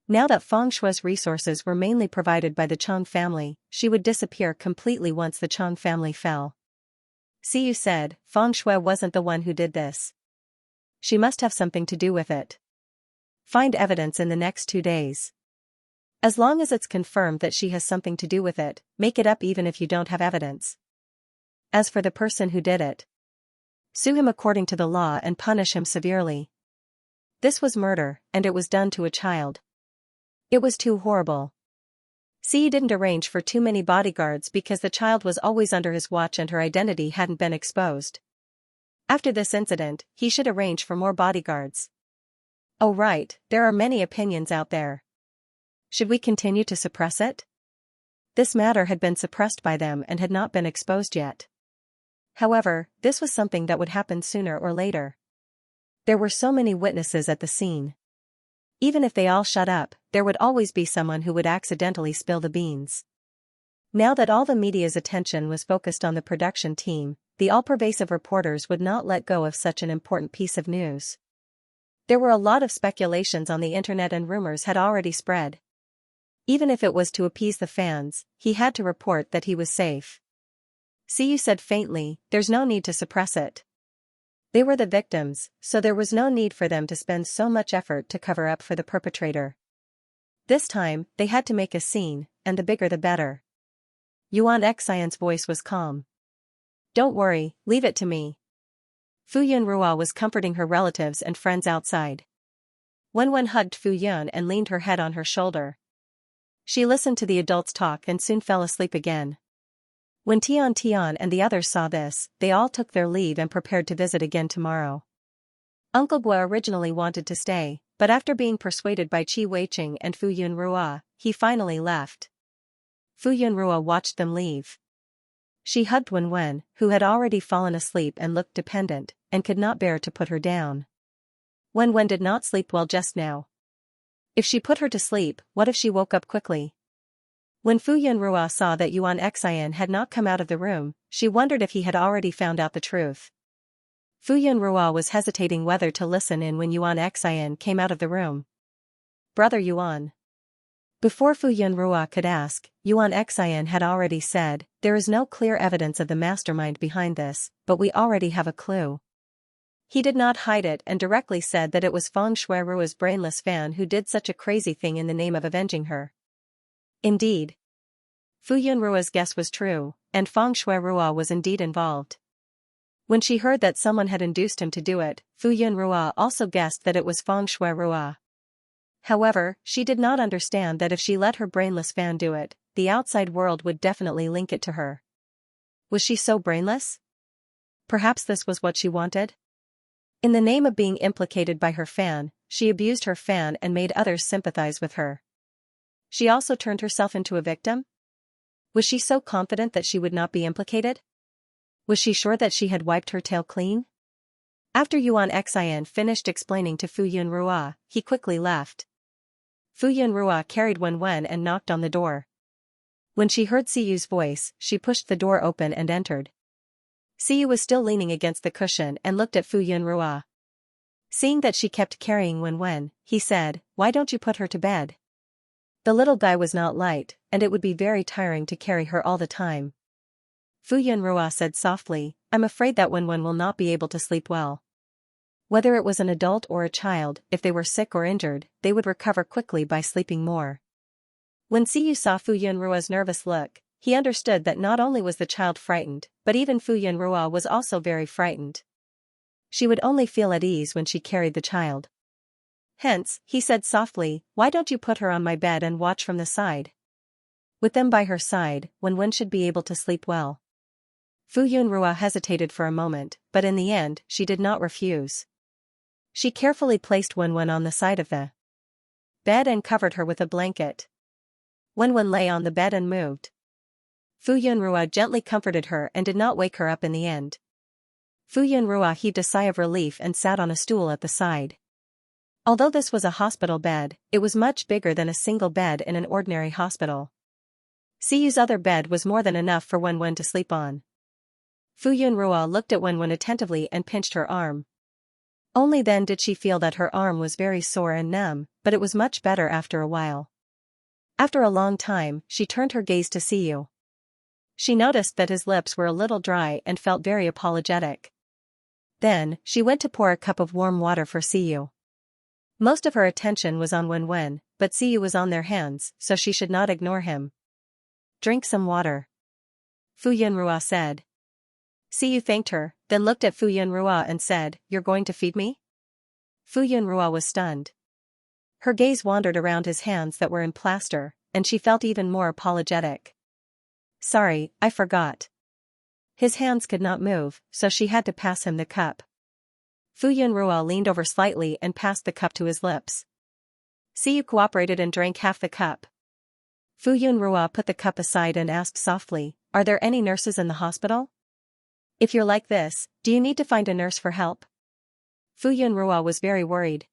Now that Feng Shui's resources were mainly provided by the Cheng family, she would disappear completely once the Cheng family fell. Siyu said, Feng Shui wasn't the one who did this. She must have something to do with it. Find evidence in the next 2 days. As long as it's confirmed that she has something to do with it, make it up even if you don't have evidence. As for the person who did it, sue him according to the law and punish him severely. This was murder, and it was done to a child. It was too horrible. Siyu didn't arrange for too many bodyguards because the child was always under his watch and her identity hadn't been exposed. After this incident, he should arrange for more bodyguards. Oh right, there are many opinions out there. Should we continue to suppress it? This matter had been suppressed by them and had not been exposed yet. However, this was something that would happen sooner or later. There were so many witnesses at the scene. Even if they all shut up, there would always be someone who would accidentally spill the beans. Now that all the media's attention was focused on the production team, the all-pervasive reporters would not let go of such an important piece of news. There were a lot of speculations on the internet and rumors had already spread. Even if it was to appease the fans, he had to report that he was safe. Siyu said faintly, there's no need to suppress it. They were the victims, so there was no need for them to spend so much effort to cover up for the perpetrator. This time, they had to make a scene, and the bigger the better. Yuan Xian's voice was calm. Don't worry, leave it to me. Fu Yunrua was comforting her relatives and friends outside. Wen hugged Fu Yun and leaned her head on her shoulder. She listened to the adults talk and soon fell asleep again. When Tian and the others saw this, they all took their leave and prepared to visit again tomorrow. Uncle Gua originally wanted to stay, but after being persuaded by Qi Weiqing and Fu Yunrua, he finally left. Fu Yunrua watched them leave. She hugged Wen, who had already fallen asleep and looked dependent, and could not bear to put her down. Wen did not sleep well just now. If she put her to sleep, what if she woke up quickly? When Fu Yunrua saw that Yuan Xian had not come out of the room, she wondered if he had already found out the truth. Fu Yunrua was hesitating whether to listen in when Yuan Xian came out of the room. Brother Yuan. Before Fu Yunrua could ask, Yuan Xian had already said, there is no clear evidence of the mastermind behind this, but we already have a clue. He did not hide it and directly said that it was Feng Shuirua's brainless fan who did such a crazy thing in the name of avenging her. Indeed. Fu Yunrua's guess was true, and Feng Shuirua was indeed involved. When she heard that someone had induced him to do it, Fu Yunrua also guessed that it was Feng Shuirua. However, she did not understand that if she let her brainless fan do it, the outside world would definitely link it to her. Was she so brainless? Perhaps this was what she wanted? In the name of being implicated by her fan, she abused her fan and made others sympathize with her. She also turned herself into a victim? Was she so confident that she would not be implicated? Was she sure that she had wiped her tail clean? After Yuan Xian finished explaining to Fu Yunrua, he quickly left. Fu Yunrua carried Wen and knocked on the door. When she heard Siyu's voice, she pushed the door open and entered. Siyu was still leaning against the cushion and looked at Fu Yunrua. Seeing that she kept carrying Wen, he said, why don't you put her to bed? The little guy was not light, and it would be very tiring to carry her all the time. Fu Yunrua said softly, I'm afraid that Wenwen will not be able to sleep well. Whether it was an adult or a child, if they were sick or injured, they would recover quickly by sleeping more. When Siyu saw Fu Yunrua's nervous look, he understood that not only was the child frightened, but even Fu Yunrua was also very frightened. She would only feel at ease when she carried the child. Hence, he said softly, why don't you put her on my bed and watch from the side? With them by her side, Wenwen should be able to sleep well. Fu Yunrua hesitated for a moment, but in the end, she did not refuse. She carefully placed Wenwen on the side of the bed and covered her with a blanket. Wenwen lay on the bed and moved. Fu Yunrua gently comforted her and did not wake her up in the end. Fu Yunrua heaved a sigh of relief and sat on a stool at the side. Although this was a hospital bed, it was much bigger than a single bed in an ordinary hospital. Siyu's other bed was more than enough for Wenwen to sleep on. Fu Yunrua looked at Wenwen attentively and pinched her arm. Only then did she feel that her arm was very sore and numb, but it was much better after a while. After a long time, she turned her gaze to Siyu. She noticed that his lips were a little dry and felt very apologetic. Then, she went to pour a cup of warm water for Siyu. Most of her attention was on Wenwen, but Siyu was on their hands, so she should not ignore him. Drink some water, Fu Yunrua said. Siyu thanked her, then looked at Fu Yunrua and said, You're going to feed me? Fu Yunrua was stunned. Her gaze wandered around his hands that were in plaster, and she felt even more apologetic. Sorry, I forgot. His hands could not move, so she had to pass him the cup. Fu Yunrua leaned over slightly and passed the cup to his lips. Siyu cooperated and drank half the cup. Fu Yunrua put the cup aside and asked softly, Are there any nurses in the hospital? If you're like this, do you need to find a nurse for help? Fu Yunrua was very worried.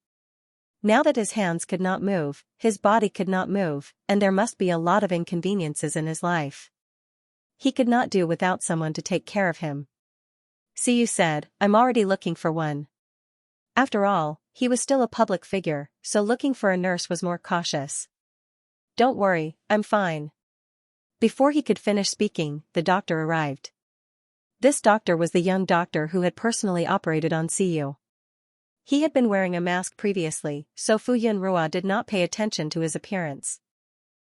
Now that his hands could not move, his body could not move, and there must be a lot of inconveniences in his life. He could not do without someone to take care of him. Siyu said, I'm already looking for one. After all, he was still a public figure, so looking for a nurse was more cautious. Don't worry, I'm fine. Before he could finish speaking, the doctor arrived. This doctor was the young doctor who had personally operated on Siyu. He had been wearing a mask previously, so Fu Yunrua did not pay attention to his appearance.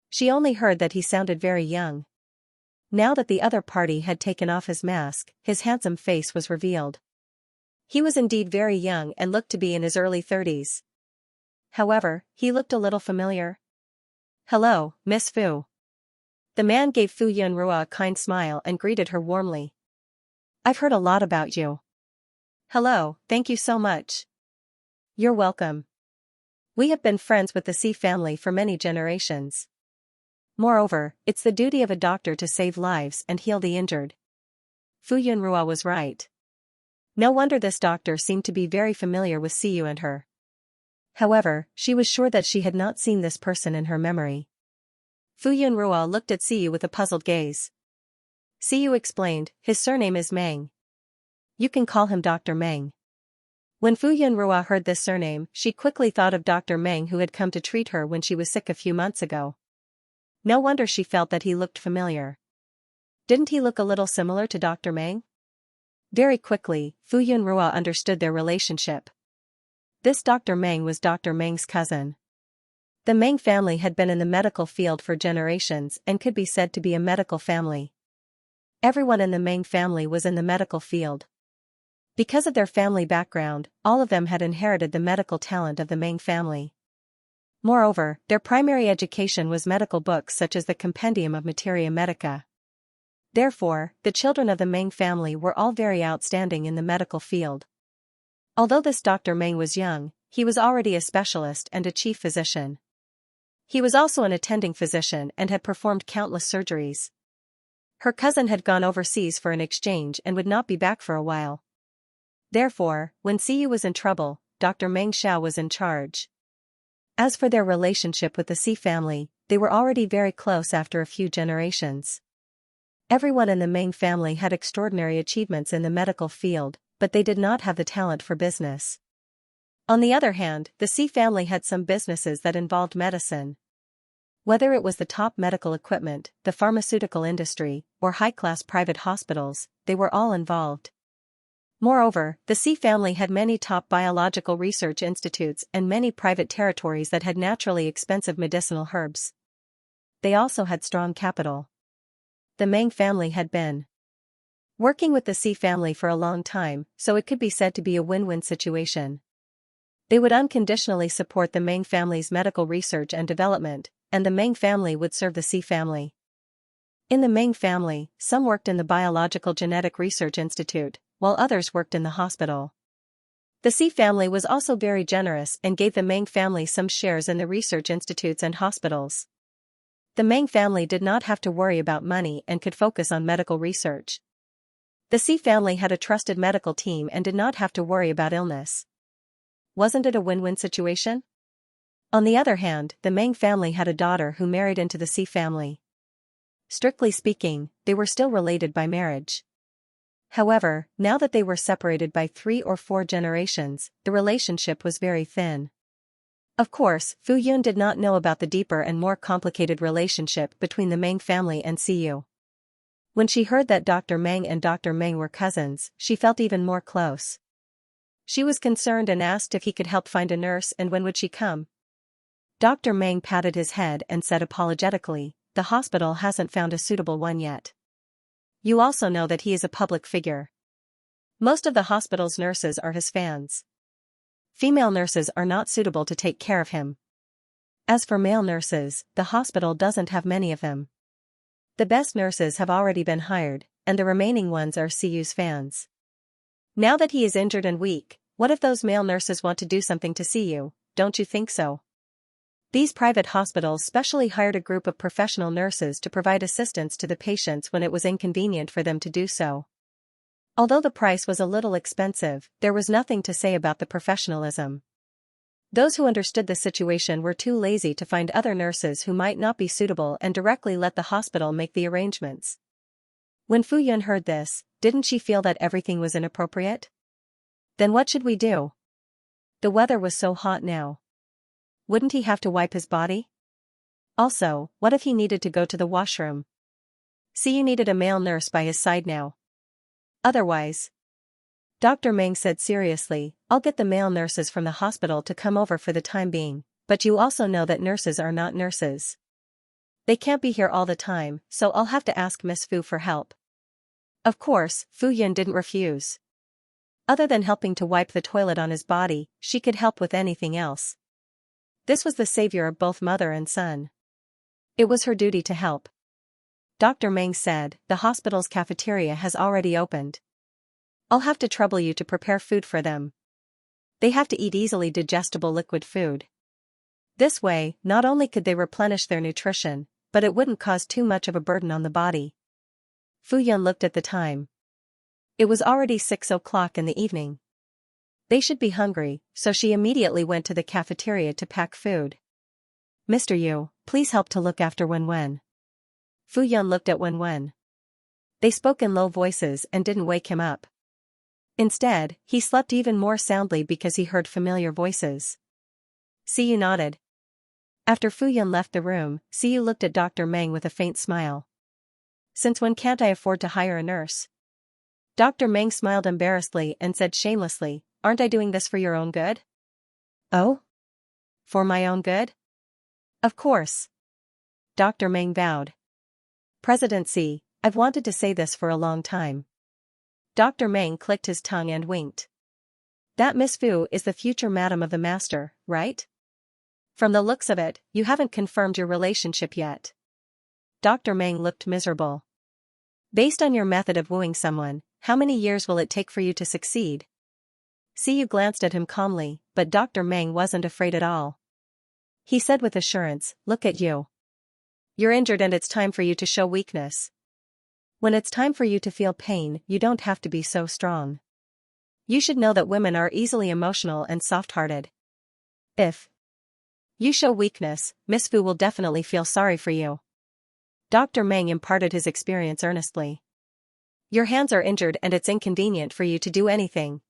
She only heard that he sounded very young. Now that the other party had taken off his mask, his handsome face was revealed. He was indeed very young and looked to be in his early 30s. However, he looked a little familiar. Hello, Miss Fu. The man gave Fu Yunrua a kind smile and greeted her warmly. I've heard a lot about you. Hello, thank you so much. You're welcome. We have been friends with the Si family for many generations. Moreover, it's the duty of a doctor to save lives and heal the injured. Fu Yunrua was right. No wonder this doctor seemed to be very familiar with Siyu and her. However, she was sure that she had not seen this person in her memory. Fu Yunrua looked at Siyu with a puzzled gaze. Siyu explained, his surname is Meng. You can call him Dr. Meng. When Fu Yunrua heard this surname, she quickly thought of Dr. Meng who had come to treat her when she was sick a few months ago. No wonder she felt that he looked familiar. Didn't he look a little similar to Dr. Meng? Very quickly, Fu Yunrua understood their relationship. This Dr. Meng was Dr. Meng's cousin. The Meng family had been in the medical field for generations and could be said to be a medical family. Everyone in the Meng family was in the medical field. Because of their family background, all of them had inherited the medical talent of the Meng family. Moreover, their primary education was medical books such as the Compendium of Materia Medica. Therefore, the children of the Meng family were all very outstanding in the medical field. Although this Dr. Meng was young, he was already a specialist and a chief physician. He was also an attending physician and had performed countless surgeries. Her cousin had gone overseas for an exchange and would not be back for a while. Therefore, when Siyu was in trouble, Dr. Meng Xiao was in charge. As for their relationship with the Si family, they were already very close after a few generations. Everyone in the Meng family had extraordinary achievements in the medical field, but they did not have the talent for business. On the other hand, the C family had some businesses that involved medicine. Whether it was the top medical equipment, the pharmaceutical industry, or high-class private hospitals, they were all involved. Moreover, the C family had many top biological research institutes and many private territories that had naturally expensive medicinal herbs. They also had strong capital. The Meng family had been working with the C family for a long time, so it could be said to be a win-win situation. They would unconditionally support the Meng family's medical research and development, and the Meng family would serve the C family. In the Meng family, some worked in the Biological Genetic Research Institute, while others worked in the hospital. The C family was also very generous and gave the Meng family some shares in the research institutes and hospitals. The Meng family did not have to worry about money and could focus on medical research. The C family had a trusted medical team and did not have to worry about illness. Wasn't it a win-win situation? On the other hand, the Meng family had a daughter who married into the C family. Strictly speaking, they were still related by marriage. However, now that they were separated by 3 or 4 generations, the relationship was very thin. Of course, Fu Yun did not know about the deeper and more complicated relationship between the Meng family and Siyu. When she heard that Dr. Meng and Dr. Meng were cousins, she felt even more close. She was concerned and asked if he could help find a nurse and when would she come. Dr. Meng patted his head and said apologetically, "The hospital hasn't found a suitable one yet. You also know that he is a public figure. Most of the hospital's nurses are his fans. Female nurses are not suitable to take care of him. As for male nurses, the hospital doesn't have many of them. The best nurses have already been hired, and the remaining ones are Siyu's fans. Now that he is injured and weak, what if those male nurses want to do something to Siyu, don't you think so? These private hospitals specially hired a group of professional nurses to provide assistance to the patients when it was inconvenient for them to do so. Although the price was a little expensive, there was nothing to say about the professionalism. Those who understood the situation were too lazy to find other nurses who might not be suitable and directly let the hospital make the arrangements. When Fu Yun heard this, didn't she feel that everything was inappropriate? Then what should we do? The weather was so hot now. Wouldn't he have to wipe his body? Also, what if he needed to go to the washroom? Siyu needed a male nurse by his side now. Otherwise, Dr. Meng said seriously, "I'll get the male nurses from the hospital to come over for the time being, but you also know that nurses are not nurses. They can't be here all the time, so I'll have to ask Miss Fu for help." Of course, Fu Yun didn't refuse. Other than helping to wipe the toilet on his body, she could help with anything else. This was the savior of both mother and son. It was her duty to help. Dr. Meng said, "The hospital's cafeteria has already opened. I'll have to trouble you to prepare food for them. They have to eat easily digestible liquid food. This way, not only could they replenish their nutrition, but it wouldn't cause too much of a burden on the body." Fu Yun looked at the time. It was already 6 o'clock in the evening. They should be hungry, so she immediately went to the cafeteria to pack food. "Mr. Yu, please help to look after Wen." Fu Yun looked at Wen. They spoke in low voices and didn't wake him up. Instead, he slept even more soundly because he heard familiar voices. Siyu nodded. After Fu Yun left the room, Siyu looked at Dr. Meng with a faint smile. "Since when can't I afford to hire a nurse?" Dr. Meng smiled embarrassedly and said shamelessly, "Aren't I doing this for your own good?" "Oh? For my own good?" "Of course." Dr. Meng bowed. "Presidency, I've wanted to say this for a long time." Dr. Meng clicked his tongue and winked. "That Miss Fu is the future madam of the master, right? From the looks of it, you haven't confirmed your relationship yet." Dr. Meng looked miserable. "Based on your method of wooing someone, how many years will it take for you to succeed?" Siyu glanced at him calmly, but Dr. Meng wasn't afraid at all. He said with assurance, "Look at you. You're injured and it's time for you to show weakness. When it's time for you to feel pain, you don't have to be so strong. You should know that women are easily emotional and soft-hearted. If you show weakness, Miss Fu will definitely feel sorry for you." Dr. Meng imparted his experience earnestly. "Your hands are injured and it's inconvenient for you to do anything.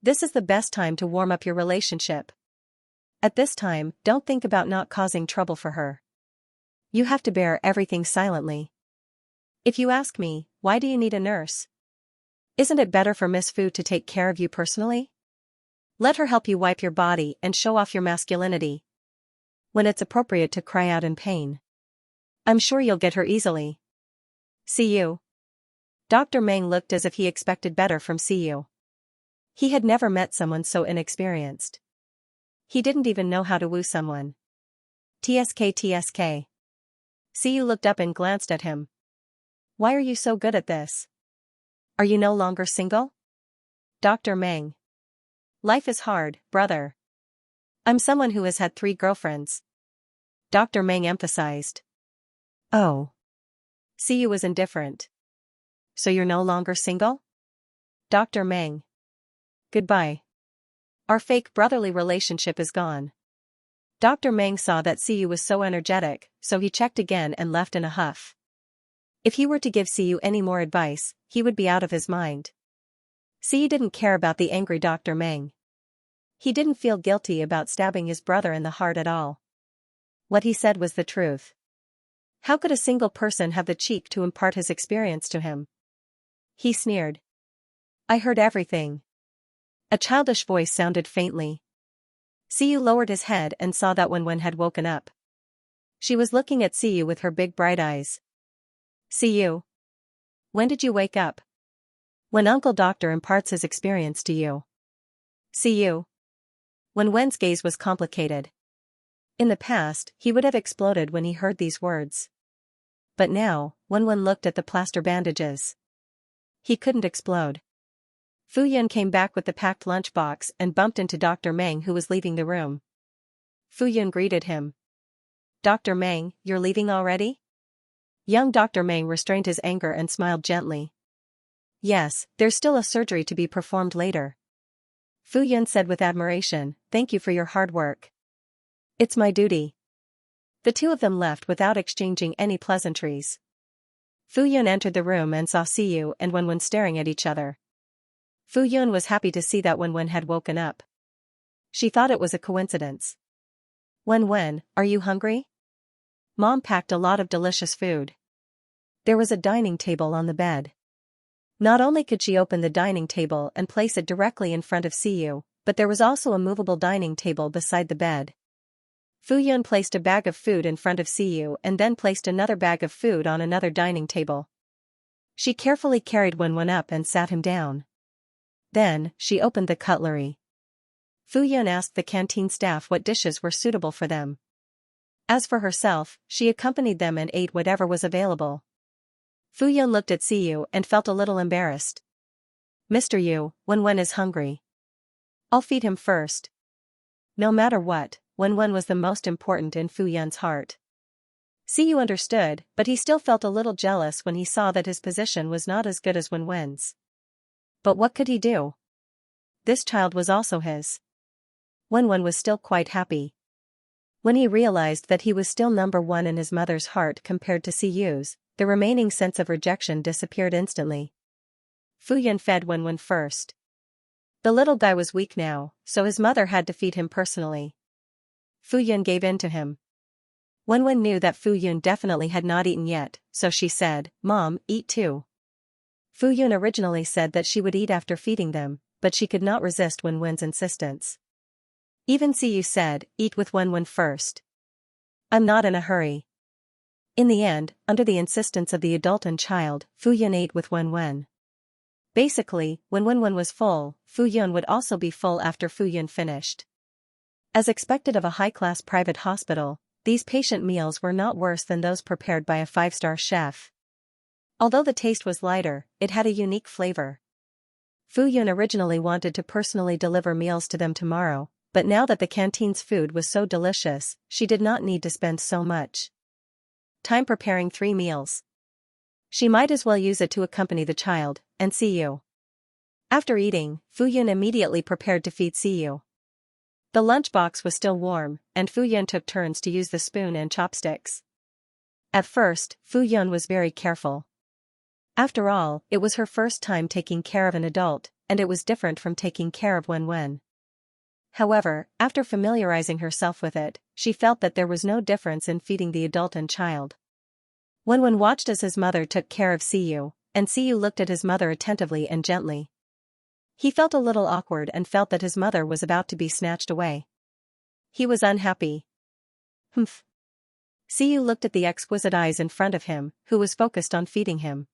This is the best time to warm up your relationship. At this time, don't think about not causing trouble for her. You have to bear everything silently. If you ask me, why do you need a nurse? Isn't it better for Miss Fu to take care of you personally? Let her help you wipe your body and show off your masculinity. When it's appropriate to cry out in pain. I'm sure you'll get her easily. See you. Dr. Meng looked as if he expected better from Siyu. He had never met someone so inexperienced. He didn't even know how to woo someone. TSK. Siyu looked up and glanced at him. Why are you so good at this? Are you no longer single? Dr. Meng. Life is hard, brother. I'm someone who has had 3 girlfriends. Dr. Meng emphasized. Oh. Siyu was indifferent. So you're no longer single? Dr. Meng. Goodbye. Our fake brotherly relationship is gone. Dr. Meng saw that Siyu was so energetic, so he checked again and left in a huff. If he were to give Siyu any more advice, he would be out of his mind. Siyu didn't care about the angry Dr. Meng. He didn't feel guilty about stabbing his brother in the heart at all. What he said was the truth. How could a single person have the cheek to impart his experience to him? He sneered. I heard everything. A childish voice sounded faintly. Siyu lowered his head and saw that Wen had woken up. She was looking at Siyu with her big bright eyes. Siyu. When did you wake up? When Uncle Doctor imparts his experience to you. Siyu. When Wen's gaze was complicated. In the past, he would have exploded when he heard these words. But now, when Wen looked at the plaster bandages, he couldn't explode. Fu Yun came back with the packed lunchbox and bumped into Dr. Meng, who was leaving the room. Fu Yun greeted him. Dr. Meng, you're leaving already? Young Dr. Meng restrained his anger and smiled gently. Yes, there's still a surgery to be performed later. Fu Yun said with admiration, thank you for your hard work. It's my duty. The two of them left without exchanging any pleasantries. Fu Yun entered the room and saw Siyu and Wen staring at each other. Fu Yun was happy to see that Wen had woken up. She thought it was a coincidence. Wen, are you hungry? Mom packed a lot of delicious food. There was a dining table on the bed. Not only could she open the dining table and place it directly in front of Siyu, but there was also a movable dining table beside the bed. Fu Yun placed a bag of food in front of Siyu and then placed another bag of food on another dining table. She carefully carried Wen up and sat him down. Then, she opened the cutlery. Fu Yun asked the canteen staff what dishes were suitable for them. As for herself, she accompanied them and ate whatever was available. Fu Yun looked at Siyu and felt a little embarrassed. Mr. Yu, Wen is hungry. I'll feed him first. No matter what, Wen was the most important in Fu Yun's heart. Siyu understood, but he still felt a little jealous when he saw that his position was not as good as Wen's. But what could he do? This child was also his. Wen was still quite happy. When he realized that he was still number 1 in his mother's heart compared to Siyu's, the remaining sense of rejection disappeared instantly. Fu Yun fed Wen first. The little guy was weak now, so his mother had to feed him personally. Fu Yun gave in to him. Wen knew that Fu Yun definitely had not eaten yet, so she said, Mom, eat too. Fu Yun originally said that she would eat after feeding them, but she could not resist Wen's insistence. Even Siyu said, eat with Wen first. I'm not in a hurry. In the end, under the insistence of the adult and child, Fu Yun ate with Wen. Basically, when Wen was full, Fu Yun would also be full after Fu Yun finished. As expected of a high-class private hospital, these patient meals were not worse than those prepared by a 5-star chef. Although the taste was lighter, it had a unique flavor. Fu Yun originally wanted to personally deliver meals to them tomorrow, but now that the canteen's food was so delicious, she did not need to spend so much time preparing 3 meals. She might as well use it to accompany the child, and Siyu. After eating, Fu Yun immediately prepared to feed Siyu. The lunchbox was still warm, and Fu Yun took turns to use the spoon and chopsticks. At first, Fu Yun was very careful. After all, it was her first time taking care of an adult, and it was different from taking care of Wen. However, after familiarizing herself with it, she felt that there was no difference in feeding the adult and child. Wen watched as his mother took care of Siyu, and Siyu looked at his mother attentively and gently. He felt a little awkward and felt that his mother was about to be snatched away. He was unhappy. Humph. Siyu looked at the exquisite eyes in front of him, who was focused on feeding him.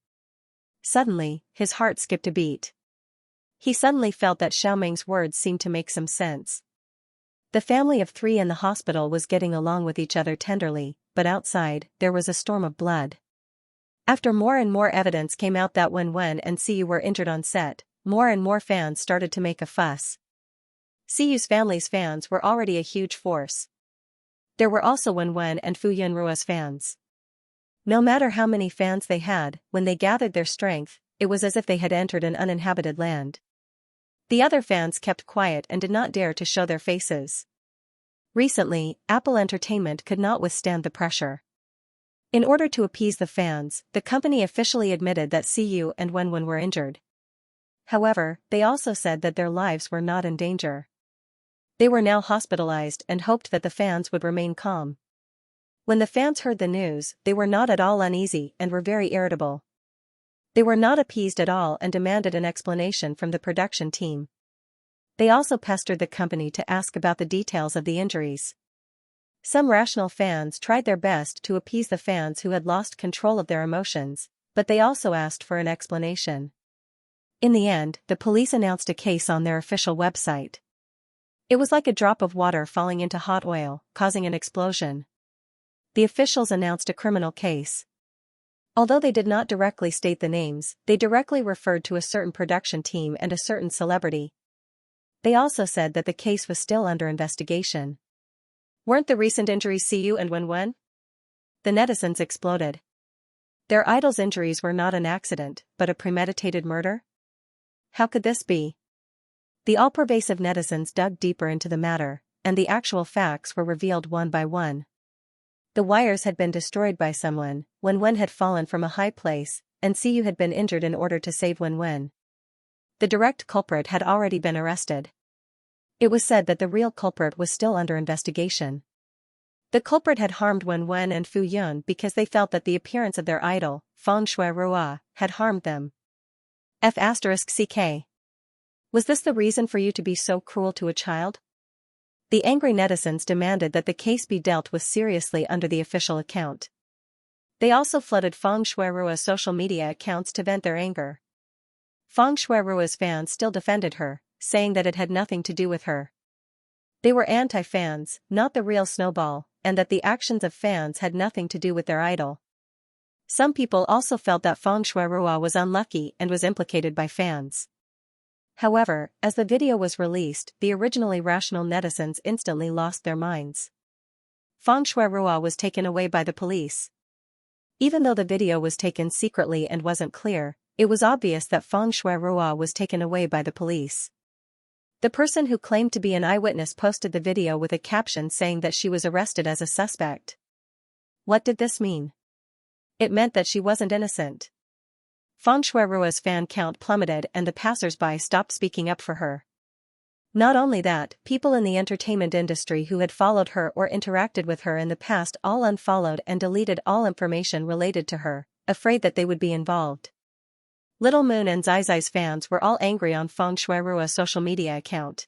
Suddenly, his heart skipped a beat. He suddenly felt that Xiaoming's words seemed to make some sense. The family of 3 in the hospital was getting along with each other tenderly, but outside, there was a storm of blood. After more and more evidence came out that Wen and Siyu were injured on set, more and more fans started to make a fuss. Siyu's family's fans were already a huge force. There were also Wen and Fu Yunrua's fans. No matter how many fans they had, when they gathered their strength, it was as if they had entered an uninhabited land. The other fans kept quiet and did not dare to show their faces. Recently, Apple Entertainment could not withstand the pressure. In order to appease the fans, the company officially admitted that Siyu and Wen were injured. However, they also said that their lives were not in danger. They were now hospitalized and hoped that the fans would remain calm. When the fans heard the news, they were not at all uneasy and were very irritable. They were not appeased at all and demanded an explanation from the production team. They also pestered the company to ask about the details of the injuries. Some rational fans tried their best to appease the fans who had lost control of their emotions, but they also asked for an explanation. In the end, the police announced a case on their official website. It was like a drop of water falling into hot oil, causing an explosion. The officials announced a criminal case. Although they did not directly state the names, they directly referred to a certain production team and a certain celebrity. They also said that the case was still under investigation. Weren't the recent injuries Siyu and Wen? The netizens exploded. Their idol's injuries were not an accident, but a premeditated murder? How could this be? The all-pervasive netizens dug deeper into the matter, and the actual facts were revealed one by one. The wires had been destroyed by someone, Wen had fallen from a high place, and Siyu had been injured in order to save Wen. The direct culprit had already been arrested. It was said that the real culprit was still under investigation. The culprit had harmed Wen and Fu Yun because they felt that the appearance of their idol, Feng Shui-Rua, had harmed them. F***ck. Was this the reason for you to be so cruel to a child? The angry netizens demanded that the case be dealt with seriously under the official account. They also flooded Feng Shui-Rua's social media accounts to vent their anger. Feng Shui-Rua's fans still defended her, saying that it had nothing to do with her. They were anti-fans, not the real Snowball, and that the actions of fans had nothing to do with their idol. Some people also felt that Feng Shui-Rua was unlucky and was implicated by fans. However, as the video was released, the originally rational netizens instantly lost their minds. Feng Shui-Rua was taken away by the police. Even though the video was taken secretly and wasn't clear, it was obvious that Feng Shui-Rua was taken away by the police. The person who claimed to be an eyewitness posted the video with a caption saying that she was arrested as a suspect. What did this mean? It meant that she wasn't innocent. Feng Shui-Rua's fan count plummeted and the passers-by stopped speaking up for her. Not only that, people in the entertainment industry who had followed her or interacted with her in the past all unfollowed and deleted all information related to her, afraid that they would be involved. Little Moon and Zai Zai's fans were all angry on Feng Shui-Rua's social media account.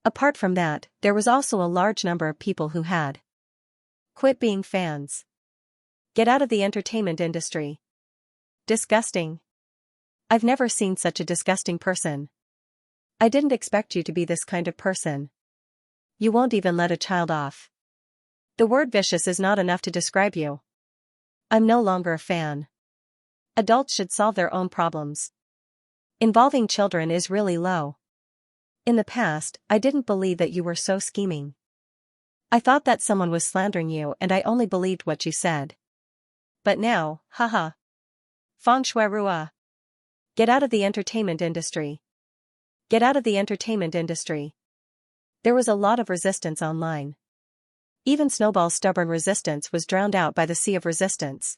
Apart from that, there was also a large number of people who had quit being fans. Get out of the entertainment industry. Disgusting. I've never seen such a disgusting person. I didn't expect you to be this kind of person. You won't even let a child off. The word vicious is not enough to describe you. I'm no longer a fan. Adults should solve their own problems. Involving children is really low. In the past, I didn't believe that you were so scheming. I thought that someone was slandering you and I only believed what you said. But now, haha. Feng Shui-Rua. Get out of the entertainment industry. Get out of the entertainment industry. There was a lot of resistance online. Even Snowball's stubborn resistance was drowned out by the sea of resistance.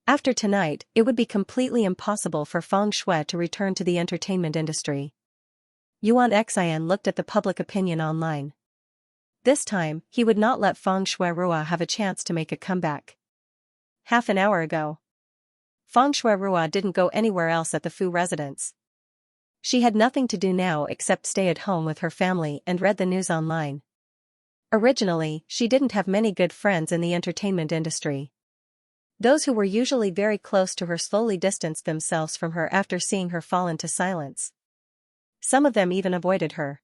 After tonight, it would be completely impossible for Feng Shui to return to the entertainment industry. Yuan Xian looked at the public opinion online. This time, he would not let Feng Shui Rua have a chance to make a comeback. Half an hour ago, Feng Shui Rua didn't go anywhere else at the Fu residence. She had nothing to do now except stay at home with her family and read the news online. Originally, she didn't have many good friends in the entertainment industry. Those who were usually very close to her slowly distanced themselves from her after seeing her fall into silence. Some of them even avoided her.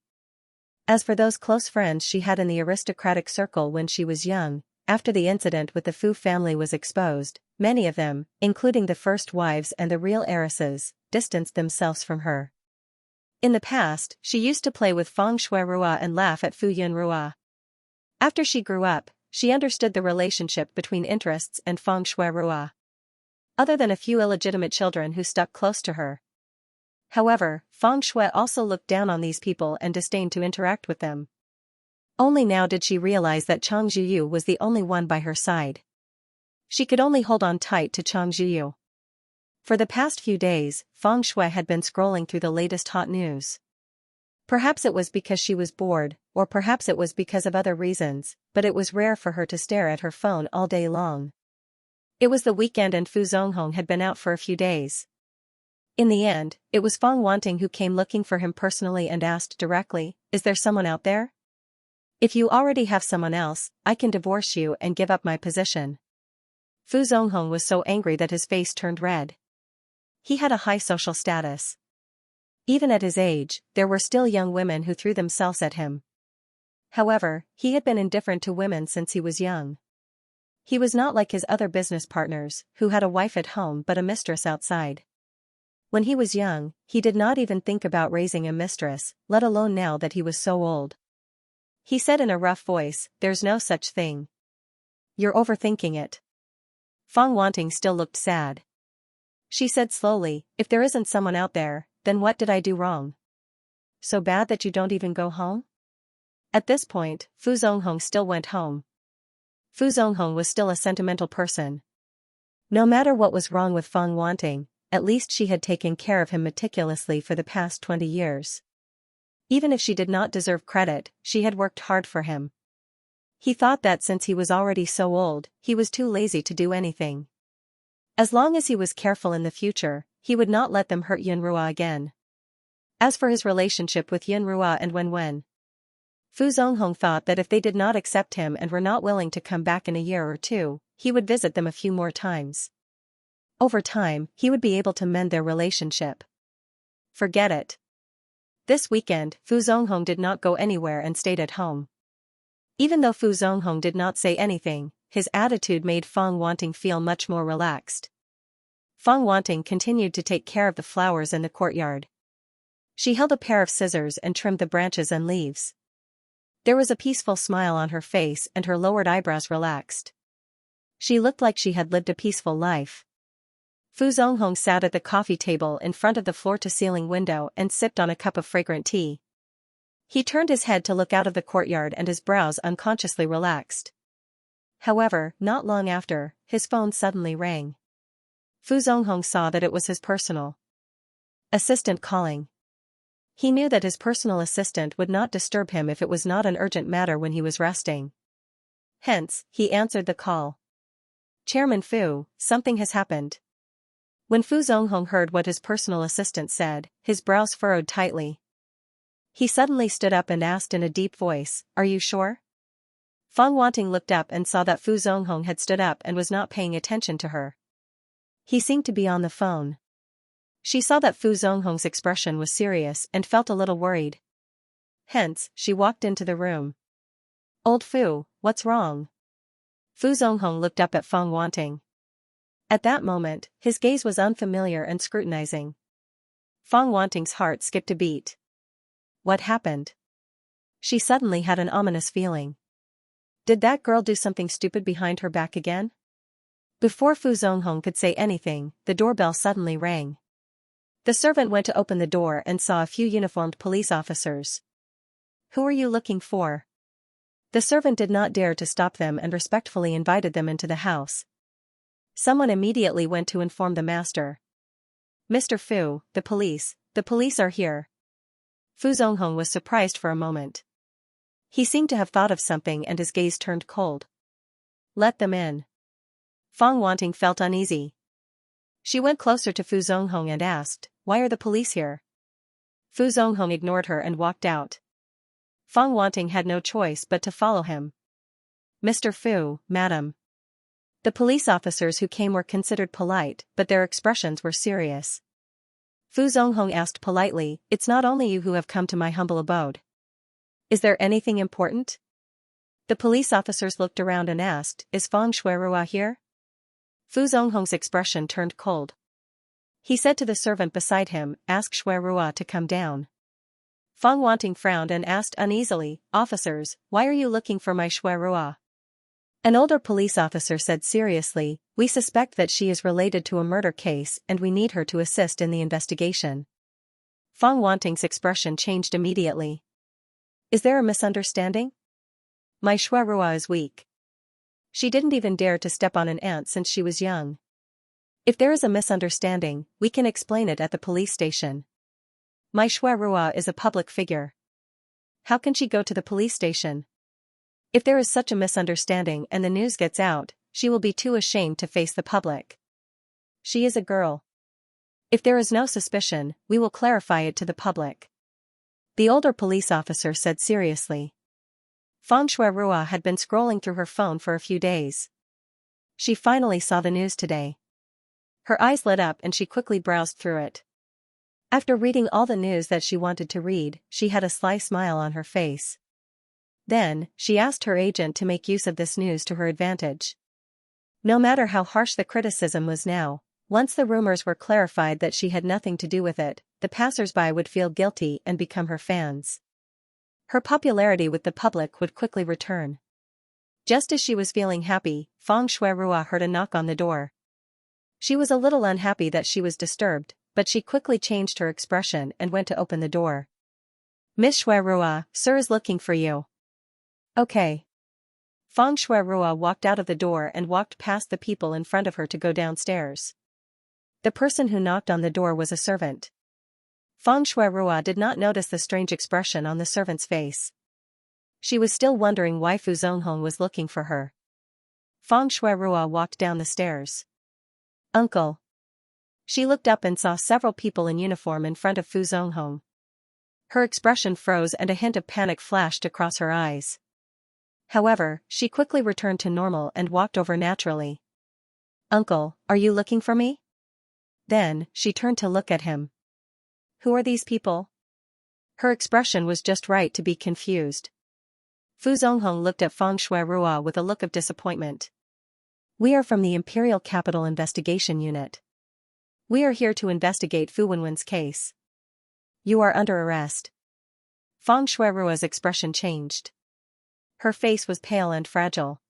As for those close friends she had in the aristocratic circle when she was young, after the incident with the Fu family was exposed, many of them, including the first wives and the real heiresses, distanced themselves from her. In the past, she used to play with Feng Shui Rua and laugh at Fu Yun Rua. After she grew up, she understood the relationship between interests and Feng Shui Rua. Other than a few illegitimate children who stuck close to her. However, Feng Shui also looked down on these people and disdained to interact with them. Only now did she realize that Chang Zhiyu was the only one by her side. She could only hold on tight to Chang Zhiyu. For the past few days, Feng Shui had been scrolling through the latest hot news. Perhaps it was because she was bored, or perhaps it was because of other reasons, but it was rare for her to stare at her phone all day long. It was the weekend and Fu Zonghong had been out for a few days. In the end, it was Feng Wanting who came looking for him personally and asked directly, "Is there someone out there? If you already have someone else, I can divorce you and give up my position." Fu Zonghong was so angry that his face turned red. He had a high social status. Even at his age, there were still young women who threw themselves at him. However, he had been indifferent to women since he was young. He was not like his other business partners, who had a wife at home but a mistress outside. When he was young, he did not even think about raising a mistress, let alone now that he was so old. He said in a rough voice, "There's no such thing. You're overthinking it." Feng Wanting still looked sad. She said slowly, "If there isn't someone out there, then what did I do wrong? So bad that you don't even go home?" At this point, Fu Zonghong still went home. Fu Zonghong was still a sentimental person. No matter what was wrong with Feng Wanting, at least she had taken care of him meticulously for the past 20 years. Even if she did not deserve credit, she had worked hard for him. He thought that since he was already so old, he was too lazy to do anything. As long as he was careful in the future, he would not let them hurt Yunrua again. As for his relationship with Yunrua and Wenwen, Fu Zonghong thought that if they did not accept him and were not willing to come back in a year or two, he would visit them a few more times. Over time, he would be able to mend their relationship. Forget it. This weekend, Fu Zonghong did not go anywhere and stayed at home. Even though Fu Zonghong did not say anything, his attitude made Feng Wanting feel much more relaxed. Feng Wanting continued to take care of the flowers in the courtyard. She held a pair of scissors and trimmed the branches and leaves. There was a peaceful smile on her face and her lowered eyebrows relaxed. She looked like she had lived a peaceful life. Fu Zonghong sat at the coffee table in front of the floor-to-ceiling window and sipped on a cup of fragrant tea. He turned his head to look out of the courtyard and his brows unconsciously relaxed. However, not long after, his phone suddenly rang. Fu Zonghong saw that it was his personal assistant calling. He knew that his personal assistant would not disturb him if it was not an urgent matter when he was resting. Hence, he answered the call. "Chairman Fu, something has happened." When Fu Zonghong heard what his personal assistant said, his brows furrowed tightly. He suddenly stood up and asked in a deep voice, "Are you sure?" Feng Wanting looked up and saw that Fu Zonghong had stood up and was not paying attention to her. He seemed to be on the phone. She saw that Fu Zonghong's expression was serious and felt a little worried. Hence, she walked into the room. "Old Fu, what's wrong?" Fu Zonghong looked up at Feng Wanting. At that moment, his gaze was unfamiliar and scrutinizing. Feng Wanting's heart skipped a beat. What happened? She suddenly had an ominous feeling. Did that girl do something stupid behind her back again? Before Fu Zonghong could say anything, the doorbell suddenly rang. The servant went to open the door and saw a few uniformed police officers. "Who are you looking for?" The servant did not dare to stop them and respectfully invited them into the house. Someone immediately went to inform the master. Mr. Fu, the police are here. Fu Zonghong was surprised for a moment. He seemed to have thought of something and his gaze turned cold. Let them in. Fang Wanting felt uneasy. She went closer to Fu Zonghong and asked, why are the police here? Fu Zonghong ignored her and walked out. Fang Wanting had no choice but to follow him. Mr. Fu, madam. The police officers who came were considered polite, but their expressions were serious. Fu Zonghong asked politely, it's not only you who have come to my humble abode. Is there anything important? The police officers looked around and asked, is Fang Shuirua here? Fu Zonghong's expression turned cold. He said to the servant beside him, ask Shuirua to come down. Fang Wanting frowned and asked uneasily, officers, why are you looking for my Shuirua? An older police officer said seriously, we suspect that she is related to a murder case and we need her to assist in the investigation. Fang Wanting's expression changed immediately. Is there a misunderstanding? My Shuirua is weak. She didn't even dare to step on an ant since she was young. If there is a misunderstanding, we can explain it at the police station. My Shuirua is a public figure. How can she go to the police station? If there is such a misunderstanding and the news gets out, she will be too ashamed to face the public. She is a girl. If there is no suspicion, we will clarify it to the public. The older police officer said seriously. Fang Shuirua had been scrolling through her phone for a few days. She finally saw the news today. Her eyes lit up and she quickly browsed through it. After reading all the news that she wanted to read, she had a sly smile on her face. Then, she asked her agent to make use of this news to her advantage. No matter how harsh the criticism was now, once the rumors were clarified that she had nothing to do with it, the passers-by would feel guilty and become her fans. Her popularity with the public would quickly return. Just as she was feeling happy, Fang Shuirua heard a knock on the door. She was a little unhappy that she was disturbed, but she quickly changed her expression and went to open the door. Miss Shuirua, sir is looking for you. Okay. Fang Shuirua walked out of the door and walked past the people in front of her to go downstairs. The person who knocked on the door was a servant. Fang Shuirua did not notice the strange expression on the servant's face. She was still wondering why Fu Zonghong was looking for her. Fang Shuirua walked down the stairs. Uncle. She looked up and saw several people in uniform in front of Fu Zonghong. Her expression froze and a hint of panic flashed across her eyes. However, she quickly returned to normal and walked over naturally. Uncle, are you looking for me? Then, she turned to look at him. Who are these people? Her expression was just right to be confused. Fu Zonghong looked at Fang Shuirua with a look of disappointment. We are from the Imperial Capital Investigation Unit. We are here to investigate Fu Wenwen's case. You are under arrest. Fang Shuirua's expression changed. Her face was pale and fragile.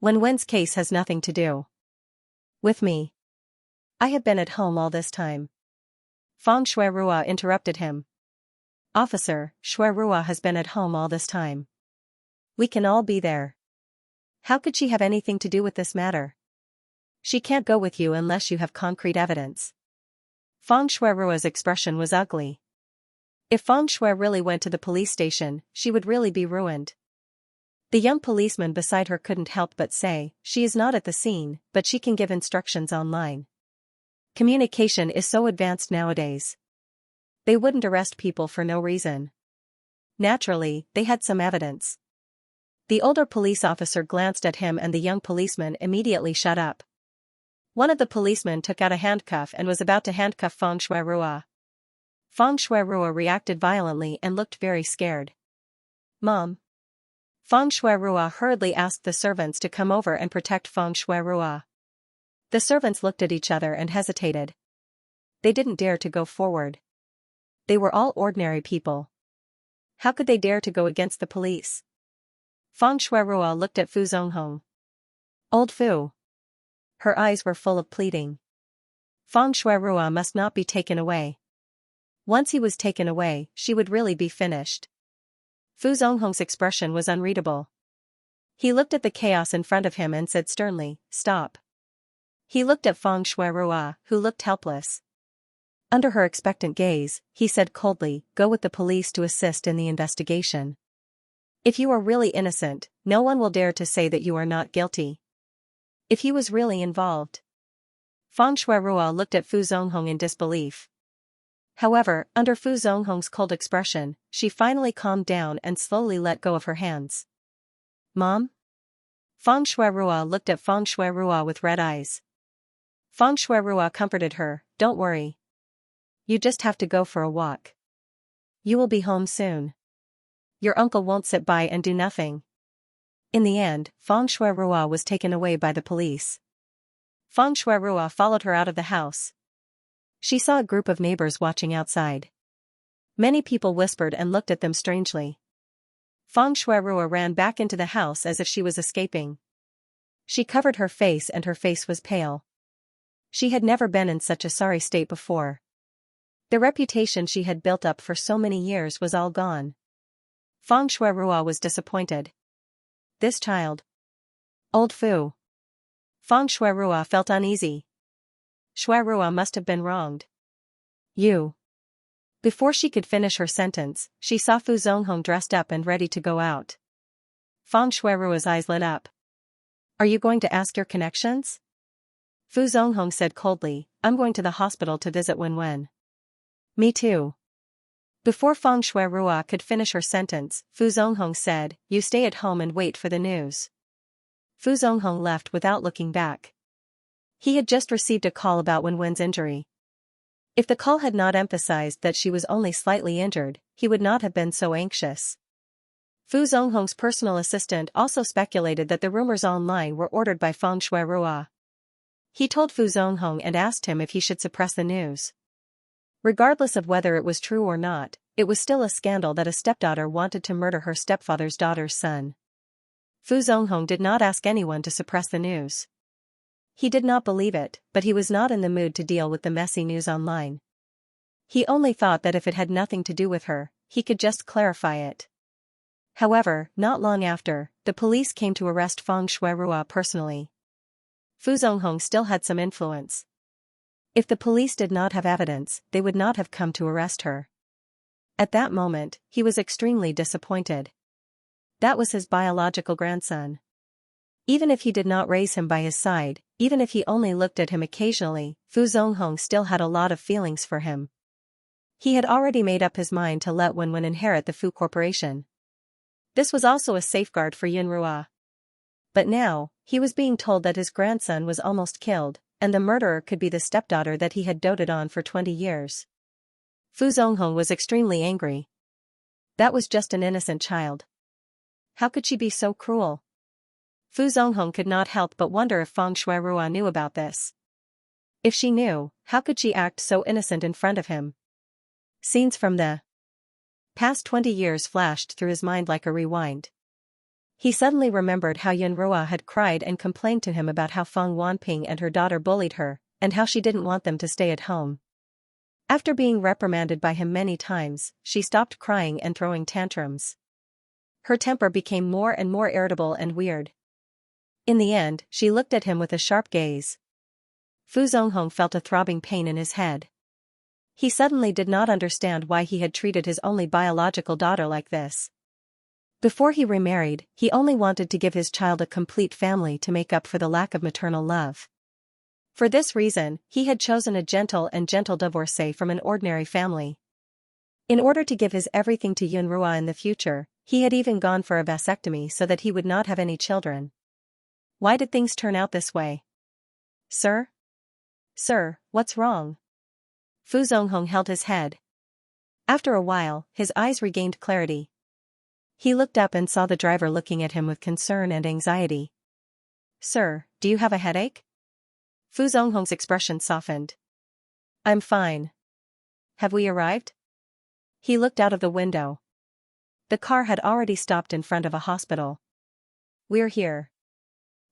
Wenwen's case has nothing to do with me. I have been at home all this time. Fang Shuirua interrupted him. Officer, Shuirua has been at home all this time. We can all be there. How could she have anything to do with this matter? She can't go with you unless you have concrete evidence. Fang Shuirua's expression was ugly. If Fang Shui really went to the police station, she would really be ruined. The young policeman beside her couldn't help but say, she is not at the scene, but she can give instructions online. Communication is so advanced nowadays. They wouldn't arrest people for no reason. Naturally, they had some evidence. The older police officer glanced at him and the young policeman immediately shut up. One of the policemen took out a handcuff and was about to handcuff Fang Shuirua. Fang Shuirua reacted violently and looked very scared. Mom. Fang Shuirua hurriedly asked the servants to come over and protect Fang Shuirua. The servants looked at each other and hesitated. They didn't dare to go forward. They were all ordinary people. How could they dare to go against the police? Fang Shuirua looked at Fu Zonghong. Old Fu. Her eyes were full of pleading. Fang Shuirua must not be taken away. Once he was taken away, she would really be finished. Fu Zonghong's expression was unreadable. He looked at the chaos in front of him and said sternly, "Stop." He looked at Feng Shuirua, who looked helpless. Under her expectant gaze, he said coldly, "Go with the police to assist in the investigation. If you are really innocent, no one will dare to say that you are not guilty." If he was really involved. Feng Shuirua looked at Fu Zonghong in disbelief. However, under Fu Zonghong's cold expression, she finally calmed down and slowly let go of her hands. "Mom?" Feng Shuirua looked at Feng Shuirua with red eyes. Feng Shuirua comforted her, "Don't worry. You just have to go for a walk. You will be home soon. Your uncle won't sit by and do nothing." In the end, Feng Shuirua was taken away by the police. Feng Shuirua followed her out of the house. She saw a group of neighbors watching outside. Many people whispered and looked at them strangely. Feng Shuirua ran back into the house as if she was escaping. She covered her face and her face was pale. She had never been in such a sorry state before. The reputation she had built up for so many years was all gone. Feng Shuirua was disappointed. This child. Old Fu. Feng Shuirua felt uneasy. Shuirua must have been wronged. You. Before she could finish her sentence, she saw Fu Zonghong dressed up and ready to go out. Feng Shuirua's eyes lit up. "Are you going to ask your connections?" Fu Zonghong said coldly, "I'm going to the hospital to visit Wenwen." "Me too." Before Feng Shuirua could finish her sentence, Fu Zonghong said, "You stay at home and wait for the news." Fu Zonghong left without looking back. He had just received a call about Wenwen's injury. If the call had not emphasized that she was only slightly injured, he would not have been so anxious. Fu Zonghong's personal assistant also speculated that the rumors online were ordered by Feng Shuirua. He told Fu Zonghong and asked him if he should suppress the news. Regardless of whether it was true or not, it was still a scandal that a stepdaughter wanted to murder her stepfather's daughter's son. Fu Zonghong did not ask anyone to suppress the news. He did not believe it, but he was not in the mood to deal with the messy news online. He only thought that if it had nothing to do with her, he could just clarify it. However, not long after, the police came to arrest Feng Shuirua personally. Fu Zonghong still had some influence. If the police did not have evidence, they would not have come to arrest her. At that moment, he was extremely disappointed. That was his biological grandson. Even if he did not raise him by his side, even if he only looked at him occasionally, Fu Zonghong still had a lot of feelings for him. He had already made up his mind to let Wenwen inherit the Fu Corporation. This was also a safeguard for Yunrua. But now, he was being told that his grandson was almost killed, and the murderer could be the stepdaughter that he had doted on for 20 years. Fu Zonghong was extremely angry. That was just an innocent child. How could she be so cruel? Fu Zonghong could not help but wonder if Feng Shuirua knew about this. If she knew, how could she act so innocent in front of him? Scenes from the past 20 years flashed through his mind like a rewind. He suddenly remembered how Yunrua had cried and complained to him about how Feng Wanping and her daughter bullied her, and how she didn't want them to stay at home. After being reprimanded by him many times, she stopped crying and throwing tantrums. Her temper became more and more irritable and weird. In the end, she looked at him with a sharp gaze. Fu Zonghong felt a throbbing pain in his head. He suddenly did not understand why he had treated his only biological daughter like this. Before he remarried, he only wanted to give his child a complete family to make up for the lack of maternal love. For this reason, he had chosen a gentle divorcee from an ordinary family. In order to give his everything to Yunrua in the future, he had even gone for a vasectomy so that he would not have any children. Why did things turn out this way? Sir? Sir, what's wrong? Fu Zonghong held his head. After a while, his eyes regained clarity. He looked up and saw the driver looking at him with concern and anxiety. Sir, do you have a headache? Fu Zonghong's expression softened. I'm fine. Have we arrived? He looked out of the window. The car had already stopped in front of a hospital. We're here.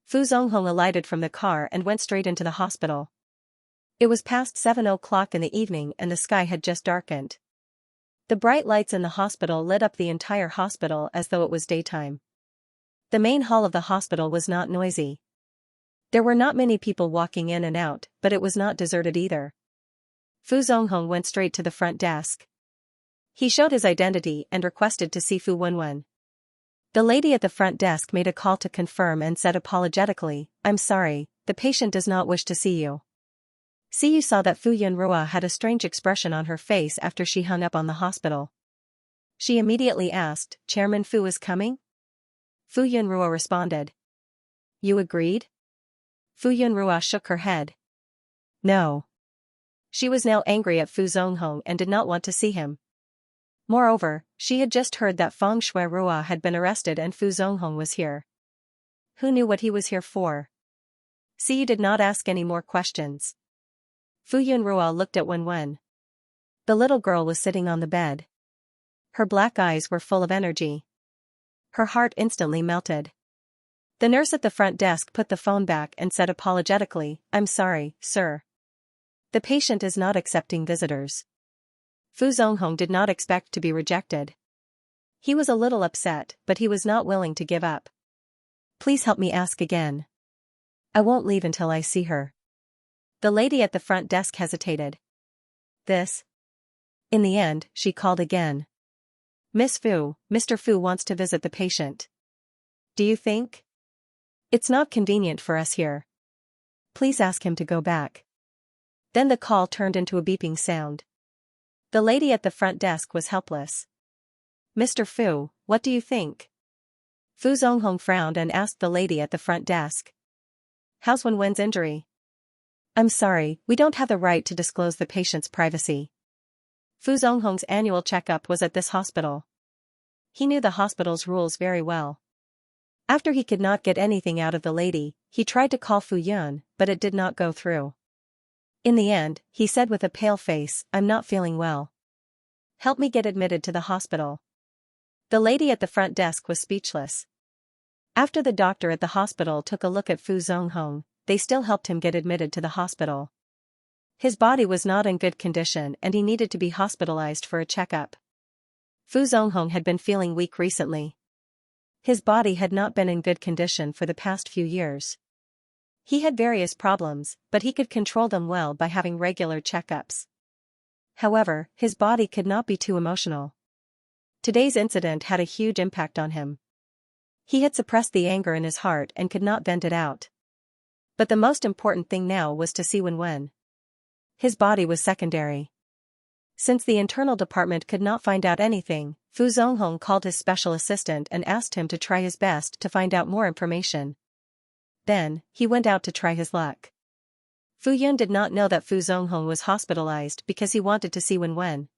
Fu Zonghong alighted from the car and went straight into the hospital. It was past 7 o'clock in the evening and the sky had just darkened. The bright lights in the hospital lit up the entire hospital as though it was daytime. The main hall of the hospital was not noisy. There were not many people walking in and out, but it was not deserted either. Fu Zonghong went straight to the front desk. He showed his identity and requested to see Fu Wenwen. The lady at the front desk made a call to confirm and said apologetically, "I'm sorry, the patient does not wish to see you." Siyu saw that Fu Yunrua had a strange expression on her face after she hung up on the hospital. She immediately asked, "Chairman Fu is coming?" Fu Yunrua responded. "You agreed?" Fu Yunrua shook her head. "No." She was now angry at Fu Zonghong and did not want to see him. Moreover, she had just heard that Feng Shuirua had been arrested and Fu Zonghong was here. Who knew what he was here for? Siyu did not ask any more questions. Fu Yunrua looked at Wenwen. The little girl was sitting on the bed. Her black eyes were full of energy. Her heart instantly melted. The nurse at the front desk put the phone back and said apologetically, "I'm sorry, sir. The patient is not accepting visitors." Fu Zonghong did not expect to be rejected. He was a little upset, but he was not willing to give up. "Please help me ask again. I won't leave until I see her." The lady at the front desk hesitated. "This?" In the end, she called again. "Miss Fu, Mr. Fu wants to visit the patient. Do you think? It's not convenient for us here. Please ask him to go back." Then the call turned into a beeping sound. The lady at the front desk was helpless. "Mr. Fu, what do you think?" Fu Zonghong frowned and asked the lady at the front desk. "How's Wenwen's injury?" "I'm sorry, we don't have the right to disclose the patient's privacy." Fu Zonghong's annual checkup was at this hospital. He knew the hospital's rules very well. After he could not get anything out of the lady, he tried to call Fu Yun, but it did not go through. In the end, he said with a pale face, "I'm not feeling well. Help me get admitted to the hospital." The lady at the front desk was speechless. After the doctor at the hospital took a look at Fu Zonghong, they still helped him get admitted to the hospital. His body was not in good condition and he needed to be hospitalized for a checkup. Fu Zonghong had been feeling weak recently. His body had not been in good condition for the past few years. He had various problems, but he could control them well by having regular checkups. However, his body could not be too emotional. Today's incident had a huge impact on him. He had suppressed the anger in his heart and could not vent it out. But the most important thing now was to see Wenwen. His body was secondary. Since the internal department could not find out anything, Fu Zonghong called his special assistant and asked him to try his best to find out more information. Then, he went out to try his luck. Fu Yun did not know that Fu Zonghong was hospitalized because he wanted to see Wenwen.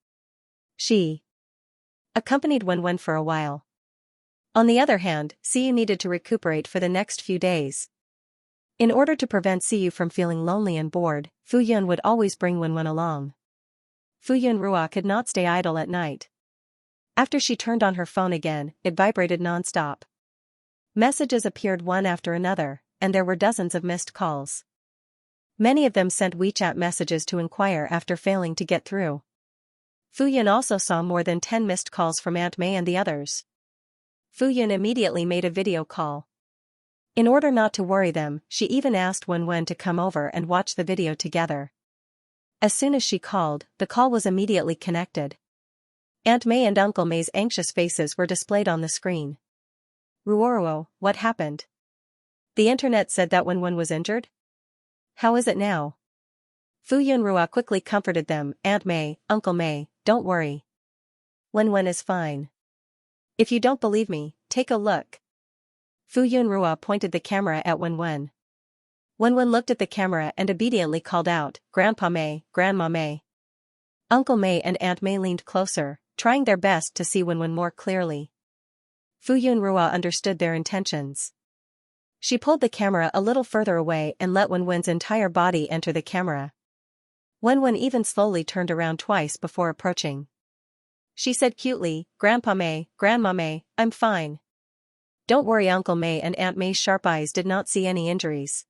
She accompanied Wenwen for a while. On the other hand, Siyu needed to recuperate for the next few days. In order to prevent Siyu from feeling lonely and bored, Fu Yun would always bring Wenwen along. Fu Yunrua could not stay idle at night. After she turned on her phone again, it vibrated non-stop. Messages appeared one after another, and there were dozens of missed calls. Many of them sent WeChat messages to inquire after failing to get through. Fu Yun also saw more than 10 missed calls from Aunt May and the others. Fu Yun immediately made a video call. In order not to worry them, she even asked Wenwen to come over and watch the video together. As soon as she called, the call was immediately connected. Aunt May and Uncle May's anxious faces were displayed on the screen. "Ruoruo, what happened? The internet said that Wenwen was injured? How is it now?" Fu Yunrua quickly comforted them. "Aunt May, Uncle May, don't worry. Wenwen is fine. If you don't believe me, take a look." Fu Yunrua pointed the camera at Wenwen. Wenwen looked at the camera and obediently called out, "Grandpa May, Grandma May." Uncle May and Aunt May leaned closer, trying their best to see Wenwen more clearly. Fu Yunrua understood their intentions. She pulled the camera a little further away and let Wenwen's entire body enter the camera. Wenwen even slowly turned around twice before approaching. She said cutely, "Grandpa May, Grandma May, I'm fine. Don't worry." Uncle May and Aunt May's sharp eyes did not see any injuries.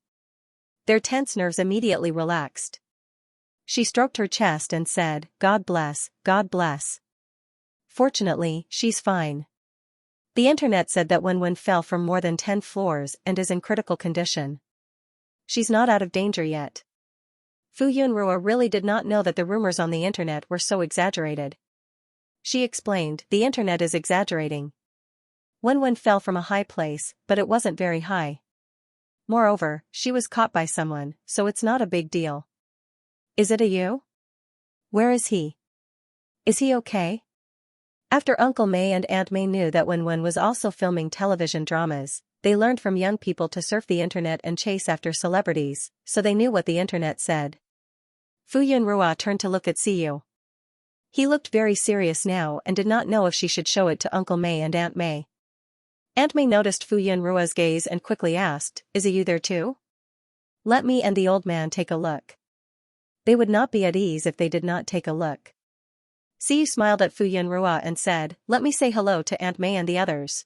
Their tense nerves immediately relaxed. She stroked her chest and said, God bless, God bless. Fortunately, she's fine. The internet said that Wenwen fell from more than 10 floors and is in critical condition. She's not out of danger yet. Fu Yunrua really did not know that the rumors on the internet were so exaggerated. She explained, the internet is exaggerating. Wenwen fell from a high place, but it wasn't very high. Moreover, she was caught by someone, so it's not a big deal. Is it a you? Where is he? Is he okay? After Uncle May and Aunt May knew that Wenwen was also filming television dramas, they learned from young people to surf the internet and chase after celebrities, so they knew what the internet said. Fu Yunrua turned to look at Siyu. He looked very serious now and did not know if she should show it to Uncle May and Aunt May. Aunt May noticed Fu Yunrua's gaze and quickly asked, is you there too? Let me and the old man take a look. They would not be at ease if they did not take a look. Siyu smiled at Fu Yunrua and said, let me say hello to Aunt May and the others.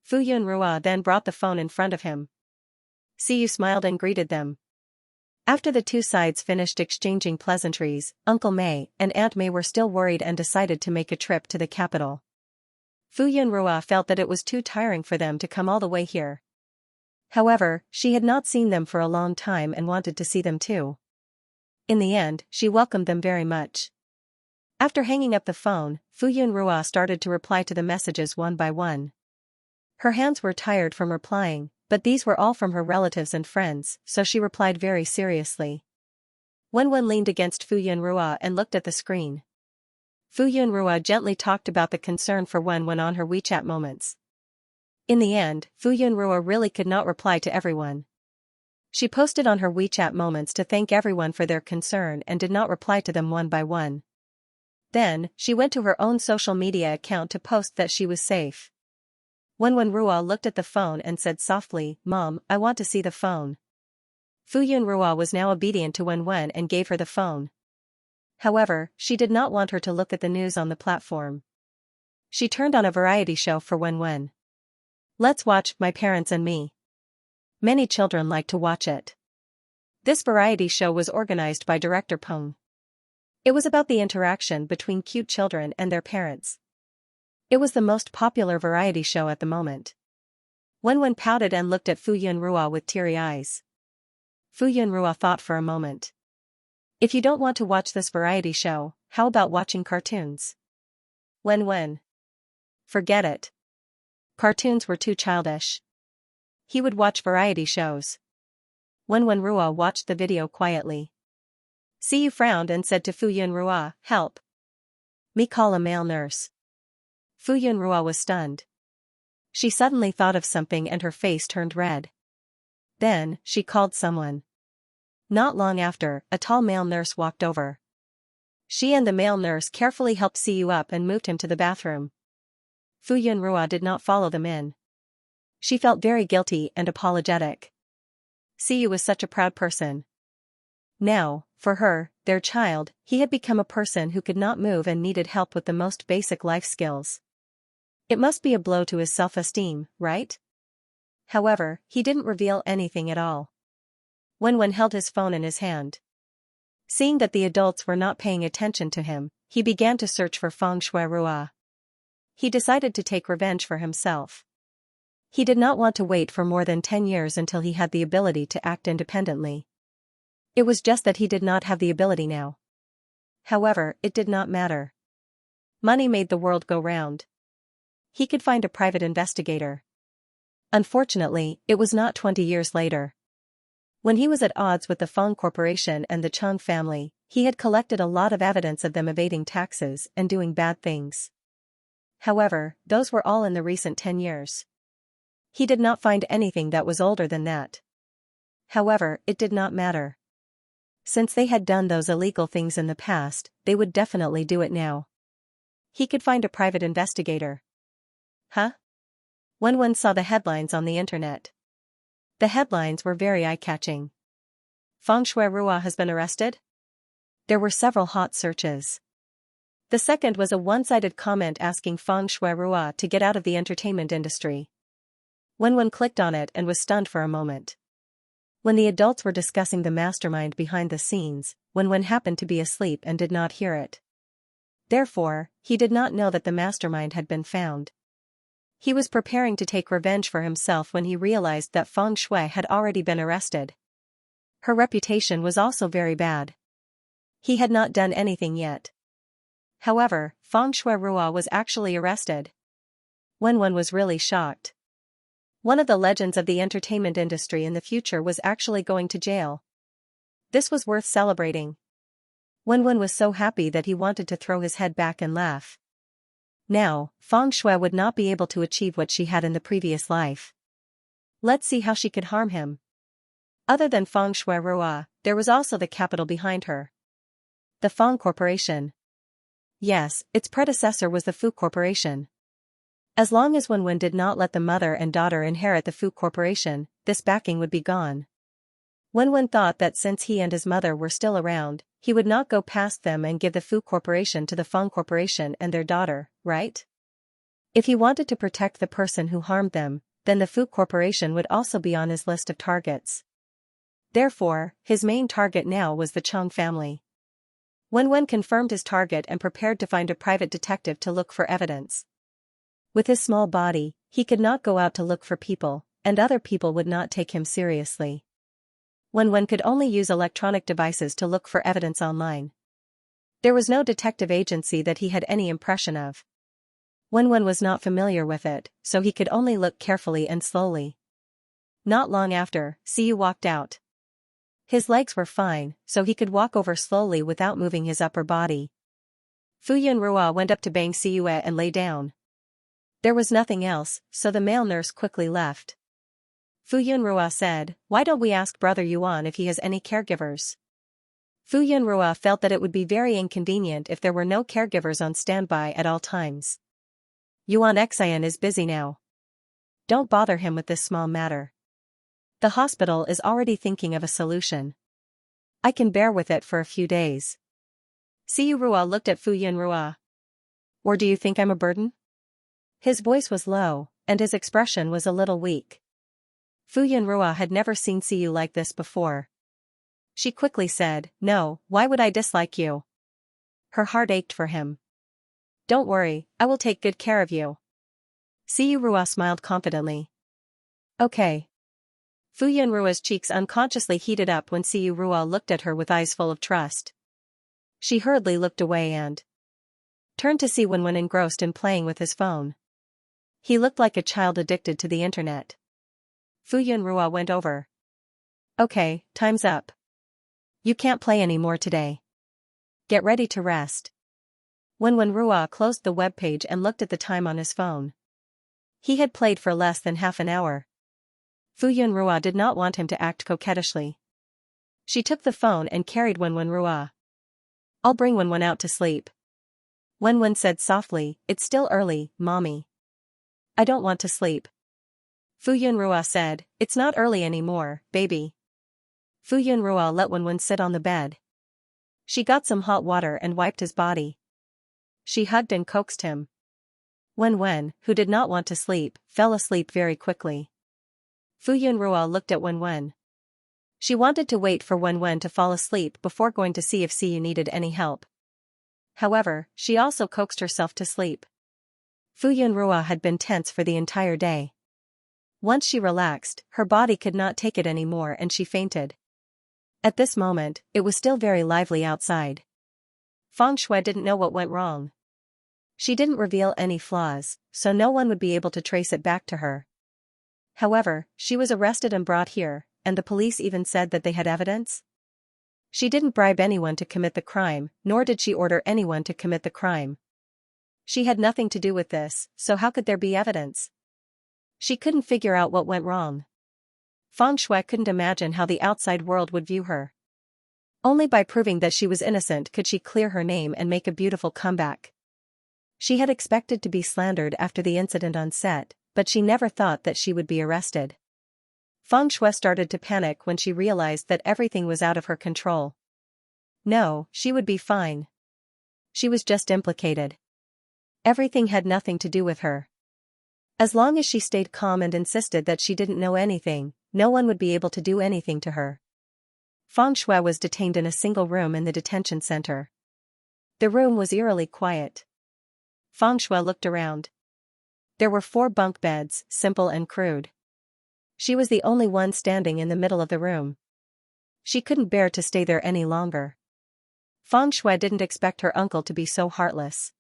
Fu Yunrua then brought the phone in front of him. Siyu smiled and greeted them. After the two sides finished exchanging pleasantries, Uncle May and Aunt May were still worried and decided to make a trip to the capital. Fu Yunrua felt that it was too tiring for them to come all the way here. However, she had not seen them for a long time and wanted to see them too. In the end, she welcomed them very much. After hanging up the phone, Fu Yunrua started to reply to the messages one by one. Her hands were tired from replying, but these were all from her relatives and friends, so she replied very seriously. Wenwen leaned against Fu Yunrua and looked at the screen. Fu Yunrua gently talked about the concern for Wenwen on her WeChat moments. In the end, Fu Yunrua really could not reply to everyone. She posted on her WeChat moments to thank everyone for their concern and did not reply to them one by one. Then, she went to her own social media account to post that she was safe. Wenwen Rua looked at the phone and said softly, Mom, I want to see the phone. Fu Yunrua was now obedient to Wenwen and gave her the phone. However, she did not want her to look at the news on the platform. She turned on a variety show for Wenwen. Let's watch My Parents and Me. Many children like to watch it. This variety show was organized by director Peng. It was about the interaction between cute children and their parents. It was the most popular variety show at the moment. Wenwen pouted and looked at Fu Yunrua with teary eyes. Fu Yunrua thought for a moment. If you don't want to watch this variety show, how about watching cartoons? Wenwen. Forget it. Cartoons were too childish. He would watch variety shows. Wenwen Rua watched the video quietly. Siyu frowned and said to Fu Yunrua, help. Me call a male nurse. Fu Yunrua was stunned. She suddenly thought of something and her face turned red. Then, she called someone. Not long after, a tall male nurse walked over. She and the male nurse carefully helped Siyu up and moved him to the bathroom. Fu Yunrua did not follow them in. She felt very guilty and apologetic. Siyu was such a proud person. Now, for her, their child, he had become a person who could not move and needed help with the most basic life skills. It must be a blow to his self-esteem, right? However, he didn't reveal anything at all. Wenwen held his phone in his hand. Seeing that the adults were not paying attention to him, he began to search for Feng Shui Rua. He decided to take revenge for himself. He did not want to wait for more than 10 years until he had the ability to act independently. It was just that he did not have the ability now. However, it did not matter. Money made the world go round. He could find a private investigator. Unfortunately, it was not 20 years later. When he was at odds with the Feng Corporation and the Chung family, he had collected a lot of evidence of them evading taxes and doing bad things. However, those were all in the recent 10 years. He did not find anything that was older than that. However, it did not matter. Since they had done those illegal things in the past, they would definitely do it now. He could find a private investigator. Huh? Wenwen saw the headlines on the internet. The headlines were very eye-catching. Feng Shui Rua has been arrested? There were several hot searches. The second was a one-sided comment asking Feng Shui Rua to get out of the entertainment industry. Wenwen clicked on it and was stunned for a moment. When the adults were discussing the mastermind behind the scenes, Wenwen happened to be asleep and did not hear it. Therefore, he did not know that the mastermind had been found. He was preparing to take revenge for himself when he realized that Feng Shui had already been arrested. Her reputation was also very bad. He had not done anything yet. However, Feng Shuirua was actually arrested. Wenwen was really shocked. One of the legends of the entertainment industry in the future was actually going to jail. This was worth celebrating. Wenwen was so happy that he wanted to throw his head back and laugh. Now, Feng Shui would not be able to achieve what she had in the previous life. Let's see how she could harm him. Other than Feng Shuirua, there was also the capital behind her. The Feng Corporation. Yes, its predecessor was the Fu Corporation. As long as Wenwen did not let the mother and daughter inherit the Fu Corporation, this backing would be gone. Wenwen thought that since he and his mother were still around, he would not go past them and give the Fu Corporation to the Feng Corporation and their daughter, right? If he wanted to protect the person who harmed them, then the Fu Corporation would also be on his list of targets. Therefore, his main target now was the Cheng family. Wenwen confirmed his target and prepared to find a private detective to look for evidence. With his small body, he could not go out to look for people, and other people would not take him seriously. Wenwen could only use electronic devices to look for evidence online. There was no detective agency that he had any impression of. Wenwen was not familiar with it, so he could only look carefully and slowly. Not long after, Siyu walked out. His legs were fine, so he could walk over slowly without moving his upper body. Fu Yunrua went up to Bang Siyue and lay down. There was nothing else, so the male nurse quickly left. Fu Yunrua said, "Why don't we ask Brother Yuan if he has any caregivers?" Fu Yunrua felt that it would be very inconvenient if there were no caregivers on standby at all times. Yuan Xian is busy now. Don't bother him with this small matter. The hospital is already thinking of a solution. I can bear with it for a few days. Siyu Rua looked at Fu Yunrua. Or do you think I'm a burden? His voice was low, and his expression was a little weak. Fu Yunrua had never seen Siyu like this before. She quickly said, "No, why would I dislike you?" Her heart ached for him. "Don't worry, I will take good care of you." Siyu Rua smiled confidently. "Okay." Fu Yunrua's cheeks unconsciously heated up when Siyu Rua looked at her with eyes full of trust. She hurriedly looked away and turned to see Wenwen engrossed in playing with his phone. He looked like a child addicted to the internet. Fu Yunrua went over. "Okay, time's up. You can't play anymore today. Get ready to rest." Wenwen Rua closed the web page and looked at the time on his phone. He had played for less than half an hour. Fu Yunrua did not want him to act coquettishly. She took the phone and carried Wenwen Rua. "I'll bring Wenwen out to sleep." Wenwen said softly, "It's still early, Mommy. I don't want to sleep." Fu Yunrua said, "It's not early anymore, baby." Fu Yunrua let Wenwen sit on the bed. She got some hot water and wiped his body. She hugged and coaxed him. Wenwen, who did not want to sleep, fell asleep very quickly. Fu Yunrua looked at Wenwen. She wanted to wait for Wenwen to fall asleep before going to see if Siyu needed any help. However, she also coaxed herself to sleep. Fu Yunrua had been tense for the entire day. Once she relaxed, her body could not take it anymore and she fainted. At this moment, it was still very lively outside. Feng Shui didn't know what went wrong. She didn't reveal any flaws, so no one would be able to trace it back to her. However, she was arrested and brought here, and the police even said that they had evidence. She didn't bribe anyone to commit the crime, nor did she order anyone to commit the crime. She had nothing to do with this, so how could there be evidence? She couldn't figure out what went wrong. Feng Shui couldn't imagine how the outside world would view her. Only by proving that she was innocent could she clear her name and make a beautiful comeback. She had expected to be slandered after the incident on set, but she never thought that she would be arrested. Feng Shui started to panic when she realized that everything was out of her control. No, she would be fine. She was just implicated. Everything had nothing to do with her. As long as she stayed calm and insisted that she didn't know anything, no one would be able to do anything to her. Feng Shui was detained in a single room in the detention center. The room was eerily quiet. Feng Shui looked around. There were 4 bunk beds, simple and crude. She was the only one standing in the middle of the room. She couldn't bear to stay there any longer. Feng Shui didn't expect her uncle to be so heartless.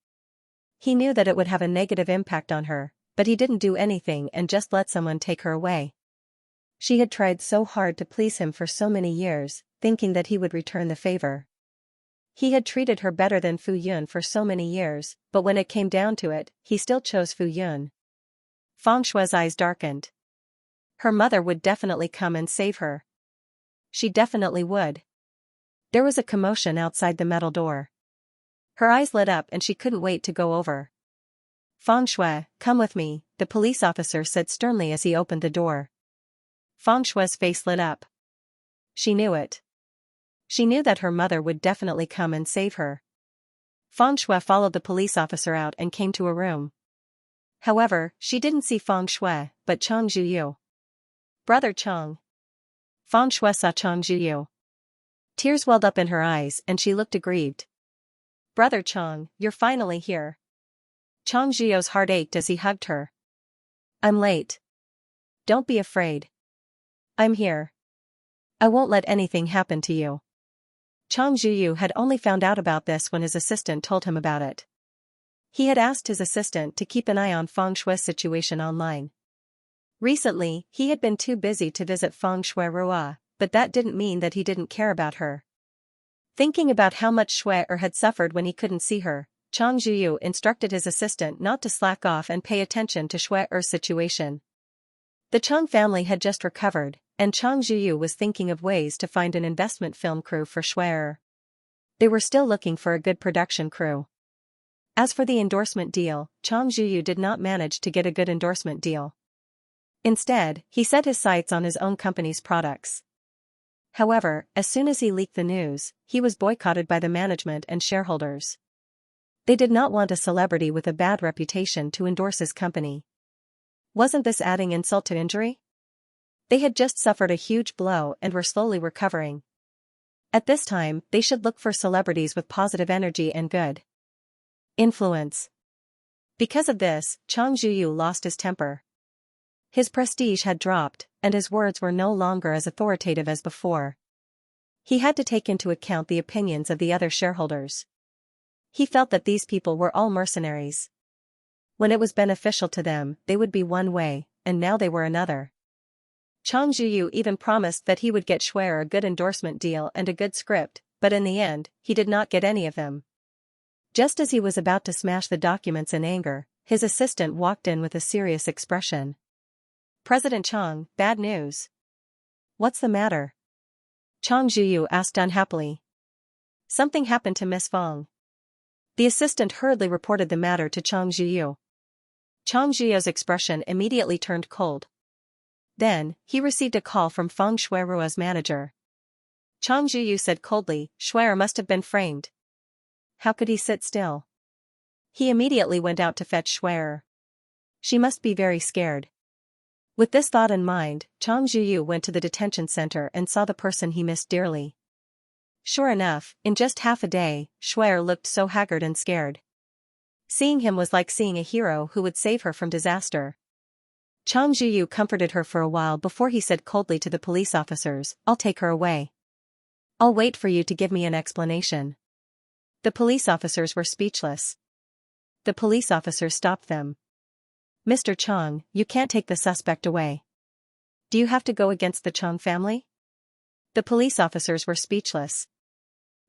He knew that it would have a negative impact on her, but he didn't do anything and just let someone take her away. She had tried so hard to please him for so many years, thinking that he would return the favor. He had treated her better than Fu Yun for so many years, but when it came down to it, he still chose Fu Yun. Feng Shui's eyes darkened. Her mother would definitely come and save her. She definitely would. There was a commotion outside the metal door. Her eyes lit up and she couldn't wait to go over. Feng Shui, come with me, the police officer said sternly as he opened the door. Feng Shui's face lit up. She knew it. She knew that her mother would definitely come and save her. Feng Shui followed the police officer out and came to a room. However, she didn't see Feng Shui, but Chang Zhuyu. Brother Chang. Feng Shui saw Chang Zhuyu. Tears welled up in her eyes and she looked aggrieved. Brother Chang, you're finally here. Chang Zhuyu's heart ached as he hugged her. I'm late. Don't be afraid. I'm here. I won't let anything happen to you. Chang Zhuyu had only found out about this when his assistant told him about it. He had asked his assistant to keep an eye on Feng Shui's situation online. Recently, he had been too busy to visit Feng Shui Rua, but that didn't mean that he didn't care about her. Thinking about how much Shui had suffered when he couldn't see her, Chang Zhuyu instructed his assistant not to slack off and pay attention to Shui's situation. The Chang family had just recovered, and Chang Zhuyu was thinking of ways to find an investment film crew for Shui. They were still looking for a good production crew. As for the endorsement deal, Chang Zhuyu did not manage to get a good endorsement deal. Instead, he set his sights on his own company's products. However, as soon as he leaked the news, he was boycotted by the management and shareholders. They did not want a celebrity with a bad reputation to endorse his company. Wasn't this adding insult to injury? They had just suffered a huge blow and were slowly recovering. At this time, they should look for celebrities with positive energy and good influence. Because of this, Chang Zhuyu lost his temper. His prestige had dropped, and his words were no longer as authoritative as before. He had to take into account the opinions of the other shareholders. He felt that these people were all mercenaries. When it was beneficial to them, they would be one way, and now they were another. Chang Zhuyu even promised that he would get Shui a good endorsement deal and a good script, but in the end, he did not get any of them. Just as he was about to smash the documents in anger, his assistant walked in with a serious expression. President Chang, bad news. What's the matter? Chang Zhuyu asked unhappily. Something happened to Miss Feng. The assistant hurriedly reported the matter to Chang Zhuyu. Chang Zhuyu's expression immediately turned cold. Then, he received a call from Feng Shui Rua's manager. Chang Zhuyu said coldly, Shui must have been framed. How could he sit still? He immediately went out to fetch Shui. She must be very scared. With this thought in mind, Chang Zhuyu went to the detention center and saw the person he missed dearly. Sure enough, in just half a day, Shui looked so haggard and scared. Seeing him was like seeing a hero who would save her from disaster. Chang Zhuyu comforted her for a while before he said coldly to the police officers, I'll take her away. I'll wait for you to give me an explanation. The police officers were speechless. The police officers stopped them. Mr. Chang, you can't take the suspect away. Do you have to go against the Chang family? The police officers were speechless.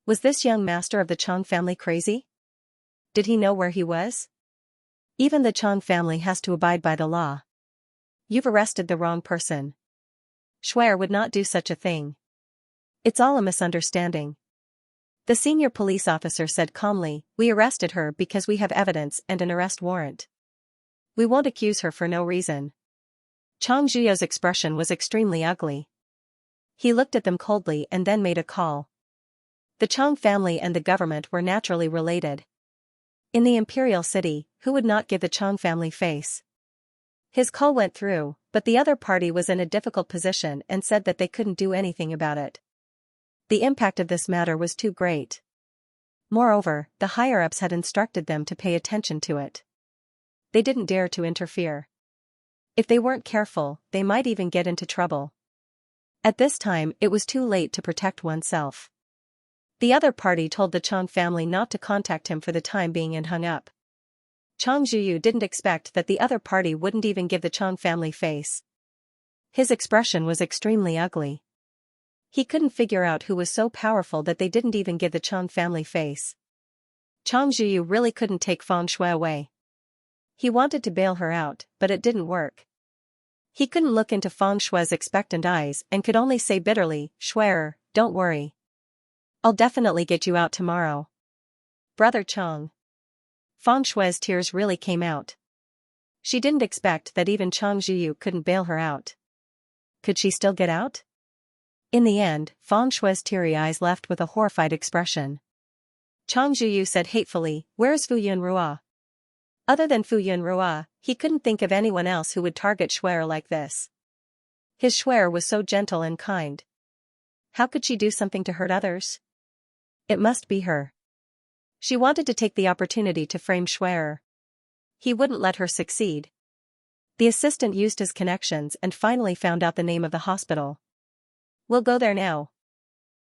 Was this young master of the Chang family crazy? Did he know where he was? Even the Chang family has to abide by the law. You've arrested the wrong person. Shui would not do such a thing. It's all a misunderstanding. The senior police officer said calmly, we arrested her because we have evidence and an arrest warrant. We won't accuse her for no reason. Chang Zhuyu's expression was extremely ugly. He looked at them coldly and then made a call. The Chang family and the government were naturally related. In the imperial city, who would not give the Chang family face? His call went through, but the other party was in a difficult position and said that they couldn't do anything about it. The impact of this matter was too great. Moreover, the higher-ups had instructed them to pay attention to it. They didn't dare to interfere. If they weren't careful, they might even get into trouble. At this time, it was too late to protect oneself. The other party told the Chang family not to contact him for the time being and hung up. Chang Zhuyu didn't expect that the other party wouldn't even give the Chang family face. His expression was extremely ugly. He couldn't figure out who was so powerful that they didn't even give the Chang family face. Chang Zhuyu really couldn't take Fang Shui away. He wanted to bail her out, but it didn't work. He couldn't look into Fang Shui's expectant eyes and could only say bitterly, "Shui'er, don't worry. I'll definitely get you out tomorrow. Brother Chang." Fang Shui's tears really came out. She didn't expect that even Chang Zhuyu couldn't bail her out. Could she still get out? In the end, Fang Shui's teary eyes left with a horrified expression. Chang Zhuyu said hatefully, "Where's Fu Yunrua?" Other than Fu Yunrua, he couldn't think of anyone else who would target Shui'er like this. His Shui'er was so gentle and kind. How could she do something to hurt others? It must be her. She wanted to take the opportunity to frame Shui'er. He wouldn't let her succeed. The assistant used his connections and finally found out the name of the hospital. "We'll go there now."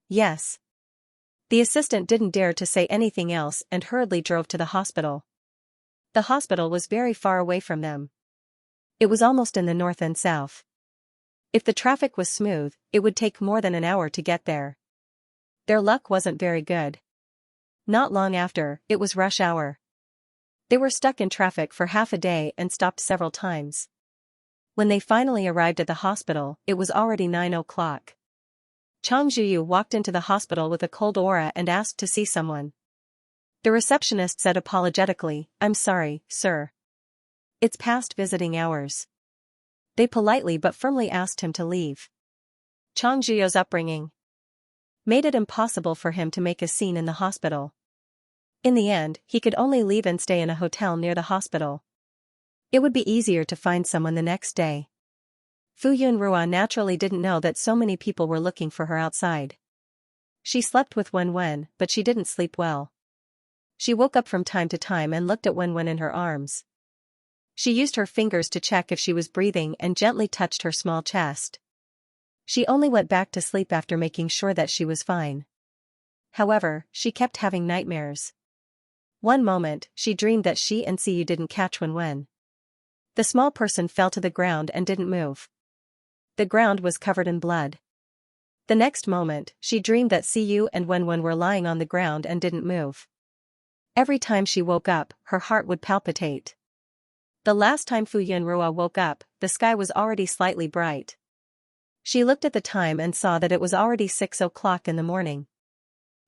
"Yes." The assistant didn't dare to say anything else and hurriedly drove to the hospital. The hospital was very far away from them. It was almost in the north and south. If the traffic was smooth, it would take more than an hour to get there. Their luck wasn't very good. Not long after, it was rush hour. They were stuck in traffic for half a day and stopped several times. When they finally arrived at the hospital, it was already 9 o'clock. Chang Zhuyu walked into the hospital with a cold aura and asked to see someone. The receptionist said apologetically, "I'm sorry, sir. It's past visiting hours." They politely but firmly asked him to leave. Chang Zhuyu's upbringing made it impossible for him to make a scene in the hospital. In the end, he could only leave and stay in a hotel near the hospital. It would be easier to find someone the next day. Fu Yunrua naturally didn't know that so many people were looking for her outside. She slept with Wen, but she didn't sleep well. She woke up from time to time and looked at Wen in her arms. She used her fingers to check if she was breathing and gently touched her small chest. She only went back to sleep after making sure that she was fine. However, she kept having nightmares. One moment, she dreamed that she and Siyu didn't catch Wen. The small person fell to the ground and didn't move. The ground was covered in blood. The next moment, she dreamed that Siyu and Wen were lying on the ground and didn't move. Every time she woke up, her heart would palpitate. The last time Fu Yunrua woke up, the sky was already slightly bright. She looked at the time and saw that it was already 6 o'clock in the morning.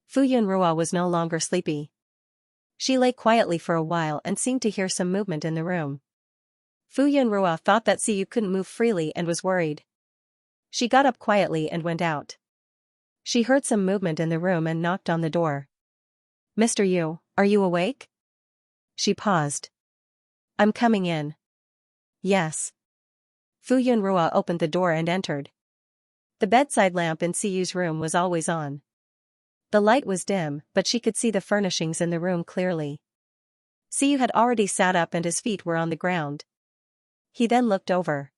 Fu Yunrua was no longer sleepy. She lay quietly for a while and seemed to hear some movement in the room. Fu Yunrua thought that Siyu couldn't move freely and was worried. She got up quietly and went out. She heard some movement in the room and knocked on the door. "Mr. Yu, are you awake?" She paused. "I'm coming in." "Yes." Fu Yunrua opened the door and entered. The bedside lamp in Siyu's room was always on. The light was dim, but she could see the furnishings in the room clearly. Siyu had already sat up and his feet were on the ground. He then looked over.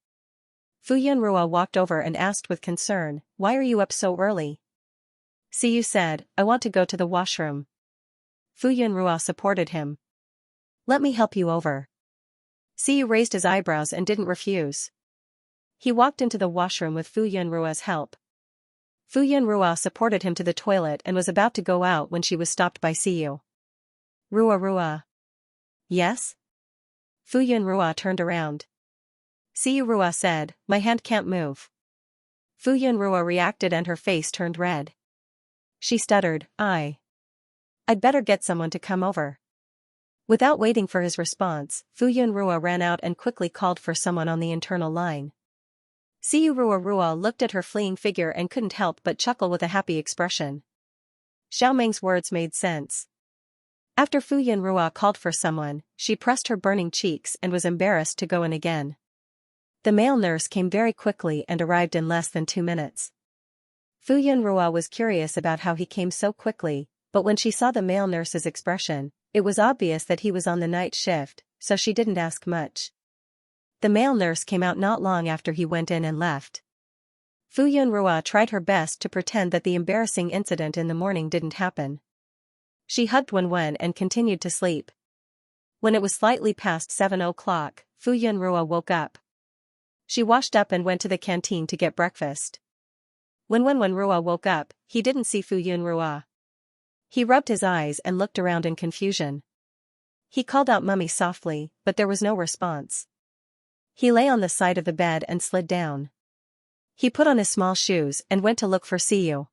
Fu Yunrua walked over and asked with concern, "Why are you up so early?" Siyu said, "I want to go to the washroom." Fu Yunrua supported him. "Let me help you over." Siyu raised his eyebrows and didn't refuse. He walked into the washroom with Fu Yunrua's help. Fu Yunrua supported him to the toilet and was about to go out when she was stopped by Siyu. "Rua." "Yes?" Fu Yunrua turned around. Siyu Rua said, "My hand can't move." Fu Yunrua reacted and her face turned red. She stuttered, I'd better get someone to come over." Without waiting for his response, Fu Yunrua ran out and quickly called for someone on the internal line. Siyu Rua looked at her fleeing figure and couldn't help but chuckle with a happy expression. Xiao Meng's words made sense. After Fu Yunrua called for someone, she pressed her burning cheeks and was embarrassed to go in again. The male nurse came very quickly and arrived in less than 2 minutes. Fu Yunrua was curious about how he came so quickly, but when she saw the male nurse's expression, it was obvious that he was on the night shift, so she didn't ask much. The male nurse came out not long after he went in and left. Fu Yunrua tried her best to pretend that the embarrassing incident in the morning didn't happen. She hugged Wenwen and continued to sleep. When it was slightly past 7 o'clock, Fu Yunrua woke up. She washed up and went to the canteen to get breakfast. When Wenwen woke up, he didn't see Fu Yunrua. He rubbed his eyes and looked around in confusion. He called out "Mummy" softly, but there was no response. He lay on the side of the bed and slid down. He put on his small shoes and went to look for Siyu.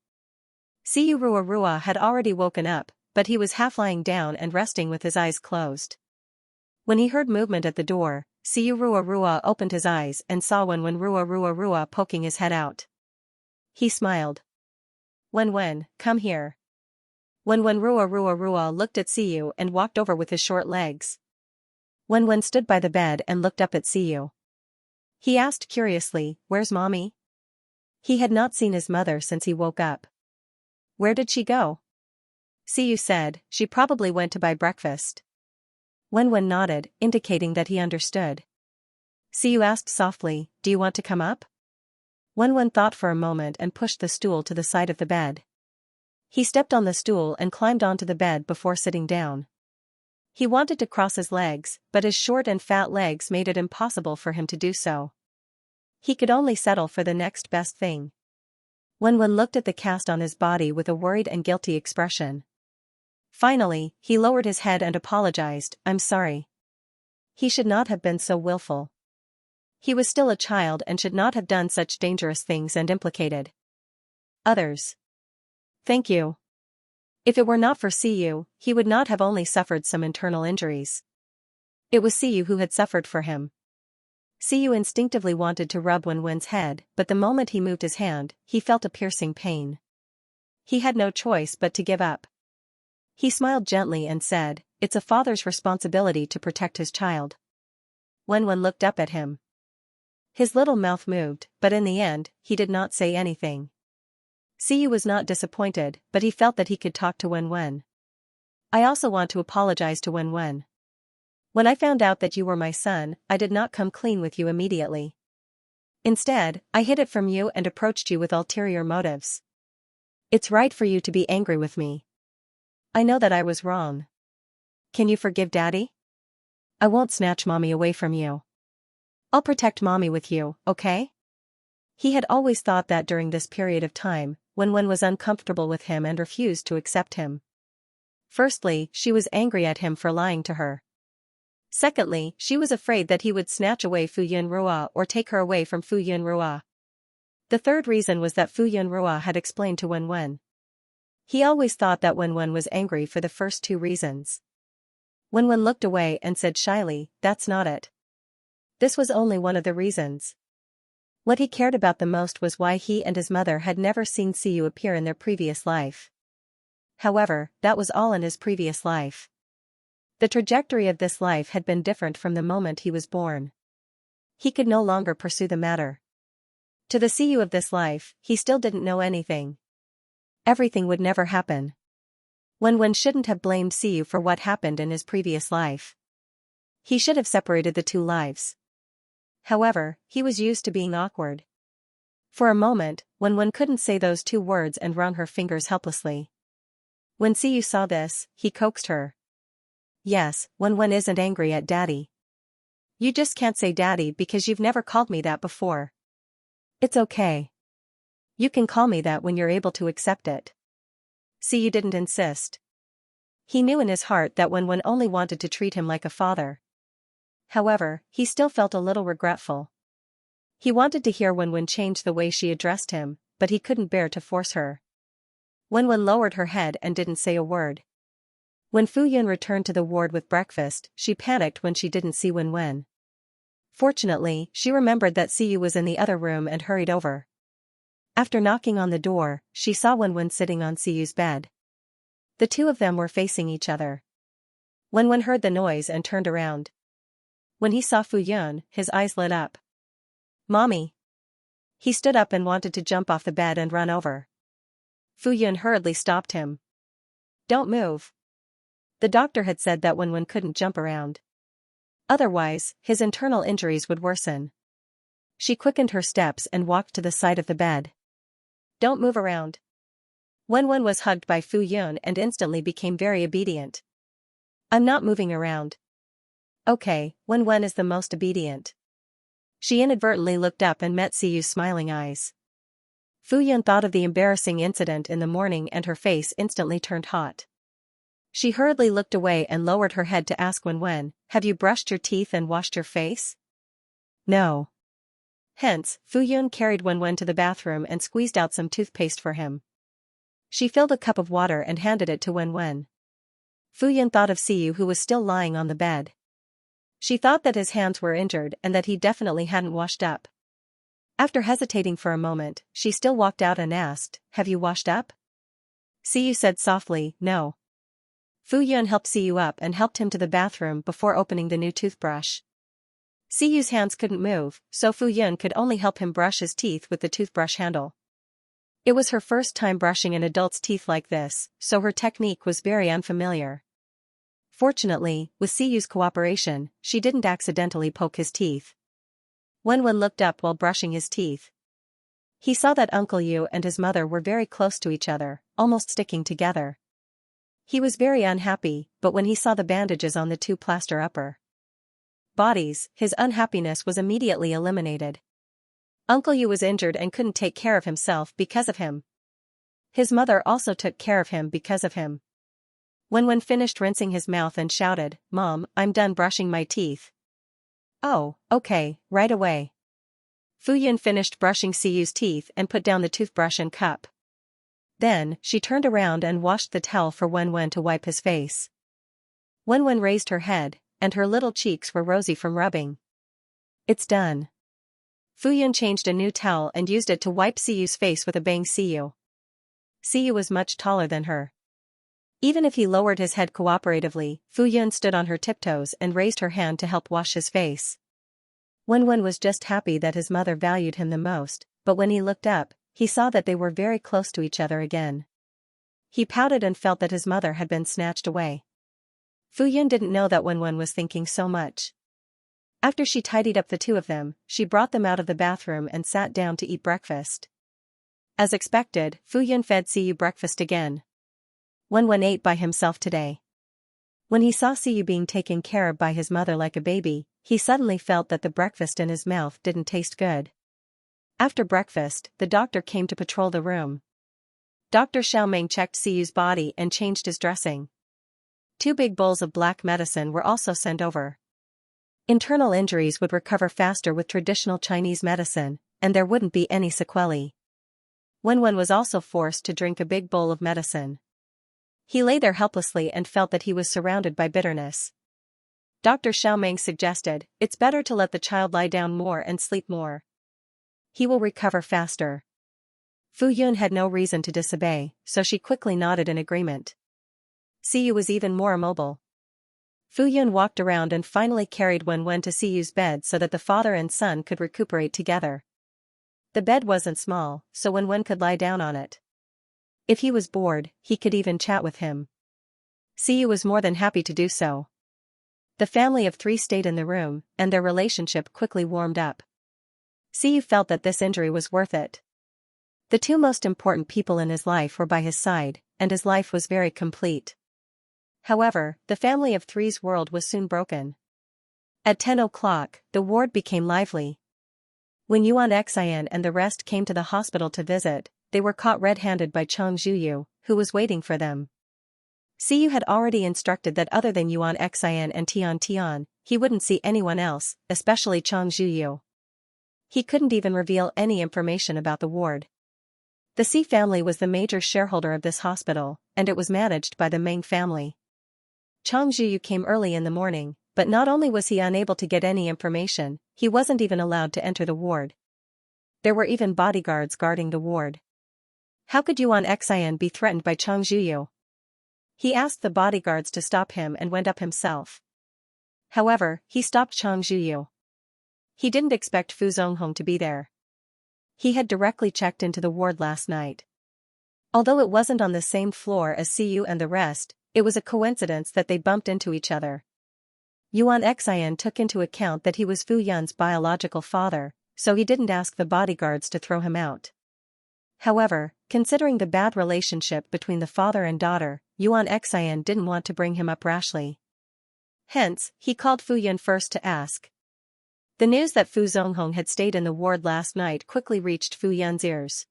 Siyu Rua had already woken up, but he was half lying down and resting with his eyes closed. When he heard movement at the door, Siyu Rua opened his eyes and saw Wenwen Rua poking his head out. He smiled. "Wenwen, come here." Wenwen Rua looked at Siyu and walked over with his short legs. Wenwen stood by the bed and looked up at Siyu. He asked curiously, "Where's Mommy?" He had not seen his mother since he woke up. "Where did she go?" Siyu said, "She probably went to buy breakfast." Wenwen nodded, indicating that he understood. Siyu asked softly, "Do you want to come up?" Wenwen thought for a moment and pushed the stool to the side of the bed. He stepped on the stool and climbed onto the bed before sitting down. He wanted to cross his legs, but his short and fat legs made it impossible for him to do so. He could only settle for the next best thing. Wenwen looked at the cast on his body with a worried and guilty expression. Finally, he lowered his head and apologized, "I'm sorry. He should not have been so willful. He was still a child and should not have done such dangerous things and implicated others. Thank you. If it were not for Siyu, he would not have only suffered some internal injuries. It was Siyu who had suffered for him." Siyu instinctively wanted to rub Wenwen's head, but the moment he moved his hand, he felt a piercing pain. He had no choice but to give up. He smiled gently and said, "It's a father's responsibility to protect his child." Wenwen looked up at him. His little mouth moved, but in the end, he did not say anything. Siyu was not disappointed, but he felt that he could talk to Wenwen. "I also want to apologize to Wenwen. When I found out that you were my son, I did not come clean with you immediately. Instead, I hid it from you and approached you with ulterior motives. It's right for you to be angry with me. I know that I was wrong. Can you forgive Daddy? I won't snatch Mommy away from you. I'll protect Mommy with you, okay?" He had always thought that during this period of time, Wenwen was uncomfortable with him and refused to accept him. Firstly, she was angry at him for lying to her. Secondly, she was afraid that he would snatch away Fu Yunrua or take her away from Fu Yunrua. The third reason was that Fu Yunrua had explained to Wenwen. He always thought that Wenwen was angry for the first two reasons. Wenwen looked away and said shyly, "That's not it. This was only one of the reasons." What he cared about the most was why he and his mother had never seen Siyu appear in their previous life. However, that was all in his previous life. The trajectory of this life had been different from the moment he was born. He could no longer pursue the matter. To the Siyu of this life, he still didn't know anything. Everything would never happen. Wenwen shouldn't have blamed Siyu for what happened in his previous life. He should have separated the two lives. However, he was used to being awkward. For a moment, Wenwen couldn't say those two words and wrung her fingers helplessly. When Siyu saw this, he coaxed her. "Yes, Wenwen isn't angry at Daddy. You just can't say Daddy because you've never called me that before. It's okay. You can call me that when you're able to accept it." Siyu didn't insist. He knew in his heart that Wenwen only wanted to treat him like a father. However, he still felt a little regretful. He wanted to hear Wenwen change the way she addressed him, but he couldn't bear to force her. Wenwen lowered her head and didn't say a word. When Fu Yun returned to the ward with breakfast, she panicked when she didn't see Wenwen. Fortunately, she remembered that Siyu was in the other room and hurried over. After knocking on the door, she saw Wenwen sitting on Siyu's bed. The two of them were facing each other. Wenwen heard the noise and turned around. When he saw Fu Yun, his eyes lit up. "Mommy." He stood up and wanted to jump off the bed and run over. Fu Yun hurriedly stopped him. "Don't move." The doctor had said that Wenwen couldn't jump around. Otherwise, his internal injuries would worsen. She quickened her steps and walked to the side of the bed. Don't move around. Wenwen was hugged by Fu Yun and instantly became very obedient. I'm not moving around. Okay, Wenwen is the most obedient. She inadvertently looked up and met Siyu's smiling eyes. Fu Yun thought of the embarrassing incident in the morning and her face instantly turned hot. She hurriedly looked away and lowered her head to ask Wenwen, have you brushed your teeth and washed your face? No. Hence, Fu Yun carried Wenwen to the bathroom and squeezed out some toothpaste for him. She filled a cup of water and handed it to Wenwen. Fu Yun thought of Siyu who was still lying on the bed. She thought that his hands were injured and that he definitely hadn't washed up. After hesitating for a moment, she still walked out and asked, have you washed up? Siyu said softly, no. Fu Yun helped Siyu up and helped him to the bathroom before opening the new toothbrush. Siyu's hands couldn't move, so Fu Yun could only help him brush his teeth with the toothbrush handle. It was her first time brushing an adult's teeth like this, so her technique was very unfamiliar. Fortunately, with Siyu's cooperation, she didn't accidentally poke his teeth. Wenwen looked up while brushing his teeth. He saw that Uncle Yu and his mother were very close to each other, almost sticking together. He was very unhappy, but when he saw the bandages on the two plaster upper bodies, his unhappiness was immediately eliminated. Uncle Yu was injured and couldn't take care of himself because of him. His mother also took care of him because of him. Wenwen finished rinsing his mouth and shouted, Mom, I'm done brushing my teeth. Oh, okay, right away. Fu Yun finished brushing Siyu's teeth and put down the toothbrush and cup. Then, she turned around and washed the towel for Wenwen to wipe his face. Wenwen raised her head, and her little cheeks were rosy from rubbing. It's done. Fu Yun changed a new towel and used it to wipe Siyu's face with a bang. Siyu was much taller than her. Even if he lowered his head cooperatively, Fu Yun stood on her tiptoes and raised her hand to help wash his face. Wenwen was just happy that his mother valued him the most, but when he looked up, he saw that they were very close to each other again. He pouted and felt that his mother had been snatched away. Fu Yun didn't know that Wenwen was thinking so much. After she tidied up the two of them, she brought them out of the bathroom and sat down to eat breakfast. As expected, Fu Yun fed Siyu breakfast again. Wenwen ate by himself today. When he saw Siyu being taken care of by his mother like a baby, he suddenly felt that the breakfast in his mouth didn't taste good. After breakfast, the doctor came to patrol the room. Dr. Xiaoming checked Siyu's body and changed his dressing. 2 big bowls of black medicine were also sent over. Internal injuries would recover faster with traditional Chinese medicine, and there wouldn't be any sequelae. Wenwen was also forced to drink a big bowl of medicine. He lay there helplessly and felt that he was surrounded by bitterness. Dr. Xiaoming suggested, it's better to let the child lie down more and sleep more. He will recover faster. Fu Yun had no reason to disobey, so she quickly nodded in agreement. Siyu was even more immobile. Fu Yun walked around and finally carried Wenwen to Siyu's bed so that the father and son could recuperate together. The bed wasn't small, so Wenwen could lie down on it. If he was bored, he could even chat with him. Siyu was more than happy to do so. The family of 3 stayed in the room, and their relationship quickly warmed up. Siyu felt that this injury was worth it. The 2 most important people in his life were by his side, and his life was very complete. However, the family of 3's world was soon broken. At 10 o'clock, the ward became lively. When Yuan Xian and the rest came to the hospital to visit, they were caught red-handed by Chang Zhuyu, who was waiting for them. Siyu had already instructed that other than Yuan Xian and Tian, he wouldn't see anyone else, especially Chang Zhuyu. He couldn't even reveal any information about the ward. The Xi family was the major shareholder of this hospital, and it was managed by the Meng family. Chang Zhuyu came early in the morning, but not only was he unable to get any information, he wasn't even allowed to enter the ward. There were even bodyguards guarding the ward. How could Yuan Xian be threatened by Chang Zhuyu? He asked the bodyguards to stop him and went up himself. However, he stopped Chang Zhuyu. He didn't expect Fu Zonghong to be there. He had directly checked into the ward last night. Although it wasn't on the same floor as Siyu and the rest, it was a coincidence that they bumped into each other. Yuan Xian took into account that he was Fu Yun's biological father, so he didn't ask the bodyguards to throw him out. However, considering the bad relationship between the father and daughter, Yuan Xian didn't want to bring him up rashly. Hence, he called Fu Yun first to ask. The news that Fu Zonghong had stayed in the ward last night quickly reached Fu Yun's ears.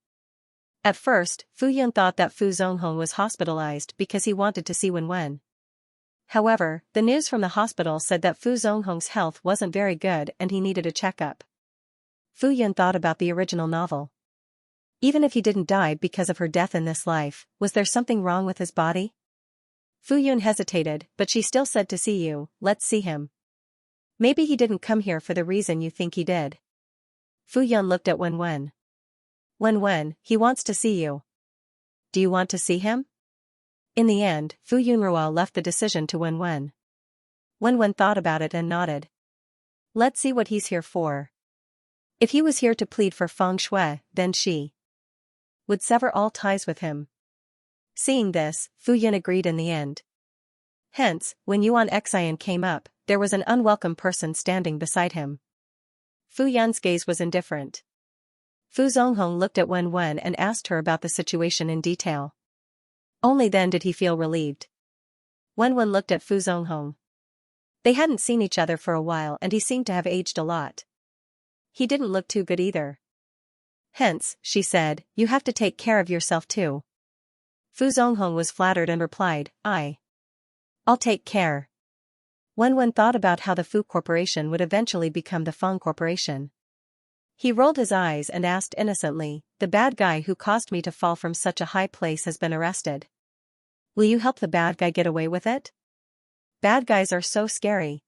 At first, Fu Yun thought that Fu Zonghong was hospitalized because he wanted to see Wen. However, the news from the hospital said that Fu Zonghong's health wasn't very good and he needed a checkup. Fu Yun thought about the original novel. Even if he didn't die because of her death in this life, was there something wrong with his body? Fu Yun hesitated, but she still said to see you, let's see him. Maybe he didn't come here for the reason you think he did. Fu Yun looked at Wen. Wen, he wants to see you. Do you want to see him? In the end, Fu Yunrua left the decision to Wen. Wen thought about it and nodded. Let's see what he's here for. If he was here to plead for Feng Shui, then she would sever all ties with him. Seeing this, Fu Yun agreed in the end. Hence, when Yuan Xian came up, there was an unwelcome person standing beside him. Fu Yun's gaze was indifferent. Fu Zonghong looked at Wen and asked her about the situation in detail. Only then did he feel relieved. Wen looked at Fu Zonghong. They hadn't seen each other for a while and he seemed to have aged a lot. He didn't look too good either. Hence, she said, you have to take care of yourself too. Fu Zonghong was flattered and replied, I'll take care. Wen thought about how the Fu Corporation would eventually become the Feng Corporation. He rolled his eyes and asked innocently, the bad guy who caused me to fall from such a high place has been arrested. Will you help the bad guy get away with it? Bad guys are so scary.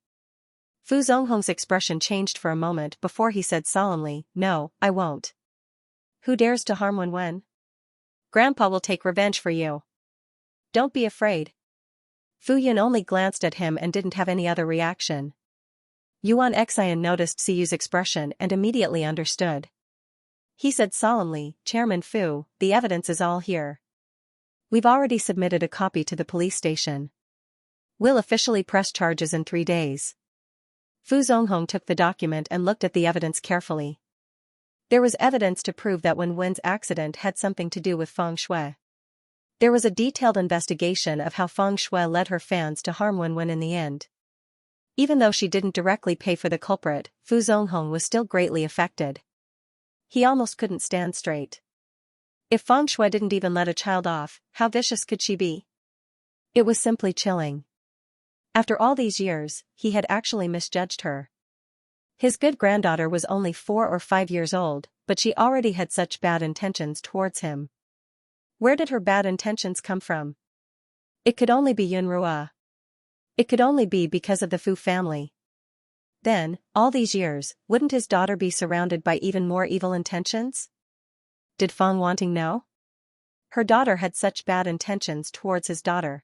Fu Zonghong's expression changed for a moment before he said solemnly, no, I won't. Who dares to harm Wen? Grandpa will take revenge for you. Don't be afraid. Fu Yun only glanced at him and didn't have any other reaction. Yuan Xian noticed Siyu's expression and immediately understood. He said solemnly, Chairman Fu, the evidence is all here. We've already submitted a copy to the police station. We'll officially press charges in 3 days. Fu Zonghong took the document and looked at the evidence carefully. There was evidence to prove that Wen's accident had something to do with Feng Shui. There was a detailed investigation of how Feng Shui led her fans to harm Wen in the end. Even though she didn't directly pay for the culprit, Fu Zonghong was still greatly affected. He almost couldn't stand straight. If Feng Shui didn't even let a child off, how vicious could she be? It was simply chilling. After all these years, he had actually misjudged her. His good granddaughter was only 4 or 5 years old, but she already had such bad intentions towards him. Where did her bad intentions come from? It could only be Yunrua. It could only be because of the Fu family. Then, all these years, wouldn't his daughter be surrounded by even more evil intentions? Did Feng Wanting know? Her daughter had such bad intentions towards his daughter.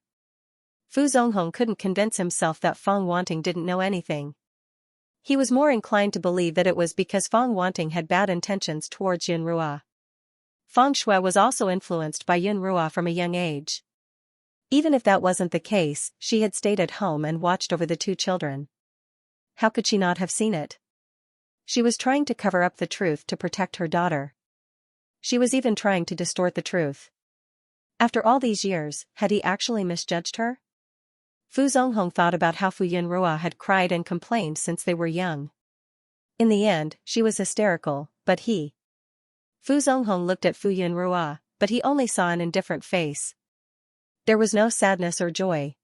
Fu Zonghong couldn't convince himself that Feng Wanting didn't know anything. He was more inclined to believe that it was because Feng Wanting had bad intentions towards Yunrua. Feng Shui was also influenced by Yunrua from a young age. Even if that wasn't the case, she had stayed at home and watched over the 2 children. How could she not have seen it? She was trying to cover up the truth to protect her daughter. She was even trying to distort the truth. After all these years, had he actually misjudged her? Fu Zonghong thought about how Fu Yunrua had cried and complained since they were young. In the end, she was hysterical, but he. Fu Zonghong looked at Fu Yunrua, but he only saw an indifferent face. There was no sadness or joy.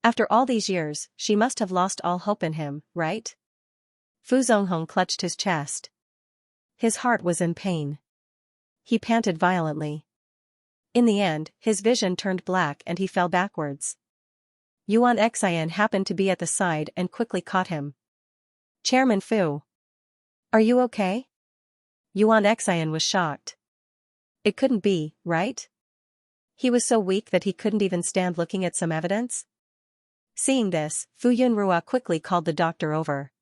After all these years, she must have lost all hope in him, right? Fu Zonghong clutched his chest. His heart was in pain. He panted violently. In the end, his vision turned black and he fell backwards. Yuan Xian happened to be at the side and quickly caught him. Chairman Fu. Are you okay? Yuan Xian was shocked. It couldn't be, right? He was so weak that he couldn't even stand looking at some evidence? Seeing this, Fu Yunrua quickly called the doctor over.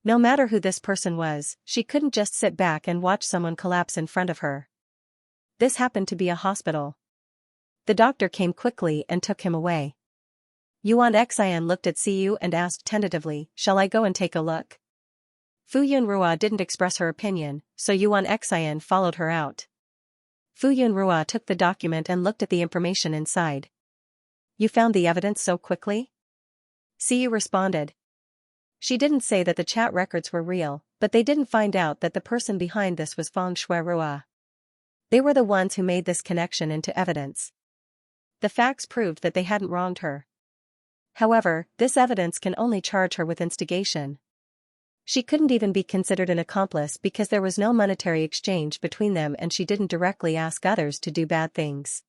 No matter who this person was, she couldn't just sit back and watch someone collapse in front of her. This happened to be a hospital. The doctor came quickly and took him away. Yuan Xian looked at Siyu and asked tentatively, shall I go and take a look? Fu Yunrua didn't express her opinion, so Yuan Xian followed her out. Fu Yunrua took the document and looked at the information inside. You found the evidence so quickly? Siyu responded. She didn't say that the chat records were real, but they didn't find out that the person behind this was Feng Shuirua. They were the ones who made this connection into evidence. The facts proved that they hadn't wronged her. However, this evidence can only charge her with instigation. She couldn't even be considered an accomplice because there was no monetary exchange between them and she didn't directly ask others to do bad things.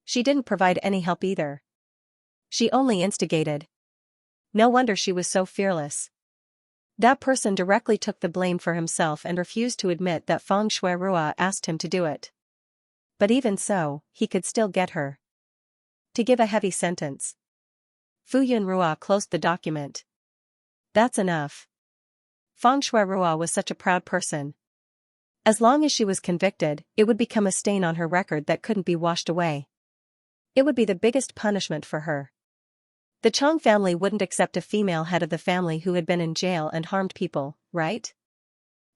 She didn't provide any help either. She only instigated. No wonder she was so fearless. That person directly took the blame for himself and refused to admit that Feng Shuirua asked him to do it. But even so, he could still get her to give a heavy sentence. Fu Yunrua closed the document. That's enough. Feng Shuirua was such a proud person. As long as she was convicted, it would become a stain on her record that couldn't be washed away. It would be the biggest punishment for her. The Chong family wouldn't accept a female head of the family who had been in jail and harmed people, right?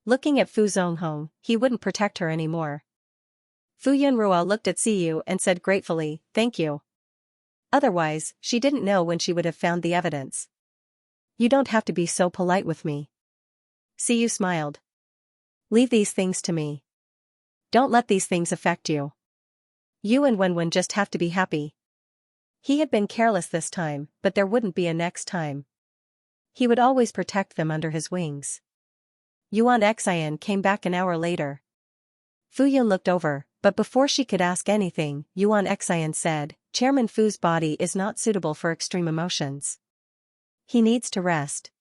Looking at Fu Zonghong, he wouldn't protect her anymore. Fu Yunrua looked at Siyu and said gratefully, "Thank you." Otherwise, she didn't know when she would have found the evidence. You don't have to be so polite with me. Siyu smiled. Leave these things to me. Don't let these things affect you. You and Wenwen just have to be happy. He had been careless this time, but there wouldn't be a next time. He would always protect them under his wings. Yuan Xian came back an hour later. Fu Yun looked over, but before she could ask anything, Yuan Xian said, Chairman Fu's body is not suitable for extreme emotions. He needs to rest.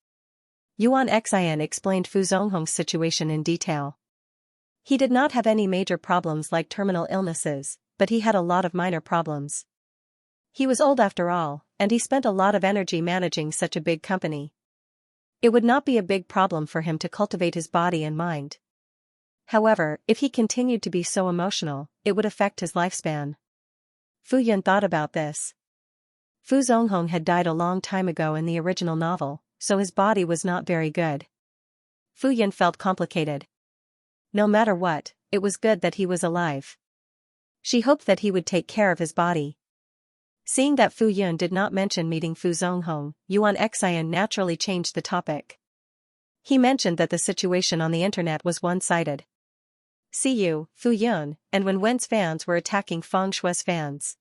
Yuan Xian explained Fu Zonghong's situation in detail. He did not have any major problems like terminal illnesses, but he had a lot of minor problems. He was old after all, and he spent a lot of energy managing such a big company. It would not be a big problem for him to cultivate his body and mind. However, if he continued to be so emotional, it would affect his lifespan. Fu Yun thought about this. Fu Zonghong had died a long time ago in the original novel, so his body was not very good. Fu Yun felt complicated. No matter what, it was good that he was alive. She hoped that he would take care of his body. Seeing that Fu Yun did not mention meeting Fu Zonghong, Yuan Xian naturally changed the topic. He mentioned that the situation on the internet was one-sided. Siyu, Fu Yun, and Wenwen's fans were attacking Feng Shui's fans.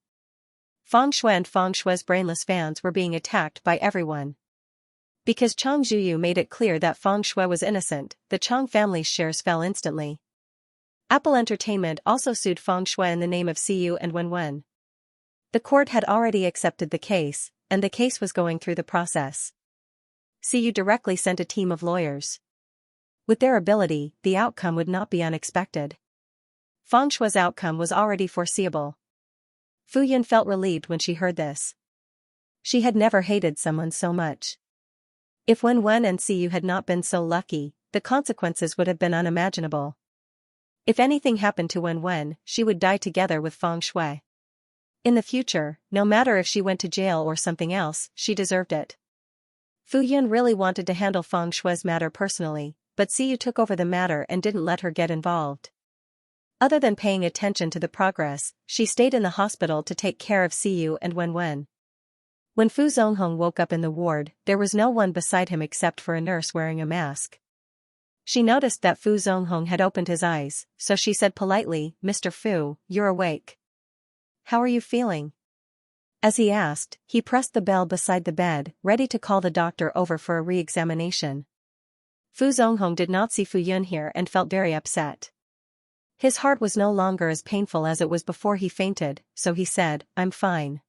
Feng Shui and Feng Shui's brainless fans were being attacked by everyone. Because Chang Zhuyu made it clear that Feng Shui was innocent, the Chang family's shares fell instantly. Apple Entertainment also sued Feng Shui in the name of Siyu and Wenwen. The court had already accepted the case, and the case was going through the process. Siyu directly sent a team of lawyers. With their ability, the outcome would not be unexpected. Feng Shui's outcome was already foreseeable. Fu Yun felt relieved when she heard this. She had never hated someone so much. If Wenwen and Siyu had not been so lucky, the consequences would have been unimaginable. If anything happened to Wenwen, she would die together with Feng Shui. In the future, no matter if she went to jail or something else, she deserved it. Fu Yun really wanted to handle Feng Shui's matter personally, but Siyu took over the matter and didn't let her get involved. Other than paying attention to the progress, she stayed in the hospital to take care of Siyu and Wenwen. When Fu Zonghong woke up in the ward, there was no one beside him except for a nurse wearing a mask. She noticed that Fu Zonghong had opened his eyes, so she said politely, Mr. Fu, you're awake. How are you feeling? As he asked, he pressed the bell beside the bed, ready to call the doctor over for a re-examination. Fu Zonghong did not see Fu Yun here and felt very upset. His heart was no longer as painful as it was before he fainted, so he said, I'm fine.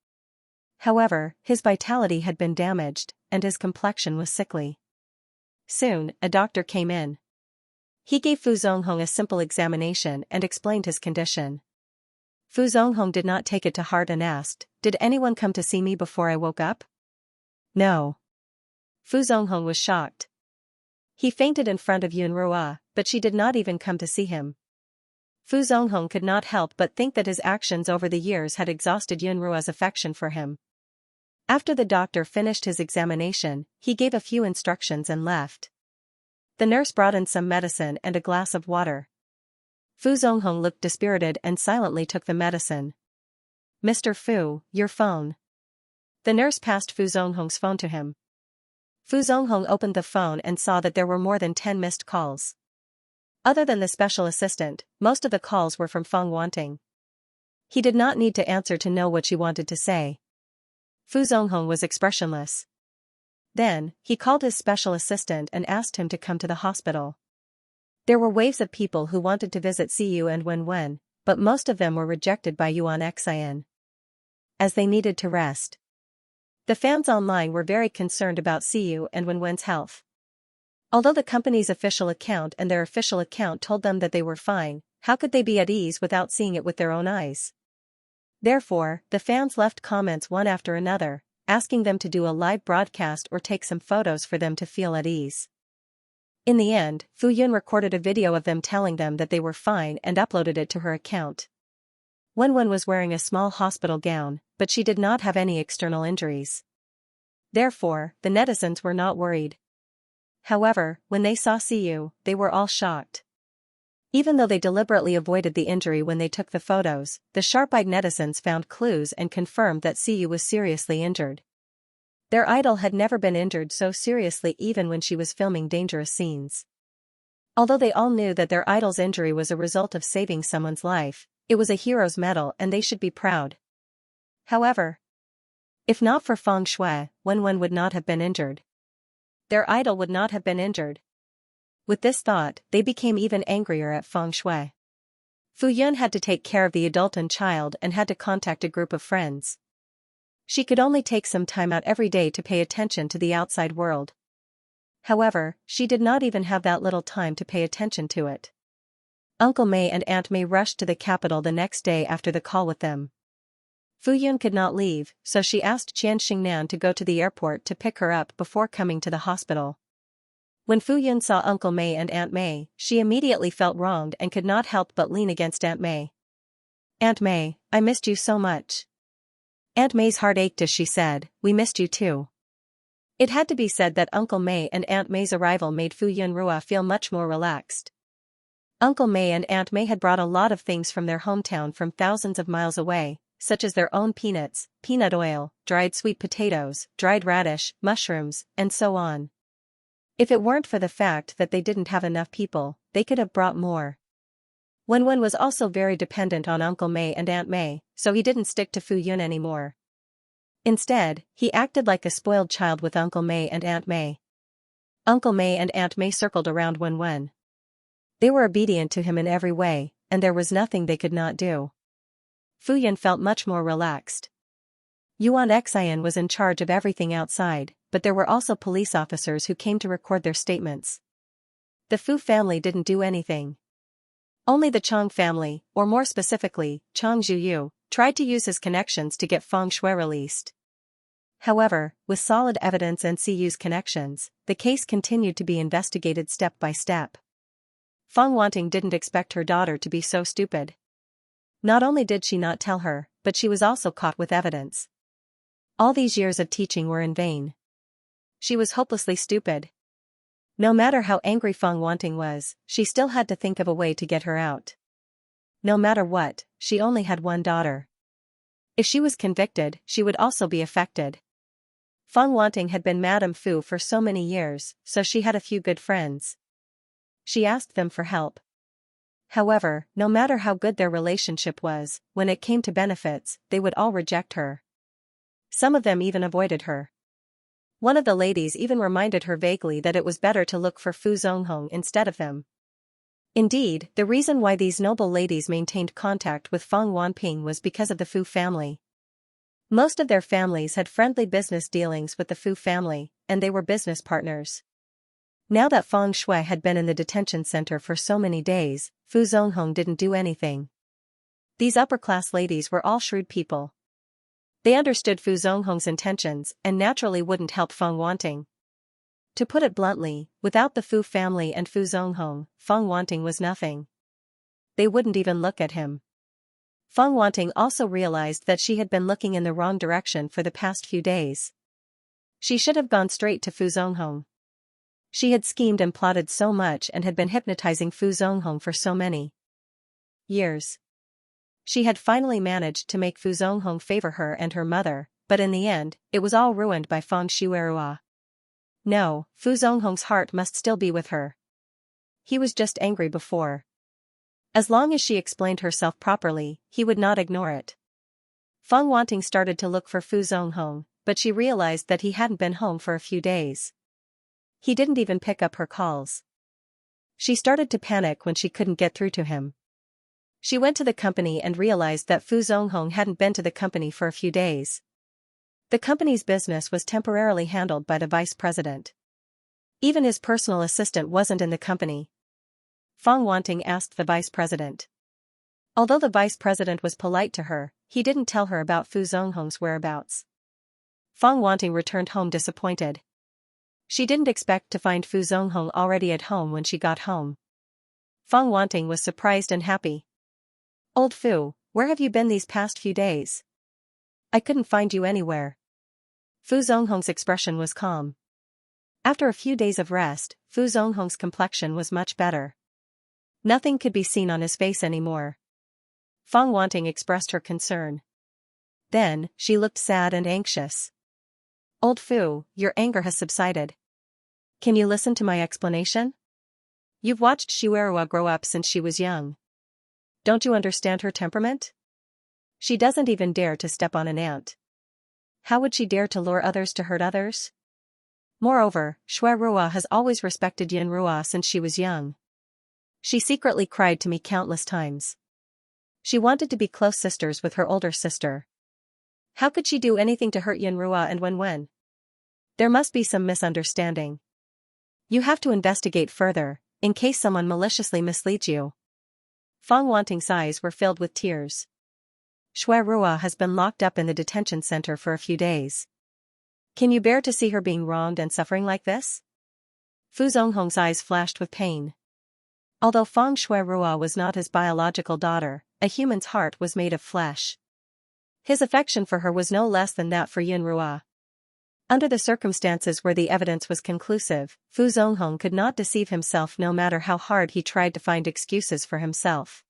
However, his vitality had been damaged, and his complexion was sickly. Soon, a doctor came in. He gave Fu Zonghong a simple examination and explained his condition. Fu Zonghong did not take it to heart and asked, Did anyone come to see me before I woke up? No. Fu Zonghong was shocked. He fainted in front of Yunrua, but she did not even come to see him. Fu Zonghong could not help but think that his actions over the years had exhausted Yunrua's affection for him. After the doctor finished his examination, he gave a few instructions and left. The nurse brought in some medicine and a glass of water. Fu Zonghong looked dispirited and silently took the medicine. "Mr. Fu, your phone." The nurse passed Fu Zonghong's phone to him. Fu Zonghong opened the phone and saw that there were more than 10 missed calls. Other than the special assistant, most of the calls were from Feng Wanting. He did not need to answer to know what she wanted to say. Fu Zonghong was expressionless. Then, he called his special assistant and asked him to come to the hospital. There were waves of people who wanted to visit Siyu and Wenwen, but most of them were rejected by Yuan Xian, as they needed to rest. The fans online were very concerned about Siyu and Wenwen's health. Although the company's official account and their official account told them that they were fine, how could they be at ease without seeing it with their own eyes? Therefore, the fans left comments one after another, asking them to do a live broadcast or take some photos for them to feel at ease. In the end, Fu Yun recorded a video of them telling them that they were fine and uploaded it to her account. Wenwen was wearing a small hospital gown, but she did not have any external injuries. Therefore, the netizens were not worried. However, when they saw Siyu, they were all shocked. Even though they deliberately avoided the injury when they took the photos, the sharp-eyed netizens found clues and confirmed that Siyu was seriously injured. Their idol had never been injured so seriously even when she was filming dangerous scenes. Although they all knew that their idol's injury was a result of saving someone's life, it was a hero's medal and they should be proud. However, if not for Feng Shui, Wenwen would not have been injured. Their idol would not have been injured. With this thought, they became even angrier at Feng Shui. Fu Yun had to take care of the adult and child and had to contact a group of friends. She could only take some time out every day to pay attention to the outside world. However, she did not even have that little time to pay attention to it. Uncle May and Aunt May rushed to the capital the next day after the call with them. Fu Yun could not leave, so she asked Xianxia to go to the airport to pick her up before coming to the hospital. When Fu Yun saw Uncle May and Aunt May, she immediately felt wronged and could not help but lean against Aunt May. "Aunt May, I missed you so much." Aunt May's heart ached as she said, "We missed you too." It had to be said that Uncle May and Aunt May's arrival made Fu Yun Rua feel much more relaxed. Uncle May and Aunt May had brought a lot of things from their hometown from thousands of miles away, such as their own peanuts, peanut oil, dried sweet potatoes, dried radish, mushrooms, and so on. If it weren't for the fact that they didn't have enough people, they could have brought more. Wenwen was also very dependent on Uncle May and Aunt May, so he didn't stick to Fu Yun anymore. Instead, he acted like a spoiled child with Uncle May and Aunt May. Uncle May and Aunt May circled around Wenwen. They were obedient to him in every way, and there was nothing they could not do. Fu Yun felt much more relaxed. Yuan Xian was in charge of everything outside, but there were also police officers who came to record their statements. The Fu family didn't do anything. Only the Chang family, or more specifically, Chang Zhuyu, tried to use his connections to get Feng Shui released. However, with solid evidence and Siyu's connections, the case continued to be investigated step by step. Feng Wanting didn't expect her daughter to be so stupid. Not only did she not tell her, but she was also caught with evidence. All these years of teaching were in vain. She was hopelessly stupid. No matter how angry Feng Wanting was, she still had to think of a way to get her out. No matter what, she only had one daughter. If she was convicted, she would also be affected. Feng Wanting had been Madame Fu for so many years, so she had a few good friends. She asked them for help. However, no matter how good their relationship was, when it came to benefits, they would all reject her. Some of them even avoided her. One of the ladies even reminded her vaguely that it was better to look for Fu Zonghong instead of them. Indeed, the reason why these noble ladies maintained contact with Feng Wanping was because of the Fu family. Most of their families had friendly business dealings with the Fu family, and they were business partners. Now that Feng Shui had been in the detention center for so many days, Fu Zonghong didn't do anything. These upper-class ladies were all shrewd people. They understood Fu Zonghong's intentions and naturally wouldn't help Feng Wanting. To put it bluntly, without the Fu family and Fu Zonghong, Feng Wanting was nothing. They wouldn't even look at him. Feng Wanting also realized that she had been looking in the wrong direction for the past few days. She should have gone straight to Fu Zonghong. She had schemed and plotted so much and had been hypnotizing Fu Zonghong for so many years. She had finally managed to make Fu Zonghong favor her and her mother, but in the end, it was all ruined by Feng Shuerua. No, Fu Zonghong's heart must still be with her. He was just angry before. As long as she explained herself properly, he would not ignore it. Feng Wanting started to look for Fu Zonghong, but she realized that he hadn't been home for a few days. He didn't even pick up her calls. She started to panic when she couldn't get through to him. She went to the company and realized that Fu Zonghong hadn't been to the company for a few days. The company's business was temporarily handled by the vice president. Even his personal assistant wasn't in the company. Feng Wanting asked the vice president. Although the vice president was polite to her, he didn't tell her about Fu Zonghong's whereabouts. Feng Wanting returned home disappointed. She didn't expect to find Fu Zonghong already at home when she got home. Feng Wanting was surprised and happy. "Old Fu, where have you been these past few days? I couldn't find you anywhere." Fu Zonghong's expression was calm. After a few days of rest, Fu Zonghong's complexion was much better. Nothing could be seen on his face anymore. Feng Wanting expressed her concern. Then, she looked sad and anxious. "Old Fu, your anger has subsided. Can you listen to my explanation? You've watched Shuerua grow up since she was young. Don't you understand her temperament? She doesn't even dare to step on an ant. How would she dare to lure others to hurt others? Moreover, Shuerua has always respected Yunrua since she was young. She secretly cried to me countless times. She wanted to be close sisters with her older sister. How could she do anything to hurt Yunrua and Wenwen? There must be some misunderstanding. You have to investigate further, in case someone maliciously misleads you." Feng Wanting's eyes were filled with tears. "Shuerua has been locked up in the detention center for a few days. Can you bear to see her being wronged and suffering like this?" Fu Zonghong's eyes flashed with pain. Although Feng Shuerua was not his biological daughter, a human's heart was made of flesh. His affection for her was no less than that for Yunrua. Under the circumstances where the evidence was conclusive, Fu Zonghong could not deceive himself no matter how hard he tried to find excuses for himself.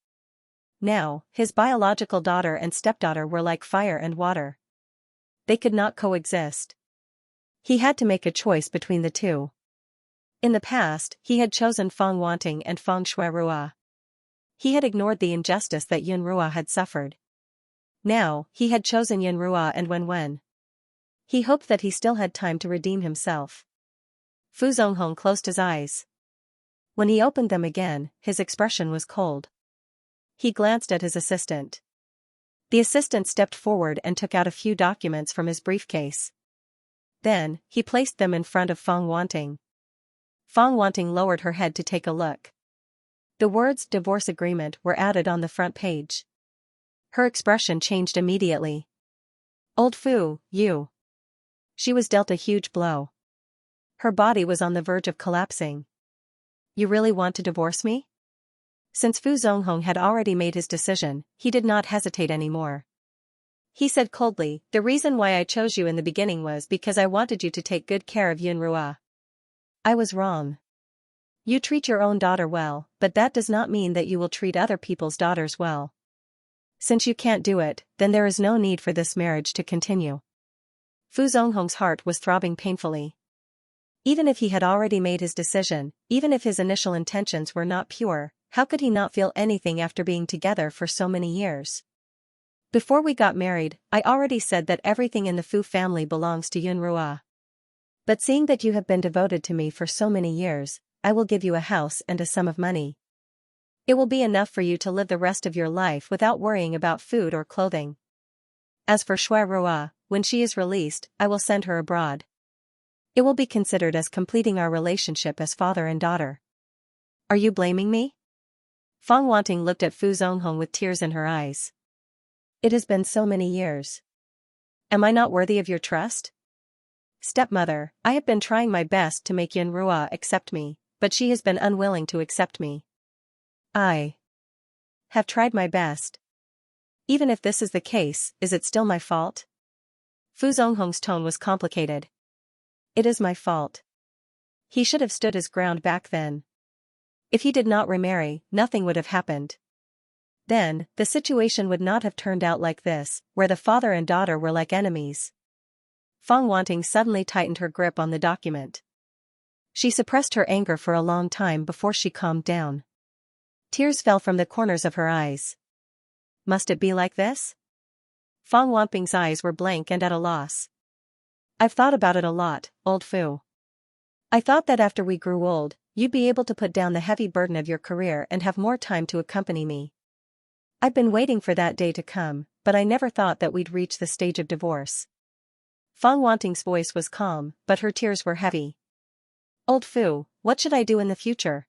Now, his biological daughter and stepdaughter were like fire and water. They could not coexist. He had to make a choice between the two. In the past, he had chosen Feng Wanting and Feng Shuerua. He had ignored the injustice that Yunrua had suffered. Now, he had chosen Yunrua and Wenwen. He hoped that he still had time to redeem himself. Fu Zonghong closed his eyes. When he opened them again, his expression was cold. He glanced at his assistant. The assistant stepped forward and took out a few documents from his briefcase. Then, he placed them in front of Feng Wanting. Feng Wanting lowered her head to take a look. The words "divorce agreement" were added on the front page. Her expression changed immediately. "Old Fu, you." She was dealt a huge blow. Her body was on the verge of collapsing. "You really want to divorce me?" Since Fu Zonghong had already made his decision, he did not hesitate anymore. He said coldly, "The reason why I chose you in the beginning was because I wanted you to take good care of Yunrua. I was wrong. You treat your own daughter well, but that does not mean that you will treat other people's daughters well. Since you can't do it, then there is no need for this marriage to continue." Fu Zonghong's heart was throbbing painfully. Even if he had already made his decision, even if his initial intentions were not pure, how could he not feel anything after being together for so many years? "Before we got married, I already said that everything in the Fu family belongs to Yunrua. But seeing that you have been devoted to me for so many years, I will give you a house and a sum of money. It will be enough for you to live the rest of your life without worrying about food or clothing. As for Shuerua, when she is released, I will send her abroad. It will be considered as completing our relationship as father and daughter." "Are you blaming me?" Feng Wanting looked at Fu Zonghong with tears in her eyes. "It has been so many years. Am I not worthy of your trust? Stepmother, I have been trying my best to make Yunrua accept me, but she has been unwilling to accept me. I have tried my best. Even if this is the case, is it still my fault?" Fu Zonghong's tone was complicated. "It is my fault. He should have stood his ground back then. If he did not remarry, nothing would have happened. Then, the situation would not have turned out like this, where the father and daughter were like enemies. Fang Wanting suddenly tightened her grip on the document. She suppressed her anger for a long time before she calmed down. Tears fell from the corners of her eyes. Must it be like this? Fang Wanting's eyes were blank and at a loss. I've thought about it a lot, old Fu. I thought that after we grew old, you'd be able to put down the heavy burden of your career and have more time to accompany me. I've been waiting for that day to come, but I never thought that we'd reach the stage of divorce. Fang Wanting's voice was calm, but her tears were heavy. Old Fu, what should I do in the future?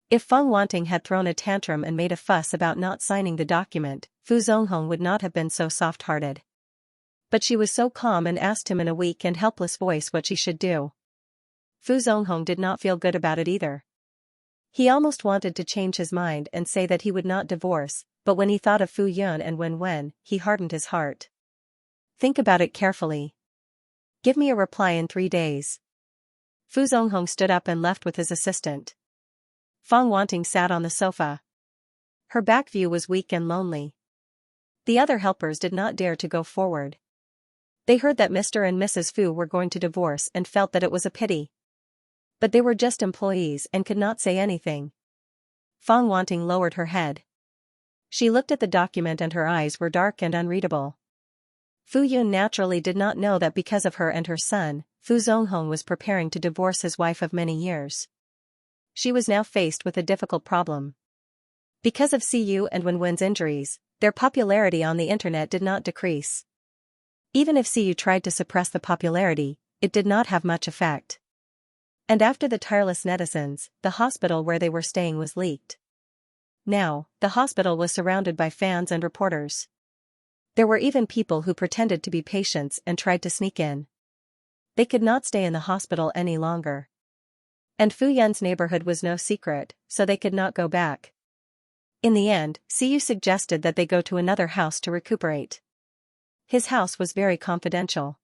If Fang Wanting had thrown a tantrum and made a fuss about not signing the document, Fu Zonghong would not have been so soft-hearted. But she was so calm and asked him in a weak and helpless voice what she should do. Fu Zonghong did not feel good about it either. He almost wanted to change his mind and say that he would not divorce, but when he thought of Fu Yun and Wen, he hardened his heart. Think about it carefully. Give me a reply in 3 days. Fu Zonghong stood up and left with his assistant. Fang Wanting sat on the sofa. Her back view was weak and lonely. The other helpers did not dare to go forward. They heard that Mr. and Mrs. Fu were going to divorce and felt that it was a pity. But they were just employees and could not say anything. Fang Wanting lowered her head. She looked at the document and her eyes were dark and unreadable. Fu Yun naturally did not know that because of her and her son, Fu Zonghong was preparing to divorce his wife of many years. She was now faced with a difficult problem. Because of Siyu and Wen's injuries, their popularity on the internet did not decrease. Even if Siyu tried to suppress the popularity, it did not have much effect. And after the tireless netizens, the hospital where they were staying was leaked. Now, the hospital was surrounded by fans and reporters. There were even people who pretended to be patients and tried to sneak in. They could not stay in the hospital any longer. And Fu Yun's neighborhood was no secret, so they could not go back. In the end, Siyu suggested that they go to another house to recuperate. His house was very confidential.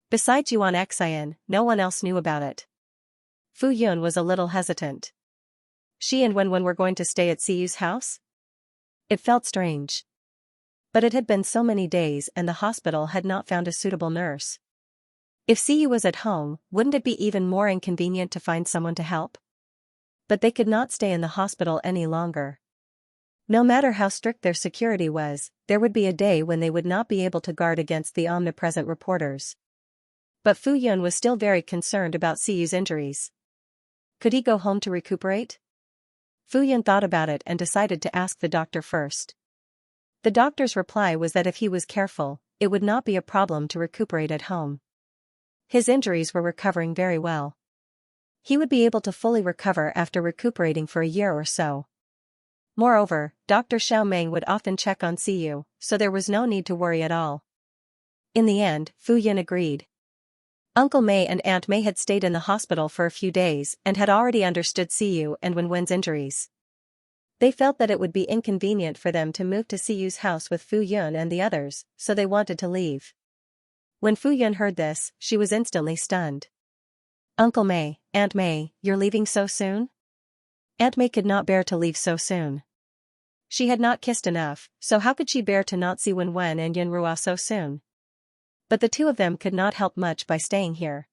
Besides Yuan Xian, no one else knew about it. Fu Yun was a little hesitant. She and Wen were going to stay at Siyu's house? It felt strange. But it had been so many days and the hospital had not found a suitable nurse. If Siyu was at home, wouldn't it be even more inconvenient to find someone to help? But they could not stay in the hospital any longer. No matter how strict their security was, there would be a day when they would not be able to guard against the omnipresent reporters. But Fu Yun was still very concerned about Siyu's injuries. Could he go home to recuperate? Fu Yun thought about it and decided to ask the doctor first. The doctor's reply was that if he was careful, it would not be a problem to recuperate at home. His injuries were recovering very well. He would be able to fully recover after recuperating for a year or so. Moreover, Dr. Xiao Meng would often check on Siyu, so there was no need to worry at all. In the end, Fu Yun agreed. Uncle Mei and Aunt Mei had stayed in the hospital for a few days and had already understood Siyu and Wen's injuries. They felt that it would be inconvenient for them to move to Siyu's house with Fu Yun and the others, so they wanted to leave. When Fu Yun heard this, she was instantly stunned. Uncle Mei, Aunt Mei, you're leaving so soon? Aunt Mei could not bear to leave so soon. She had not kissed enough, so how could she bear to not see Wen and Yunrua so soon? But the two of them could not help much by staying here.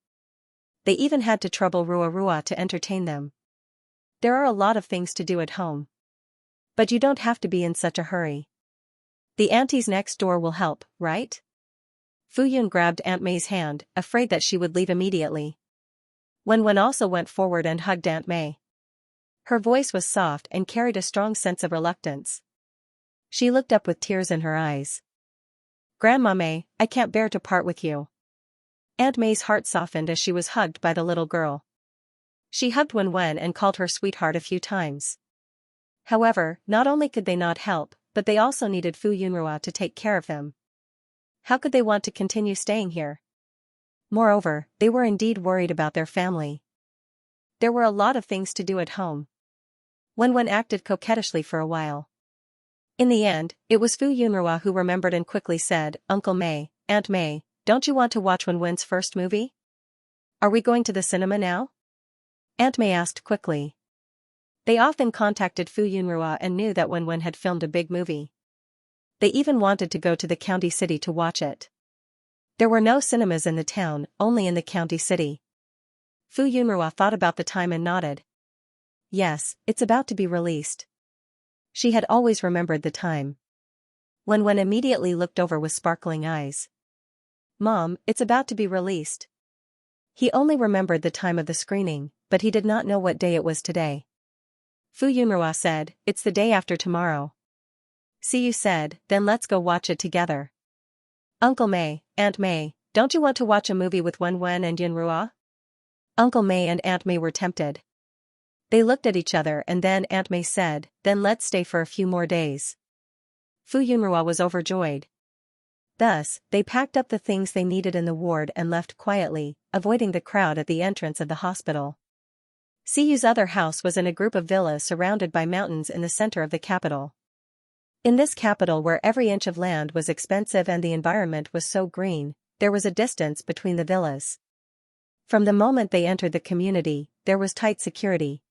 They even had to trouble Rua to entertain them. There are a lot of things to do at home. But you don't have to be in such a hurry. The aunties next door will help, right? Fu Yun grabbed Aunt Mei's hand, afraid that she would leave immediately. Wen also went forward and hugged Aunt Mei. Her voice was soft and carried a strong sense of reluctance. She looked up with tears in her eyes. Grandma Mei, I can't bear to part with you. Aunt Mei's heart softened as she was hugged by the little girl. She hugged Wen and called her sweetheart a few times. However, not only could they not help, but they also needed Fu Yunrua to take care of them. How could they want to continue staying here? Moreover, they were indeed worried about their family. There were a lot of things to do at home. Wen acted coquettishly for a while. In the end, it was Fu Yunrua who remembered and quickly said, Uncle Mei, Aunt Mei, don't you want to watch Wen's first movie? Are we going to the cinema now? Aunt May asked quickly. They often contacted Fu Yunrua and knew that Wen had filmed a big movie. They even wanted to go to the county city to watch it. There were no cinemas in the town, only in the county city. Fu Yunrua thought about the time and nodded. Yes, it's about to be released. She had always remembered the time. Wen immediately looked over with sparkling eyes. Mom, it's about to be released. He only remembered the time of the screening, but he did not know what day it was today. Fu Yunrua said, it's the day after tomorrow. Siyu said, then let's go watch it together. Uncle May, Aunt May, don't you want to watch a movie with Wen and Yunrua? Uncle May and Aunt May were tempted. They looked at each other and then Aunt May said, then let's stay for a few more days. Fu Yunrua was overjoyed. Thus, they packed up the things they needed in the ward and left quietly, avoiding the crowd at the entrance of the hospital. Siyu's other house was in a group of villas surrounded by mountains in the center of the capital. In this capital where every inch of land was expensive and the environment was so green, there was a distance between the villas. From the moment they entered the community, there was tight security.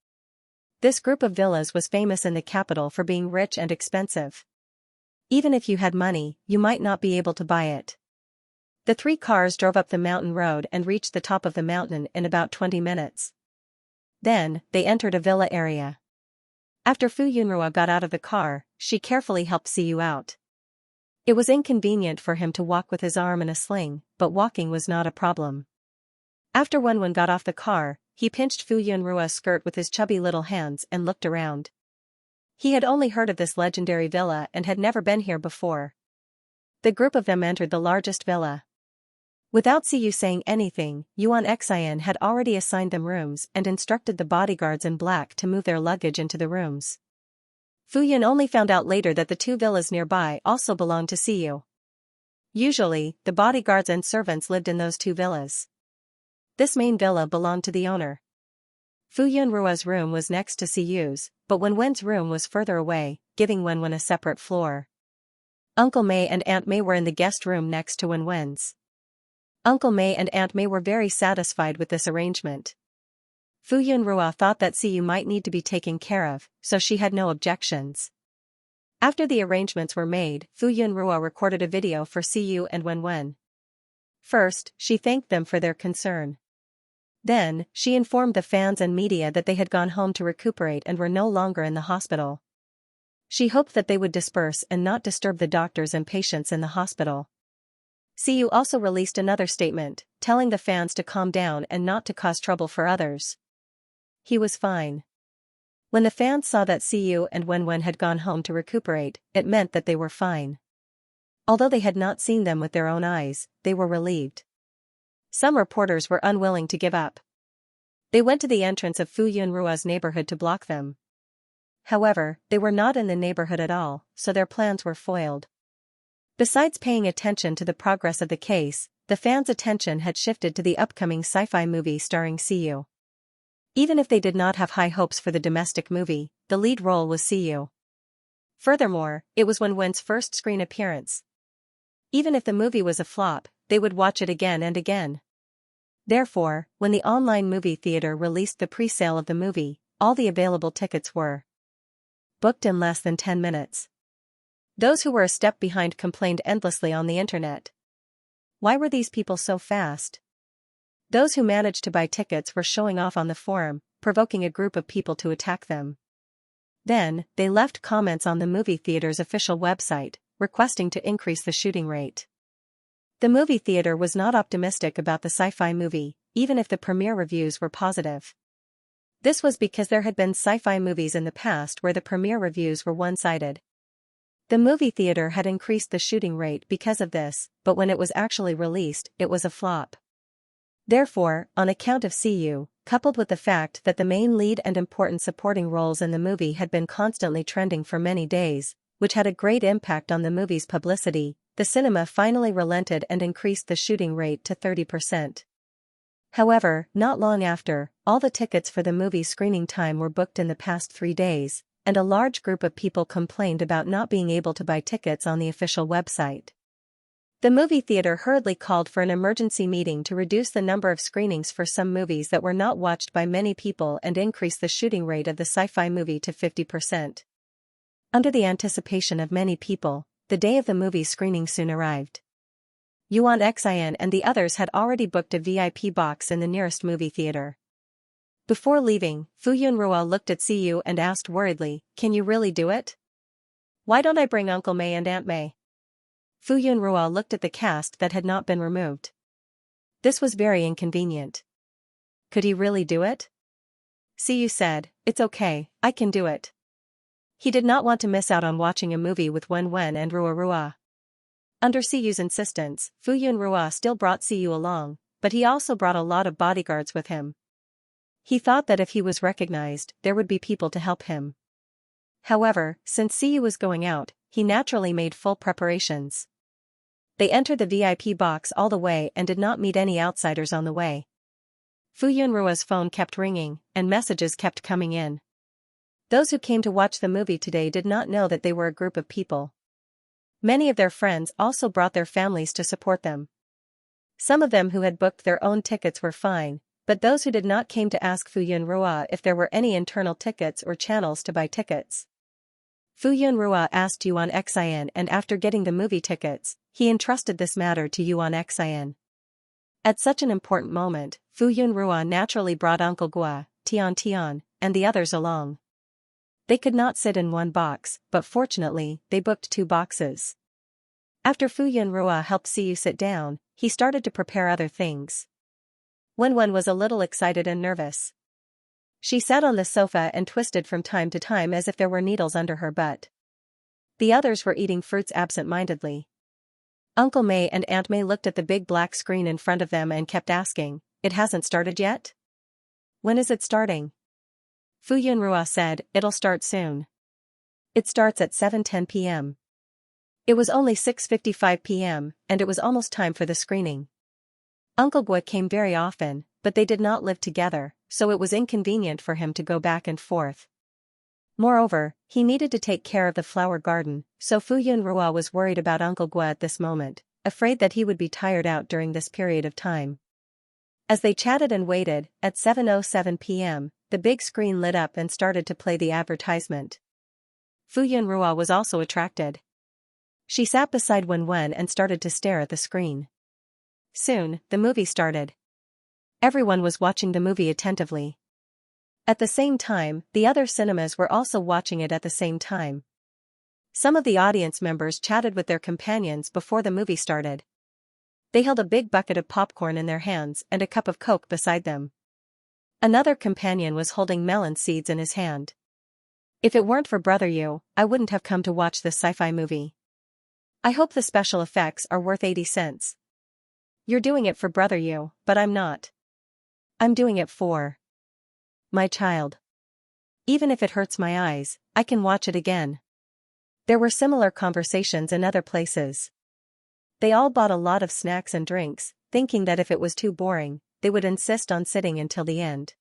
This group of villas was famous in the capital for being rich and expensive. Even if you had money, you might not be able to buy it. The 3 cars drove up the mountain road and reached the top of the mountain in about 20 minutes. Then, they entered a villa area. After Fu Yunrua got out of the car, she carefully helped Siyu out. It was inconvenient for him to walk with his arm in a sling, but walking was not a problem. After Wen got off the car, he pinched Fu Yunrua's skirt with his chubby little hands and looked around. He had only heard of this legendary villa and had never been here before. The group of them entered the largest villa. Without Siyu saying anything, Yuan Xian had already assigned them rooms and instructed the bodyguards in black to move their luggage into the rooms. Fu Yun only found out later that the 2 villas nearby also belonged to Siyu. Usually, the bodyguards and servants lived in those 2 villas. This main villa belonged to the owner. Fu Yunrua's room was next to Siyu's, but Wen's room was further away, giving Wen a separate floor. Uncle May and Aunt May were in the guest room next to Wen's. Uncle May and Aunt May were very satisfied with this arrangement. Fu Yunrua thought that Siyu might need to be taken care of, so she had no objections. After the arrangements were made, Fu Yunrua recorded a video for Siyu and Wen. First, she thanked them for their concern. Then, she informed the fans and media that they had gone home to recuperate and were no longer in the hospital. She hoped that they would disperse and not disturb the doctors and patients in the hospital. Siyu also released another statement, telling the fans to calm down and not to cause trouble for others. He was fine. When the fans saw that Siyu and Wen had gone home to recuperate, it meant that they were fine. Although they had not seen them with their own eyes, they were relieved. Some reporters were unwilling to give up. They went to the entrance of Fu Yunrua's neighborhood to block them. However, they were not in the neighborhood at all, so their plans were foiled. Besides paying attention to the progress of the case, the fans' attention had shifted to the upcoming sci-fi movie starring Siyu. Even if they did not have high hopes for the domestic movie, the lead role was Siyu. Furthermore, it was Wen's first screen appearance. Even if the movie was a flop, they would watch it again and again. Therefore, when the online movie theater released the pre-sale of the movie, all the available tickets were booked in less than 10 minutes. Those who were a step behind complained endlessly on the internet. Why were these people so fast? Those who managed to buy tickets were showing off on the forum, provoking a group of people to attack them. Then, they left comments on the movie theater's official website, requesting to increase the shooting rate. The movie theater was not optimistic about the sci-fi movie, even if the premiere reviews were positive. This was because there had been sci-fi movies in the past where the premiere reviews were one-sided. The movie theater had increased the shooting rate because of this, but when it was actually released, it was a flop. Therefore, on account of Siyu, coupled with the fact that the main lead and important supporting roles in the movie had been constantly trending for many days, which had a great impact on the movie's publicity, the cinema finally relented and increased the shooting rate to 30%. However, not long after, all the tickets for the movie screening time were booked in the past 3 days, and a large group of people complained about not being able to buy tickets on the official website. The movie theater hurriedly called for an emergency meeting to reduce the number of screenings for some movies that were not watched by many people and increase the shooting rate of the sci-fi movie to 50%. Under the anticipation of many people, the day of the movie screening soon arrived. Xianxia and the others had already booked a VIP box in the nearest movie theater. Before leaving, Fu Yunrua looked at Siyu and asked worriedly, "Can you really do it? Why don't I bring Uncle May and Aunt May?" Fu Yunrua looked at the cast that had not been removed. This was very inconvenient. Could he really do it? Siyu said, "It's okay, I can do it." He did not want to miss out on watching a movie with Wen Wen and Rua Rua. Under Siyu's insistence, Fu Yunrua still brought Siyu along, but he also brought a lot of bodyguards with him. He thought that if he was recognized, there would be people to help him. However, since Siyu was going out, he naturally made full preparations. They entered the VIP box all the way and did not meet any outsiders on the way. Fu Yunrua's phone kept ringing, and messages kept coming in. Those who came to watch the movie today did not know that they were a group of people. Many of their friends also brought their families to support them. Some of them who had booked their own tickets were fine, but those who did not came to ask Fu Yunrua if there were any internal tickets or channels to buy tickets. Fu Yunrua asked Xianxia, and after getting the movie tickets, he entrusted this matter to Xianxia. At such an important moment, Fu Yunrua naturally brought Uncle Gua, Tian, and the others along. They could not sit in one box, but fortunately, they booked 2 boxes. After Fu Yunrua helped Siyu sit down, he started to prepare other things. Wen Wen was a little excited and nervous. She sat on the sofa and twisted from time to time as if there were needles under her butt. The others were eating fruits absent-mindedly. Uncle May and Aunt May looked at the big black screen in front of them and kept asking, "It hasn't started yet? When is it starting?" Fu Yunrua said, "It'll start soon. It starts at 7:10 p.m. It was only 6:55 p.m., and it was almost time for the screening. Uncle Gua came very often, but they did not live together, so it was inconvenient for him to go back and forth. Moreover, he needed to take care of the flower garden, so Fu Yunrua was worried about Uncle Gua at this moment, afraid that he would be tired out during this period of time. As they chatted and waited, at 7:07 p.m., the big screen lit up and started to play the advertisement. Fu Yunrua was also attracted. She sat beside Wen Wen and started to stare at the screen. Soon, the movie started. Everyone was watching the movie attentively. At the same time, the other cinemas were also watching it at the same time. Some of the audience members chatted with their companions before the movie started. They held a big bucket of popcorn in their hands and a cup of Coke beside them. Another companion was holding melon seeds in his hand. "If it weren't for Brother Yu, I wouldn't have come to watch this sci-fi movie. I hope the special effects are worth 80 cents. You're doing it for Brother Yu, but I'm not. I'm doing it for my child. Even if it hurts my eyes, I can watch it again." There were similar conversations in other places. They all bought a lot of snacks and drinks, thinking that if it was too boring, they would insist on sitting until the end.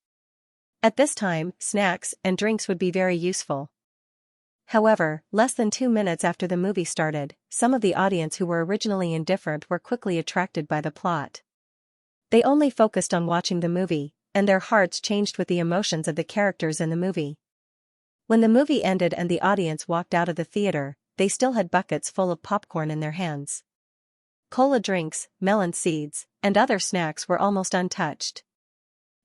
At this time, snacks and drinks would be very useful. However, less than 2 minutes after the movie started, some of the audience who were originally indifferent were quickly attracted by the plot. They only focused on watching the movie, and their hearts changed with the emotions of the characters in the movie. When the movie ended and the audience walked out of the theater, they still had buckets full of popcorn in their hands. Cola drinks, melon seeds, and other snacks were almost untouched.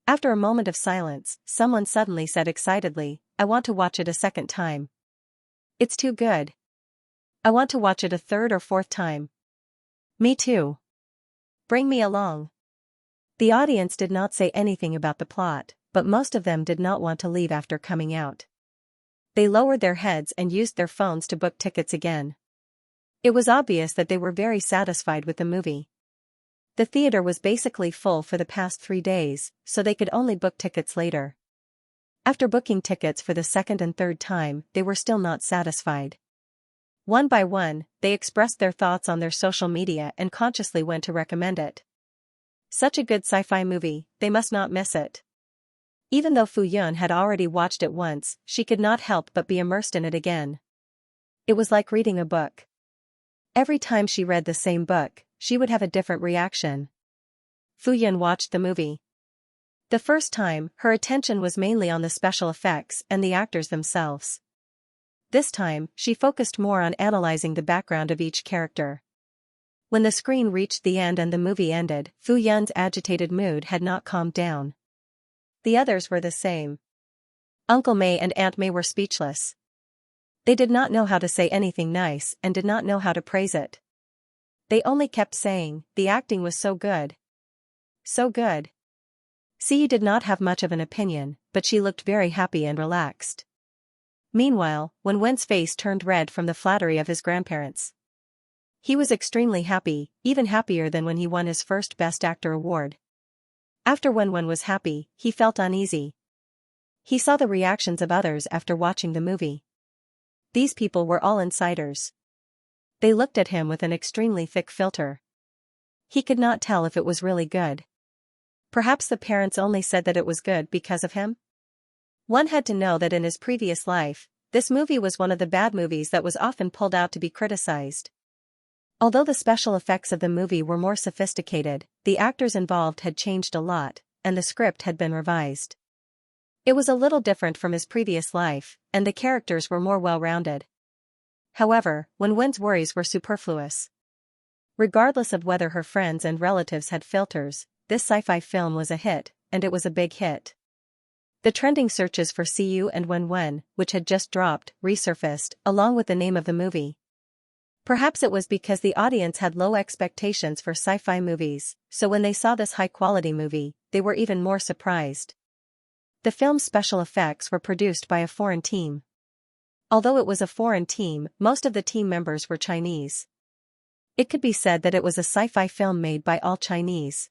After a moment of silence, someone suddenly said excitedly, "I want to watch it a second time. It's too good. I want to watch it a third or fourth time." "Me too. Bring me along." The audience did not say anything about the plot, but most of them did not want to leave after coming out. They lowered their heads and used their phones to book tickets again. It was obvious that they were very satisfied with the movie. The theater was basically full for the past 3 days, so they could only book tickets later. After booking tickets for the second and third time, they were still not satisfied. One by one, they expressed their thoughts on their social media and consciously went to recommend it. Such a good sci-fi movie, they must not miss it. Even though Fu Yun had already watched it once, she could not help but be immersed in it again. It was like reading a book. Every time she read the same book, she would have a different reaction. Fuyun watched the movie. The first time, her attention was mainly on the special effects and the actors themselves. This time, she focused more on analyzing the background of each character. When the screen reached the end and the movie ended, Fuyun's agitated mood had not calmed down. The others were the same. Uncle May and Aunt May were speechless. They did not know how to say anything nice and did not know how to praise it. They only kept saying, the acting was so good. So good. Siyu did not have much of an opinion, but she looked very happy and relaxed. Meanwhile, Wen's face turned red from the flattery of his grandparents. He was extremely happy, even happier than when he won his first Best Actor award. After Wen was happy, he felt uneasy. He saw the reactions of others after watching the movie. These people were all insiders. They looked at him with an extremely thick filter. He could not tell if it was really good. Perhaps the parents only said that it was good because of him? One had to know that in his previous life, this movie was one of the bad movies that was often pulled out to be criticized. Although the special effects of the movie were more sophisticated, the actors involved had changed a lot, and the script had been revised. It was a little different from his previous life, and the characters were more well-rounded. However, Wen's worries were superfluous. Regardless of whether her friends and relatives had filters, this sci-fi film was a hit, and it was a big hit. The trending searches for Siyu and Wen, which had just dropped, resurfaced, along with the name of the movie. Perhaps it was because the audience had low expectations for sci-fi movies, so when they saw this high-quality movie, they were even more surprised. The film's special effects were produced by a foreign team. Although it was a foreign team, most of the team members were Chinese. It could be said that it was a sci-fi film made by all Chinese.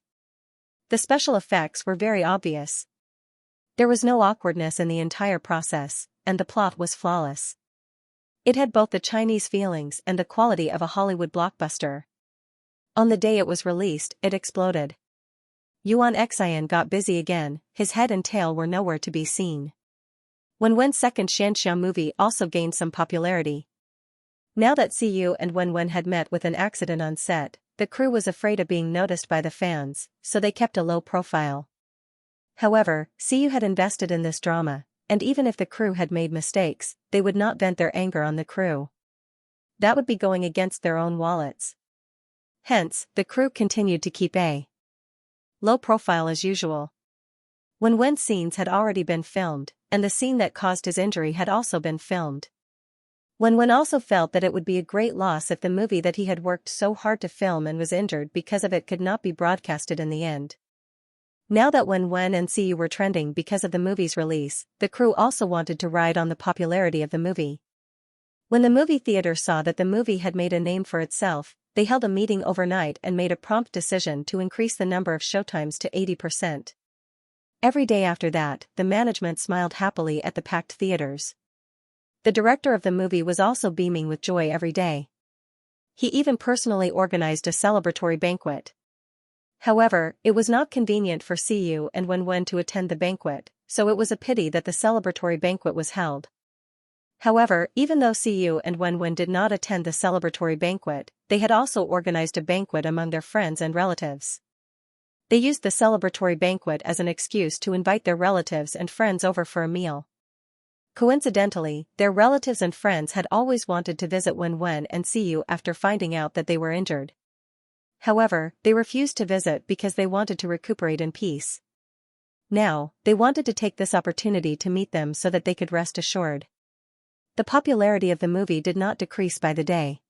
The special effects were very obvious. There was no awkwardness in the entire process, and the plot was flawless. It had both the Chinese feelings and the quality of a Hollywood blockbuster. On the day it was released, it exploded. Yuan Xian got busy again, his head and tail were nowhere to be seen. Wen's second Xianxia movie also gained some popularity. Now that Siyu and Wen had met with an accident on set, the crew was afraid of being noticed by the fans, so they kept a low profile. However, Siyu had invested in this drama, and even if the crew had made mistakes, they would not vent their anger on the crew. That would be going against their own wallets. Hence, the crew continued to keep a low profile as usual. Wen's scenes had already been filmed, and the scene that caused his injury had also been filmed. Wen also felt that it would be a great loss if the movie that he had worked so hard to film and was injured because of it could not be broadcasted in the end. Now that Wen and Siyu were trending because of the movie's release, the crew also wanted to ride on the popularity of the movie. When the movie theater saw that the movie had made a name for itself, they held a meeting overnight and made a prompt decision to increase the number of showtimes to 80%. Every day after that, the management smiled happily at the packed theaters. The director of the movie was also beaming with joy every day. He even personally organized a celebratory banquet. However, it was not convenient for Siyu and Wen to attend the banquet, so it was a pity that the celebratory banquet was held. However, even though Siyu and Wen did not attend the celebratory banquet, they had also organized a banquet among their friends and relatives. They used the celebratory banquet as an excuse to invite their relatives and friends over for a meal. Coincidentally, their relatives and friends had always wanted to visit Wen and Siyu after finding out that they were injured. However, they refused to visit because they wanted to recuperate in peace. Now, they wanted to take this opportunity to meet them so that they could rest assured. The popularity of the movie did not decrease by the day.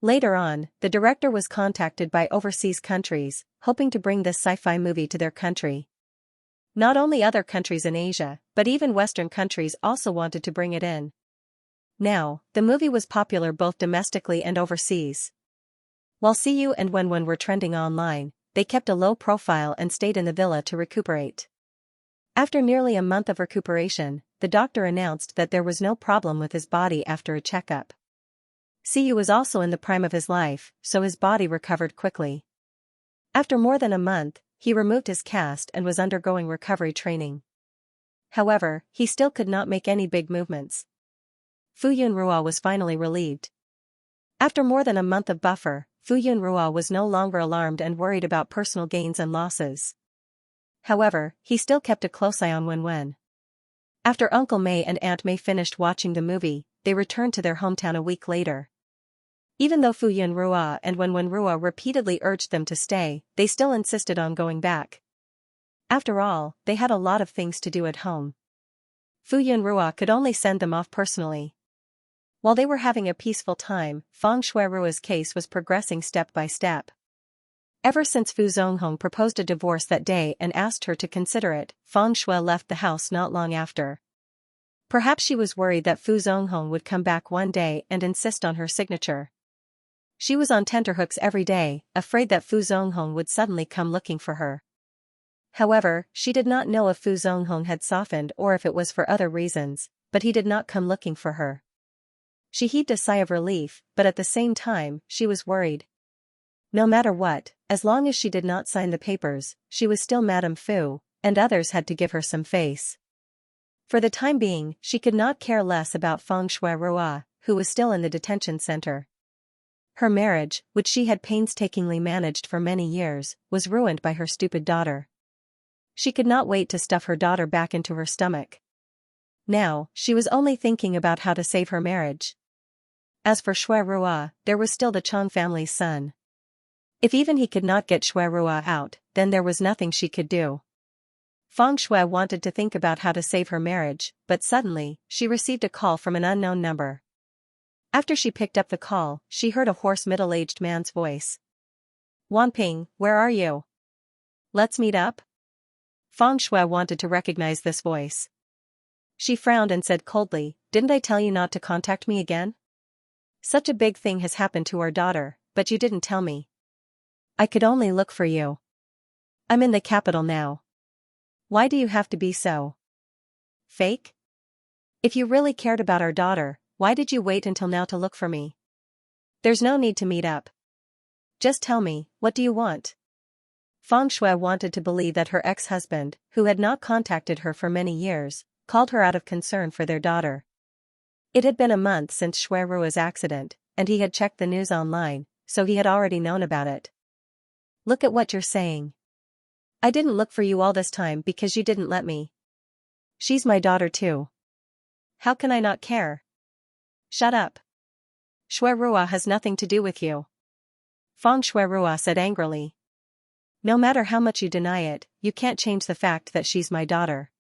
Later on, the director was contacted by overseas countries, hoping to bring this sci-fi movie to their country. Not only other countries in Asia, but even Western countries also wanted to bring it in. Now, the movie was popular both domestically and overseas. While Siyu and Wen were trending online, they kept a low profile and stayed in the villa to recuperate. After nearly a month of recuperation, the doctor announced that there was no problem with his body after a checkup. Siyu was also in the prime of his life, so his body recovered quickly. After more than a month, he removed his cast and was undergoing recovery training. However, he still could not make any big movements. Fuyun Rua was finally relieved. After more than a month of buffer, Fu Yunrua was no longer alarmed and worried about personal gains and losses. However, he still kept a close eye on Wenwen. After Uncle May and Aunt May finished watching the movie, they returned to their hometown a week later. Even though Fu Yunrua and Wenwen Rua repeatedly urged them to stay, they still insisted on going back. After all, they had a lot of things to do at home. Fu Yunrua could only send them off personally. While they were having a peaceful time, Feng Shuirua's case was progressing step by step. Ever since Fu Zonghong proposed a divorce that day and asked her to consider it, Feng Shui left the house not long after. Perhaps she was worried that Fu Zonghong would come back one day and insist on her signature. She was on tenterhooks every day, afraid that Fu Zonghong would suddenly come looking for her. However, she did not know if Fu Zonghong had softened or if it was for other reasons, but he did not come looking for her. She heaved a sigh of relief, but at the same time, she was worried. No matter what, as long as she did not sign the papers, she was still Madame Fu, and others had to give her some face. For the time being, she could not care less about Feng Shuirua, who was still in the detention center. Her marriage, which she had painstakingly managed for many years, was ruined by her stupid daughter. She could not wait to stuff her daughter back into her stomach. Now, she was only thinking about how to save her marriage. As for Shuirua, there was still the Chong family's son. If even he could not get Shuirua out, then there was nothing she could do. Feng Shui wanted to think about how to save her marriage, but suddenly, she received a call from an unknown number. After she picked up the call, she heard a hoarse middle-aged man's voice. "Wanping, where are you? Let's meet up?" Feng Shui wanted to recognize this voice. She frowned and said coldly, "Didn't I tell you not to contact me again? Such a big thing has happened to our daughter, but you didn't tell me. I could only look for you. I'm in the capital now. Why do you have to be so fake? If you really cared about our daughter, why did you wait until now to look for me? There's no need to meet up. Just tell me, what do you want?" Feng Shui wanted to believe that her ex-husband, who had not contacted her for many years, called her out of concern for their daughter. It had been a month since Shuirua's accident, and he had checked the news online, so he had already known about it. "Look at what you're saying. I didn't look for you all this time because you didn't let me. She's my daughter too. How can I not care? Shut up. Shuirua has nothing to do with you," Feng Shuirua said angrily. "No matter how much you deny it, you can't change the fact that she's my daughter."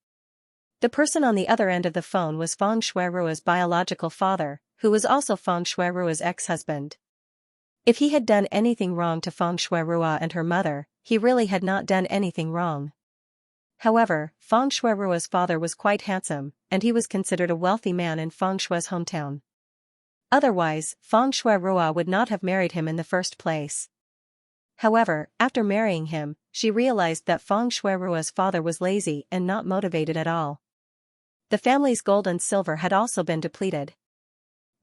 The person on the other end of the phone was Feng Shuirua's biological father, who was also Feng Shuirua's ex-husband. If he had done anything wrong to Feng Shuirua and her mother, he really had not done anything wrong. However, Feng Shuirua's father was quite handsome, and he was considered a wealthy man in Feng Shui's hometown. Otherwise, Feng Shuirua would not have married him in the first place. However, after marrying him, she realized that Feng Shuirua's father was lazy and not motivated at all. The family's gold and silver had also been depleted.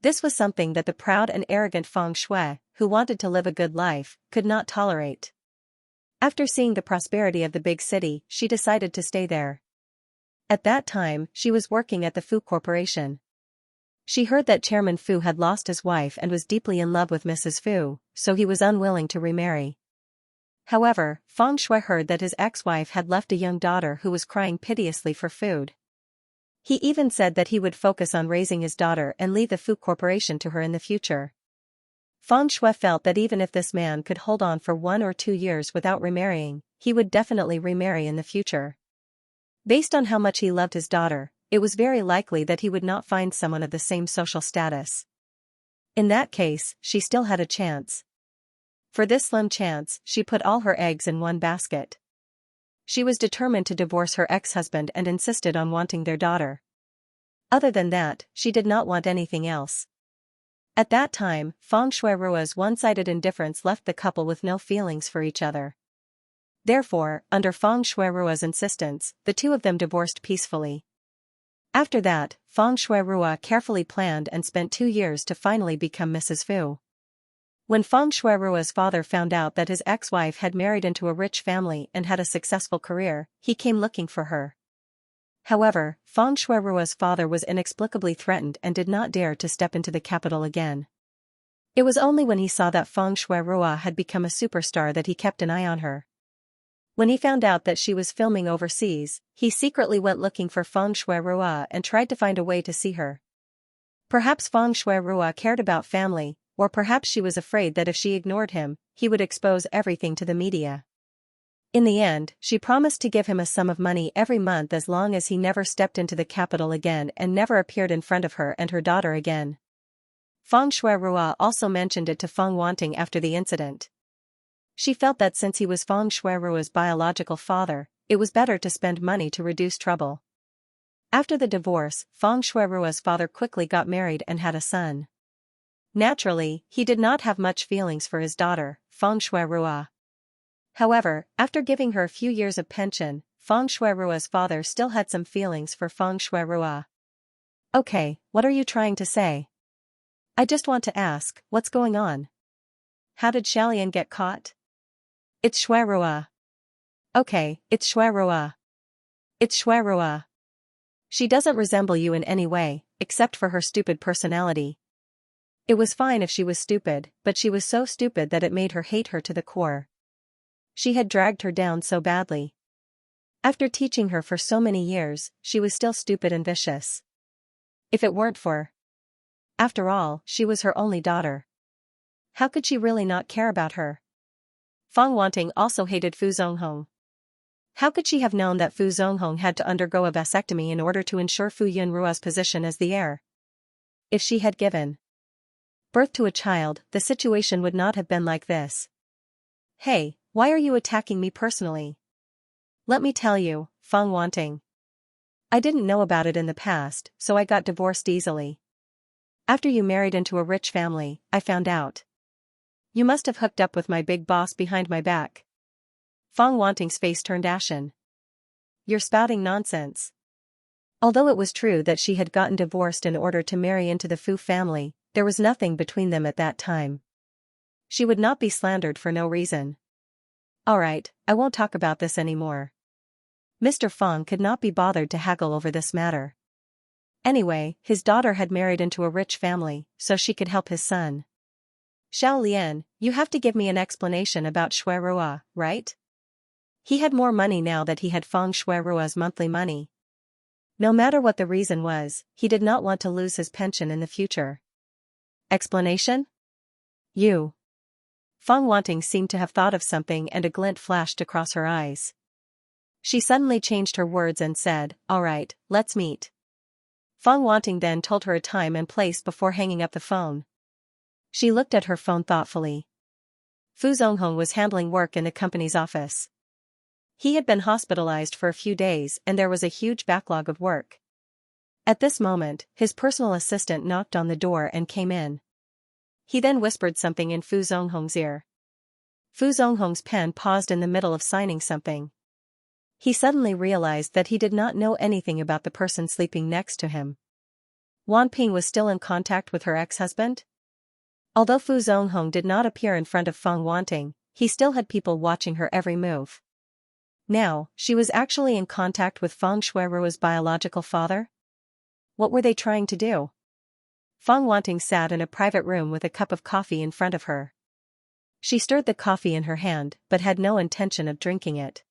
This was something that the proud and arrogant Feng Shui, who wanted to live a good life, could not tolerate. After seeing the prosperity of the big city, she decided to stay there. At that time, she was working at the Fu Corporation. She heard that Chairman Fu had lost his wife and was deeply in love with Mrs. Fu, so he was unwilling to remarry. However, Feng Shui heard that his ex-wife had left a young daughter who was crying piteously for food. He even said that he would focus on raising his daughter and leave the Fu Corporation to her in the future. Feng Shui felt that even if this man could hold on for 1 or 2 years without remarrying, he would definitely remarry in the future. Based on how much he loved his daughter, it was very likely that he would not find someone of the same social status. In that case, she still had a chance. For this slim chance, she put all her eggs in one basket. She was determined to divorce her ex-husband and insisted on wanting their daughter. Other than that, she did not want anything else. At that time, Feng Shuirua's one-sided indifference left the couple with no feelings for each other. Therefore, under Feng Shuirua's insistence, the two of them divorced peacefully. After that, Feng Shuirua carefully planned and spent 2 years to finally become Mrs. Fu. When Feng Shuirua's father found out that his ex-wife had married into a rich family and had a successful career, he came looking for her. However, Feng Shuirua's father was inexplicably threatened and did not dare to step into the capital again. It was only when he saw that Feng Shuirua had become a superstar that he kept an eye on her. When he found out that she was filming overseas, he secretly went looking for Feng Shuirua and tried to find a way to see her. Perhaps Feng Shuirua cared about family, or perhaps she was afraid that if she ignored him, he would expose everything to the media. In the end, she promised to give him a sum of money every month as long as he never stepped into the capital again and never appeared in front of her and her daughter again. Feng Shuirua also mentioned it to Feng Wanting after the incident. She felt that since he was Feng Shuirua's biological father, it was better to spend money to reduce trouble. After the divorce, Feng Shuirua's father quickly got married and had a son. Naturally, he did not have much feelings for his daughter, Feng Shuirua. However, after giving her a few years of pension, Feng Shuirua's father still had some feelings for Feng Shuirua. Okay, what are you trying to say? I just want to ask, what's going on? How did Xiaolian get caught? It's Shuirua. Okay, it's Shuirua. It's Shuirua. She doesn't resemble you in any way, except for her stupid personality. It was fine if she was stupid, but she was so stupid that it made her hate her to the core. She had dragged her down so badly. After teaching her for so many years, she was still stupid and vicious. If it weren't for... After all, she was her only daughter. How could she really not care about her? Feng Wanting also hated Fu Zonghong. How could she have known that Fu Zonghong had to undergo a vasectomy in order to ensure Fu Yunrua's position as the heir? If she had given birth to a child, the situation would not have been like this. Hey, why are you attacking me personally? Let me tell you, Feng Wanting. I didn't know about it in the past, so I got divorced easily. After you married into a rich family, I found out. You must have hooked up with my big boss behind my back. Feng Wanting's face turned ashen. You're spouting nonsense. Although it was true that she had gotten divorced in order to marry into the Fu family, there was nothing between them at that time. She would not be slandered for no reason. Alright, I won't talk about this anymore. Mr. Feng could not be bothered to haggle over this matter. Anyway, his daughter had married into a rich family, so she could help his son. Xiao Lian, you have to give me an explanation about Shuirua, right? He had more money now that he had Feng Shuirua's monthly money. No matter what the reason was, he did not want to lose his pension in the future. Explanation? You. Feng Wanting seemed to have thought of something and a glint flashed across her eyes. She suddenly changed her words and said, alright, let's meet. Feng Wanting then told her a time and place before hanging up the phone. She looked at her phone thoughtfully. Fu Zonghong was handling work in the company's office. He had been hospitalized for a few days and there was a huge backlog of work. At this moment, his personal assistant knocked on the door and came in. He then whispered something in Fu Zonghong's ear. Fu Zonghong's pen paused in the middle of signing something. He suddenly realized that he did not know anything about the person sleeping next to him. Wan Ping was still in contact with her ex-husband? Although Fu Zonghong did not appear in front of Feng Wanting, he still had people watching her every move. Now, she was actually in contact with Feng Shuirua's biological father? What were they trying to do? Feng Wanting sat in a private room with a cup of coffee in front of her. She stirred the coffee in her hand, but had no intention of drinking it.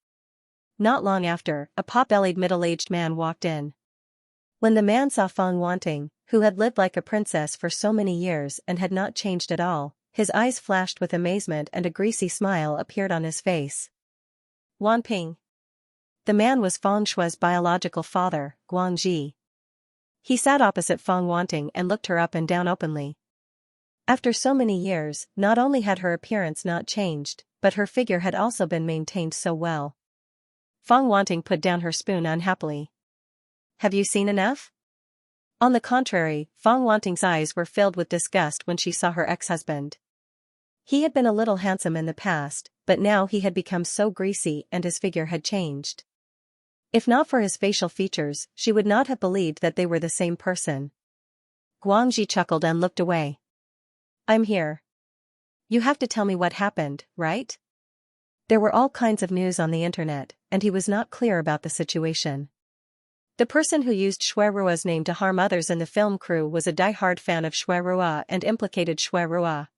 Not long after, a pot-bellied middle-aged man walked in. When the man saw Feng Wanting, who had lived like a princess for so many years and had not changed at all, his eyes flashed with amazement and a greasy smile appeared on his face. Wan Ping. The man was Feng Shui's biological father, Guangji. He sat opposite Feng Wanting and looked her up and down openly. After so many years, not only had her appearance not changed, but her figure had also been maintained so well. Feng Wanting put down her spoon unhappily. Have you seen enough? On the contrary, Feng Wanting's eyes were filled with disgust when she saw her ex-husband. He had been a little handsome in the past, but now he had become so greasy and his figure had changed. If not for his facial features, she would not have believed that they were the same person. Guangji chuckled and looked away. I'm here. You have to tell me what happened, right? There were all kinds of news on the internet, and he was not clear about the situation. The person who used Shuirua's name to harm others in the film crew was a die-hard fan of Shuirua and implicated Shuirua.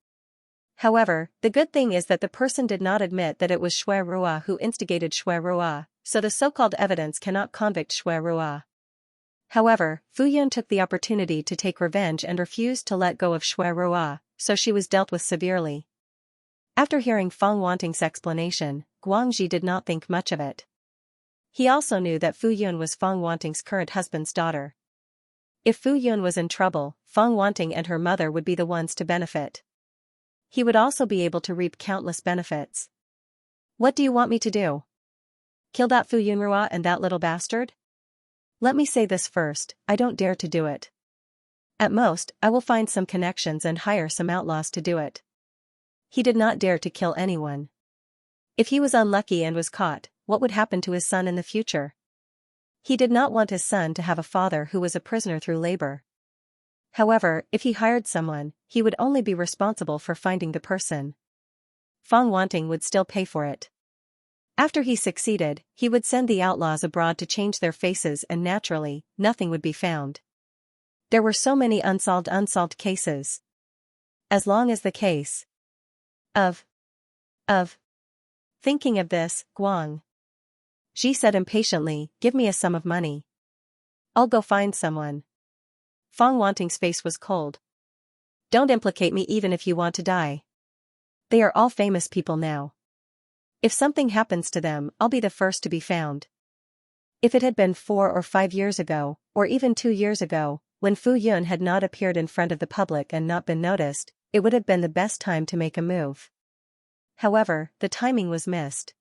However, the good thing is that the person did not admit that it was Shui Rua who instigated Shui Rua, so the so-called evidence cannot convict Shui Rua. However, Fu Yun took the opportunity to take revenge and refused to let go of Shui Rua, so she was dealt with severely. After hearing Feng Wanting's explanation, Guangxi did not think much of it. He also knew that Fu Yun was Feng Wanting's current husband's daughter. If Fu Yun was in trouble, Feng Wanting and her mother would be the ones to benefit. He would also be able to reap countless benefits. What do you want me to do? Kill that Fu Yunrua and that little bastard? Let me say this first, I don't dare to do it. At most, I will find some connections and hire some outlaws to do it. He did not dare to kill anyone. If he was unlucky and was caught, what would happen to his son in the future? He did not want his son to have a father who was a prisoner through labor. However, if he hired someone, he would only be responsible for finding the person. Feng Wanting would still pay for it. After he succeeded, he would send the outlaws abroad to change their faces and naturally, nothing would be found. There were so many unsolved cases. As long as the case of thinking of this, Guangxi said impatiently, give me a sum of money. I'll go find someone. Feng Wanting's face was cold. Don't implicate me even if you want to die. They are all famous people now. If something happens to them, I'll be the first to be found. If it had been 4 or 5 years ago, or even 2 years ago, when Fu Yun had not appeared in front of the public and not been noticed, it would have been the best time to make a move. However, the timing was missed.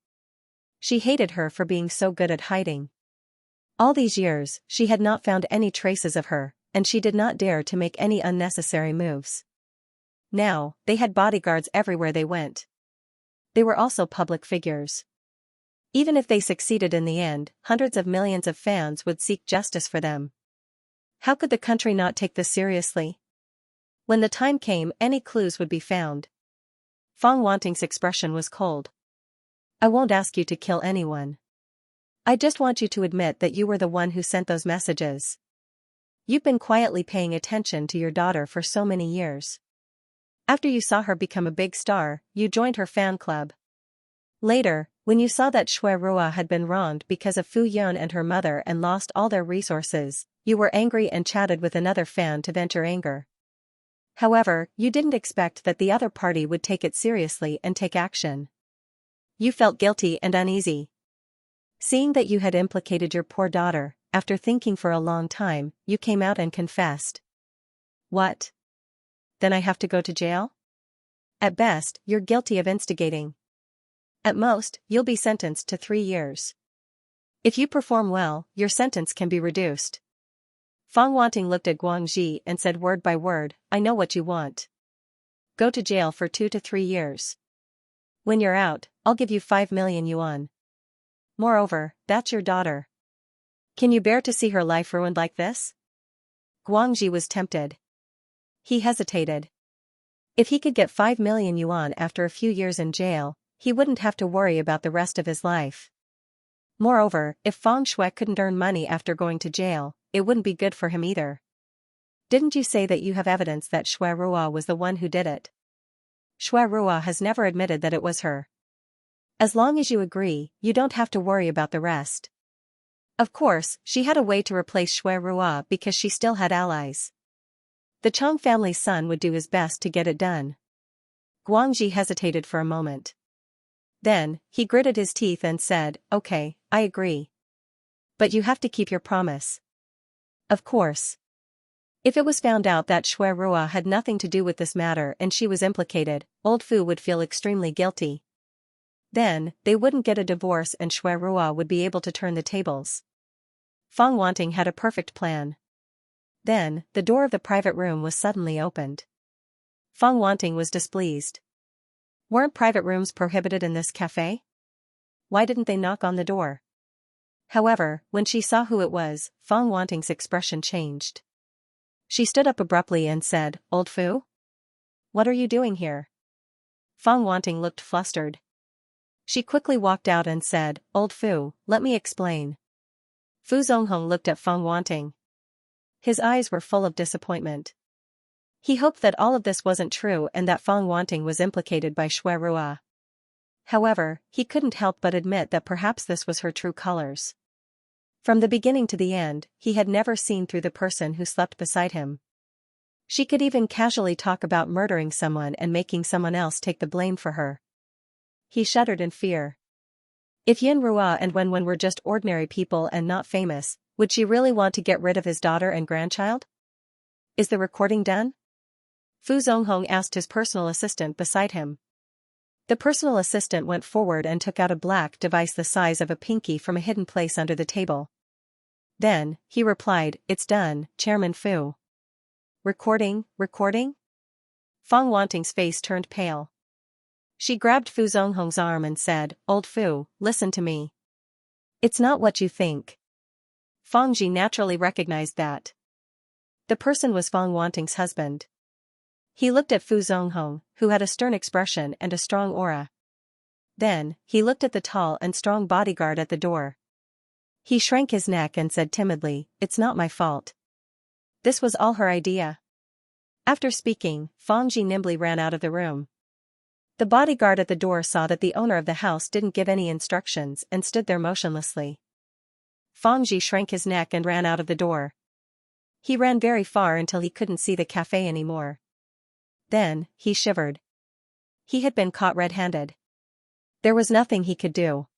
She hated her for being so good at hiding. All these years, she had not found any traces of her, and she did not dare to make any unnecessary moves. Now, they had bodyguards everywhere they went. They were also public figures. Even if they succeeded in the end, hundreds of millions of fans would seek justice for them. How could the country not take this seriously? When the time came, any clues would be found. Feng Wanting's expression was cold. I won't ask you to kill anyone. I just want you to admit that you were the one who sent those messages. You've been quietly paying attention to your daughter for so many years. After you saw her become a big star, you joined her fan club. Later, when you saw that Shui Rua had been wronged because of Fu Yun and her mother and lost all their resources, you were angry and chatted with another fan to vent your anger. However, you didn't expect that the other party would take it seriously and take action. You felt guilty and uneasy. Seeing that you had implicated your poor daughter, after thinking for a long time, you came out and confessed. What? Then I have to go to jail? At best, you're guilty of instigating. At most, you'll be sentenced to 3 years. If you perform well, your sentence can be reduced. Feng Wanting looked at Guangxi and said word by word, I know what you want. Go to jail for 2 to 3 years. When you're out, I'll give you 5 million yuan. Moreover, that's your daughter. Can you bear to see her life ruined like this? Guangxi was tempted. He hesitated. If he could get 5 million yuan after a few years in jail, he wouldn't have to worry about the rest of his life. Moreover, if Feng Shui couldn't earn money after going to jail, it wouldn't be good for him either. Didn't you say that you have evidence that Shui Rua was the one who did it? Shui Rua has never admitted that it was her. As long as you agree, you don't have to worry about the rest. Of course, she had a way to replace Shui Rua because she still had allies. The Chong family's son would do his best to get it done. Guangxi hesitated for a moment. Then, he gritted his teeth and said, okay, I agree. But you have to keep your promise. Of course. If it was found out that Shui Rua had nothing to do with this matter and she was implicated, old Fu would feel extremely guilty. Then, they wouldn't get a divorce and Shui Rua would be able to turn the tables. Feng Wanting had a perfect plan. Then, the door of the private room was suddenly opened. Feng Wanting was displeased. Weren't private rooms prohibited in this cafe? Why didn't they knock on the door? However, when she saw who it was, Feng Wanting's expression changed. She stood up abruptly and said, Old Fu? What are you doing here? Feng Wanting looked flustered. She quickly walked out and said, Old Fu, let me explain. Fu Zonghong looked at Feng Wanting. His eyes were full of disappointment. He hoped that all of this wasn't true and that Fang Wanting was implicated by Shui Rua. However, he couldn't help but admit that perhaps this was her true colors. From the beginning to the end, he had never seen through the person who slept beside him. She could even casually talk about murdering someone and making someone else take the blame for her. He shuddered in fear. If Yin Rua and Wenwen were just ordinary people and not famous, would she really want to get rid of his daughter and grandchild? Is the recording done? Fu Zonghong asked his personal assistant beside him. The personal assistant went forward and took out a black device the size of a pinky from a hidden place under the table. Then, he replied, "It's done, Chairman Fu." Recording? Fang Wanting's face turned pale. She grabbed Fu Zonghong's arm and said, "Old Fu, listen to me. It's not what you think." Fang Ji naturally recognized that. The person was Fang Wanting's husband. He looked at Fu Zonghong, who had a stern expression and a strong aura. Then, he looked at the tall and strong bodyguard at the door. He shrank his neck and said timidly, "It's not my fault. This was all her idea." After speaking, Fang Ji nimbly ran out of the room. The bodyguard at the door saw that the owner of the house didn't give any instructions and stood there motionlessly. Fang Ji shrank his neck and ran out of the door. He ran very far until he couldn't see the cafe anymore. Then, he shivered. He had been caught red-handed. There was nothing he could do.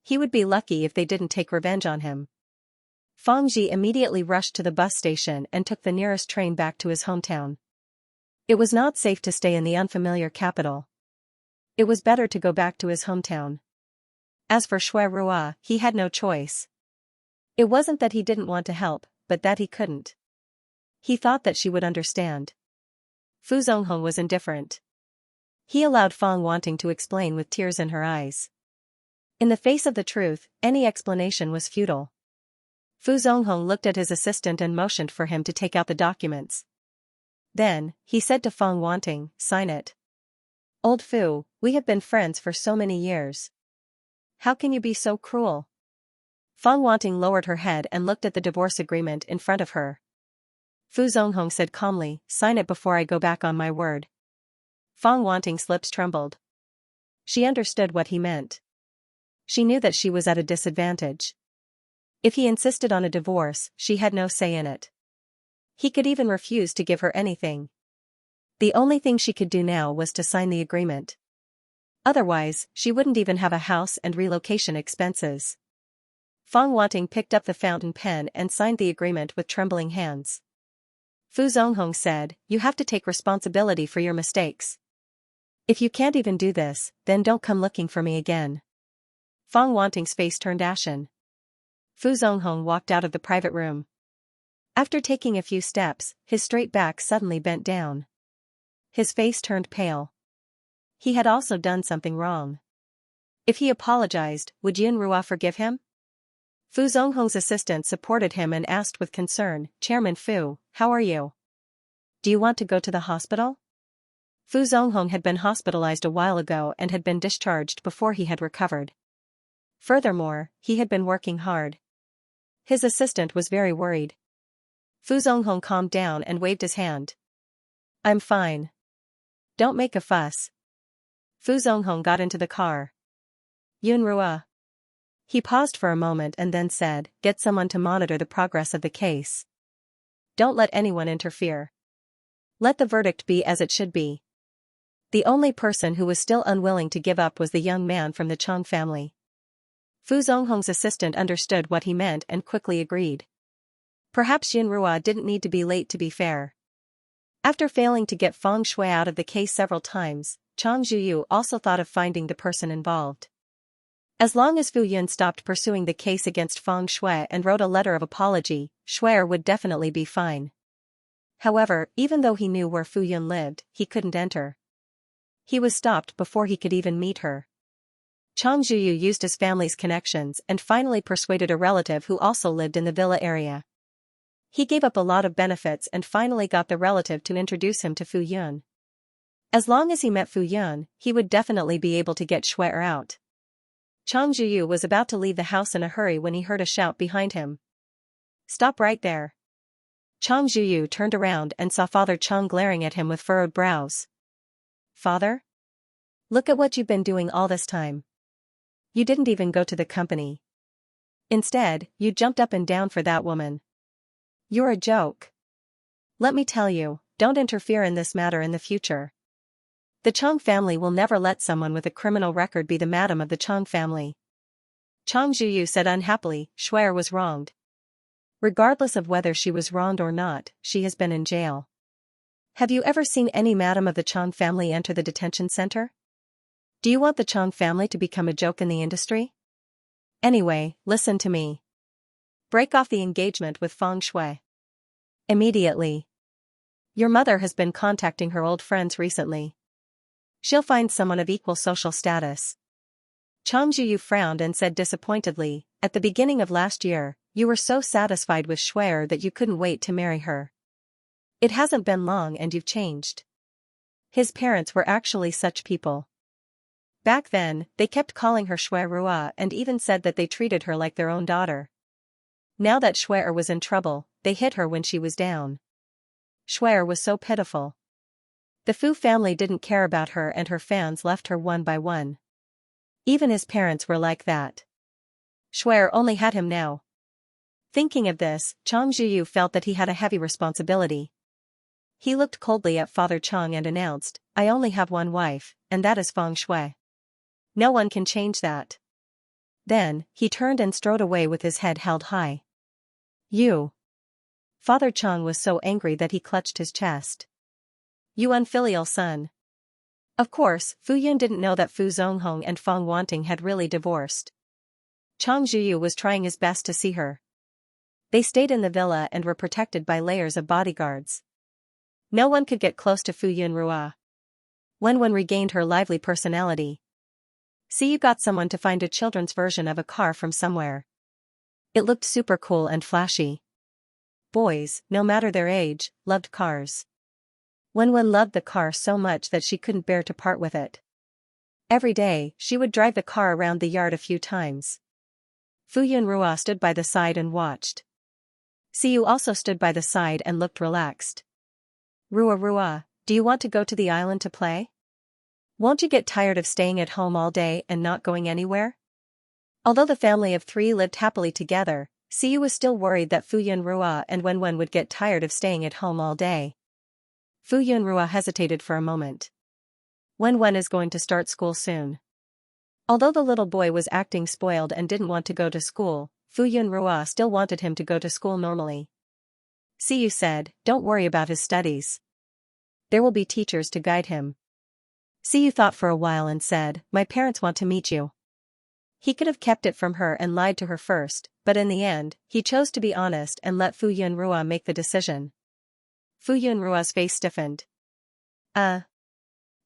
He would be lucky if they didn't take revenge on him. Fang Ji immediately rushed to the bus station and took the nearest train back to his hometown. It was not safe to stay in the unfamiliar capital. It was better to go back to his hometown. As for Shui Rua, he had no choice. It wasn't that he didn't want to help, but that he couldn't. He thought that she would understand. Fu Zonghong was indifferent. He allowed Fang Wanting to explain with tears in her eyes. In the face of the truth, any explanation was futile. Fu Zonghong looked at his assistant and motioned for him to take out the documents. Then, he said to Fang Wanting, "Sign it." "Old Fu, we have been friends for so many years. How can you be so cruel?" Fang Wanting lowered her head and looked at the divorce agreement in front of her. Fu Zonghong said calmly, "Sign it before I go back on my word." Fang Wanting's lips trembled. She understood what he meant. She knew that she was at a disadvantage. If he insisted on a divorce, she had no say in it. He could even refuse to give her anything. The only thing she could do now was to sign the agreement. Otherwise, she wouldn't even have a house and relocation expenses. Fang Wanting picked up the fountain pen and signed the agreement with trembling hands. Fu Zonghong said, "You have to take responsibility for your mistakes. If you can't even do this, then don't come looking for me again." Fang Wanting's face turned ashen. Fu Zonghong walked out of the private room. After taking a few steps, his straight back suddenly bent down. His face turned pale. He had also done something wrong. If he apologized, would Yin Rua forgive him? Fu Zonghong's assistant supported him and asked with concern, "Chairman Fu, how are you? Do you want to go to the hospital?" Fu Zonghong had been hospitalized a while ago and had been discharged before he had recovered. Furthermore, he had been working hard. His assistant was very worried. Fu Zonghong calmed down and waved his hand. "I'm fine. Don't make a fuss." Fu Zonghong got into the car. "Yun Rua." He paused for a moment and then said, "Get someone to monitor the progress of the case. Don't let anyone interfere. Let the verdict be as it should be." The only person who was still unwilling to give up was the young man from the Chong family. Fu Zonghong's assistant understood what he meant and quickly agreed. Perhaps Yin Rua didn't need to be late to be fair. After failing to get Feng Shui out of the case several times, Chang Zhuyu also thought of finding the person involved. As long as Fu Yun stopped pursuing the case against Feng Shui and wrote a letter of apology, Shui'er would definitely be fine. However, even though he knew where Fu Yun lived, he couldn't enter. He was stopped before he could even meet her. Chang Zhuyu used his family's connections and finally persuaded a relative who also lived in the villa area. He gave up a lot of benefits and finally got the relative to introduce him to Fu Yun. As long as he met Fu Yun, he would definitely be able to get Shui'er out. Chang Zhuyu was about to leave the house in a hurry when he heard a shout behind him. "Stop right there. Chang Zhuyu turned around and saw Father Chang glaring at him with furrowed brows. Father? Look at what you've been doing all this time. You didn't even go to the company. Instead, you jumped up and down for that woman. You're a joke. Let me tell you, don't interfere in this matter in the future. The Chang family will never let someone with a criminal record be the madam of the Chang family. Chang Zhuyu said unhappily, Shuai was wronged. Regardless of whether she was wronged or not, she has been in jail. Have you ever seen any madam of the Chang family enter the detention center? Do you want the Chang family to become a joke in the industry? Anyway, listen to me. Break off the engagement with Feng Shui. Immediately. Your mother has been contacting her old friends recently. She'll find someone of equal social status. Chang Zhuyu frowned and said disappointedly, at the beginning of last year, you were so satisfied with Shuai that you couldn't wait to marry her. It hasn't been long and you've changed. His parents were actually such people. Back then, they kept calling her Shuai Rua and even said that they treated her like their own daughter. Now that Shuai was in trouble, they hit her when she was down. Shuai was so pitiful. The Fu family didn't care about her and her fans left her one by one. Even his parents were like that. Shuai only had him now. Thinking of this, Chang Zhuyu felt that he had a heavy responsibility. He looked coldly at Father Chang and announced, I only have one wife, and that is Feng Shui. No one can change that. Then, he turned and strode away with his head held high. You. Father Chang was so angry that he clutched his chest. You unfilial son. Of course, Fu Yun didn't know that Fu Zonghong and Feng Wanting had really divorced. Chang Zhuyu was trying his best to see her. They stayed in the villa and were protected by layers of bodyguards. No one could get close to Fu Yun Rua. Wen regained her lively personality. See, you got someone to find a children's version of a car from somewhere. It looked super cool and flashy. Boys, no matter their age, loved cars. Wen loved the car so much that she couldn't bear to part with it. Every day, she would drive the car around the yard a few times. Fu Yun Rua stood by the side and watched. Siyu also stood by the side and looked relaxed. Rua, do you want to go to the island to play? Won't you get tired of staying at home all day and not going anywhere? Although the family of three lived happily together, Siyu was still worried that Fu Yun Rua and Wen would get tired of staying at home all day. Fu Yun Rua hesitated for a moment. Wen is going to start school soon. Although the little boy was acting spoiled and didn't want to go to school, Fu Yun Rua still wanted him to go to school normally. Siyu said, don't worry about his studies. There will be teachers to guide him. Siyu thought for a while and said, my parents want to meet you. He could have kept it from her and lied to her first, but in the end, he chose to be honest and let Fu Yun Rua make the decision. Fu Yun Rua's face stiffened.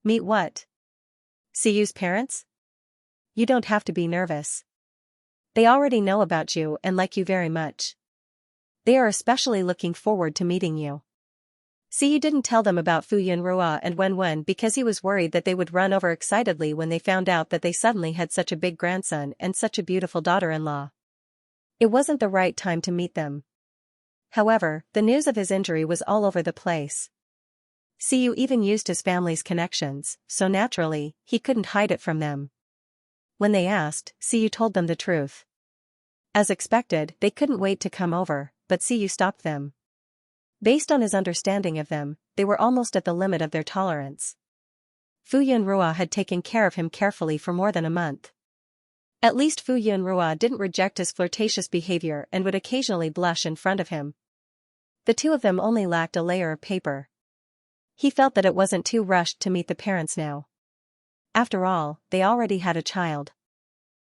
Meet what? Siyu's parents? You don't have to be nervous. They already know about you and like you very much. They are especially looking forward to meeting you. Siyu didn't tell them about Fu Yun Rua and Wen because he was worried that they would run over excitedly when they found out that they suddenly had such a big grandson and such a beautiful daughter-in-law. It wasn't the right time to meet them. However, the news of his injury was all over the place. Siyu even used his family's connections, so naturally, he couldn't hide it from them. When they asked, Siyu told them the truth. As expected, they couldn't wait to come over, but Siyu stopped them. Based on his understanding of them, they were almost at the limit of their tolerance. Fu Yun Rua had taken care of him carefully for more than a month. At least Fu Yun Rua didn't reject his flirtatious behavior and would occasionally blush in front of him. The two of them only lacked a layer of paper. He felt that it wasn't too rushed to meet the parents now. After all, they already had a child.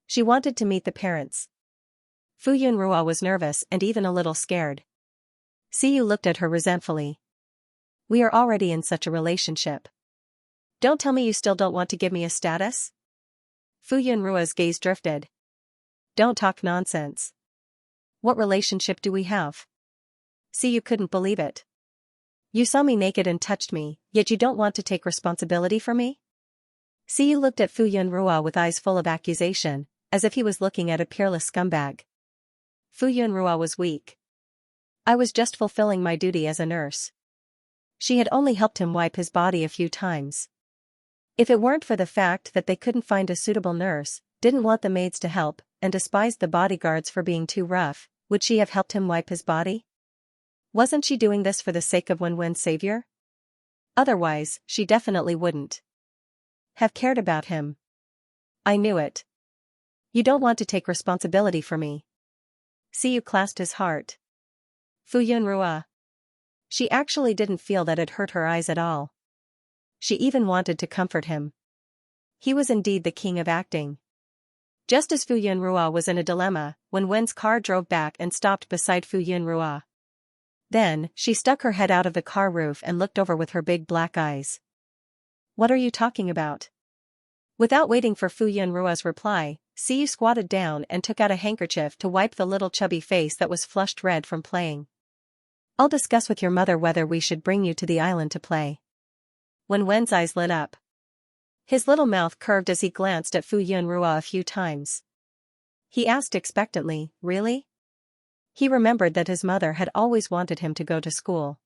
She wanted to meet the parents. Fu Yun Rua was nervous and even a little scared. Siyu looked at her resentfully. We are already in such a relationship. Don't tell me you still don't want to give me a status? Fu Yun Rua's gaze drifted. Don't talk nonsense. What relationship do we have? Siyu couldn't believe it. You saw me naked and touched me, yet you don't want to take responsibility for me? Siyu looked at Fu Yun Rua with eyes full of accusation, as if he was looking at a peerless scumbag. Fu Yun Rua was weak. I was just fulfilling my duty as a nurse. She had only helped him wipe his body a few times. If it weren't for the fact that they couldn't find a suitable nurse, didn't want the maids to help, and despised the bodyguards for being too rough, would she have helped him wipe his body? Wasn't she doing this for the sake of Wenwen's savior? Otherwise, she definitely wouldn't have cared about him. I knew it. You don't want to take responsibility for me. Siyu clasped his heart. Fu Yunrua. She actually didn't feel that it hurt her eyes at all. She even wanted to comfort him. He was indeed the king of acting. Just as Fu Yunrua was in a dilemma, Wenwen's car drove back and stopped beside Fu Yunrua. Then, she stuck her head out of the car roof and looked over with her big black eyes. What are you talking about? Without waiting for Fu Yunrua's reply, Siyu squatted down and took out a handkerchief to wipe the little chubby face that was flushed red from playing. I'll discuss with your mother whether we should bring you to the island to play. Wenwen's eyes lit up. His little mouth curved as he glanced at Fu Yunrua a few times. He asked expectantly, really? He remembered that his mother had always wanted him to go to school.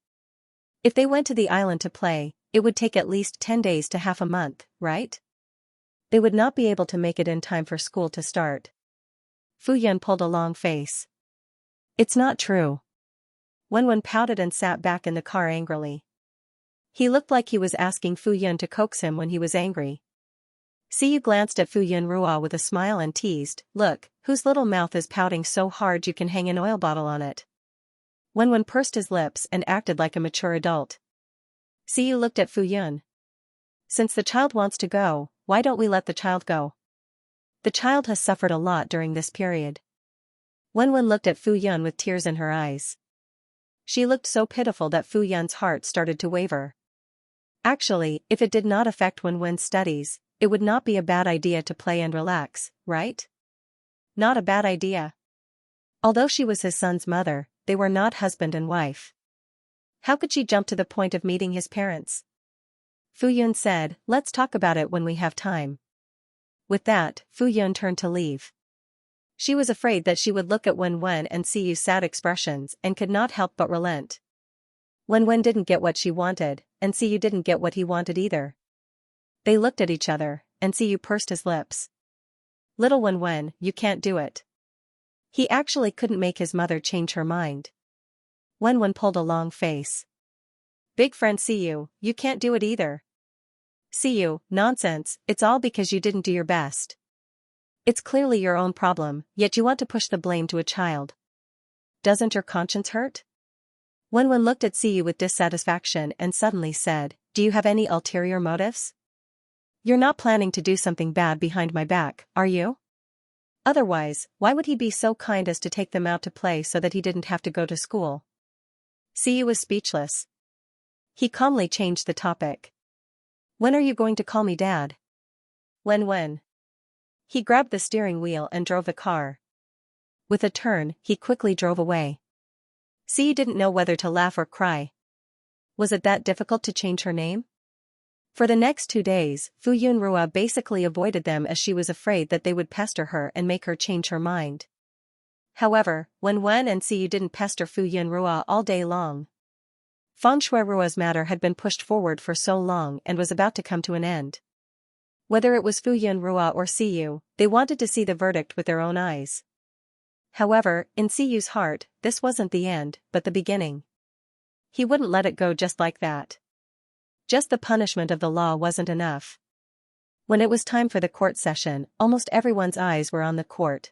If they went to the island to play, it would take at least 10 days to half a month, right? They would not be able to make it in time for school to start. Fu Yun pulled a long face. It's not true. Wenwen pouted and sat back in the car angrily. He looked like he was asking Fu Yun to coax him when he was angry. Siyu glanced at Fu Yunrua with a smile and teased, look, whose little mouth is pouting so hard you can hang an oil bottle on it. Wenwen pursed his lips and acted like a mature adult. Siyu looked at Fu Yun. Since the child wants to go, why don't we let the child go? The child has suffered a lot during this period. Wenwen looked at Fu Yun with tears in her eyes. She looked so pitiful that Fu Yun's heart started to waver. Actually, if it did not affect Wenwen's studies, it would not be a bad idea to play and relax, right? Not a bad idea. Although she was his son's mother, they were not husband and wife. How could she jump to the point of meeting his parents? Fu Yun said, let's talk about it when we have time. With that, Fu Yun turned to leave. She was afraid that she would look at Wenwen and see sad expressions and could not help but relent. Wenwen didn't get what she wanted, and Siyu didn't get what he wanted either. They looked at each other, and Siyu pursed his lips. Little Wenwen, you can't do it. He actually couldn't make his mother change her mind. Wenwen pulled a long face. Big friend Siyu, you can't do it either. Siyu, nonsense, it's all because you didn't do your best. It's clearly your own problem, yet you want to push the blame to a child. Doesn't your conscience hurt? Wenwen looked at Siyu with dissatisfaction and suddenly said, do you have any ulterior motives? You're not planning to do something bad behind my back, are you? Otherwise, why would he be so kind as to take them out to play so that he didn't have to go to school? Siyu was speechless. He calmly changed the topic. When are you going to call me Dad? When? He grabbed the steering wheel and drove the car. With a turn, he quickly drove away. Siyu didn't know whether to laugh or cry. Was it that difficult to change her name? For the next 2 days, Fu Yunrua basically avoided them as she was afraid that they would pester her and make her change her mind. However, Wenwen and Siyu didn't pester Fu Yunrua all day long. Fan Shuirua's matter had been pushed forward for so long and was about to come to an end. Whether it was Fu Yunrua or Siyu, they wanted to see the verdict with their own eyes. However, in Siyu's heart, this wasn't the end, but the beginning. He wouldn't let it go just like that. Just the punishment of the law wasn't enough. When it was time for the court session, almost everyone's eyes were on the court.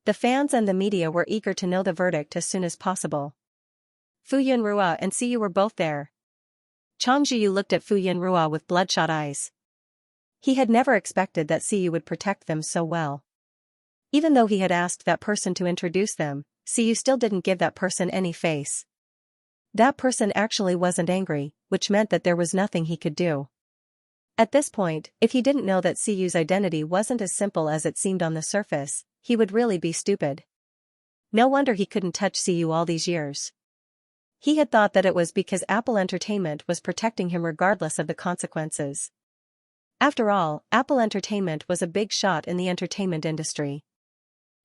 The fans and the media were eager to know the verdict as soon as possible. Fu Yunrua and Siyu were both there. Chang Zhiyu looked at Fu Yunrua with bloodshot eyes. He had never expected that Siyu would protect them so well. Even though he had asked that person to introduce them, Siyu still didn't give that person any face. That person actually wasn't angry, which meant that there was nothing he could do. At this point, if he didn't know that Siyu's identity wasn't as simple as it seemed on the surface, he would really be stupid. No wonder he couldn't touch Siyu all these years. He had thought that it was because Apple Entertainment was protecting him regardless of the consequences. After all, Apple Entertainment was a big shot in the entertainment industry.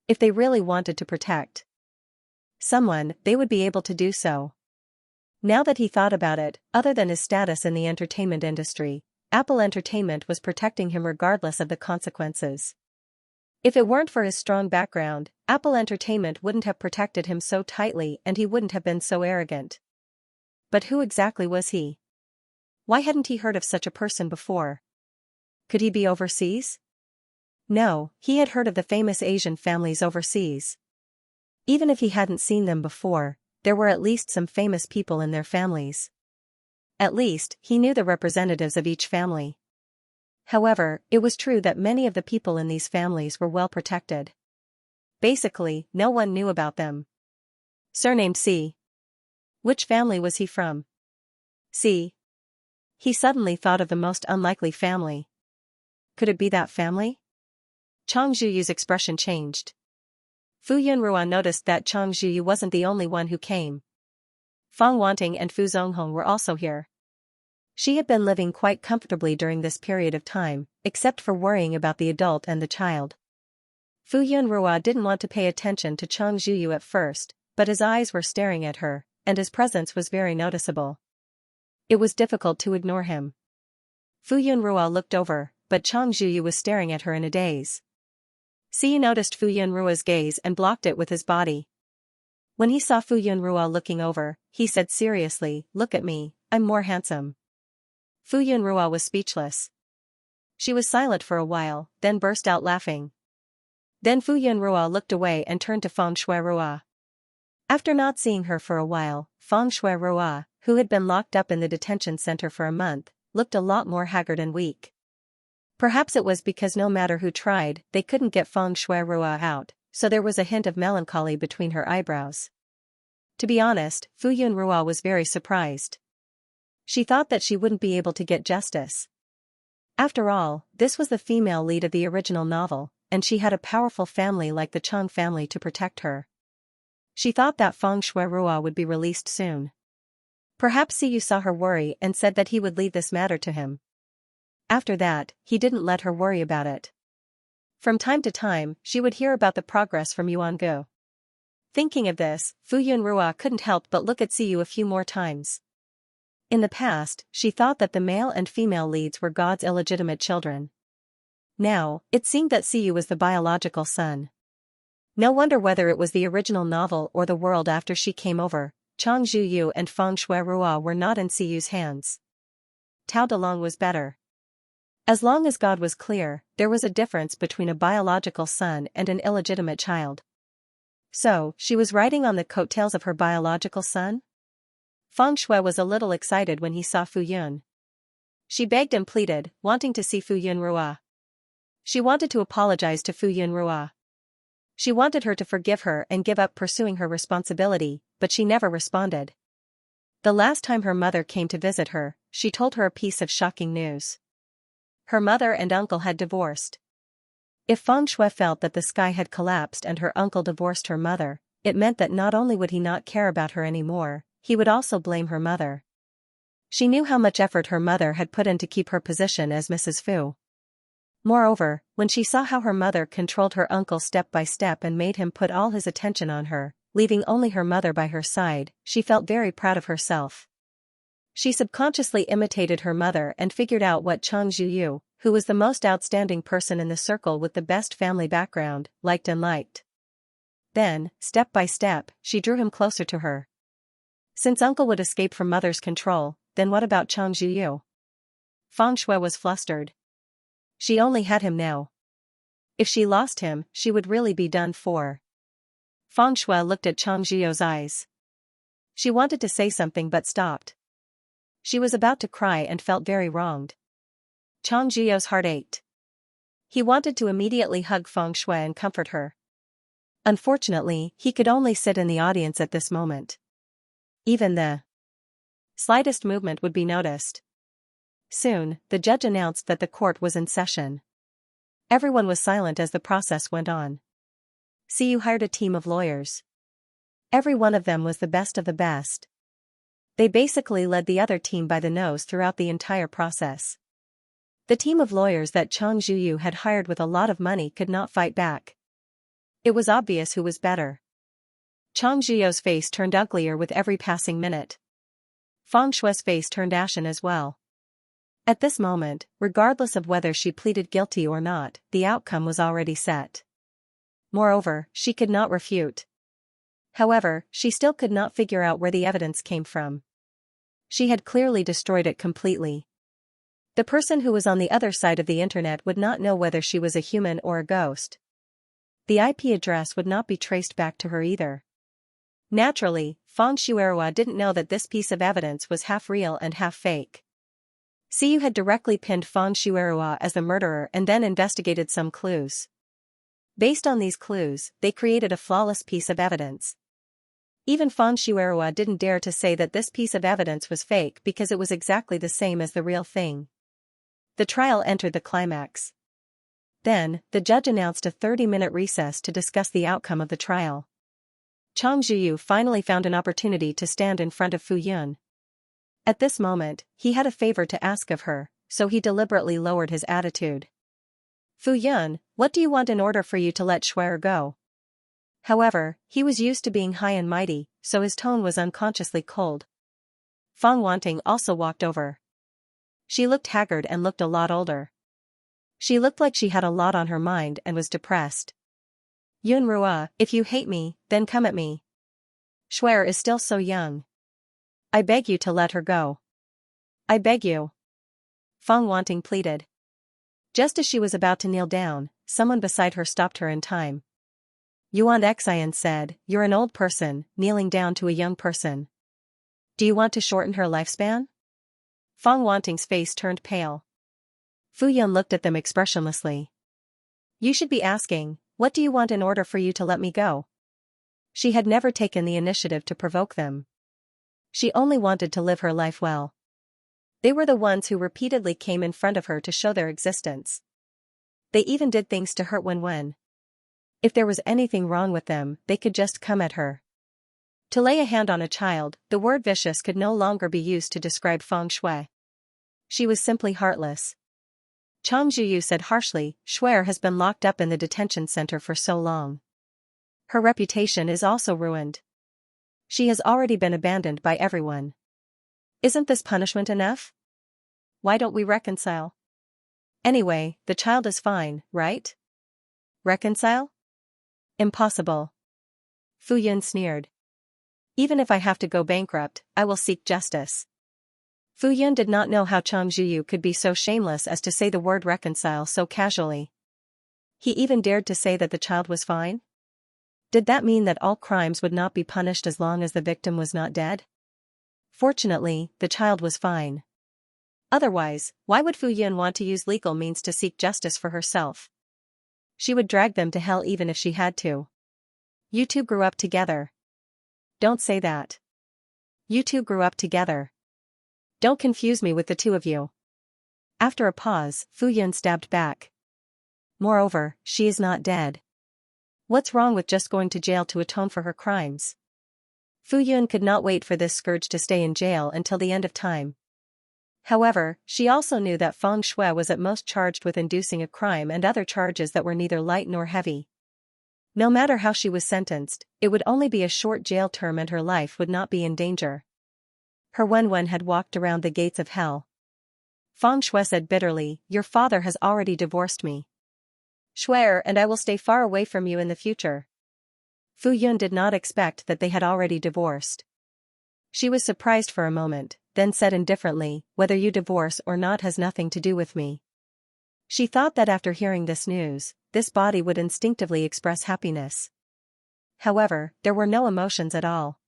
If they really wanted to protect Someone, they would be able to do so. Now that he thought about it, other than his status in the entertainment industry, Apple Entertainment was protecting him regardless of the consequences. If it weren't for his strong background, Apple Entertainment wouldn't have protected him so tightly and he wouldn't have been so arrogant. But who exactly was he? Why hadn't he heard of such a person before? Could he be overseas? No, he had heard of the famous Asian families overseas. Even if he hadn't seen them before, there were at least some famous people in their families. At least, he knew the representatives of each family. However, it was true that many of the people in these families were well protected. Basically, no one knew about them. Surnamed C. Which family was he from? C. He suddenly thought of the most unlikely family. Could it be that family? Chang Zhuyu's expression changed. Fu Yunrua noticed that Chang Zhuyu wasn't the only one who came. Fang Wanting and Fu Zonghong were also here. She had been living quite comfortably during this period of time, except for worrying about the adult and the child. Fu Yunrua didn't want to pay attention to Chang Zhuyu at first, but his eyes were staring at her, and his presence was very noticeable. It was difficult to ignore him. Fu Yunrua looked over, but Chang Zhuyu was staring at her in a daze. Siyu noticed Fu Yunrua's gaze and blocked it with his body. When he saw Fu Yunrua looking over, he said seriously, "Look at me, I'm more handsome." Fu Yunrua was speechless. She was silent for a while, then burst out laughing. Then Fu Yunrua looked away and turned to Feng Shuirua. After not seeing her for a while, Feng Shuirua, who had been locked up in the detention center for a month, looked a lot more haggard and weak. Perhaps it was because no matter who tried, they couldn't get Feng Shuirua out, so there was a hint of melancholy between her eyebrows. To be honest, Fu Yunrua was very surprised. She thought that she wouldn't be able to get justice. After all, this was the female lead of the original novel, and she had a powerful family like the Chang family to protect her. She thought that Feng Shuirua would be released soon. Perhaps Siyu saw her worry and said that he would leave this matter to him. After that, he didn't let her worry about it. From time to time, she would hear about the progress from Yuangu. Thinking of this, Fu Yunrua couldn't help but look at Siyu a few more times. In the past, she thought that the male and female leads were God's illegitimate children. Now, it seemed that Siyu was the biological son. No wonder whether it was the original novel or the world after she came over, Chang Zhuyu and Feng Shuirua were not in Siyu's hands. Tao Delong was better. As long as God was clear, there was a difference between a biological son and an illegitimate child. So, she was riding on the coattails of her biological son? Feng Shui was a little excited when he saw Fu Yun. She begged and pleaded, wanting to see Fu Yunrua. She wanted to apologize to Fu Yunrua. She wanted her to forgive her and give up pursuing her responsibility, but she never responded. The last time her mother came to visit her, she told her a piece of shocking news. Her mother and uncle had divorced. If Feng Shui felt that the sky had collapsed and her uncle divorced her mother, it meant that not only would he not care about her anymore, he would also blame her mother. She knew how much effort her mother had put in to keep her position as Mrs. Fu. Moreover, when she saw how her mother controlled her uncle step by step and made him put all his attention on her, leaving only her mother by her side, she felt very proud of herself. She subconsciously imitated her mother and figured out what Chang Zhuyu, who was the most outstanding person in the circle with the best family background, liked and liked. Then, step by step, she drew him closer to her. Since uncle would escape from mother's control, then what about Chang Zhuyu? Feng Shui was flustered. She only had him now. If she lost him, she would really be done for. Feng Shui looked at Chang Zhuyu's eyes. She wanted to say something but stopped. She was about to cry and felt very wronged. Chang Zhuyu's heart ached. He wanted to immediately hug Feng Shui and comfort her. Unfortunately, he could only sit in the audience at this moment. Even the slightest movement would be noticed. Soon, the judge announced that the court was in session. Everyone was silent as the process went on. Siyu hired a team of lawyers. Every one of them was the best of the best. They basically led the other team by the nose throughout the entire process. The team of lawyers that Chang Zhuyu had hired with a lot of money could not fight back. It was obvious who was better. Chang Zhiyou's face turned uglier with every passing minute. Feng Shui's face turned ashen as well. At this moment, regardless of whether she pleaded guilty or not, the outcome was already set. Moreover, she could not refute. However, she still could not figure out where the evidence came from. She had clearly destroyed it completely. The person who was on the other side of the internet would not know whether she was a human or a ghost. The IP address would not be traced back to her either. Naturally, Feng Shuerua didn't know that this piece of evidence was half real and half fake. Siyu had directly pinned Feng Shuerua as the murderer and then investigated some clues. Based on these clues, they created a flawless piece of evidence. Even Feng Shuerua didn't dare to say that this piece of evidence was fake because it was exactly the same as the real thing. The trial entered the climax. Then, the judge announced a 30-minute recess to discuss the outcome of the trial. Chang Zhiyu finally found an opportunity to stand in front of Fu Yun. At this moment, he had a favor to ask of her, so he deliberately lowered his attitude. Fu Yun, what do you want in order for you to let Shuer go? However, he was used to being high and mighty, so his tone was unconsciously cold. Feng Wanting also walked over. She looked haggard and looked a lot older. She looked like she had a lot on her mind and was depressed. Yun Rua, if you hate me, then come at me. Shuer is still so young. I beg you to let her go. I beg you. Feng Wanting pleaded. Just as she was about to kneel down, someone beside her stopped her in time. Yuan Xian said, "You're an old person, kneeling down to a young person. Do you want to shorten her lifespan?" Feng Wanting's face turned pale. Fu Yun looked at them expressionlessly. You should be asking, what do you want in order for you to let me go? She had never taken the initiative to provoke them. She only wanted to live her life well. They were the ones who repeatedly came in front of her to show their existence. They even did things to hurt when. If there was anything wrong with them, they could just come at her. To lay a hand on a child, the word vicious could no longer be used to describe Feng Shui. She was simply heartless. Chang Zhiyu said harshly, Shuer has been locked up in the detention center for so long. Her reputation is also ruined. She has already been abandoned by everyone. Isn't this punishment enough? Why don't we reconcile? Anyway, the child is fine, right? Reconcile? Impossible. Fu Yun sneered. Even if I have to go bankrupt, I will seek justice. Fu Yun did not know how Chang Zhiyu could be so shameless as to say the word reconcile so casually. He even dared to say that the child was fine? Did that mean that all crimes would not be punished as long as the victim was not dead? Fortunately, the child was fine. Otherwise, why would Fu Yun want to use legal means to seek justice for herself? She would drag them to hell even if she had to. You two grew up together. Don't say that. You two grew up together. Don't confuse me with the two of you. After a pause, Fu Yun stabbed back. Moreover, she is not dead. What's wrong with just going to jail to atone for her crimes? Fu Yun could not wait for this scourge to stay in jail until the end of time. However, she also knew that Feng Shui was at most charged with inducing a crime and other charges that were neither light nor heavy. No matter how she was sentenced, it would only be a short jail term and her life would not be in danger. Her Wen had walked around the gates of hell. Feng Shui said bitterly, your father has already divorced me. Shuer and I will stay far away from you in the future. Fu Yun did not expect that they had already divorced. She was surprised for a moment, then said indifferently, whether you divorce or not has nothing to do with me. She thought that after hearing this news, this body would instinctively express happiness. However, there were no emotions at all.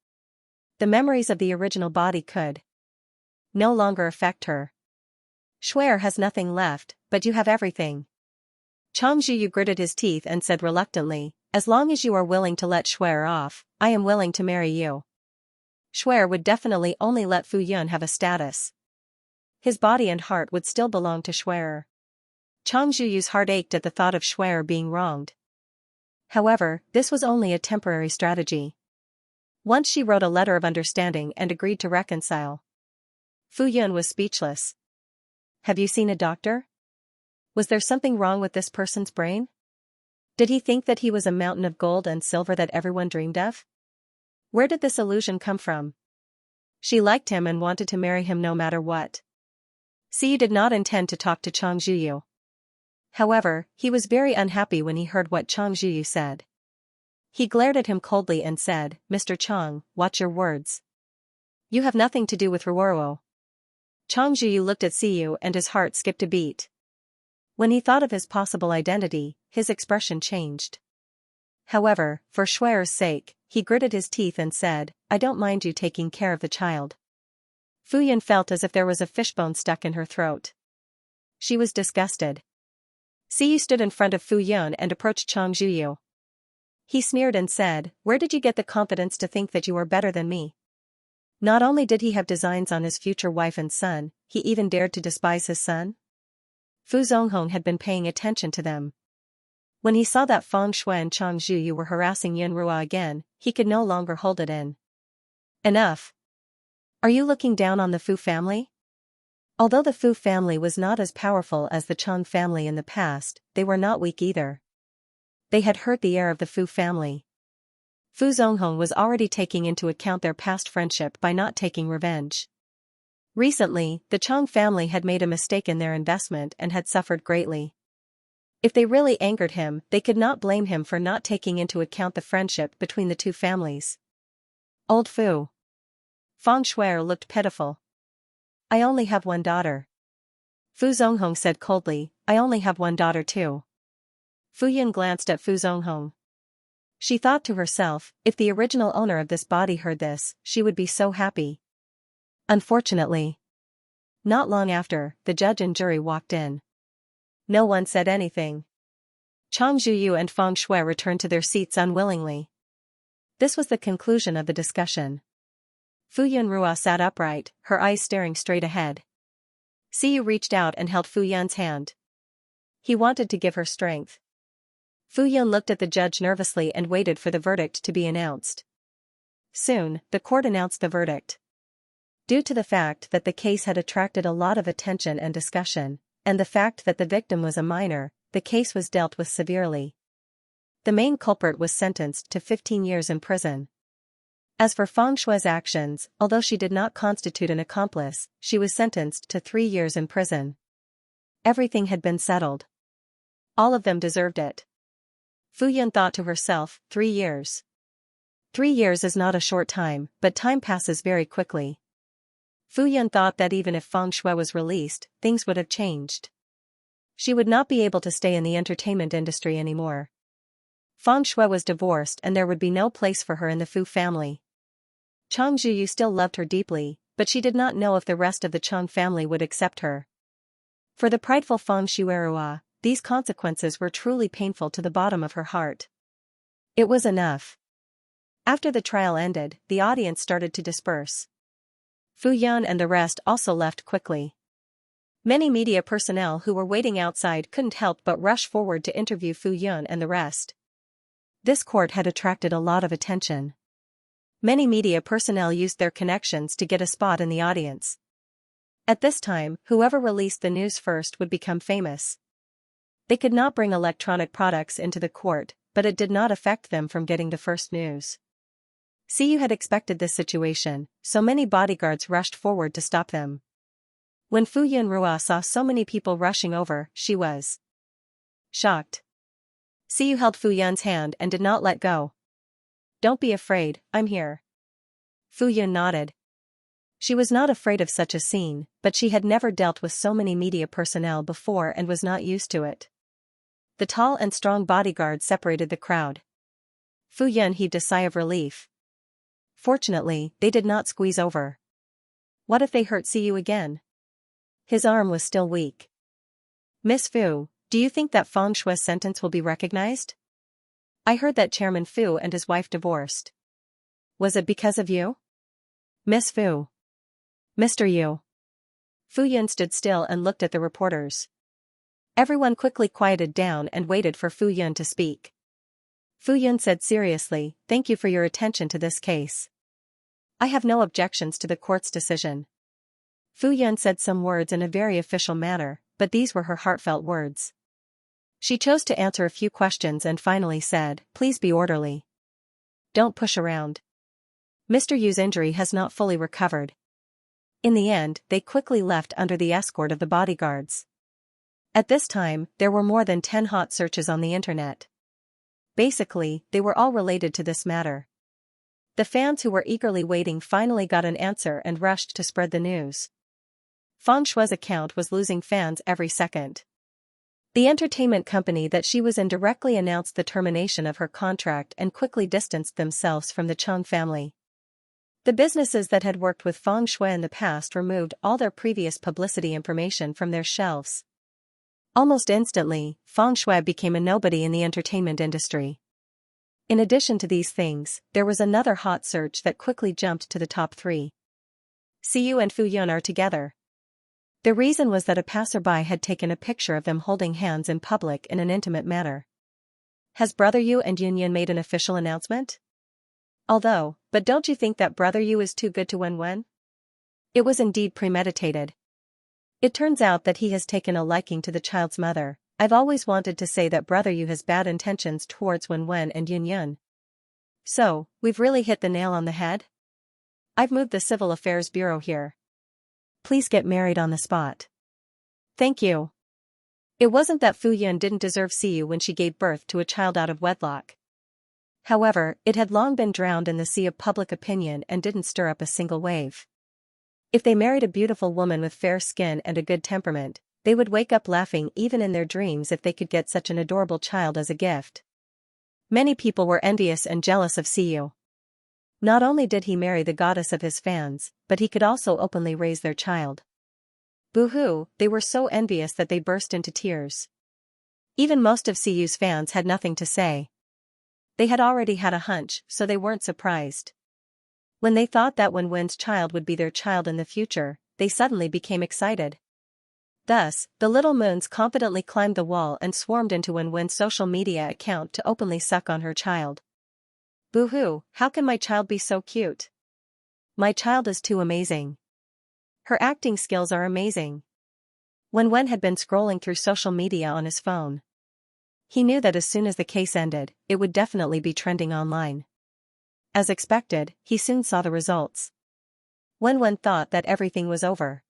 The memories of the original body could no longer affect her. Shuer has nothing left, but you have everything. Chang Zhiyu gritted his teeth and said reluctantly, as long as you are willing to let Shuer off, I am willing to marry you. Shuer would definitely only let Fu Yun have a status. His body and heart would still belong to Shuer. Chang Zhiyu's heart ached at the thought of Shuer being wronged. However, this was only a temporary strategy. Once she wrote a letter of understanding and agreed to reconcile. Fu Yun was speechless. Have you seen a doctor? Was there something wrong with this person's brain? Did he think that he was a mountain of gold and silver that everyone dreamed of? Where did this illusion come from? She liked him and wanted to marry him no matter what. Siyu did not intend to talk to Chang Zhuyu. However, he was very unhappy when he heard what Chang Zhuyu said. He glared at him coldly and said, "Mr. Chang, watch your words. You have nothing to do with Ruoruo." Chang Zhuyu looked at Siyu and his heart skipped a beat. When he thought of his possible identity, his expression changed. However, for Shuer's sake, he gritted his teeth and said, "I don't mind you taking care of the child." Fuyan felt as if there was a fishbone stuck in her throat. She was disgusted. Siyu stood in front of Fuyan and approached Chang Zhuyu. He sneered and said, "Where did you get the confidence to think that you are better than me?" Not only did he have designs on his future wife and son, he even dared to despise his son? Fu Zonghong had been paying attention to them. When he saw that Feng Shui and Chang Zhuyu were harassing Yunrua again, he could no longer hold it in. Enough. Are you looking down on the Fu family? Although the Fu family was not as powerful as the Chang family in the past, they were not weak either. They had hurt the heir of the Fu family. Fu Zonghong was already taking into account their past friendship by not taking revenge. Recently, the Chang family had made a mistake in their investment and had suffered greatly. If they really angered him, they could not blame him for not taking into account the friendship between the two families. Old Fu. Feng Shui looked pitiful. "I only have one daughter." Fu Zonghong said coldly, "I only have one daughter too." Fu Yun glanced at Fu Zonghong. She thought to herself, if the original owner of this body heard this, she would be so happy. Unfortunately. Not long after, the judge and jury walked in. No one said anything. Chang Zhuyu and Feng Shui returned to their seats unwillingly. This was the conclusion of the discussion. Fu Yunrua sat upright, her eyes staring straight ahead. Siyu reached out and held Fu Yun's hand. He wanted to give her strength. Fu Yun looked at the judge nervously and waited for the verdict to be announced. Soon, the court announced the verdict. Due to the fact that the case had attracted a lot of attention and discussion, and the fact that the victim was a minor, the case was dealt with severely. The main culprit was sentenced to 15 years in prison. As for Feng Shui's actions, although she did not constitute an accomplice, she was sentenced to 3 years in prison. Everything had been settled. All of them deserved it. Fu Yun thought to herself, 3 years. 3 years is not a short time, but time passes very quickly. Fu Yun thought that even if Feng Shui was released, things would have changed. She would not be able to stay in the entertainment industry anymore. Feng Shui was divorced and there would be no place for her in the Fu family. Chang Zhuyu still loved her deeply, but she did not know if the rest of the Chang family would accept her. For the prideful Feng Shuerua, these consequences were truly painful to the bottom of her heart. It was enough. After the trial ended, the audience started to disperse. Fu Yun and the rest also left quickly. Many media personnel who were waiting outside couldn't help but rush forward to interview Fu Yun and the rest. This court had attracted a lot of attention. Many media personnel used their connections to get a spot in the audience. At this time, whoever released the news first would become famous. They could not bring electronic products into the court, but it did not affect them from getting the first news. Siyu had expected this situation, so many bodyguards rushed forward to stop them. When Fu Yunrua saw so many people rushing over, she was shocked. Siyu held Fu Yun's hand and did not let go. "Don't be afraid, I'm here." Fu Yun nodded. She was not afraid of such a scene, but she had never dealt with so many media personnel before and was not used to it. The tall and strong bodyguard separated the crowd. Fu Yun heaved a sigh of relief. Fortunately, they did not squeeze over. What if they hurt Siyu again? His arm was still weak. "Miss Fu, do you think that Feng Shui's sentence will be recognized? I heard that Chairman Fu and his wife divorced. Was it because of you?" "Miss Fu." "Mr. Yu." Fu Yun stood still and looked at the reporters. Everyone quickly quieted down and waited for Fu Yun to speak. Fu Yun said seriously, "Thank you for your attention to this case. I have no objections to the court's decision." Fu Yun said some words in a very official manner, but these were her heartfelt words. She chose to answer a few questions and finally said, "Please be orderly. Don't push around." Mr. Yu's injury has not fully recovered. In the end, they quickly left under the escort of the bodyguards. At this time, there were more than 10 hot searches on the internet. Basically, they were all related to this matter. The fans who were eagerly waiting finally got an answer and rushed to spread the news. Fang Shui's account was losing fans every second. The entertainment company that she was in directly announced the termination of her contract and quickly distanced themselves from the Cheng family. The businesses that had worked with Fang Shui in the past removed all their previous publicity information from their shelves. Almost instantly, Fang Shui became a nobody in the entertainment industry. In addition to these things, there was another hot search that quickly jumped to the top 3. Xiyu and Fu Yun are together. The reason was that a passerby had taken a picture of them holding hands in public in an intimate manner. Has Brother Yu and Yun Yun made an official announcement? But don't you think that Brother Yu is too good to Wen? It was indeed premeditated. It turns out that he has taken a liking to the child's mother. I've always wanted to say that Brother Yu has bad intentions towards Wen and Yun Yun. So, we've really hit the nail on the head? I've moved the Civil Affairs Bureau here. Please get married on the spot. Thank you. It wasn't that Fu Yun didn't deserve Xiyu when she gave birth to a child out of wedlock. However, it had long been drowned in the sea of public opinion and didn't stir up a single wave. If they married a beautiful woman with fair skin and a good temperament, they would wake up laughing even in their dreams if they could get such an adorable child as a gift. Many people were envious and jealous of Xiyu. Not only did he marry the goddess of his fans, but he could also openly raise their child. Boo-hoo, they were so envious that they burst into tears. Even most of Xiyu's fans had nothing to say. They had already had a hunch, so they weren't surprised. When they thought that Wen's child would be their child in the future, they suddenly became excited. Thus, the little moons confidently climbed the wall and swarmed into Wen's social media account to openly suck on her child. Boo-hoo, how can my child be so cute? My child is too amazing. Her acting skills are amazing. Wen had been scrolling through social media on his phone. He knew that as soon as the case ended, it would definitely be trending online. As expected, he soon saw the results. Wen thought that everything was over.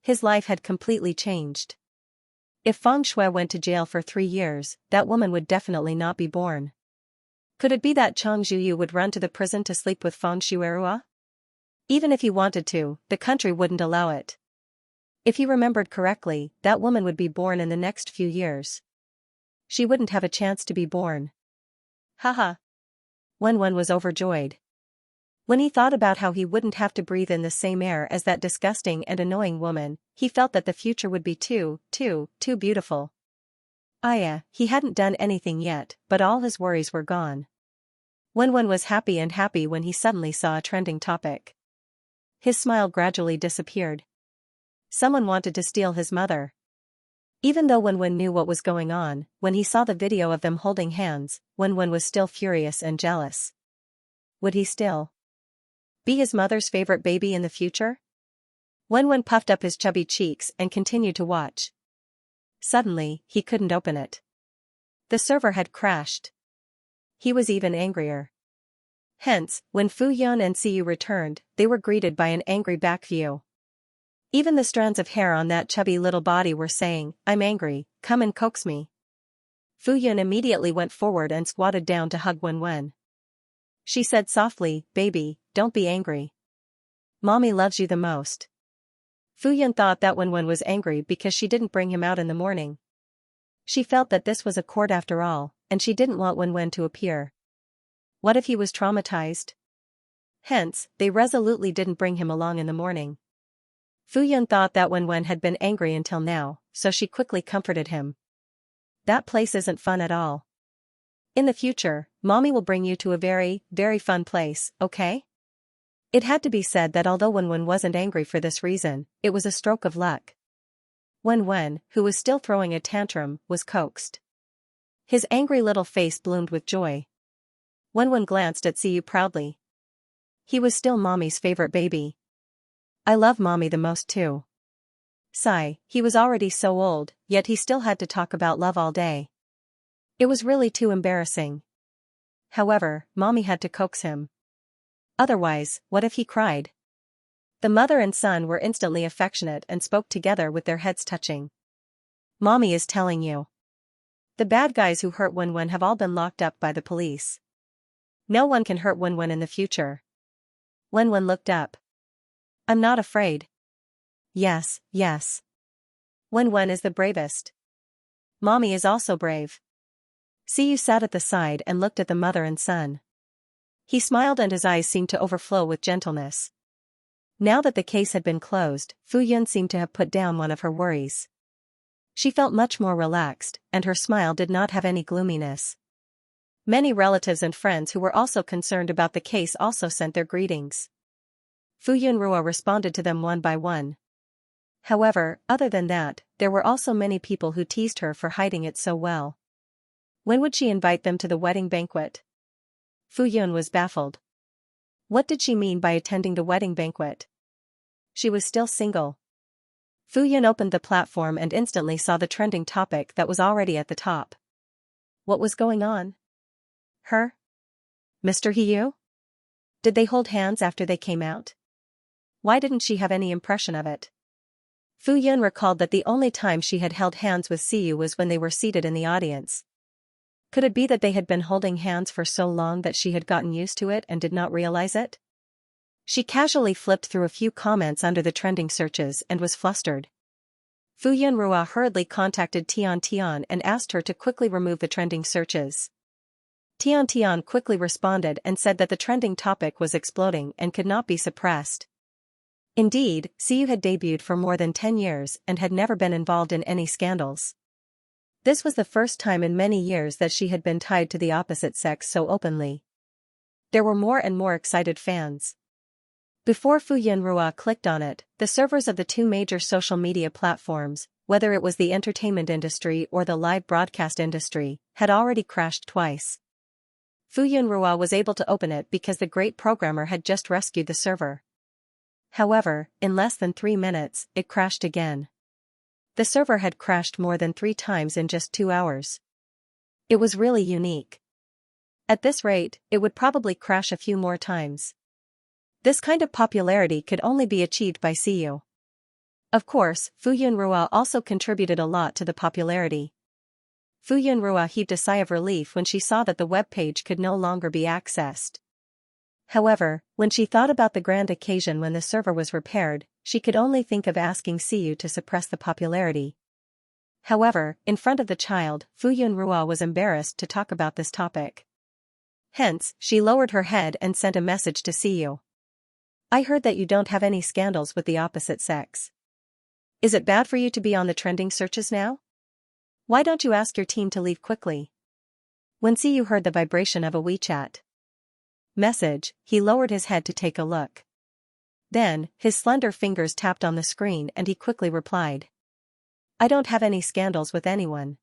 His life had completely changed. If Fang Shui went to jail for 3 years, that woman would definitely not be born. Could it be that Chang Zhuyu would run to the prison to sleep with Fang Shuerua? Even if he wanted to, the country wouldn't allow it. If he remembered correctly, that woman would be born in the next few years. She wouldn't have a chance to be born. Haha. Wen was overjoyed. When he thought about how he wouldn't have to breathe in the same air as that disgusting and annoying woman, he felt that the future would be too beautiful. He hadn't done anything yet, but all his worries were gone. Wen was happy when he suddenly saw a trending topic. His smile gradually disappeared. Someone wanted to steal his mother. Even though Wen knew what was going on, when he saw the video of them holding hands, Wen was still furious and jealous. Would he still be his mother's favorite baby in the future? Wen puffed up his chubby cheeks and continued to watch. Suddenly, he couldn't open it. The server had crashed. He was even angrier. Hence, when Fu Yun and Xiyu returned, they were greeted by an angry back view. Even the strands of hair on that chubby little body were saying, "I'm angry, come and coax me." Fu Yun immediately went forward and squatted down to hug Wen. She said softly, "Baby, don't be angry. Mommy loves you the most." Fu Yun thought that Wen was angry because she didn't bring him out in the morning. She felt that this was a court after all, and she didn't want Wen to appear. What if he was traumatized? Hence, they resolutely didn't bring him along in the morning. Fu Yun thought that Wen had been angry until now, so she quickly comforted him. That place isn't fun at all. In the future, Mommy will bring you to a very, very fun place, okay? It had to be said that although Wen wasn't angry for this reason, it was a stroke of luck. Wen, who was still throwing a tantrum, was coaxed. His angry little face bloomed with joy. Wen glanced at Xiyu proudly. He was still Mommy's favorite baby. I love Mommy the most too. Sigh, he was already so old, yet he still had to talk about love all day. It was really too embarrassing. However, Mommy had to coax him. Otherwise, what if he cried? The mother and son were instantly affectionate and spoke together with their heads touching. Mommy is telling you. The bad guys who hurt Wenwen have all been locked up by the police. No one can hurt Wenwen in the future. Wenwen looked up. I'm not afraid. Yes, yes. Wenwen is the bravest. Mommy is also brave. Siyu sat at the side and looked at the mother and son. He smiled and his eyes seemed to overflow with gentleness. Now that the case had been closed, Fu Yun seemed to have put down one of her worries. She felt much more relaxed, and her smile did not have any gloominess. Many relatives and friends who were also concerned about the case also sent their greetings. Fu Yunrua responded to them one by one. However, other than that, there were also many people who teased her for hiding it so well. When would she invite them to the wedding banquet? Fu Yun was baffled. What did she mean by attending the wedding banquet? She was still single. Fu Yun opened the platform and instantly saw the trending topic that was already at the top. What was going on? Her? Mr. Hiyu? Did they hold hands after they came out? Why didn't she have any impression of it? Fu Yun recalled that the only time she had held hands with Siyu was when they were seated in the audience. Could it be that they had been holding hands for so long that she had gotten used to it and did not realize it? She casually flipped through a few comments under the trending searches and was flustered. Fu Yunrua hurriedly contacted Tian Tian and asked her to quickly remove the trending searches. Tian Tian quickly responded and said that the trending topic was exploding and could not be suppressed. Indeed, Siyu had debuted for more than 10 years and had never been involved in any scandals. This was the first time in many years that she had been tied to the opposite sex so openly. There were more and more excited fans. Before Fu Yunrua clicked on it, the servers of the two major social media platforms, whether it was the entertainment industry or the live broadcast industry, had already crashed twice. Fu Yunrua was able to open it because the great programmer had just rescued the server. However, in less than 3 minutes, it crashed again. The server had crashed more than 3 times in just 2 hours. It was really unique. At this rate, it would probably crash a few more times. This kind of popularity could only be achieved by Siyu. Of course, Fu Yunrua also contributed a lot to the popularity. Fu Yunrua heaved a sigh of relief when she saw that the web page could no longer be accessed. However, when she thought about the grand occasion when the server was repaired, she could only think of asking Siyu to suppress the popularity. However, in front of the child, Fu Yunrua was embarrassed to talk about this topic. Hence, she lowered her head and sent a message to Siyu. I heard that you don't have any scandals with the opposite sex. Is it bad for you to be on the trending searches now? Why don't you ask your team to leave quickly? When Siyu heard the vibration of a WeChat message, he lowered his head to take a look. Then, his slender fingers tapped on the screen and he quickly replied. I don't have any scandals with anyone.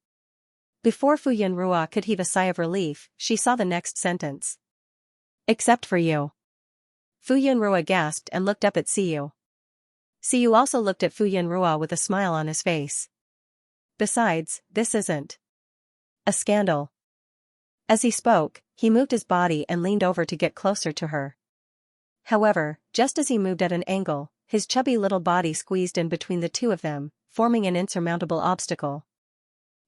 Before Fu Yunrua could heave a sigh of relief, she saw the next sentence. Except for you. Fu Yunrua gasped and looked up at Siyu. Siyu also looked at Fu Yunrua with a smile on his face. Besides, this isn't a scandal. As he spoke, he moved his body and leaned over to get closer to her. However, just as he moved at an angle, his chubby little body squeezed in between the two of them, forming an insurmountable obstacle.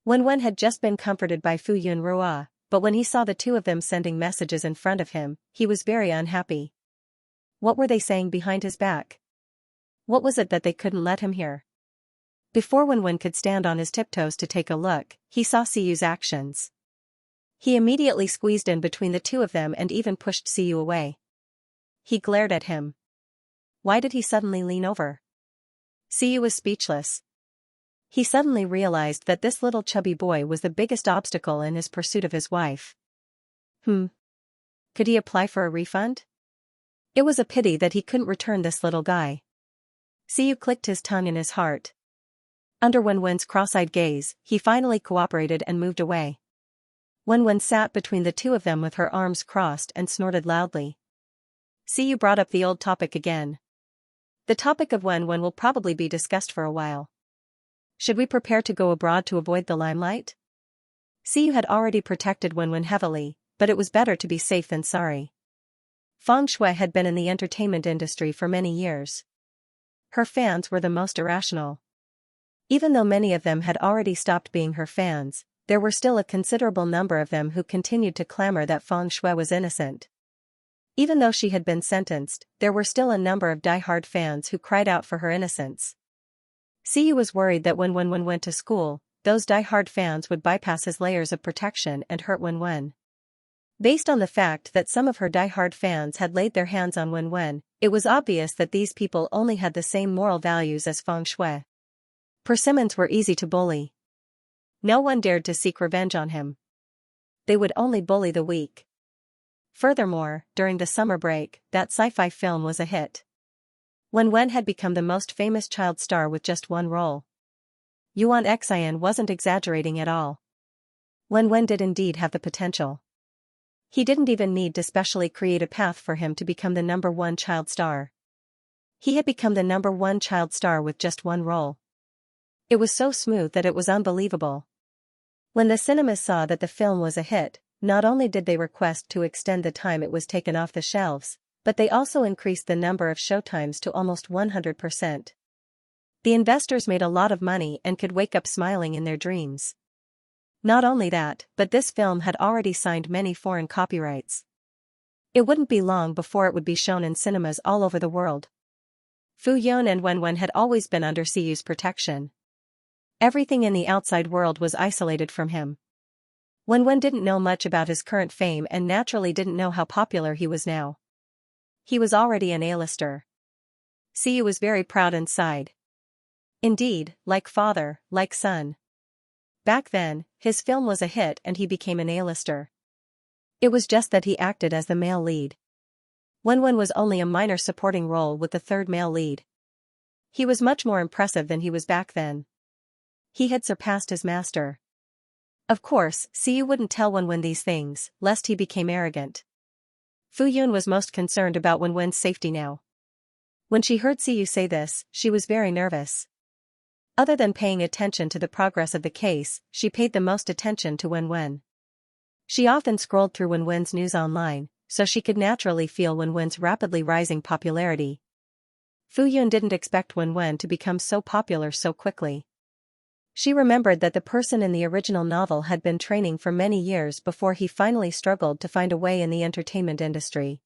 Wenwen had just been comforted by Fu Yunrua, but when he saw the two of them sending messages in front of him, he was very unhappy. What were they saying behind his back? What was it that they couldn't let him hear? Before Wenwen could stand on his tiptoes to take a look, he saw Siyu's actions. He immediately squeezed in between the two of them and even pushed Siyu away. He glared at him. Why did he suddenly lean over? Siyu was speechless. He suddenly realized that this little chubby boy was the biggest obstacle in his pursuit of his wife. Could he apply for a refund? It was a pity that he couldn't return this little guy. Siyu clicked his tongue in his heart. Under Wenwen's cross-eyed gaze, he finally cooperated and moved away. Wenwen sat between the two of them with her arms crossed and snorted loudly. Siyu brought up the old topic again. The topic of Wenwen will probably be discussed for a while. Should we prepare to go abroad to avoid the limelight? Siyu had already protected Wenwen heavily, but it was better to be safe than sorry. Feng Shui had been in the entertainment industry for many years. Her fans were the most irrational. Even though many of them had already stopped being her fans, there were still a considerable number of them who continued to clamor that Feng Shui was innocent. Even though she had been sentenced, there were still a number of die-hard fans who cried out for her innocence. Siyu was worried that when Wen went to school, those die-hard fans would bypass his layers of protection and hurt Wen. Based on the fact that some of her die-hard fans had laid their hands on Wen, it was obvious that these people only had the same moral values as Feng Shui. Persimmons were easy to bully. No one dared to seek revenge on him. They would only bully the weak. Furthermore, during the summer break, that sci-fi film was a hit. Wen had become the most famous child star with just one role. Xianxia wasn't exaggerating at all. Wen did indeed have the potential. He didn't even need to specially create a path for him to become the #1 child star. He had become the #1 child star with just one role. It was so smooth that it was unbelievable. When the cinemas saw that the film was a hit, not only did they request to extend the time it was taken off the shelves, but they also increased the number of showtimes to almost 100%. The investors made a lot of money and could wake up smiling in their dreams. Not only that, but this film had already signed many foreign copyrights. It wouldn't be long before it would be shown in cinemas all over the world. Fu Yun and Wen had always been under Siyu's protection. Everything in the outside world was isolated from him. Wen didn't know much about his current fame and naturally didn't know how popular he was now. He was already an A-lister. Siyu was very proud and sighed. Indeed, like father, like son. Back then, his film was a hit and he became an A-lister. It was just that he acted as the male lead. Wen was only a minor supporting role with the third male lead. He was much more impressive than he was back then. He had surpassed his master. Of course, Siyu wouldn't tell Wen these things, lest he became arrogant. Fu Yun was most concerned about Wen's safety now. When she heard Siyu say this, she was very nervous. Other than paying attention to the progress of the case, she paid the most attention to Wen. She often scrolled through Wen's news online, so she could naturally feel Wen's rapidly rising popularity. Fu Yun didn't expect Wen to become so popular so quickly. She remembered that the person in the original novel had been training for many years before he finally struggled to find a way in the entertainment industry.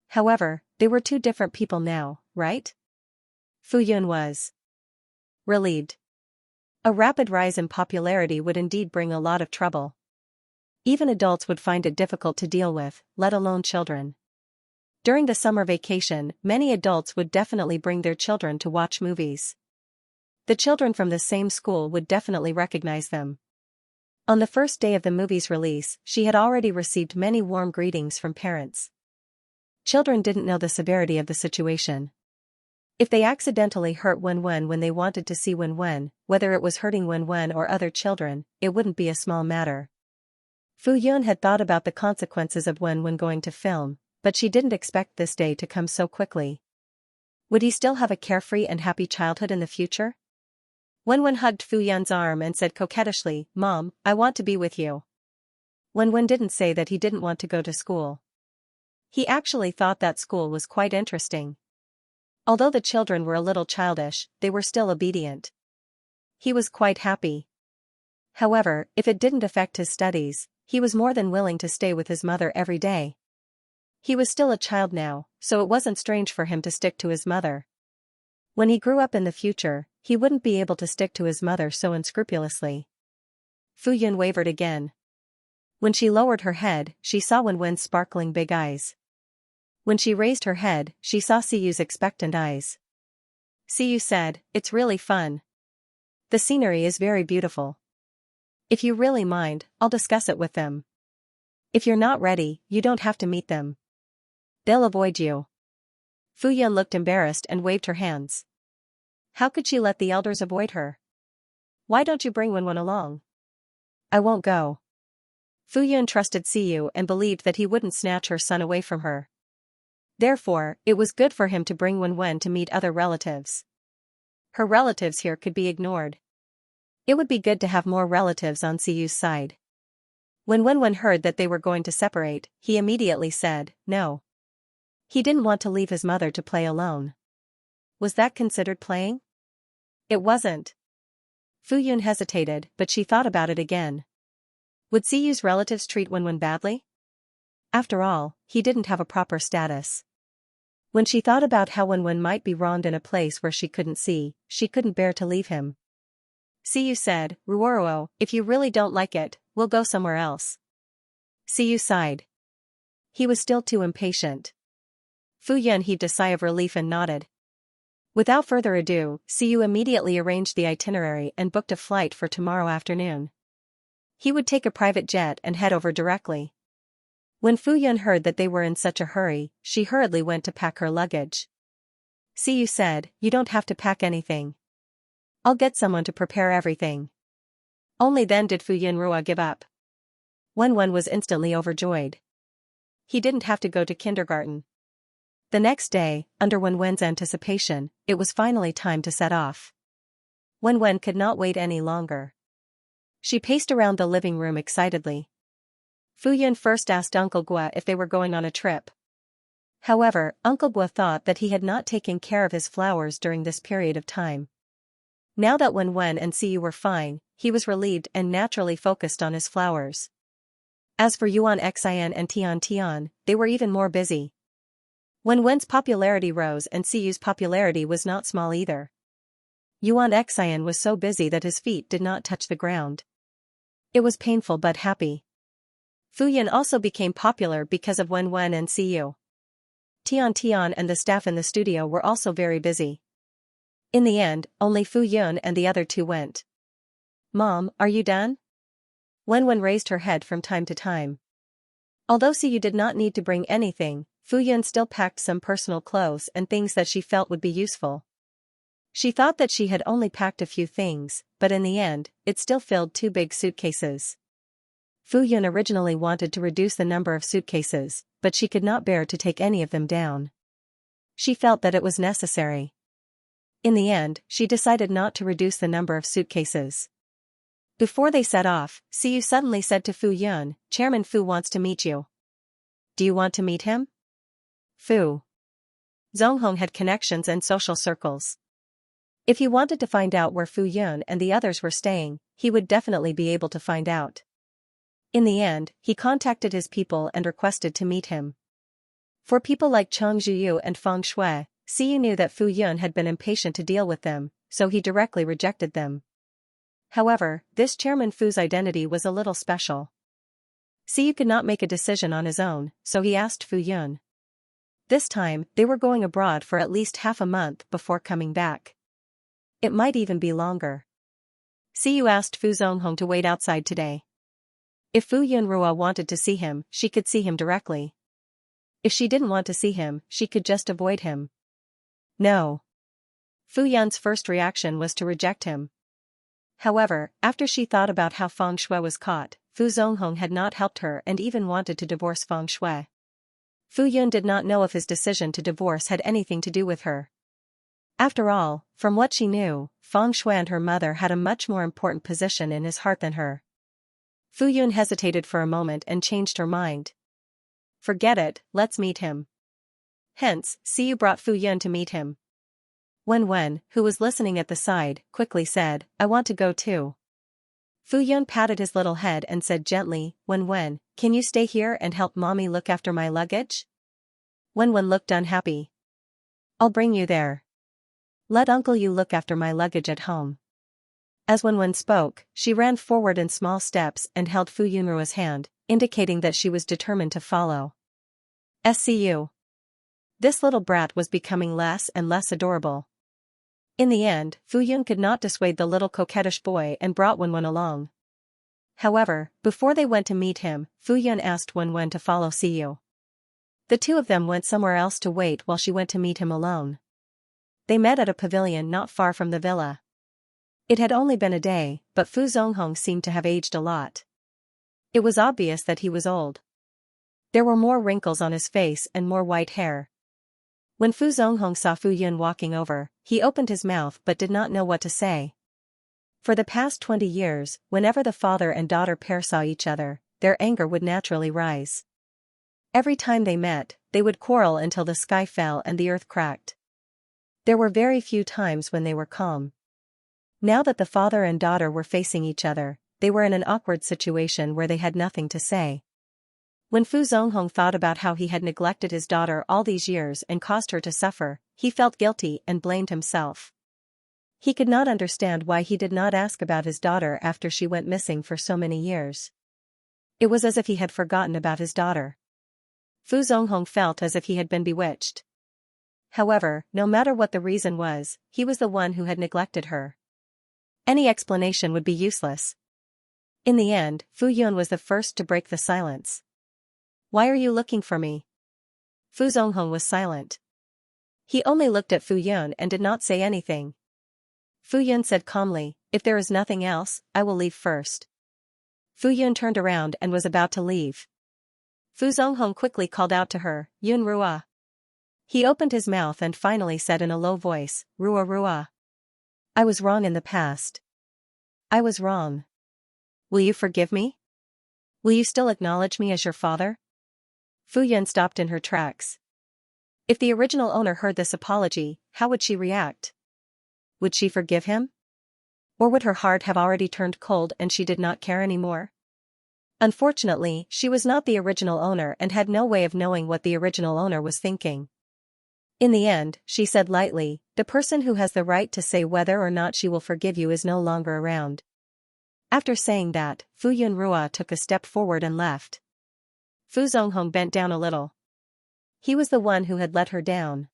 However, they were two different people now, right? Fu Yun was relieved. A rapid rise in popularity would indeed bring a lot of trouble. Even adults would find it difficult to deal with, let alone children. During the summer vacation, many adults would definitely bring their children to watch movies. The children from the same school would definitely recognize them. On the first day of the movie's release, she had already received many warm greetings from parents. Children didn't know the severity of the situation. If they accidentally hurt Wen when they wanted to see Wen, whether it was hurting Wen or other children, it wouldn't be a small matter. Fu Yun had thought about the consequences of Wen going to film, but she didn't expect this day to come so quickly. Would he still have a carefree and happy childhood in the future? Wen hugged Fu Yun's arm and said coquettishly, "Mom, I want to be with you." Wen didn't say that he didn't want to go to school. He actually thought that school was quite interesting. Although the children were a little childish, they were still obedient. He was quite happy. However, if it didn't affect his studies, he was more than willing to stay with his mother every day. He was still a child now, so it wasn't strange for him to stick to his mother. When he grew up in the future, he wouldn't be able to stick to his mother so unscrupulously. Fu Yun wavered again. When she lowered her head, she saw Wen's sparkling big eyes. When she raised her head, she saw Siyu's expectant eyes. Siyu said, "It's really fun. The scenery is very beautiful. If you really mind, I'll discuss it with them. If you're not ready, you don't have to meet them. They'll avoid you." Fu Yun looked embarrassed and waved her hands. How could she let the elders avoid her? "Why don't you bring Wen along?" "I won't go." Fu Yun trusted Siyu and believed that he wouldn't snatch her son away from her. Therefore, it was good for him to bring Wen to meet other relatives. Her relatives here could be ignored. It would be good to have more relatives on Siyu's side. When Wen heard that they were going to separate, he immediately said, "No. He didn't want to leave his mother to play alone. Was that considered playing? It wasn't. Fu Yun hesitated, but she thought about it again. Would Siyu's relatives treat Wenwen badly? After all, he didn't have a proper status. When she thought about how Wenwen might be wronged in a place where she couldn't bear to leave him. Siyu said, Ruoruo, if you really don't like it, we'll go somewhere else. Siyu sighed. He was still too impatient. Fu Yun heaved a sigh of relief and nodded. Without further ado, Siyu immediately arranged the itinerary and booked a flight for tomorrow afternoon. He would take a private jet and head over directly. When Fu Yun heard that they were in such a hurry, she hurriedly went to pack her luggage. Siyu said, you don't have to pack anything. I'll get someone to prepare everything. Only then did Fu Yunrua give up. Wenwen was instantly overjoyed. He didn't have to go to kindergarten. The next day, under Wenwen's anticipation, it was finally time to set off. Wenwen could not wait any longer. She paced around the living room excitedly. Fu Yun first asked Uncle Gua if they were going on a trip. However, Uncle Gua thought that he had not taken care of his flowers during this period of time. Now that Wenwen and Siyu were fine, he was relieved and naturally focused on his flowers. As for Yuan Xian and Tian Tian, they were even more busy. Wenwen's popularity rose and Siyu's popularity was not small either. Yuan Xian was so busy that his feet did not touch the ground. It was painful but happy. Fu Yun also became popular because of Wenwen and Siyu. Tian Tian and the staff in the studio were also very busy. In the end, only Fu Yun and the other two went. Mom, are you done? Wenwen raised her head from time to time. Although Siyu did not need to bring anything, Fu Yun still packed some personal clothes and things that she felt would be useful. She thought that she had only packed a few things, but in the end, it still filled 2 big suitcases. Fu Yun originally wanted to reduce the number of suitcases, but she could not bear to take any of them down. She felt that it was necessary. In the end, she decided not to reduce the number of suitcases. Before they set off, Siyu suddenly said to Fu Yun, Chairman Fu wants to meet you. Do you want to meet him? Fu Zonghong had connections and social circles. If he wanted to find out where Fu Yun and the others were staying, he would definitely be able to find out. In the end, he contacted his people and requested to meet him. For people like Cheng Zhuyu and Feng Shui, Siyu knew that Fu Yun had been impatient to deal with them, so he directly rejected them. However, this Chairman Fu's identity was a little special. Siyu could not make a decision on his own, so he asked Fu Yun. This time, they were going abroad for at least half a month before coming back. It might even be longer. Siyu asked Fu Zonghong to wait outside today. If Fu Yunrua wanted to see him, she could see him directly. If she didn't want to see him, she could just avoid him. No. Fu Yun's first reaction was to reject him. However, after she thought about how Feng Shui was caught, Fu Zonghong had not helped her and even wanted to divorce Feng Shui. Fu Yun did not know if his decision to divorce had anything to do with her. After all, from what she knew, Feng Shui and her mother had a much more important position in his heart than her. Fu Yun hesitated for a moment and changed her mind. Forget it, let's meet him. Hence, Siyu brought Fu Yun to meet him. Wenwen, who was listening at the side, quickly said, I want to go too. Fu Yun patted his little head and said gently, Wenwen, can you stay here and help mommy look after my luggage? Wenwen looked unhappy. I'll bring you there. Let Uncle Yu look after my luggage at home. As Wenwen spoke, she ran forward in small steps and held Fu Yunrua's hand, indicating that she was determined to follow. SCU. This little brat was becoming less and less adorable. In the end, Fu Yun could not dissuade the little coquettish boy and brought Wenwen along. However, before they went to meet him, Fu Yun asked Wenwen to follow Siyu. The two of them went somewhere else to wait while she went to meet him alone. They met at a pavilion not far from the villa. It had only been a day, but Fu Zonghong seemed to have aged a lot. It was obvious that he was old. There were more wrinkles on his face and more white hair. When Fu Zonghong saw Fu Yun walking over, he opened his mouth but did not know what to say. For the past 20 years, whenever the father and daughter pair saw each other, their anger would naturally rise. Every time they met, they would quarrel until the sky fell and the earth cracked. There were very few times when they were calm. Now that the father and daughter were facing each other, they were in an awkward situation where they had nothing to say. When Fu Zonghong thought about how he had neglected his daughter all these years and caused her to suffer, he felt guilty and blamed himself. He could not understand why he did not ask about his daughter after she went missing for so many years. It was as if he had forgotten about his daughter. Fu Zonghong felt as if he had been bewitched. However, no matter what the reason was, he was the one who had neglected her. Any explanation would be useless. In the end, Fu Yun was the first to break the silence. "Why are you looking for me?" Fu Zonghong was silent. He only looked at Fu Yun and did not say anything. Fu Yun said calmly, "If there is nothing else, I will leave first." Fu Yun turned around and was about to leave. Fu Zonghong quickly called out to her, "Yun Rua." He opened his mouth and finally said in a low voice, "Rua Rua. I was wrong in the past. I was wrong. Will you forgive me? Will you still acknowledge me as your father?" Fu Yun stopped in her tracks. If the original owner heard this apology, how would she react? Would she forgive him? Or would her heart have already turned cold and she did not care anymore? Unfortunately, she was not the original owner and had no way of knowing what the original owner was thinking. In the end, she said lightly, "The person who has the right to say whether or not she will forgive you is no longer around." After saying that, Fu Yun Rua took a step forward and left. Fu Zonghong bent down a little. He was the one who had let her down.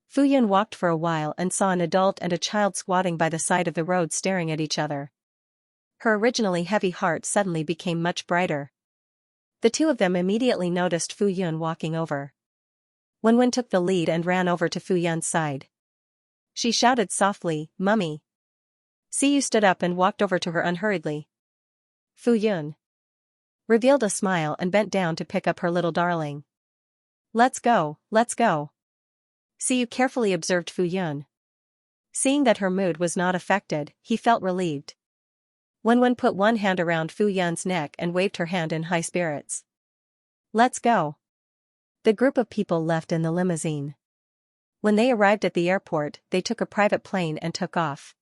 Fu Yun walked for a while and saw an adult and a child squatting by the side of the road staring at each other. Her originally heavy heart suddenly became much brighter. The two of them immediately noticed Fu Yun walking over. Wen took the lead and ran over to Fu Yun's side. She shouted softly, "Mummy." Siyu stood up and walked over to her unhurriedly. Fu Yun revealed a smile and bent down to pick up her little darling. Let's go, let's go." Siyu carefully observed Fu Yun. Seeing that her mood was not affected, he felt relieved. Wen put one hand around Fu Yun's neck and waved her hand in high spirits. "Let's go." The group of people left in the limousine. When they arrived at the airport, they took a private plane and took off.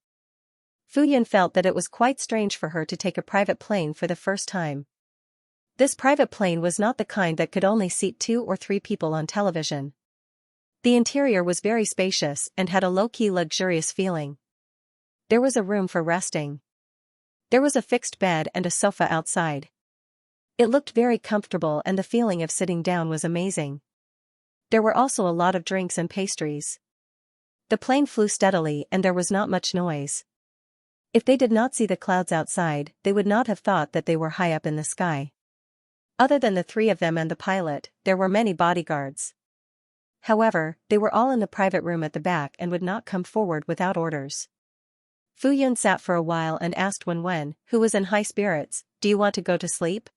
Fu Yun felt that it was quite strange for her to take a private plane for the first time. This private plane was not the kind that could only seat 2 or 3 people on television. The interior was very spacious and had a low-key luxurious feeling. There was a room for resting. There was a fixed bed and a sofa outside. It looked very comfortable and the feeling of sitting down was amazing. There were also a lot of drinks and pastries. The plane flew steadily and there was not much noise. If they did not see the clouds outside, they would not have thought that they were high up in the sky. Other than the 3 of them and the pilot, there were many bodyguards. However, they were all in the private room at the back and would not come forward without orders. Fu Yun sat for a while and asked Wen, who was in high spirits, "Do you want to go to sleep?"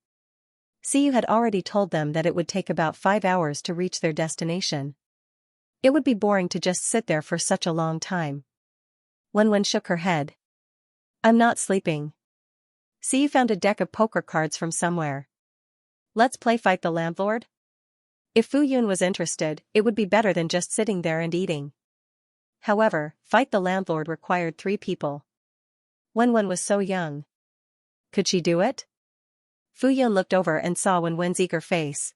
Siyu had already told them that it would take about 5 hours to reach their destination. It would be boring to just sit there for such a long time. Wen shook her head. "I'm not sleeping." Siyu found a deck of poker cards from somewhere. "Let's play Fight the Landlord?" If Fu Yun was interested, it would be better than just sitting there and eating. However, Fight the Landlord required 3 people. Wen was so young. Could she do it? Fu Yun looked over and saw Wen's eager face.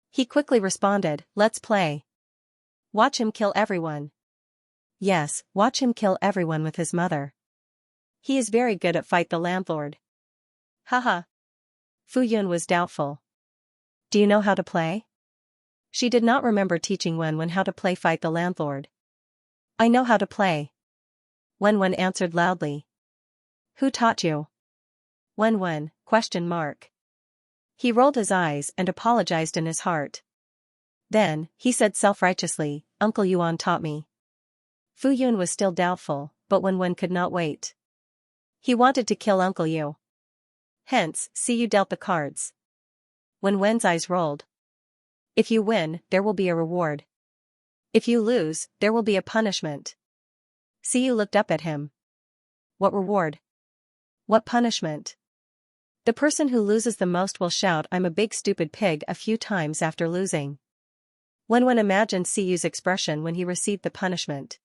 He quickly responded, "Let's play. Watch him kill everyone." Yes, watch him kill everyone with his mother. He is very good at Fight the Landlord. Haha. Fu Yun was doubtful. "Do you know how to play?" She did not remember teaching Wen how to play Fight the Landlord. "I know how to play." Wen answered loudly. "Who taught you?" Wen, question mark. He rolled his eyes and apologized in his heart. Then, he said self-righteously, "Uncle Yuan taught me." Fu Yun was still doubtful, but Wen could not wait. He wanted to kill Uncle Yu. Hence, Siyu dealt the cards. Wen's eyes rolled. "If you win, there will be a reward. If you lose, there will be a punishment." Siyu looked up at him. "What reward? What punishment?" The person who loses the most will shout "I'm a big stupid pig" a few times after losing. Wen imagined Siyu's expression when he received the punishment.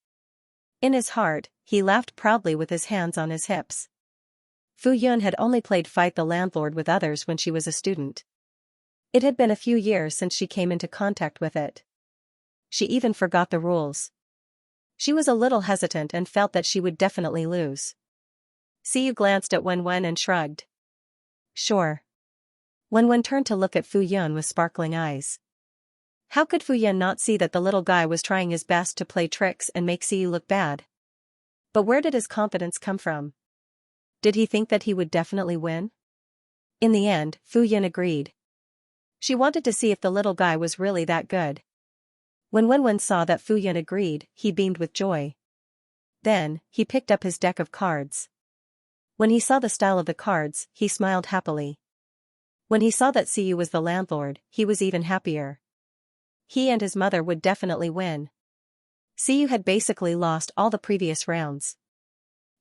In his heart, he laughed proudly with his hands on his hips. Fu Yun had only played Fight the Landlord with others when she was a student. It had been a few years since she came into contact with it. She even forgot the rules. She was a little hesitant and felt that she would definitely lose. Siyu glanced at Wen and shrugged. Sure. Wen turned to look at Fu Yun with sparkling eyes. How could Fu Yun not see that the little guy was trying his best to play tricks and make Siyu look bad? But where did his confidence come from? Did he think that he would definitely win? In the end, Fu Yun agreed. She wanted to see if the little guy was really that good. When Wen saw that Fu Yun agreed, he beamed with joy. Then, he picked up his deck of cards. When he saw the style of the cards, he smiled happily. When he saw that Siyu was the landlord, he was even happier. He and his mother would definitely win. Siyu had basically lost all the previous rounds.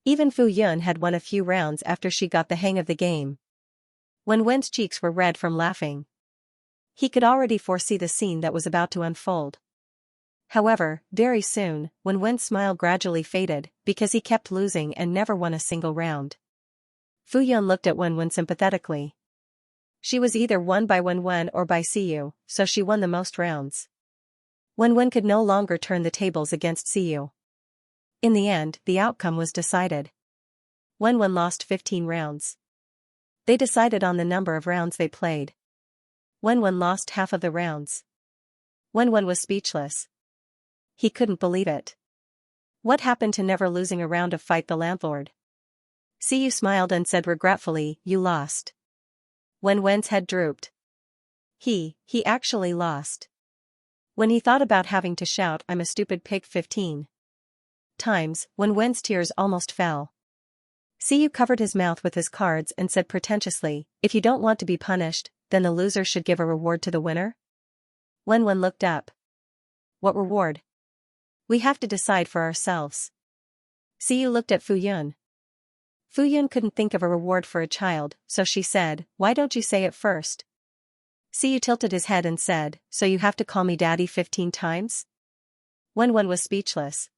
Even Fu Yun had won a few rounds after she got the hang of the game. When Wen's cheeks were red from laughing. He could already foresee the scene that was about to unfold. However, very soon, when Wen's smile gradually faded, because he kept losing and never won a single round. Fu Yun looked at Wen sympathetically. She was either won by Wen or by Siyu, so she won the most rounds. Wen could no longer turn the tables against Siyu. In the end, the outcome was decided. Wen lost 15 rounds. They decided on the number of rounds they played. Wen lost half of the rounds. Wen was speechless. He couldn't believe it. What happened to never losing a round of Fight the Landlord? Siyu smiled and said regretfully, "You lost." Wen's head drooped. He actually lost. When he thought about having to shout "I'm a stupid pig" 15 times, Wen's tears almost fell. Siyu covered his mouth with his cards and said pretentiously, "If you don't want to be punished, then the loser should give a reward to the winner?" Wen looked up. "What reward?" "We have to decide for ourselves." Siyu looked at Fu Yun. Fu Yun couldn't think of a reward for a child, so she said, "Why don't you say it first?" Siyu tilted his head and said, "So you have to call me daddy 15 times? Wen was speechless.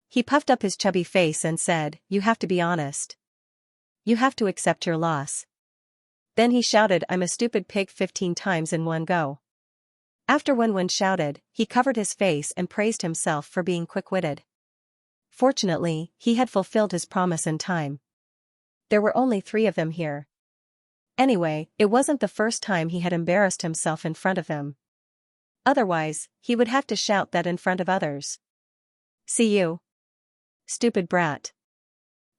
He puffed up his chubby face and said, "You have to be honest. You have to accept your loss." Then he shouted "I'm a stupid pig" 15 times in one go. After Wen shouted, he covered his face and praised himself for being quick-witted. Fortunately, he had fulfilled his promise in time. There were only 3 of them here. Anyway, it wasn't the first time he had embarrassed himself in front of them. Otherwise, he would have to shout that in front of others. "See you. Stupid brat."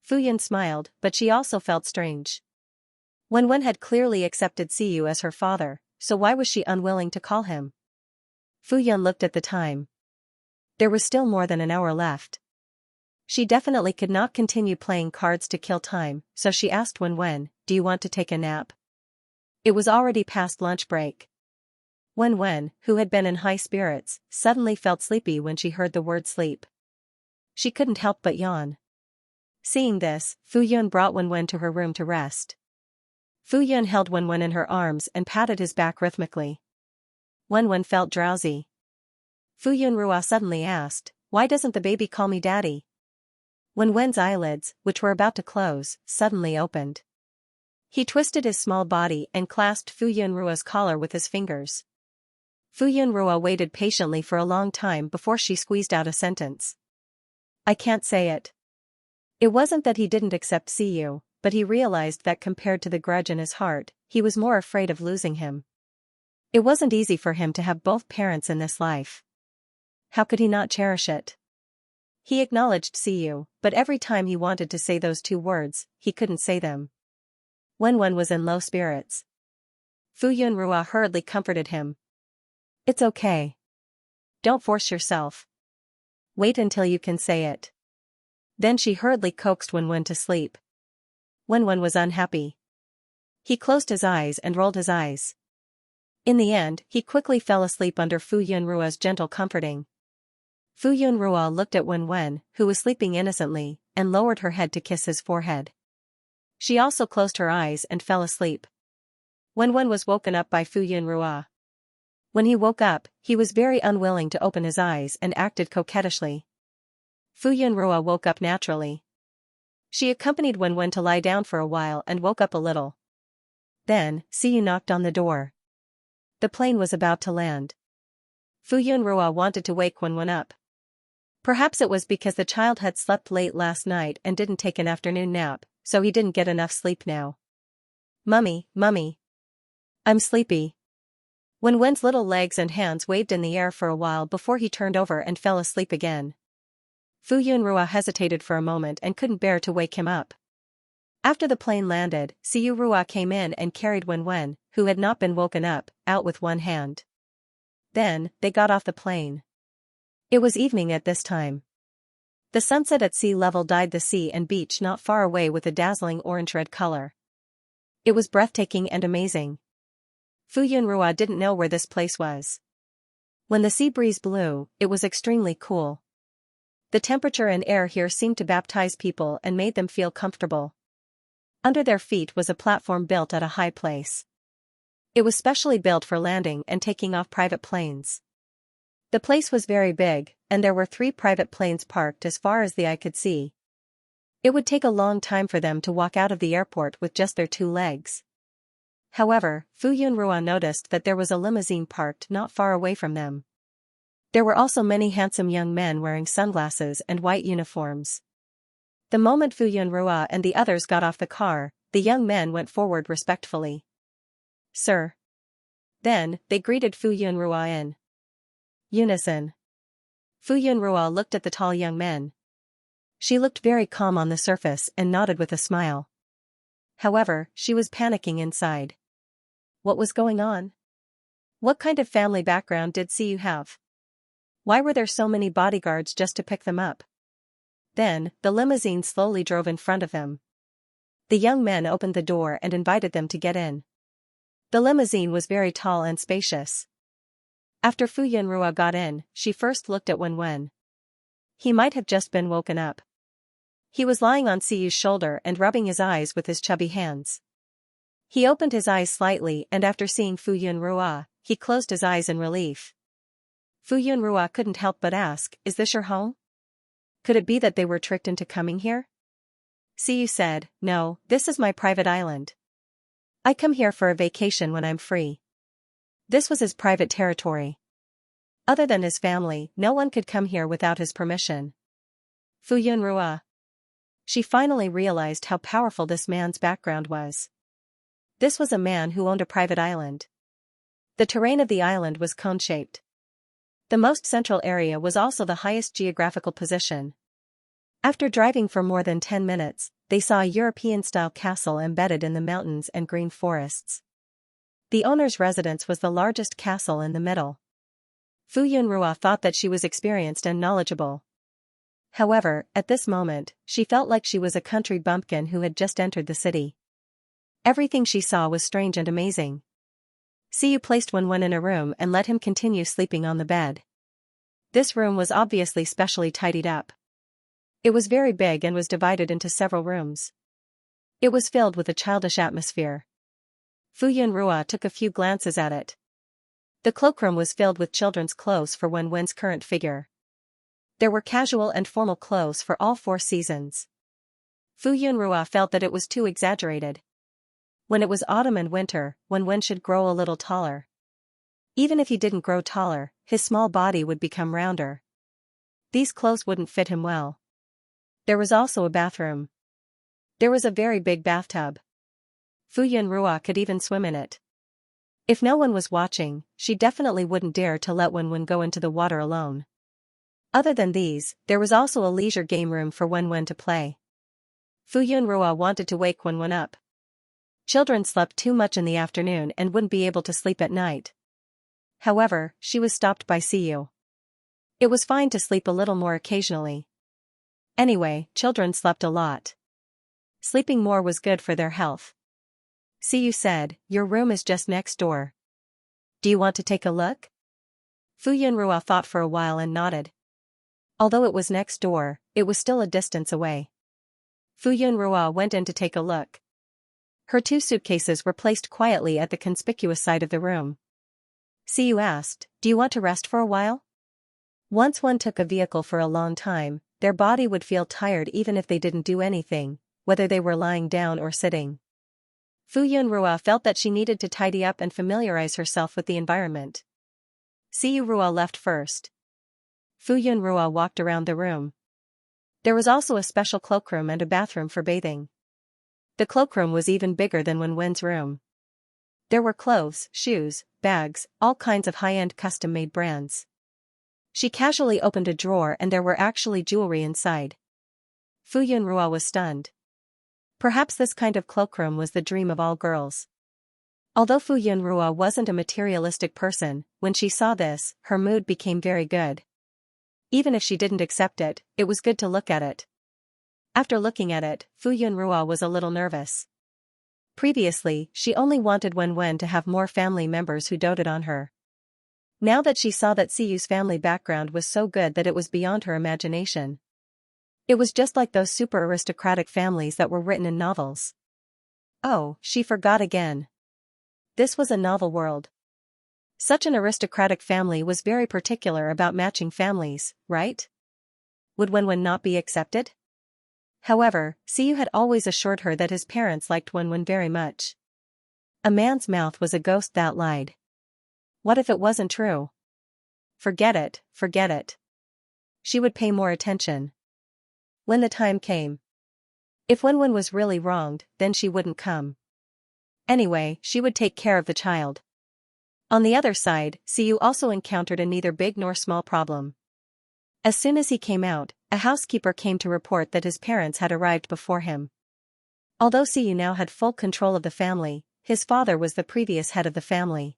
Fu Yun smiled, but she also felt strange. Wen had clearly accepted Siyu as her father, so why was she unwilling to call him? Fu Yun looked at the time. There was still more than an hour left. She definitely could not continue playing cards to kill time, so she asked Wen, "Do you want to take a nap?" It was already past lunch break. Wen, who had been in high spirits, suddenly felt sleepy when she heard the word sleep. She couldn't help but yawn. Seeing this, Fu Yun brought Wen to her room to rest. Fu Yun held Wen in her arms and patted his back rhythmically. Wen felt drowsy. Fu Yun suddenly asked, "Why doesn't the baby call me daddy?" Wen's eyelids, which were about to close, suddenly opened. He twisted his small body and clasped Fu Yun's collar with his fingers. Fu Yun waited patiently for a long time before she squeezed out a sentence. "I can't say it." It wasn't that he didn't accept Siyu, but he realized that compared to the grudge in his heart, he was more afraid of losing him. It wasn't easy for him to have both parents in this life. How could he not cherish it? He acknowledged Siyu, but every time he wanted to say those 2 words, he couldn't say them. Wen was in low spirits. Fu Yun hurriedly comforted him. "It's okay. Don't force yourself. Wait until you can say it." Then she hurriedly coaxed Wen to sleep. Wen was unhappy. He closed his eyes and rolled his eyes. In the end, he quickly fell asleep under Fu Yun's gentle comforting. Fu Yun looked at Wen, who was sleeping innocently, and lowered her head to kiss his forehead. She also closed her eyes and fell asleep. Wenwen was woken up by Fu Yunrua. When he woke up, he was very unwilling to open his eyes and acted coquettishly. Fu Yunrua woke up naturally. She accompanied Wenwen to lie down for a while and woke up a little. Then, Siyu knocked on the door. The plane was about to land. Fu Yunrua wanted to wake Wenwen up. Perhaps it was because the child had slept late last night and didn't take an afternoon nap, so he didn't get enough sleep now. Mummy, mummy. I'm sleepy. Wenwen's little legs and hands waved in the air for a while before he turned over and fell asleep again. Fu Yunrua hesitated for a moment and couldn't bear to wake him up. After the plane landed, Siyu Rua came in and carried Wenwen, who had not been woken up, out with one hand. Then, they got off the plane. It was evening at this time. The sunset at sea level dyed the sea and beach not far away with a dazzling orange-red color. It was breathtaking and amazing. Fu Yunrua didn't know where this place was. When the sea breeze blew, it was extremely cool. The temperature and air here seemed to baptize people and made them feel comfortable. Under their feet was a platform built at a high place. It was specially built for landing and taking off private planes. The place was very big, and there were 3 private planes parked as far as the eye could see. It would take a long time for them to walk out of the airport with just their 2 legs. However, Fu Yunrua noticed that there was a limousine parked not far away from them. There were also many handsome young men wearing sunglasses and white uniforms. The moment Fu Yunrua and the others got off the car, the young men went forward respectfully. Sir. Then, they greeted Fu Yunrua in unison. Fu Yunrua looked at the tall young men. She looked very calm on the surface and nodded with a smile. However, she was panicking inside. What was going on? What kind of family background did Siyu have? Why were there so many bodyguards just to pick them up? Then, the limousine slowly drove in front of them. The young men opened the door and invited them to get in. The limousine was very tall and spacious. After Fu Yunrua got in, she first looked at Wenwen. He might have just been woken up. He was lying on Siyu's shoulder and rubbing his eyes with his chubby hands. He opened his eyes slightly and after seeing Fu Yunrua, he closed his eyes in relief. Fu Yunrua couldn't help but ask, "Is this your home? Could it be that they were tricked into coming here?" Siyu said, "No, this is my private island. I come here for a vacation when I'm free." This was his private territory. Other than his family, no one could come here without his permission. Fu Yunrua. She finally realized how powerful this man's background was. This was a man who owned a private island. The terrain of the island was cone-shaped. The most central area was also the highest geographical position. After driving for more than 10 minutes, they saw a European-style castle embedded in the mountains and green forests. The owner's residence was the largest castle in the middle. Fu Yunrua thought that she was experienced and knowledgeable. However, at this moment, she felt like she was a country bumpkin who had just entered the city. Everything she saw was strange and amazing. Siyu placed Wenwen in a room and let him continue sleeping on the bed. This room was obviously specially tidied up. It was very big and was divided into several rooms. It was filled with a childish atmosphere. Fu Yunrua took a few glances at it. The cloakroom was filled with children's clothes for Wenwen's current figure. There were casual and formal clothes for all 4 seasons. Fu Yunrua felt that it was too exaggerated. When it was autumn and winter, Wenwen should grow a little taller. Even if he didn't grow taller, his small body would become rounder. These clothes wouldn't fit him well. There was also a bathroom. There was a very big bathtub. Fu Yunrua could even swim in it. If no one was watching, she definitely wouldn't dare to let Wenwen go into the water alone. Other than these, there was also a leisure game room for Wenwen to play. Fu Yunrua wanted to wake Wenwen up. Children slept too much in the afternoon and wouldn't be able to sleep at night. However, she was stopped by Siyu. It was fine to sleep a little more occasionally. Anyway, children slept a lot. Sleeping more was good for their health. Siyu said, "Your room is just next door. Do you want to take a look?" Fu Yunrua thought for a while and nodded. Although it was next door, it was still a distance away. Fu Yunrua went in to take a look. Her 2 suitcases were placed quietly at the conspicuous side of the room. Siyu asked, "Do you want to rest for a while?" Once one took a vehicle for a long time, their body would feel tired even if they didn't do anything, whether they were lying down or sitting. Fu Yunrua felt that she needed to tidy up and familiarize herself with the environment. Siyu Rua left first. Fu Yunrua walked around the room. There was also a special cloakroom and a bathroom for bathing. The cloakroom was even bigger than Wenwen's room. There were clothes, shoes, bags, all kinds of high-end custom-made brands. She casually opened a drawer and there were actually jewelry inside. Fu Yunrua was stunned. Perhaps this kind of cloakroom was the dream of all girls. Although Fu Yunrua wasn't a materialistic person, when she saw this, her mood became very good. Even if she didn't accept it, it was good to look at it. After looking at it, Fu Yunrua was a little nervous. Previously, she only wanted Wenwen to have more family members who doted on her. Now that she saw that Siyu's family background was so good that it was beyond her imagination. It was just like those super aristocratic families that were written in novels. Oh, she forgot again. This was a novel world. Such an aristocratic family was very particular about matching families, right? Would Wenwen not be accepted? However, Siyu had always assured her that his parents liked Wenwen very much. A man's mouth was a ghost that lied. What if it wasn't true? Forget it, forget it. She would pay more attention when the time came. If Wenwen was really wronged, then she wouldn't come. Anyway, she would take care of the child. On the other side, Siyu also encountered a neither big nor small problem. As soon as he came out, a housekeeper came to report that his parents had arrived before him. Although Siyu now had full control of the family, his father was the previous head of the family.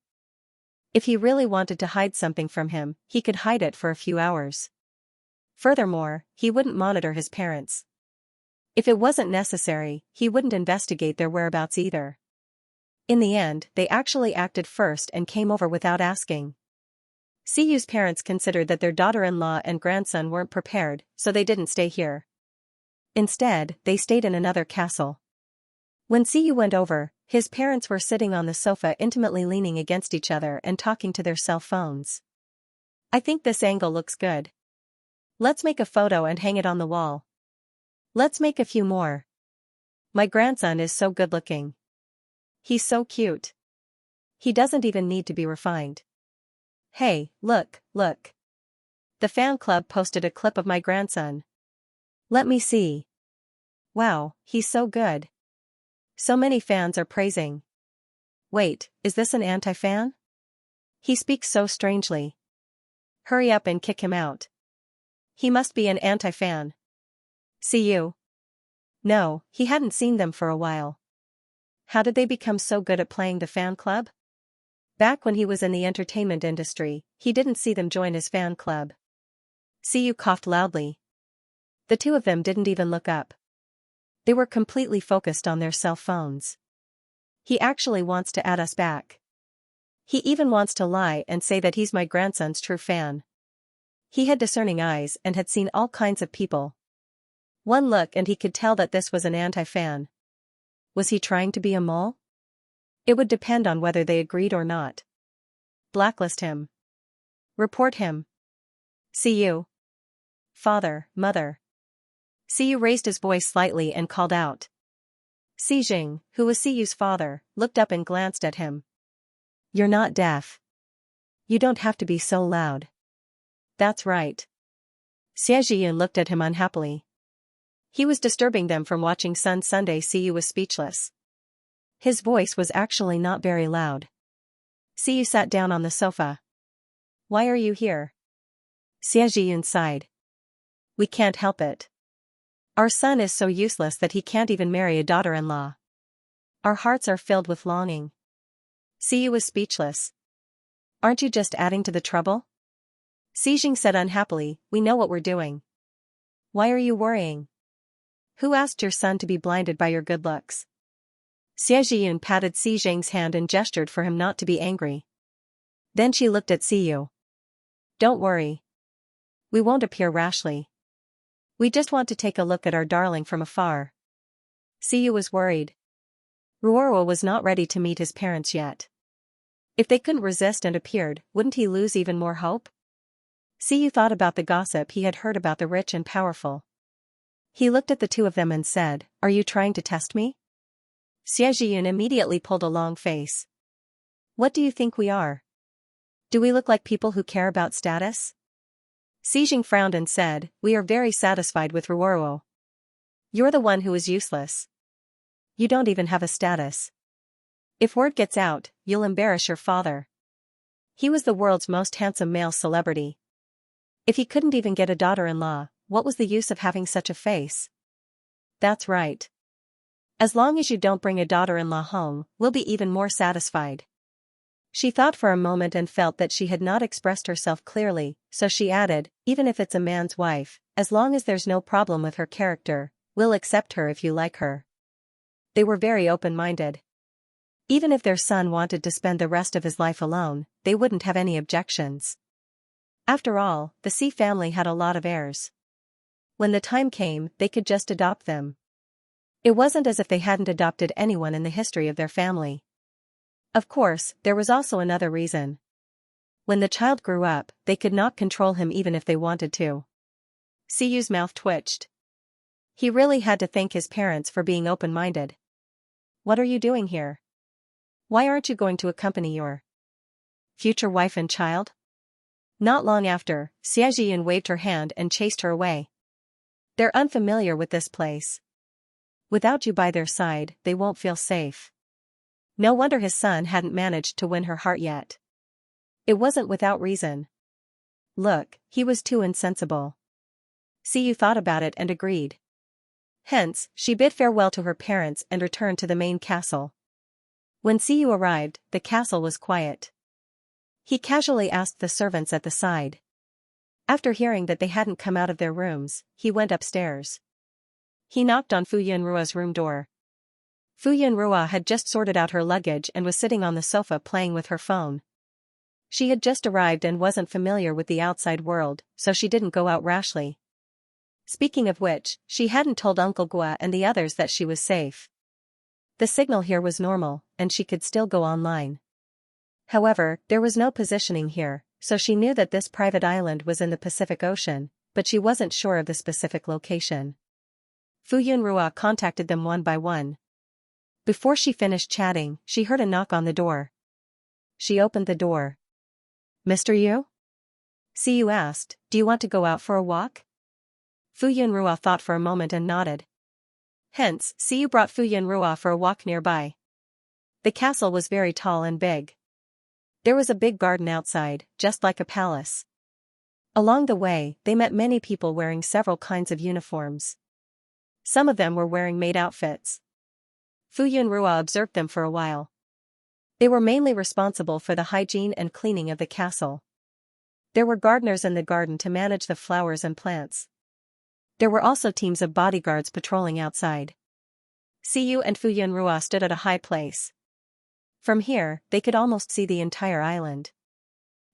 If he really wanted to hide something from him, he could hide it for a few hours. Furthermore, he wouldn't monitor his parents. If it wasn't necessary, he wouldn't investigate their whereabouts either. In the end, they actually acted first and came over without asking. Siyu's parents considered that their daughter-in-law and grandson weren't prepared, so they didn't stay here. Instead, they stayed in another castle. When Siyu went over, his parents were sitting on the sofa intimately leaning against each other and talking to their cell phones. "I think this angle looks good. Let's make a photo and hang it on the wall. Let's make a few more. My grandson is so good-looking. He's so cute. He doesn't even need to be refined. Hey, look, look. The fan club posted a clip of my grandson. Let me see. Wow, he's so good. So many fans are praising. Wait, is this an anti-fan? He speaks so strangely. Hurry up and kick him out. He must be an anti-fan. See you? No, he hadn't seen them for a while. How did they become so good at playing the fan club? Back when he was in the entertainment industry, he didn't see them join his fan club. Siyu coughed loudly. The two of them didn't even look up. They were completely focused on their cell phones. He actually wants to add us back. He even wants to lie and say that he's my grandson's true fan. He had discerning eyes and had seen all kinds of people. One look and he could tell that this was an anti-fan. Was he trying to be a mole? It would depend on whether they agreed or not. Blacklist him. Report him. Siyu. Father, mother. Siyu raised his voice slightly and called out. Xijing, who was Siyu's father, looked up and glanced at him. You're not deaf. You don't have to be so loud. That's right. Xianxia looked at him unhappily. He was disturbing them from watching Sun Sunday. Siyu was speechless. His voice was actually not very loud. Siyu sat down on the sofa. Why are you here? Xianxia sighed. We can't help it. Our son is so useless that he can't even marry a daughter-in-law. Our hearts are filled with longing. Siyu was speechless. Aren't you just adding to the trouble? Xijing said unhappily, we know what we're doing. Why are you worrying? Who asked your son to be blinded by your good looks? Xianxia patted Xijing's hand and gestured for him not to be angry. Then she looked at Siyu. Don't worry. We won't appear rashly. We just want to take a look at our darling from afar. Siyu was worried. Ruoro was not ready to meet his parents yet. If they couldn't resist and appeared, wouldn't he lose even more hope? Siyu thought about the gossip he had heard about the rich and powerful. He looked at the two of them and said, "Are you trying to test me?" Xiaxia immediately pulled a long face. "What do you think we are? Do we look like people who care about status?" Xijing frowned and said, "We are very satisfied with Ruoro. You're the one who is useless. You don't even have a status. If word gets out, you'll embarrass your father. He was the world's most handsome male celebrity. If he couldn't even get a daughter-in-law, what was the use of having such a face?" "That's right. As long as you don't bring a daughter-in-law home, we'll be even more satisfied." She thought for a moment and felt that she had not expressed herself clearly, so she added, "Even if it's a man's wife, as long as there's no problem with her character, we'll accept her if you like her." They were very open-minded. Even if their son wanted to spend the rest of his life alone, they wouldn't have any objections. After all, the Xi family had a lot of heirs. When the time came, they could just adopt them. It wasn't as if they hadn't adopted anyone in the history of their family. Of course, there was also another reason. When the child grew up, they could not control him even if they wanted to. Siyu's mouth twitched. He really had to thank his parents for being open-minded. "What are you doing here? Why aren't you going to accompany your future wife and child?" Not long after, Xiaxian waved her hand and chased her away. "They're unfamiliar with this place. Without you by their side, they won't feel safe." No wonder his son hadn't managed to win her heart yet. It wasn't without reason. Look, he was too insensible. Siyu thought about it and agreed. Hence, she bid farewell to her parents and returned to the main castle. When Siyu arrived, the castle was quiet. He casually asked the servants at the side. After hearing that they hadn't come out of their rooms, he went upstairs. He knocked on Fu Yunrua's room door. Fu Yunrua had just sorted out her luggage and was sitting on the sofa playing with her phone. She had just arrived and wasn't familiar with the outside world, so she didn't go out rashly. Speaking of which, she hadn't told Uncle Gua and the others that she was safe. The signal here was normal, and she could still go online. However, there was no positioning here, so she knew that this private island was in the Pacific Ocean, but she wasn't sure of the specific location. Fu Yunrua contacted them one by one. Before she finished chatting, she heard a knock on the door. She opened the door. "Mr. Yu?" Siyu asked, "Do you want to go out for a walk?" Fu Yunrua thought for a moment and nodded. Hence, Siyu brought Fu Yunrua for a walk nearby. The castle was very tall and big. There was a big garden outside, just like a palace. Along the way, they met many people wearing several kinds of uniforms. Some of them were wearing maid outfits. Fu Yunrua observed them for a while. They were mainly responsible for the hygiene and cleaning of the castle. There were gardeners in the garden to manage the flowers and plants. There were also teams of bodyguards patrolling outside. Siyu and Fu Yunrua stood at a high place. From here, they could almost see the entire island.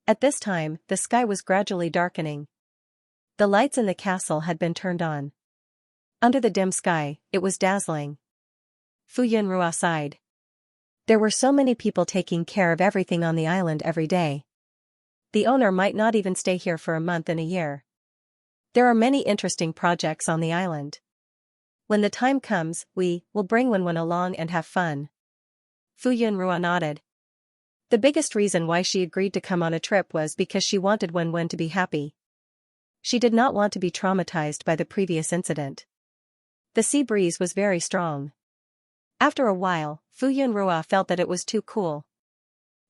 At this time, the sky was gradually darkening. The lights in the castle had been turned on. Under the dim sky, it was dazzling. Fu Yunrua sighed. There were so many people taking care of everything on the island every day. The owner might not even stay here for a month in a year. There are many interesting projects on the island. When the time comes, we will bring Wenwen along and have fun. Fu Yunrua nodded. The biggest reason why she agreed to come on a trip was because she wanted Wenwen to be happy. She did not want to be traumatized by the previous incident. The sea breeze was very strong. After a while, Fu Yunrua felt that it was too cool.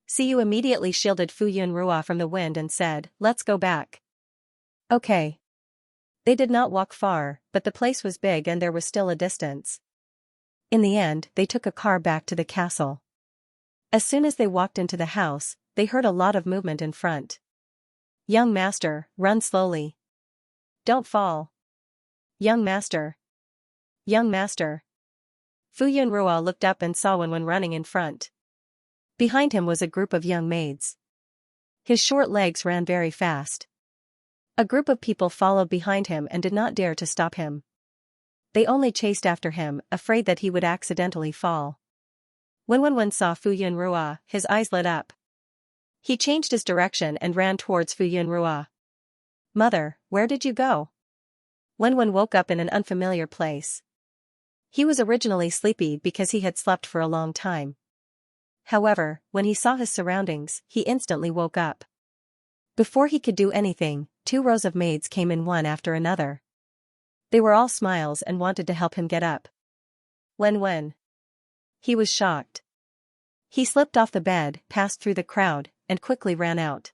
Siyu immediately shielded Fu Yunrua from the wind and said, "Let's go back." Okay. They did not walk far, but the place was big and there was still a distance. In the end, they took a car back to the castle. As soon as they walked into the house, they heard a lot of movement in front. "Young master, run slowly. Don't fall. Young master. Young master." Fu Yunrua looked up and saw Wenwen running in front. Behind him was a group of young maids. His short legs ran very fast. A group of people followed behind him and did not dare to stop him. They only chased after him, afraid that he would accidentally fall. When Wenwen saw Fu Yunrua, his eyes lit up. He changed his direction and ran towards Fu Yunrua. Mother, where did you go? Wenwen woke up in an unfamiliar place. He was originally sleepy because he had slept for a long time. However, when he saw his surroundings, he instantly woke up. Before he could do anything, 2 rows of maids came in one after another. They were all smiles and wanted to help him get up. When? He was shocked. He slipped off the bed, passed through the crowd, and quickly ran out.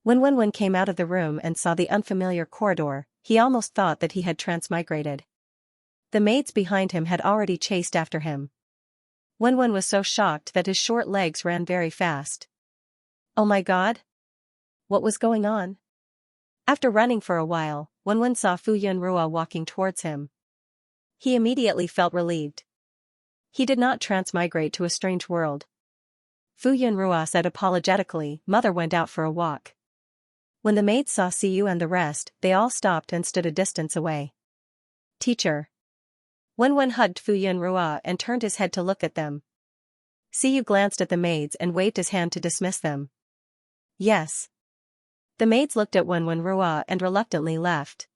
When came out of the room and saw the unfamiliar corridor, he almost thought that he had transmigrated. The maids behind him had already chased after him. When was so shocked that his short legs ran very fast. Oh my God! What was going on? After running for a while, When saw Fu Yunrua walking towards him. He immediately felt relieved. He did not transmigrate to a strange world. Fu Yunrua said apologetically, "Mother went out for a walk." When the maids saw Siyu and the rest, they all stopped and stood a distance away. Teacher. When hugged Fu Yunrua and turned his head to look at them. Siyu glanced at the maids and waved his hand to dismiss them. Yes. The maids looked at Wenrua and reluctantly left.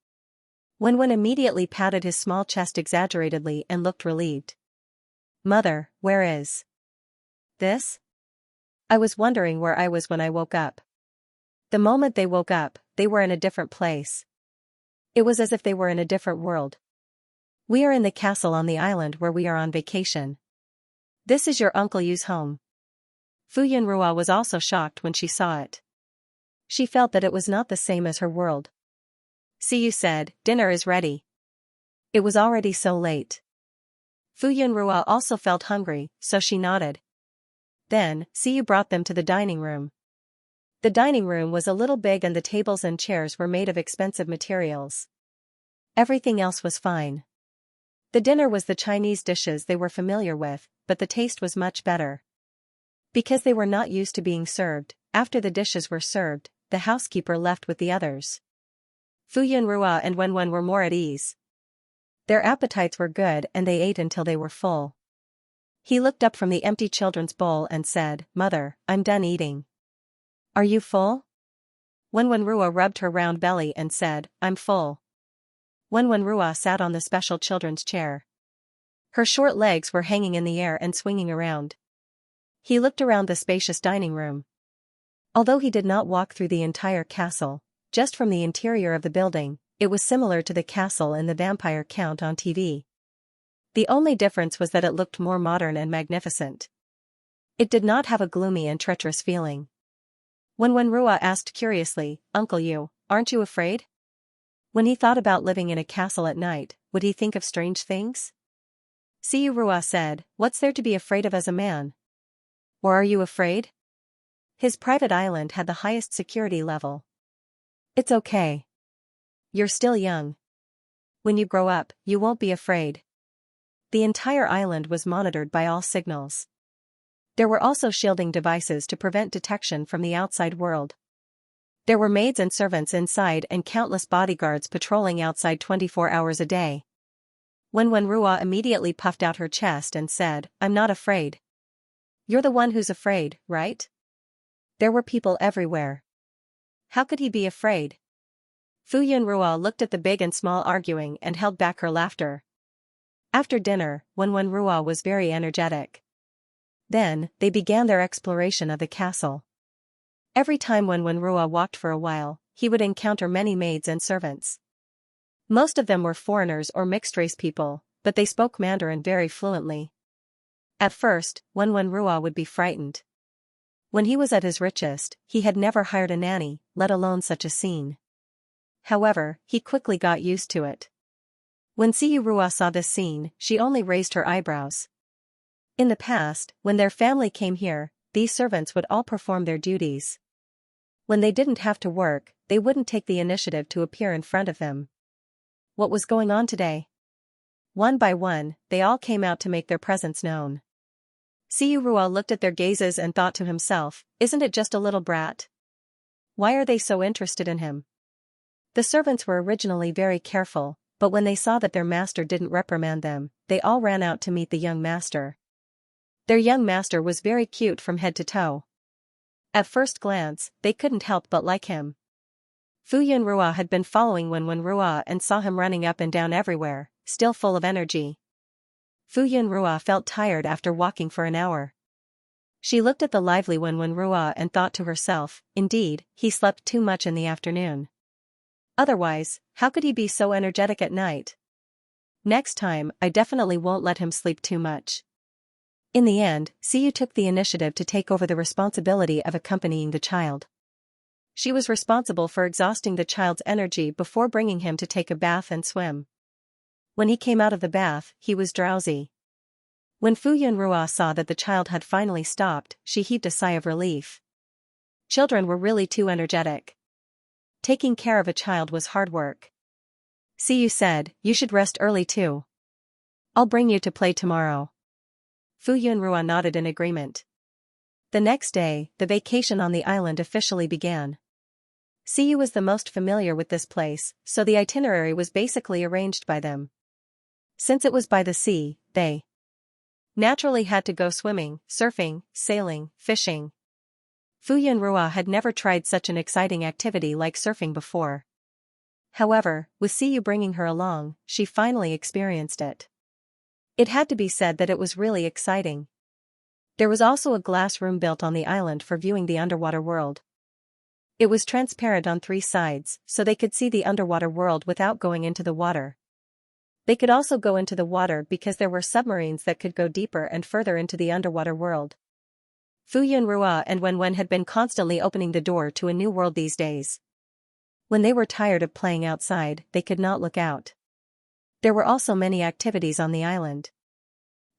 When immediately patted his small chest exaggeratedly and looked relieved. Mother, where is this? I was wondering where I was when I woke up. The moment they woke up, they were in a different place. It was as if they were in a different world. We are in the castle on the island where we are on vacation. This is your Uncle Yu's home. Fu Yunrua was also shocked when she saw it. She felt that it was not the same as her world. Siyu said, "Dinner is ready." It was already so late. Fu Yunrua also felt hungry, so she nodded. Then, Siyu brought them to the dining room. The dining room was a little big and the tables and chairs were made of expensive materials. Everything else was fine. The dinner was the Chinese dishes they were familiar with, but the taste was much better. Because they were not used to being served, after the dishes were served, the housekeeper left with the others. Fu Yunrua and Wen were more at ease. Their appetites were good and they ate until they were full. He looked up from the empty children's bowl and said, "Mother, I'm done eating." "Are you full?" Wenrua rubbed her round belly and said, "I'm full." Wenrua sat on the special children's chair. Her short legs were hanging in the air and swinging around. He looked around the spacious dining room. Although he did not walk through the entire castle, just from the interior of the building, it was similar to the castle in the Vampire Count on TV. The only difference was that it looked more modern and magnificent. It did not have a gloomy and treacherous feeling. Wenrua asked curiously, "Uncle Yu, aren't you afraid?" When he thought about living in a castle at night, would he think of strange things? Siyu Rua said, "What's there to be afraid of as a man? Or are you afraid?" His private island had the highest security level. "It's okay. You're still young. When you grow up, you won't be afraid." The entire island was monitored by all signals. There were also shielding devices to prevent detection from the outside world. There were maids and servants inside and countless bodyguards patrolling outside 24 hours a day. Wenrua immediately puffed out her chest and said, "I'm not afraid." "You're the one who's afraid, right?" There were people everywhere. How could he be afraid? Fu Yunrua looked at the big and small arguing and held back her laughter. After dinner, Wenrua was very energetic. Then, they began their exploration of the castle. Every time Wenrua walked for a while, he would encounter many maids and servants. Most of them were foreigners or mixed-race people, but they spoke Mandarin very fluently. At first, Wenrua would be frightened. When he was at his richest, he had never hired a nanny, let alone such a scene. However, he quickly got used to it. When Siyu Rua saw this scene, she only raised her eyebrows. In the past, when their family came here, these servants would all perform their duties. When they didn't have to work, they wouldn't take the initiative to appear in front of them. What was going on today? One by one, they all came out to make their presence known. Siyu Rua looked at their gazes and thought to himself, "Isn't it just a little brat? Why are they so interested in him?" The servants were originally very careful, but when they saw that their master didn't reprimand them, they all ran out to meet the young master. Their young master was very cute from head to toe. At first glance, they couldn't help but like him. Fu Yunrua had been following Wenwenrua and saw him running up and down everywhere, still full of energy. Fu Yunrua felt tired after walking for an hour. She looked at the lively Wenwenrua and thought to herself, indeed, he slept too much in the afternoon. Otherwise, how could he be so energetic at night? Next time, I definitely won't let him sleep too much. In the end, Xiyu took the initiative to take over the responsibility of accompanying the child. She was responsible for exhausting the child's energy before bringing him to take a bath and swim. When he came out of the bath, he was drowsy. When Fu Yunrua saw that the child had finally stopped, she heaved a sigh of relief. Children were really too energetic. Taking care of a child was hard work. Xiyu said, "You should rest early too. I'll bring you to play tomorrow." Fu Yunrua nodded in agreement. The next day, the vacation on the island officially began. Xiyu was the most familiar with this place, so the itinerary was basically arranged by them. Since it was by the sea, they naturally had to go swimming, surfing, sailing, fishing. Fu Yunrua had never tried such an exciting activity like surfing before. However, with Xiyu bringing her along, she finally experienced it. It had to be said that it was really exciting. There was also a glass room built on the island for viewing the underwater world. It was transparent on 3 sides, so they could see the underwater world without going into the water. They could also go into the water because there were submarines that could go deeper and further into the underwater world. Fu Yunrua and Wenwen had been constantly opening the door to a new world these days. When they were tired of playing outside, they could not look out. There were also many activities on the island.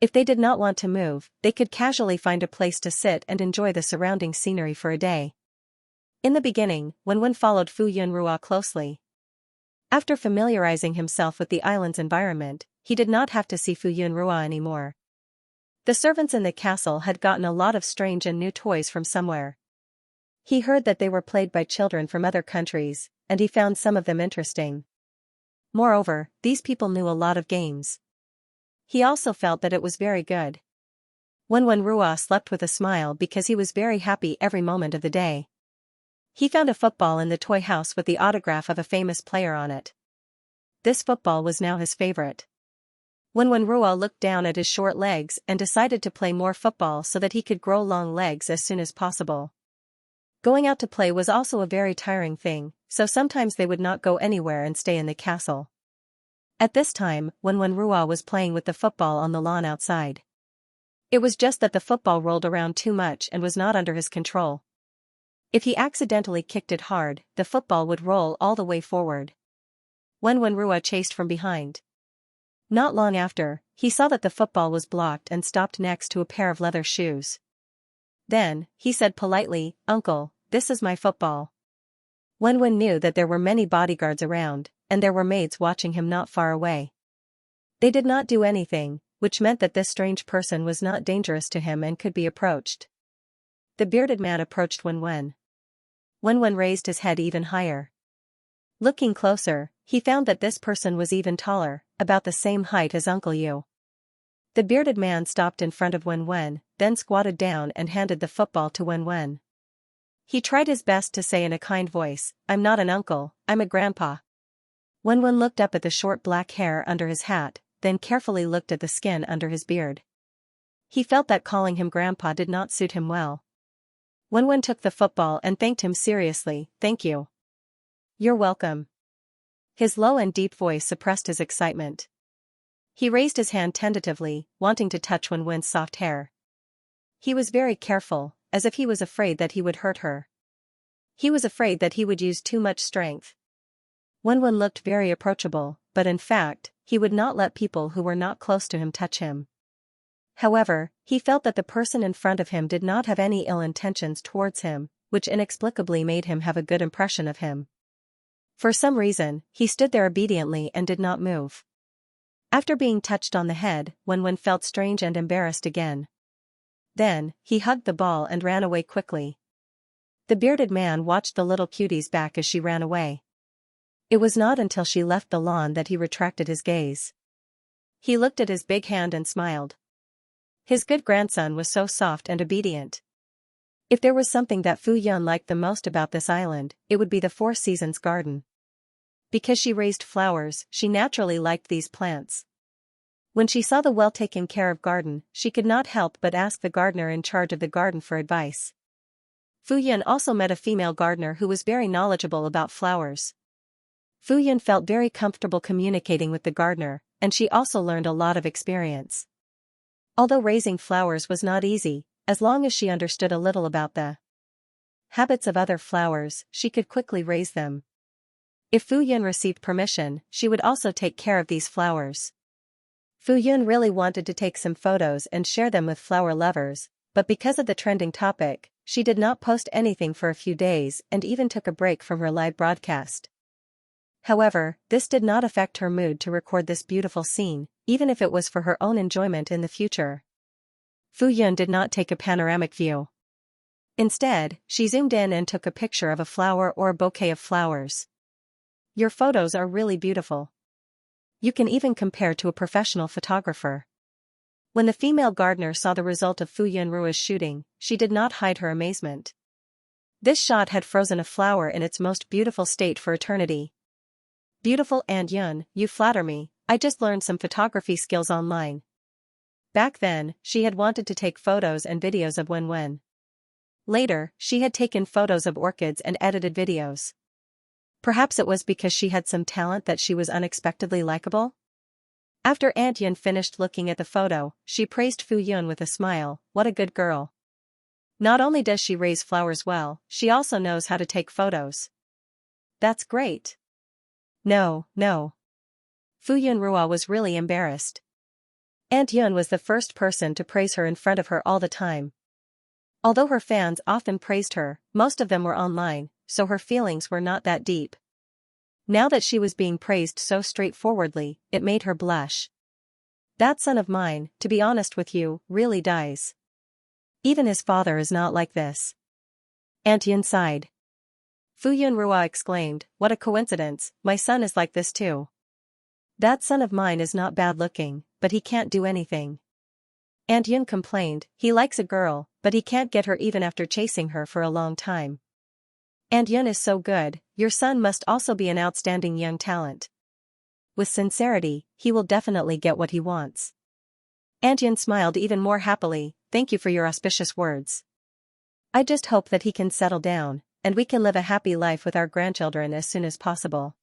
If they did not want to move, they could casually find a place to sit and enjoy the surrounding scenery for a day. In the beginning, Wenwen followed Fu Yunrua closely. After familiarizing himself with the island's environment, he did not have to see Fu Yunrua anymore. The servants in the castle had gotten a lot of strange and new toys from somewhere. He heard that they were played by children from other countries, and he found some of them interesting. Moreover, these people knew a lot of games. He also felt that it was very good. Wenwenrua slept with a smile because he was very happy every moment of the day. He found a football in the toy house with the autograph of a famous player on it. This football was now his favorite. Wenwenrua looked down at his short legs and decided to play more football so that he could grow long legs as soon as possible. Going out to play was also a very tiring thing, so sometimes they would not go anywhere and stay in the castle. At this time, Wenwenrua was playing with the football on the lawn outside. It was just that the football rolled around too much and was not under his control. If he accidentally kicked it hard, the football would roll all the way forward. Wenwenrua chased from behind. Not long after, he saw that the football was blocked and stopped next to a pair of leather shoes. Then, he said politely, "Uncle, this is my football." Wenwen knew that there were many bodyguards around, and there were maids watching him not far away. They did not do anything, which meant that this strange person was not dangerous to him and could be approached. The bearded man approached Wenwen. Wenwen raised his head even higher. Looking closer, he found that this person was even taller, about the same height as Uncle Yu. The bearded man stopped in front of Wenwen, then squatted down and handed the football to Wenwen. He tried his best to say in a kind voice, "I'm not an uncle, I'm a grandpa." Wenwen looked up at the short black hair under his hat, then carefully looked at the skin under his beard. He felt that calling him grandpa did not suit him well. Wenwen took the football and thanked him seriously, "Thank you." "You're welcome." His low and deep voice suppressed his excitement. He raised his hand tentatively, wanting to touch Wenwen's soft hair. He was very careful, as if he was afraid that he would hurt her. He was afraid that he would use too much strength. Wenwen looked very approachable, but in fact, he would not let people who were not close to him touch him. However, he felt that the person in front of him did not have any ill intentions towards him, which inexplicably made him have a good impression of him. For some reason, he stood there obediently and did not move. After being touched on the head, Wenwen felt strange and embarrassed again. Then, he hugged the ball and ran away quickly. The bearded man watched the little cutie's back as she ran away. It was not until she left the lawn that he retracted his gaze. He looked at his big hand and smiled. His good grandson was so soft and obedient. If there was something that Fu Yun liked the most about this island, it would be the Four Seasons garden. Because she raised flowers, she naturally liked these plants. When she saw the well-taken care of garden, she could not help but ask the gardener in charge of the garden for advice. Fu Yun also met a female gardener who was very knowledgeable about flowers. Fu Yun felt very comfortable communicating with the gardener, and she also learned a lot of experience. Although raising flowers was not easy, as long as she understood a little about the habits of other flowers, she could quickly raise them. If Fu Yun received permission, she would also take care of these flowers. Fu Yun really wanted to take some photos and share them with flower lovers, but because of the trending topic, she did not post anything for a few days and even took a break from her live broadcast. However, this did not affect her mood to record this beautiful scene, even if it was for her own enjoyment in the future. Fu Yun did not take a panoramic view. Instead, she zoomed in and took a picture of a flower or a bouquet of flowers. Your photos are really beautiful. You can even compare to a professional photographer. When the female gardener saw the result of Fu Yunrua's shooting, she did not hide her amazement. This shot had frozen a flower in its most beautiful state for eternity. Beautiful Aunt Yun, you flatter me, I just learned some photography skills online. Back then, she had wanted to take photos and videos of Wen. Later, she had taken photos of orchids and edited videos. Perhaps it was because she had some talent that she was unexpectedly likable? After Aunt Yun finished looking at the photo, she praised Fu Yun with a smile. What a good girl. Not only does she raise flowers well, she also knows how to take photos. That's great. No. Fu Yunrua was really embarrassed. Aunt Yun was the first person to praise her in front of her all the time. Although her fans often praised her, most of them were online, so her feelings were not that deep. Now that she was being praised so straightforwardly, it made her blush. That son of mine, to be honest with you, really dies. Even his father is not like this. Aunt Yun sighed. Fu Yunrua exclaimed, what a coincidence, my son is like this too. That son of mine is not bad looking, but he can't do anything. Aunt Yun complained, he likes a girl, but he can't get her even after chasing her for a long time. Aunt Yun is so good, your son must also be an outstanding young talent. With sincerity, he will definitely get what he wants. Aunt Yun smiled even more happily, thank you for your auspicious words. I just hope that he can settle down, and we can live a happy life with our grandchildren as soon as possible.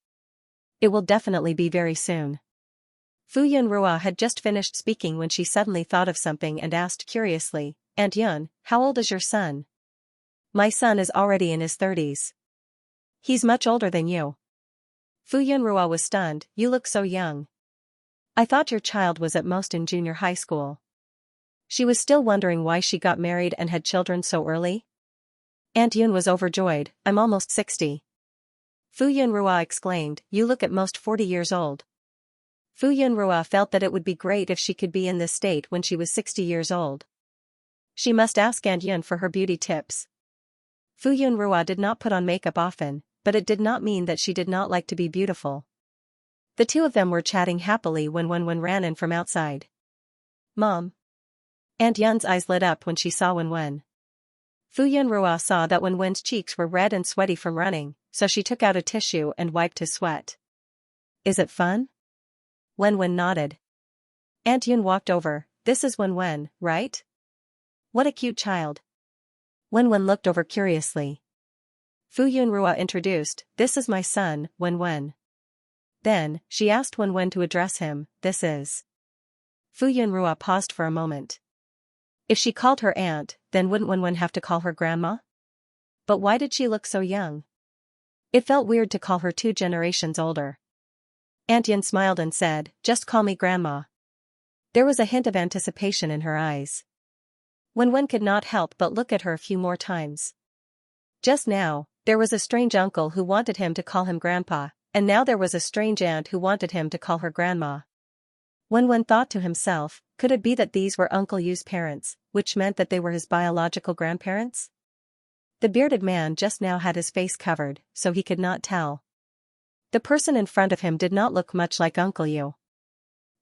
It will definitely be very soon. Fu Yunrua had just finished speaking when she suddenly thought of something and asked curiously, Aunt Yun, how old is your son? My son is already in his 30s. He's much older than you. Fu Yunrua was stunned, you look so young. I thought your child was at most in junior high school. She was still wondering why she got married and had children so early. Aunt Yun was overjoyed, I'm almost 60. Fu Yunrua exclaimed, you look at most 40 years old. Fu Yunrua felt that it would be great if she could be in this state when she was 60 years old. She must ask Aunt Yun for her beauty tips. Fu Yunrua did not put on makeup often, but it did not mean that she did not like to be beautiful. The two of them were chatting happily when Wen ran in from outside. Mom. Aunt Yun's eyes lit up when she saw Wen. Fu Yunrua saw that Wen's cheeks were red and sweaty from running, so she took out a tissue and wiped his sweat. Is it fun? Wen nodded. Aunt Yun walked over, this is Wen, right? What a cute child. Wen looked over curiously. Fu Yunrua introduced, this is my son, Wen. Then, she asked Wen to address him, this is. Fu Yunrua paused for a moment. If she called her aunt, then wouldn't Wen have to call her grandma? But why did she look so young? It felt weird to call her 2 generations older. Aunt Yun smiled and said, just call me grandma. There was a hint of anticipation in her eyes. Wen could not help but look at her a few more times. Just now, there was a strange uncle who wanted him to call him grandpa, and now there was a strange aunt who wanted him to call her grandma. Wen thought to himself, could it be that these were Uncle Yu's parents, which meant that they were his biological grandparents? The bearded man just now had his face covered, so he could not tell. The person in front of him did not look much like Uncle Yu.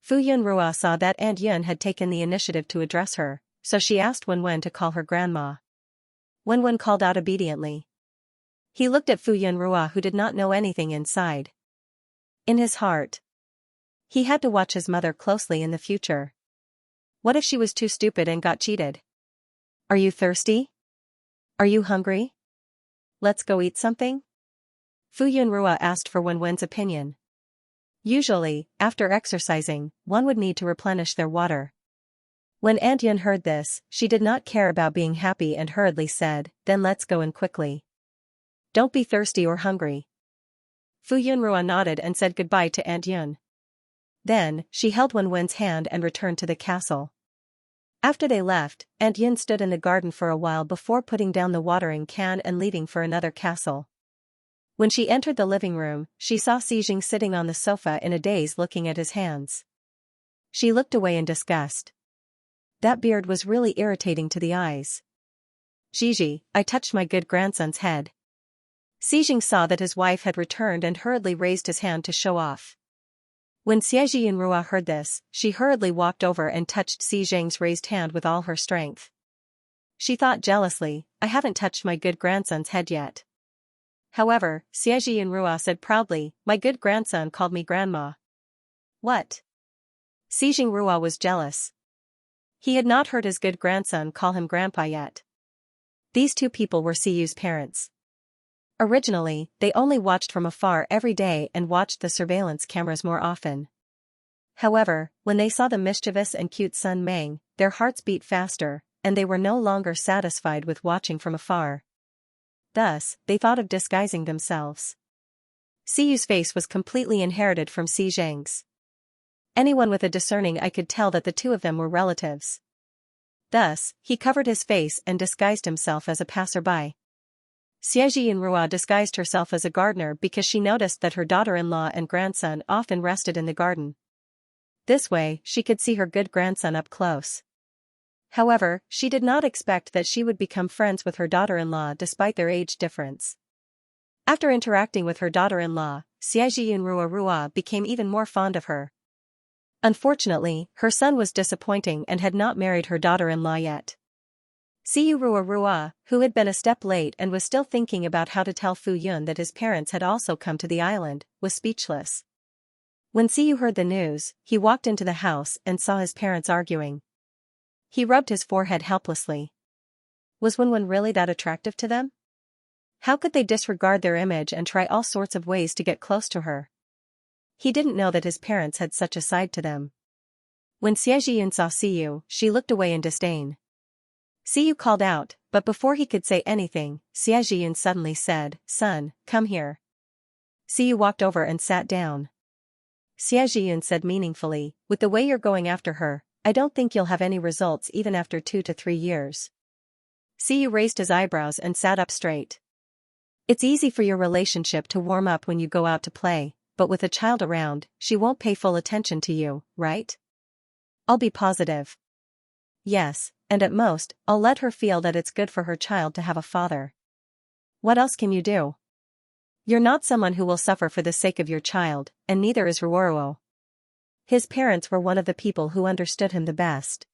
Fu Yunrua saw that Aunt Yun had taken the initiative to address her, so she asked Wenwen to call her grandma. Wenwen called out obediently. He looked at Fu Yunrua, who did not know anything inside. In his heart, he had to watch his mother closely in the future. What if she was too stupid and got cheated? Are you thirsty? Are you hungry? Let's go eat something? Fu Yunrua asked for Wenwen's opinion. Usually, after exercising, one would need to replenish their water. When Aunt Yun heard this, she did not care about being happy and hurriedly said, "Then let's go in quickly. Don't be thirsty or hungry." Fu Yunrua nodded and said goodbye to Aunt Yun. Then, she held Wenwen's hand and returned to the castle. After they left, Aunt Yun stood in the garden for a while before putting down the watering can and leaving for another castle. When she entered the living room, she saw Xijing sitting on the sofa in a daze looking at his hands. She looked away in disgust. That beard was really irritating to the eyes. "Gigi, I touched my good grandson's head." Xijing saw that his wife had returned and hurriedly raised his hand to show off. When Xie Yunrua heard this, she hurriedly walked over and touched Xijing's raised hand with all her strength. She thought jealously, "I haven't touched my good grandson's head yet." However, Xie Yunrua said proudly, "My good grandson called me grandma." What? Xijing Rua was jealous. He had not heard his good grandson call him grandpa yet. These two people were Siyu's parents. Originally, they only watched from afar every day and watched the surveillance cameras more often. However, when they saw the mischievous and cute son Meng, their hearts beat faster, and they were no longer satisfied with watching from afar. Thus, they thought of disguising themselves. Siyu's face was completely inherited from Xijing's. Anyone with a discerning eye could tell that the two of them were relatives. Thus, he covered his face and disguised himself as a passerby. Xie Yunrua disguised herself as a gardener because she noticed that her daughter-in-law and grandson often rested in the garden. This way, she could see her good grandson up close. However, she did not expect that she would become friends with her daughter-in-law despite their age difference. After interacting with her daughter-in-law, Xie Yunrua became even more fond of her. Unfortunately, her son was disappointing and had not married her daughter-in-law yet. Siyu Rua, who had been a step late and was still thinking about how to tell Fu Yun that his parents had also come to the island, was speechless. When Siyu heard the news, he walked into the house and saw his parents arguing. He rubbed his forehead helplessly. Was Wenwen really that attractive to them? How could they disregard their image and try all sorts of ways to get close to her? He didn't know that his parents had such a side to them. When Xie Yun saw Siyu, she looked away in disdain. Siyu called out, but before he could say anything, Xie Yun suddenly said, "Son, come here." Siyu walked over and sat down. Xie Yun said meaningfully, "With the way you're going after her, I don't think you'll have any results even after 2 to 3 years." Siyu raised his eyebrows and sat up straight. "It's easy for your relationship to warm up when you go out to play, but with a child around, she won't pay full attention to you, right?" "I'll be positive." "Yes, and at most, I'll let her feel that it's good for her child to have a father." "What else can you do? You're not someone who will suffer for the sake of your child, and neither is Ruoruo. His parents were one of the people who understood him the best.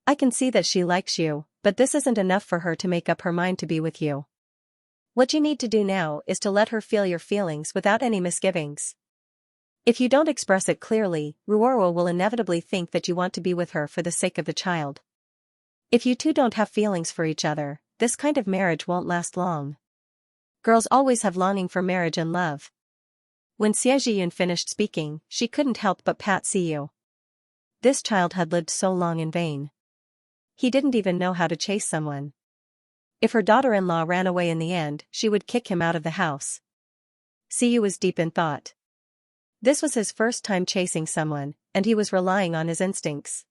I can see that she likes you, but this isn't enough for her to make up her mind to be with you. What you need to do now is to let her feel your feelings without any misgivings. If you don't express it clearly, Ruoruo will inevitably think that you want to be with her for the sake of the child. If you two don't have feelings for each other, this kind of marriage won't last long. Girls always have longing for marriage and love." When Xie Yun finished speaking, she couldn't help but pat Siyu. This child had lived so long in vain. He didn't even know how to chase someone. If her daughter-in-law ran away in the end, she would kick him out of the house. Siyu was deep in thought. This was his first time chasing someone, and he was relying on his instincts.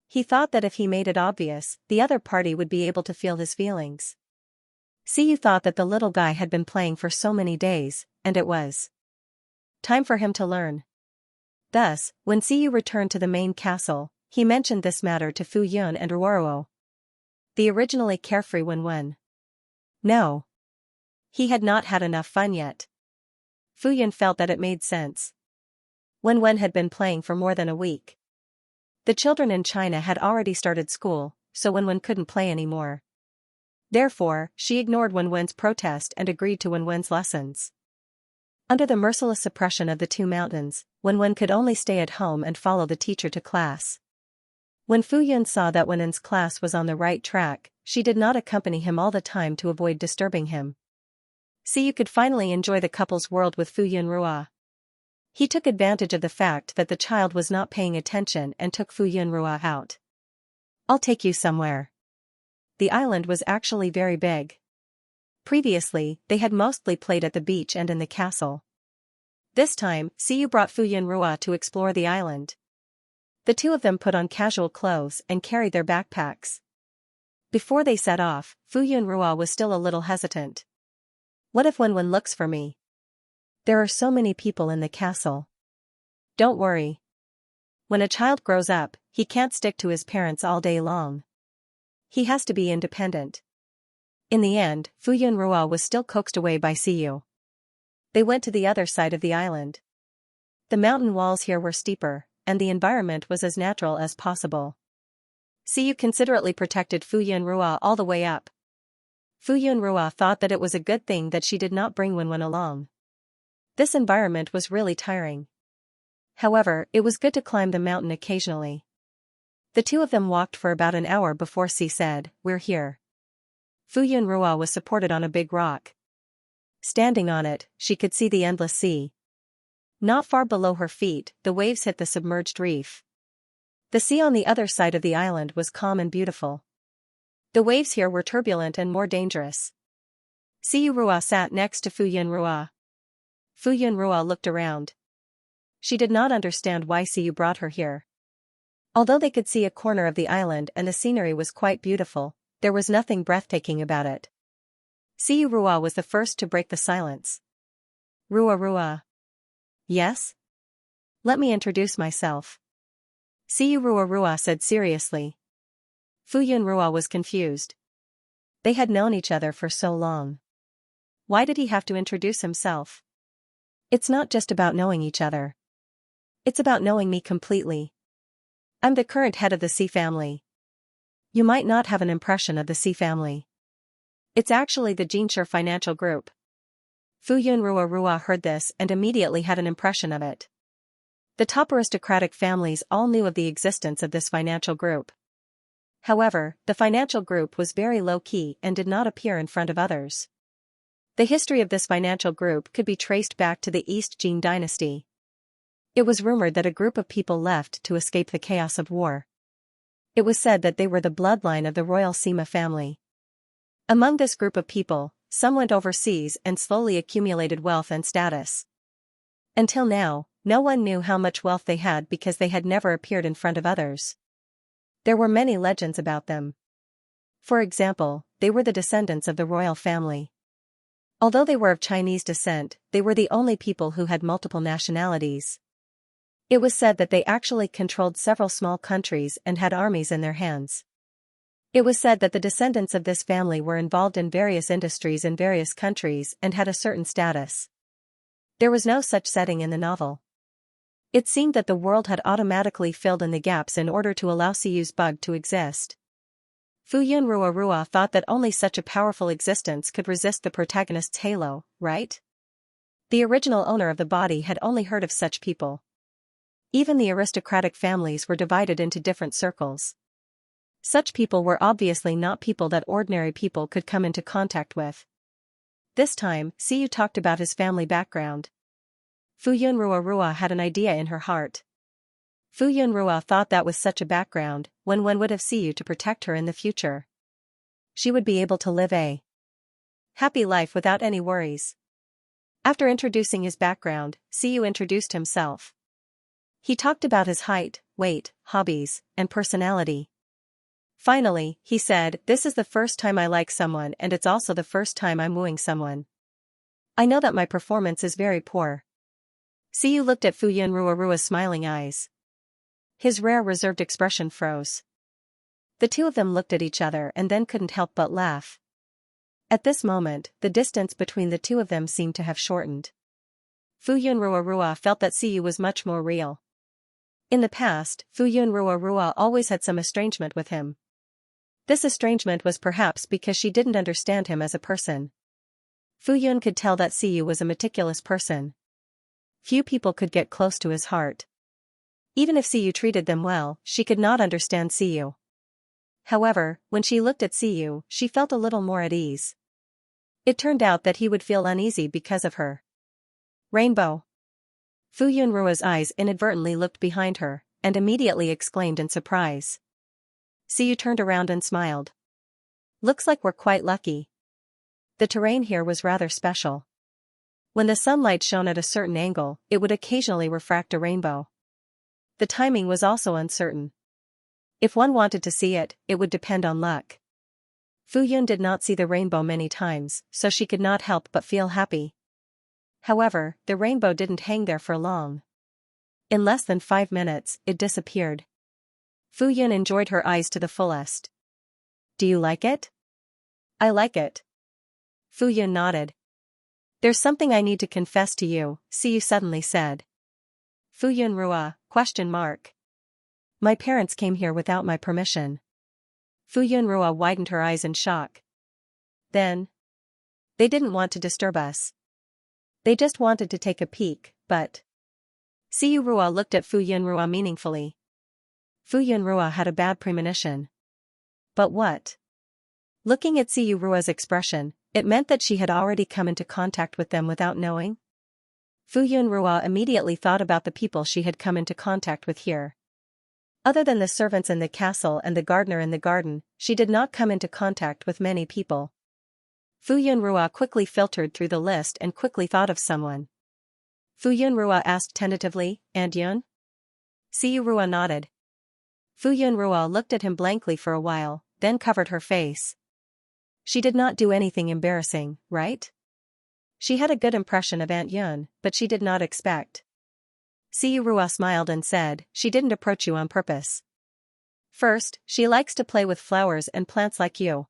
He thought that if he made it obvious, the other party would be able to feel his feelings. Siyu thought that the little guy had been playing for so many days, and it was time for him to learn. Thus, when Siyu returned to the main castle, he mentioned this matter to Fu Yun and Ruoruo. The originally carefree Wenwen. No. He had not had enough fun yet. Fu Yun felt that it made sense. Wen had been playing for more than a week. The children in China had already started school, so Wen couldn't play anymore. Therefore, she ignored Wen's protest and agreed to Wen's lessons. Under the merciless suppression of the two mountains, Wen could only stay at home and follow the teacher to class. When Fuyun saw that Wen's class was on the right track, she did not accompany him all the time to avoid disturbing him. Siyu could finally enjoy the couple's world with Fuyun Rua. He took advantage of the fact that the child was not paying attention and took Fuyun Rua out. "I'll take you somewhere." The island was actually very big. Previously, they had mostly played at the beach and in the castle. This time, Siyu brought Fuyun Rua to explore the island. The two of them put on casual clothes and carried their backpacks. Before they set off, Fuyun Rua was still a little hesitant. "What if Wen looks for me? There are so many people in the castle." "Don't worry. When a child grows up, he can't stick to his parents all day long. He has to be independent." In the end, Fuyun Rua was still coaxed away by Siyu. They went to the other side of the island. The mountain walls here were steeper, and the environment was as natural as possible. Siyu considerately protected Fuyun Rua all the way up. Fuyun Rua thought that it was a good thing that she did not bring Wen along. This environment was really tiring. However, it was good to climb the mountain occasionally. The two of them walked for about an hour before Si said, "We're here." Fuyun Rua was supported on a big rock. Standing on it, she could see the endless sea. Not far below her feet, the waves hit the submerged reef. The sea on the other side of the island was calm and beautiful. The waves here were turbulent and more dangerous. Siyu Rua sat next to Fuyun Rua. Fuyun Rua looked around. She did not understand why Siyu brought her here. Although they could see a corner of the island and the scenery was quite beautiful, there was nothing breathtaking about it. Siyu Rua was the first to break the silence. "Rua Rua." "Yes?" "Let me introduce myself." Siyu Rua said seriously. Fuyun Rua was confused. They had known each other for so long. Why did he have to introduce himself? "It's not just about knowing each other. It's about knowing me completely. I'm the current head of the Si family. You might not have an impression of the Si family. It's actually the Xianxia financial group." Fuyun Rua heard this and immediately had an impression of it. The top aristocratic families all knew of the existence of this financial group. However, the financial group was very low-key and did not appear in front of others. The history of this financial group could be traced back to the East Jin dynasty. It was rumored that a group of people left to escape the chaos of war. It was said that they were the bloodline of the royal Sima family. Among this group of people, some went overseas and slowly accumulated wealth and status. Until now, no one knew how much wealth they had because they had never appeared in front of others. There were many legends about them. For example, they were the descendants of the royal family. Although they were of Chinese descent, they were the only people who had multiple nationalities. It was said that they actually controlled several small countries and had armies in their hands. It was said that the descendants of this family were involved in various industries in various countries and had a certain status. There was no such setting in the novel. It seemed that the world had automatically filled in the gaps in order to allow Siyu's bug to exist. Fuyun Rua thought that only such a powerful existence could resist the protagonist's halo, right? The original owner of the body had only heard of such people. Even the aristocratic families were divided into different circles. Such people were obviously not people that ordinary people could come into contact with. This time, Siyu talked about his family background. Fuyun Rua had an idea in her heart. Fuyun Rua thought that with such a background, Wen would have Siyu to protect her in the future. She would be able to live a happy life without any worries. After introducing his background, Siyu introduced himself. He talked about his height, weight, hobbies, and personality. Finally, he said, "This is the first time I like someone and it's also the first time I'm wooing someone. I know that my performance is very poor." Siyu looked at Fuyun Rua's smiling eyes. His rare reserved expression froze. The two of them looked at each other and then couldn't help but laugh. At this moment, the distance between the two of them seemed to have shortened. Fu Yunruo felt that Siyu was much more real. In the past, Fu Yunruo always had some estrangement with him. This estrangement was perhaps because she didn't understand him as a person. Fu Yun could tell that Siyu was a meticulous person. Few people could get close to his heart. Even if Siyu treated them well, she could not understand Siyu. However, when she looked at Siyu, she felt a little more at ease. It turned out that he would feel uneasy because of her. Rainbow. Fu Yunruo's eyes inadvertently looked behind her, and immediately exclaimed in surprise. Siyu turned around and smiled. Looks like we're quite lucky. The terrain here was rather special. When the sunlight shone at a certain angle, it would occasionally refract a rainbow. The timing was also uncertain. If one wanted to see it, it would depend on luck. Fu Yun did not see the rainbow many times, so she could not help but feel happy. However, the rainbow didn't hang there for long. In less than 5 minutes, it disappeared. Fu Yun enjoyed her eyes to the fullest. Do you like it? I like it. Fu Yun nodded. There's something I need to confess to you, Siyu suddenly said. Fu Yunruo, ? My parents came here without my permission. Fu Yunruo widened her eyes in shock. Then? They didn't want to disturb us. They just wanted to take a peek, but... Siyu Ruo looked at Fu Yunruo meaningfully. Fu Yunruo had a bad premonition. But what? Looking at Siyu Ruo's expression, it meant that she had already come into contact with them without knowing. Fu Yunruo immediately thought about the people she had come into contact with here. Other than the servants in the castle and the gardener in the garden, she did not come into contact with many people. Fu Yunruo quickly filtered through the list and quickly thought of someone. Fu Yunruo asked tentatively, "And Yun?" Siyu Ruo nodded. Fu Yunruo looked at him blankly for a while, then covered her face. She did not do anything embarrassing, right? She had a good impression of Aunt Yun, but she did not expect. Siyu Ruo smiled and said, "She didn't approach you on purpose. First, she likes to play with flowers and plants like you.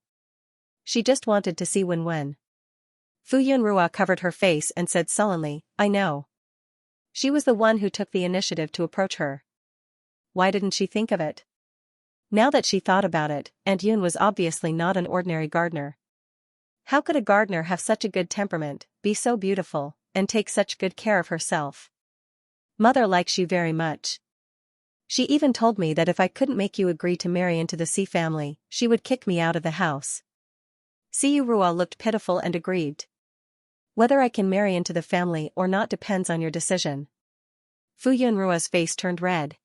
She just wanted to see Wen. Fu Yunruo covered her face and said sullenly, "I know. She was the one who took the initiative to approach her. Why didn't she think of it?" Now that she thought about it, Aunt Yun was obviously not an ordinary gardener. How could a gardener have such a good temperament, be so beautiful, and take such good care of herself? Mother likes you very much. She even told me that if I couldn't make you agree to marry into the Si family, she would kick me out of the house. Siyu Ruo looked pitiful and aggrieved. Whether I can marry into the family or not depends on your decision. Fu Yunruo's face turned red.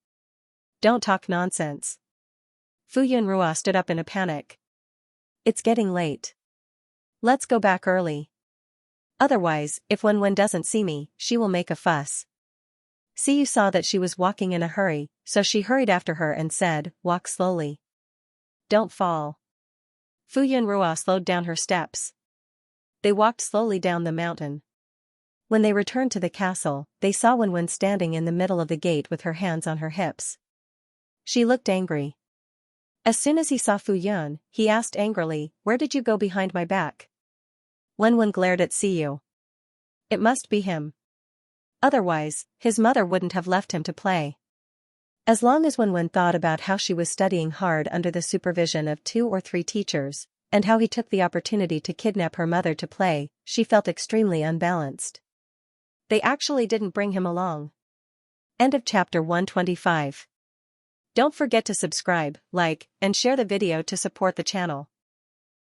Don't talk nonsense. Fu Yunruo stood up in a panic. It's getting late. Let's go back early. Otherwise, if Wen doesn't see me, she will make a fuss. Siyu saw that she was walking in a hurry, so she hurried after her and said, "Walk slowly. Don't fall." Fu Yunruo slowed down her steps. They walked slowly down the mountain. When they returned to the castle, they saw Wen standing in the middle of the gate with her hands on her hips. She looked angry. As soon as he saw Fu Yun, he asked angrily, "Where did you go behind my back?" Wen glared at Siyu. It must be him. Otherwise, his mother wouldn't have left him to play. As long as Wen thought about how she was studying hard under the supervision of 2 or 3 teachers, and how he took the opportunity to kidnap her mother to play, she felt extremely unbalanced. They actually didn't bring him along. End of chapter 125. Don't forget to subscribe, like, and share the video to support the channel.